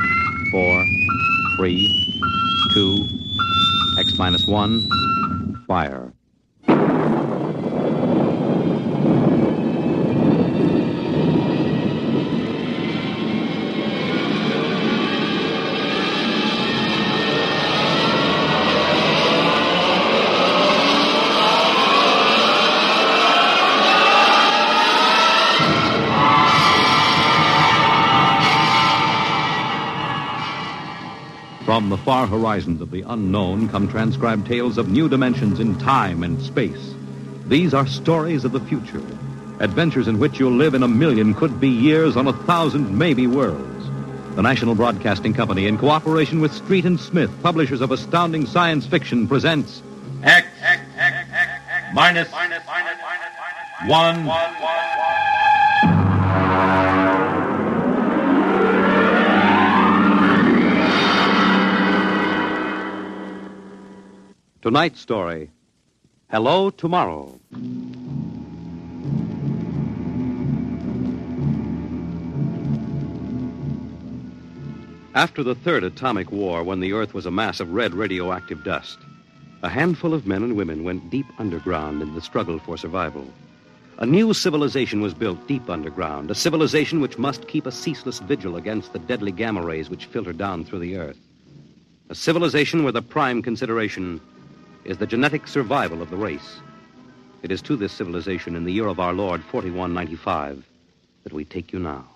4, 3, 2, X-1, fire. From the far horizons of the unknown come transcribed tales of new dimensions in time and space. These are stories of the future, adventures in which you'll live in a million could-be years on 1,000 maybe worlds. The National Broadcasting Company, in cooperation with Street and Smith, publishers of astounding science fiction, presents X minus 1. Tonight's story, Hello Tomorrow. After the third atomic war, when the Earth was a mass of red radioactive dust, a handful of men and women went deep underground in the struggle for survival. A new civilization was built deep underground, a civilization which must keep a ceaseless vigil against the deadly gamma rays which filter down through the Earth. A civilization where the prime consideration is the genetic survival of the race. It is to this civilization in the year of our Lord 4195 that we take you now.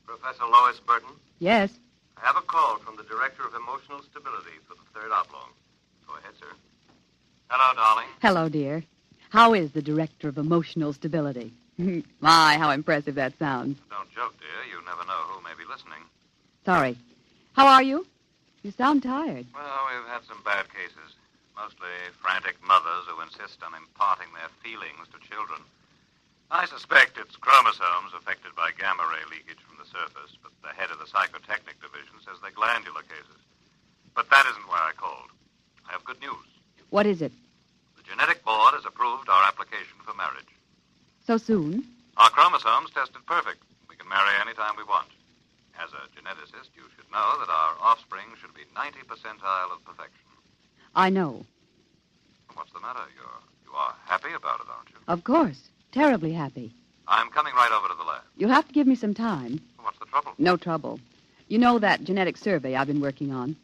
Professor Lois Burton? Yes. I have a call from the Director of Emotional Stability for the Third Oblong. Go ahead, sir. Hello, darling. Hello, dear. How is the Director of Emotional Stability? My, how impressive that sounds. Don't joke, dear. You never know who may be listening. Sorry. How are you? You sound tired. Well, we've had some bad cases. Mostly frantic mothers who insist on imparting their feelings to children. I suspect it's chromosomes affected by gamma ray leakage from the surface, but the head of the psychotechnic division says they're glandular cases. But that isn't why I called. I have good news. What is it? The genetic board has approved our application for marriage. So soon? Our chromosomes tested perfect. We can marry any time we want. As a geneticist, you should know that our offspring should be 90 percentile of perfection. I know. What's the matter? You are happy about it, aren't you? Of course. Terribly happy. I'm coming right over to the lab. You'll have to give me some time. What's the trouble? No trouble. You know that genetic survey I've been working on?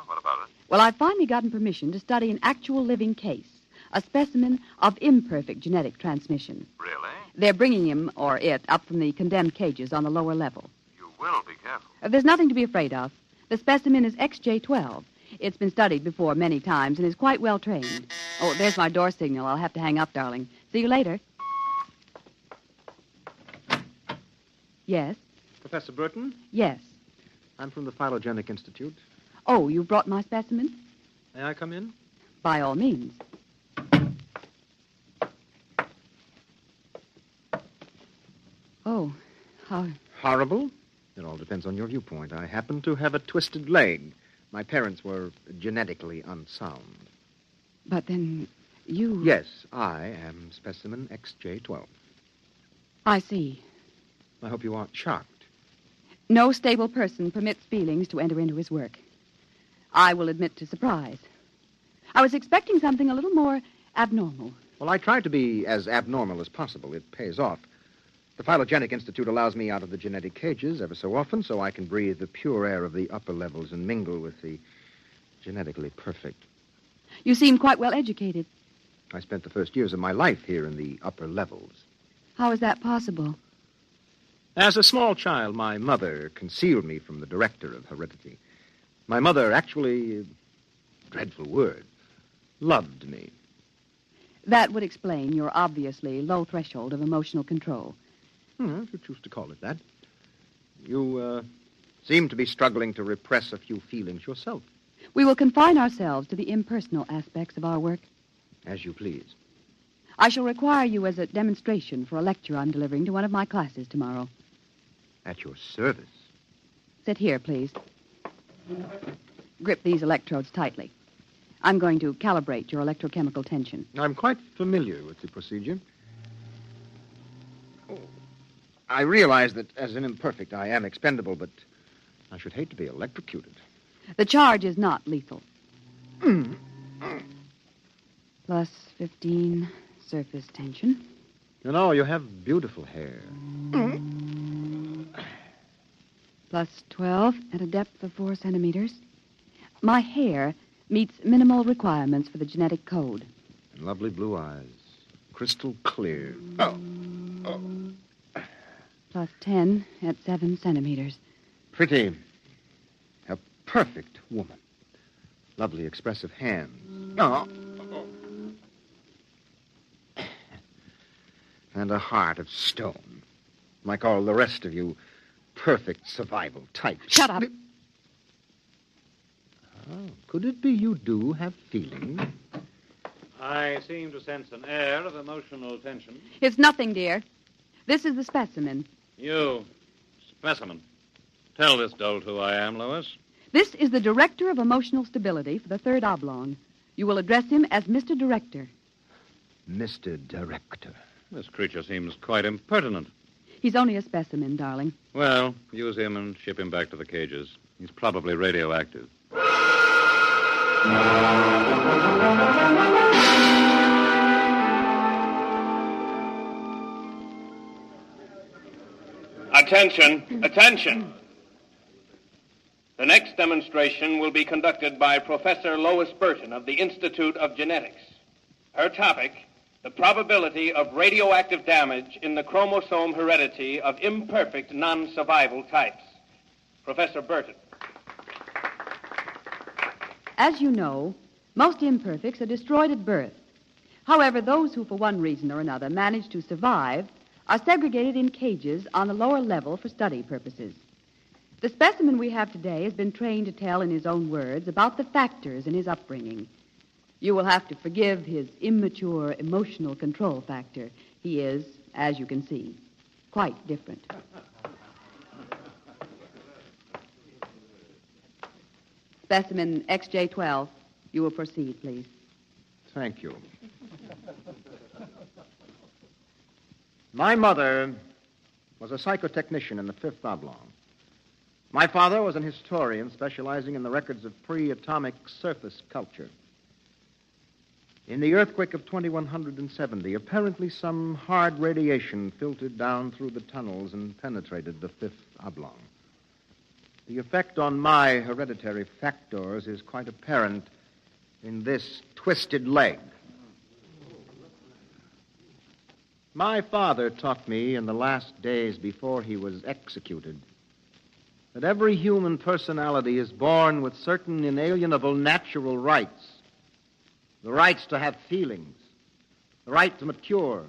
What about it? Well, I've finally gotten permission to study an actual living case, a specimen of imperfect genetic transmission. Really? They're bringing him, or it, up from the condemned cages on the lower level. You will be careful. There's nothing to be afraid of. The specimen is XJ12. It's been studied before many times and is quite well trained. Oh, there's my door signal. I'll have to hang up, darling. See you later. Yes? Professor Burton? Yes. I'm from the Phylogenic Institute. Oh, you brought my specimen? May I come in? By all means. Oh, how... Horrible? It all depends on your viewpoint. I happen to have a twisted leg. My parents were genetically unsound. But then you... Yes, I am specimen XJ12. I see. I hope you aren't shocked. No stable person permits feelings to enter into his work. I will admit to surprise. I was expecting something a little more abnormal. Well, I try to be as abnormal as possible. It pays off. The Phylogenic Institute allows me out of the genetic cages ever so often so I can breathe the pure air of the upper levels and mingle with the genetically perfect. You seem quite well educated. I spent the first years of my life here in the upper levels. How is that possible? As a small child, my mother concealed me from the director of heredity. My mother actually, dreadful word, loved me. That would explain your obviously low threshold of emotional control. If you choose to call it that. You seem to be struggling to repress a few feelings yourself. We will confine ourselves to the impersonal aspects of our work. As you please. I shall require you as a demonstration for a lecture I'm delivering to one of my classes tomorrow. At your service. Sit here, please. Grip these electrodes tightly. I'm going to calibrate your electrochemical tension. I'm quite familiar with the procedure. I realize that as an imperfect, I am expendable, but I should hate to be electrocuted. The charge is not lethal. Plus 15 surface tension. You know, you have beautiful hair. Plus 12 at a depth of 4 centimeters. My hair meets minimal requirements for the genetic code. And lovely blue eyes. Crystal clear. Plus 10 at 7 centimeters. Pretty. A perfect woman. Lovely expressive hands. and a heart of stone. Like all the rest of you perfect survival types. Shut up. Oh, could it be you do have feelings? I seem to sense an air of emotional tension. It's nothing, dear. This is the specimen. You, specimen. Tell this dolt who I am, Lois. This is the Director of Emotional Stability for the Third Oblong. You will address him as Mr. Director. Mr. Director. This creature seems quite impertinent. He's only a specimen, darling. Well, use him and ship him back to the cages. He's probably radioactive. Attention, attention. The next demonstration will be conducted by Professor Lois Burton of the Institute of Genetics. Her topic, the probability of radioactive damage in the chromosome heredity of imperfect non-survival types. Professor Burton. As you know, most imperfects are destroyed at birth. However, those who, for one reason or another, manage to survive are segregated in cages on the lower level for study purposes. The specimen we have today has been trained to tell in his own words about the factors in his upbringing. You will have to forgive his immature emotional control factor. He is, as you can see, quite different. Specimen XJ12, you will proceed, please. Thank you. My mother was a psychotechnician in the Fifth Oblong. My father was an historian specializing in the records of pre-atomic surface culture. In the earthquake of 2170, apparently some hard radiation filtered down through the tunnels and penetrated the Fifth Oblong. The effect on my hereditary factors is quite apparent in this twisted leg. My father taught me in the last days before he was executed that every human personality is born with certain inalienable natural rights. The rights to have feelings, the right to mature,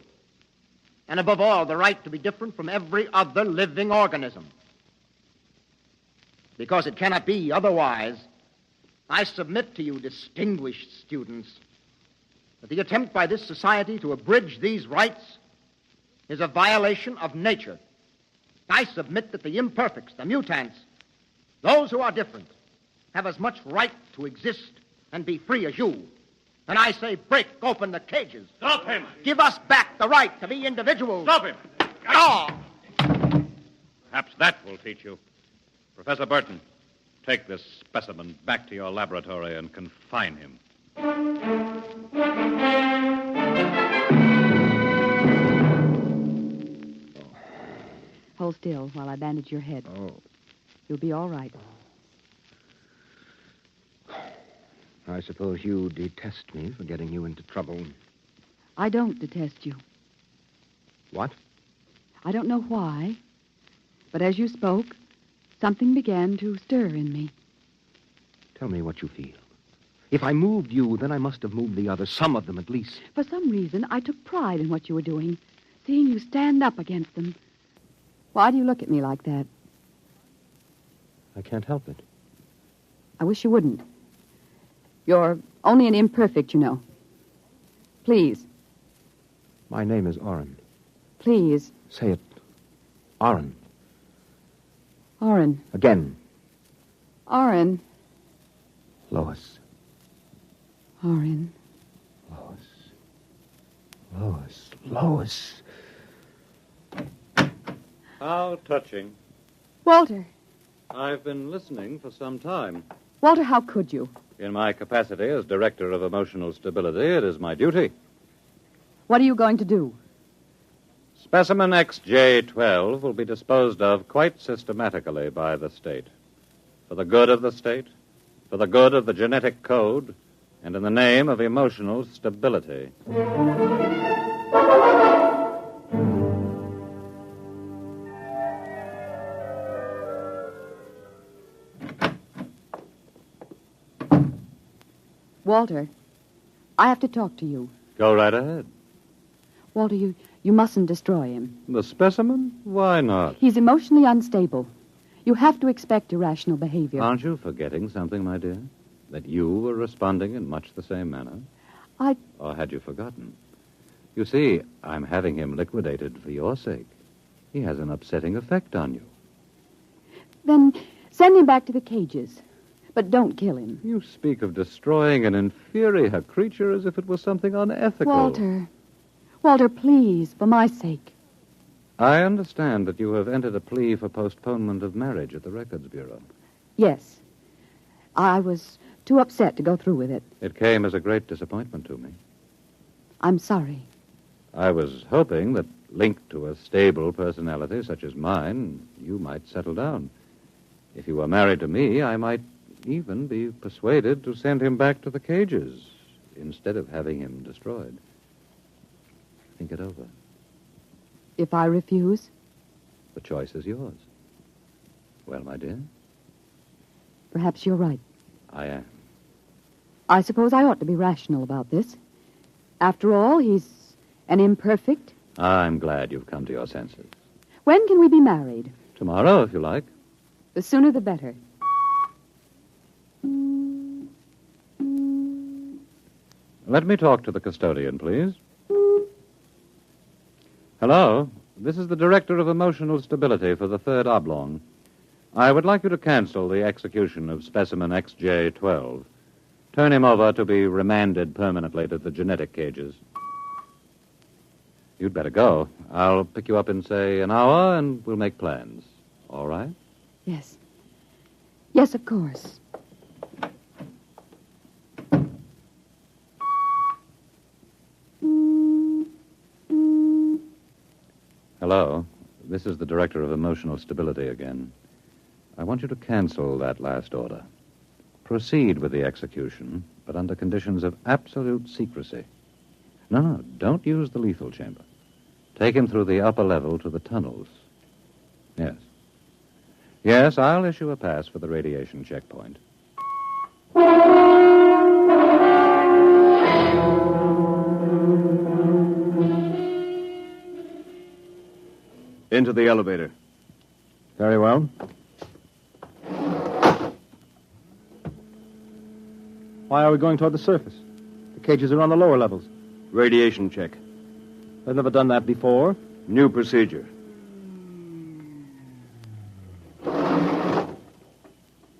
and above all, the right to be different from every other living organism. Because it cannot be otherwise, I submit to you, distinguished students, that the attempt by this society to abridge these rights is a violation of nature. I submit that the imperfects, the mutants, those who are different, have as much right to exist and be free as you. And I say break open the cages. Stop him! Give us back the right to be individuals. Stop him! Oh! Perhaps that will teach you. Professor Burton, take this specimen back to your laboratory and confine him. Hold still while I bandage your head. Oh. You'll be all right. I suppose you detest me for getting you into trouble. I don't detest you. What? I don't know why, but as you spoke, something began to stir in me. Tell me what you feel. If I moved you, then I must have moved the others, some of them at least. For some reason, I took pride in what you were doing, seeing you stand up against them. Why do you look at me like that? I can't help it. I wish you wouldn't. You're only an imperfect, you know. Please. My name is Oren. Please. Say it. Oren. Oren. Again. Oren. Lois. Oren. Lois. Lois. How touching. Walter. I've been listening for some time. Walter, how could you? In my capacity as Director of Emotional Stability, it is my duty. What are you going to do? Specimen XJ12 will be disposed of quite systematically by the state. For the good of the state, for the good of the genetic code, and in the name of emotional stability. Walter, I have to talk to you. Go right ahead. Walter, You mustn't destroy him. The specimen? Why not? He's emotionally unstable. You have to expect irrational behavior. Aren't you forgetting something, my dear? That you were responding in much the same manner? Or had you forgotten? You see, I'm having him liquidated for your sake. He has an upsetting effect on you. Then send him back to the cages. But don't kill him. You speak of destroying an inferior creature as if it was something unethical. Walter, please, for my sake. I understand that you have entered a plea for postponement of marriage at the Records Bureau. Yes. I was too upset to go through with it. It came as a great disappointment to me. I'm sorry. I was hoping that, linked to a stable personality such as mine, you might settle down. If you were married to me, I might even be persuaded to send him back to the cages instead of having him destroyed. Think it over. If I refuse? The choice is yours. Well, my dear? Perhaps you're right. I am. I suppose I ought to be rational about this. After all, he's an imperfect. I'm glad you've come to your senses. When can we be married? Tomorrow, if you like. The sooner the better. Let me talk to the custodian, please. Hello. This is the Director of Emotional Stability for the Third Oblong. I would like you to cancel the execution of specimen XJ-12. Turn him over to be remanded permanently to the genetic cages. You'd better go. I'll pick you up in, say, an hour, and we'll make plans. All right? Yes. Yes, of course. Hello. This is the Director of Emotional Stability again. I want you to cancel that last order. Proceed with the execution, but under conditions of absolute secrecy. No, don't use the lethal chamber. Take him through the upper level to the tunnels. Yes. Yes, I'll issue a pass for the radiation checkpoint. Into the elevator. Very well. Why are we going toward the surface? The cages are on the lower levels. Radiation check. I've never done that before. New procedure.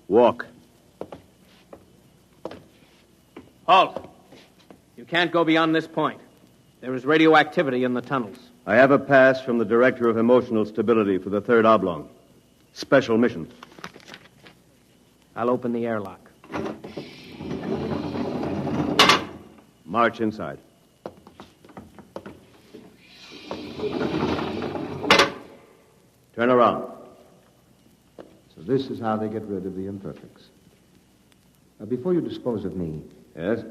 Walk. Halt! You can't go beyond this point. There is radioactivity in the tunnels. I have a pass from the Director of Emotional Stability for the Third Oblong. Special mission. I'll open the airlock. March inside. Turn around. So this is how they get rid of the imperfects. Before you dispose of me... Yes?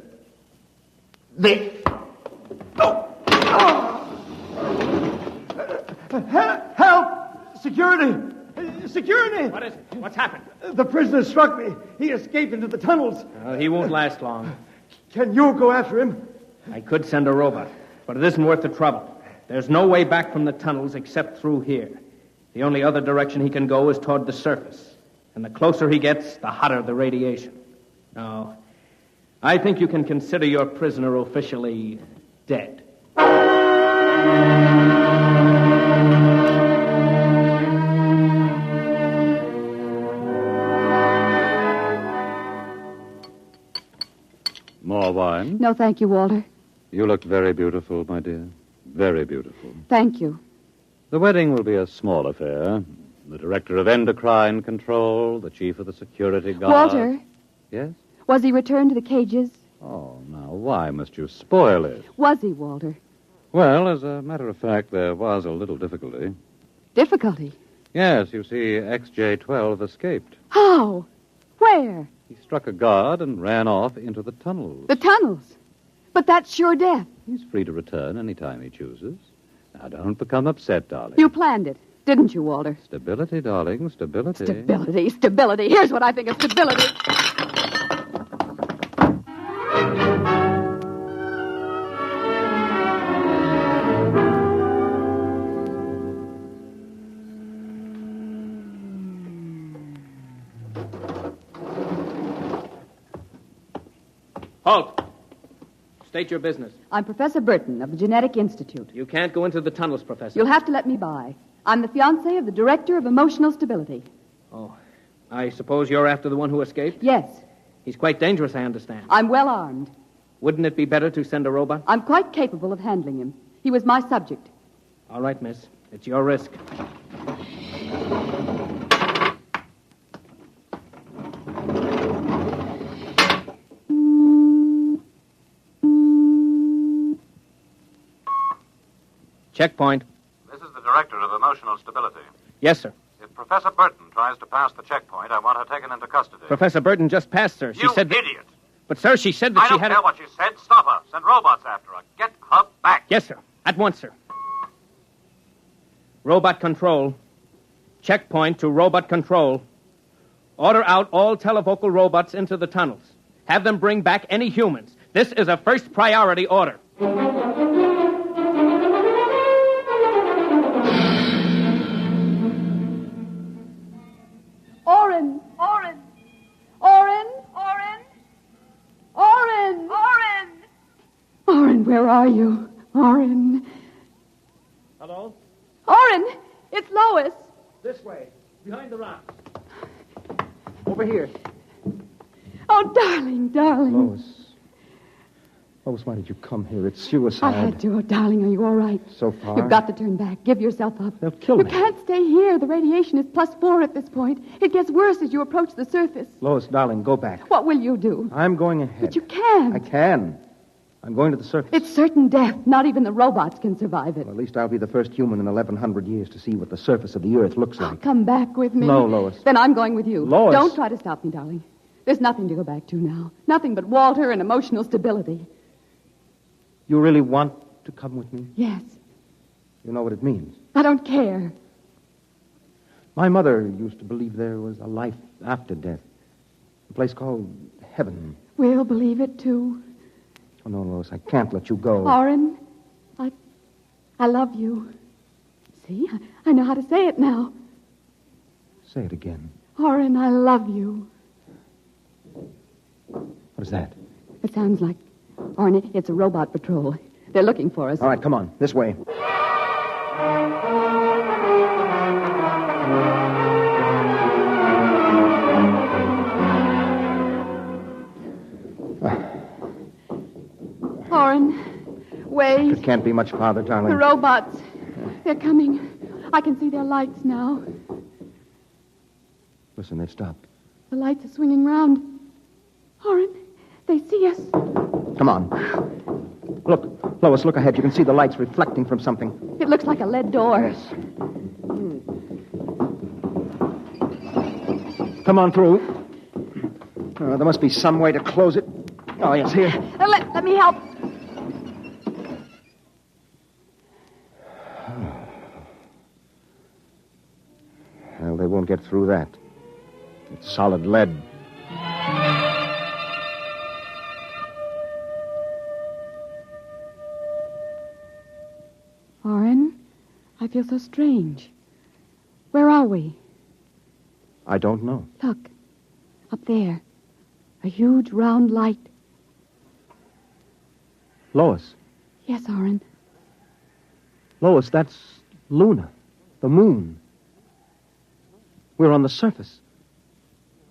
Help! Security! Security! What is it? What's happened? The prisoner struck me. He escaped into the tunnels. He won't last long. Can you go after him? I could send a robot, but it isn't worth the trouble. There's no way back from the tunnels except through here. The only other direction he can go is toward the surface. And the closer he gets, the hotter the radiation. No, I think you can consider your prisoner officially dead. More wine? No, thank you, Walter. You look very beautiful, my dear. Very beautiful. Thank you. The wedding will be a small affair. The Director of Endocrine Control, the Chief of the Security Guard... Walter? Yes? Was he returned to the cages? Oh, now, why must you spoil it? Was he, Walter? Well, as a matter of fact, there was a little difficulty. Difficulty? Yes, you see, XJ-12 escaped. How? Where? He struck a guard and ran off into the tunnels. The tunnels? But that's sure death. He's free to return any time he chooses. Now, don't become upset, darling. You planned it, didn't you, Walter? Stability, darling, stability. Stability, stability. Here's what I think of stability. Halt! State your business. I'm Professor Burton of the Genetic Institute. You can't go into the tunnels, Professor. You'll have to let me by. I'm the fiancée of the Director of Emotional Stability. Oh, I suppose you're after the one who escaped? Yes. He's quite dangerous, I understand. I'm well armed. Wouldn't it be better to send a robot? I'm quite capable of handling him. He was my subject. All right, miss. It's your risk. Checkpoint. This is the Director of Emotional Stability. Yes, sir. If Professor Burton tries to pass the checkpoint, I want her taken into custody. Professor Burton just passed, sir. She You said that... idiot! But, sir, she said that I she don't had... care what she said. Stop her. Send robots after her. Get her back. Yes, sir. At once, sir. Robot control. Checkpoint to robot control. Order out all televocal robots into the tunnels. Have them bring back any humans. This is a first priority order. Oren! Oren! Oren! Oren! Oren! Oren! Oren, where are you? Oren! Hello? Oren! It's Lois! This way. Behind the rock. Over here. Oh, darling, darling. Lois, why did you come here? It's suicide. I had to. Oh, darling, are you all right? So far. You've got to turn back. Give yourself up. They'll kill You me. can't stay here. The radiation is +4 at this point. It gets worse as you approach the surface. Lois, darling, go back. What will you do? I'm going ahead. But you can't. I can. I'm going to the surface. It's certain death. Not even the robots can survive it. Well, at least I'll be the first human in 1,100 years to see what the surface of the Earth looks like. Come back with me. No, Lois. Then I'm going with you. Lois. Don't try to stop me, darling. There's nothing to go back to now. Nothing but Walter and emotional stability. You really want to come with me? Yes. You know what it means. I don't care. My mother used to believe there was a life after death. A place called heaven. We'll believe it, too. Oh, no, Lois, I can't let you go. Oren, I love you. See, I know how to say it now. Say it again. Oren, I love you. What is that? It sounds like... Oren, it's a robot patrol. They're looking for us. All right, come on. This way. Oren, wait. It can't be much farther, darling. The robots. They're coming. I can see their lights now. Listen, they've stopped. The lights are swinging round. Oren, they see us. Come on. Look, Lois, look ahead. You can see the lights reflecting from something. It looks like a lead door. Yes. Come on through. There must be some way to close it. Oh, yes, here. Let me help. Well, they won't get through that. It's solid lead. Oren, I feel so strange. Where are we? I don't know. Look, up there. A huge round light. Lois. Yes, Oren. Lois, that's Luna, the moon. We're on the surface.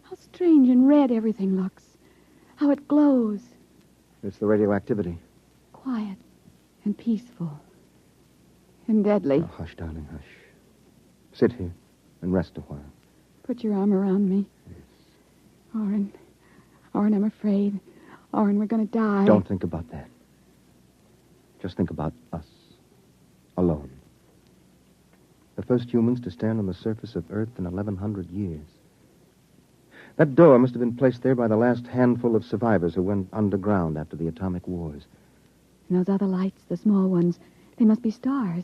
How strange and red everything looks. How it glows. It's the radioactivity. Quiet and peaceful. And deadly. Oh, hush, darling, hush. Sit here and rest a while. Put your arm around me. Yes. Oren, I'm afraid. Oren, we're going to die. Don't think about that. Just think about us. Alone. The first humans to stand on the surface of Earth in 1,100 years. That door must have been placed there by the last handful of survivors who went underground after the atomic wars. And those other lights, the small ones, they must be stars.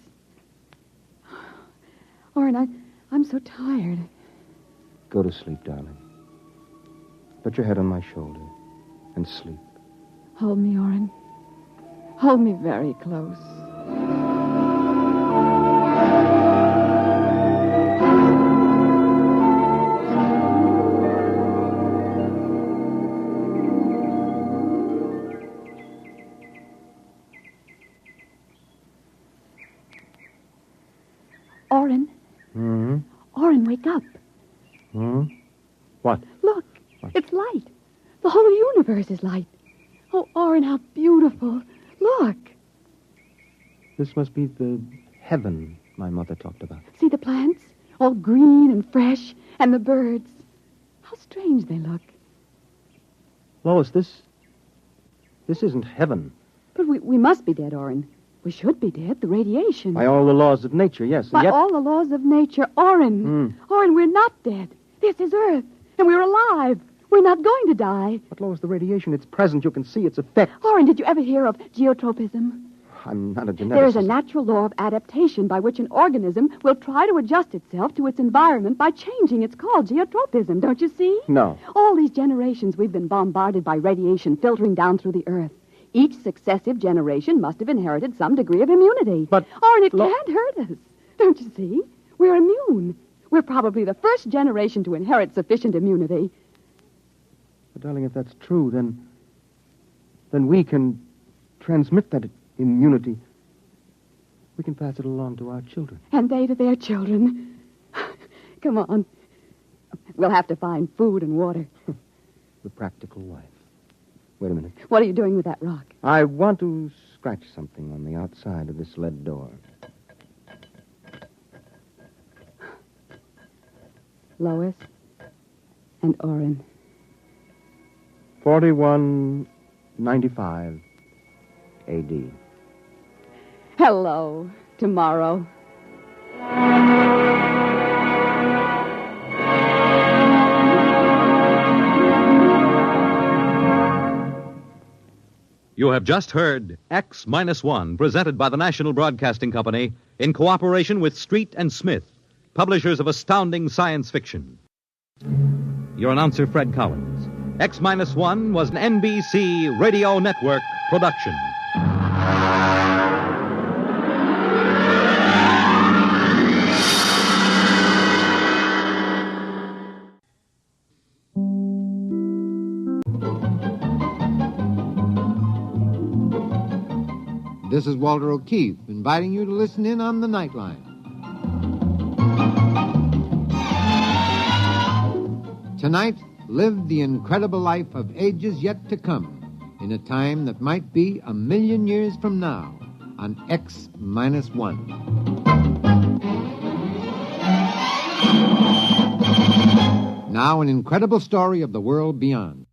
Oren, I'm so tired. Go to sleep, darling. Put your head on my shoulder and sleep. Hold me, Oren. Hold me very close. Hmm? Orin, wake up. Hmm? What? Look, it's light. The whole universe is light. Oh, Orin, how beautiful. Look. This must be the heaven my mother talked about. See the plants? All green and fresh. And the birds. How strange they look. Lois, this isn't heaven. But we must be dead, Orin. We should be dead. The radiation. By all the laws of nature, yes. By and yet... all the laws of nature. Orin. Orin, we're not dead. This is Earth. And we're alive. We're not going to die. But, Lois, the radiation, it's present. You can see its effects. Orin, did you ever hear of geotropism? I'm not a geneticist. There is a natural law of adaptation by which an organism will try to adjust itself to its environment by changing. It's called geotropism, don't you see? No. All these generations we've been bombarded by radiation filtering down through the Earth. Each successive generation must have inherited some degree of immunity. But... Orin, it can't hurt us. Don't you see? We're immune. We're probably the first generation to inherit sufficient immunity. But, darling, if that's true, then we can transmit that immunity. We can pass it along to our children. And they to their children. Come on. We'll have to find food and water. The practical wife. Wait a minute. What are you doing with that rock? I want to scratch something on the outside of this lead door. Lois and Orin. 4195 A.D. Hello, tomorrow. You have just heard X-1, presented by the National Broadcasting Company in cooperation with Street and Smith, publishers of astounding science fiction. Your announcer, Fred Collins. X-1 was an NBC Radio Network production. This is Walter O'Keefe, inviting you to listen in on the Nightline. Tonight, live the incredible life of ages yet to come, in a time that might be 1,000,000 years from now, on X-1. Now, an incredible story of the world beyond.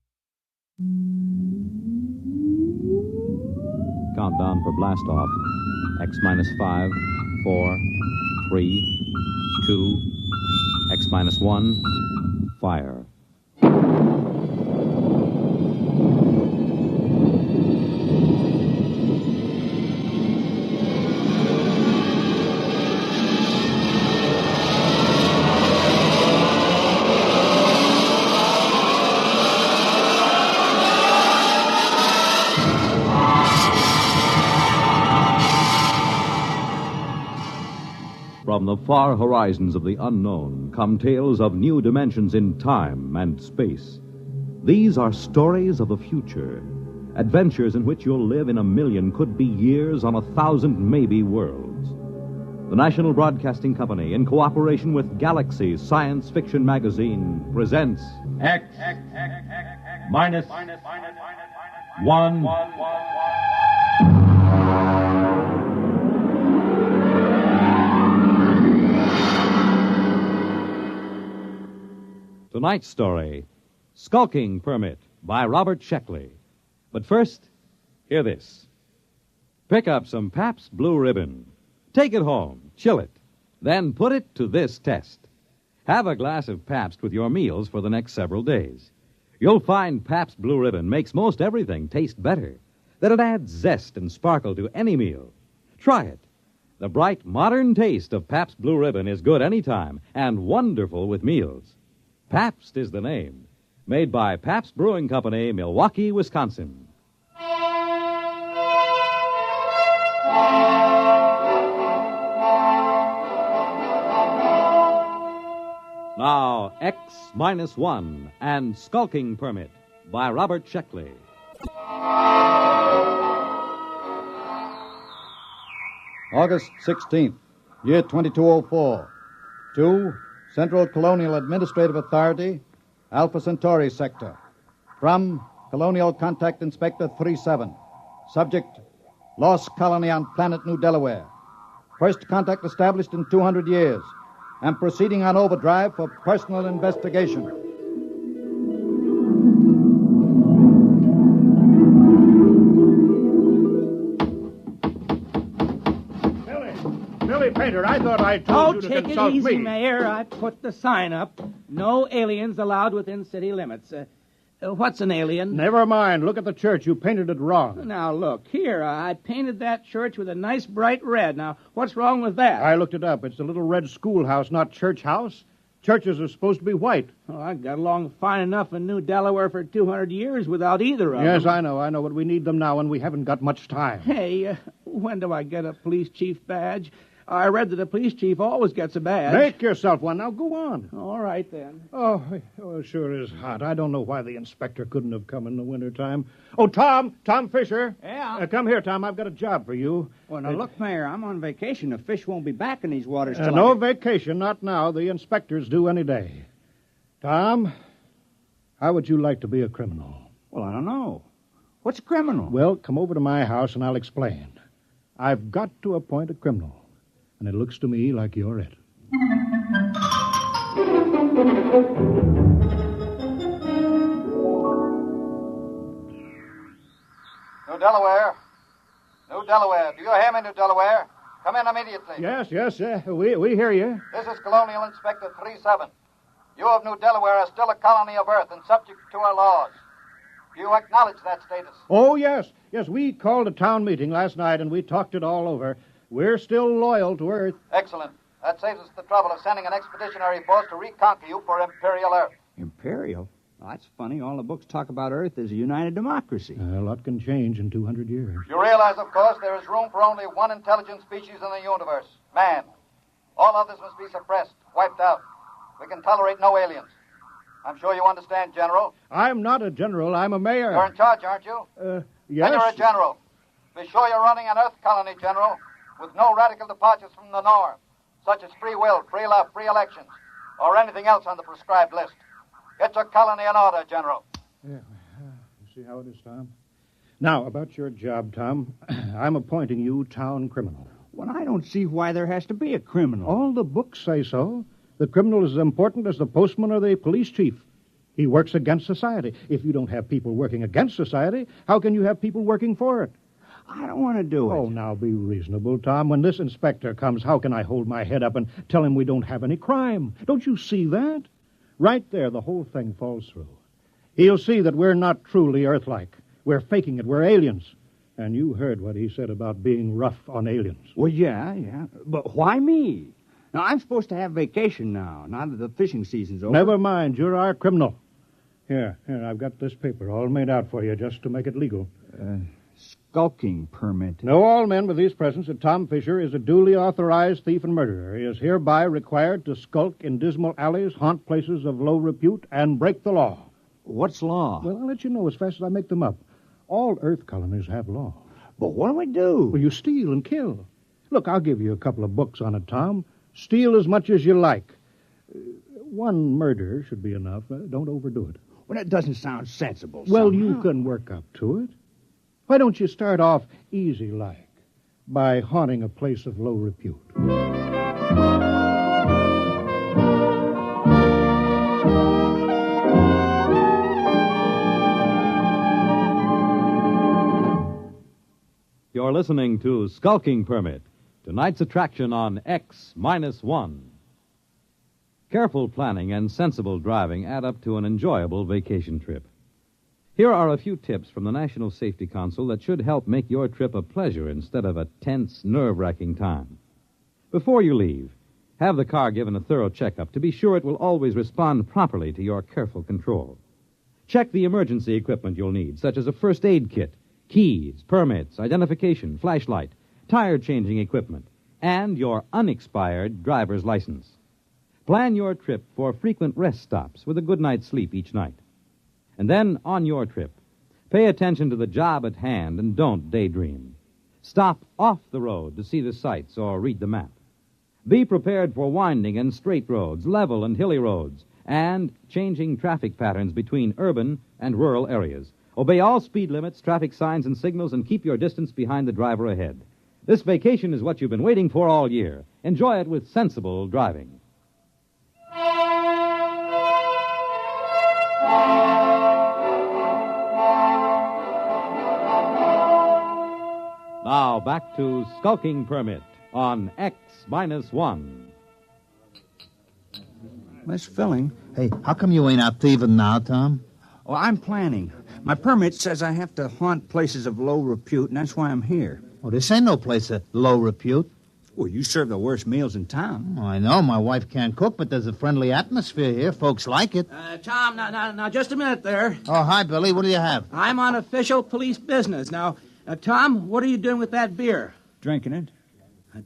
Countdown for blast off. X-5, 4, 3, 2, X-1, fire. From the far horizons of the unknown come tales of new dimensions in time and space. These are stories of the future, adventures in which you'll live in 1,000,000 could-be years on 1,000 maybe worlds. The National Broadcasting Company, in cooperation with Galaxy Science Fiction Magazine, presents X-1. Tonight's story, Skulking Permit, by Robert Sheckley. But first, hear this. Pick up some Pabst Blue Ribbon. Take it home, chill it, then put it to this test. Have a glass of Pabst with your meals for the next several days. You'll find Pabst Blue Ribbon makes most everything taste better, that it adds zest and sparkle to any meal. Try it. The bright, modern taste of Pabst Blue Ribbon is good any time and wonderful with meals. Pabst is the name. Made by Pabst Brewing Company, Milwaukee, Wisconsin. Now, X-1 and Skulking Permit by Robert Sheckley. August 16th, year 2204. 2, Central Colonial Administrative Authority, Alpha Centauri Sector. From Colonial Contact Inspector 37. Subject, lost colony on planet New Delaware. First contact established in 200 years. And proceeding on overdrive for personal investigation. Billy Painter, I thought I told you to take consult it easy, me. Mayor. I put the sign up. No aliens allowed within city limits. What's an alien? Never mind. Look at the church. You painted it wrong. Now, look, here, I painted that church with a nice bright red. Now, what's wrong with that? I looked it up. It's a little red schoolhouse, not church house. Churches are supposed to be white. Oh, I got along fine enough in New Delaware for 200 years without either of them. Yes, I know, but we need them now, and we haven't got much time. Hey, when do I get a police chief badge? I read that a police chief always gets a badge. Make yourself one. Now, go on. All right, then. Oh, it sure is hot. I don't know why the inspector couldn't have come in the wintertime. Oh, Tom Fisher. Yeah? Come here, Tom. I've got a job for you. Well, now, look, Mayor, I'm on vacation. The fish won't be back in these waters till No vacation, not now. The inspector's due any day. Tom, how would you like to be a criminal? Well, I don't know. What's a criminal? Well, come over to my house and I'll explain. I've got to appoint a criminal. And it looks to me like you're it. New Delaware. New Delaware. Do you hear me, New Delaware? Come in immediately. Yes, we hear you. This is Colonial Inspector 37. You of New Delaware are still a colony of Earth and subject to our laws. Do you acknowledge that status? Oh, yes. Yes, we called a town meeting last night and we talked it all over. We're still loyal to Earth. Excellent. That saves us the trouble of sending an expeditionary force to reconquer you for Imperial Earth. Imperial? Well, that's funny. All the books talk about Earth as a united democracy. A lot can change in 200 years. You realize, of course, there is room for only one intelligent species in the universe, man. All others must be suppressed, wiped out. We can tolerate no aliens. I'm sure you understand, General. I'm not a general. I'm a mayor. You're in charge, aren't you? Yes. Then you're a general. Be sure you're running an Earth colony, General, with no radical departures from the norm, such as free will, free love, free elections, or anything else on the prescribed list. Get your colony in order, General. Yeah. You see how it is, Tom? Now, about your job, Tom, I'm appointing you town criminal. Well, I don't see why there has to be a criminal. All the books say so. The criminal is as important as the postman or the police chief. He works against society. If you don't have people working against society, how can you have people working for it? I don't want to do it. Oh, now be reasonable, Tom. When this inspector comes, how can I hold my head up and tell him we don't have any crime? Don't you see that? Right there, the whole thing falls through. He'll see that we're not truly Earth-like. We're faking it. We're aliens. And you heard what he said about being rough on aliens. Well, yeah. But why me? Now, I'm supposed to have vacation now that the fishing season's over. Never mind. You're our criminal. Here, I've got this paper all made out for you just to make it legal. Skulking permit. Know all men with these presents that Tom Fisher is a duly authorized thief and murderer. He is hereby required to skulk in dismal alleys, haunt places of low repute, and break the law. What's law? Well, I'll let you know as fast as I make them up. All Earth colonies have law. But what do we do? Well, you steal and kill. Look, I'll give you a couple of books on it, Tom. Steal as much as you like. One murder should be enough. Don't overdo it. Well, that doesn't sound sensible. Well, you can work up to it. Why don't you start off easy-like by haunting a place of low repute? You're listening to Skulking Permit, tonight's attraction on X-1. Careful planning and sensible driving add up to an enjoyable vacation trip. Here are a few tips from the National Safety Council that should help make your trip a pleasure instead of a tense, nerve-wracking time. Before you leave, have the car given a thorough checkup to be sure it will always respond properly to your careful control. Check the emergency equipment you'll need, such as a first aid kit, keys, permits, identification, flashlight, tire-changing equipment, and your unexpired driver's license. Plan your trip for frequent rest stops with a good night's sleep each night. And then, on your trip, pay attention to the job at hand and don't daydream. Stop off the road to see the sights or read the map. Be prepared for winding and straight roads, level and hilly roads, and changing traffic patterns between urban and rural areas. Obey all speed limits, traffic signs, and signals, and keep your distance behind the driver ahead. This vacation is what you've been waiting for all year. Enjoy it with sensible driving. Now, back to Skulking Permit on X-1. Miss Filling. Hey, how come you ain't out thieving now, Tom? Oh, I'm planning. My permit says I have to haunt places of low repute, and that's why I'm here. Oh, this ain't no place of low repute. Well, you serve the worst meals in town. Oh, I know. My wife can't cook, but there's a friendly atmosphere here. Folks like it. Tom, now, just a minute there. Oh, hi, Billy. What do you have? I'm on official police business. Now, Tom, what are you doing with that beer? Drinking it.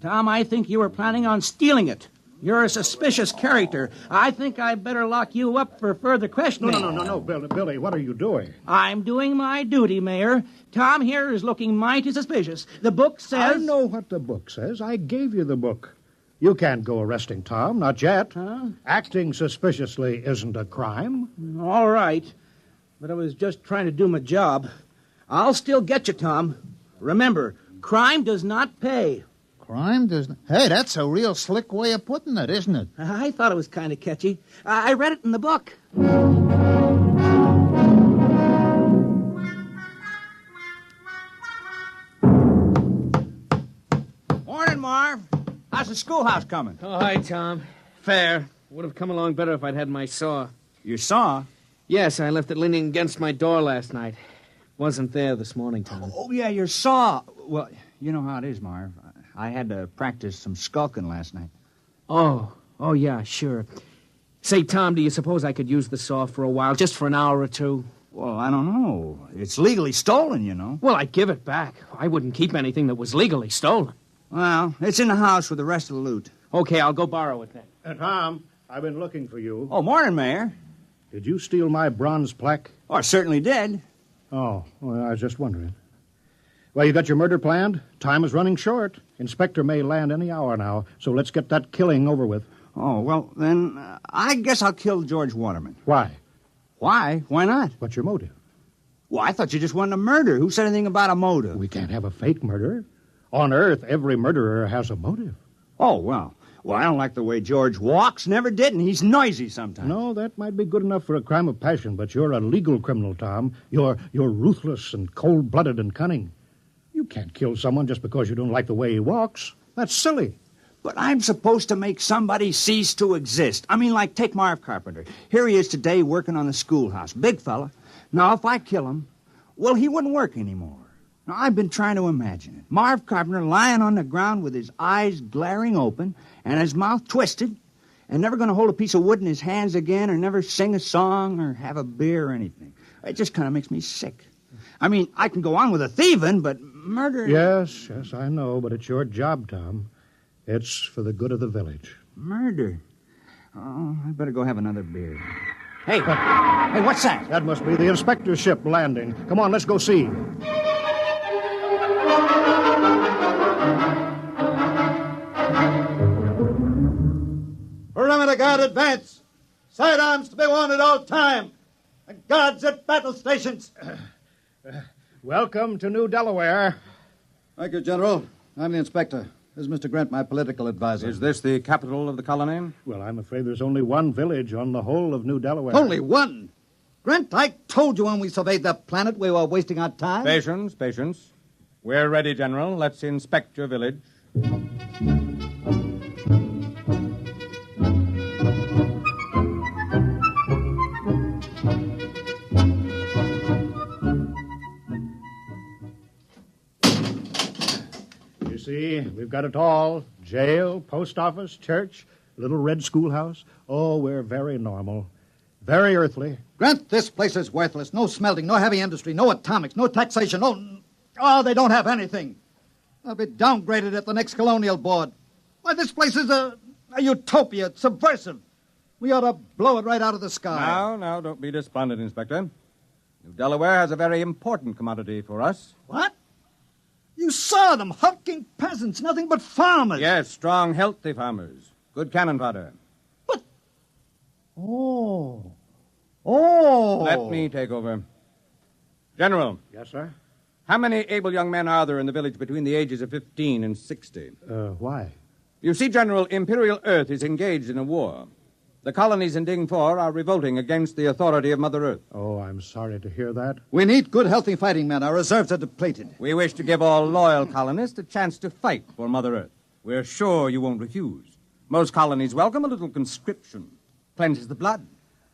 Tom, I think you were planning on stealing it. You're a suspicious character. I think I better lock you up for further questioning. No, Billy, what are you doing? I'm doing my duty, Mayor. Tom here is looking mighty suspicious. The book says... I know what the book says. I gave you the book. You can't go arresting Tom, not yet. Huh? Acting suspiciously isn't a crime. All right. But I was just trying to do my job. I'll still get you, Tom. Remember, crime does not pay. Crime doesn't... Hey, that's a real slick way of putting it, isn't it? I thought it was kind of catchy. I read it in the book. Morning, Marv. How's the schoolhouse coming? Oh, hi, Tom. Fair. Would have come along better if I'd had my saw. Your saw? Yes, I left it leaning against my door last night. Wasn't there this morning, Tom. Oh, yeah, your saw. Well, you know how it is, Marv. I had to practice some skulking last night. Oh, yeah, sure. Say, Tom, do you suppose I could use the saw for a while, just for an hour or two? Well, I don't know. It's legally stolen, you know. Well, I'd give it back. I wouldn't keep anything that was legally stolen. Well, it's in the house with the rest of the loot. Okay, I'll go borrow it then. Tom, I've been looking for you. Oh, morning, Mayor. Did you steal my bronze plaque? Oh, I certainly did. Oh, well, I was just wondering. Well, you got your murder planned? Time is running short. Inspector may land any hour now, so let's get that killing over with. Oh, well, then, I guess I'll kill George Waterman. Why? Why? Why not? What's your motive? Well, I thought you just wanted a murder. Who said anything about a motive? We can't have a fake murder. On Earth, every murderer has a motive. Oh, well, I don't like the way George walks. Never did, and he's noisy sometimes. No, that might be good enough for a crime of passion, but you're a legal criminal, Tom. You're ruthless and cold-blooded and cunning. You can't kill someone just because you don't like the way he walks. That's silly. But I'm supposed to make somebody cease to exist. I mean, like, take Marv Carpenter. Here he is today working on the schoolhouse. Big fella. Now, if I kill him, well, he wouldn't work anymore. Now, I've been trying to imagine it. Marv Carpenter lying on the ground with his eyes glaring open and his mouth twisted and never going to hold a piece of wood in his hands again or never sing a song or have a beer or anything. It just kind of makes me sick. I mean, I can go on with the thieving, but murder... Yes, I know, but it's your job, Tom. It's for the good of the village. Murder? Oh, I better go have another beer. Hey, what's that? That must be the inspector's ship landing. Come on, let's go see. Perimeter guard advance. Sidearms to be worn at all time. And guards at battle stations. Welcome to New Delaware. Thank you, General. I'm the inspector. This is Mr. Grant, my political advisor. Is this the capital of the colony? Well, I'm afraid there's only one village on the whole of New Delaware. Only one? Grant, I told you when we surveyed that planet we were wasting our time. Patience. We're ready, General. Let's inspect your village. See, we've got it all. Jail, post office, church, little red schoolhouse. Oh, we're very normal. Very earthly. Grant, this place is worthless. No smelting, no heavy industry, no atomics, no taxation, Oh, they don't have anything. They'll be downgraded at the next colonial board. Why, this place is a utopia. It's subversive. We ought to blow it right out of the sky. Now, don't be despondent, Inspector. New Delaware has a very important commodity for us. What? You saw them, hulking peasants, nothing but farmers. Yes, strong, healthy farmers. Good cannon fodder. Oh. Let me take over. General. Yes, sir? How many able young men are there in the village between the ages of 15 and 60? Why? You see, General, Imperial Earth is engaged in a war. The colonies in Ding 4 are revolting against the authority of Mother Earth. Oh, I'm sorry to hear that. We need good, healthy fighting men. Our reserves are depleted. We wish to give all loyal colonists a chance to fight for Mother Earth. We're sure you won't refuse. Most colonies welcome a little conscription. Cleanses the blood.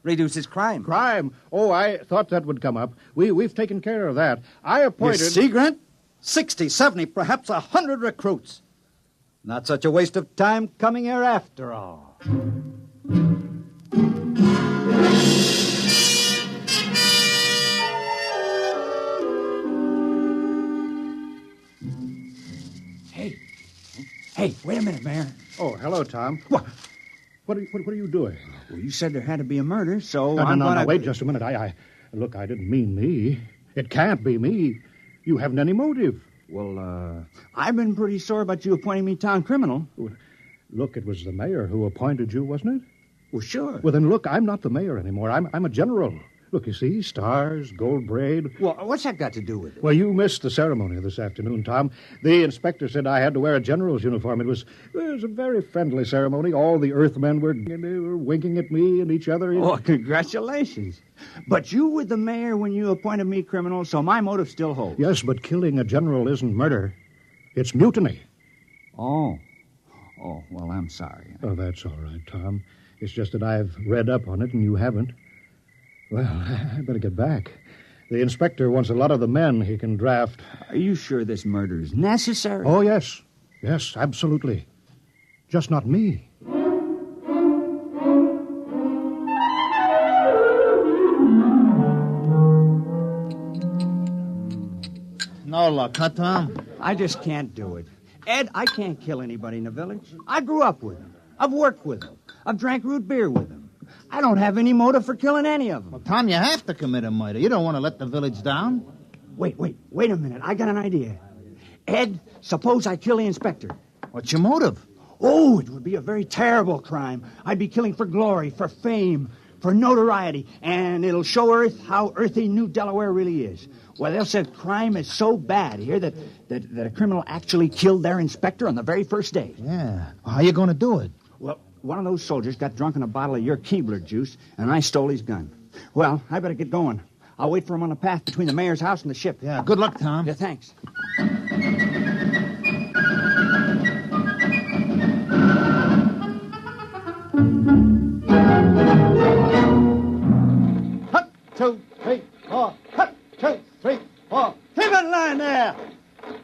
Reduces crime. Crime? Oh, I thought that would come up. We've taken care of that. I appointed... You see, Grant? 60, 70, perhaps 100 recruits. Not such a waste of time coming here after all. Hey, wait a minute, Mayor. Oh, hello, Tom. What are you doing? Well, you said there had to be a murder, so No, wait just a minute. Look, I didn't mean me. It can't be me. You haven't any motive. Well, I've been pretty sore about you appointing me town criminal. Look, it was the mayor who appointed you, wasn't it? Well, sure. Well, then, look, I'm not the mayor anymore. I'm a general. Look, you see, stars, gold braid. Well, what's that got to do with it? Well, you missed the ceremony this afternoon, Tom. The inspector said I had to wear a general's uniform. It was a very friendly ceremony. All the Earthmen were winking at me and each other. Oh, congratulations. But you were the mayor when you appointed me criminal, so my motive still holds. Yes, but killing a general isn't murder. It's mutiny. Oh, well, I'm sorry. Oh, that's all right, Tom. It's just that I've read up on it and you haven't. Well, I better get back. The inspector wants a lot of the men he can draft. Are you sure this murder is necessary? Oh, yes. Yes, absolutely. Just not me. No luck, huh, Tom? I just can't do it. Ed, I can't kill anybody in the village. I grew up with them. I've worked with them. I've drank root beer with them. I don't have any motive for killing any of them. Well, Tom, you have to commit a murder. You don't want to let the village down. Wait a minute. I got an idea. Ed, suppose I kill the inspector. What's your motive? Oh, it would be a very terrible crime. I'd be killing for glory, for fame, for notoriety, and it'll show Earth how earthy New Delaware really is. Well, they'll say crime is so bad here that a criminal actually killed their inspector on the very first day. Yeah. Well, how you going to do it? Well, one of those soldiers got drunk on a bottle of your Keebler juice, and I stole his gun. Well, I better get going. I'll wait for him on the path between the mayor's house and the ship. Yeah, good luck, Tom. Yeah, thanks. Hut, 2, 3, 4. Hut, 2, 3, 4. Keep in line there.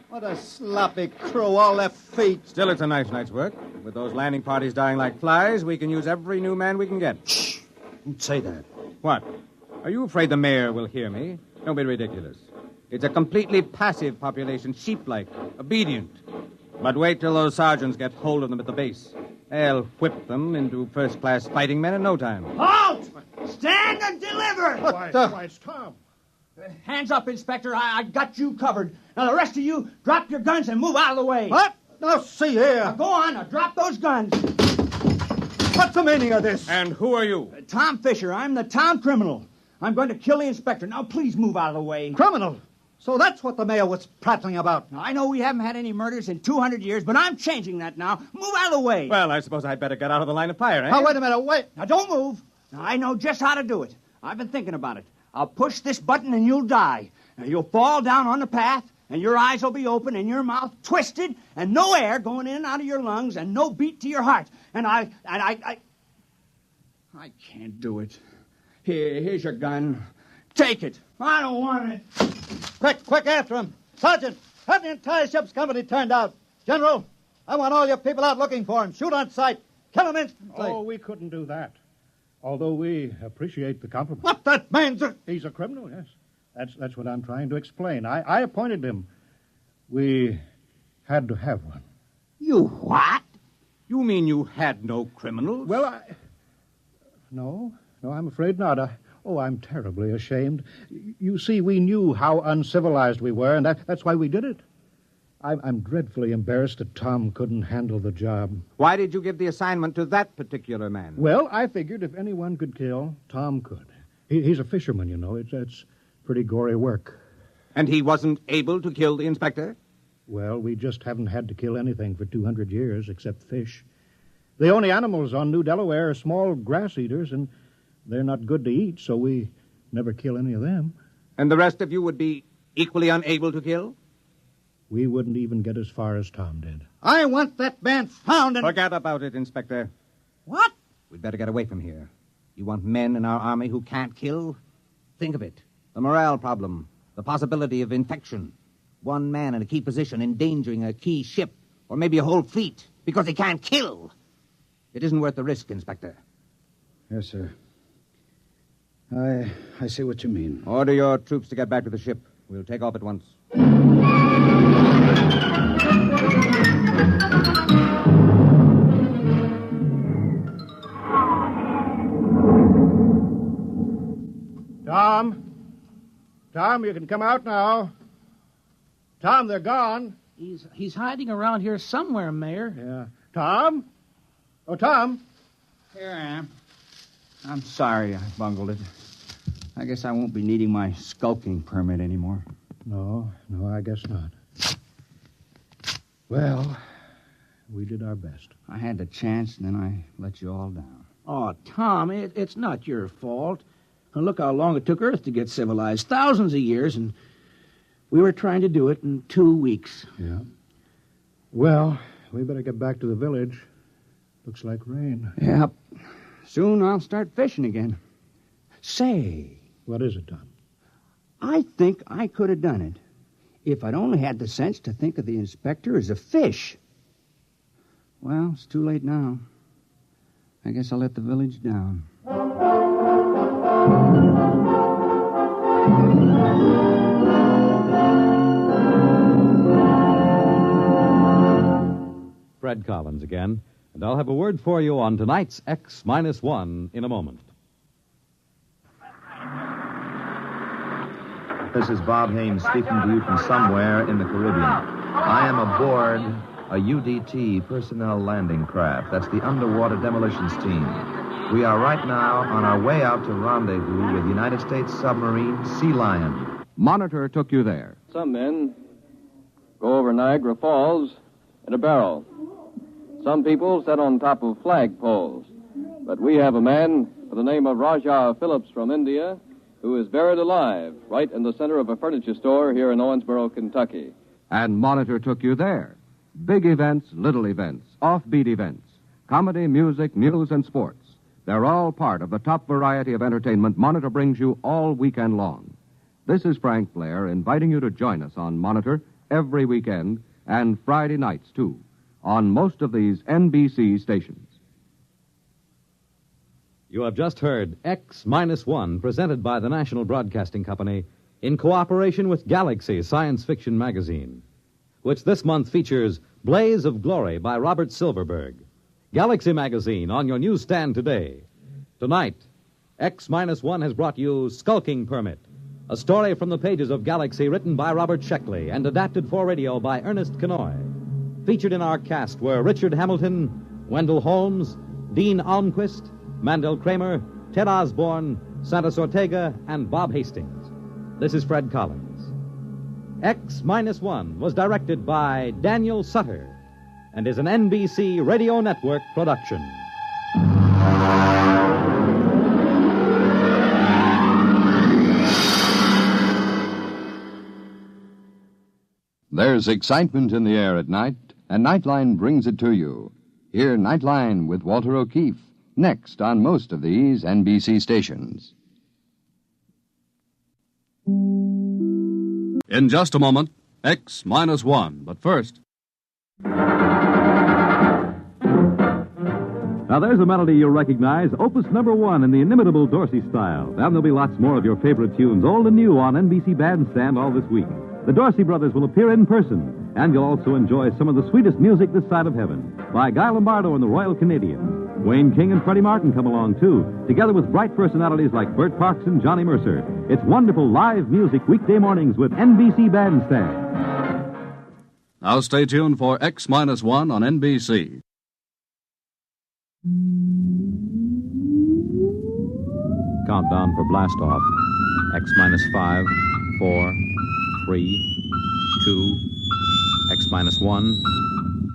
What a sloppy crew, all their feet. Still, it's a nice night's work. With those landing parties dying like flies, we can use every new man we can get. Shh. Don't say that. What? Are you afraid the mayor will hear me? Don't be ridiculous. It's a completely passive population, sheep-like, obedient. But wait till those sergeants get hold of them at the base. They'll whip them into first-class fighting men in no time. Halt! Stand and deliver! Why, it's Tom. Hands up, Inspector. I got you covered. Now, the rest of you, drop your guns and move out of the way. What? Now, see here. Now, go on. Now, drop those guns. What's the meaning of this? And who are you? Tom Fisher. I'm the town criminal. I'm going to kill the inspector. Now, please move out of the way. Criminal? So that's what the mayor was prattling about. Now, I know we haven't had any murders in 200 years, but I'm changing that now. Move out of the way. Well, I suppose I'd better get out of the line of fire, eh? Now, wait a minute, wait. Now, don't move. Now, I know just how to do it. I've been thinking about it. I'll push this button and you'll die. Now, you'll fall down on the path, and your eyes will be open, and your mouth twisted, and no air going in and out of your lungs, and no beat to your heart. And I can't do it. Here's your gun. Take it. I don't want it. Quick after him. Sergeant, have the entire ship's company turned out. General, I want all your people out looking for him. Shoot on sight. Kill him instantly. Oh, we couldn't do that. Although we appreciate the compliment. What that means? He's a criminal, yes. That's what I'm trying to explain. I appointed him. We had to have one. You what? You mean you had no criminals? Well, No, I'm afraid not. I'm terribly ashamed. You see, we knew how uncivilized we were, and that's why we did it. I'm dreadfully embarrassed that Tom couldn't handle the job. Why did you give the assignment to that particular man? Well, I figured if anyone could kill, Tom could. He's a fisherman, you know. It's pretty gory work. And he wasn't able to kill the inspector? Well, we just haven't had to kill anything for 200 years except fish. The only animals on New Delaware are small grass eaters, and they're not good to eat, so we never kill any of them. And the rest of you would be equally unable to kill? We wouldn't even get as far as Tom did. I want that man found and... Forget about it, Inspector. What? We'd better get away from here. You want men in our army who can't kill? Think of it. The morale problem. The possibility of infection. One man in a key position endangering a key ship, or maybe a whole fleet, because he can't kill. It isn't worth the risk, Inspector. Yes, sir. I see what you mean. Order your troops to get back to the ship. We'll take off at once. Tom, you can come out now. Tom, they're gone. He's hiding around here somewhere, Mayor. Yeah. Tom? Oh, Tom. Here I am. I'm sorry I bungled it. I guess I won't be needing my skulking permit anymore. No, I guess not. Well, we did our best. I had the chance, and then I let you all down. Oh, Tom, it's not your fault. And look how long it took Earth to get civilized. Thousands of years, and we were trying to do it in 2 weeks. Yeah. Well, we better get back to the village. Looks like rain. Yep. Soon I'll start fishing again. Say. What is it, Tom? I think I could have done it if I'd only had the sense to think of the inspector as a fish. Well, it's too late now. I guess I'll let the village down. Fred Collins again, and I'll have a word for you on tonight's X-1 in a moment. This is Bob Haynes speaking to you from somewhere in the Caribbean. I am aboard a UDT personnel landing craft. That's the Underwater Demolitions Team. We are right now on our way out to rendezvous with United States submarine Sea Lion. Monitor took you there. Some men go over Niagara Falls in a barrel. Some people sit on top of flagpoles. But we have a man by the name of Rajah Phillips from India who is buried alive right in the center of a furniture store here in Owensboro, Kentucky. And Monitor took you there. Big events, little events, offbeat events, comedy, music, news, and sports. They're all part of the top variety of entertainment Monitor brings you all weekend long. This is Frank Blair inviting you to join us on Monitor every weekend and Friday nights, too, on most of these NBC stations. You have just heard X-1, presented by the National Broadcasting Company in cooperation with Galaxy Science Fiction Magazine, which this month features Blaze of Glory by Robert Silverberg. Galaxy Magazine on your newsstand today. Tonight, X-1 has brought you Skulking Permit, a story from the pages of Galaxy written by Robert Sheckley and adapted for radio by Ernest Kenoy. Featured in our cast were Richard Hamilton, Wendell Holmes, Dean Almquist, Mandel Kramer, Ted Osborne, Santos Ortega, and Bob Hastings. This is Fred Collins. X-1 was directed by Daniel Sutter and is an NBC Radio Network production. There's excitement in the air at night, and Nightline brings it to you. Hear Nightline with Walter O'Keefe, next on most of these NBC stations. In just a moment, X-1, but first... Now, there's a melody you'll recognize, Opus number 1 in the inimitable Dorsey style. Then there'll be lots more of your favorite tunes, old and new, on NBC Bandstand all this week. The Dorsey brothers will appear in person, and you'll also enjoy some of the sweetest music this side of heaven by Guy Lombardo and the Royal Canadians. Wayne King and Freddie Martin come along, too, together with bright personalities like Bert Parks and Johnny Mercer. It's wonderful live music weekday mornings with NBC Bandstand. Now stay tuned for X-1 on NBC. Countdown for blastoff. X-5, 4, 3, 2, X-1,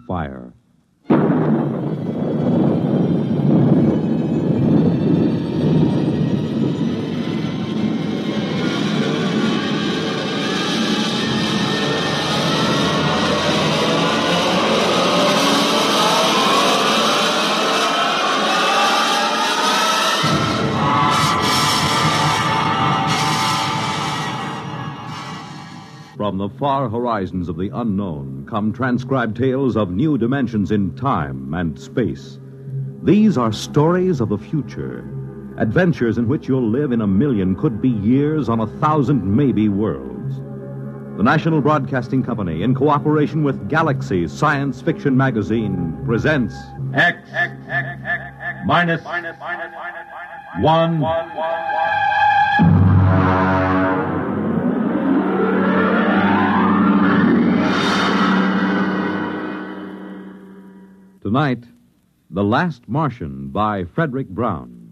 fire. From the far horizons of the unknown come transcribed tales of new dimensions in time and space. These are stories of the future, adventures in which you'll live in a million, could be years, on 1,000 maybe worlds. The National Broadcasting Company, in cooperation with Galaxy Science Fiction Magazine, presents X minus 1. Tonight, The Last Martian by Frederick Brown.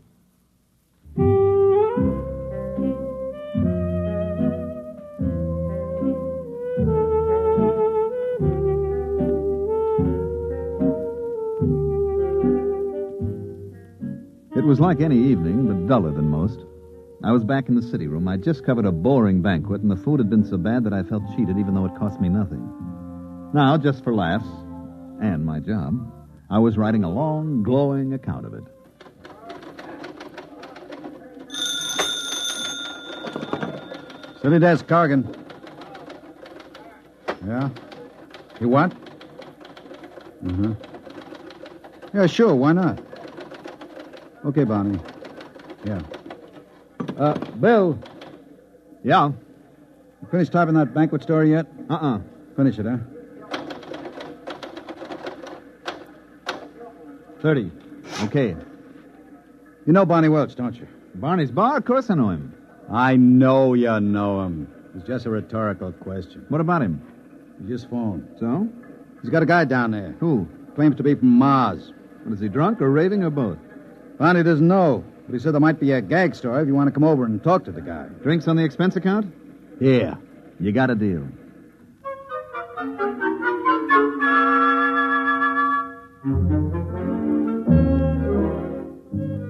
It was like any evening, but duller than most. I was back in the city room. I'd just covered a boring banquet, and the food had been so bad that I felt cheated, even though it cost me nothing. Now, just for laughs, and my job, I was writing a long, glowing account of it. City desk, Corrigan. Yeah? You what? Mm-hmm. Yeah, sure, why not? Okay, Barney. Yeah. Bill. Yeah? You finished typing that banquet story yet? Finish it, huh? 30. Okay. You know Barney Welch, don't you? Barney's bar? Of course I know him. I know you know him. It's just a rhetorical question. What about him? He just phoned. So? He's got a guy down there. Who? Claims to be from Mars. What, is he drunk or raving or both? Barney doesn't know, but he said there might be a gag story if you want to come over and talk to the guy. Drinks on the expense account? Yeah. You got a deal.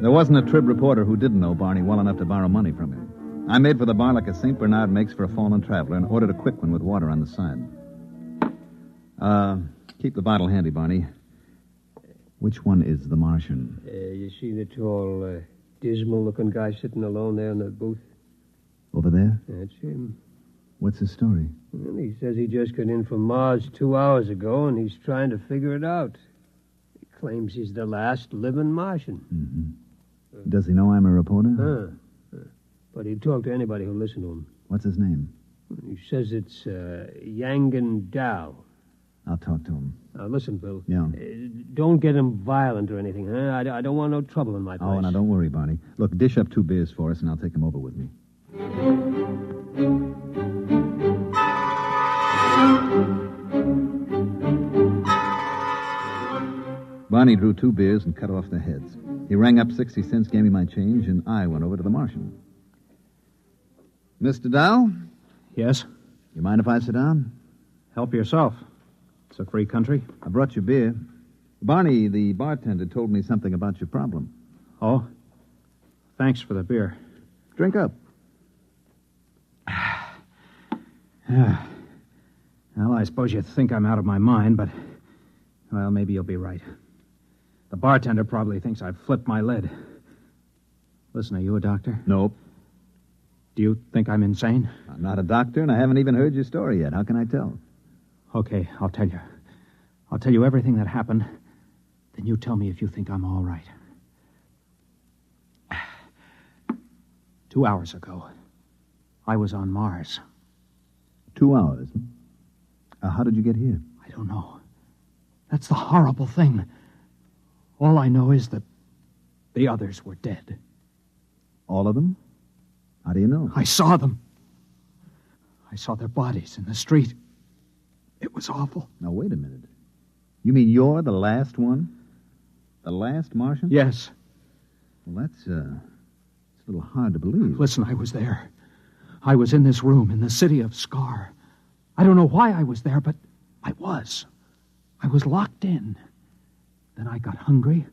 There wasn't a Trib reporter who didn't know Barney well enough to borrow money from him. I made for the bar like a St. Bernard makes for a fallen traveler and ordered a quick one with water on the side. Keep the bottle handy, Barney. Which one is the Martian? You see the tall, dismal-looking guy sitting alone there in that booth? Over there? That's him. What's his story? Well, he says he just got in from Mars 2 hours ago, and he's trying to figure it out. He claims he's the last living Martian. Mm-hmm. Does he know I'm a reporter? But he'd talk to anybody who'll listen to him. What's his name? He says it's Yangan Dow. I'll talk to him. Now, listen, Bill. Yeah. Don't get him violent or anything, huh? I don't want no trouble in my place. Oh, now, don't worry, Barney. Look, dish up 2 beers for us, and I'll take him over with me. Barney drew 2 beers and cut off the heads. He rang up 60 cents, gave me my change, and I went over to the Martian. Mr. Dow? Yes? You mind if I sit down? Help yourself. It's a free country. I brought you beer. Barney, the bartender, told me something about your problem. Oh? Thanks for the beer. Drink up. Well, I suppose you think I'm out of my mind, but, well, maybe you'll be right. The bartender probably thinks I've flipped my lid. Listen, are you a doctor? Nope. Do you think I'm insane? I'm not a doctor, and I haven't even heard your story yet. How can I tell? Okay, I'll tell you. I'll tell you everything that happened. Then you tell me if you think I'm all right. 2 hours ago, I was on Mars. 2 hours? How did you get here? I don't know. That's the horrible thing. All I know is that the others were dead. All of them? How do you know? I saw them. I saw their bodies in the street. It was awful. Now, wait a minute. You mean you're the last one? The last Martian? Yes. Well, it's a little hard to believe. Listen, I was there. I was in this room in the city of Scar. I don't know why I was there, but I was. I was locked in. Then I got hungry,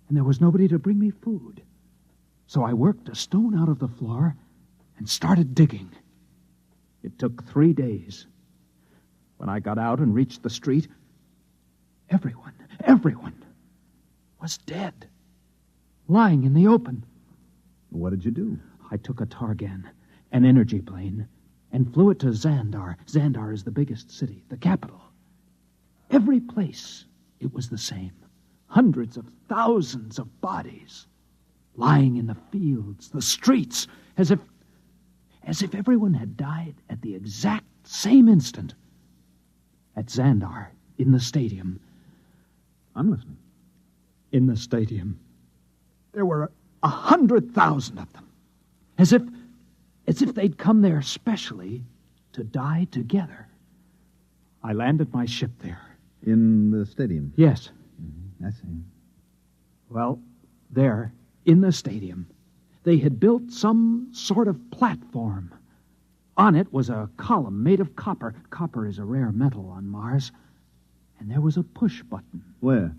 and there was nobody to bring me food. So I worked a stone out of the floor and started digging. It took 3 days. When I got out and reached the street, everyone was dead, lying in the open. What did you do? I took a Targan, an energy plane, and flew it to Xandar. Xandar is the biggest city, the capital. Every place, it was the same. Hundreds of thousands of bodies lying in the fields, the streets, as if everyone had died at the exact same instant. At Xandar, in the stadium. I'm listening. In the stadium, there were 100,000 of them. As if they'd come there specially to die together. I landed my ship there. In the stadium? Yes. Mm-hmm. I see. Well, there, in the stadium, they had built some sort of platform. On it was a column made of copper. Copper is a rare metal on Mars. And there was a push button. Where?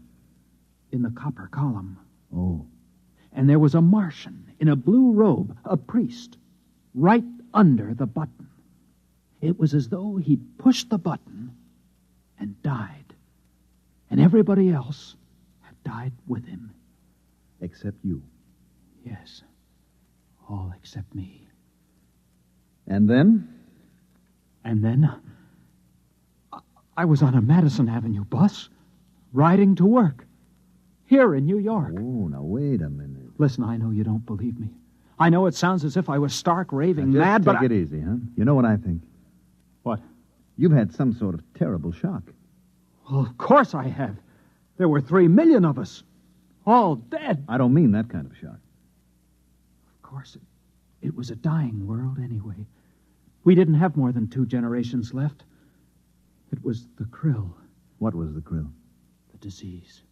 In the copper column. Oh. And there was a Martian in a blue robe, a priest, right under the button. It was as though he'd pushed the button and died. And everybody else had died with him. Except you? Yes. All except me. And then? And then I was on a Madison Avenue bus, riding to work, here in New York. Oh, now wait a minute. Listen, I know you don't believe me. I know it sounds as if I was stark raving mad, but take it easy, huh? You know what I think? What? You've had some sort of terrible shock. Well, of course I have. There were 3 million of us, all dead. I don't mean that kind of shock. Of course, it was a dying world anyway. We didn't have more than 2 generations left. It was the krill. What was the krill? The disease.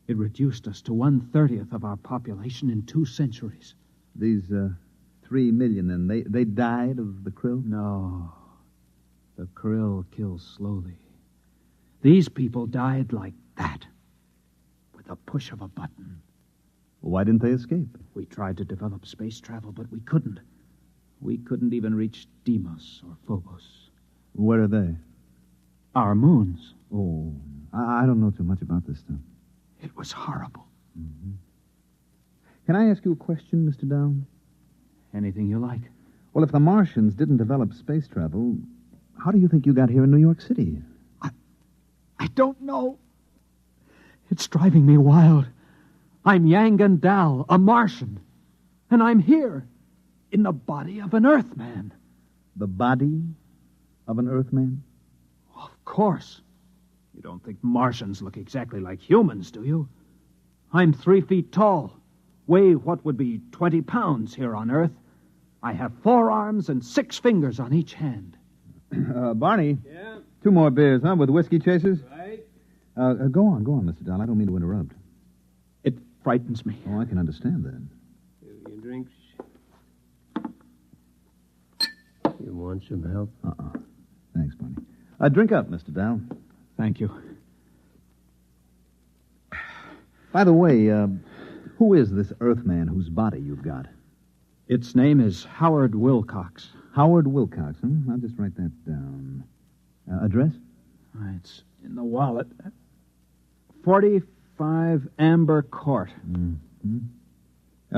It reduced us to 1/30th of our population in 2 centuries. These 3 million, and they died of the krill? No. The krill kills slowly. These people died like that, with a push of a button. Why didn't they escape? We tried to develop space travel, but we couldn't. We couldn't even reach Deimos or Phobos. Where are they? Our moons. Oh, I don't know too much about this stuff. It was horrible. Mm-hmm. Can I ask you a question, Mr. Down? Anything you like. Well, if the Martians didn't develop space travel, how do you think you got here in New York City? I don't know. It's driving me wild. I'm Yangan Dal, a Martian. And I'm here, in the body of an Earthman. The body of an Earthman? Of course. You don't think Martians look exactly like humans, do you? I'm 3 feet tall, weigh what would be 20 pounds here on Earth. I have 4 arms and 6 fingers on each hand. Barney? Yeah? 2 more beers, huh, with whiskey chasers? Right. Go on, Mr. Dahl. I don't mean to interrupt. It frightens me. Oh, I can understand that. Your drinks. You want some help? Thanks, Barney. Drink up, Mr. Dahl. Thank you. By the way, who is this Earthman whose body you've got? Its name is Howard Wilcox. Howard Wilcox, huh? I'll just write that down. Address? It's in the wallet. 45 Amber Court. Mm-hmm.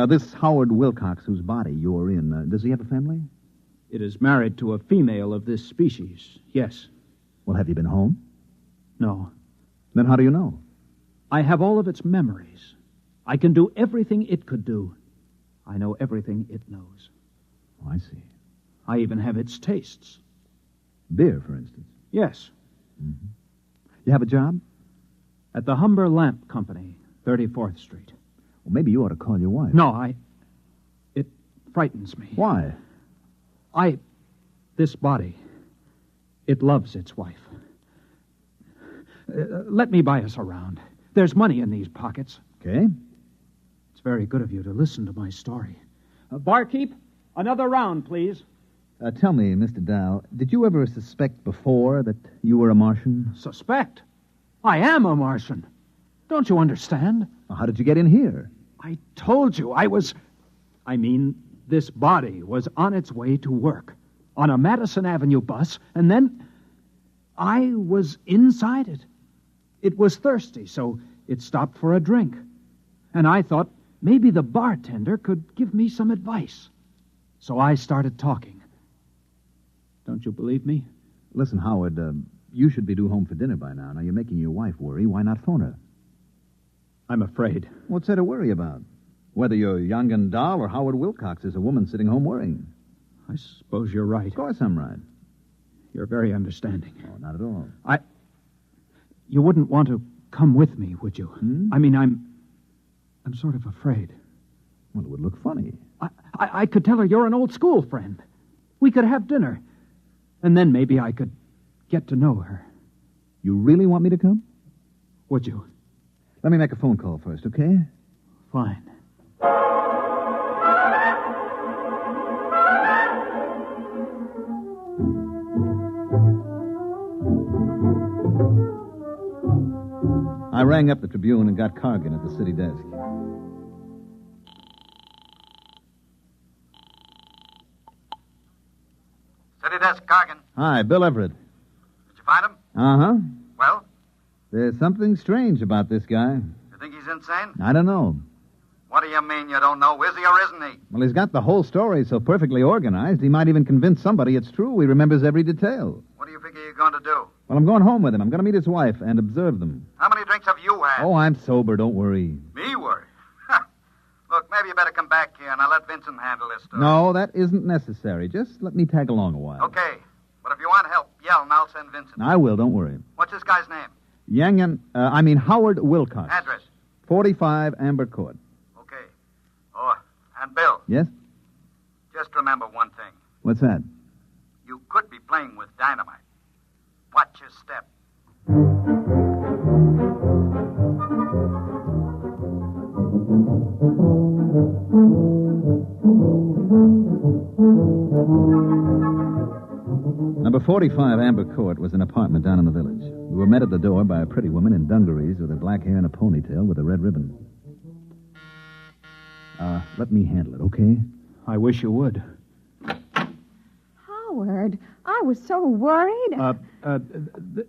This Howard Wilcox whose body you're in, does he have a family? It is married to a female of this species, yes. Well, have you been home? No. Then how do you know? I have all of its memories. I can do everything it could do. I know everything it knows. Oh, I see. I even have its tastes. Beer, for instance? Yes. Mm-hmm. You have a job? At the Humber Lamp Company, 34th Street. Well, maybe you ought to call your wife. No, It frightens me. Why? This body, it loves its wife. Let me buy us around. There's money in these pockets. Okay. It's very good of you to listen to my story. Barkeep, another round, please. Tell me, Mr. Dow, did you ever suspect before that you were a Martian? Suspect? I am a Martian. Don't you understand? Well, how did you get in here? I told you this body was on its way to work on a Madison Avenue bus, and then I was inside it. It was thirsty, so it stopped for a drink. And I thought maybe the bartender could give me some advice. So I started talking. Don't you believe me? Listen, Howard, you should be due home for dinner by now. Now, you're making your wife worry. Why not phone her? I'm afraid. What's there to worry about? Whether you're young and dull or Howard Wilcox is a woman sitting home worrying. I suppose you're right. Of course I'm right. You're very understanding. Oh, not at all. You wouldn't want to come with me, would you? I'm sort of afraid. Well, it would look funny. I could tell her you're an old school friend. We could have dinner. And then maybe I could get to know her. You really want me to come? Would you? Let me make a phone call first, okay? Fine. I rang up the Tribune and got Cargan at the city desk. City desk, Cargan. Hi, Bill Everett. Did you find him? Uh-huh. Well? There's something strange about this guy. You think he's insane? I don't know. What do you mean you don't know? Is he or isn't he? Well, he's got the whole story so perfectly organized, he might even convince somebody it's true. He remembers every detail. What do you figure you're going to do? Well, I'm going home with him. I'm going to meet his wife and observe them. How many drinks have you had? Oh, I'm sober. Don't worry. Me worry? Look, maybe you better come back here and I'll let Vincent handle this story. No, that isn't necessary. Just let me tag along a while. Okay. But if you want help, yell and I'll send Vincent. I will. Don't worry. What's this guy's name? Howard Wilcox. Address? 45 Amber Court. Okay. Oh, and Bill. Yes? Just remember one thing. What's that? You could be playing with dynamite. Watch your step. Number 45 Amber Court was an apartment down in the village. We were met at the door by a pretty woman in dungarees with her black hair and a ponytail with a red ribbon. Let me handle it, okay? I wish you would. Howard, I was so worried.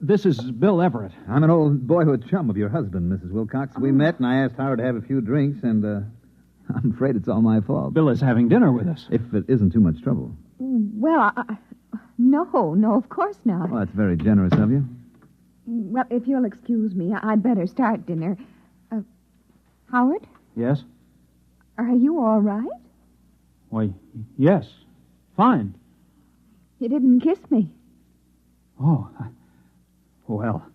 This is Bill Everett. I'm an old boyhood chum of your husband, Mrs. Wilcox. We met, and I asked Howard to have a few drinks, and I'm afraid it's all my fault. Bill is having dinner with us. If it isn't too much trouble. Well, no, of course not. Well, that's very generous of you. Well, if you'll excuse me, I'd better start dinner. Howard, Yes? are you all right? Why, yes. Fine. You didn't kiss me. Oh, well.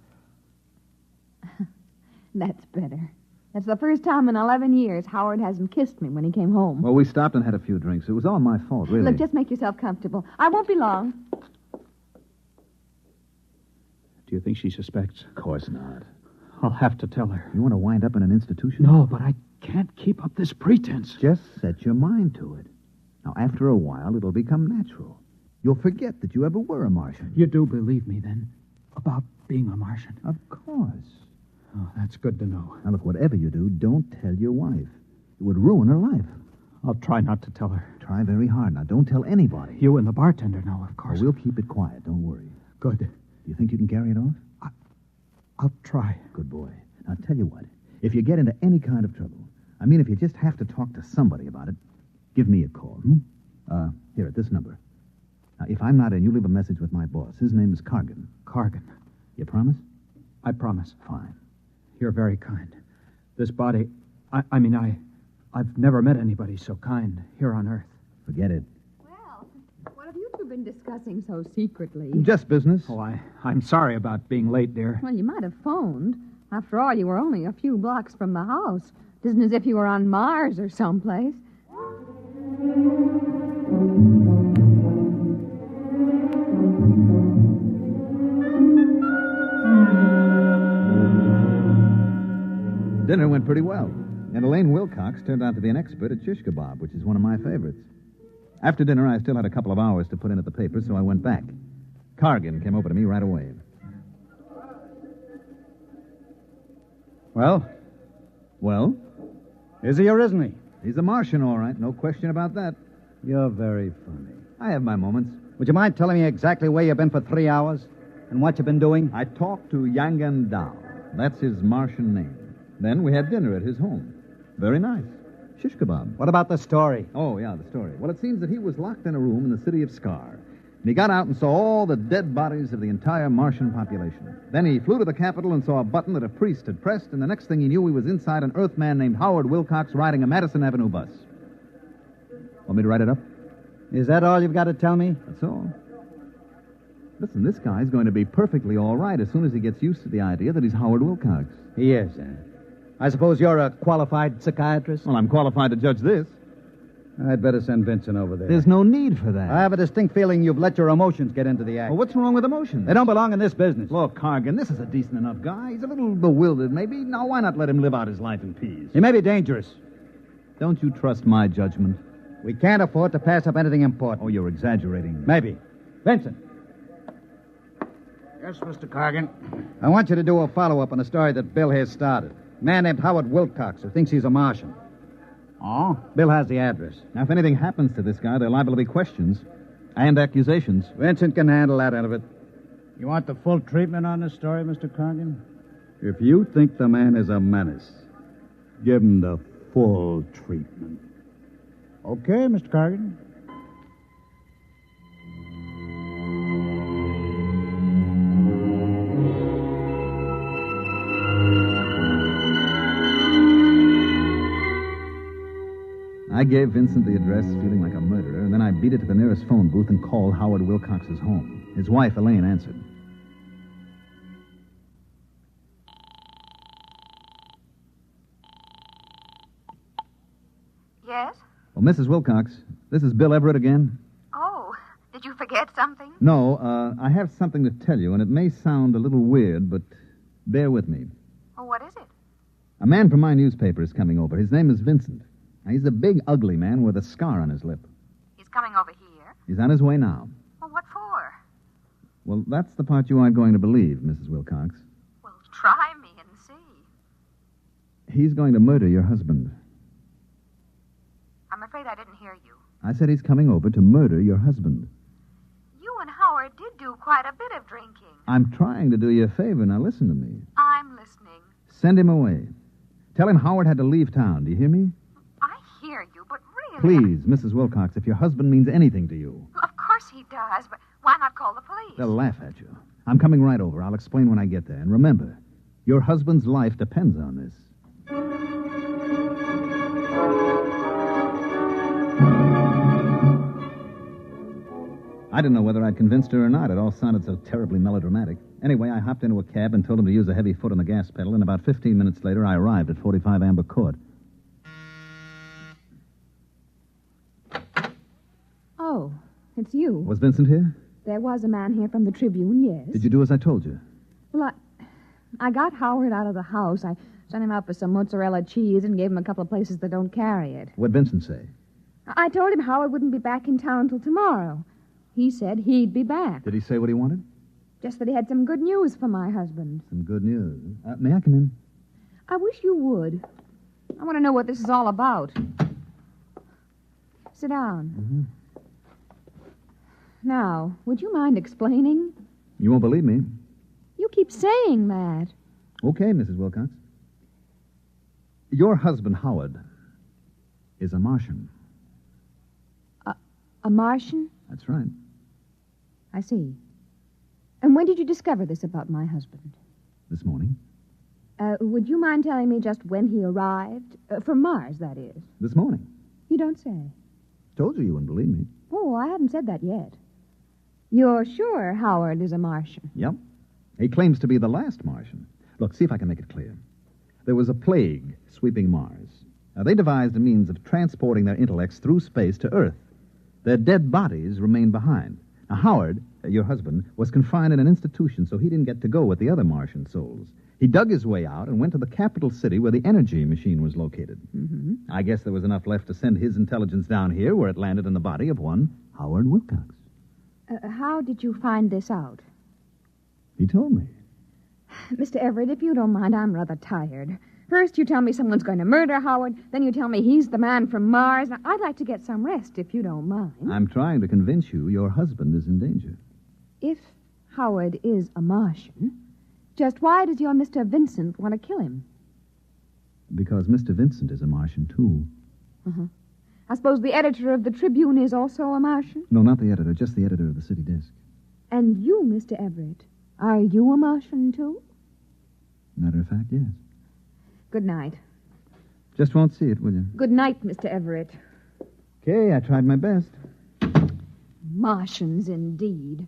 That's better. That's the first time in 11 years Howard hasn't kissed me when he came home. Well, we stopped and had a few drinks. It was all my fault, really. Look, just make yourself comfortable. I won't be long. Do you think she suspects? Of course not. I'll have to tell her. You want to wind up in an institution? No, but I can't keep up this pretense. Just set your mind to it. Now, after a while, it'll become natural. You'll forget that you ever were a Martian. You do believe me, then, about being a Martian? Of course. Oh, that's good to know. Now, look, whatever you do, don't tell your wife. It would ruin her life. I'll try not to tell her. Try very hard. Now, don't tell anybody. You and the bartender know, of course. Well, we'll keep it quiet. Don't worry. Good. Do you think you can carry it off? I'll try. Good boy. Now, tell you what. If you get into any kind of trouble, if you just have to talk to somebody about it, give me a call. Here, at this number. Now, if I'm not in, you leave a message with my boss. His name is Cargan. Cargan. You promise? I promise. Fine. You're very kind. This body... I've never met anybody so kind here on Earth. Forget it. Well, what have you two been discussing so secretly? Just business. Oh, I'm sorry about being late, dear. Well, you might have phoned. After all, you were only a few blocks from the house. It isn't as if you were on Mars or someplace. Dinner went pretty well, and Elaine Wilcox turned out to be an expert at shish kebab, which is one of my favorites. After dinner, I still had a couple of hours to put in at the paper, so I went back. Cargan came over to me right away. Well? Well? Is he or isn't he? He's a Martian, all right. No question about that. You're very funny. I have my moments. Would you mind telling me exactly where you've been for 3 hours? And what you've been doing? I talked to Yangan Dao. That's his Martian name. Then we had dinner at his home. Very nice. Shish kebab. What about the story? Oh, yeah, the story. Well, it seems that he was locked in a room in the city of Scar. And he got out and saw all the dead bodies of the entire Martian population. Then he flew to the Capitol and saw a button that a priest had pressed, and the next thing he knew, he was inside an Earthman named Howard Wilcox riding a Madison Avenue bus. Want me to write it up? Is that all you've got to tell me? That's all. Listen, this guy's going to be perfectly all right as soon as he gets used to the idea that he's Howard Wilcox. He is, I suppose you're a qualified psychiatrist? Well, I'm qualified to judge this. I'd better send Vincent over there. There's no need for that. I have a distinct feeling you've let your emotions get into the act. Well, what's wrong with emotions? They don't belong in this business. Look, Cargan, this is a decent enough guy. He's a little bewildered, maybe. Now, why not let him live out his life in peace? He may be dangerous. Don't you trust my judgment? We can't afford to pass up anything important. Oh, you're exaggerating. Maybe. Vincent. Yes, Mr. Cargan. I want you to do a follow-up on a story that Bill here started. A man named Howard Wilcox who thinks he's a Martian. Oh? Bill has the address. Now, if anything happens to this guy, there are liable to be questions and accusations. Vincent can handle that end of it. You want the full treatment on this story, Mr. Cargan? If you think the man is a menace, give him the full treatment. Okay, Mr. Cargan. I gave Vincent the address, feeling like a murderer, and then I beat it to the nearest phone booth and called Howard Wilcox's home. His wife, Elaine, answered. Yes? Well, Mrs. Wilcox, this is Bill Everett again. Oh, did you forget something? No, I have something to tell you, and it may sound a little weird, but bear with me. Oh, what is it? A man from my newspaper is coming over. His name is Vincent. Now, he's a big, ugly man with a scar on his lip. He's coming over here? He's on his way now. Well, what for? Well, that's the part you aren't going to believe, Mrs. Wilcox. Well, try me and see. He's going to murder your husband. I'm afraid I didn't hear you. I said he's coming over to murder your husband. You and Howard did do quite a bit of drinking. I'm trying to do you a favor. Now, listen to me. I'm listening. Send him away. Tell him Howard had to leave town. Do you hear me? I hear you, but really... Please, Mrs. Wilcox, if your husband means anything to you. Well, of course he does, but why not call the police? They'll laugh at you. I'm coming right over. I'll explain when I get there. And remember, your husband's life depends on this. I didn't know whether I'd convinced her or not. It all sounded so terribly melodramatic. Anyway, I hopped into a cab and told him to use a heavy foot on the gas pedal, and about 15 minutes later, I arrived at 45 Amber Court. Oh, it's you. Was Vincent here? There was a man here from the Tribune, yes. Did you do as I told you? Well, I got Howard out of the house. I sent him out for some mozzarella cheese and gave him a couple of places that don't carry it. What'd Vincent say? I told him Howard wouldn't be back in town till tomorrow. He said he'd be back. Did he say what he wanted? Just that he had some good news for my husband. Some good news. May I come in? I wish you would. I want to know what this is all about. Sit down. Mm-hmm. Now, would you mind explaining? You won't believe me. You keep saying that. Okay, Mrs. Wilcox. Your husband, Howard, is a Martian. A Martian? That's right. I see. And when did you discover this about my husband? This morning. Would you mind telling me just when he arrived? From Mars, that is. This morning. You don't say. Told you wouldn't believe me. Oh, I hadn't said that yet. You're sure Howard is a Martian? Yep. He claims to be the last Martian. Look, see if I can make it clear. There was a plague sweeping Mars. Now, they devised a means of transporting their intellects through space to Earth. Their dead bodies remained behind. Now, Howard, your husband, was confined in an institution, so he didn't get to go with the other Martian souls. He dug his way out and went to the capital city where the energy machine was located. Mm-hmm. I guess there was enough left to send his intelligence down here, where it landed in the body of one Howard Wilcox. How did you find this out? He told me. Mr. Everett, if you don't mind, I'm rather tired. First you tell me someone's going to murder Howard, then you tell me he's the man from Mars. Now, I'd like to get some rest, if you don't mind. I'm trying to convince you your husband is in danger. If Howard is a Martian, just why does your Mr. Vincent want to kill him? Because Mr. Vincent is a Martian, too. Uh-huh. I suppose the editor of the Tribune is also a Martian? No, not the editor, just the editor of the city desk. And you, Mr. Everett, are you a Martian, too? Matter of fact, yes. Good night. Just won't see it, will you? Good night, Mr. Everett. Okay, I tried my best. Martians, indeed.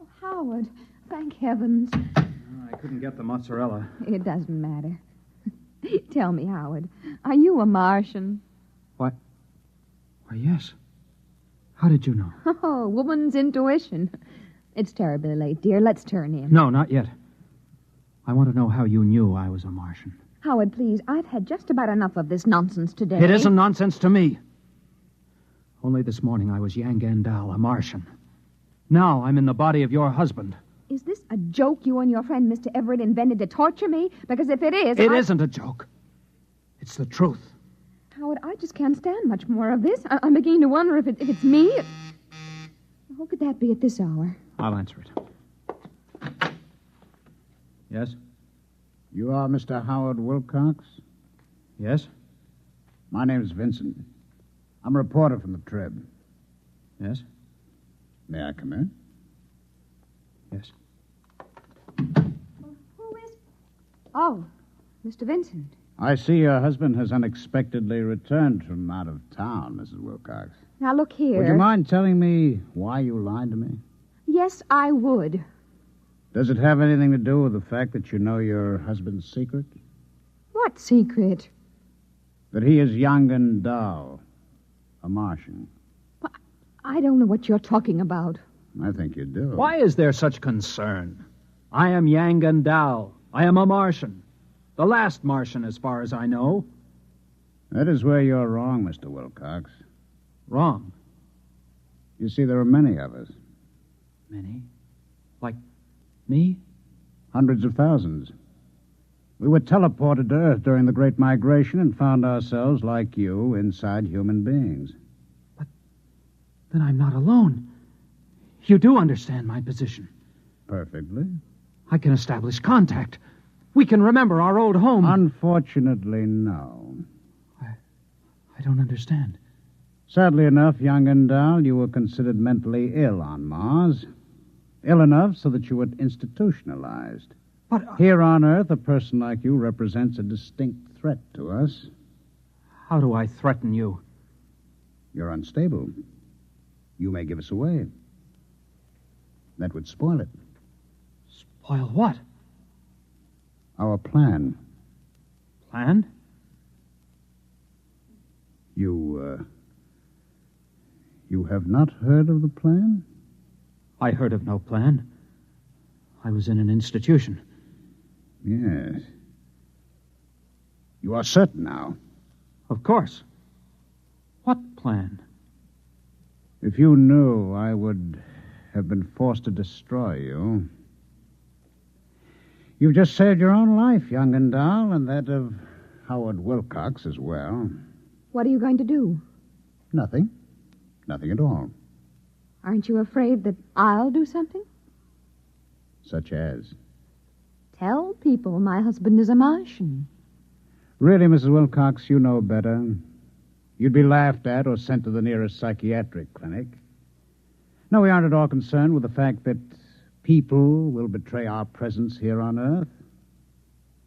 Oh, Howard, thank heavens. I couldn't get the mozzarella. It doesn't matter. Tell me, Howard, are you a Martian? What? Why, yes. How did you know? Oh, woman's intuition. It's terribly late, dear. Let's turn in. No, not yet. I want to know how you knew I was a Martian. Howard, please, I've had just about enough of this nonsense today. It isn't nonsense to me. Only this morning I was Yang Gandal, a Martian. Now I'm in the body of your husband. Is this a joke you and your friend Mr. Everett invented to torture me? Because if it is... It isn't a joke. It's the truth. Howard, I just can't stand much more of this. I'm beginning to wonder if it's me. Who could that be at this hour? I'll answer it. Yes? You are Mr. Howard Wilcox? Yes? My name's Vincent. I'm a reporter from the Trib. Yes? May I come in? Yes. Who is... Oh, Mr. Vincent. I see your husband has unexpectedly returned from out of town, Mrs. Wilcox. Now, look here. Would you mind telling me why you lied to me? Yes, I would. Does it have anything to do with the fact that you know your husband's secret? What secret? That he is young and dull, a Martian. I don't know what you're talking about. I think you do. Why is there such concern? I am Yang Gandal. I am a Martian. The last Martian, as far as I know. That is where you're wrong, Mr. Wilcox. Wrong? You see, there are many of us. Many? Like me? Hundreds of thousands. We were teleported to Earth during the Great Migration and found ourselves, like you, inside human beings. But then I'm not alone. You do understand my position. Perfectly. I can establish contact. We can remember our old home. Unfortunately, no. I don't understand. Sadly enough, young and dull, you were considered mentally ill on Mars. Ill enough so that you were institutionalized. But here on Earth, a person like you represents a distinct threat to us. How do I threaten you? You're unstable. You may give us away. That would spoil it. Spoil what? Our plan. Plan? You have not heard of the plan? I heard of no plan. I was in an institution. Yes. You are certain now? Of course. What plan? If you knew, I would have been forced to destroy you. You've just saved your own life, young and dull, and that of Howard Wilcox as well. What are you going to do? Nothing. Nothing at all. Aren't you afraid that I'll do something? Such as? Tell people my husband is a Martian. Really, Mrs. Wilcox, you know better. You'd be laughed at or sent to the nearest psychiatric clinic. No, we aren't at all concerned with the fact that people will betray our presence here on Earth.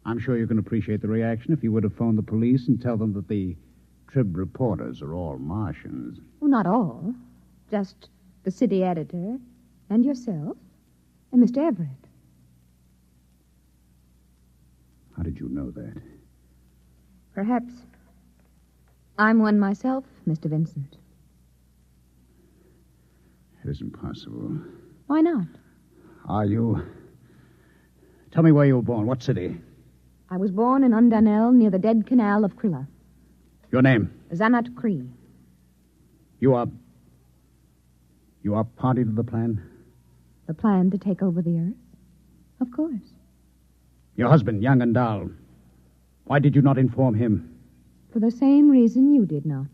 I'm sure you can appreciate the reaction if you were to phone the police and tell them that the Trib reporters are all Martians. Well, not all. Just the city editor and yourself and Mr. Everett. How did you know that? Perhaps I'm one myself, Mr. Vincent. isn't possible. Why not? Are you... Tell me where you were born. What city? I was born in Undanel near the dead canal of Krilla. Your name? Zanat Kree. You are party to the plan? The plan to take over the Earth? Of course. Your husband, Young and Dahl. Why did you not inform him? For the same reason you did not.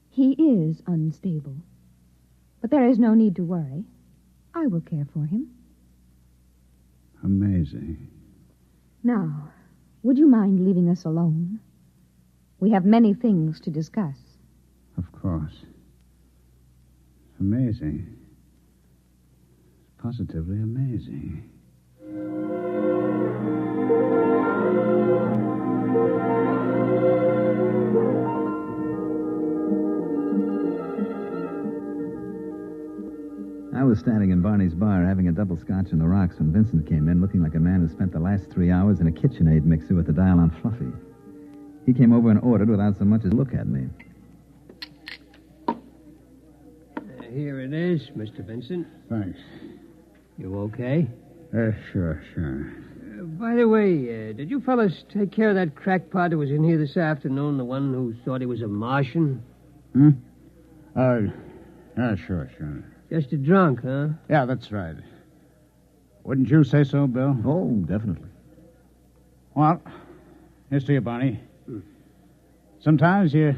He is unstable. But there is no need to worry. I will care for him. Amazing. Now, would you mind leaving us alone? We have many things to discuss. Of course. Amazing. Positively amazing. I was standing in Barney's bar having a double scotch on the rocks when Vincent came in looking like a man who spent the last 3 hours in a KitchenAid mixer with the dial on Fluffy. He came over and ordered without so much as a look at me. Here it is, Mr. Vincent. Thanks. You okay? Sure. By the way, did you fellas take care of that crackpot who was in here this afternoon, the one who thought he was a Martian? Sure. Just a drunk, huh? Yeah, that's right. Wouldn't you say so, Bill? Oh, definitely. Well, here's to you, Barney. Sometimes you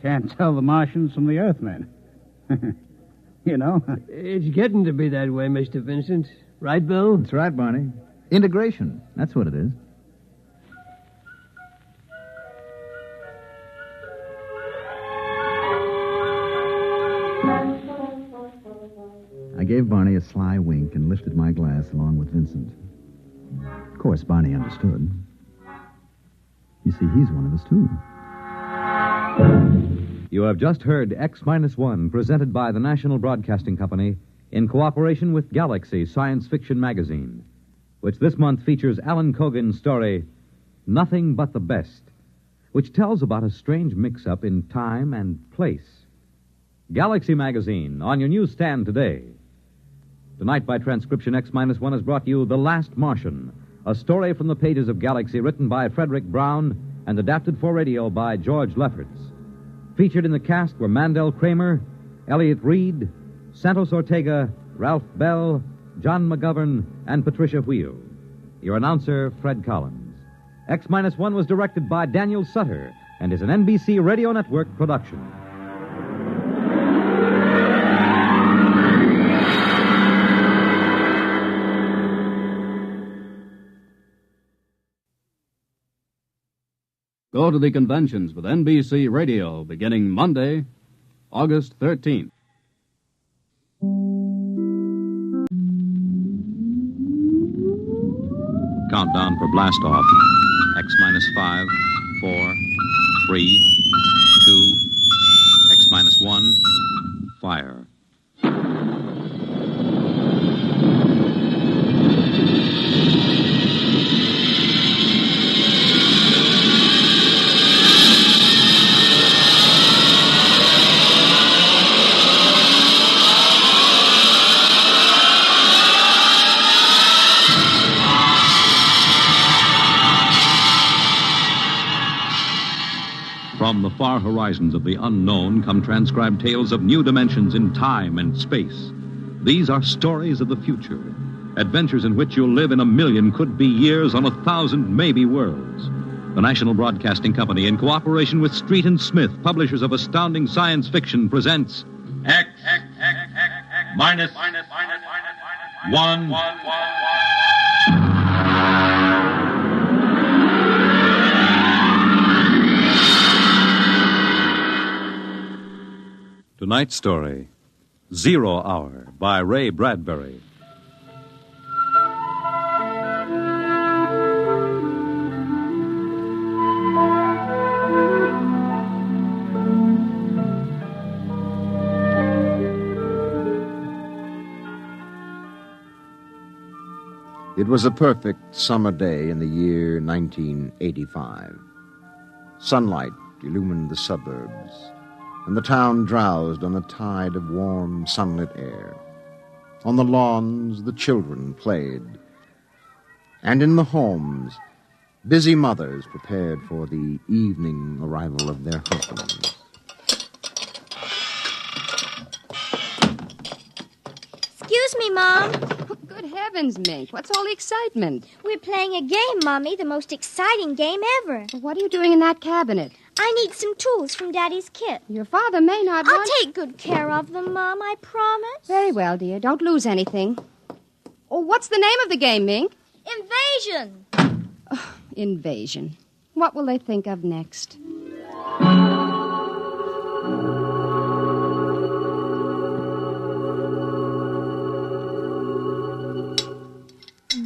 can't tell the Martians from the Earthmen. You know? It's getting to be that way, Mr. Vincent. Right, Bill? That's right, Barney. Integration. That's what it is. I gave Barney a sly wink and lifted my glass along with Vincent. Of course, Barney understood. You see, he's one of us, too. You have just heard X-1, presented by the National Broadcasting Company in cooperation with Galaxy Science Fiction Magazine, which this month features Alan Cogan's story, Nothing But the Best, which tells about a strange mix-up in time and place. Galaxy Magazine, on your newsstand today. Tonight, by transcription, X-1 has brought you The Last Martian, a story from the pages of Galaxy written by Frederick Brown and adapted for radio by George Lefferts. Featured in the cast were Mandel Kramer, Elliot Reed, Santos Ortega, Ralph Bell, John McGovern, and Patricia Wheel. Your announcer, Fred Collins. X-1 was directed by Daniel Sutter and is an NBC Radio Network production. Go to the conventions with NBC Radio beginning Monday, August 13th. Countdown for blastoff. X-5, 4, 3, 2, X-1, fire. From the far horizons of the unknown come transcribed tales of new dimensions in time and space. These are stories of the future, adventures in which you'll live in a million could-be years on 1,000 maybe worlds. The National Broadcasting Company, in cooperation with Street and Smith, publishers of astounding science fiction, presents X minus 1. Tonight's story, 0 Hour, by Ray Bradbury. It was a perfect summer day in the year 1985. Sunlight illumined the suburbs. and the town drowsed on a tide of warm, sunlit air. On the lawns, the children played. And in the homes, busy mothers prepared for the evening arrival of their husbands. Excuse me, Mom. Good heavens, Mink. What's all the excitement? We're playing a game, Mommy, the most exciting game ever. What are you doing in that cabinet? I need some tools from Daddy's kit. Your father may not I'll take good care of them, Mom, I promise. Very well, dear. Don't lose anything. Oh, what's the name of the game, Mink? Invasion. Invasion. What will they think of next?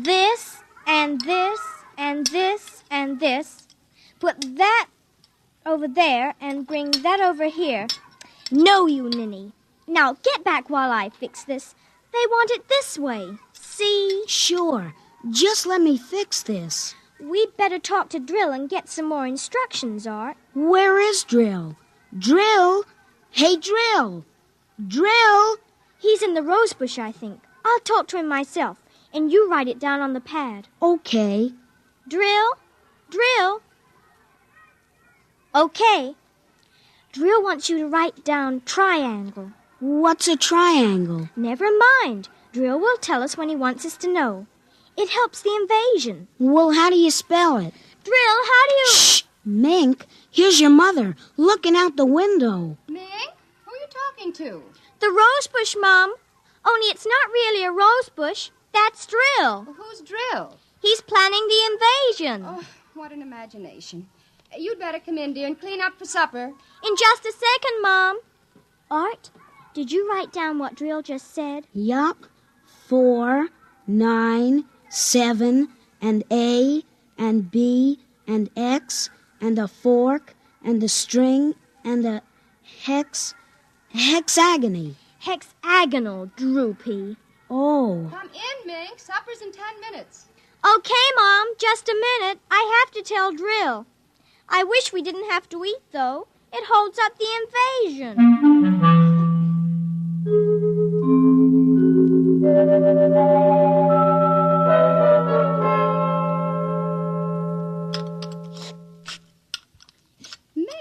This, and this, and this, and this. Put that over there and bring that over here. No, you ninny. Now get back while I fix this. They want it this way. See? Sure. Just let me fix this. We'd better talk to Drill and get some more instructions, Art. Where is Drill? Drill? Hey, Drill! Drill! He's in the rose bush, I think. I'll talk to him myself, and you write it down on the pad. Okay. Drill? Drill? Okay. Drill wants you to write down triangle. What's a triangle? Never mind. Drill will tell us when he wants us to know. It helps the invasion. Well, how do you spell it? Drill, how do you... Shh! Mink, here's your mother, looking out the window. Mink? Who are you talking to? The rose bush, Mom. Only it's not really a rose bush. That's Drill. Well, who's Drill? He's planning the invasion. Oh, what an imagination. You'd better come in, dear, and clean up for supper. In just a second, Mom. Art, did you write down what Drill just said? Yup. 4, 9, 7, and A, and B, and X, and a fork, and a string, and a hexagony. Hexagonal, Droopy. Oh. Come in, Mink. Supper's in 10 minutes. Okay, Mom, just a minute. I have to tell Drill. I wish we didn't have to eat, though. It holds up the invasion.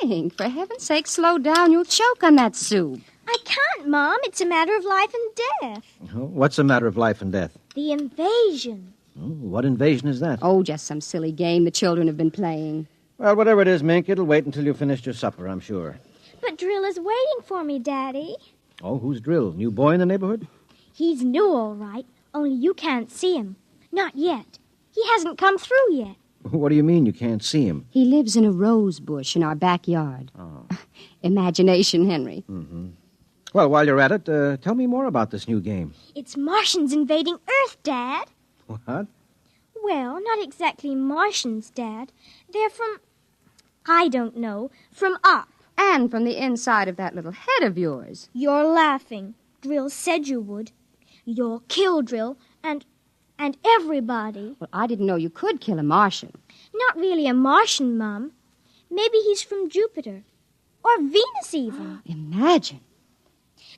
Mink, for heaven's sake, slow down. You'll choke on that soup. I can't, Mom. It's a matter of life and death. What's a matter of life and death? The invasion. What invasion is that? Oh, just some silly game the children have been playing. Well, whatever it is, Mink, it'll wait until you've finished your supper, I'm sure. But Drill is waiting for me, Daddy. Oh, who's Drill? New boy in the neighborhood? He's new, all right, only you can't see him. Not yet. He hasn't come through yet. What do you mean you can't see him? He lives in a rose bush in our backyard. Oh. Imagination, Henry. Mm-hmm. Well, while you're at it, tell me more about this new game. It's Martians invading Earth, Dad. What? Well, not exactly Martians, Dad. They're from, I don't know, from up. And from the inside of that little head of yours. You're laughing. Drill said you would. You'll kill Drill and everybody. Well, I didn't know you could kill a Martian. Not really a Martian, Mum. Maybe he's from Jupiter. Or Venus, even. Imagine.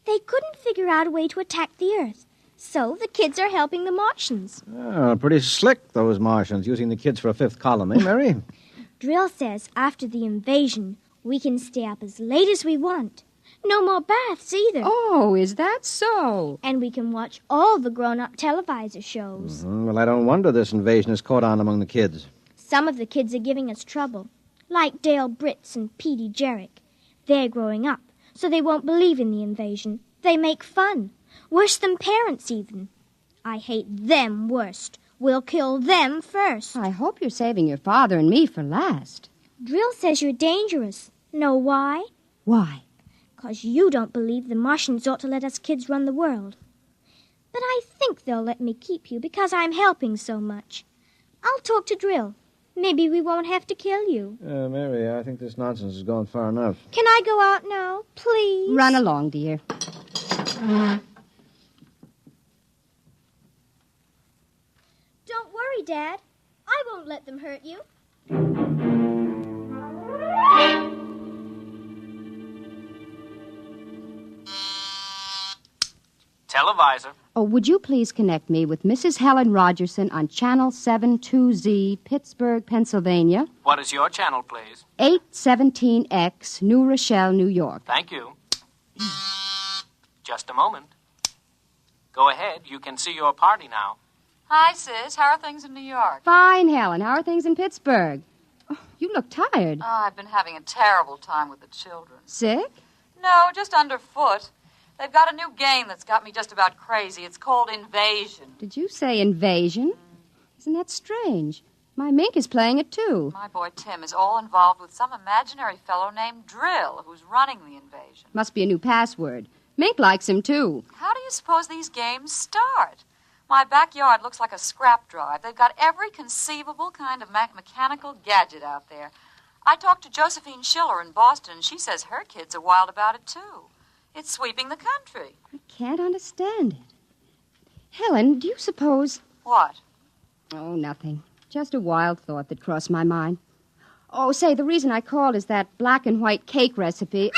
They couldn't figure out a way to attack the Earth. So the kids are helping the Martians. Oh, pretty slick, those Martians, using the kids for a fifth column, eh, Mary? Drill says after the invasion, we can stay up as late as we want. No more baths either. Oh, is that so? And we can watch all the grown-up televisor shows. Mm-hmm. Well, I don't wonder this invasion has caught on among the kids. Some of the kids are giving us trouble, like Dale Britz and Petey Jarrick. They're growing up, so they won't believe in the invasion. They make fun. Worse than parents, even. I hate them worst. We'll kill them first. I hope you're saving your father and me for last. Drill says you're dangerous. Know why? Why? 'Cause you don't believe the Martians ought to let us kids run the world. But I think they'll let me keep you because I'm helping so much. I'll talk to Drill. Maybe we won't have to kill you. Mary, I think this nonsense has gone far enough. Can I go out now, please? Run along, dear. Don't worry, Dad. I won't let them hurt you. Televisor. Oh, would you please connect me with Mrs. Helen Rogerson on Channel 72Z, Pittsburgh, Pennsylvania, What is your channel, please? 817X, New Rochelle, New York. Thank you. Just a moment. Go ahead. You can see your party now. Hi, sis. How are things in New York? Fine, Helen. How are things in Pittsburgh? Oh, you look tired. Oh, I've been having a terrible time with the children. Sick? No, just underfoot. They've got a new game that's got me just about crazy. It's called Invasion. Did you say invasion? Isn't that strange? My mink is playing it, too. My boy Tim is all involved with some imaginary fellow named Drill, who's running the invasion. Must be a new password. Mink likes him, too. How do you suppose these games start? My backyard looks like a scrap drive. They've got every conceivable kind of mechanical gadget out there. I talked to Josephine Schiller in Boston, and she says her kids are wild about it, too. It's sweeping the country. I can't understand it. Helen, do you suppose... What? Oh, nothing. Just a wild thought that crossed my mind. Oh, say, the reason I called is that black and white cake recipe...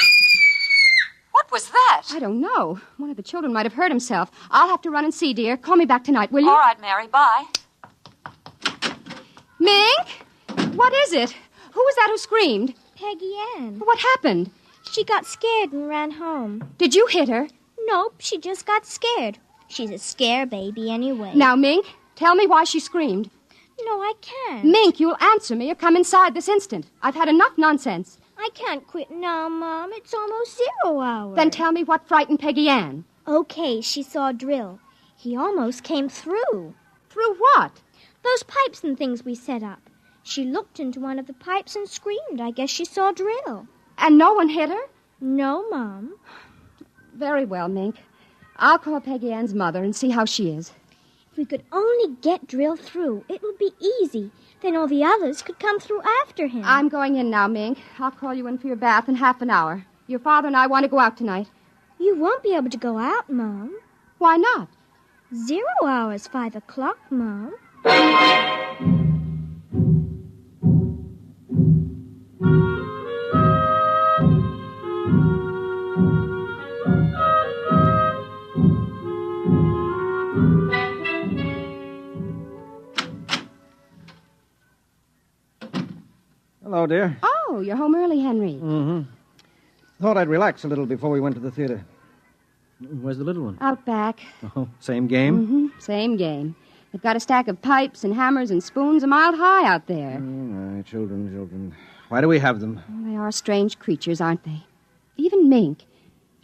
What was that? I don't know. One of the children might have hurt himself. I'll have to run and see, dear. Call me back tonight, will you? All right, Mary. Bye. Mink? What is it? Who was that who screamed? Peggy Ann. What happened? She got scared and ran home. Did you hit her? Nope, she just got scared. She's a scare baby anyway. Now, Mink, tell me why she screamed. No, I can't. Mink, you'll answer me or come inside this instant. I've had enough nonsense. I can't quit now, Mom. It's almost 0 hour. Then tell me what frightened Peggy Ann. Okay, she saw Drill. He almost came through. Through what? Those pipes and things we set up. She looked into one of the pipes and screamed. I guess she saw Drill. And no one hit her? No, Mom. Very well, Mink. I'll call Peggy Ann's mother and see how she is. If we could only get Drill through, it would be easy. Then all the others could come through after him. I'm going in now, Mink. I'll call you in for your bath in half an hour. Your father and I want to go out tonight. You won't be able to go out, Mom. Why not? 0 hour is 5 o'clock, Mom. Hello, dear. Oh, you're home early, Henry. Mm-hmm. Thought I'd relax a little before we went to the theater. Where's the little one? Out back. Oh, same game? Mm-hmm. Same game. They've got a stack of pipes and hammers and spoons a mile high out there. My children. Why do we have them? Well, they are strange creatures, aren't they? Even Mink.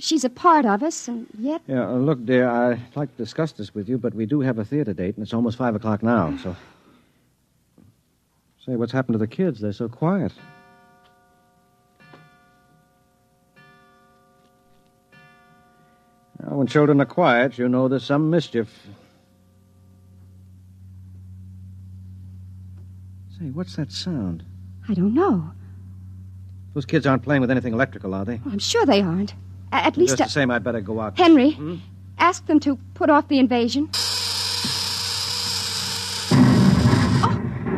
She's a part of us, and yet... Yeah, look, dear, I'd like to discuss this with you, but we do have a theater date, and it's almost 5 o'clock now, so... Say, what's happened to the kids? They're so quiet. Now, when children are quiet, you know there's some mischief. Say, what's that sound? I don't know. Those kids aren't playing with anything electrical, are they? Oh, I'm sure they aren't. At least... Just the same, I'd better go out. Henry, ask them to put off the invasion.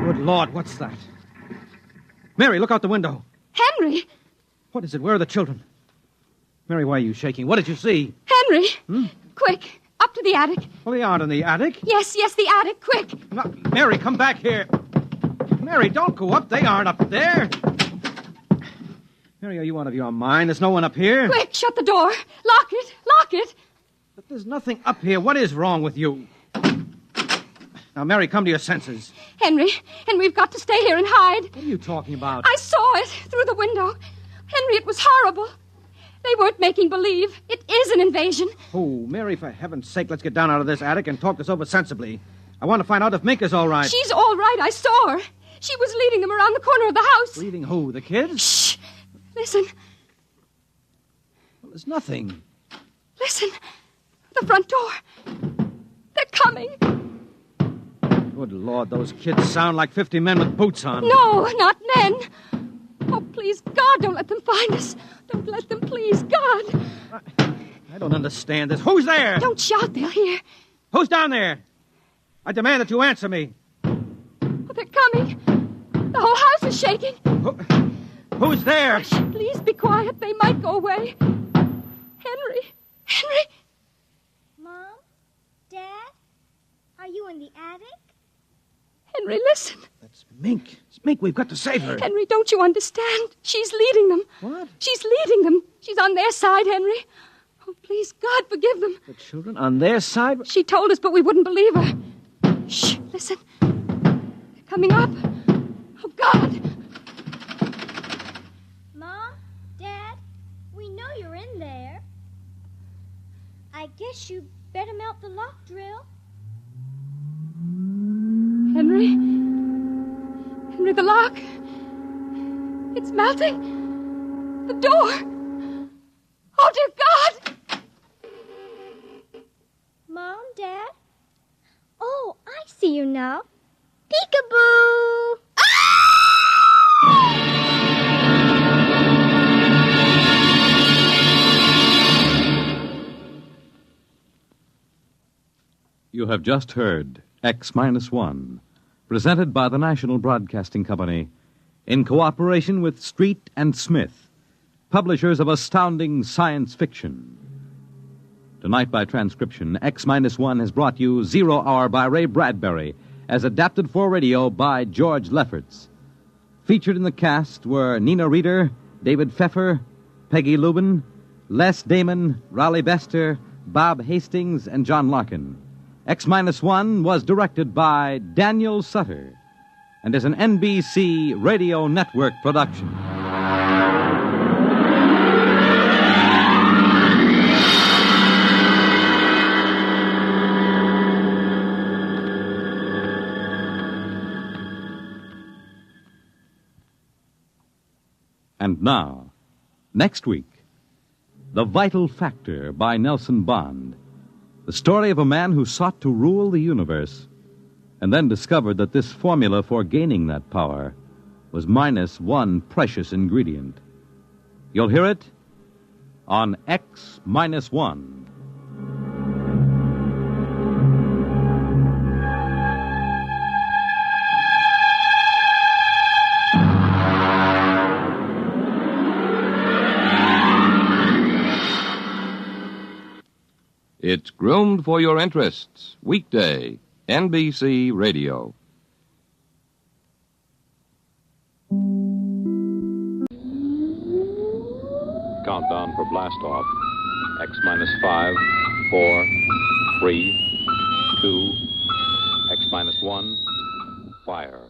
Good Lord, what's that? Mary, look out the window. Henry! What is it? Where are the children? Mary, why are you shaking? What did you see? Henry! Quick, up to the attic. Well, they aren't in the attic. Yes, the attic, quick. No, Mary, come back here. Mary, don't go up. They aren't up there. Mary, are you out of your mind? There's no one up here. Quick, shut the door. Lock it. But there's nothing up here. What is wrong with you? Now, Mary, come to your senses. Henry, we've got to stay here and hide. What are you talking about? I saw it through the window. Henry, it was horrible. They weren't making believe. It is an invasion. Oh, Mary, for heaven's sake, let's get down out of this attic and talk this over sensibly. I want to find out if Mink is all right. She's all right. I saw her. She was leading them around the corner of the house. Leading who? The kids? Shh. Listen. Well, there's nothing. Listen. The front door. They're coming. Good Lord, those kids sound like 50 men with boots on. No, not men. Oh, please, God, don't let them find us. Don't let them, please, God. I don't understand this. Who's there? Don't shout, they'll hear. Who's down there? I demand that you answer me. Oh, they're coming. The whole house is shaking. Who's there? Hush, please be quiet. They might go away. Henry. Mom? Are you in the attic? Henry, listen. That's Mink. It's Mink. We've got to save her. Henry, don't you understand? She's leading them. What? She's leading them. She's on their side, Henry. Oh, please, God, forgive them. The children on their side? She told us, but we wouldn't believe her. Shh, listen. They're coming up. Oh, God. Mom, Dad, we know you're in there. I guess you better melt the lock drill. Henry? Henry, the lock. It's melting. The door. Oh, dear God. Mom, Dad? Oh, I see you now. Peekaboo! You have just heard X-1, presented by the National Broadcasting Company in cooperation with Street and Smith, publishers of astounding science fiction. Tonight, by transcription, X-1 has brought you 0 Hour by Ray Bradbury, as adapted for radio by George Lefferts. Featured in the cast were Nina Reeder, David Pfeffer, Peggy Lubin, Les Damon, Raleigh Bester, Bob Hastings, and John Larkin. X-1 was directed by Daniel Sutter and is an NBC Radio Network production. And now, next week, The Vital Factor by Nelson Bond. The story of a man who sought to rule the universe and then discovered that this formula for gaining that power was minus one precious ingredient. You'll hear it on X-1. It's Groomed for Your Interests, weekday, NBC Radio. Countdown for blast-off. X-5, 4, 3, 2, X-1, fire.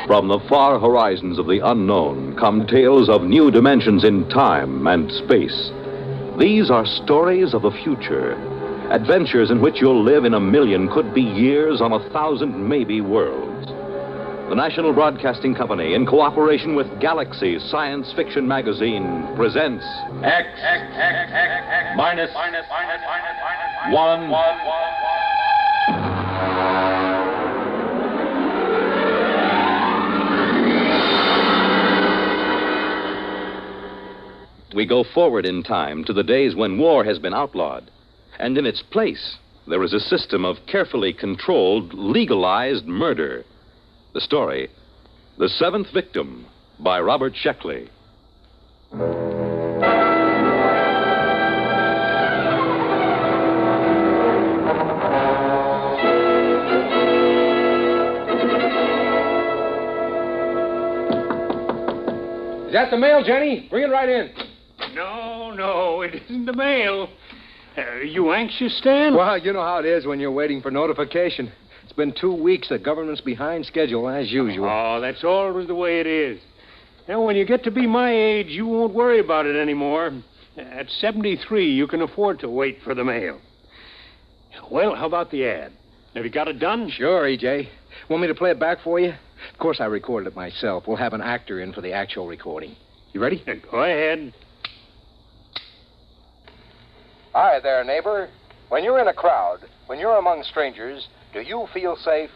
From the far horizons of the unknown come tales of new dimensions in time and space. These are stories of the future, adventures in which you'll live in a million, could be years, on 1,000 maybe worlds. The National Broadcasting Company, in cooperation with Galaxy Science Fiction Magazine, presents X-1. We go forward in time to the days when war has been outlawed, and in its place, there is a system of carefully controlled, legalized murder. The story, The Seventh Victim, by Robert Sheckley. Is that the mail, Jenny? Bring it right in. No, it isn't the mail. Are you anxious, Stan? Well, you know how it is when you're waiting for notification. It's been 2 weeks. The government's behind schedule, as usual. Oh, that's always the way it is. Now, when you get to be my age, you won't worry about it anymore. At 73, you can afford to wait for the mail. Well, how about the ad? Have you got it done? Sure, E.J. Want me to play it back for you? Of course, I recorded it myself. We'll have an actor in for the actual recording. You ready? Go ahead. Hi there, neighbor. When you're in a crowd, when you're among strangers, do you feel safe?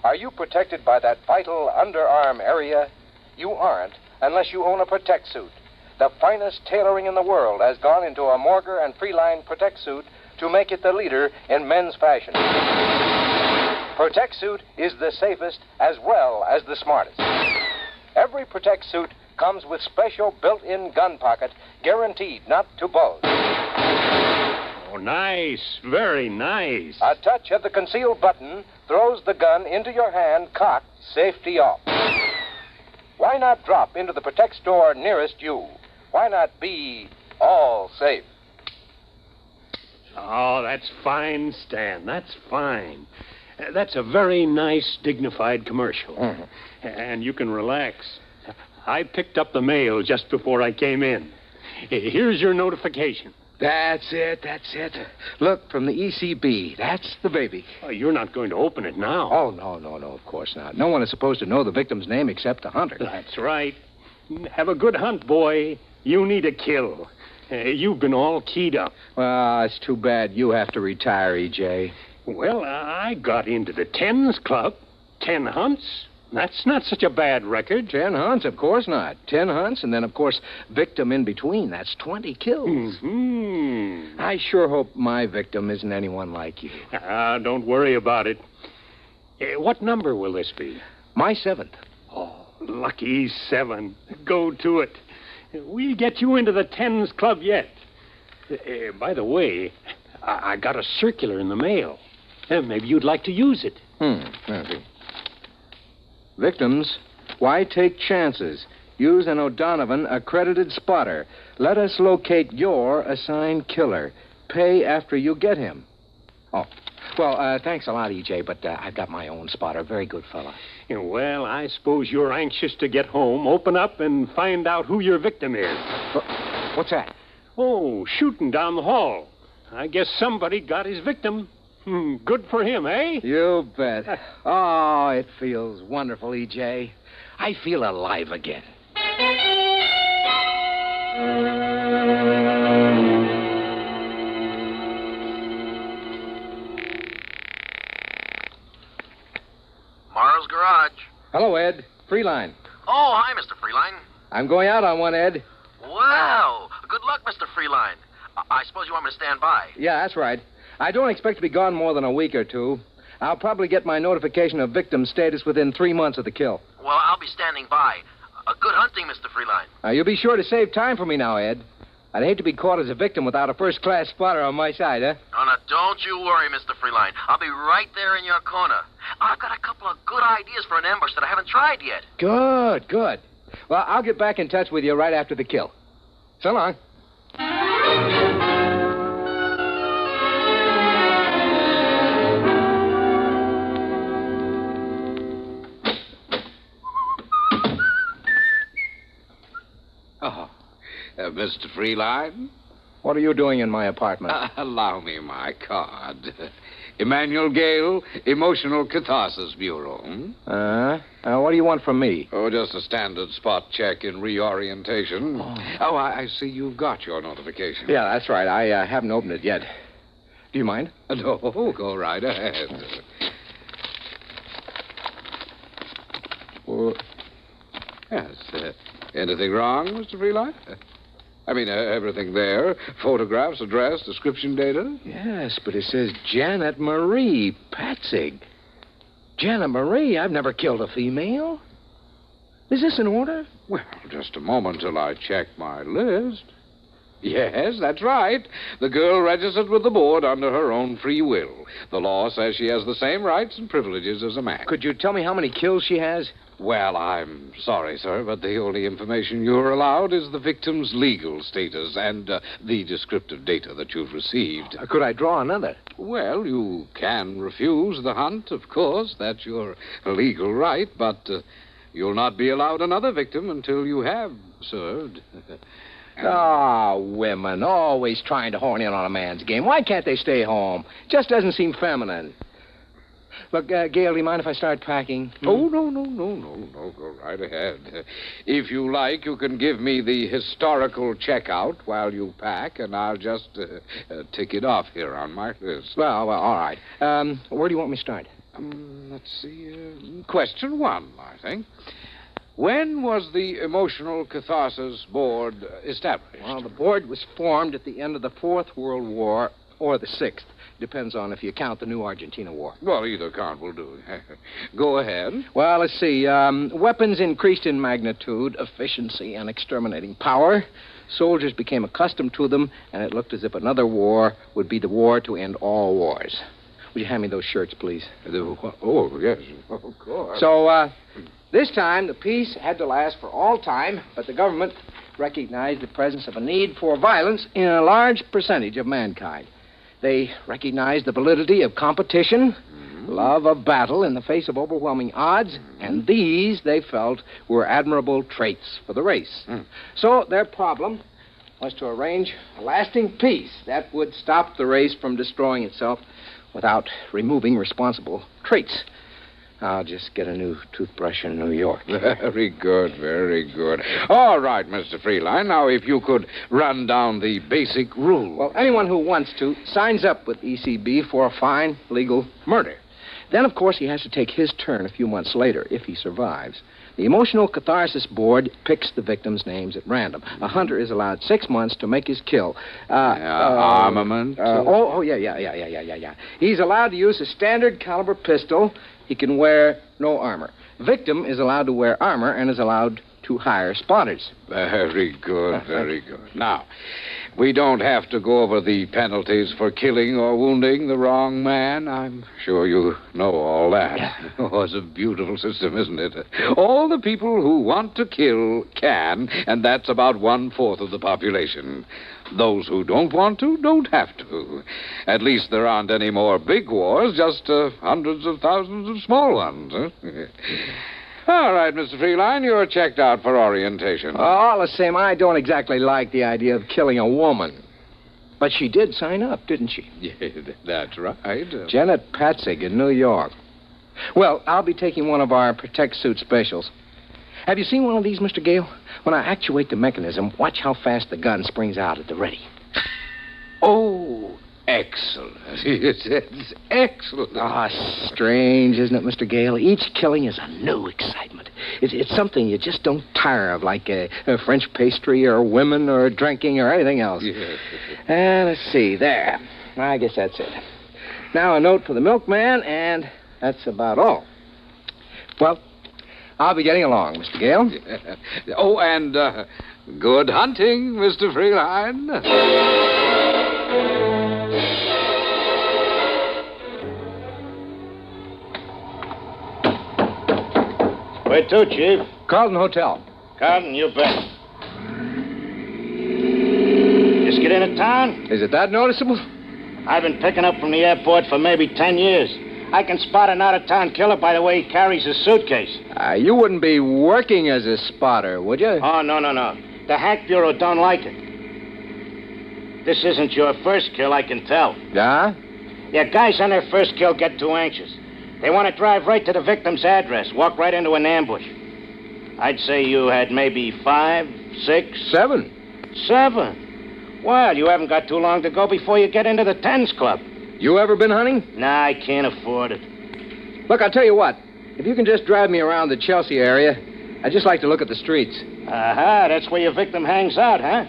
Are you protected by that vital underarm area? you aren't unless you own a Protect suit. The finest tailoring in the world has gone into a Morger and Freeline Protect suit to make it the leader in men's fashion. Protect suit is the safest as well as the smartest. Every Protect suit comes with special built-in gun pocket, guaranteed not to bulge. Oh, nice. Very nice. A touch of the concealed button throws the gun into your hand, cocked, safety off. Why not drop into the Protect store nearest you? Why not be all safe? Oh, that's fine, Stan. That's fine. That's a very nice, dignified commercial. Mm-hmm. And you can relax. I picked up the mail just before I came in. Here's your notification. That's it. Look, from the ECB. That's the baby. Oh, you're not going to open it now. Oh, no, of course not. No one is supposed to know the victim's name except the hunter. That's right. Have a good hunt, boy. You need a kill. You've been all keyed up. Well, it's too bad you have to retire, E.J. Well, I got into the Tens Club. 10 hunts. That's not such a bad record. 10 hunts? Of course not. 10 hunts, and then, of course, victim in between. That's 20 kills. Mm-hmm. I sure hope my victim isn't anyone like you. Don't worry about it. What number will this be? My 7th. Oh, lucky 7. Go to it. We'll get you into the Tens Club yet. By the way, I got a circular in the mail. Maybe you'd like to use it. Okay. Victims, why take chances? Use an O'Donovan accredited spotter. Let us locate your assigned killer. Pay after you get him. Oh, well, thanks a lot, E.J., but I've got my own spotter. Very good fella. Well, I suppose you're anxious to get home, open up, and find out who your victim is. What's that? Oh, shooting down the hall. I guess somebody got his victim. Good for him, eh? You bet. Oh, it feels wonderful, E.J. I feel alive again. Morrow's Garage. Hello, Ed. Freeline. Oh, hi, Mr. Freeline. I'm going out on one, Ed. Wow. Good luck, Mr. Freeline. I suppose you want me to stand by. Yeah, that's right. I don't expect to be gone more than a week or two. I'll probably get my notification of victim status within 3 months of the kill. Well, I'll be standing by. Good hunting, Mr. Freeline. You'll be sure to save time for me now, Ed. I'd hate to be caught as a victim without a first-class spotter on my side, huh? Oh, now, don't you worry, Mr. Freeline. I'll be right there in your corner. I've got a couple of good ideas for an ambush that I haven't tried yet. Good. Well, I'll get back in touch with you right after the kill. So long. Mr. Freeline? What are you doing in my apartment? Allow me my card. Emmanuel Gale, Emotional Catharsis Bureau. What do you want from me? Oh, just a standard spot check in reorientation. Oh, I see you've got your notification. Yeah, that's right. I haven't opened it yet. Do you mind? No, go right ahead. Yes. Anything wrong, Mr. Freeline? I mean, everything there. Photographs, address, description data. Yes, but it says Janet Marie Patzig. Janet Marie? I've never killed a female. Is this in order? Well, just a moment till I check my list. Yes, that's right. The girl registered with the board under her own free will. The law says she has the same rights and privileges as a man. Could you tell me how many kills she has? Well, I'm sorry, sir, but the only information you're allowed is the victim's legal status and the descriptive data that you've received. Could I draw another? Well, you can refuse the hunt, of course. That's your legal right, but you'll not be allowed another victim until you have served. Women, always trying to horn in on a man's game. Why can't they stay home? Just doesn't seem feminine. Look, Gail, do you mind if I start packing? Oh, no. Go right ahead. If you like, you can give me the historical checkout while you pack, and I'll just tick it off here on my list. Well, all right. Where do you want me to start? Let's see. Question 1, I think. When was the Emotional Catharsis Board established? Well, the board was formed at the end of the Fourth World War or the Sixth. Depends on if you count the new Argentina War. Well, either count will do. Go ahead. Well, let's see. Weapons increased in magnitude, efficiency, and exterminating power. Soldiers became accustomed to them, and it looked as if another war would be the war to end all wars. Would you hand me those shirts, please? Oh, yes, of course. So, this time, the peace had to last for all time, but the government recognized the presence of a need for violence in a large percentage of mankind. They recognized the validity of competition, love of battle in the face of overwhelming odds, and these, they felt, were admirable traits for the race. So their problem was to arrange a lasting peace that would stop the race from destroying itself without removing responsible traits. I'll just get a new toothbrush in New York. Very good, very good. All right, Mr. Freeline. Now, if you could run down the basic rules. Well, anyone who wants to signs up with ECB for a fine legal murder. Then, of course, he has to take his turn a few months later, if he survives. The Emotional Catharsis Board picks the victims' names at random. A hunter is allowed 6 months to make his kill. Armament? Yeah. He's allowed to use a standard caliber pistol. He can wear no armor. Victim is allowed to wear armor and is allowed to hire spotters. Very good, very good. Now, we don't have to go over the penalties for killing or wounding the wrong man. I'm sure you know all that. Oh, it's a beautiful system, isn't it? All the people who want to kill can, and that's about 1/4 of the population. Those who don't want to don't have to. At least there aren't any more big wars, just hundreds of thousands of small ones. All right, Mr. Freeline, you're checked out for orientation. All the same, I don't exactly like the idea of killing a woman. But she did sign up, didn't she? Yeah, that's right. Janet Patzig in New York. Well, I'll be taking one of our Protect Suit specials. Have you seen one of these, Mr. Gale? When I actuate the mechanism, watch how fast the gun springs out at the ready. Oh, excellent. It's excellent. Strange, isn't it, Mr. Gale? Each killing is a new excitement. It's something you just don't tire of, like a French pastry or women or drinking or anything else. Yes. Let's see, there. I guess that's it. Now a note for the milkman, and that's about all. Well, I'll be getting along, Mr. Gale. Oh, and good hunting, Mr. Freeline. Where to, Chief? Carlton Hotel. Carlton, you bet. Just get into town? Is it that noticeable? I've been picking up from the airport for maybe 10 years. I can spot an out-of-town killer by the way he carries his suitcase. You wouldn't be working as a spotter, would you? Oh, no. The Hack Bureau don't like it. This isn't your first kill, I can tell. Yeah? Yeah, guys on their first kill get too anxious. They want to drive right to the victim's address, walk right into an ambush. I'd say you had maybe 5, 6... 7. 7? Well, you haven't got too long to go before you get into the Tens Club. You ever been hunting? Nah, I can't afford it. Look, I'll tell you what. If you can just drive me around the Chelsea area, I'd just like to look at the streets. Aha, that's where your victim hangs out, huh?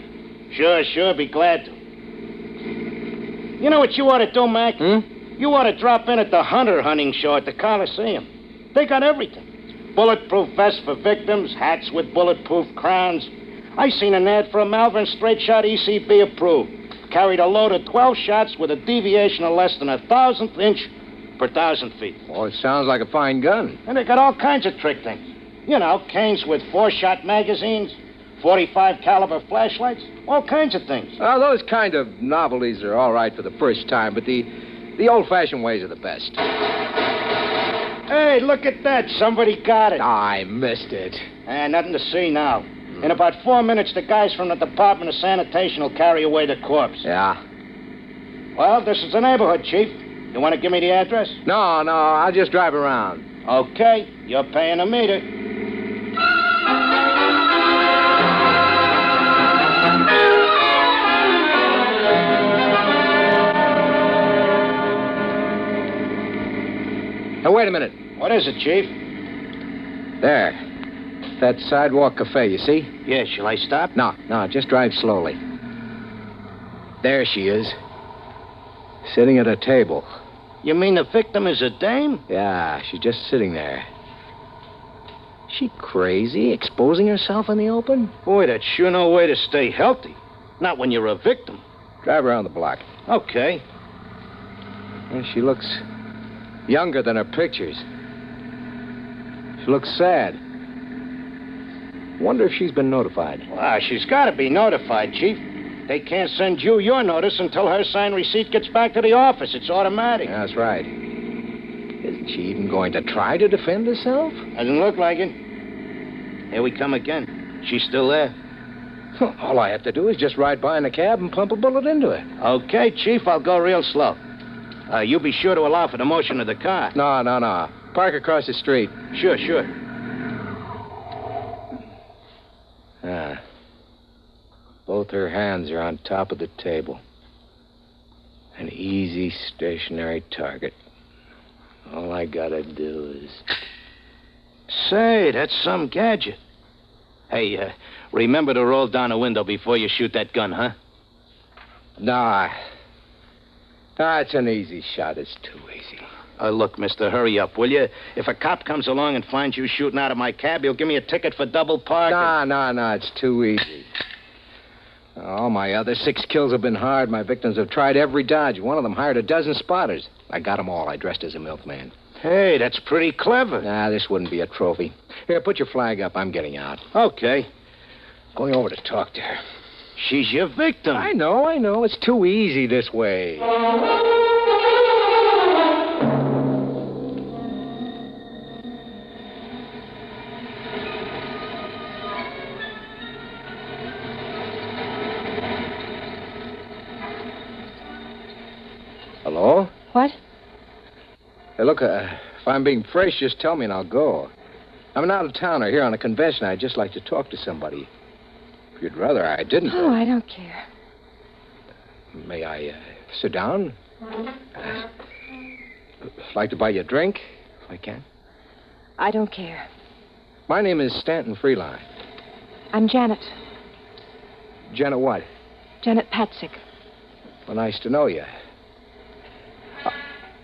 Sure, be glad to. You know what you ought to do, Mac? You ought to drop in at the Hunter hunting show at the Coliseum. They got everything. Bulletproof vests for victims, hats with bulletproof crowns. I seen an ad for a Malvern straight shot ECB approved. Carried a load of 12 shots with a deviation of less than 1,000th inch per 1,000 feet. Oh, it sounds like a fine gun. And they got all kinds of trick things. You know, canes with 4-shot magazines, 45 caliber flashlights, all kinds of things. Well, those kind of novelties are all right for the first time, but the old-fashioned ways are the best. Hey, look at that. Somebody got it. I missed it. Nothing to see now. In about 4 minutes, the guys from the Department of Sanitation will carry away the corpse. Yeah? Well, this is the neighborhood, Chief. You want to give me the address? No, I'll just drive around. Okay, you're paying a meter. Now, wait a minute. What is it, Chief? There. That sidewalk cafe, you see? Yeah, shall I stop? No, just drive slowly. There she is. Sitting at a table. You mean the victim is a dame? Yeah, she's just sitting there. She crazy, exposing herself in the open? Boy, that's sure no way to stay healthy. Not when you're a victim. Drive around the block. Okay. Yeah, she looks younger than her pictures. She looks sad. Wonder if she's been notified. Well, she's got to be notified, Chief. They can't send you your notice until her signed receipt gets back to the office. It's automatic. Yeah, that's right. Isn't she even going to try to defend herself? Doesn't look like it. Here we come again. She's still there. All I have to do is just ride by in a cab and pump a bullet into her. Okay, Chief, I'll go real slow. You be sure to allow for the motion of the car. No. Park across the street. Sure. Both her hands are on top of the table. An easy, stationary target. All I gotta do is... Say, that's some gadget. Hey, remember to roll down the window before you shoot that gun, huh? Nah, it's an easy shot. It's too easy. Look, mister, hurry up, will you? If a cop comes along and finds you shooting out of my cab, he'll give me a ticket for double parking. Nah, it's too easy. All my other 6 kills have been hard. My victims have tried every dodge. One of them hired a dozen spotters. I got them all. I dressed as a milkman. Hey, that's pretty clever. Nah, this wouldn't be a trophy. Here, put your flag up. I'm getting out. Okay. Going over to talk to her. She's your victim. I know. It's too easy this way. Hello? What? Hey, look, if I'm being fresh, just tell me and I'll go. I'm an out-of-towner here on a convention. I'd just like to talk to somebody. If you'd rather I didn't. Oh, I don't care. May I sit down? Like to buy you a drink, if I can? I don't care. My name is Stanton Freeline. I'm Janet. Janet what? Janet Patzik. Well, nice to know you.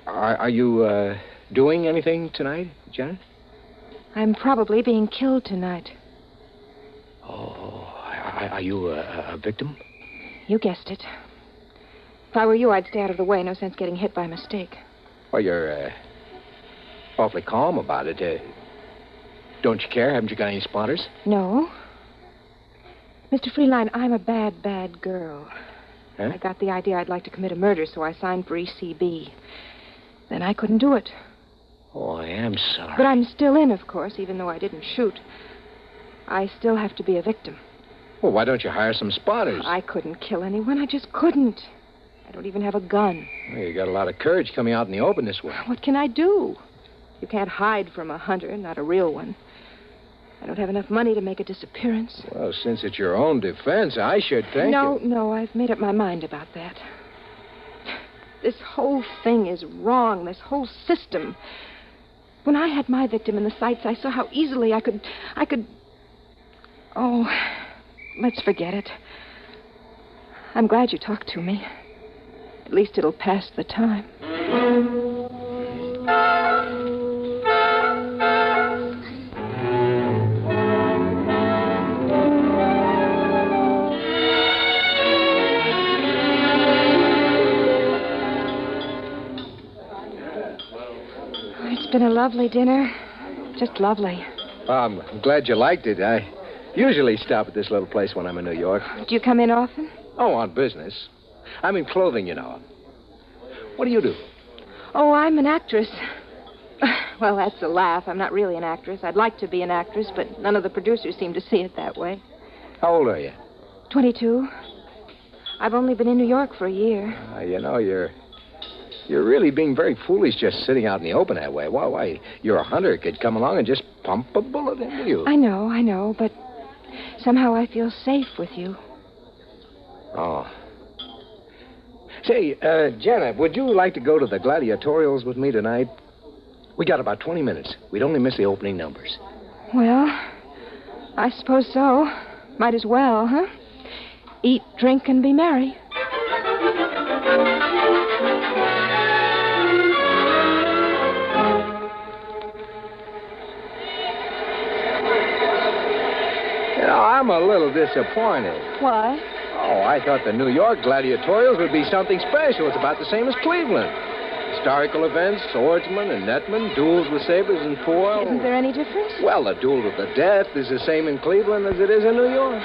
Are you doing anything tonight, Janet? I'm probably being killed tonight. Oh, are you a victim? You guessed it. If I were you, I'd stay out of the way. No sense getting hit by mistake. Well, you're awfully calm about it. Don't you care? Haven't you got any spotters? No. Mr. Freeline, I'm a bad, bad girl. Huh? I got the idea I'd like to commit a murder, so I signed for ECB. Then I couldn't do it. Oh, I am sorry. But I'm still in, of course, even though I didn't shoot. I still have to be a victim. Well, why don't you hire some spotters? I couldn't kill anyone. I just couldn't. I don't even have a gun. Well, you got a lot of courage coming out in the open this way. What can I do? You can't hide from a hunter, not a real one. I don't have enough money to make a disappearance. Well, since it's your own defense, I should think... No, I've made up my mind about that. This whole thing is wrong, this whole system. When I had my victim in the sights, I saw how easily I could... Oh, let's forget it. I'm glad you talked to me. At least it'll pass the time. It's been a lovely dinner. Just lovely. I'm glad you liked it. I usually stop at this little place when I'm in New York. Do you come in often? Oh, on business. I'm in clothing, you know. What do you do? Oh, I'm an actress. Well, that's a laugh. I'm not really an actress. I'd like to be an actress, but none of the producers seem to see it that way. How old are you? 22. I've only been in New York for a year. You know, you're really being very foolish just sitting out in the open that way. Why, you're a hunter. Could come along and just pump a bullet into you. I know, but somehow I feel safe with you. Oh. Say, Janet, would you like to go to the gladiatorials with me tonight? We got about 20 minutes. We'd only miss the opening numbers. Well, I suppose so. Might as well, huh? Eat, drink, and be merry. I'm a little disappointed. Why? Oh, I thought the New York gladiatorials would be something special. It's about the same as Cleveland. Historical events, swordsmen and netmen, duels with sabers and foil. Isn't there any difference? Well, the duel to the death is the same in Cleveland as it is in New York.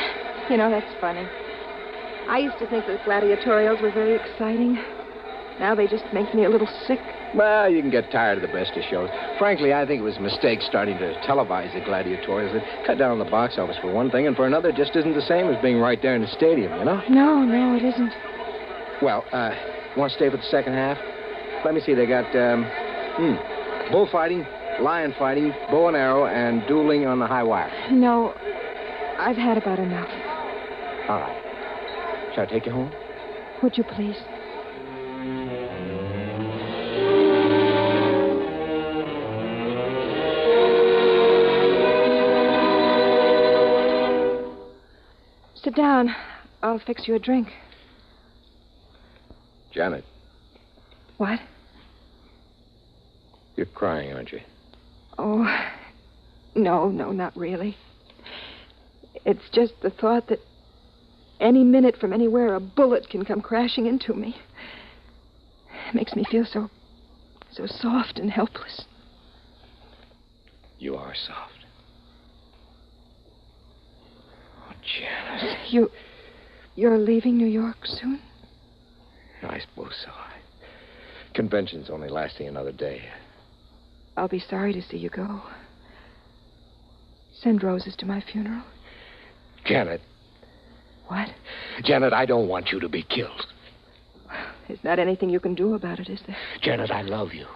You know, that's funny. I used to think that gladiatorials were very exciting. Now they just make me a little sick. Well, you can get tired of the best of shows. Frankly, I think it was a mistake starting to televise the gladiatorials. It cut down on the box office for one thing, and for another, it just isn't the same as being right there in the stadium, you know? No, it isn't. Well, you want to stay for the second half? Let me see. They got bullfighting, lion fighting, bow and arrow, and dueling on the high wire. No, I've had about enough. All right. Shall I take you home? Would you please? Sit down. I'll fix you a drink. Janet. What? You're crying, aren't you? Oh, no, not really. It's just the thought that any minute from anywhere a bullet can come crashing into me. It makes me feel so soft and helpless. You are soft. Oh, Janet. You're leaving New York soon? I suppose so. Convention's only lasting another day. I'll be sorry to see you go. Send roses to my funeral. Janet. What? Janet, I don't want you to be killed. There's not anything you can do about it, is there? Janet, I love you.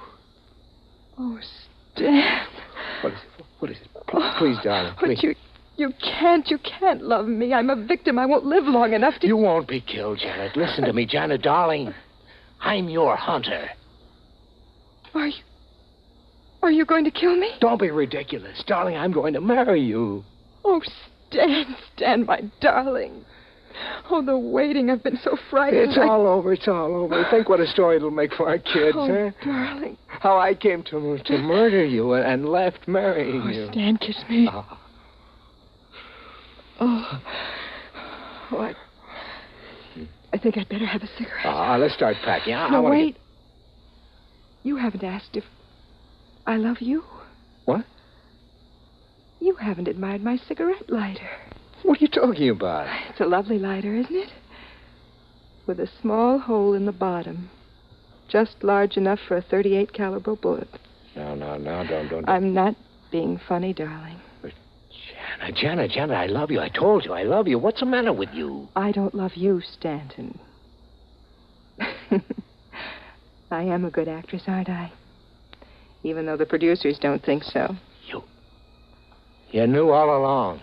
Oh, Stan. What is it? Please, darling, please. But you can't love me. I'm a victim. I won't live long enough to... You won't be killed, Janet. Listen to me, Janet, darling. I'm your hunter. Are you going to kill me? Don't be ridiculous. Darling, I'm going to marry you. Oh, Stan, my darling. Oh, the waiting. I've been so frightened. It's all over. Think what a story it'll make for our kids, huh? Darling. How I came to murder you and left marrying you. Oh, Stan, kiss me. Oh, I think I'd better have a cigarette. Let's start packing. No, wait. You haven't asked if I love you. What? You haven't admired my cigarette lighter. What are you talking about? It's a lovely lighter, isn't it? With a small hole in the bottom. Just large enough for a .38 caliber bullet. No, don't. I'm not being funny, darling. Janet, I love you. I told you I love you. What's the matter with you? I don't love you, Stanton. I am a good actress, aren't I? Even though the producers don't think so. You knew all along.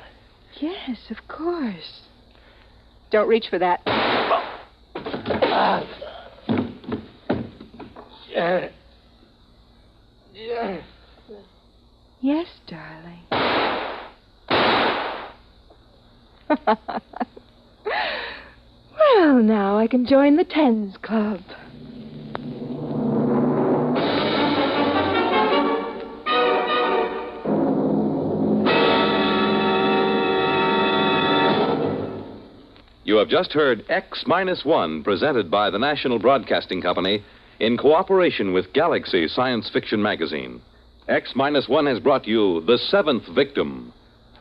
Yes, of course. Don't reach for that. Yes, darling. Well, now I can join the Tens Club. You have just heard X-1, presented by the National Broadcasting Company in cooperation with Galaxy Science Fiction Magazine. X-1 has brought you The Seventh Victim,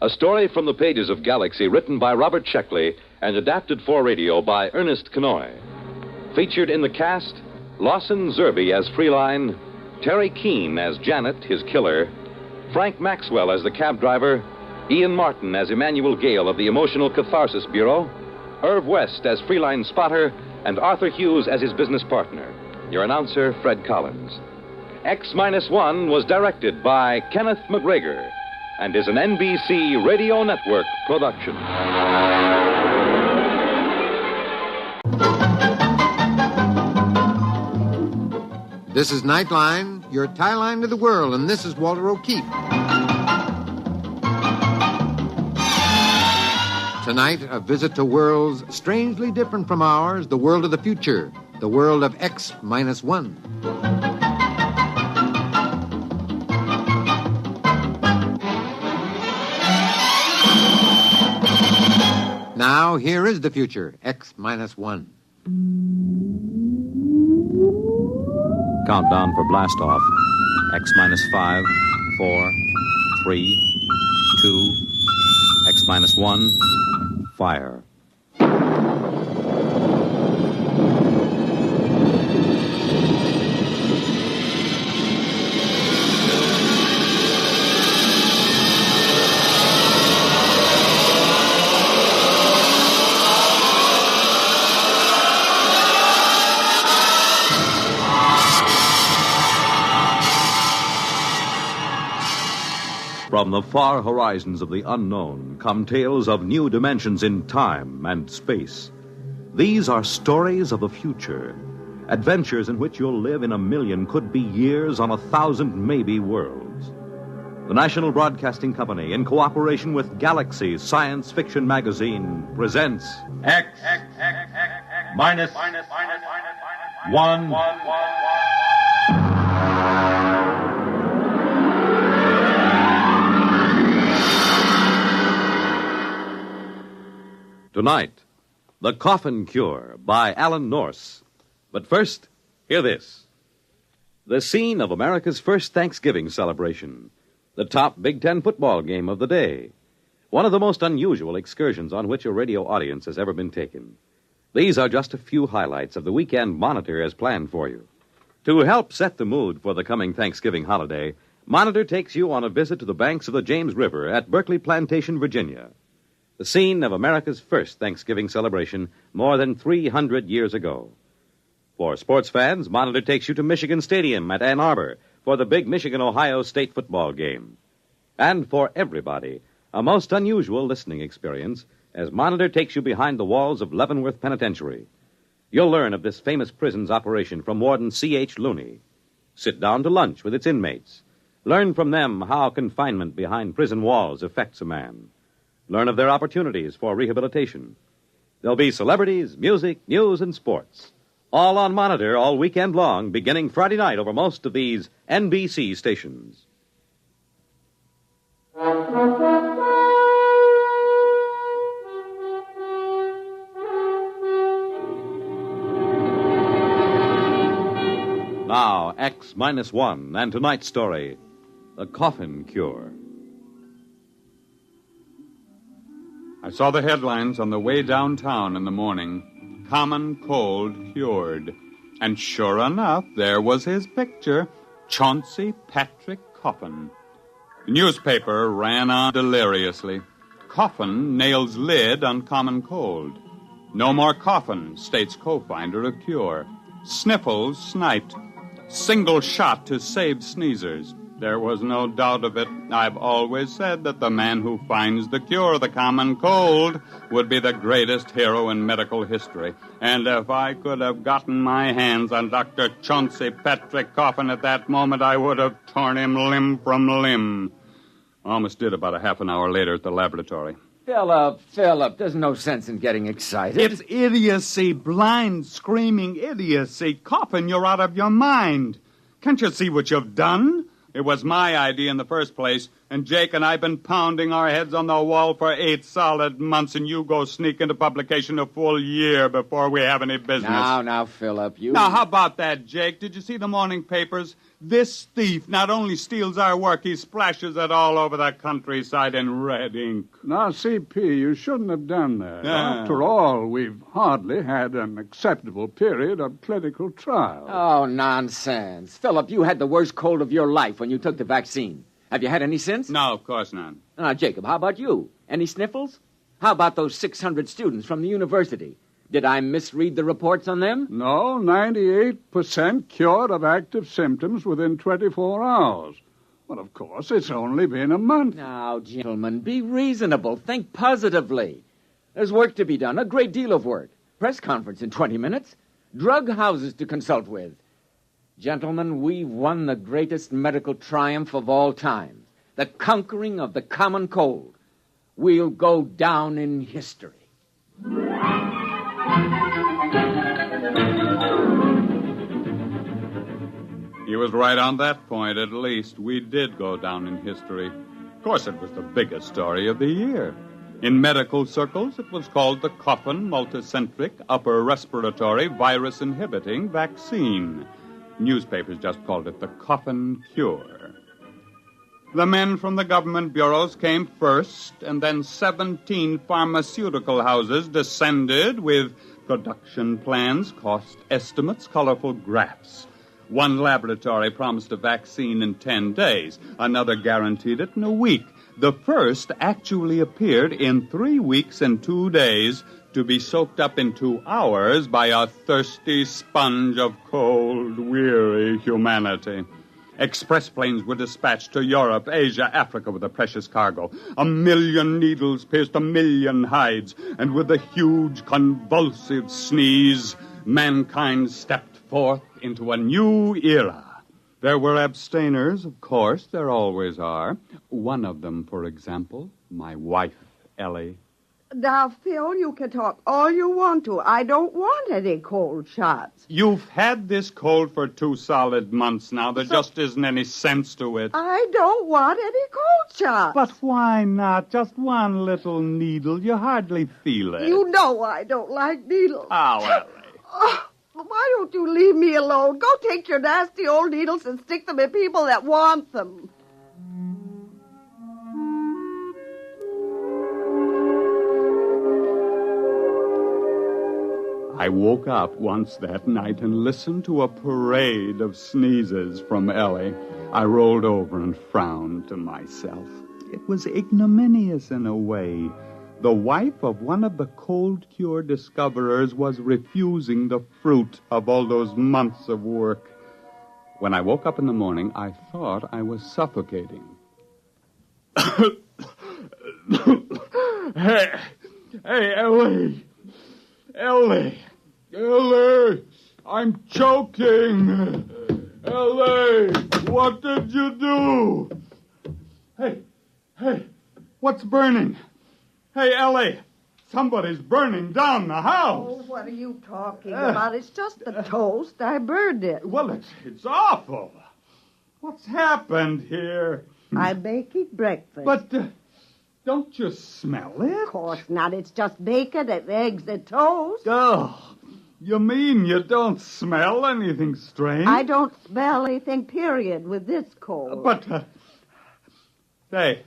a story from the pages of Galaxy written by Robert Sheckley and adapted for radio by Ernest Kenoy. Featured in the cast, Lawson Zerbe as Freeline, Terry Keane as Janet, his killer, Frank Maxwell as the cab driver, Ian Martin as Emmanuel Gale of the Emotional Catharsis Bureau, Irv West as Freeline spotter, and Arthur Hughes as his business partner. Your announcer, Fred Collins. X-1 was directed by Kenneth McGregor and is an NBC Radio Network production. This is Nightline, your tie line to the world, and this is Walter O'Keefe. Tonight, a visit to worlds strangely different from ours, the world of the future, the world of X-1. Now, here is the future, X-1. Countdown for blast off. X-5, 4, 3, 2, X-1, fire. From the far horizons of the unknown come tales of new dimensions in time and space. These are stories of the future, adventures in which you'll live in a million, could be years, on 1,000 maybe worlds. The National Broadcasting Company, in cooperation with Galaxy Science Fiction Magazine, presents X-1. Tonight, The Coffin Cure by Alan Norse. But first, hear this. The scene of America's first Thanksgiving celebration. The top Big Ten football game of the day. One of the most unusual excursions on which a radio audience has ever been taken. These are just a few highlights of the weekend Monitor has planned for you. To help set the mood for the coming Thanksgiving holiday, Monitor takes you on a visit to the banks of the James River at Berkeley Plantation, Virginia. The scene of America's first Thanksgiving celebration more than 300 years ago. For sports fans, Monitor takes you to Michigan Stadium at Ann Arbor for the big Michigan-Ohio State football game. And for everybody, a most unusual listening experience as Monitor takes you behind the walls of Leavenworth Penitentiary. You'll learn of this famous prison's operation from Warden C.H. Looney. Sit down to lunch with its inmates. Learn from them how confinement behind prison walls affects a man. Learn of their opportunities for rehabilitation. There'll be celebrities, music, news, and sports. All on Monitor all weekend long, beginning Friday night over most of these NBC stations. Now, X-1 and tonight's story, The Coffin Cure. I saw the headlines on the way downtown in the morning. Common cold cured. And sure enough, there was his picture, Chauncey Patrick Coffin. The newspaper ran on deliriously. Coffin nails lid on common cold. No more coffin, states co-finder of cure. Sniffles sniped. Single shot to save sneezers. There was no doubt of it. I've always said that the man who finds the cure of the common cold would be the greatest hero in medical history. And if I could have gotten my hands on Dr. Chauncey Patrick Coffin at that moment, I would have torn him limb from limb. Almost did about a half an hour later at the laboratory. Philip, there's no sense in getting excited. It's idiocy, blind, screaming idiocy. Coffin, you're out of your mind. Can't you see what you've done? It was my idea in the first place, and Jake and I have been pounding our heads on the wall for 8 solid months, and you go sneak into publication a full year before we have any business. Now, Philip, you... Now, how about that, Jake? Did you see the morning papers? This thief not only steals our work, he splashes it all over the countryside in red ink. Now, CP, you shouldn't have done that. Yeah. After all, we've hardly had an acceptable period of clinical trial. Oh, nonsense. Philip, you had the worst cold of your life when you took the vaccine. Have you had any since? No, of course not. Now, Jacob, how about you? Any sniffles? How about those 600 students from the university? Did I misread the reports on them? No, 98% cured of active symptoms within 24 hours. Well, of course, it's only been a month. Now, gentlemen, be reasonable. Think positively. There's work to be done, a great deal of work. Press conference in 20 minutes. Drug houses to consult with. Gentlemen, we've won the greatest medical triumph of all time. The conquering of the common cold. we'll go down in history. He was right on that point, at least. We did go down in history. Of course, it was the biggest story of the year. In medical circles, it was called the Coffin multicentric upper respiratory virus-inhibiting vaccine. Newspapers just called it the Coffin cure. The men from the government bureaus came first, and then 17 pharmaceutical houses descended with production plans, cost estimates, colorful graphs. One laboratory promised a vaccine in 10 days. Another guaranteed it in a week. The first actually appeared in 3 weeks and 2 days to be soaked up in 2 hours by a thirsty sponge of cold, weary humanity. Express planes were dispatched to Europe, Asia, Africa with a precious cargo. 1 million needles pierced 1 million hides, and with a huge convulsive sneeze, mankind stepped forth into a new era. There were abstainers, of course, there always are. One of them, for example, my wife, Ellie. Now, Phil, you can talk all you want to. I don't want any cold shots. You've had this cold for 2 solid months now. There just isn't any sense to it. I don't want any cold shots. But why not? Just one little needle. You hardly feel it. You know I don't like needles. Oh, Ellie. Oh, why don't you leave me alone? Go take your nasty old needles and stick them in people that want them. I woke up once that night and listened to a parade of sneezes from Ellie. I rolled over and frowned to myself. It was ignominious in a way. The wife of one of the cold cure discoverers was refusing the fruit of all those months of work. When I woke up in the morning, I thought I was suffocating. Hey, Ellie! Ellie! Ellie! I'm choking! Ellie! What did you do? Hey, what's burning? Hey, Ellie! Somebody's burning down the house! Oh, what are you talking about? It's just the toast. I burned it. Well, it's awful. What's happened here? I'm baking breakfast. But don't you smell it? Of course not. It's just bacon and eggs and toast. Oh, you mean you don't smell anything strange? I don't smell anything, period, with this cold. But, say,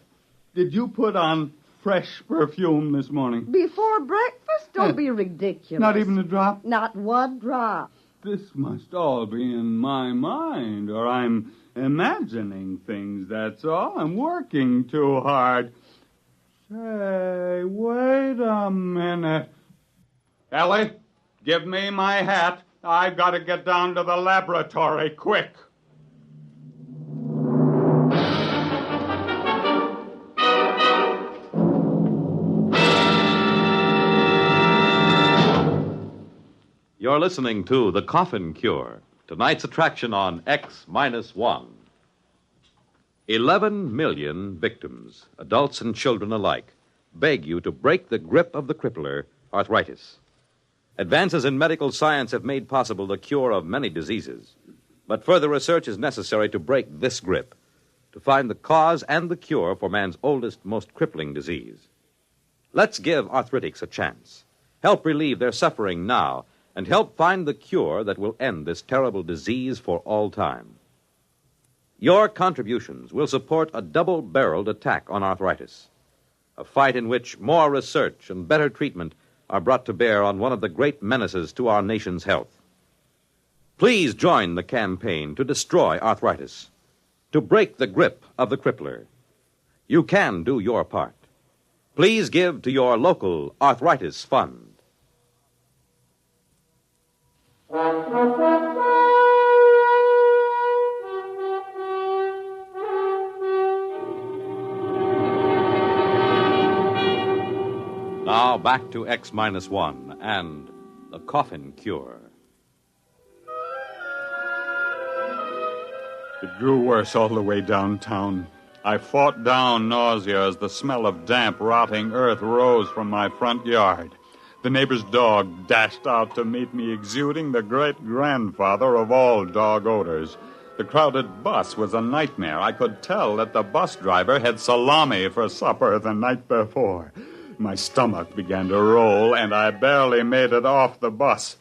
did you put on fresh perfume this morning? Before breakfast? Don't be ridiculous. Not even a drop? Not one drop. This must all be in my mind, or I'm imagining things, that's all. I'm working too hard. Say, wait a minute. Ellie, give me my hat. I've got to get down to the laboratory, quick. You're listening to The Coffin Cure, tonight's attraction on X-1. 11 million victims, adults and children alike, beg you to break the grip of the crippler, arthritis. Advances in medical science have made possible the cure of many diseases, but further research is necessary to break this grip, to find the cause and the cure for man's oldest, most crippling disease. Let's give arthritics a chance. Help relieve their suffering now, and help find the cure that will end this terrible disease for all time. Your contributions will support a double-barreled attack on arthritis, a fight in which more research and better treatment are brought to bear on one of the great menaces to our nation's health. Please join the campaign to destroy arthritis, to break the grip of the crippler. You can do your part. Please give to your local arthritis fund. Now back to X-1 and the Coffin Cure. It grew worse all the way downtown. I fought down nausea as the smell of damp, rotting earth rose from my front yard. The neighbor's dog dashed out to meet me, exuding the great-grandfather of all dog odors. The crowded bus was a nightmare. I could tell that the bus driver had salami for supper the night before. My stomach began to roll, and I barely made it off the bus.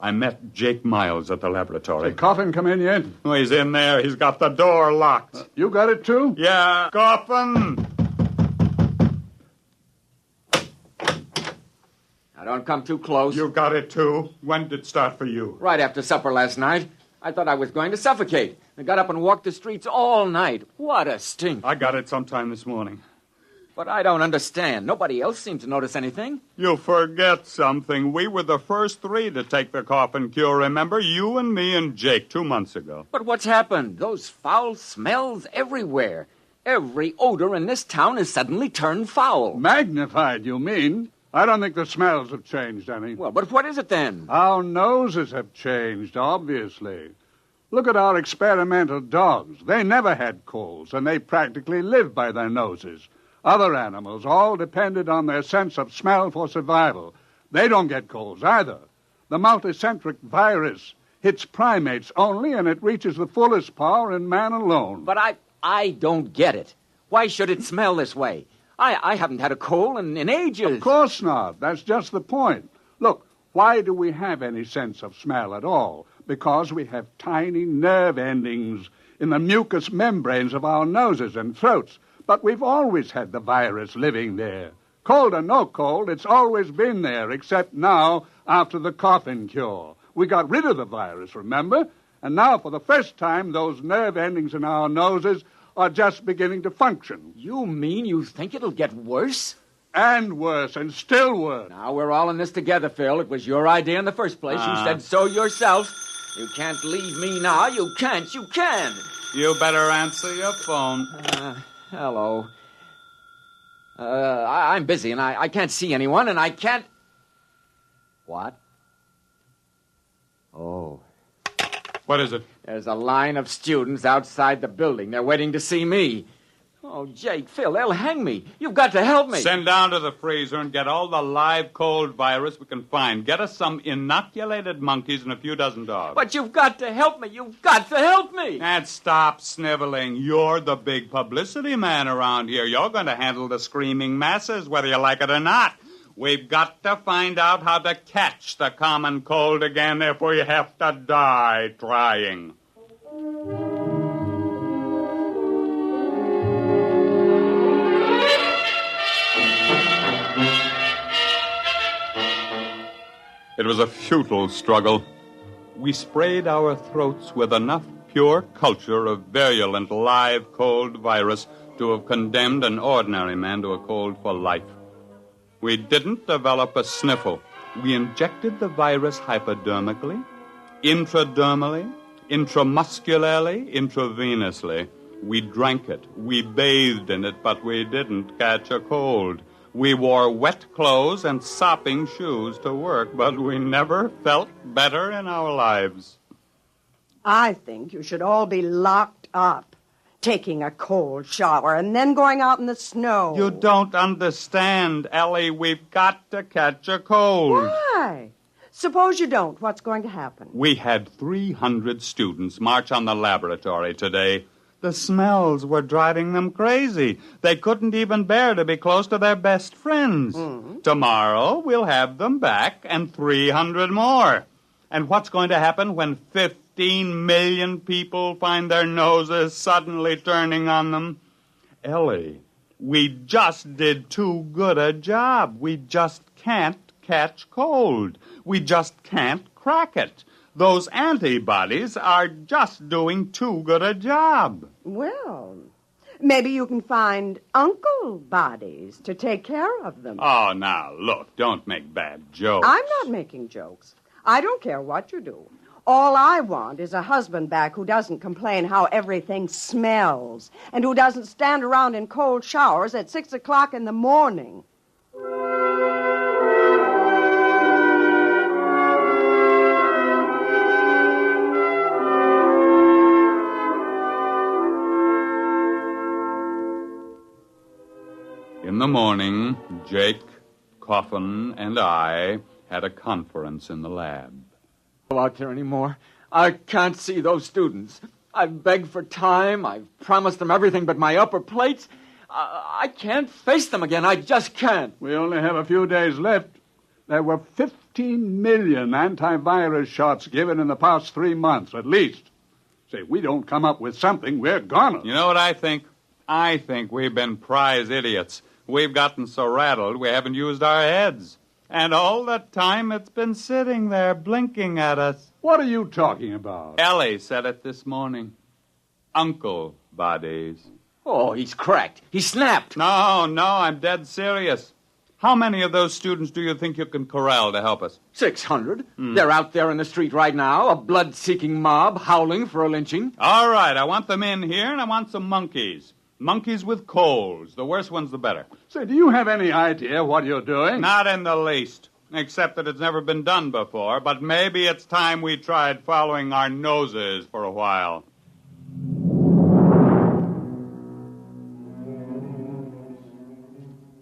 I met Jake Miles at the laboratory. Did Coffin come in yet? Oh, he's in there. He's got the door locked. You got it, too? Yeah. Coffin! Now, don't come too close. You got it, too? When did it start for you? Right after supper last night. I thought I was going to suffocate. I got up and walked the streets all night. What a stink. I got it sometime this morning. But I don't understand. Nobody else seemed to notice anything. You forget something. We were the first 3 to take the coffin cure, remember? You and me and Jake 2 months ago. But what's happened? Those foul smells everywhere. Every odor in this town has suddenly turned foul. Magnified, you mean? I don't think the smells have changed any. Well, but what is it then? Our noses have changed, obviously. Look at our experimental dogs. They never had colds, and they practically lived by their noses. Other animals all depended on their sense of smell for survival. They don't get colds either. The multicentric virus hits primates only, and it reaches the fullest power in man alone. But I don't get it. Why should it smell this way? I haven't had a cold in ages. Of course not. That's just the point. Look, why do we have any sense of smell at all? Because we have tiny nerve endings in the mucous membranes of our noses and throats. But we've always had the virus living there. Cold or no cold, it's always been there, except now, after the coffin cure. We got rid of the virus, remember? And now, for the first time, those nerve endings in our noses are just beginning to function. You mean you think it'll get worse? And worse, and still worse. Now, we're all in this together, Phil. It was your idea in the first place. You said so yourself. You can't leave me now. You can't. You can. You better answer your phone. Hello. I'm busy, and I can't see anyone, and I can't... What? Oh. What is it? There's a line of students outside the building. They're waiting to see me. Oh, Jake, Phil, they'll hang me. You've got to help me. Send down to the freezer and get all the live cold virus we can find. Get us some inoculated monkeys and a few dozen dogs. But you've got to help me. You've got to help me. And stop sniveling. You're the big publicity man around here. You're going to handle the screaming masses, whether you like it or not. We've got to find out how to catch the common cold again if we have to die trying. It was a futile struggle. We sprayed our throats with enough pure culture of virulent live cold virus to have condemned an ordinary man to a cold for life. We didn't develop a sniffle. We injected the virus hypodermically, intradermally, intramuscularly, intravenously. We drank it. We bathed in it, but we didn't catch a cold. We wore wet clothes and sopping shoes to work, but we never felt better in our lives. I think you should all be locked up, taking a cold shower and then going out in the snow. You don't understand, Ellie. We've got to catch a cold. Why? Suppose you don't. What's going to happen? We had 300 students march on the laboratory today. The smells were driving them crazy. They couldn't even bear to be close to their best friends. Mm-hmm. Tomorrow, we'll have them back and 300 more. And what's going to happen when 15 million people find their noses suddenly turning on them? Ellie, we just did too good a job. We just can't catch cold. We just can't crack it. Those antibodies are just doing too good a job. Well, maybe you can find uncle bodies to take care of them. Oh, now, look, don't make bad jokes. I'm not making jokes. I don't care what you do. All I want is a husband back who doesn't complain how everything smells and who doesn't stand around in cold showers at 6 o'clock in the morning. the morning, Jake, Coffin, and I had a conference in the lab. Go out there anymore. I can't see those students. I've begged for time. I've promised them everything but my upper plates. I can't face them again. I just can't. We only have a few days left. There were 15 million antivirus shots given in the past 3 months, at least. Say, we don't come up with something, we're gonna. You know what I think? I think we've been prize idiots. We've gotten so rattled we haven't used our heads. And all the time it's been sitting there blinking at us. What are you talking about? Ellie said it this morning. Uncle bodies. Oh, he's cracked. He snapped. No, I'm dead serious. How many of those students do you think you can corral to help us? 600. They're out there in the street right now, a blood-seeking mob howling for a lynching. All right, I want them in here, and I want some monkeys. Monkeys with colds. The worse ones, the better. Say, do you have any idea what you're doing? Not in the least, except that it's never been done before, but maybe it's time we tried following our noses for a while.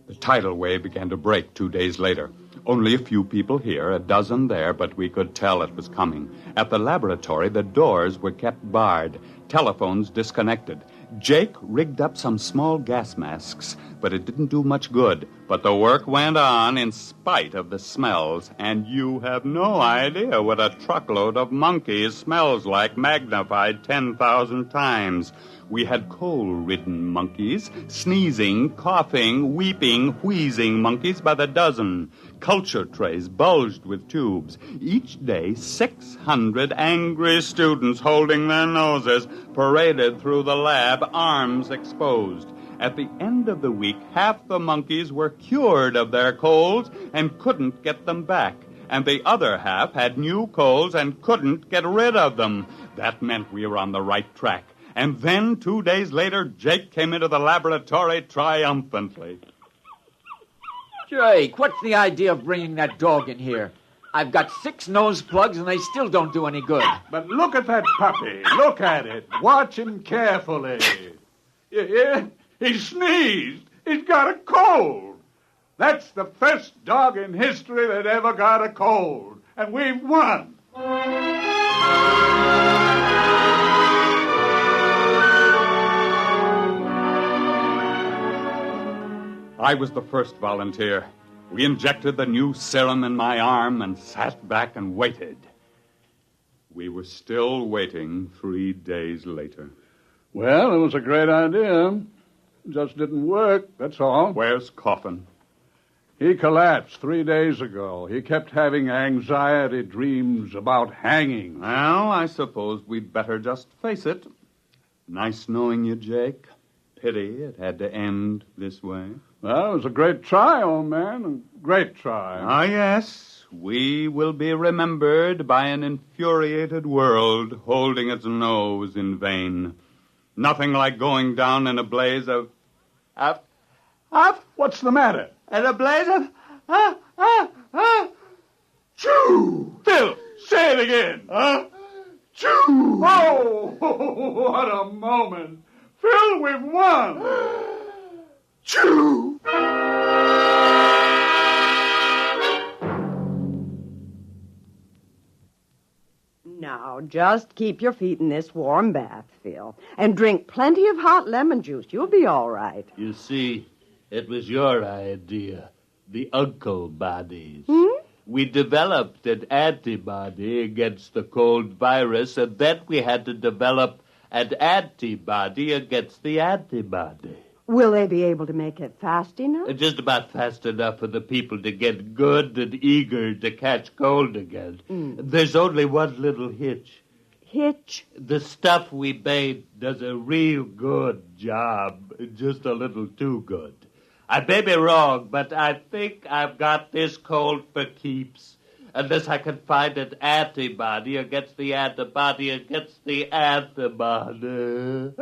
The tidal wave began to break 2 days later. Only a few people here, a dozen there, but we could tell it was coming. At the laboratory, the doors were kept barred, telephones disconnected. Jake rigged up some small gas masks, but it didn't do much good. But the work went on in spite of the smells, and you have no idea what a truckload of monkeys smells like magnified 10,000 times. We had coal-ridden monkeys, sneezing, coughing, weeping, wheezing monkeys by the dozen. Culture trays bulged with tubes. Each day, 600 angry students holding their noses paraded through the lab, arms exposed. At the end of the week, half the monkeys were cured of their colds and couldn't get them back. And the other half had new colds and couldn't get rid of them. That meant we were on the right track. And then, 2 days later, Jake came into the laboratory triumphantly. Jake, what's the idea of bringing that dog in here? I've got 6 nose plugs, and they still don't do any good. But look at that puppy. Look at it. Watch him carefully. You hear? He sneezed. He's got a cold. That's the first dog in history that ever got a cold. And we've won. I was the first volunteer. We injected the new serum in my arm and sat back and waited. We were still waiting 3 days later. Well, it was a great idea. It just didn't work, that's all. Where's Coffin? He collapsed 3 days ago. He kept having anxiety dreams about hanging. Well, I suppose we'd better just face it. Nice knowing you, Jake. Pity it had to end this way. Well, it was a great try, old man. A great try. Ah, yes. We will be remembered by an infuriated world holding its nose in vain. Nothing like going down in a blaze of... What's the matter? In a blaze of... Choo! Phil, say it again. Choo! Oh, what a moment. Phil, we've won. Choo! Now, just keep your feet in this warm bath, Phil, and drink plenty of hot lemon juice. You'll be all right. You see, it was your idea, the uncle bodies. We developed an antibody against the cold virus, and then we had to develop an antibody against the antibody. Will they be able to make it fast enough? Just about fast enough for the people to get good and eager to catch cold again. There's only one little hitch. Hitch? The stuff we made does a real good job, just a little too good. I may be wrong, but I think I've got this cold for keeps. Unless I can find an antibody against the antibody against the antibody.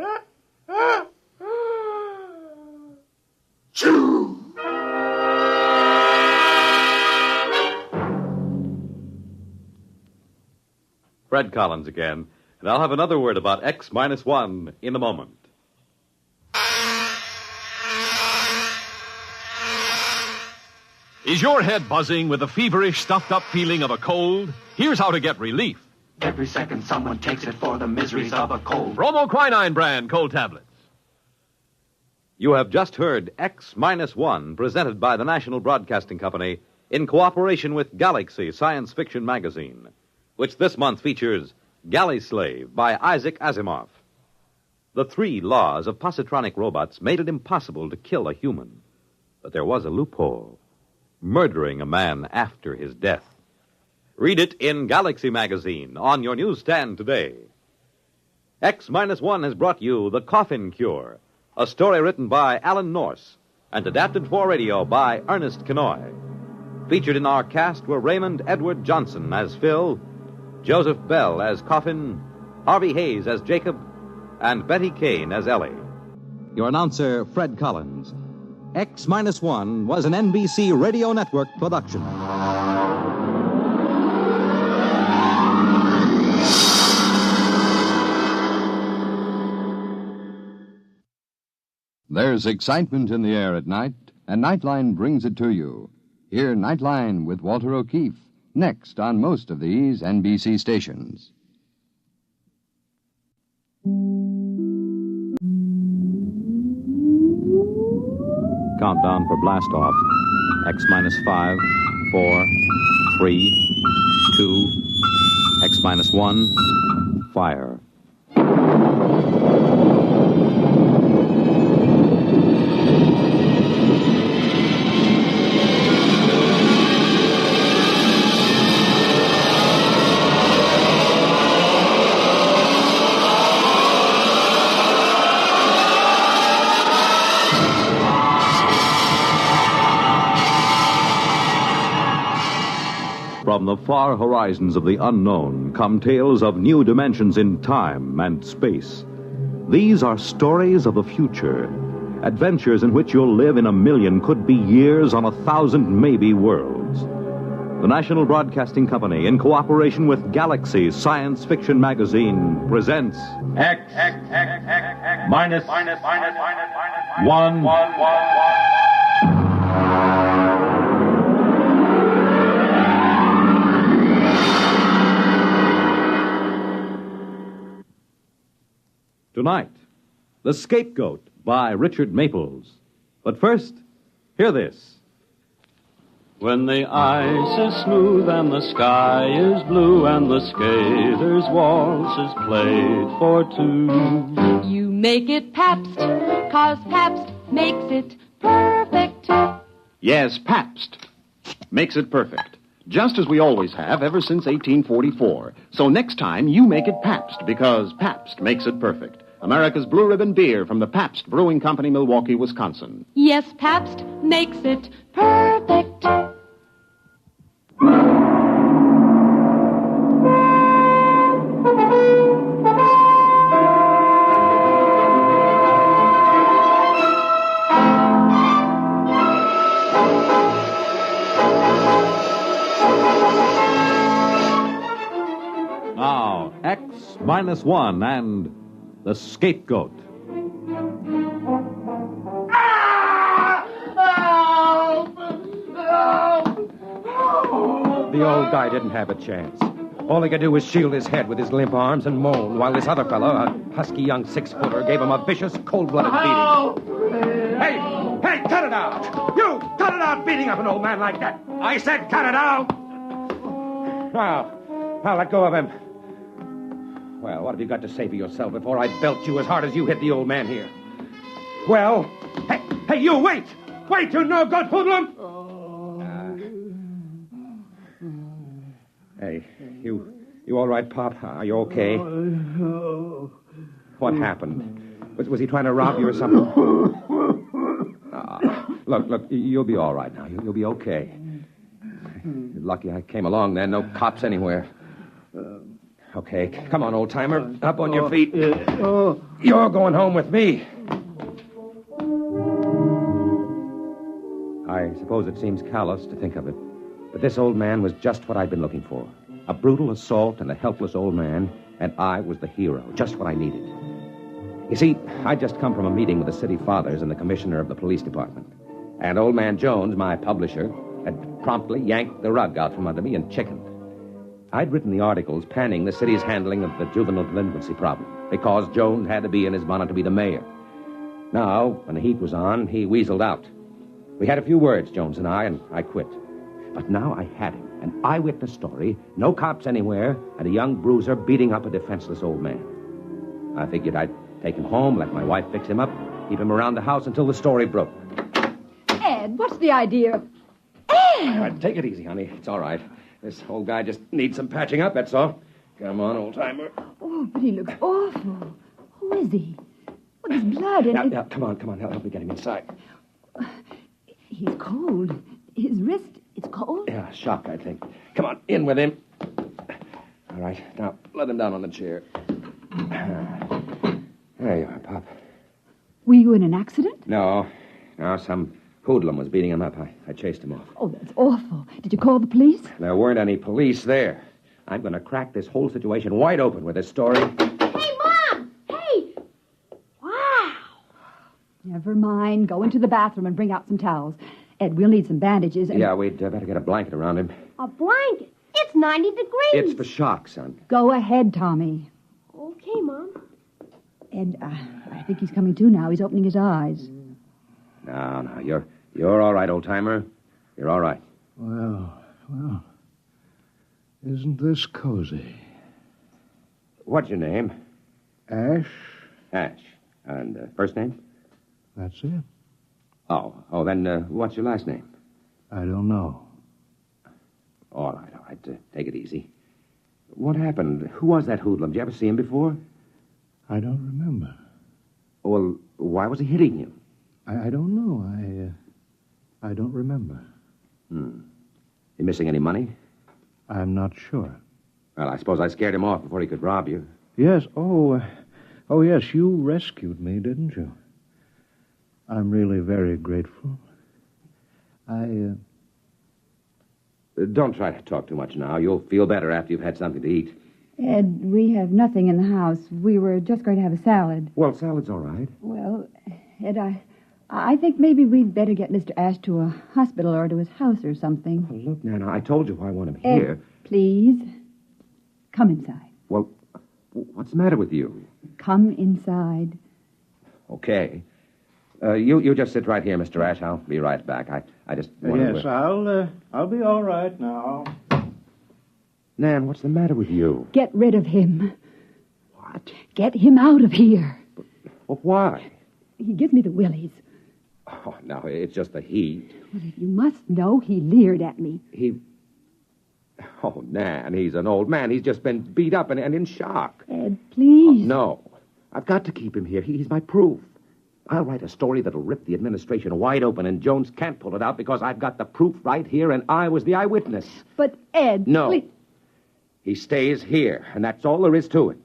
Choo! Fred Collins again, and I'll have another word about X-1 in a moment. Is your head buzzing with the feverish, stuffed-up feeling of a cold? Here's how to get relief. Every second someone takes it for the miseries of a cold. Bromoquinine brand cold tablets. You have just heard X-1, presented by the National Broadcasting Company in cooperation with Galaxy Science Fiction Magazine, which this month features Galley Slave by Isaac Asimov. The 3 laws of positronic robots made it impossible to kill a human. But there was a loophole: murdering a man after his death. Read it in Galaxy Magazine on your newsstand today. X-1 has brought you The Coffin Cure, a story written by Alan Norse and adapted for radio by Ernest Kenoy. Featured in our cast were Raymond Edward Johnson as Phil, Joseph Bell as Coffin, Harvey Hayes as Jacob, and Betty Kane as Ellie. Your announcer, Fred Collins. X-1 was an NBC Radio Network production. There's excitement in the air at night, and Nightline brings it to you. Hear Nightline with Walter O'Keefe, next on most of these NBC stations. Countdown for blast off. X-5, 4, 3, 2, X-1, fire. From the far horizons of the unknown come tales of new dimensions in time and space. These are stories of the future, adventures in which you'll live in a million, could be years, on 1,000 maybe worlds. The National Broadcasting Company, in cooperation with Galaxy Science Fiction Magazine, presents X-1. Tonight, The Scapegoat by Richard Maples. But first, hear this. When the ice is smooth and the sky is blue and the skater's waltz is played for two. You make it Pabst, 'cause Pabst makes it perfect. Yes, Pabst makes it perfect. Just as we always have ever since 1844. So next time, you make it Pabst, because Pabst makes it perfect. America's Blue Ribbon beer from the Pabst Brewing Company, Milwaukee, Wisconsin. Yes, Pabst makes it perfect. Now, X-1 and The Scapegoat. The old guy didn't have a chance. All he could do was shield his head with his limp arms and moan, while this other fellow, a husky young 6-footer, gave him a vicious, cold-blooded beating. Hey, cut it out! You, cut it out beating up an old man like that! I said cut it out! Now, let go of him. Well, what have you got to say for yourself before I belt you as hard as you hit the old man here? Well, hey, you, wait! Wait, you no-good hoodlum! Hey, you all right, Pop? Are you okay? What happened? Was he trying to rob you or something? Look, you'll be all right now. You'll be okay. You're lucky I came along then. No cops anywhere. Okay, come on, old-timer. Up on your feet. You're going home with me. I suppose it seems callous to think of it, but this old man was just what I'd been looking for. A brutal assault and a helpless old man, and I was the hero, just what I needed. You see, I'd just come from a meeting with the city fathers and the commissioner of the police department. And old man Jones, my publisher, had promptly yanked the rug out from under me and chickened. I'd written the articles panning the city's handling of the juvenile delinquency problem because Jones had to be in his bonnet to be the mayor. Now, when the heat was on, he weaseled out. We had a few words, Jones and I quit. But now I had him, an eyewitness story, no cops anywhere, and a young bruiser beating up a defenseless old man. I figured I'd take him home, let my wife fix him up, keep him around the house until the story broke. Ed, what's the idea? Ed! All right, take it easy, honey. It's all right. This old guy just needs some patching up, that's all. Come on, old-timer. Oh, but he looks awful. Who is he? Well, there's blood in it. Now, come on. Help me get him inside. He's cold. His wrist, it's cold. Yeah, shock, I think. Come on, in with him. All right, now, let him down on the chair. There you are, Pop. Were you in an accident? No, some hoodlum was beating him up. I chased him off. Oh, that's awful. Did you call the police? There weren't any police there. I'm going to crack this whole situation wide open with this story. Hey, Mom! Hey! Wow! Never mind. Go into the bathroom and bring out some towels. Ed, we'll need some bandages and... Yeah, we'd better get a blanket around him. A blanket? It's 90 degrees. It's for shock, son. Go ahead, Tommy. Okay, Mom. Ed, I think he's coming to now. He's opening his eyes. No, you're all right, old-timer. You're all right. Well, isn't this cozy? What's your name? Ash. Ash. And first name? That's it. Oh, then what's your last name? I don't know. All right. Take it easy. What happened? Who was that hoodlum? Did you ever see him before? I don't remember. Well, why was he hitting you? I don't know. I don't remember. You missing any money? I'm not sure. Well, I suppose I scared him off before he could rob you. Yes. Oh, yes, you rescued me, didn't you? I'm really very grateful. Don't try to talk too much now. You'll feel better after you've had something to eat. Ed, we have nothing in the house. We were just going to have a salad. Well, salad's all right. Well, Ed, I think maybe we'd better get Mr. Ash to a hospital or to his house or something. Oh, look, Nana, I told you I want him Ed, here. Please, come inside. Well, what's the matter with you? Come inside. Okay. You just sit right here, Mr. Ash. I'll be right back. I just want Yes, I'll be all right now. Nan, what's the matter with you? Get rid of him. What? Get him out of here. Well, why? He gives me the willies. Oh, no, it's just the heat. Well, you must know he leered at me. Oh, Nan, he's an old man. He's just been beat up and in shock. Ed, please. Oh, no. I've got to keep him here. He's my proof. I'll write a story that'll rip the administration wide open, and Jones can't pull it out because I've got the proof right here, and I was the eyewitness. But, Ed, No. please. He stays here, and that's all there is to it.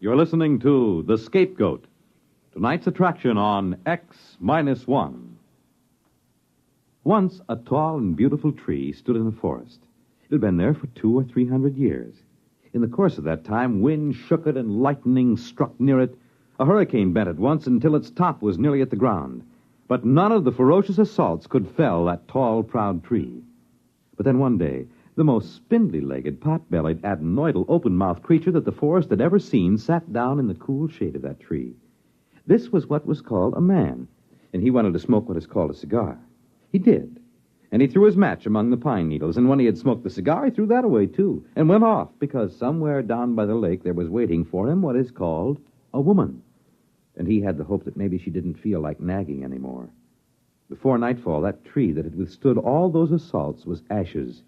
You're listening to The Scapegoat, tonight's attraction on X-1. Once, a tall and beautiful tree stood in a forest. It had been there for 200 or 300 years. In the course of that time, wind shook it and lightning struck near it. A hurricane bent it once until its top was nearly at the ground. But none of the ferocious assaults could fell that tall, proud tree. But then one day, the most spindly-legged, pot-bellied, adenoidal, open-mouthed creature that the forest had ever seen sat down in the cool shade of that tree. This was what was called a man, and he wanted to smoke what is called a cigar. He did. And he threw his match among the pine needles, and when he had smoked the cigar, he threw that away, too, and went off, because somewhere down by the lake there was waiting for him what is called a woman. And he had the hope that maybe she didn't feel like nagging anymore. Before nightfall, that tree that had withstood all those assaults was ashes,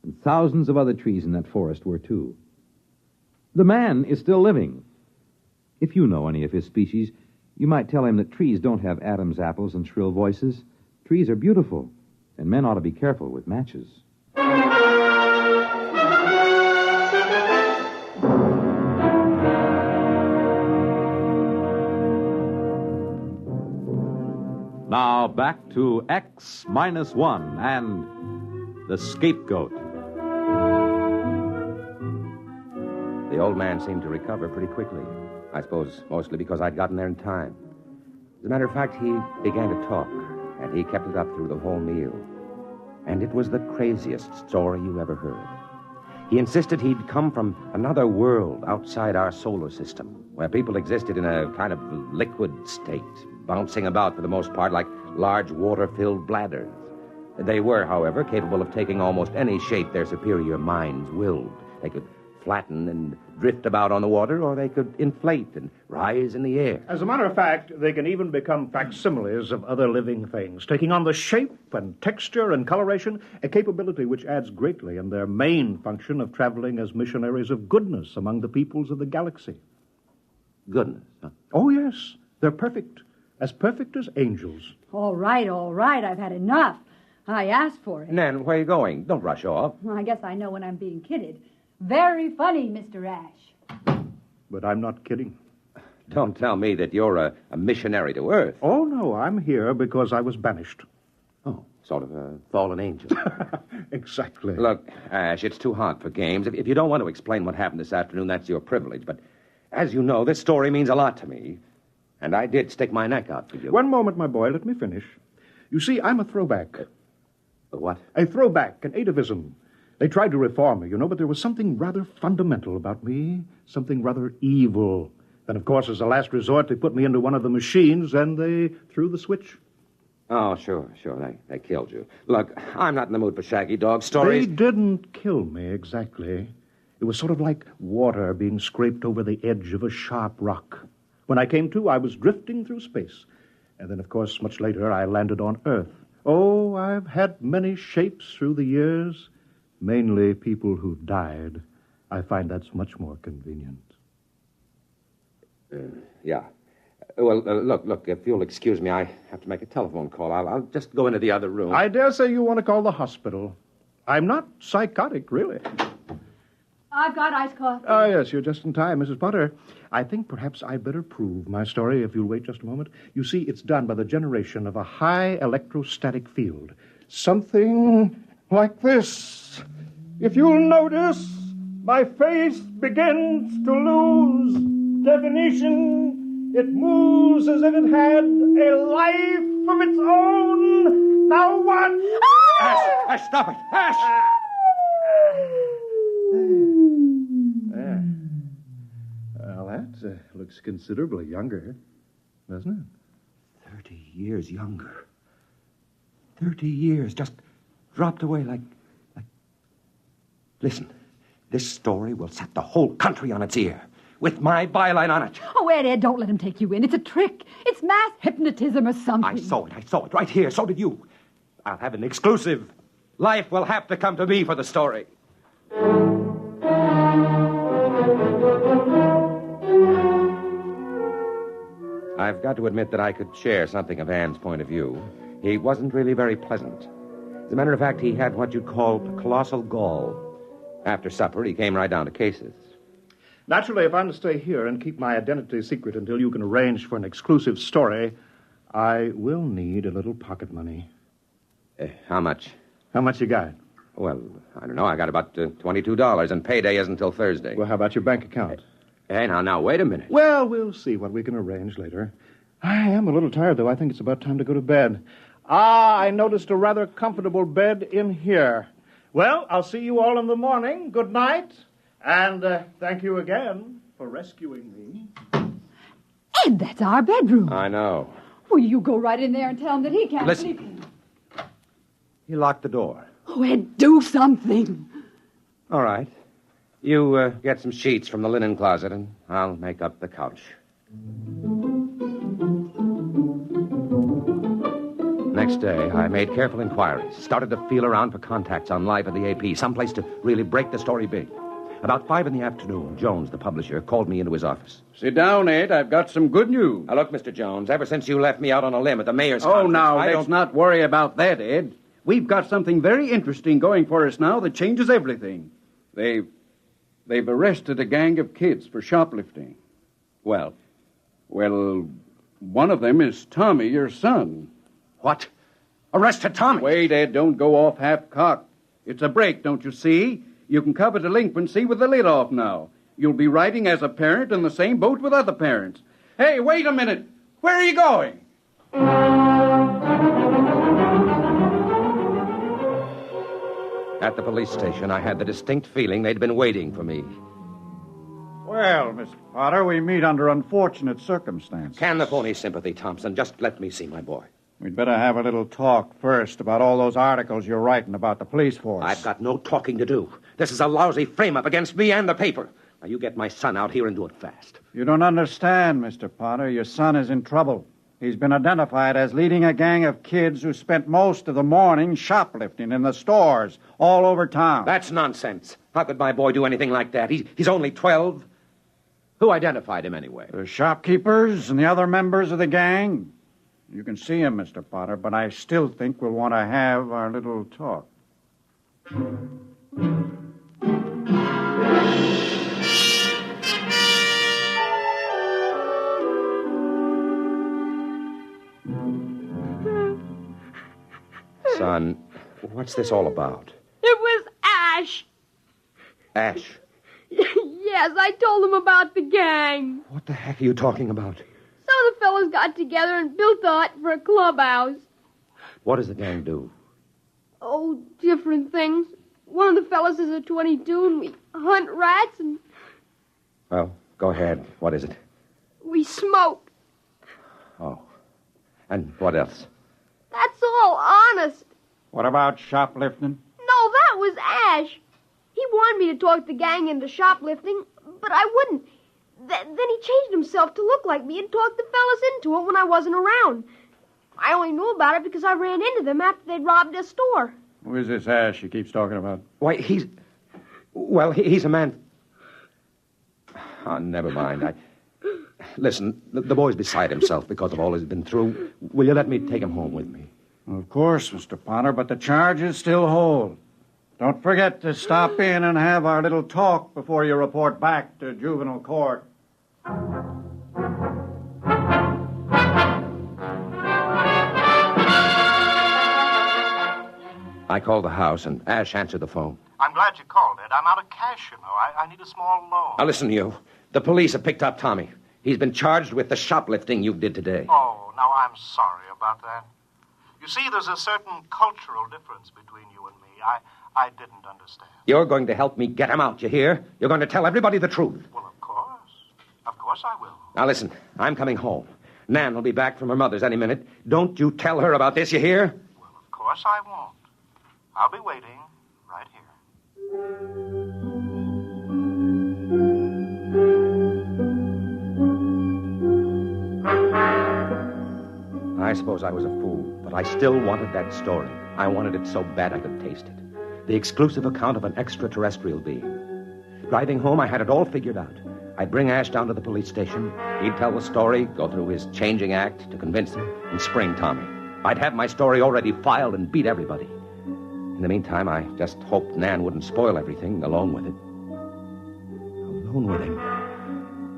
and thousands of other trees in that forest were, too. The man is still living. If you know any of his species, you might tell him that trees don't have Adam's apples and shrill voices. Trees are beautiful, and men ought to be careful with matches. Now back to X-1 and The Scapegoat. The old man seemed to recover pretty quickly. I suppose mostly because I'd gotten there in time. As a matter of fact, he began to talk, and he kept it up through the whole meal. And it was the craziest story you ever heard. He insisted he'd come from another world outside our solar system, where people existed in a kind of liquid state, bouncing about for the most part like large water-filled bladders. They were, however, capable of taking almost any shape their superior minds willed. They could flatten and drift about on the water, or they could inflate and rise in the air. As a matter of fact, they can even become facsimiles of other living things, taking on the shape and texture and coloration, a capability which adds greatly in their main function of traveling as missionaries of goodness among the peoples of the galaxy. Goodness, huh? Oh, yes. They're perfect as angels. All right. I've had enough. I asked for it. Nan, where are you going? Don't rush off. Well, I guess I know when I'm being kidded. Very funny, Mr. Ash. But I'm not kidding. Don't tell me that you're a missionary to Earth. Oh, no, I'm here because I was banished. Oh, sort of a fallen angel. Exactly. Look, Ash, it's too hot for games. If you don't want to explain what happened this afternoon, that's your privilege. But as you know, this story means a lot to me. And I did stick my neck out for you. One moment, my boy. Let me finish. You see, I'm a throwback. A what? A throwback, an atavism. They tried to reform me, but there was something rather fundamental about me, something rather evil. Then, of course, as a last resort, they put me into one of the machines, and they threw the switch. Oh, sure. They killed you. Look, I'm not in the mood for shaggy dog stories. They didn't kill me, exactly. It was sort of like water being scraped over the edge of a sharp rock. When I came to, I was drifting through space. And then, of course, much later, I landed on Earth. Oh, I've had many shapes through the years. Mainly people who've died. I find that's much more convenient. Yeah. Well, look, if you'll excuse me, I have to make a telephone call. I'll just go into the other room. I dare say you want to call the hospital. I'm not psychotic, really. I've got iced coffee. Oh, yes, you're just in time, Mrs. Potter. I think perhaps I'd better prove my story if you'll wait just a moment. You see, it's done by the generation of a high electrostatic field. Something like this. If you'll notice, my face begins to lose definition. It moves as if it had a life of its own. Now what? Ash, stop it! Ash! There. Well, that looks considerably younger, doesn't it? 30 years younger. 30 years just dropped away like... Listen, this story will set the whole country on its ear, with my byline on it. Oh, Ed, don't let him take you in. It's a trick. It's mass hypnotism or something. I saw it right here. So did you. I'll have an exclusive. Life will have to come to me for the story. I've got to admit that I could share something of Anne's point of view. He wasn't really very pleasant. As a matter of fact, he had what you'd call colossal gall. After supper, he came right down to cases. Naturally, if I'm to stay here and keep my identity secret until you can arrange for an exclusive story, I will need a little pocket money. How much? How much you got? Well, I don't know. I got about $22, and payday isn't until Thursday. Well, how about your bank account? Hey, now, wait a minute. Well, we'll see what we can arrange later. I am a little tired, though. I think it's about time to go to bed. I noticed a rather comfortable bed in here. Well, I'll see you all in the morning. Good night. And thank you again for rescuing me. Ed, that's our bedroom. I know. Well, you go right in there and tell him that he can't sleep. He locked the door. Oh, Ed, do something. All right. You get some sheets from the linen closet, and I'll make up the couch. Next day, I made careful inquiries, started to feel around for contacts on live at the AP, someplace to really break the story big. About 5 p.m, Jones, the publisher, called me into his office. Sit down, Ed. I've got some good news. Now, look, Mr. Jones, ever since you left me out on a limb at the mayor's conference... Oh, now, let's not worry about that, Ed. We've got something very interesting going for us now that changes everything. They've arrested a gang of kids for shoplifting. Well? Well, one of them is Tommy, your son. What? Arrested Tommy? Wait, Ed, don't go off half-cocked. It's a break, don't you see? You can cover delinquency with the lid off now. You'll be riding as a parent in the same boat with other parents. Hey, wait a minute. Where are you going? At the police station, I had the distinct feeling they'd been waiting for me. Well, Mr. Potter, we meet under unfortunate circumstances. Can the phony sympathy, Thompson? Just let me see my boy. We'd better have a little talk first about all those articles you're writing about the police force. I've got no talking to do. This is a lousy frame-up against me and the paper. Now, you get my son out here and do it fast. You don't understand, Mr. Potter. Your son is in trouble. He's been identified as leading a gang of kids who spent most of the morning shoplifting in the stores all over town. That's nonsense. How could my boy do anything like that? He's only 12. Who identified him anyway? The shopkeepers and the other members of the gang. You can see him, Mr. Potter, but I still think we'll want to have our little talk. Son, what's this all about? It was Ash. Ash? Yes, I told him about the gang. What the heck are you talking about? Some of the fellas got together and built a hut for a clubhouse. What does the gang do? Oh, different things. One of the fellas is a 22, and we hunt rats, and Well, go ahead. What is it? we smoke. Oh. And what else? That's all, honest. What about shoplifting? No, that was Ash. He wanted me to talk the gang into shoplifting, but I wouldn't. Then he changed himself to look like me and talked the fellas into it when I wasn't around. I only knew about it because I ran into them after they'd robbed a store. Who is this Ash he keeps talking about? Why, he's a man... Oh, never mind. Listen, the boy's beside himself because of all he's been through. Will you let me take him home with me? Of course, Mr. Potter, but the charges still hold. Don't forget to stop in and have our little talk before you report back to juvenile court. I called the house, and Ash answered the phone. I'm glad you called, Ed. I'm out of cash, you know. I need a small loan. Now, listen to you. The police have picked up Tommy. He's been charged with the shoplifting you did today. Oh, now I'm sorry about that. You see, there's a certain cultural difference between you and me. I didn't understand. You're going to help me get him out, you hear? You're going to tell everybody the truth. Well, of course. Of course I will. Now, listen. I'm coming home. Nan will be back from her mother's any minute. Don't you tell her about this, you hear? Well, of course I won't. I'll be waiting right here. I suppose I was a fool, but I still wanted that story. I wanted it so bad I could taste it. The exclusive account of an extraterrestrial being. Driving home, I had it all figured out. I'd bring Ash down to the police station. He'd tell the story, go through his changing act to convince him, and spring Tommy. I'd have my story already filed and beat everybody. In the meantime, I just hoped Nan wouldn't spoil everything alone with it. Alone with him.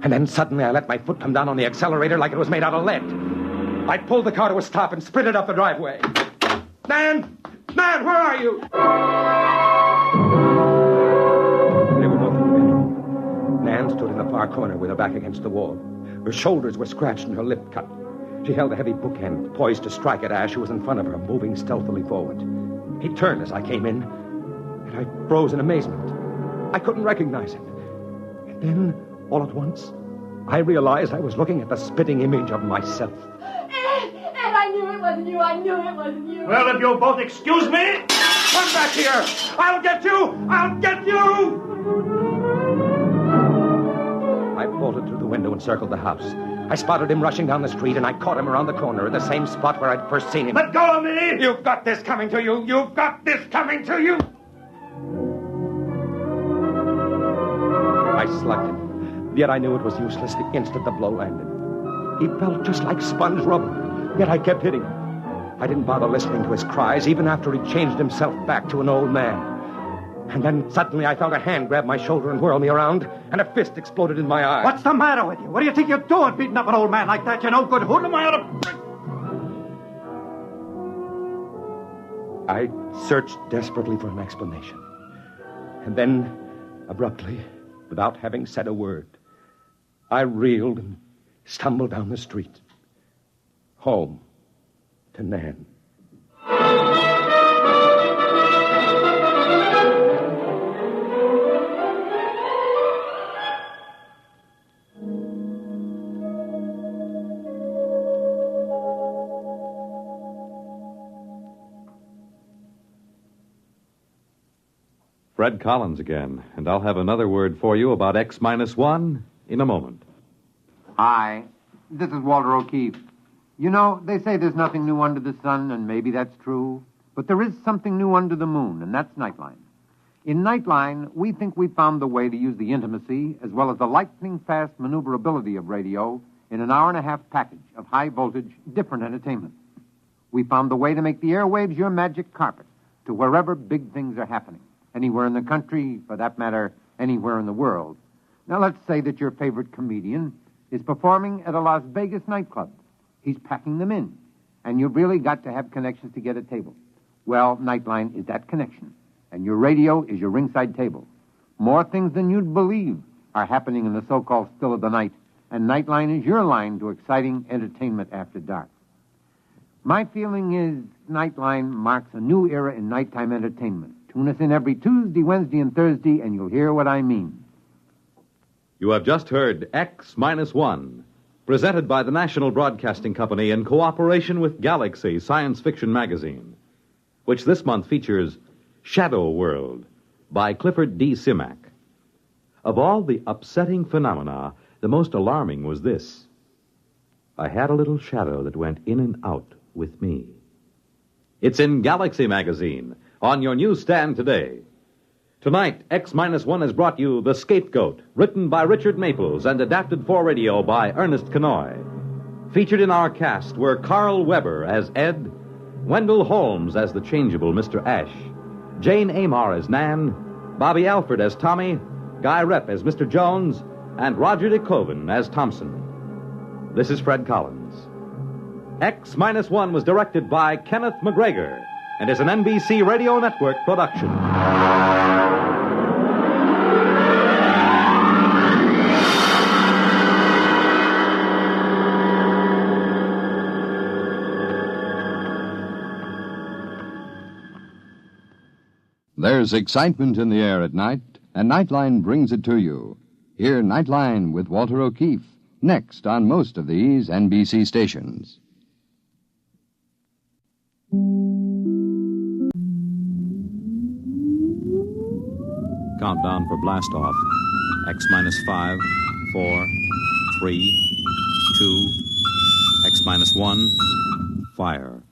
And then suddenly I let my foot come down on the accelerator like it was made out of lead. I pulled the car to a stop and sprinted up the driveway. Nan! Nan, where are you? They were both in the bedroom. Nan stood in the far corner with her back against the wall. Her shoulders were scratched and her lip cut. She held a heavy bookend, poised to strike at Ash, who was in front of her, moving stealthily forward. He turned as I came in, and I froze in amazement. I couldn't recognize him. And then, all at once, I realized I was looking at the spitting image of myself. Ed, I knew it wasn't you. I knew it wasn't you. Well, if you'll both excuse me, come back here. I'll get you. I'll get you. I bolted through the window and circled the house. I spotted him rushing down the street, and I caught him around the corner at the same spot where I'd first seen him. Let go of me! You've got this coming to you. You've got this coming to you. I slugged him, yet I knew it was useless the instant the blow landed. He felt just like sponge rubber, yet I kept hitting him. I didn't bother listening to his cries, even after he changed himself back to an old man. And then suddenly I felt a hand grab my shoulder and whirl me around, and a fist exploded in my eye. What's the matter with you? What do you think you're doing, beating up an old man like that? You no good hood. Am I out of... I searched desperately for an explanation. And then, abruptly, without having said a word. I reeled and stumbled down the street. Home to Nan. Fred Collins again, and I'll have another word for you about X-1 in a moment. Hi, this is Walter O'Keefe. You know, they say there's nothing new under the sun, and maybe that's true. But there is something new under the moon, and that's Nightline. In Nightline, we think we found the way to use the intimacy as well as the lightning-fast maneuverability of radio in an hour-and-a-half package of high-voltage, different entertainment. We found the way to make the airwaves your magic carpet to wherever big things are happening. Anywhere in the country, for that matter, anywhere in the world. Now, let's say that your favorite comedian is performing at a Las Vegas nightclub. He's packing them in, and you've really got to have connections to get a table. Well, Nightline is that connection, and your radio is your ringside table. More things than you'd believe are happening in the so-called still of the night, and Nightline is your line to exciting entertainment after dark. My feeling is Nightline marks a new era in nighttime entertainment. Tune us in every Tuesday, Wednesday, and Thursday, and you'll hear what I mean. You have just heard X-1, presented by the National Broadcasting Company in cooperation with Galaxy Science Fiction Magazine, which this month features Shadow World by Clifford D. Simak. Of all the upsetting phenomena, the most alarming was this. I had a little shadow that went in and out with me. It's in Galaxy Magazine, on your newsstand today. Tonight, X-1 has brought you The Scapegoat, written by Richard Maples and adapted for radio by Ernest Kenoy. Featured in our cast were Carl Weber as Ed, Wendell Holmes as the changeable Mr. Ash, Jane Amar as Nan, Bobby Alford as Tommy, Guy Rep as Mr. Jones, and Roger DeCoven as Thompson. This is Fred Collins. X-1 was directed by Kenneth McGregor and is an NBC Radio Network production. There's excitement in the air at night, and Nightline brings it to you. Hear Nightline with Walter O'Keefe, next on most of these NBC stations. Countdown for blast-off. X-5, 4, 3, 2, X-1, fire.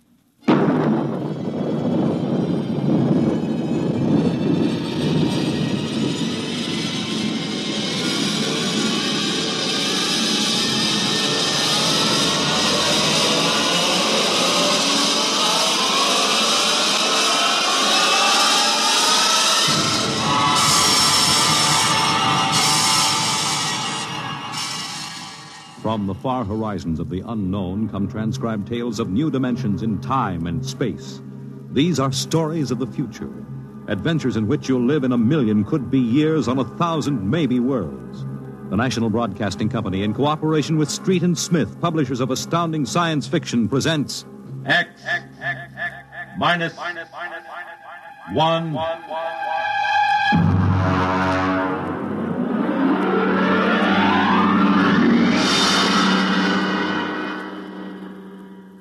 From the far horizons of the unknown come transcribed tales of new dimensions in time and space. These are stories of the future, adventures in which you'll live in a million could-be years on 1,000 maybe worlds. The National Broadcasting Company, in cooperation with Street and Smith, publishers of astounding science fiction, presents X-1.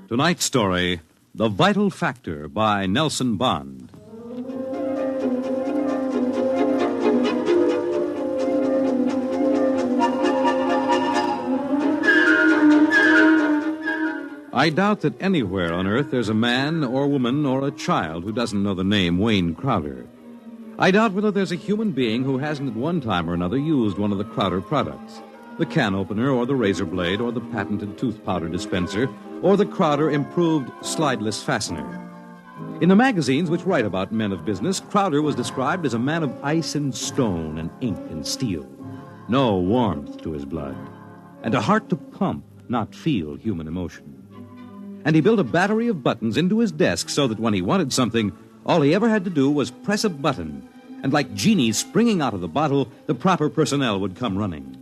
Tonight's story, The Vital Factor by Nelson Bond. I doubt that anywhere on Earth there's a man or woman or a child who doesn't know the name Wayne Crowder. I doubt whether there's a human being who hasn't at one time or another used one of the Crowder products. The can opener or the razor blade or the patented tooth powder dispenser or the Crowder improved slideless fastener. In the magazines which write about men of business, Crowder was described as a man of ice and stone and ink and steel. No warmth to his blood. And a heart to pump, not feel human emotion. And he built a battery of buttons into his desk so that when he wanted something, all he ever had to do was press a button, and like genies springing out of the bottle, the proper personnel would come running.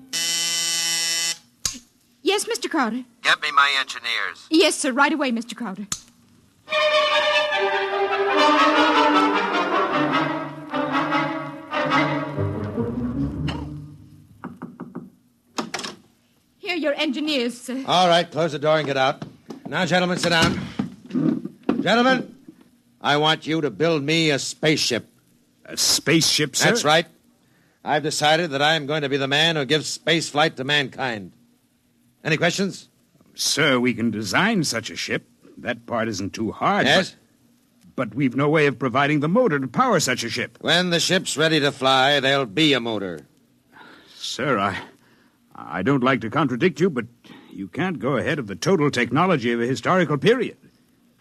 Yes, Mr. Crowder? Get me my engineers. Yes, sir. Right away, Mr. Crowder. Here are your engineers, sir. All right, close the door and get out. Now, gentlemen, sit down. Gentlemen, I want you to build me a spaceship. A spaceship, sir? That's right. I've decided that I am going to be the man who gives space flight to mankind. Any questions? Sir, we can design such a ship. That part isn't too hard. Yes? But we've no way of providing the motor to power such a ship. When the ship's ready to fly, there'll be a motor. Sir, I don't like to contradict you, but you can't go ahead of the total technology of a historical period.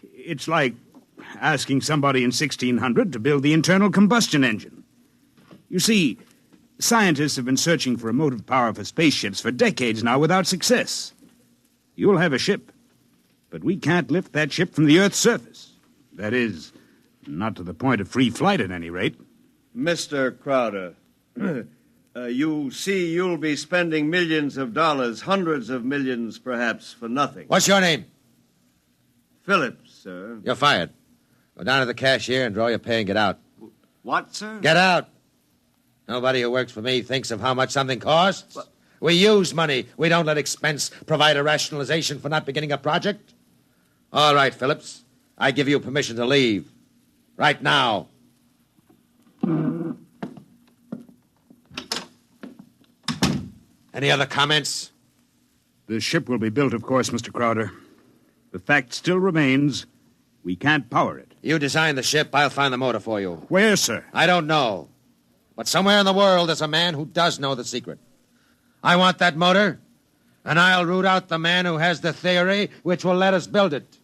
It's like asking somebody in 1600 to build the internal combustion engine. You see, scientists have been searching for a motive power for spaceships for decades now without success. You'll have a ship, but we can't lift that ship from the Earth's surface. That is, not to the point of free flight at any rate. Mr. Crowder, you see you'll be spending millions of dollars, hundreds of millions perhaps, for nothing. What's your name? Phillips, sir. You're fired. Go down to the cashier and draw your pay and get out. What, sir? Get out. Nobody who works for me thinks of how much something costs. What? We use money. We don't let expense provide a rationalization for not beginning a project. All right, Phillips. I give you permission to leave. Right now. Any other comments? The ship will be built, of course, Mr. Crowder. The fact still remains, we can't power it. You design the ship, I'll find the motor for you. Where, sir? I don't know. But somewhere in the world there's a man who does know the secret. I want that motor, and I'll root out the man who has the theory which will let us build it.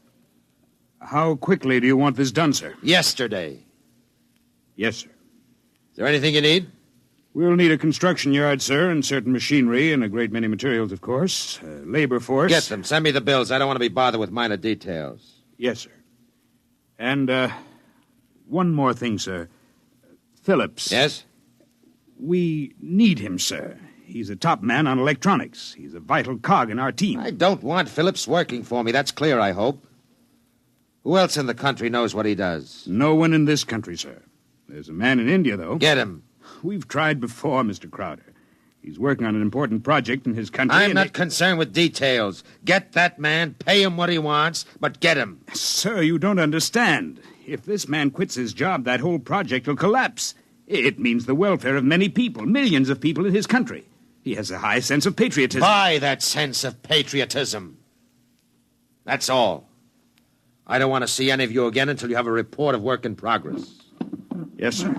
How quickly do you want this done, sir? Yesterday. Yes, sir. Is there anything you need? We'll need a construction yard, sir, and certain machinery and a great many materials, of course. Labor force. Get them. Send me the bills. I don't want to be bothered with minor details. Yes, sir. And, one more thing, sir. Phillips. Yes? We need him, sir. He's a top man on electronics. He's a vital cog in our team. I don't want Phillips working for me. That's clear, I hope. Who else in the country knows what he does? No one in this country, sir. There's a man in India, though. Get him. We've tried before, Mr. Crowder. He's working on an important project in his country. I'm not concerned with details. Get that man, pay him what he wants, but get him. Sir, you don't understand. If this man quits his job, that whole project will collapse. It means the welfare of many people, millions of people in his country. He has a high sense of patriotism. Buy that sense of patriotism. That's all. I don't want to see any of you again until you have a report of work in progress. Yes, sir.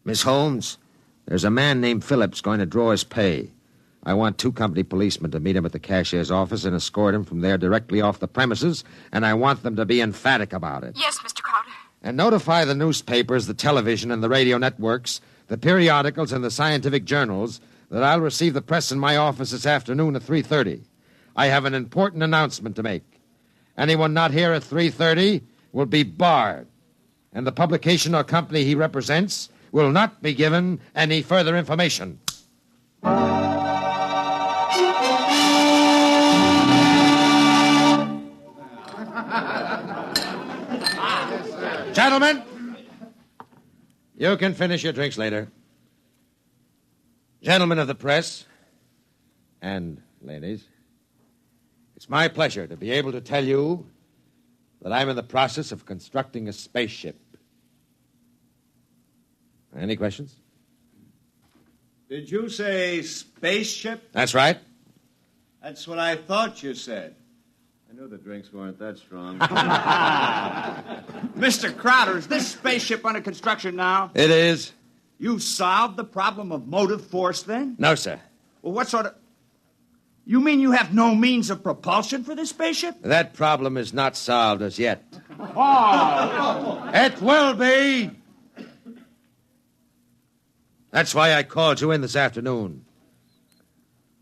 Miss Holmes, there's a man named Phillips going to draw his pay. I want 2 company policemen to meet him at the cashier's office and escort him from there directly off the premises, and I want them to be emphatic about it. Yes, Mr. Crowder. And notify the newspapers, the television, and the radio networks, the periodicals, and the scientific journals that I'll receive the press in my office this afternoon at 3:30. I have an important announcement to make. Anyone not here at 3:30 will be barred, and the publication or company he represents will not be given any further information. Gentlemen, you can finish your drinks later. Gentlemen of the press, and ladies, it's my pleasure to be able to tell you that I'm in the process of constructing a spaceship. Any questions? Did you say spaceship? That's right. That's what I thought you said. I knew the drinks weren't that strong. Mr. Crowder, is this spaceship under construction now? It is. You solved the problem of motive force, then? No, sir. Well, what sort of... You mean you have no means of propulsion for this spaceship? That problem is not solved as yet. Oh! It will be! That's why I called you in this afternoon.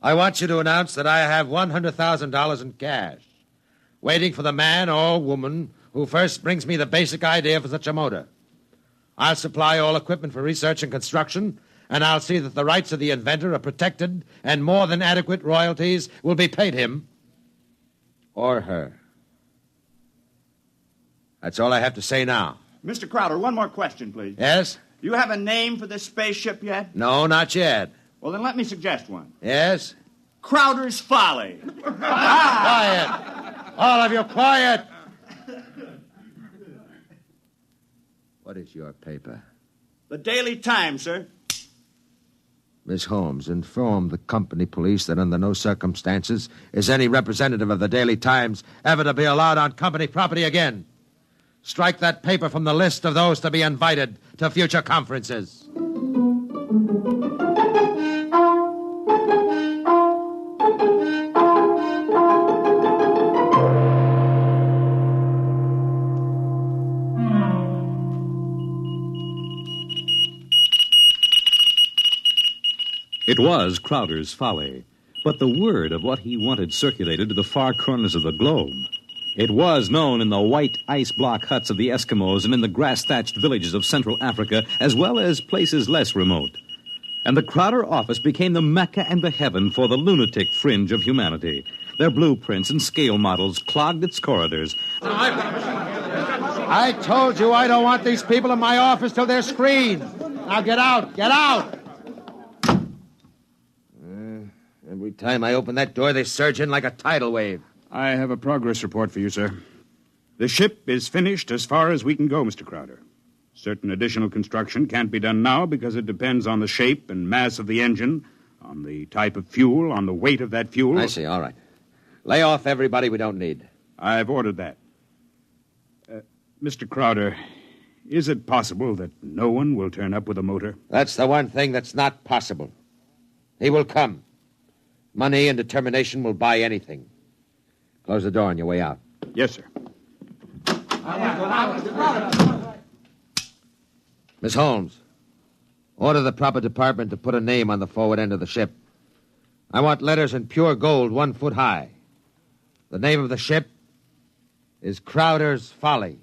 I want you to announce that I have $100,000 in cash. waiting for the man or woman who first brings me the basic idea for such a motor. I'll supply all equipment for research and construction, and I'll see that the rights of the inventor are protected and more than adequate royalties will be paid him or her. That's all I have to say now. Mr. Crowder, one more question, please. Yes? Do you have a name for this spaceship yet? No, not yet. Well, then let me suggest one. Yes? Crowder's Folly. Quiet! All of you, quiet! What is your paper? The Daily Times, sir. Miss Holmes, inform the company police that under no circumstances is any representative of the Daily Times ever to be allowed on company property again. Strike that paper from the list of those to be invited to future conferences. It was Crowder's Folly, but the word of what he wanted circulated to the far corners of the globe. It was known in the white ice block huts of the Eskimos and in the grass-thatched villages of Central Africa, as well as places less remote. And the Crowder office became the Mecca and the heaven for the lunatic fringe of humanity. Their blueprints and scale models clogged its corridors. I told you I don't want these people in my office till they're screened. Now get out, get out! Every time I open that door, they surge in like a tidal wave. I have a progress report for you, sir. The ship is finished as far as we can go, Mr. Crowder. Certain additional construction can't be done now because it depends on the shape and mass of the engine, on the type of fuel, on the weight of that fuel. I see, all right. Lay off everybody we don't need. I've ordered that. Mr. Crowder, is it possible that no one will turn up with a motor? That's the one thing that's not possible. He will come. Money and determination will buy anything. Close the door on your way out. Yes, sir. Miss Holmes, order the proper department to put a name on the forward end of the ship. I want letters in pure gold 1 foot high. The name of the ship is Crowder's Folly.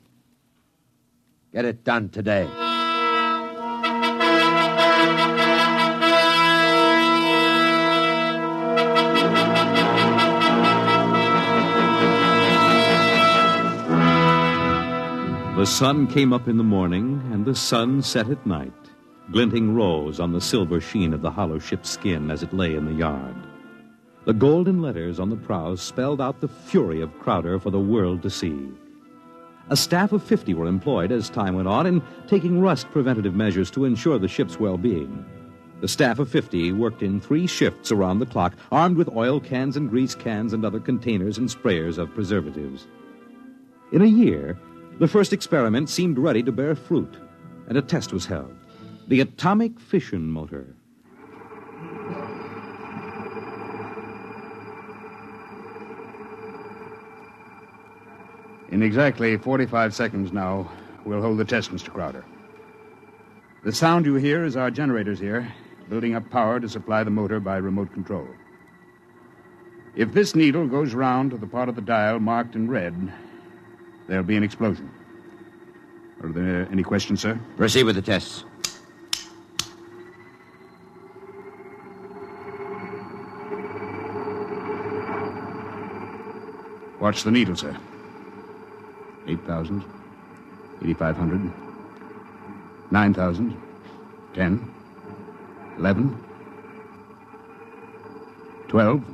Get it done today. The sun came up in the morning, and the sun set at night, glinting rose on the silver sheen of the hollow ship's skin as it lay in the yard. The golden letters on the prows spelled out the fury of Crowder for the world to see. A staff of 50 were employed as time went on in taking rust preventative measures to ensure the ship's well-being. The staff of 50 worked in 3 shifts around the clock, armed with oil cans and grease cans and other containers and sprayers of preservatives. In a year, the first experiment seemed ready to bear fruit, and a test was held. The atomic fission motor. In exactly 45 seconds now, we'll hold the test, Mr. Crowder. The sound you hear is our generators here, building up power to supply the motor by remote control. If this needle goes round to the part of the dial marked in red, there'll be an explosion. Are there any questions, sir? Proceed with the tests. Watch the needle, sir. 8,000, 8,500, 9,000, 10, 11, 12,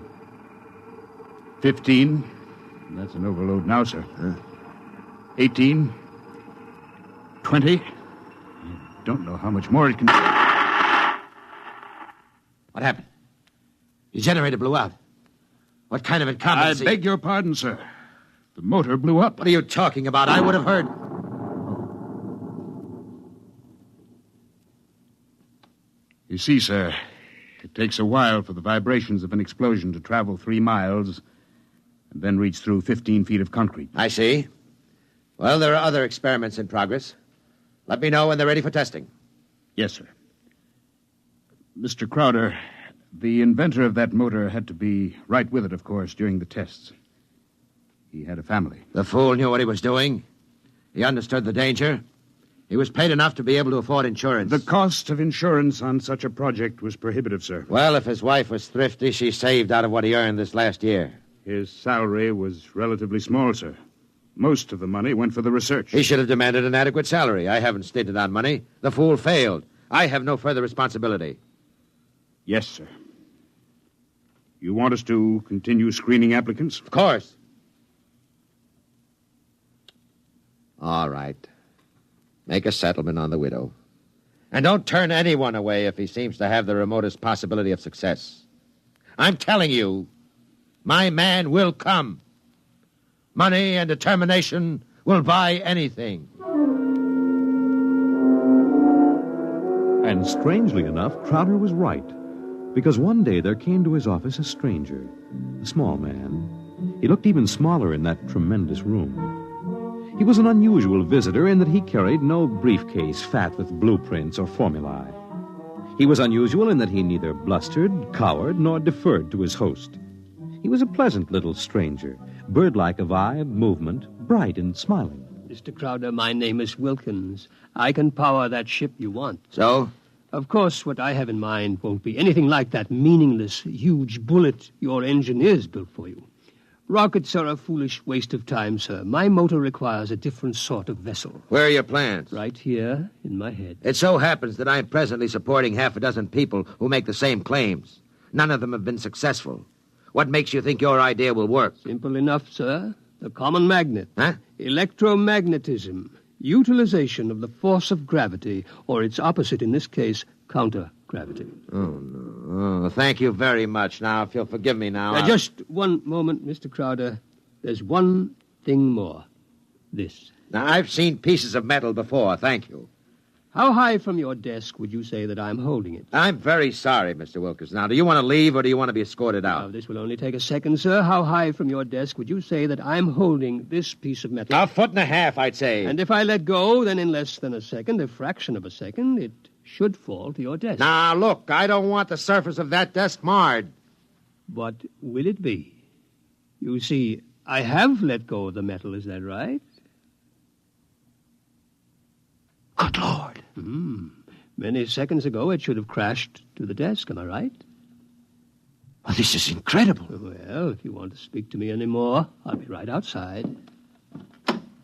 15. That's an overload now, sir. 18, 20. I don't know how much more it can... What happened? Your generator blew out. What kind of incompetency? I beg your pardon, sir. The motor blew up. What are you talking about? I would have heard... You see, sir, it takes a while for the vibrations of an explosion to travel 3 miles and then reach through 15 feet of concrete. I see. Well, there are other experiments in progress. Let me know when they're ready for testing. Yes, sir. Mr. Crowder, the inventor of that motor had to be right with it, of course, during the tests. He had a family. The fool knew what he was doing. He understood the danger. He was paid enough to be able to afford insurance. The cost of insurance on such a project was prohibitive, sir. Well, if his wife was thrifty, she saved out of what he earned this last year. His salary was relatively small, sir. Most of the money went for the research. He should have demanded an adequate salary. I haven't stinted on money. The fool failed. I have no further responsibility. Yes, sir. You want us to continue screening applicants? Of course. All right. Make a settlement on the widow. And don't turn anyone away if he seems to have the remotest possibility of success. I'm telling you, my man will come. Money and determination will buy anything. And strangely enough, Crowder was right. Because one day there came to his office a stranger, a small man. He looked even smaller in that tremendous room. He was an unusual visitor in that he carried no briefcase fat with blueprints or formulae. He was unusual in that he neither blustered, cowered, nor deferred to his host. He was a pleasant little stranger, bird-like of eye, movement, bright and smiling. Mr. Crowder, my name is Wilkins. I can power that ship you want. So? Of course, what I have in mind won't be anything like that meaningless, huge bullet your engineers built for you. Rockets are a foolish waste of time, sir. My motor requires a different sort of vessel. Where are your plans? Right here in my head. It so happens that I'm presently supporting half a dozen people who make the same claims. None of them have been successful. What makes you think your idea will work? Simple enough, sir. The common magnet. Huh? Electromagnetism. Utilization of the force of gravity, or its opposite in this case, counter-gravity. Oh, no. Oh, thank you very much. Now, if you'll forgive me now... Just one moment, Mr. Crowder. There's one thing more. This. Now, I've seen pieces of metal before, thank you. How high from your desk would you say that I'm holding it? I'm very sorry, Mr. Wilkins. Now, do you want to leave or do you want to be escorted out? Now, this will only take a second, sir. How high from your desk would you say that I'm holding this piece of metal? 1.5 feet, I'd say. And if I let go, then in less than a second, a fraction of a second, it should fall to your desk. Now, look, I don't want the surface of that desk marred. What will it be? You see, I have let go of the metal, is that right? Good Lord. Many seconds ago, it should have crashed to the desk, am I right? Well, this is incredible. Well, if you want to speak to me anymore, I'll be right outside.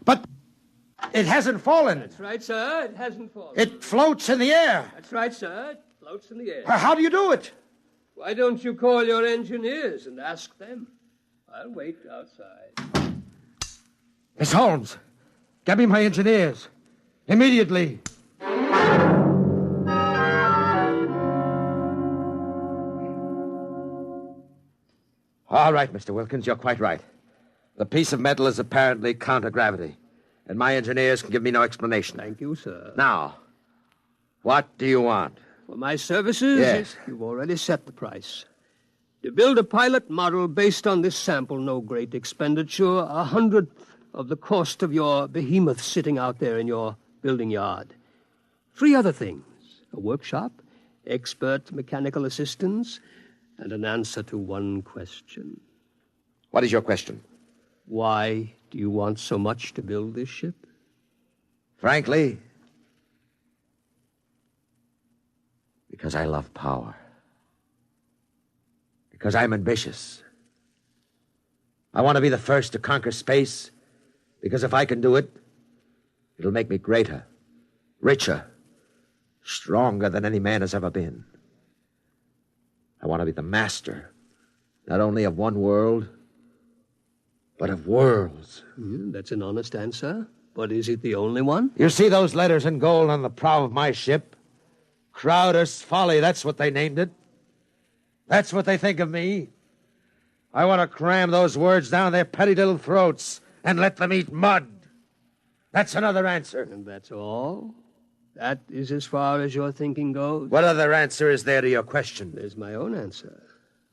But it hasn't fallen. That's right, sir. It hasn't fallen. It floats in the air. That's right, sir. It floats in the air. How do you do it? Why don't you call your engineers and ask them? I'll wait outside. Miss Holmes, get me my engineers. Immediately. All right, Mr. Wilkins, you're quite right. The piece of metal is apparently counter-gravity, and my engineers can give me no explanation. Thank you, sir. Now, what do you want? For my services? Yes. You've already set the price. To build a pilot model based on this sample, no great expenditure, 100th of the cost of your behemoth sitting out there in your building yard. 3 other things: a workshop, expert mechanical assistance, and an answer to one question. What is your question? Why do you want so much to build this ship? Frankly, because I love power. Because I'm ambitious. I want to be the first to conquer space, because if I can do it, it'll make me greater, richer, stronger than any man has ever been. I want to be the master, not only of one world, but of worlds. That's an honest answer. But is it the only one? You see those letters in gold on the prow of my ship? Crowder's Folly, that's what they named it. That's what they think of me. I want to cram those words down their petty little throats and let them eat mud. That's another answer. And that's all? That is as far as your thinking goes? What other answer is there to your question? There's my own answer.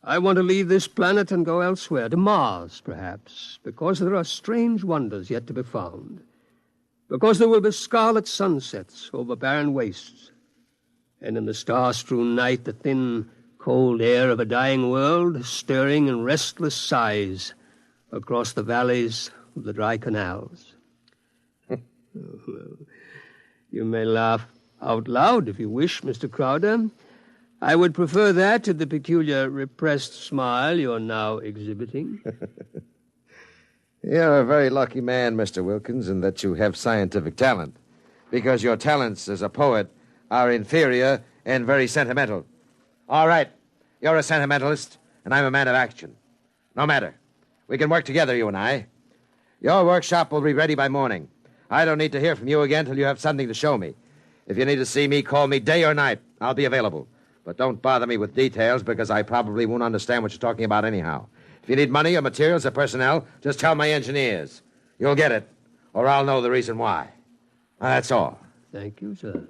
I want to leave this planet and go elsewhere, to Mars, perhaps, because there are strange wonders yet to be found. Because there will be scarlet sunsets over barren wastes. And in the star-strewn night, the thin, cold air of a dying world, stirring in restless sighs, across the valleys of the dry canals. You may laugh out loud if you wish, Mr. Crowder. I would prefer that to the peculiar repressed smile you're now exhibiting. You're a very lucky man, Mr. Wilkins, in that you have scientific talent, because your talents as a poet are inferior and very sentimental. All right, you're a sentimentalist, and I'm a man of action. No matter. We can work together, you and I. Your workshop will be ready by morning. I don't need to hear from you again till you have something to show me. If you need to see me, call me day or night. I'll be available. But don't bother me with details, because I probably won't understand what you're talking about anyhow. If you need money or materials or personnel, just tell my engineers. You'll get it, or I'll know the reason why. That's all. Thank you, sir.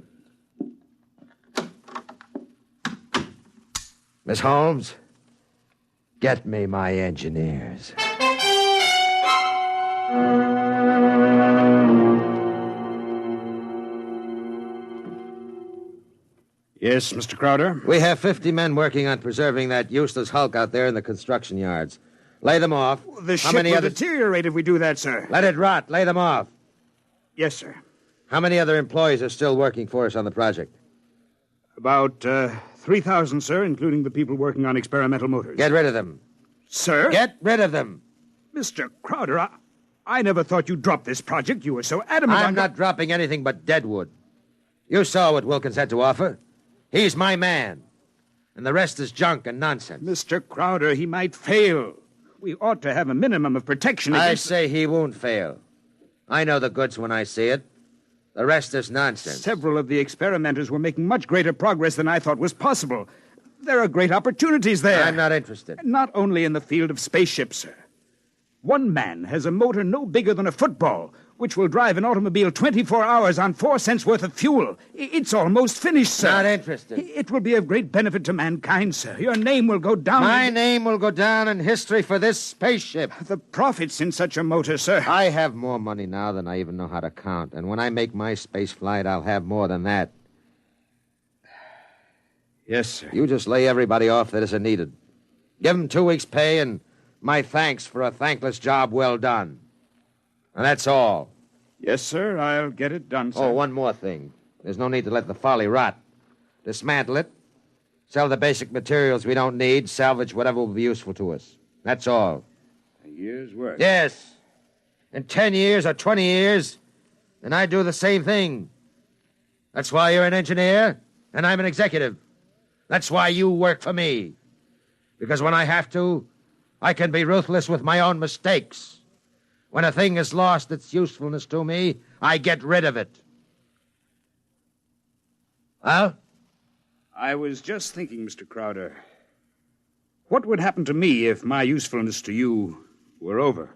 Miss Holmes, get me my engineers. Yes, Mr. Crowder? We have 50 men working on preserving that useless hulk out there in the construction yards. Lay them off. The ship will deteriorate if we do that, sir. Let it rot. Lay them off. Yes, sir. How many other employees are still working for us on the project? About 3,000, sir, including the people working on experimental motors. Get rid of them. Sir? Get rid of them. Mr. Crowder, I never thought you'd drop this project. You were so adamant I'm not dropping anything but deadwood. You saw what Wilkins had to offer. He's my man. And the rest is junk and nonsense. Mr. Crowder, he might fail. We ought to have a minimum of protection against... I say he won't fail. I know the goods when I see it. The rest is nonsense. Several of the experimenters were making much greater progress than I thought was possible. There are great opportunities there. I'm not interested. Not only in the field of spaceships, sir. One man has a motor no bigger than a football, which will drive an automobile 24 hours on 4 cents worth of fuel. It's almost finished, sir. Not interested. It will be of great benefit to mankind, sir. Your name will go down... My name will go down in history for this spaceship. The profits in such a motor, sir. I have more money now than I even know how to count. And when I make my space flight, I'll have more than that. Yes, sir. You just lay everybody off that isn't needed. Give them 2 weeks' pay and my thanks for a thankless job well done. And that's all. Yes, sir. I'll get it done, sir. Oh, one more thing. There's no need to let the folly rot. Dismantle it. Sell the basic materials we don't need. Salvage whatever will be useful to us. That's all. A year's work. Yes. In 10 years or 20 years, and I do the same thing. That's why you're an engineer, and I'm an executive. That's why you work for me. Because when I have to, I can be ruthless with my own mistakes. When a thing has lost its usefulness to me, I get rid of it. Well? I was just thinking, Mr. Crowder, what would happen to me if my usefulness to you were over?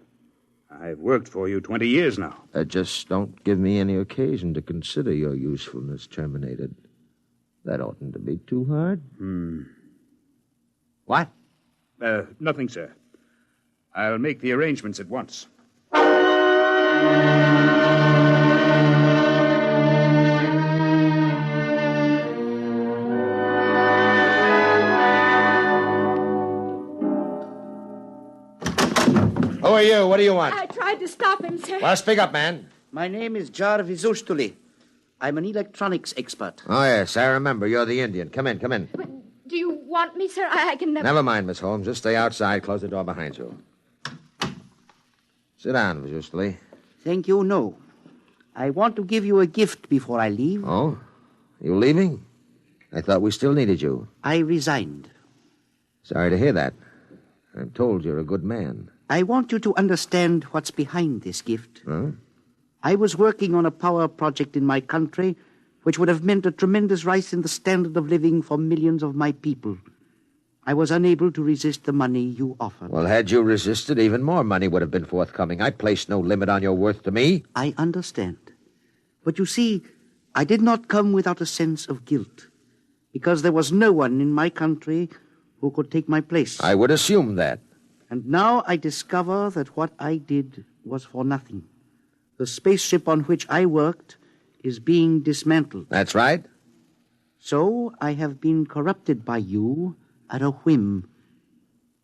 I've worked for you 20 years now. Just don't give me any occasion to consider your usefulness terminated. That oughtn't to be too hard. What? Nothing, sir. I'll make the arrangements at once. Who are you? What do you want? I tried to stop him, sir. Well, speak up, man. My name is Jarvis Ustuli. I'm an electronics expert. Oh, yes, I remember. You're the Indian. Come in, come in. But do you want me, sir? I can never... Never mind, Miss Holmes. Just stay outside. Close the door behind you. Sit down, Miss Ustuli. Thank you, no. I want to give you a gift before I leave. Oh? You leaving? I thought we still needed you. I resigned. Sorry to hear that. I'm told you're a good man. I want you to understand what's behind this gift. Huh? I was working on a power project in my country which would have meant a tremendous rise in the standard of living for millions of my people. I was unable to resist the money you offered. Well, had you resisted, even more money would have been forthcoming. I placed no limit on your worth to me. I understand. But you see, I did not come without a sense of guilt, because there was no one in my country who could take my place. I would assume that. And now I discover that what I did was for nothing. The spaceship on which I worked is being dismantled. That's right. So I have been corrupted by you at a whim.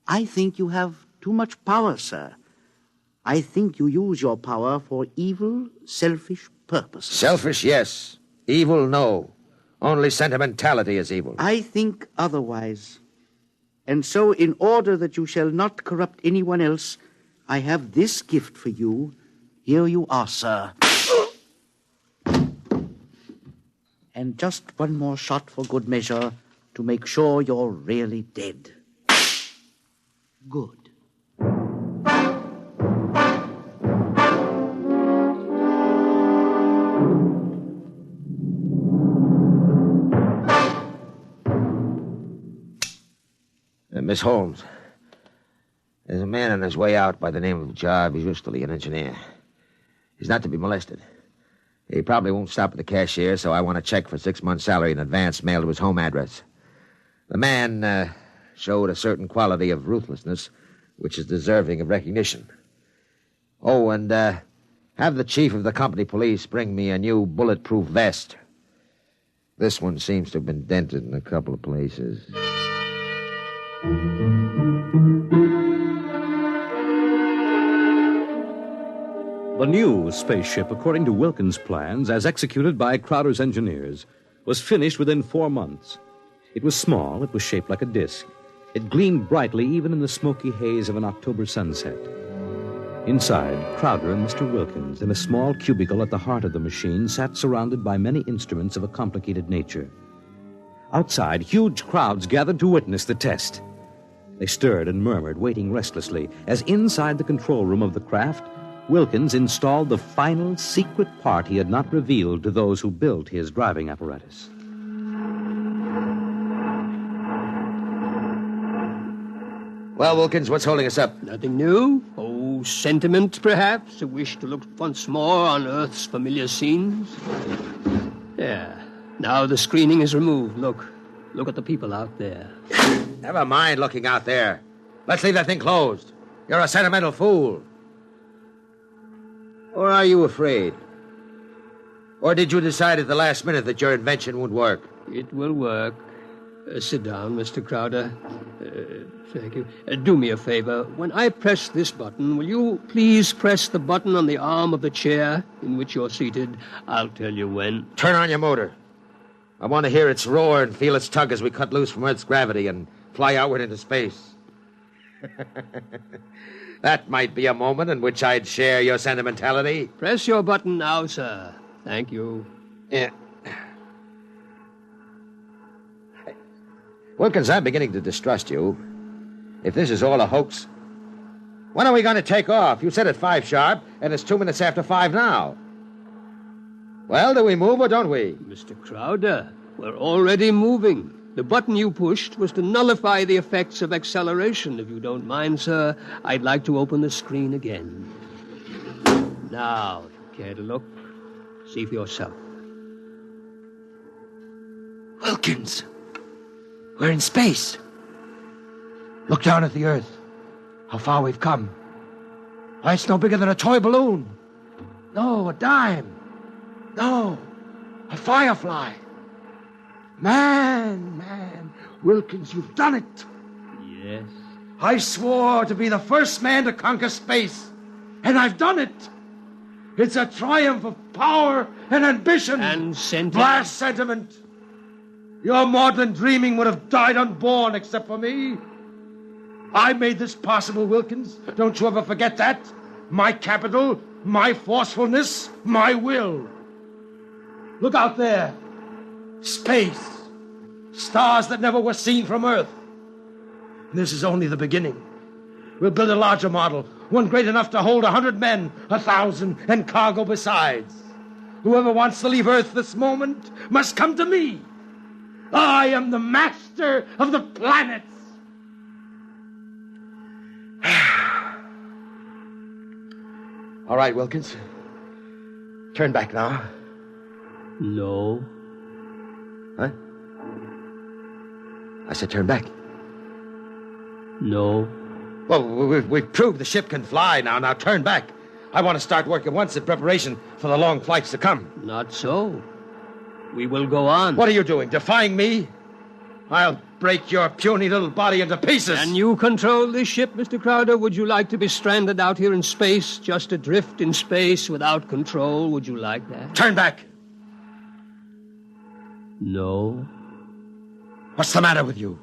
I think you have too much power, sir. I think you use your power for evil, selfish purposes. Selfish, yes. Evil, no. Only sentimentality is evil. I think otherwise. And so, in order that you shall not corrupt anyone else, I have this gift for you. Here you are, sir. And just one more shot for good measure to make sure you're really dead. Good. Miss Holmes, there's a man on his way out by the name of Jarb. He's usually an engineer. He's not to be molested. He probably won't stop at the cashier, so I want a check for 6 months' salary in advance mailed to his home address. The man showed a certain quality of ruthlessness which is deserving of recognition. Oh, and have the chief of the company police bring me a new bulletproof vest. This one seems to have been dented in a couple of places. The new spaceship, according to Wilkins' plans, as executed by Crowder's engineers, was finished within 4 months. It was small, it was shaped like a disc. It gleamed brightly even in the smoky haze of an October sunset. Inside, Crowder and Mr. Wilkins, in a small cubicle at the heart of the machine, sat surrounded by many instruments of a complicated nature. Outside, huge crowds gathered to witness the test. They stirred and murmured, waiting restlessly, as inside the control room of the craft, Wilkins installed the final secret part he had not revealed to those who built his driving apparatus. Well, Wilkins, what's holding us up? Nothing new. Oh, sentiment, perhaps? A wish to look once more on Earth's familiar scenes? There. Now the screening is removed. Look at the people out there. Never mind looking out there. Let's leave that thing closed. You're a sentimental fool. Or are you afraid? Or did you decide at the last minute that your invention would work? It will work. Sit down, Mr. Crowder. Thank you. Do me a favor. When I press this button, will you please press the button on the arm of the chair in which you're seated? I'll tell you when. Turn on your motor. I want to hear its roar and feel its tug as we cut loose from Earth's gravity and fly outward into space. That might be a moment in which I'd share your sentimentality. Press your button now, sir. Thank you. Yeah. Wilkins, I'm beginning to distrust you. If this is all a hoax, when are we going to take off? You said at 5 sharp, and it's 2 minutes after 5 now. Well, do we move or don't we? Mr. Crowder, we're already moving. The button you pushed was to nullify the effects of acceleration. If you don't mind, sir, I'd like to open the screen again. Now, if you care to look, see for yourself. Wilkins, we're in space. Look down at the Earth. How far we've come. Why, it's no bigger than a toy balloon. No, a dime. No, a firefly. Man, Wilkins, you've done it. Yes. I swore to be the first man to conquer space, and I've done it. It's a triumph of power and ambition. And sentiment. Blast sentiment. Your maudlin dreaming would have died unborn except for me. I made this possible, Wilkins. Don't you ever forget that. My capital, my forcefulness, my will. Look out there. Space. Stars that never were seen from Earth. This is only the beginning. We'll build a larger model, one great enough to hold 100 men, 1,000, and cargo besides. Whoever wants to leave Earth this moment must come to me. I am the master of the planets. All right, Wilkins. Turn back now. No. Huh? I said turn back. No. Well, we've proved the ship can fly now. Now turn back. I want to start work at once in preparation for the long flights to come. Not so. We will go on. What are you doing? Defying me? I'll break your puny little body into pieces. Can you control this ship, Mr. Crowder? Would you like to be stranded out here in space, just adrift in space without control? Would you like that? Turn back. No. What's the matter with you?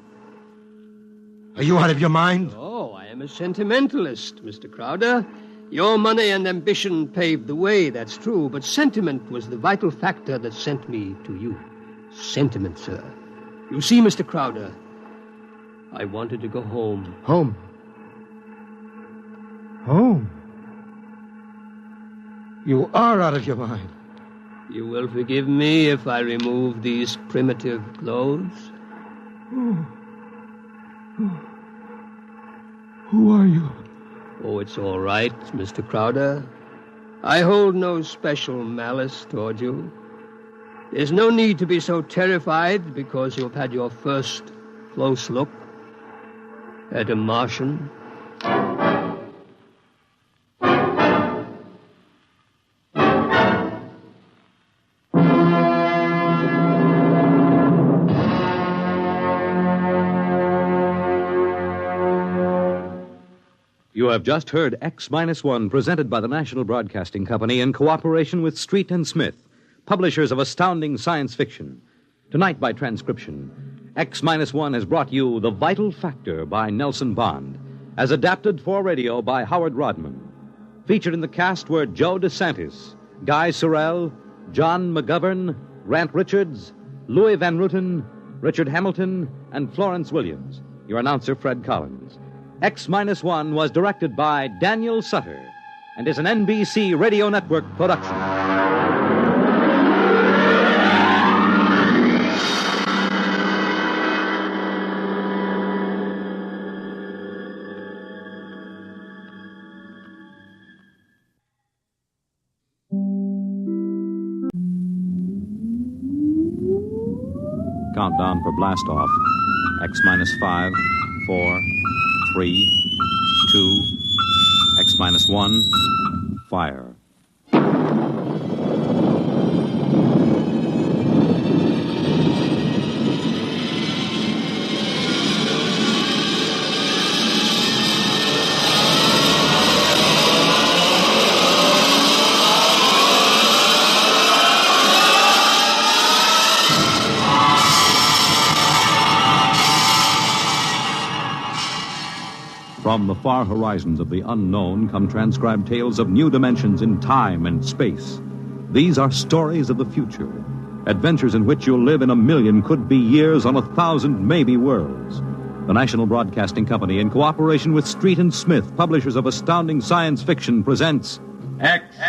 Are you out of your mind? Oh, I am a sentimentalist, Mr. Crowder. Your money and ambition paved the way, that's true, but sentiment was the vital factor that sent me to you. Sentiment, sir. You see, Mr. Crowder, I wanted to go home. Home? Home? You are out of your mind. You will forgive me if I remove these primitive clothes? Who are you? Oh, it's all right, Mr. Crowder. I hold no special malice toward you. There's no need to be so terrified because you've had your first close look at a Martian. You have just heard X-1 presented by the National Broadcasting Company in cooperation with Street and Smith, publishers of astounding science fiction. Tonight, by transcription, X-1 has brought you The Vital Factor by Nelson Bond, as adapted for radio by Howard Rodman. Featured in the cast were Joe DeSantis, Guy Sorrell, John McGovern, Grant Richards, Louis Van Ruten, Richard Hamilton, and Florence Williams. Your announcer, Fred Collins. X-1 was directed by Daniel Sutter and is an NBC Radio Network production. Countdown for blast-off. X-5, 4, 3, 2, X-1, fire. From the far horizons of the unknown come transcribed tales of new dimensions in time and space. These are stories of the future, adventures in which you'll live in a million could-be years on 1,000 maybe worlds. The National Broadcasting Company, in cooperation with Street and Smith, publishers of astounding science fiction, presents X-1.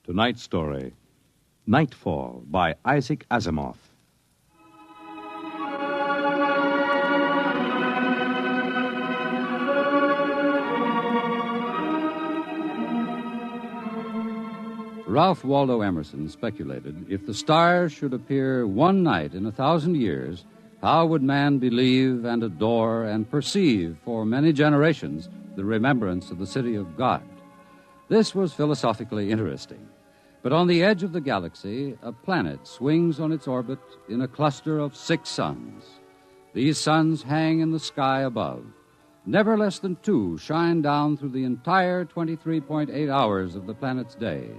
Tonight's story, Nightfall by Isaac Asimov. Ralph Waldo Emerson speculated if the stars should appear one night in 1,000 years, how would man believe and adore and perceive for many generations the remembrance of the city of God? This was philosophically interesting. But on the edge of the galaxy, a planet swings on its orbit in a cluster of 6 suns. These suns hang in the sky above. Never less than 2 shine down through the entire 23.8 hours of the planet's day.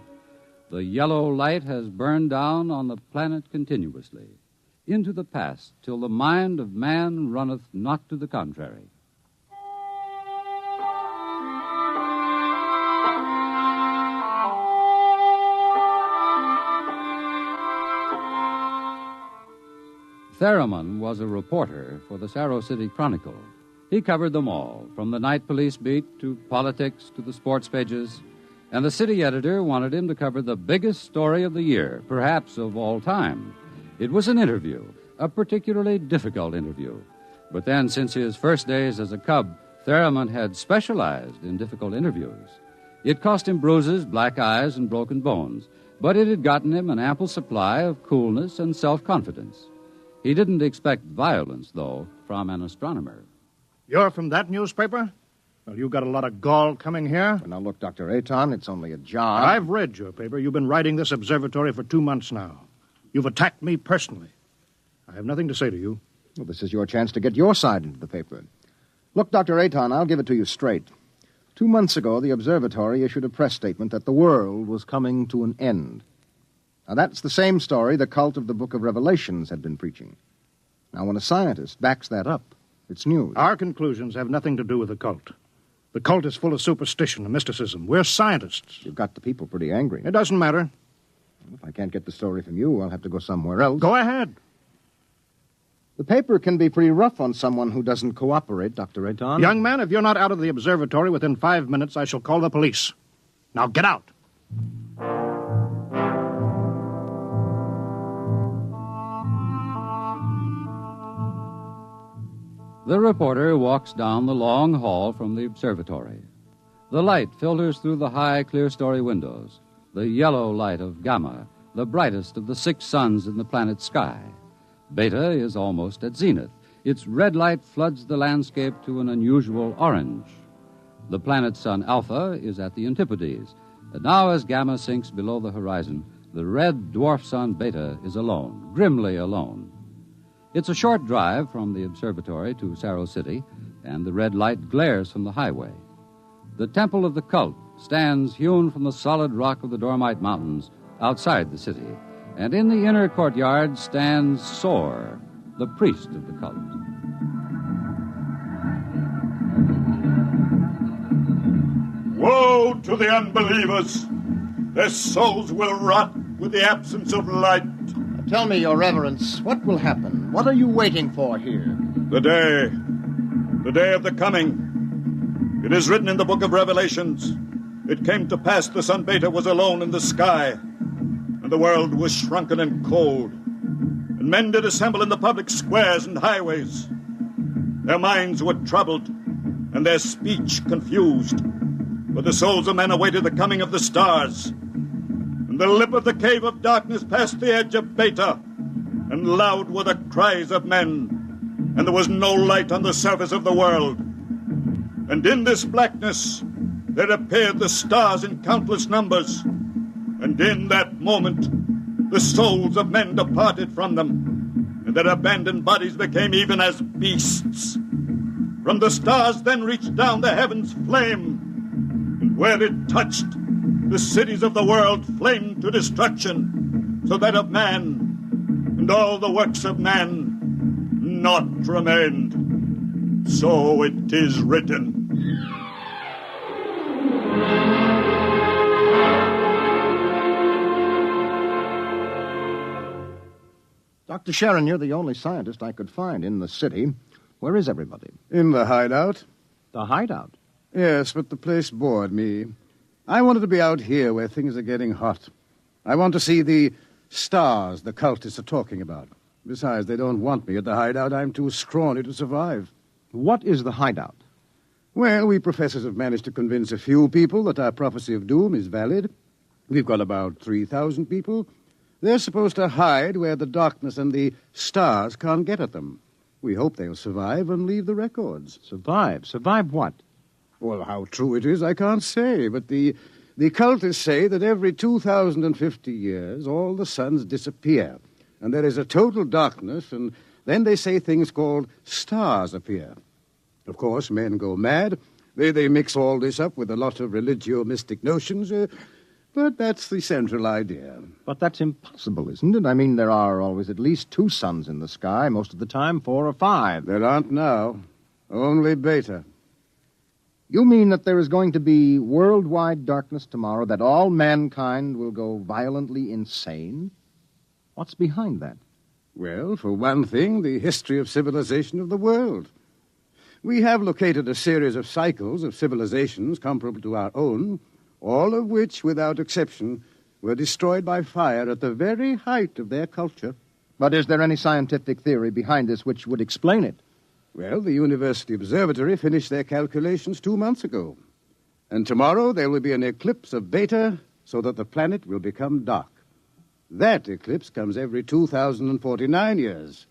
The yellow light has burned down on the planet continuously, into the past, till the mind of man runneth not to the contrary. Theremin was a reporter for the Sarro City Chronicle. He covered them all, from the night police beat to politics to the sports pages, and the city editor wanted him to cover the biggest story of the year, perhaps of all time. It was an interview, a particularly difficult interview. But then, since his first days as a cub, Theremin had specialized in difficult interviews. It cost him bruises, black eyes, and broken bones, but it had gotten him an ample supply of coolness and self-confidence. He didn't expect violence, though, from an astronomer. You're from that newspaper? Well, you got a lot of gall coming here. Well, now, look, Dr. Aton, it's only a job. I've read your paper. You've been writing this observatory for 2 months now. You've attacked me personally. I have nothing to say to you. Well, this is your chance to get your side into the paper. Look, Dr. Aton, I'll give it to you straight. 2 months ago, the observatory issued a press statement that the world was coming to an end. Now, that's the same story the cult of the Book of Revelations had been preaching. Now, when a scientist backs that up, it's news. Our conclusions have nothing to do with the cult. The cult is full of superstition and mysticism. We're scientists. You've got the people pretty angry. It doesn't matter. If I can't get the story from you, I'll have to go somewhere else. Go ahead. The paper can be pretty rough on someone who doesn't cooperate, Dr. Aton. Young man, if you're not out of the observatory within 5 minutes, I shall call the police. Now get out. The reporter walks down the long hall from the observatory. The light filters through the high, clear-story windows. The yellow light of Gamma, the brightest of the 6 suns in the planet's sky. Beta is almost at zenith. Its red light floods the landscape to an unusual orange. The planet's sun Alpha is at the antipodes. And now, as Gamma sinks below the horizon, the red dwarf sun Beta is alone, grimly alone. It's a short drive from the observatory to Saro City, and the red light glares from the highway. The temple of the cult stands hewn from the solid rock of the Dormite Mountains outside the city, and in the inner courtyard stands Sor, the priest of the cult. Woe to the unbelievers! Their souls will rot with the absence of light. Tell me, Your Reverence, what will happen? What are you waiting for here? The day of the coming. It is written in the Book of Revelations. It came to pass the sun Beta was alone in the sky, and the world was shrunken and cold, and men did assemble in the public squares and highways. Their minds were troubled, and their speech confused, for the souls of men awaited the coming of the stars. And the lip of the cave of darkness passed the edge of Beta, and loud were the cries of men, and there was no light on the surface of the world. And in this blackness there appeared the stars in countless numbers, and in that moment the souls of men departed from them, and their abandoned bodies became even as beasts. From the stars then reached down the heavens flame, and where it touched, the cities of the world flamed to destruction, so that of man and all the works of man naught remained. So it is written. Dr. Sharon, you're the only scientist I could find in the city. Where is everybody? In the hideout. The hideout? Yes, but the place bored me. I wanted to be out here where things are getting hot. I want to see the stars the cultists are talking about. Besides, they don't want me at the hideout. I'm too scrawny to survive. What is the hideout? Well, we professors have managed to convince a few people that our prophecy of doom is valid. We've got about 3,000 people. They're supposed to hide where the darkness and the stars can't get at them. We hope they'll survive and leave the records. Survive? Survive what? Well, how true it is, I can't say, but the cultists say that every 2,050 years, all the suns disappear, and there is a total darkness, and then they say things called stars appear. Of course, men go mad. They mix all this up with a lot of religio-mystic notions, but that's the central idea. But that's impossible, isn't it? I mean, there are always at least 2 suns in the sky, most of the time 4 or 5. There aren't now. Only Beta. You mean that there is going to be worldwide darkness tomorrow, that all mankind will go violently insane? What's behind that? Well, for one thing, the history of civilization of the world. We have located a series of cycles of civilizations comparable to our own, all of which, without exception, were destroyed by fire at the very height of their culture. But is there any scientific theory behind this which would explain it? Well, the University Observatory finished their calculations 2 months ago. And tomorrow there will be an eclipse of Beta so that the planet will become dark. That eclipse comes every 2,049 years.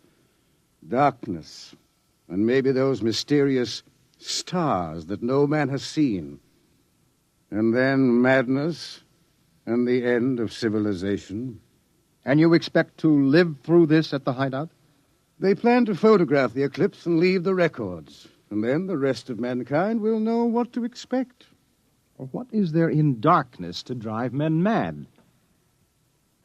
Darkness. And maybe those mysterious stars that no man has seen. And then madness and the end of civilization. And you expect to live through this at the hideout? They plan to photograph the eclipse and leave the records. And then the rest of mankind will know what to expect. Well, what is there in darkness to drive men mad?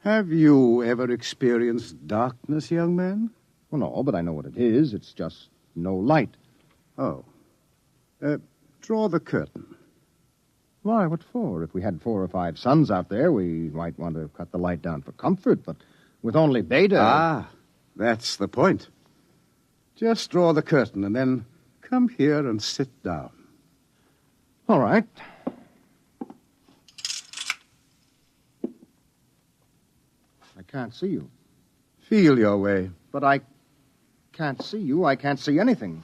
Have you ever experienced darkness, young man? Well, no, but I know what it is. It's just no light. Oh. Draw the curtain. Why, what for? If we had 4 or 5 suns out there, we might want to cut the light down for comfort, but with only beta... Ah, that's the point. Just draw the curtain and then come here and sit down. All right. I can't see you. Feel your way. But I can't see you. I can't see anything.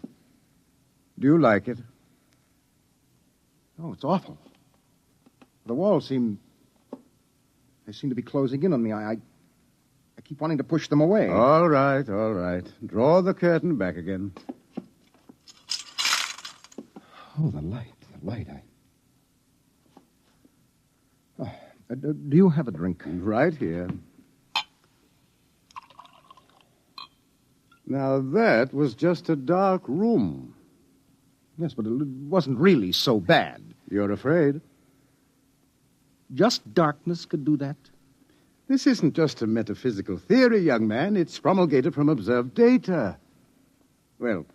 Do you like it? Oh, it's awful. The walls seem... They seem to be closing in on me. I keep wanting to push them away. All right. Draw the curtain back again. Oh, the light. Do you have a drink? Right here. Now, that was just a dark room. Yes, but it wasn't really so bad. You're afraid? Just darkness could do that? This isn't just a metaphysical theory, young man. It's promulgated from observed data. Well,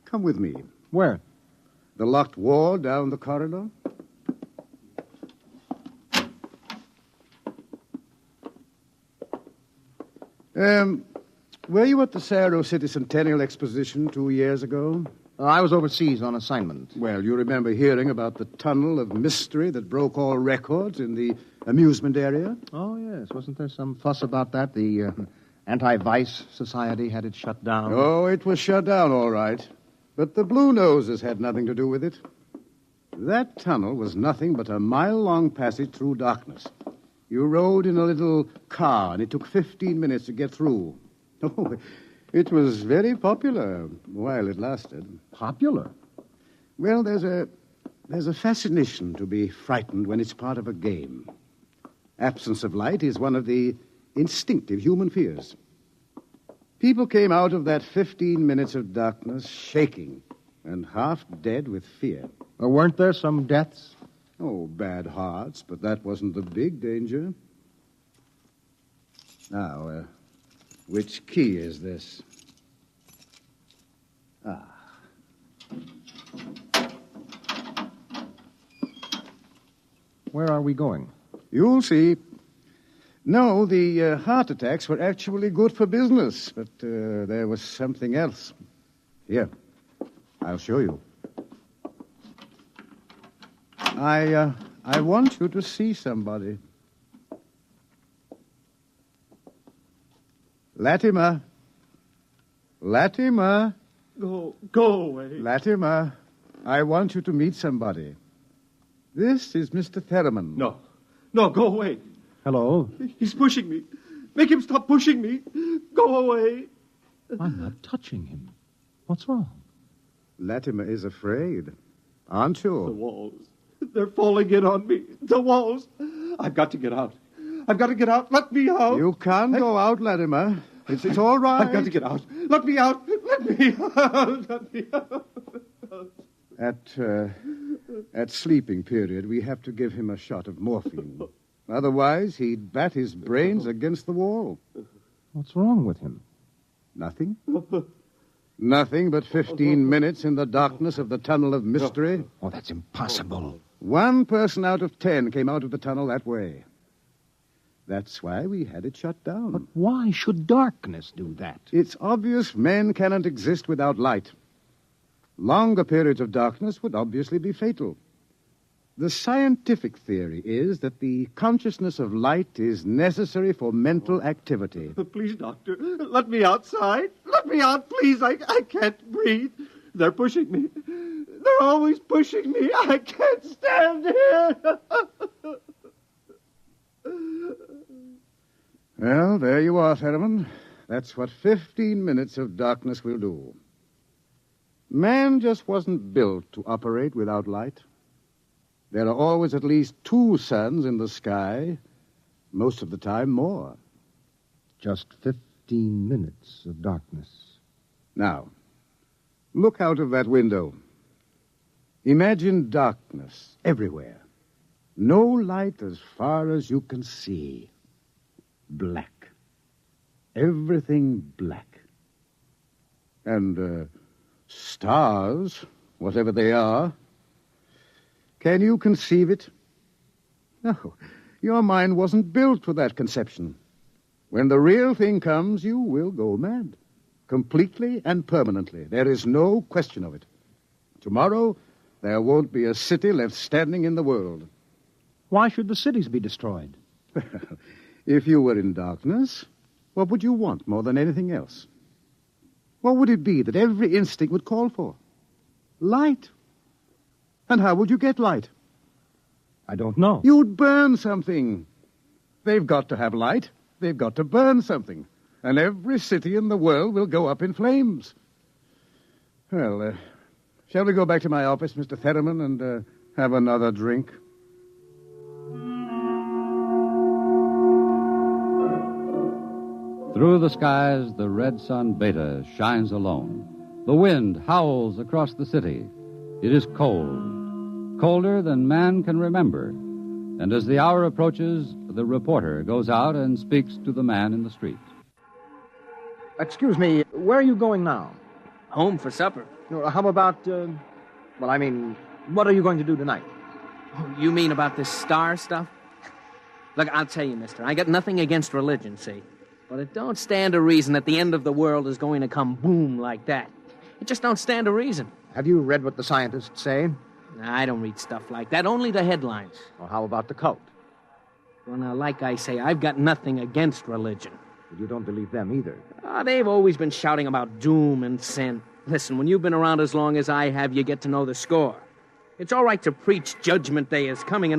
come with me. Where? The locked wall down the corridor. Were you at the Sarah City Centennial Exposition 2 years ago? I was overseas on assignment. Well, you remember hearing about the tunnel of mystery that broke all records in the amusement area? Oh, yes. Wasn't there some fuss about that? The Anti-Vice Society had it shut down. Oh, it was shut down, all right. But the Blue Noses had nothing to do with it. That tunnel was nothing but a mile-long passage through darkness. You rode in a little car, and it took 15 minutes to get through. Oh, it was very popular while it lasted. Popular? Well, there's a fascination to be frightened when it's part of a game. Absence of light is one of the instinctive human fears. People came out of that 15 minutes of darkness shaking and half dead with fear. Weren't there some deaths? Oh, bad hearts, but that wasn't the big danger. Now, which key is this? Ah. Where are we going? You'll see. No, the heart attacks were actually good for business, but there was something else. Here, I'll show you. I want you to see somebody. Latimer. Go away. Latimer, I want you to meet somebody. This is Mr. Theremin. No, go away. Hello? He's pushing me. Make him stop pushing me. Go away. I'm not touching him. What's wrong? Latimer is afraid, aren't you? The walls. They're falling in on me. The walls. I've got to get out. Let me out. You can't go out, Latimer. It's all right. I've got to get out. Let me out. Let me out. At sleeping period, we have to give him a shot of morphine. Otherwise, he'd bat his brains against the wall. What's wrong with him? Nothing. Nothing but 15 minutes in the darkness of the tunnel of mystery. Oh, that's impossible. 1 person out of 10 came out of the tunnel that way. That's why we had it shut down. But why should darkness do that? It's obvious men cannot exist without light. Longer periods of darkness would obviously be fatal. The scientific theory is that the consciousness of light is necessary for mental activity. Please, doctor, let me outside. Let me out, please. I can't breathe. They're pushing me. They're always pushing me. I can't stand here. Well, there you are, Theremin. That's what 15 minutes of darkness will do. Man just wasn't built to operate without light. There are always at least 2 suns in the sky, most of the time more. Just 15 minutes of darkness. Now, look out of that window. Imagine darkness everywhere. No light as far as you can see. Black. Everything black. And, stars, whatever they are. Can you conceive it? No, your mind wasn't built for that conception. When the real thing comes, you will go mad. Completely and permanently. There is no question of it. Tomorrow, there won't be a city left standing in the world. Why should the cities be destroyed? If you were in darkness, what would you want more than anything else? What would it be that every instinct would call for? Light. And how would you get light? I don't know. You'd burn something. They've got to have light. They've got to burn something. And every city in the world will go up in flames. Well, shall we go back to my office, Mr. Theremin, and have another drink? Through the skies, the red sun Beta shines alone. The wind howls across the city. It is cold, colder than man can remember. And as the hour approaches, the reporter goes out and speaks to the man in the street. Excuse me, where are you going now? Home for supper. How about, what are you going to do tonight? Oh, you mean about this star stuff? Look, I'll tell you, mister, I got nothing against religion, see? But it don't stand to reason that the end of the world is going to come boom like that. It just don't stand to reason. Have you read what the scientists say? I don't read stuff like that, only the headlines. Well, how about the cult? Well, now, like I say, I've got nothing against religion. But you don't believe them either. They've always been shouting about doom and sin. Listen, when you've been around as long as I have, you get to know the score. It's all right to preach Judgment Day is coming and